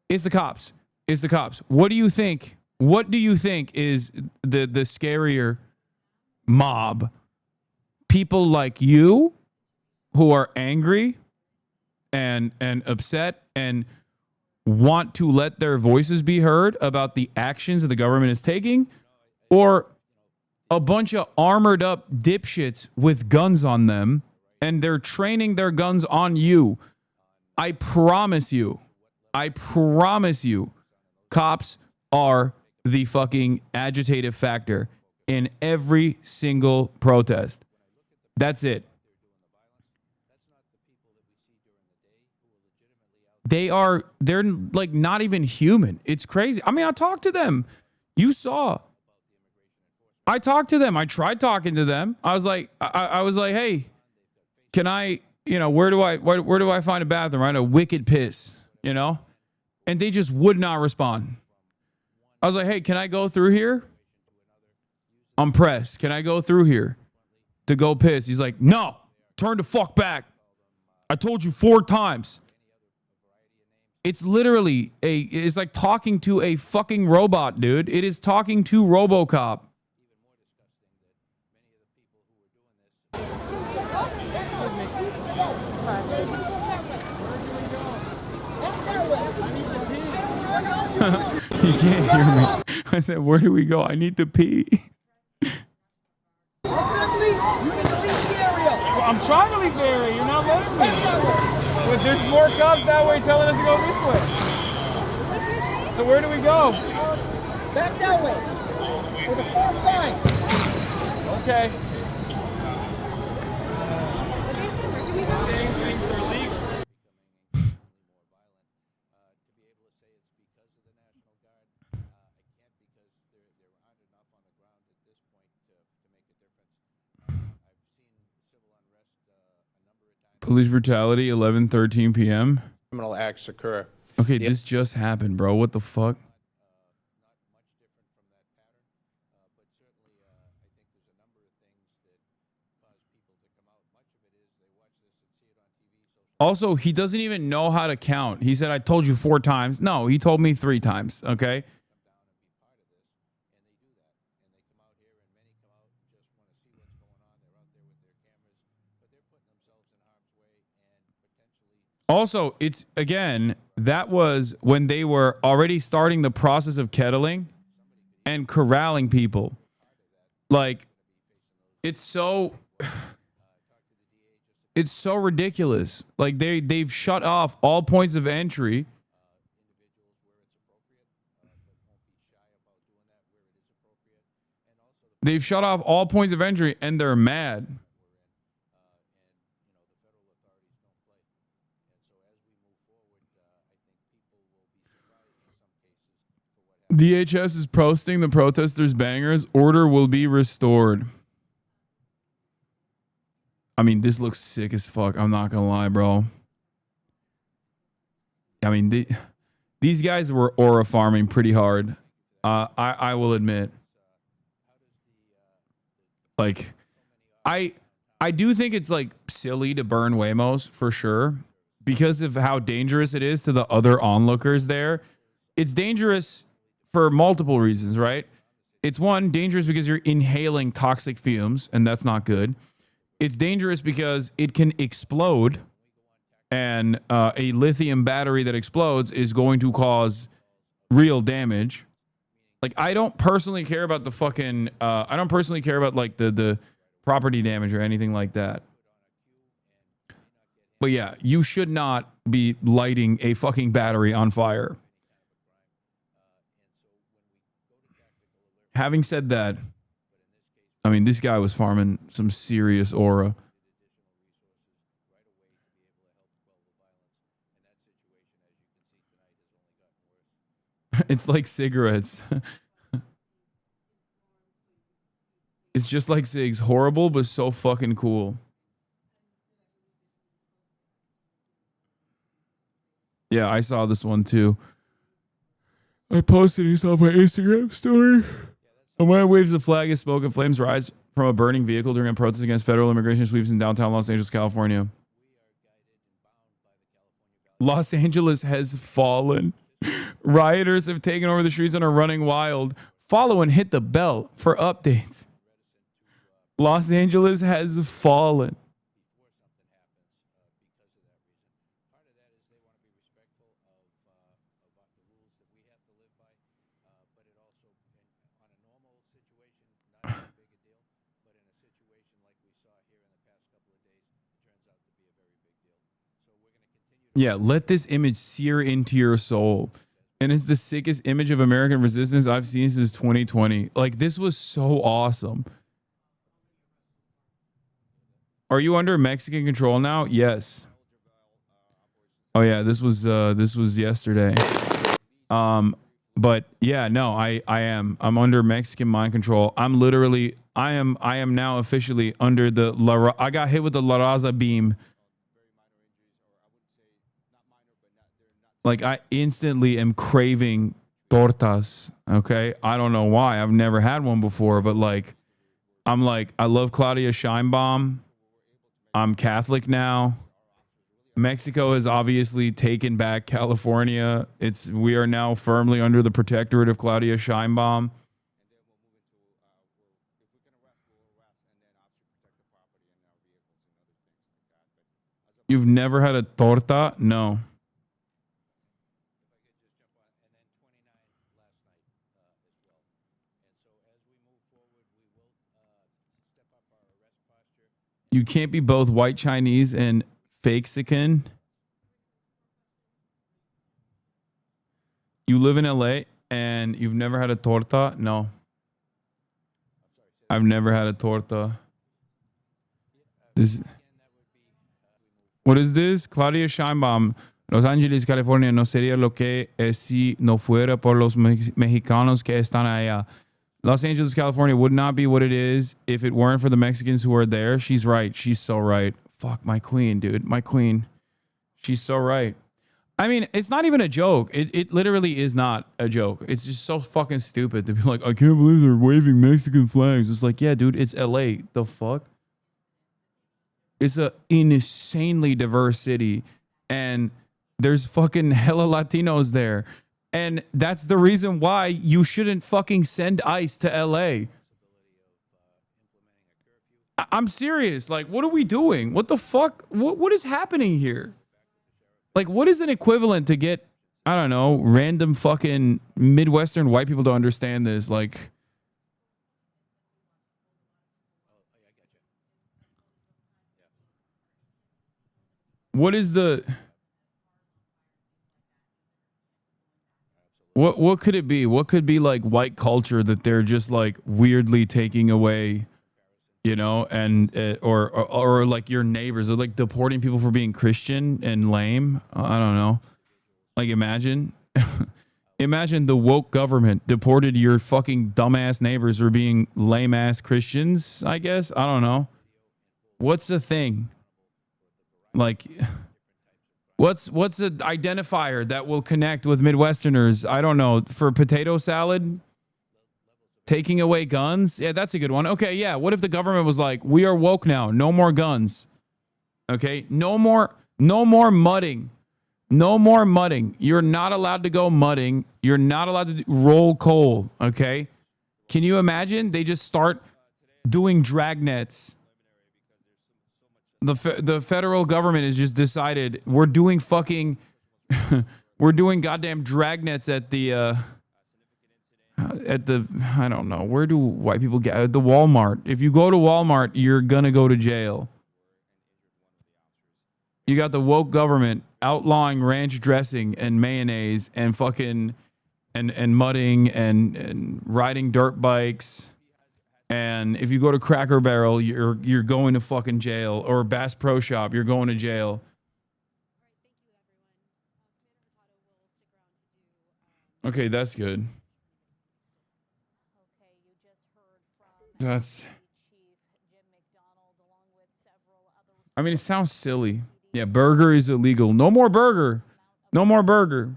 It's the cops. It's the cops. What do you think? What do you think is the scarier mob? People like you who are angry and upset and want to let their voices be heard about the actions that the government is taking, or a bunch of armored up dipshits with guns on them and they're training their guns on you? I promise you, cops are the fucking agitative factor in every single protest. That's it. They're like not even human. It's crazy. I mean, I talked to them. You saw. I talked to them. I tried talking to them. I was like, hey, can I, where do I find a bathroom? I had a wicked piss, and they just would not respond. I was like, hey, can I go through here? I'm pressed. Can I go through here to go piss? He's like, no, turn the fuck back. I told you 4 times. It's literally it's like talking to a fucking robot, dude. It is talking to RoboCop. You can't hear me. I said, where do we go? I need to pee. Assembly, you need to leave the area. I'm trying to leave the area. You're not letting me. But there's more cops that way telling us to go this way. So where do we go? Back that way. For the fourth time. Okay. Saying things are legal. Police brutality, 11:13 p.m. Criminal acts occur. Okay, this just happened, bro. What the fuck? Also, he doesn't even know how to count. He said, I told you 4 times. No, he told me 3 times, okay? Also, it's, again, that was when they were already starting the process of kettling and corralling people. Like, it's so ridiculous. Like, they've shut off all points of entry. They've shut off all points of entry and they're mad. DHS is posting the protesters' bangers. Order will be restored. I mean, this looks sick as fuck. I'm not gonna lie, bro. I mean, these guys were aura farming pretty hard. I will admit. Like, I do think it's like silly to burn Waymos for sure because of how dangerous it is to the other onlookers there. It's dangerous for multiple reasons, right? It's one, dangerous because you're inhaling toxic fumes, and that's not good. It's dangerous because it can explode, and a lithium battery that explodes is going to cause real damage. Like, I don't personally care about the fucking, I don't personally care about like the property damage or anything like that. But yeah, you should not be lighting a fucking battery on fire. Having said that, I mean, this guy was farming some serious aura. It's like cigarettes. It's just like cigs. Horrible, but so fucking cool. Yeah, I saw this one too. I posted it on my Instagram story. A man waves a flag as smoke and flames rise from a burning vehicle during a protest against federal immigration sweeps in downtown Los Angeles, California. Los Angeles has fallen. Rioters have taken over the streets and are running wild. Follow and hit the bell for updates. Los Angeles has fallen. Yeah, let this image sear into your soul. And it's the sickest image of American resistance I've seen since 2020. Like, this was so awesome. Are you under Mexican control now? Yes. Oh yeah, this was yesterday. But yeah, no, I am. I'm under Mexican mind control. I am now officially under the I got hit with the La Raza beam. Like, I instantly am craving tortas, okay? I don't know why. I've never had one before, but like, I love Claudia Scheinbaum. I'm Catholic now. Mexico has obviously taken back California. We are now firmly under the protectorate of Claudia Sheinbaum. You've never had a torta? No. You can't be both white Chinese and fake-sican. You live in LA and you've never had a torta? No. I've never had a torta. What is this? Claudia Sheinbaum. Los Ángeles, California no sería lo que es si no fuera por los mexicanos que están allá. Los Angeles, California would not be what it is if it weren't for the Mexicans who are there. She's right. She's so right. Fuck, my queen, dude. My queen. She's so right. I mean, it's not even a joke. It literally is not a joke. It's just so fucking stupid to be like, I can't believe they're waving Mexican flags. It's like, yeah, dude, it's LA. The fuck? It's an insanely diverse city. And there's fucking hella Latinos there. And that's the reason why you shouldn't fucking send ICE to LA. I'm serious. Like, what are we doing? What the fuck? What is happening here? Like, what is an equivalent to get, I don't know, random fucking Midwestern white people to understand this? Like, what is the... What could it be? What could be like white culture that they're just like weirdly taking away, you know, and or like your neighbors are like deporting people for being Christian and lame. I don't know. Like imagine the woke government deported your fucking dumbass neighbors for being lame ass Christians, I guess. I don't know. What's the thing? Like What's an identifier that will connect with Midwesterners? I don't know. For potato salad? Taking away guns? Yeah, that's a good one. Okay, yeah. What if the government was like, we are woke now. No more guns. Okay? No more mudding. No more mudding. You're not allowed to go mudding. You're not allowed to roll coal. Okay? Can you imagine? They just start doing dragnets. The federal government has just decided we're doing goddamn dragnets at the I don't know, where do white people get at the Walmart? If you go to Walmart, you're gonna go to jail. You got the woke government outlawing ranch dressing and mayonnaise and fucking and mudding and riding dirt bikes. And if you go to Cracker Barrel, you're going to fucking jail. Or Bass Pro Shop, you're going to jail. Okay, that's good. I mean, it sounds silly. Yeah, burger is illegal. No more burger. No more burger.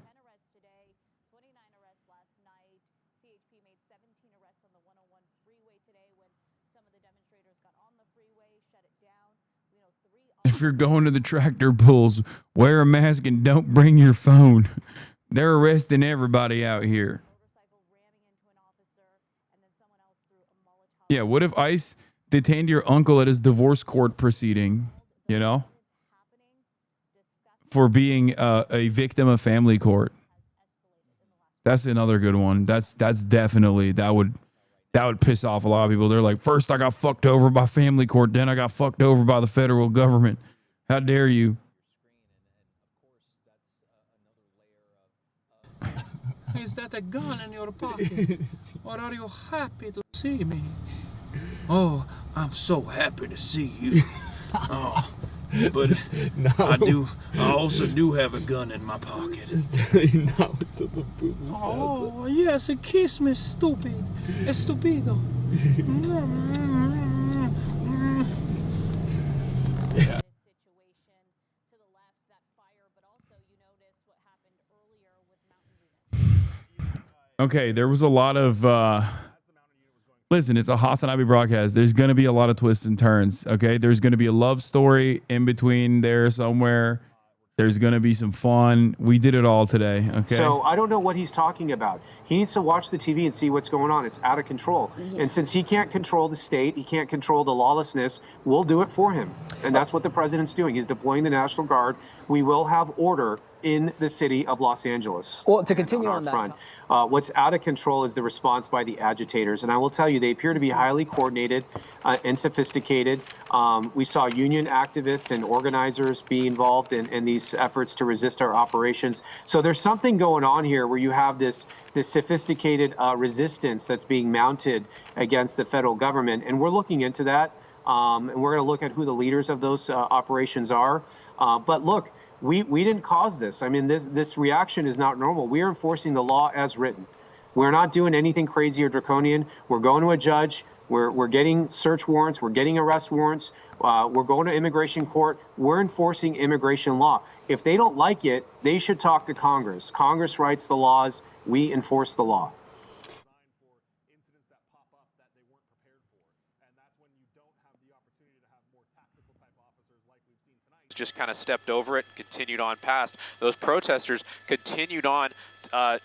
If you're going to the tractor pulls, wear a mask and don't bring your phone. They're arresting everybody out here. Yeah, what if ICE detained your uncle at his divorce court proceeding, you know, for being a victim of family court? That's another good one. That's definitely, that would piss off a lot of people. They're like, first I got fucked over by family court, then I got fucked over by the federal government. How dare you? Is that a gun in your pocket? Or are you happy to see me? Oh, I'm so happy to see you. Oh, but no. I also do have a gun in my pocket. Oh, yes, kiss me, stupid. Estupido. Yeah. Okay, there was a lot of listen, it's a Hasanabi broadcast. There's going to be a lot of twists and turns, okay? There's going to be a love story in between there somewhere. There's going to be some fun. We did it all today, okay? So I don't know what he's talking about. He needs to watch the TV and see what's going on. It's out of control. And since he can't control the state, he can't control the lawlessness, we'll do it for him. And that's what the president's doing. He's deploying the National Guard. We will have order in the city of Los Angeles. Well, to continue on that front, what's out of control is the response by the agitators. And I will tell you, they appear to be highly coordinated and sophisticated. We saw union activists and organizers be involved in these efforts to resist our operations. So there's something going on here where you have this sophisticated resistance that's being mounted against the federal government. And we're looking into that. And we're going to look at who the leaders of those operations are. But look, we didn't cause this. I mean, this reaction is not normal. We are enforcing the law as written. We're not doing anything crazy or draconian. We're going to a judge. We're getting search warrants. We're getting arrest warrants. We're going to immigration court. We're enforcing immigration law. If they don't like it, they should talk to Congress. Congress writes the laws. We enforce the law. Just kind of stepped over it, continued on past. Those protesters continued on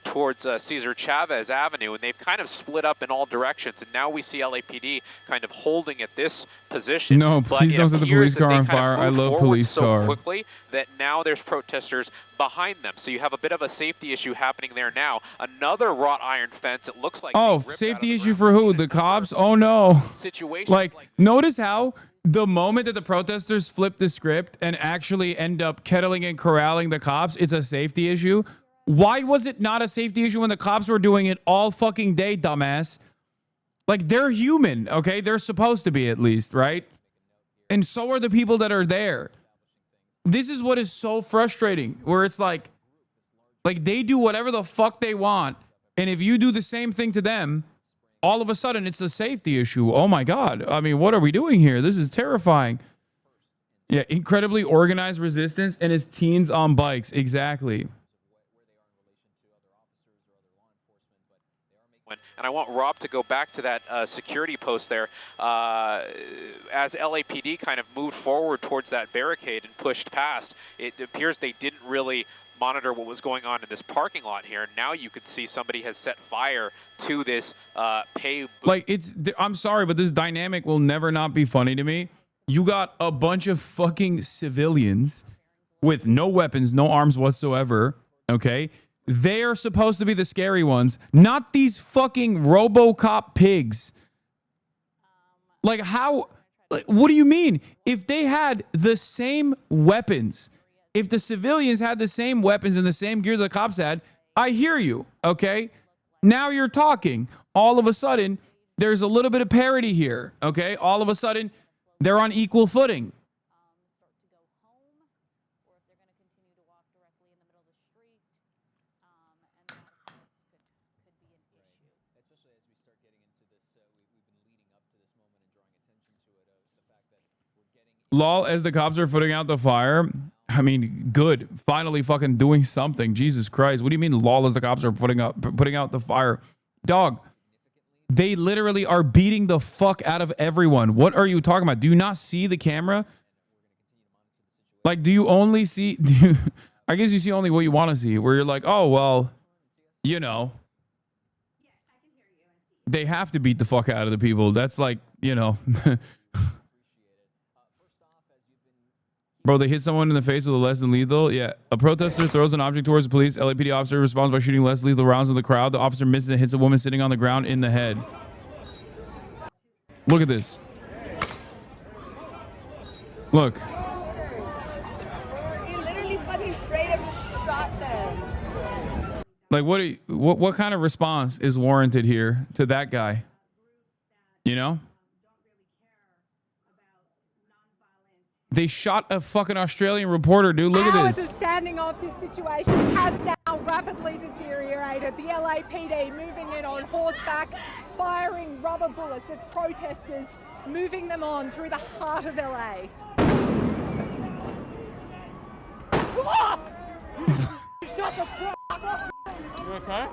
towards Cesar Chavez Avenue, and they've kind of split up in all directions. And now we see LAPD kind of holding at this position. No, please don't set the police car on fire. I love police car. Quickly that now there's protesters behind them. So you have a bit of a safety issue happening there now. Another wrought iron fence. It looks like safety issue for who? The cops? Oh no! Like notice how the moment that the protesters flip the script and actually end up kettling and corralling the cops, it's a safety issue. Why was it not a safety issue when the cops were doing it all fucking day, dumbass? Like, they're human, okay? They're supposed to be, at least, right? And so are the people that are there. This is what is so frustrating, where it's like they do whatever the fuck they want, and if you do the same thing to them, all of a sudden, it's a safety issue. Oh, my God. I mean, what are we doing here? This is terrifying. Yeah, incredibly organized resistance and his teens on bikes. Exactly. And I want Rob to go back to that security post there. As LAPD kind of moved forward towards that barricade and pushed past, it appears they didn't really monitor what was going on in this parking lot here. Now you could see somebody has set fire to this pay. Like, I'm sorry, but this dynamic will never not be funny to me. You got a bunch of fucking civilians with no weapons, no arms whatsoever, okay? They are supposed to be the scary ones, not these fucking RoboCop pigs. Like, how? Like, what do you mean? If they had the same weapons, if the civilians had the same weapons and the same gear the cops had, I hear you, okay? Now you're talking. All of a sudden, there's a little bit of parity here, okay? All of a sudden, they're on equal footing. Lol, as the cops are putting out the fire. I mean, good. Finally fucking doing something. Jesus Christ. What do you mean lol as the cops are putting out the fire? Dog, they literally are beating the fuck out of everyone. What are you talking about? Do you not see the camera? Like, do you only see... I guess you see only what you want to see, where you're like, oh, well, you know. They have to beat the fuck out of the people. That's like, you know... Bro, they hit someone in the face with a less than lethal. Yeah. A protester throws an object towards the police. LAPD officer responds by shooting less lethal rounds in the crowd. The officer misses and hits a woman sitting on the ground in the head. Look at this. Look. He literally fucking straight up just shot them. Like, what kind of response is warranted here to that guy? You know? They shot a fucking Australian reporter, dude. Look at Our this. understanding of this situation has now rapidly deteriorated. The LAPD moving in on horseback, firing rubber bullets at protesters, moving them on through the heart of LA. Shut the fuck up! You okay?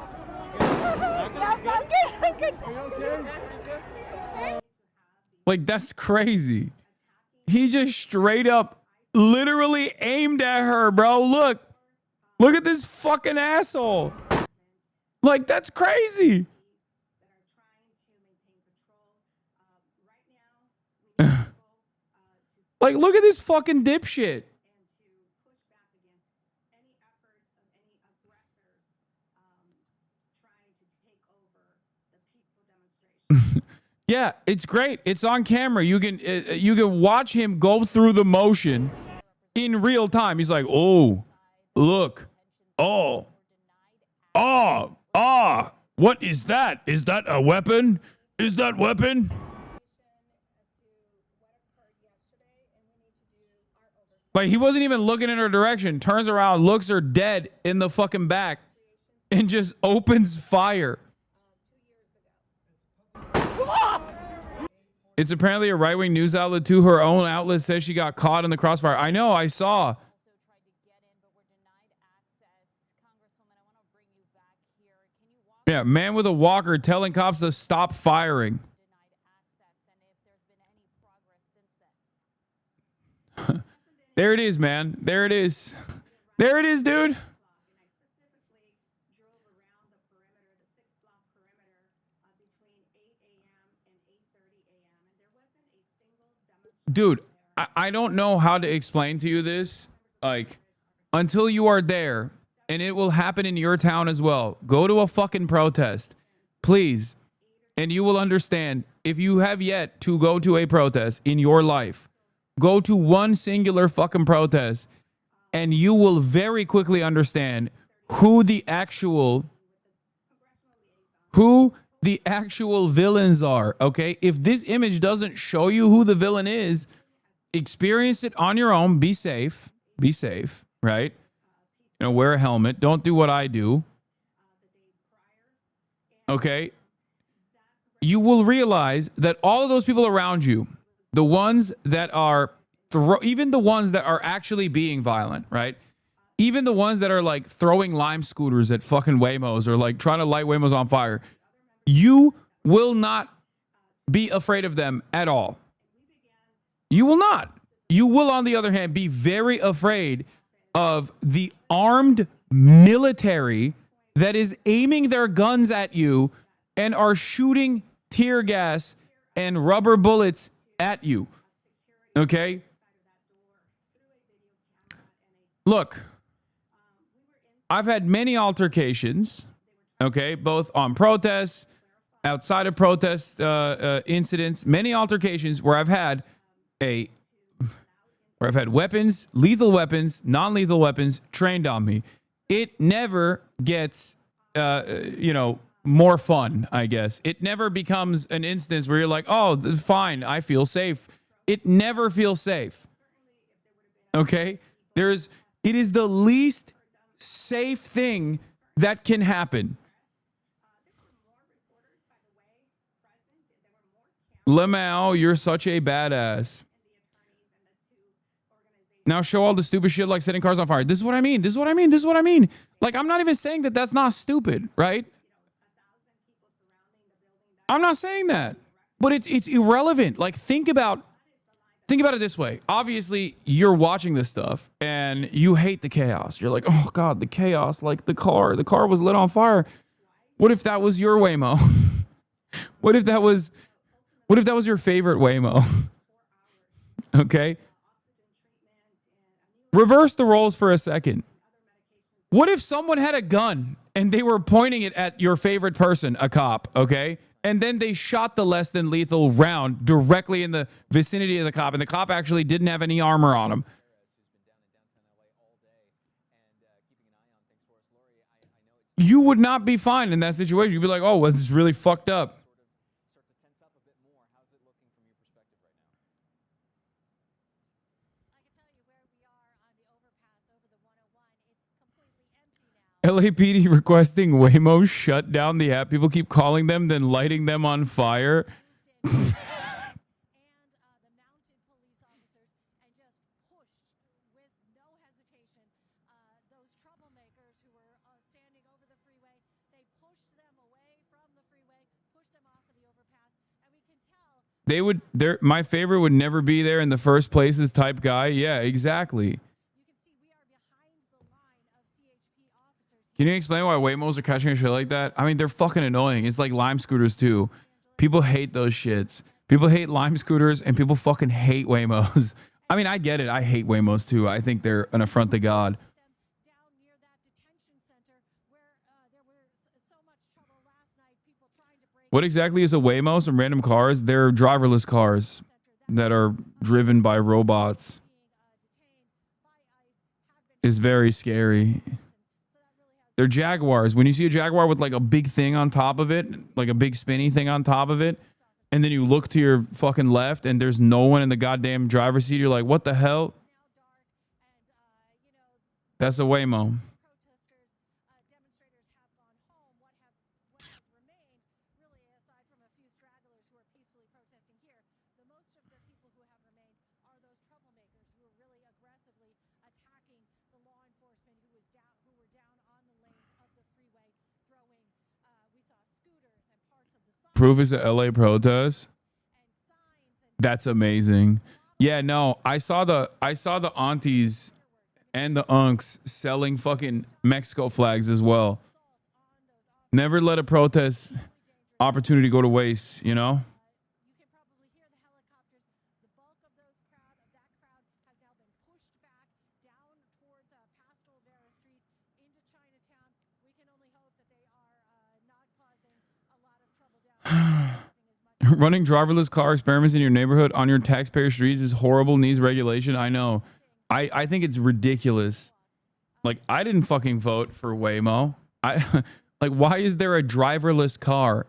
I'm good. Like, that's crazy. He just straight up literally aimed at her, bro. Look at this fucking asshole. Like, that's crazy. Like, look at this fucking dipshit. Yeah, it's great. It's on camera. You can watch him go through the motion in real time. He's like, oh, look, oh, what is that? Is that a weapon? Is that weapon? Like, he wasn't even looking in her direction. Turns around, looks her dead in the fucking back, and just opens fire. It's apparently a right-wing news outlet too. Her own outlet says she got caught in the crossfire. I know, I saw. Yeah, man with a walker telling cops to stop firing. There it is, man. There it is. There it is, dude. Dude, I don't know how to explain to you this, like, until you are there, and it will happen in your town as well. Go to a fucking protest, please, and you will understand. If you have yet to go to a protest in your life, go to one singular fucking protest, and you will very quickly understand who the actual villains are, okay? If this image doesn't show you who the villain is, experience it on your own. Be safe, right? You know, wear a helmet. Don't do what I do, okay? You will realize that all of those people around you, the ones that are, even the ones that are actually being violent, right? Even the ones that are like throwing lime scooters at fucking Waymos or like trying to light Waymos on fire, you will not be afraid of them at all. You will not. You will, on the other hand, be very afraid of the armed military that is aiming their guns at you and are shooting tear gas and rubber bullets at you. Okay? Look, I've had many altercations, okay, both on protests, outside of protest incidents, many altercations where I've had weapons, lethal weapons, non-lethal weapons trained on me. It never gets, more fun, I guess. It never becomes an instance where you're like, oh, fine, I feel safe. It never feels safe. Okay? It is the least safe thing that can happen. Lemao, you're such a badass. Now show all the stupid shit like setting cars on fire. This is what I mean. Like, I'm not even saying that that's not stupid, right? I'm not saying that. But it's irrelevant. Like, think about it this way. Obviously, you're watching this stuff and you hate the chaos. You're like, oh God, the chaos, like the car was lit on fire. What if that was your Waymo? What if that was your favorite Waymo? Okay. Reverse the roles for a second. What if someone had a gun and they were pointing it at your favorite person, a cop, okay? And then they shot the less than lethal round directly in the vicinity of the cop, and the cop actually didn't have any armor on him. You would not be fine in that situation. You'd be like, oh, well, this is really fucked up. LAPD requesting Waymo shut down the app. People keep calling them, then lighting them on fire. They would. My favorite would never be there in the first places type guy. Yeah, exactly. Can you explain why Waymos are catching a shit like that? I mean, they're fucking annoying. It's like Lime scooters too. People hate those shits. People hate Lime scooters and people fucking hate Waymos. I mean, I get it. I hate Waymos too. I think they're an affront to God. What exactly is a Waymo? Some random cars? They're driverless cars that are driven by robots. It's very scary. They're Jaguars. When you see a Jaguar with like a big thing on top of it, like a big spinny thing on top of it, and then you look to your fucking left and there's no one in the goddamn driver's seat, you're like, what the hell? That's a Waymo. Proof is a LA protest. That's amazing. Yeah, no, I saw the aunties and the unks selling fucking Mexico flags as well. Never let a protest opportunity go to waste, you know? Running driverless car experiments in your neighborhood on your taxpayer streets is horrible, needs regulation. I know. I think it's ridiculous. Like, I didn't fucking vote for Waymo. Like, why is there a driverless car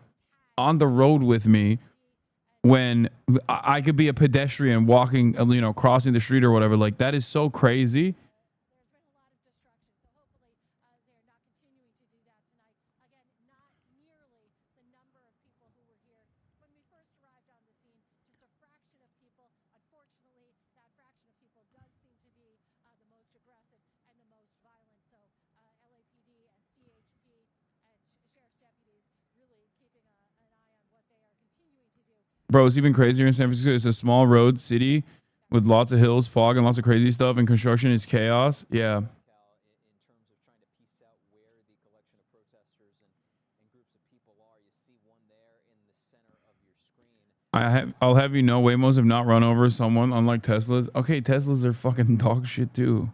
on the road with me when I could be a pedestrian walking, you know, crossing the street or whatever? Like, that is so crazy. Bro, it's even crazier in San Francisco. It's a small road city with lots of hills, fog, and lots of crazy stuff, and construction is chaos. Yeah. I'll have you know, Waymos have not run over someone, unlike Teslas. Okay, Teslas are fucking dog shit too.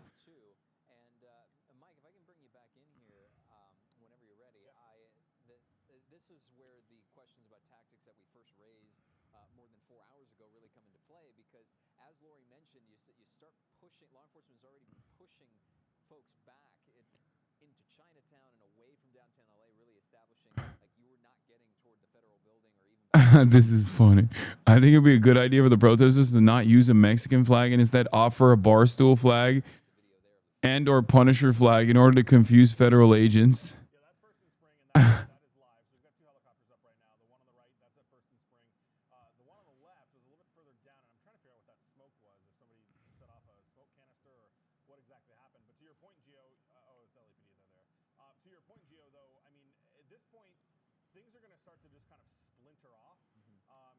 This is funny. I think it'd be a good idea for the protesters to not use a Mexican flag and instead offer a Barstool flag and or Punisher flag in order to confuse federal agents.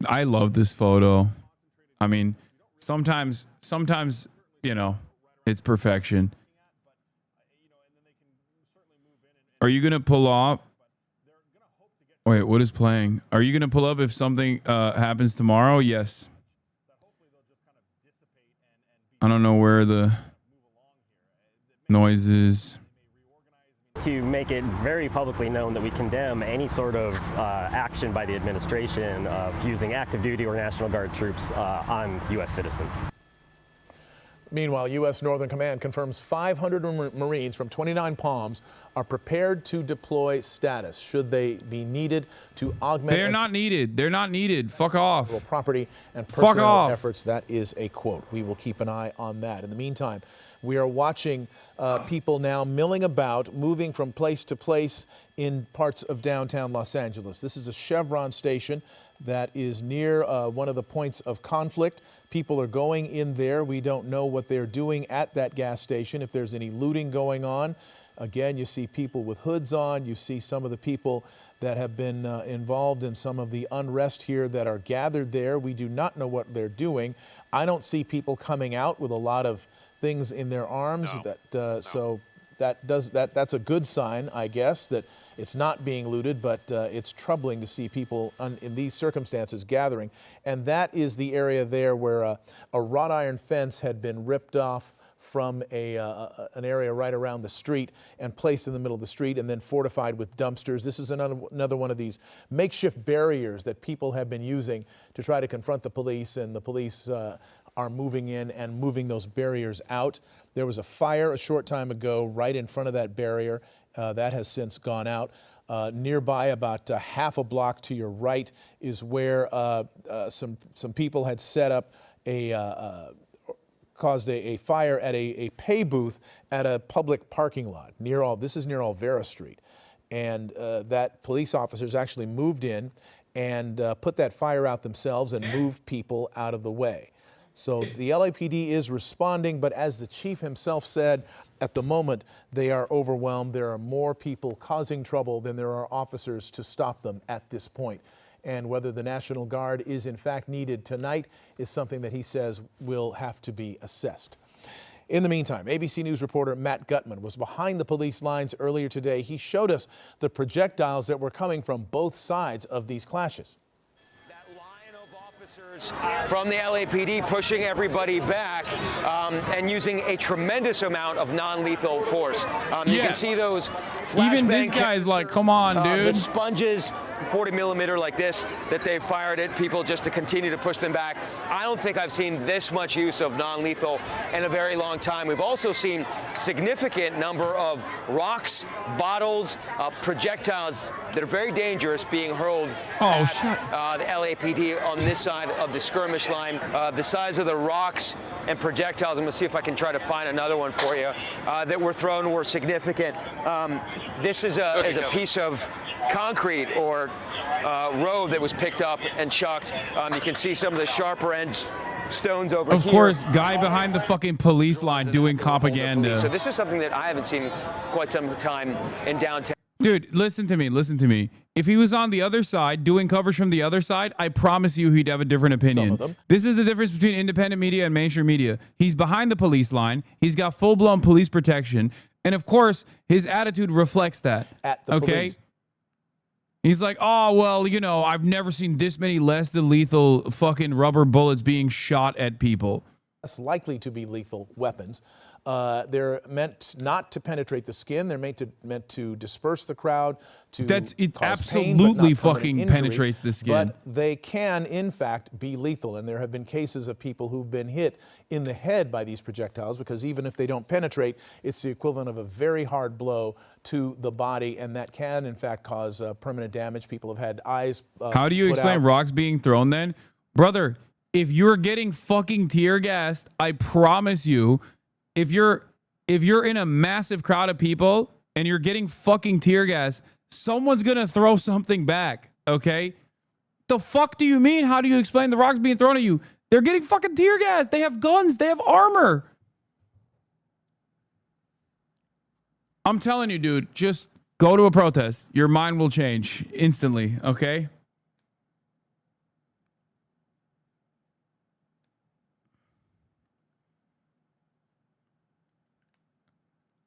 I love this photo. I mean, sometimes, you know, it's perfection. Are you going to pull up? Wait, what is playing? Are you going to pull up if something happens tomorrow? Yes. I don't know where the noise is. To make it very publicly known that we condemn any sort of action by the administration of using active duty or National Guard troops on U.S. citizens. Meanwhile, U.S. Northern Command confirms 500 Marines from 29 Palms are prepared to deploy status should they be needed to augment. They're not needed. They're not needed. Fuck off. Property and personnel efforts. That is a quote. We will keep an eye on that. In the meantime, we are watching people now milling about, moving from place to place in parts of downtown Los Angeles. This is a Chevron station that is near one of the points of conflict. People are going in there. We don't know what they're doing at that gas station, if there's any looting going on. Again, you see people with hoods on. You see some of the people that have been involved in some of the unrest here that are gathered there. We do not know what they're doing. I don't see people coming out with a lot of things in their arms. So that's a good sign, I guess, that it's not being looted, but it's troubling to see people in these circumstances gathering. And that is the area there where a wrought iron fence had been ripped off from an area right around the street and placed in the middle of the street and then fortified with dumpsters. This is another one of these makeshift barriers that people have been using to try to confront the police, and the police are moving in and moving those barriers out. There was a fire a short time ago right in front of that barrier. That has since gone out. Nearby, about half a block to your right, is where some people had set up caused a fire at a pay booth at a public parking lot. This is near Olvera Street. And that police officers actually moved in and put that fire out themselves and moved people out of the way. So the LAPD is responding, but as the chief himself said, at the moment, they are overwhelmed. There are more people causing trouble than there are officers to stop them at this point. And whether the National Guard is in fact needed tonight is something that he says will have to be assessed. In the meantime, ABC News reporter Matt Gutman was behind the police lines earlier today. He showed us the projectiles that were coming from both sides of these clashes. From the LAPD pushing everybody back and using a tremendous amount of non-lethal force. You can see those. Even this guy's like, come on, dude. The sponges, 40 millimeter like this, that they fired at people just to continue to push them back. I don't think I've seen this much use of non-lethal in a very long time. We've also seen significant number of rocks, bottles, projectiles that are very dangerous being hurled at the LAPD on this side of the skirmish line. The size of the rocks and projectiles, I'm gonna see if I can try to find another one for you, that were thrown were significant. This is a piece of concrete or road that was picked up and chucked. You can see some of the sharper ends stones over here. Of course, guy behind the fucking police line doing propaganda. So this is something that I haven't seen quite some time in downtown. Dude, listen to me. If he was on the other side, doing coverage from the other side, I promise you he'd have a different opinion. Some of them. This is the difference between independent media and mainstream media. He's behind the police line. He's got full-blown police protection. And of course, his attitude reflects that. At the police. He's like, oh, well, you know, I've never seen this many less than lethal fucking rubber bullets being shot at people. Less likely to be lethal weapons. They're meant not to penetrate the skin. They're meant to disperse the crowd. It cause pain, absolutely but not permanent fucking injury. penetrates the skin. But they can, in fact, be lethal. And there have been cases of people who've been hit in the head by these projectiles, because even if they don't penetrate, it's the equivalent of a very hard blow to the body. And that can, in fact, cause permanent damage. People have had eyes How do you explain rocks being thrown then? Brother, if you're getting fucking tear gassed, I promise you, if you're in a massive crowd of people and you're getting fucking tear gas, someone's gonna throw something back, okay? The fuck do you mean? How do you explain the rocks being thrown at you? They're getting fucking tear gas. They have guns. They have armor. I'm telling you, dude, just go to a protest. Your mind will change instantly, okay?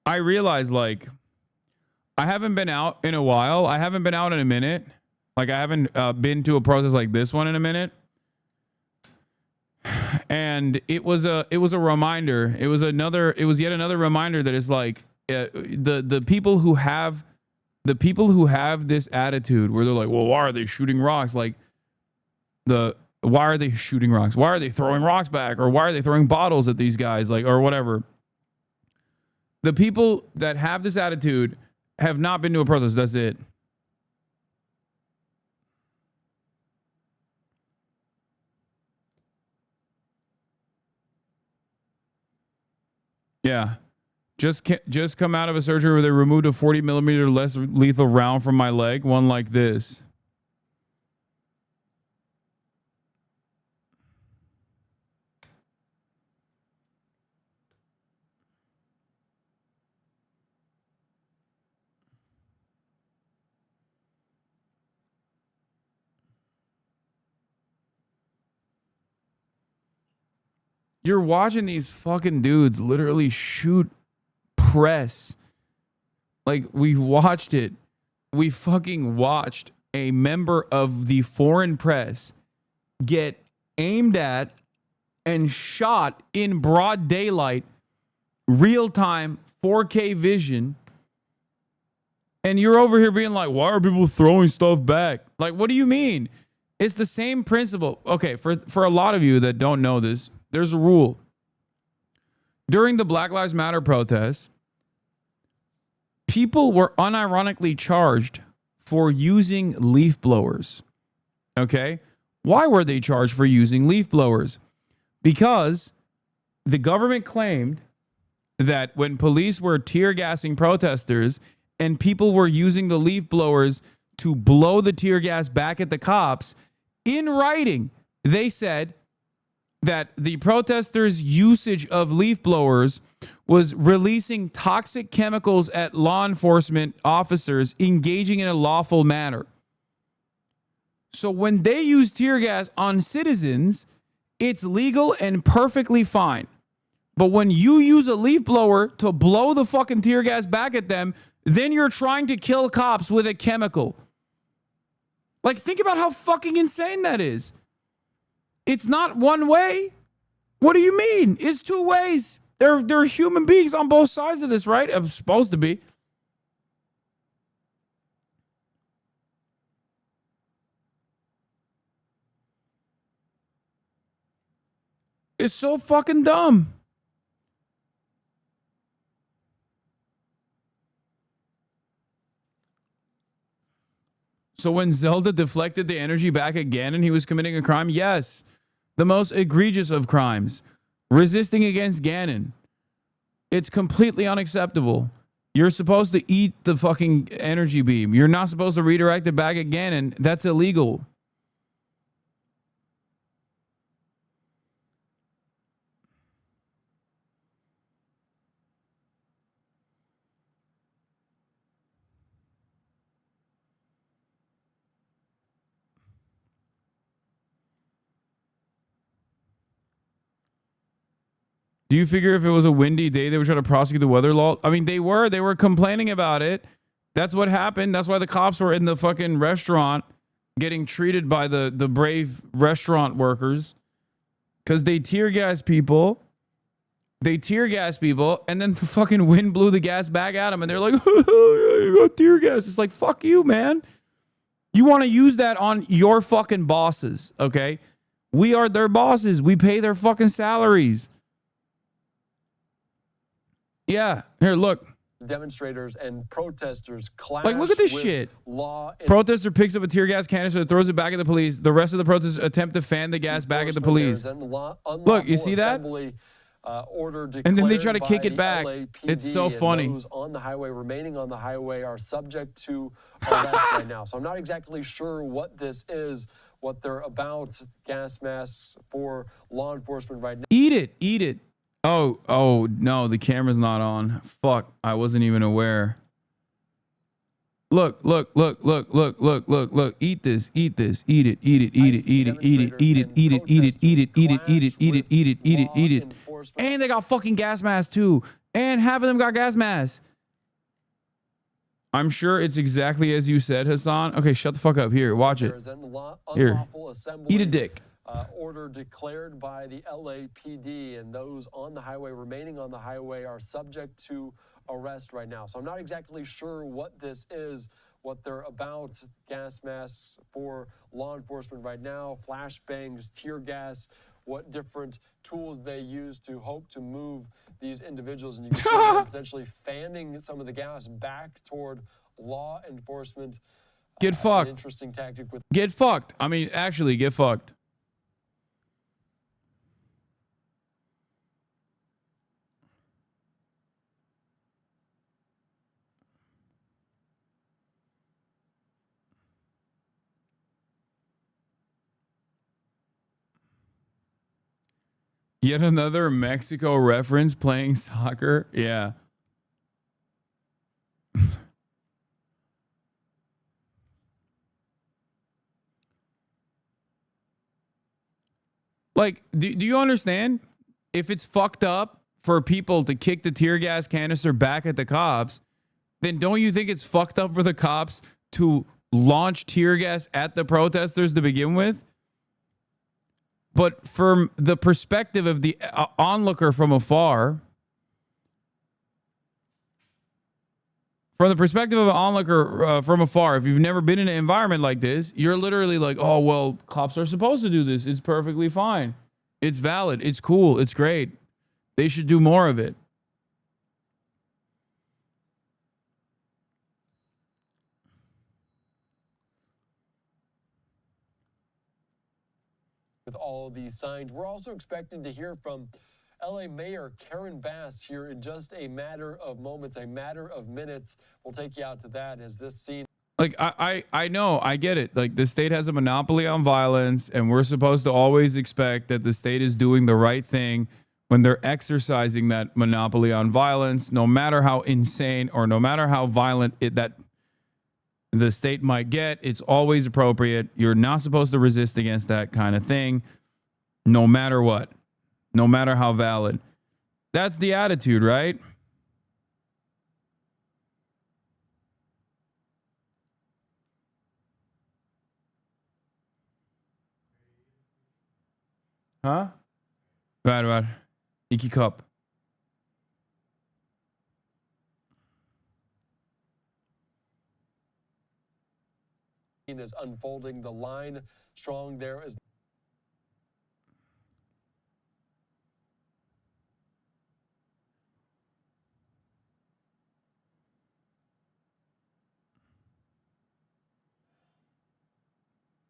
I realize, like, I haven't been out in a while. I haven't been out in a minute. Like, I haven't been to a protest like this one in a minute. And it was a reminder. It was yet another reminder that it's like the people who have this attitude where they're like, well, why are they shooting rocks? Like, why are they shooting rocks? Why are they throwing rocks back? Or why are they throwing bottles at these guys? Like, or whatever. The people that have this attitude have not been to a protest. That's it. Yeah. Just come out of a surgery where they removed a 40 millimeter less lethal round from my leg. One like this. You're watching these fucking dudes literally shoot press. Like, we watched it. We fucking watched a member of the foreign press get aimed at and shot in broad daylight, real time, 4K vision. And you're over here being like, why are people throwing stuff back? Like, what do you mean? It's the same principle. Okay, for a lot of you that don't know this, there's a rule. During the Black Lives Matter protests, people were unironically charged for using leaf blowers. Okay? Why were they charged for using leaf blowers? Because the government claimed that when police were tear gassing protesters and people were using the leaf blowers to blow the tear gas back at the cops, in writing, they said that the protesters' usage of leaf blowers was releasing toxic chemicals at law enforcement officers engaging in a lawful manner. So when they use tear gas on citizens, it's legal and perfectly fine. But when you use a leaf blower to blow the fucking tear gas back at them, then you're trying to kill cops with a chemical. Like, think about how fucking insane that is. It's not one way. What do you mean? It's two ways. There are human beings on both sides of this, right? I'm supposed to be. It's so fucking dumb. So when Zelda deflected the energy back at Ganon, he was committing a crime? Yes. The most egregious of crimes. Resisting against Ganon. It's completely unacceptable. You're supposed to eat the fucking energy beam. You're not supposed to redirect it back at Ganon. That's illegal. Do you figure if it was a windy day, they would try to prosecute the weather law? I mean, they were complaining about it. That's what happened. That's why the cops were in the fucking restaurant getting treated by the brave restaurant workers. Because they tear gas people. They tear gas people. And then the fucking wind blew the gas back at them. And they're like, you got tear gas. It's like, fuck you, man. You want to use that on your fucking bosses, okay? We are their bosses. We pay their fucking salaries. Yeah, here, look. Demonstrators and protesters clash. Like, look at this shit. Protester picks up a tear gas canister, throws it back at the police. The rest of the protesters attempt to fan the gas back at the police. Look, you see that? And then they try to kick it back. It's so funny. Those on the highway, remaining on the highway, are subject to arrest right now. So I'm not exactly sure what this is, what they're about. Gas masks for law enforcement right now. Eat it, eat it. Oh, no, the camera's not on. Fuck, I wasn't even aware. Look. Eat this, eat it, eat it. And they got fucking gas masks too. And half of them got gas masks. I'm sure it's exactly as you said, Hasan. Okay, shut the fuck up. Here, watch it. Here, eat a dick. Order declared by the LAPD, and those on the highway, remaining on the highway, are subject to arrest right now. So I'm not exactly sure what this is, what they're about. Gas masks for law enforcement right now, flashbangs, tear gas, what different tools they use to hope to move these individuals. And you can see them potentially fanning some of the gas back toward law enforcement. Get fucked. Interesting tactic with. Get fucked. I mean, actually, get fucked. Yet another Mexico reference, playing soccer. Yeah. Like, do you understand? if it's fucked up for people to kick the tear gas canister back at the cops, then don't you think it's fucked up for the cops to launch tear gas at the protesters to begin with? But from the perspective of the onlooker from afar, from the perspective of an onlooker from afar, if you've never been in an environment like this, you're literally like, oh, well, cops are supposed to do this. It's perfectly fine. It's valid. It's cool. It's great. They should do more of it. With all these signs, we're also expecting to hear from LA Mayor Karen Bass here in just a matter of moments, a matter of minutes. We'll take you out to that as this scene. Like, I know, I get it. Like, the state has a monopoly on violence, and we're supposed to always expect that the state is doing the right thing when they're exercising that monopoly on violence, no matter how insane or no matter how violent that the state might get. It's always appropriate. You're not supposed to resist against that kind of thing, no matter what, no matter how valid. That's the attitude, right? Huh? Right. Iki cup. Is unfolding. The line strong there is.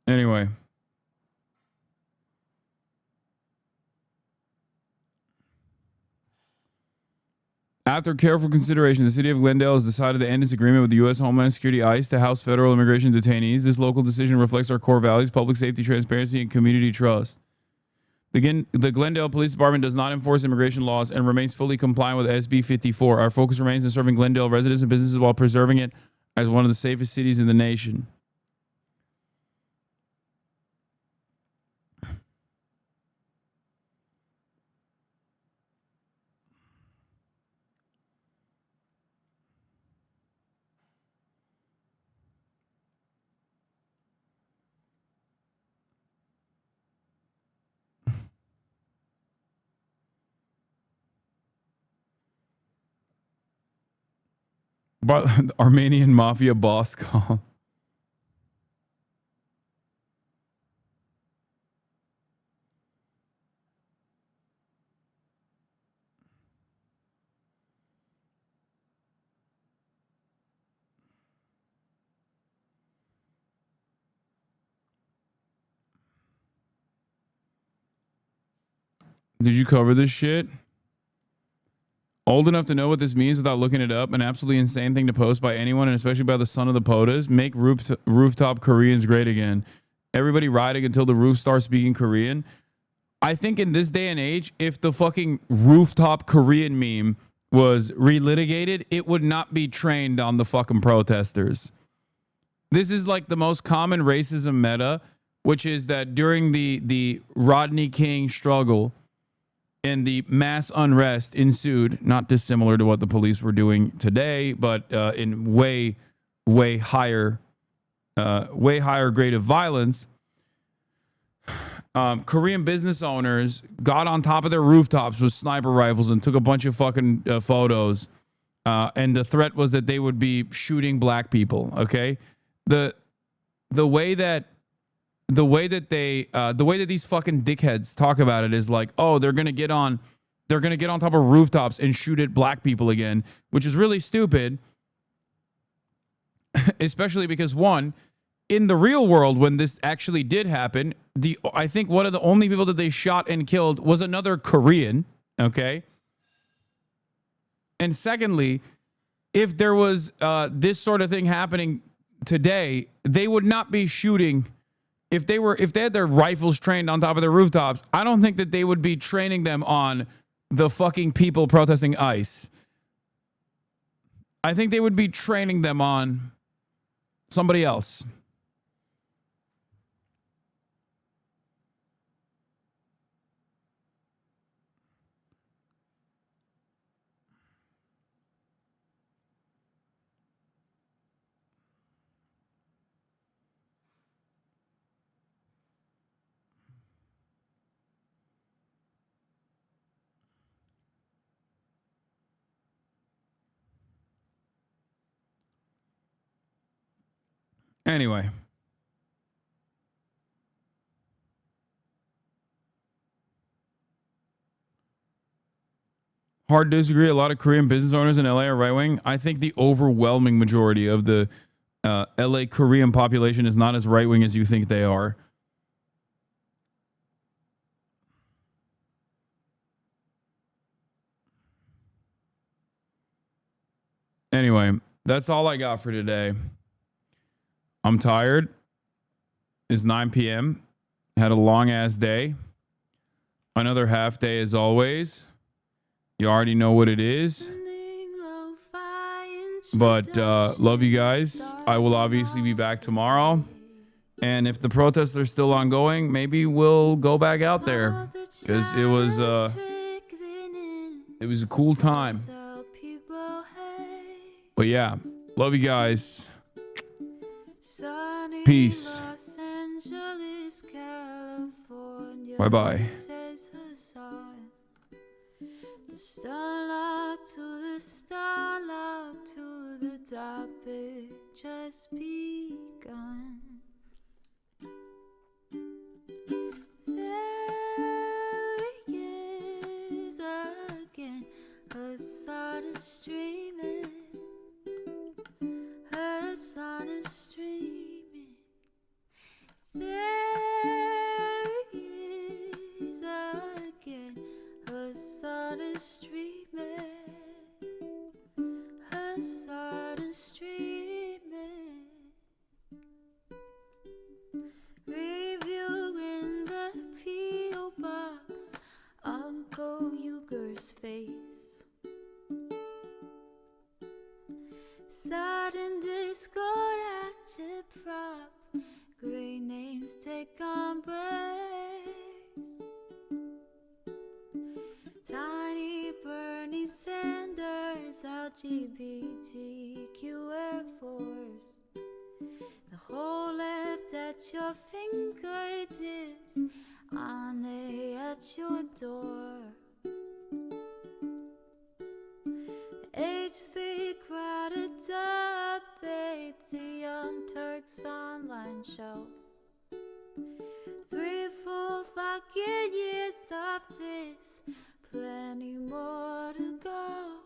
Anyway. After careful consideration, the city of Glendale has decided to end its agreement with the U.S. Homeland Security ICE to house federal immigration detainees. This local decision reflects our core values: public safety, transparency, and community trust. The Glendale Police Department does not enforce immigration laws and remains fully compliant with SB 54. Our focus remains on serving Glendale residents and businesses while preserving it as one of the safest cities in the nation. But Armenian mafia boss call. Did you cover this shit? Old enough to know what this means without looking it up. An absolutely insane thing to post by anyone, and especially by the son of the POTUS. Make rooftop Koreans great again. Everybody riding until the roof starts speaking Korean. I think in this day and age, if the fucking rooftop Korean meme was relitigated, it would not be trained on the fucking protesters. This is like the most common racism meta, which is that during the Rodney King struggle, and the mass unrest ensued, not dissimilar to what the police were doing today, but in way higher grade of violence. Korean business owners got on top of their rooftops with sniper rifles and took a bunch of fucking photos. And the threat was that they would be shooting black people. Okay, the way that these fucking dickheads talk about it is like, oh, they're gonna get on top of rooftops and shoot at black people again, which is really stupid. Especially because, one, in the real world, when this actually did happen, I think one of the only people that they shot and killed was another Korean. Okay. And secondly, if there was this sort of thing happening today, they would not be shooting. If they had their rifles trained on top of their rooftops, I don't think that they would be training them on the fucking people protesting ICE. I think they would be training them on somebody else. Anyway. Hard to disagree. A lot of Korean business owners in LA are right wing. I think the overwhelming majority of the LA Korean population is not as right wing as you think they are. Anyway, that's all I got for today. I'm tired. It's 9 p.m. Had a long ass day. Another half day as always. You already know what it is. But love you guys. I will obviously be back tomorrow. And if the protests are still ongoing, maybe we'll go back out there. Because it was a cool time. But yeah, love you guys. Peace. Bye-bye. The starlock to the topic just begun. There he is again, Hasan is streaming. Hasan is streaming. There he is again. Hasan is streaming. Hasan is streaming. Reviewing the P.O. box, Uncle Uyghur's face. Sudden Discord agitprop, great names take embrace. Tiny Bernie Sanders, LGBTQ Air Force. The whole left at your fingertips, Ane at your door. H3 crowded debate, the Young Turks online show. 3 full fucking years of this, plenty more to go.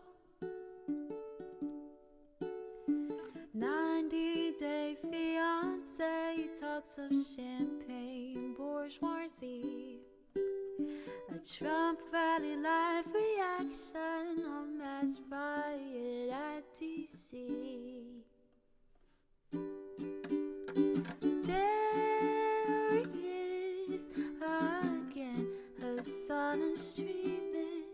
90-day fiance talks of champagne bourgeoisie. A Trump rally live reaction on mass riot at DC. There he is again, Hasan is streaming.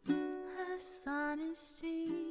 Hasan is streaming.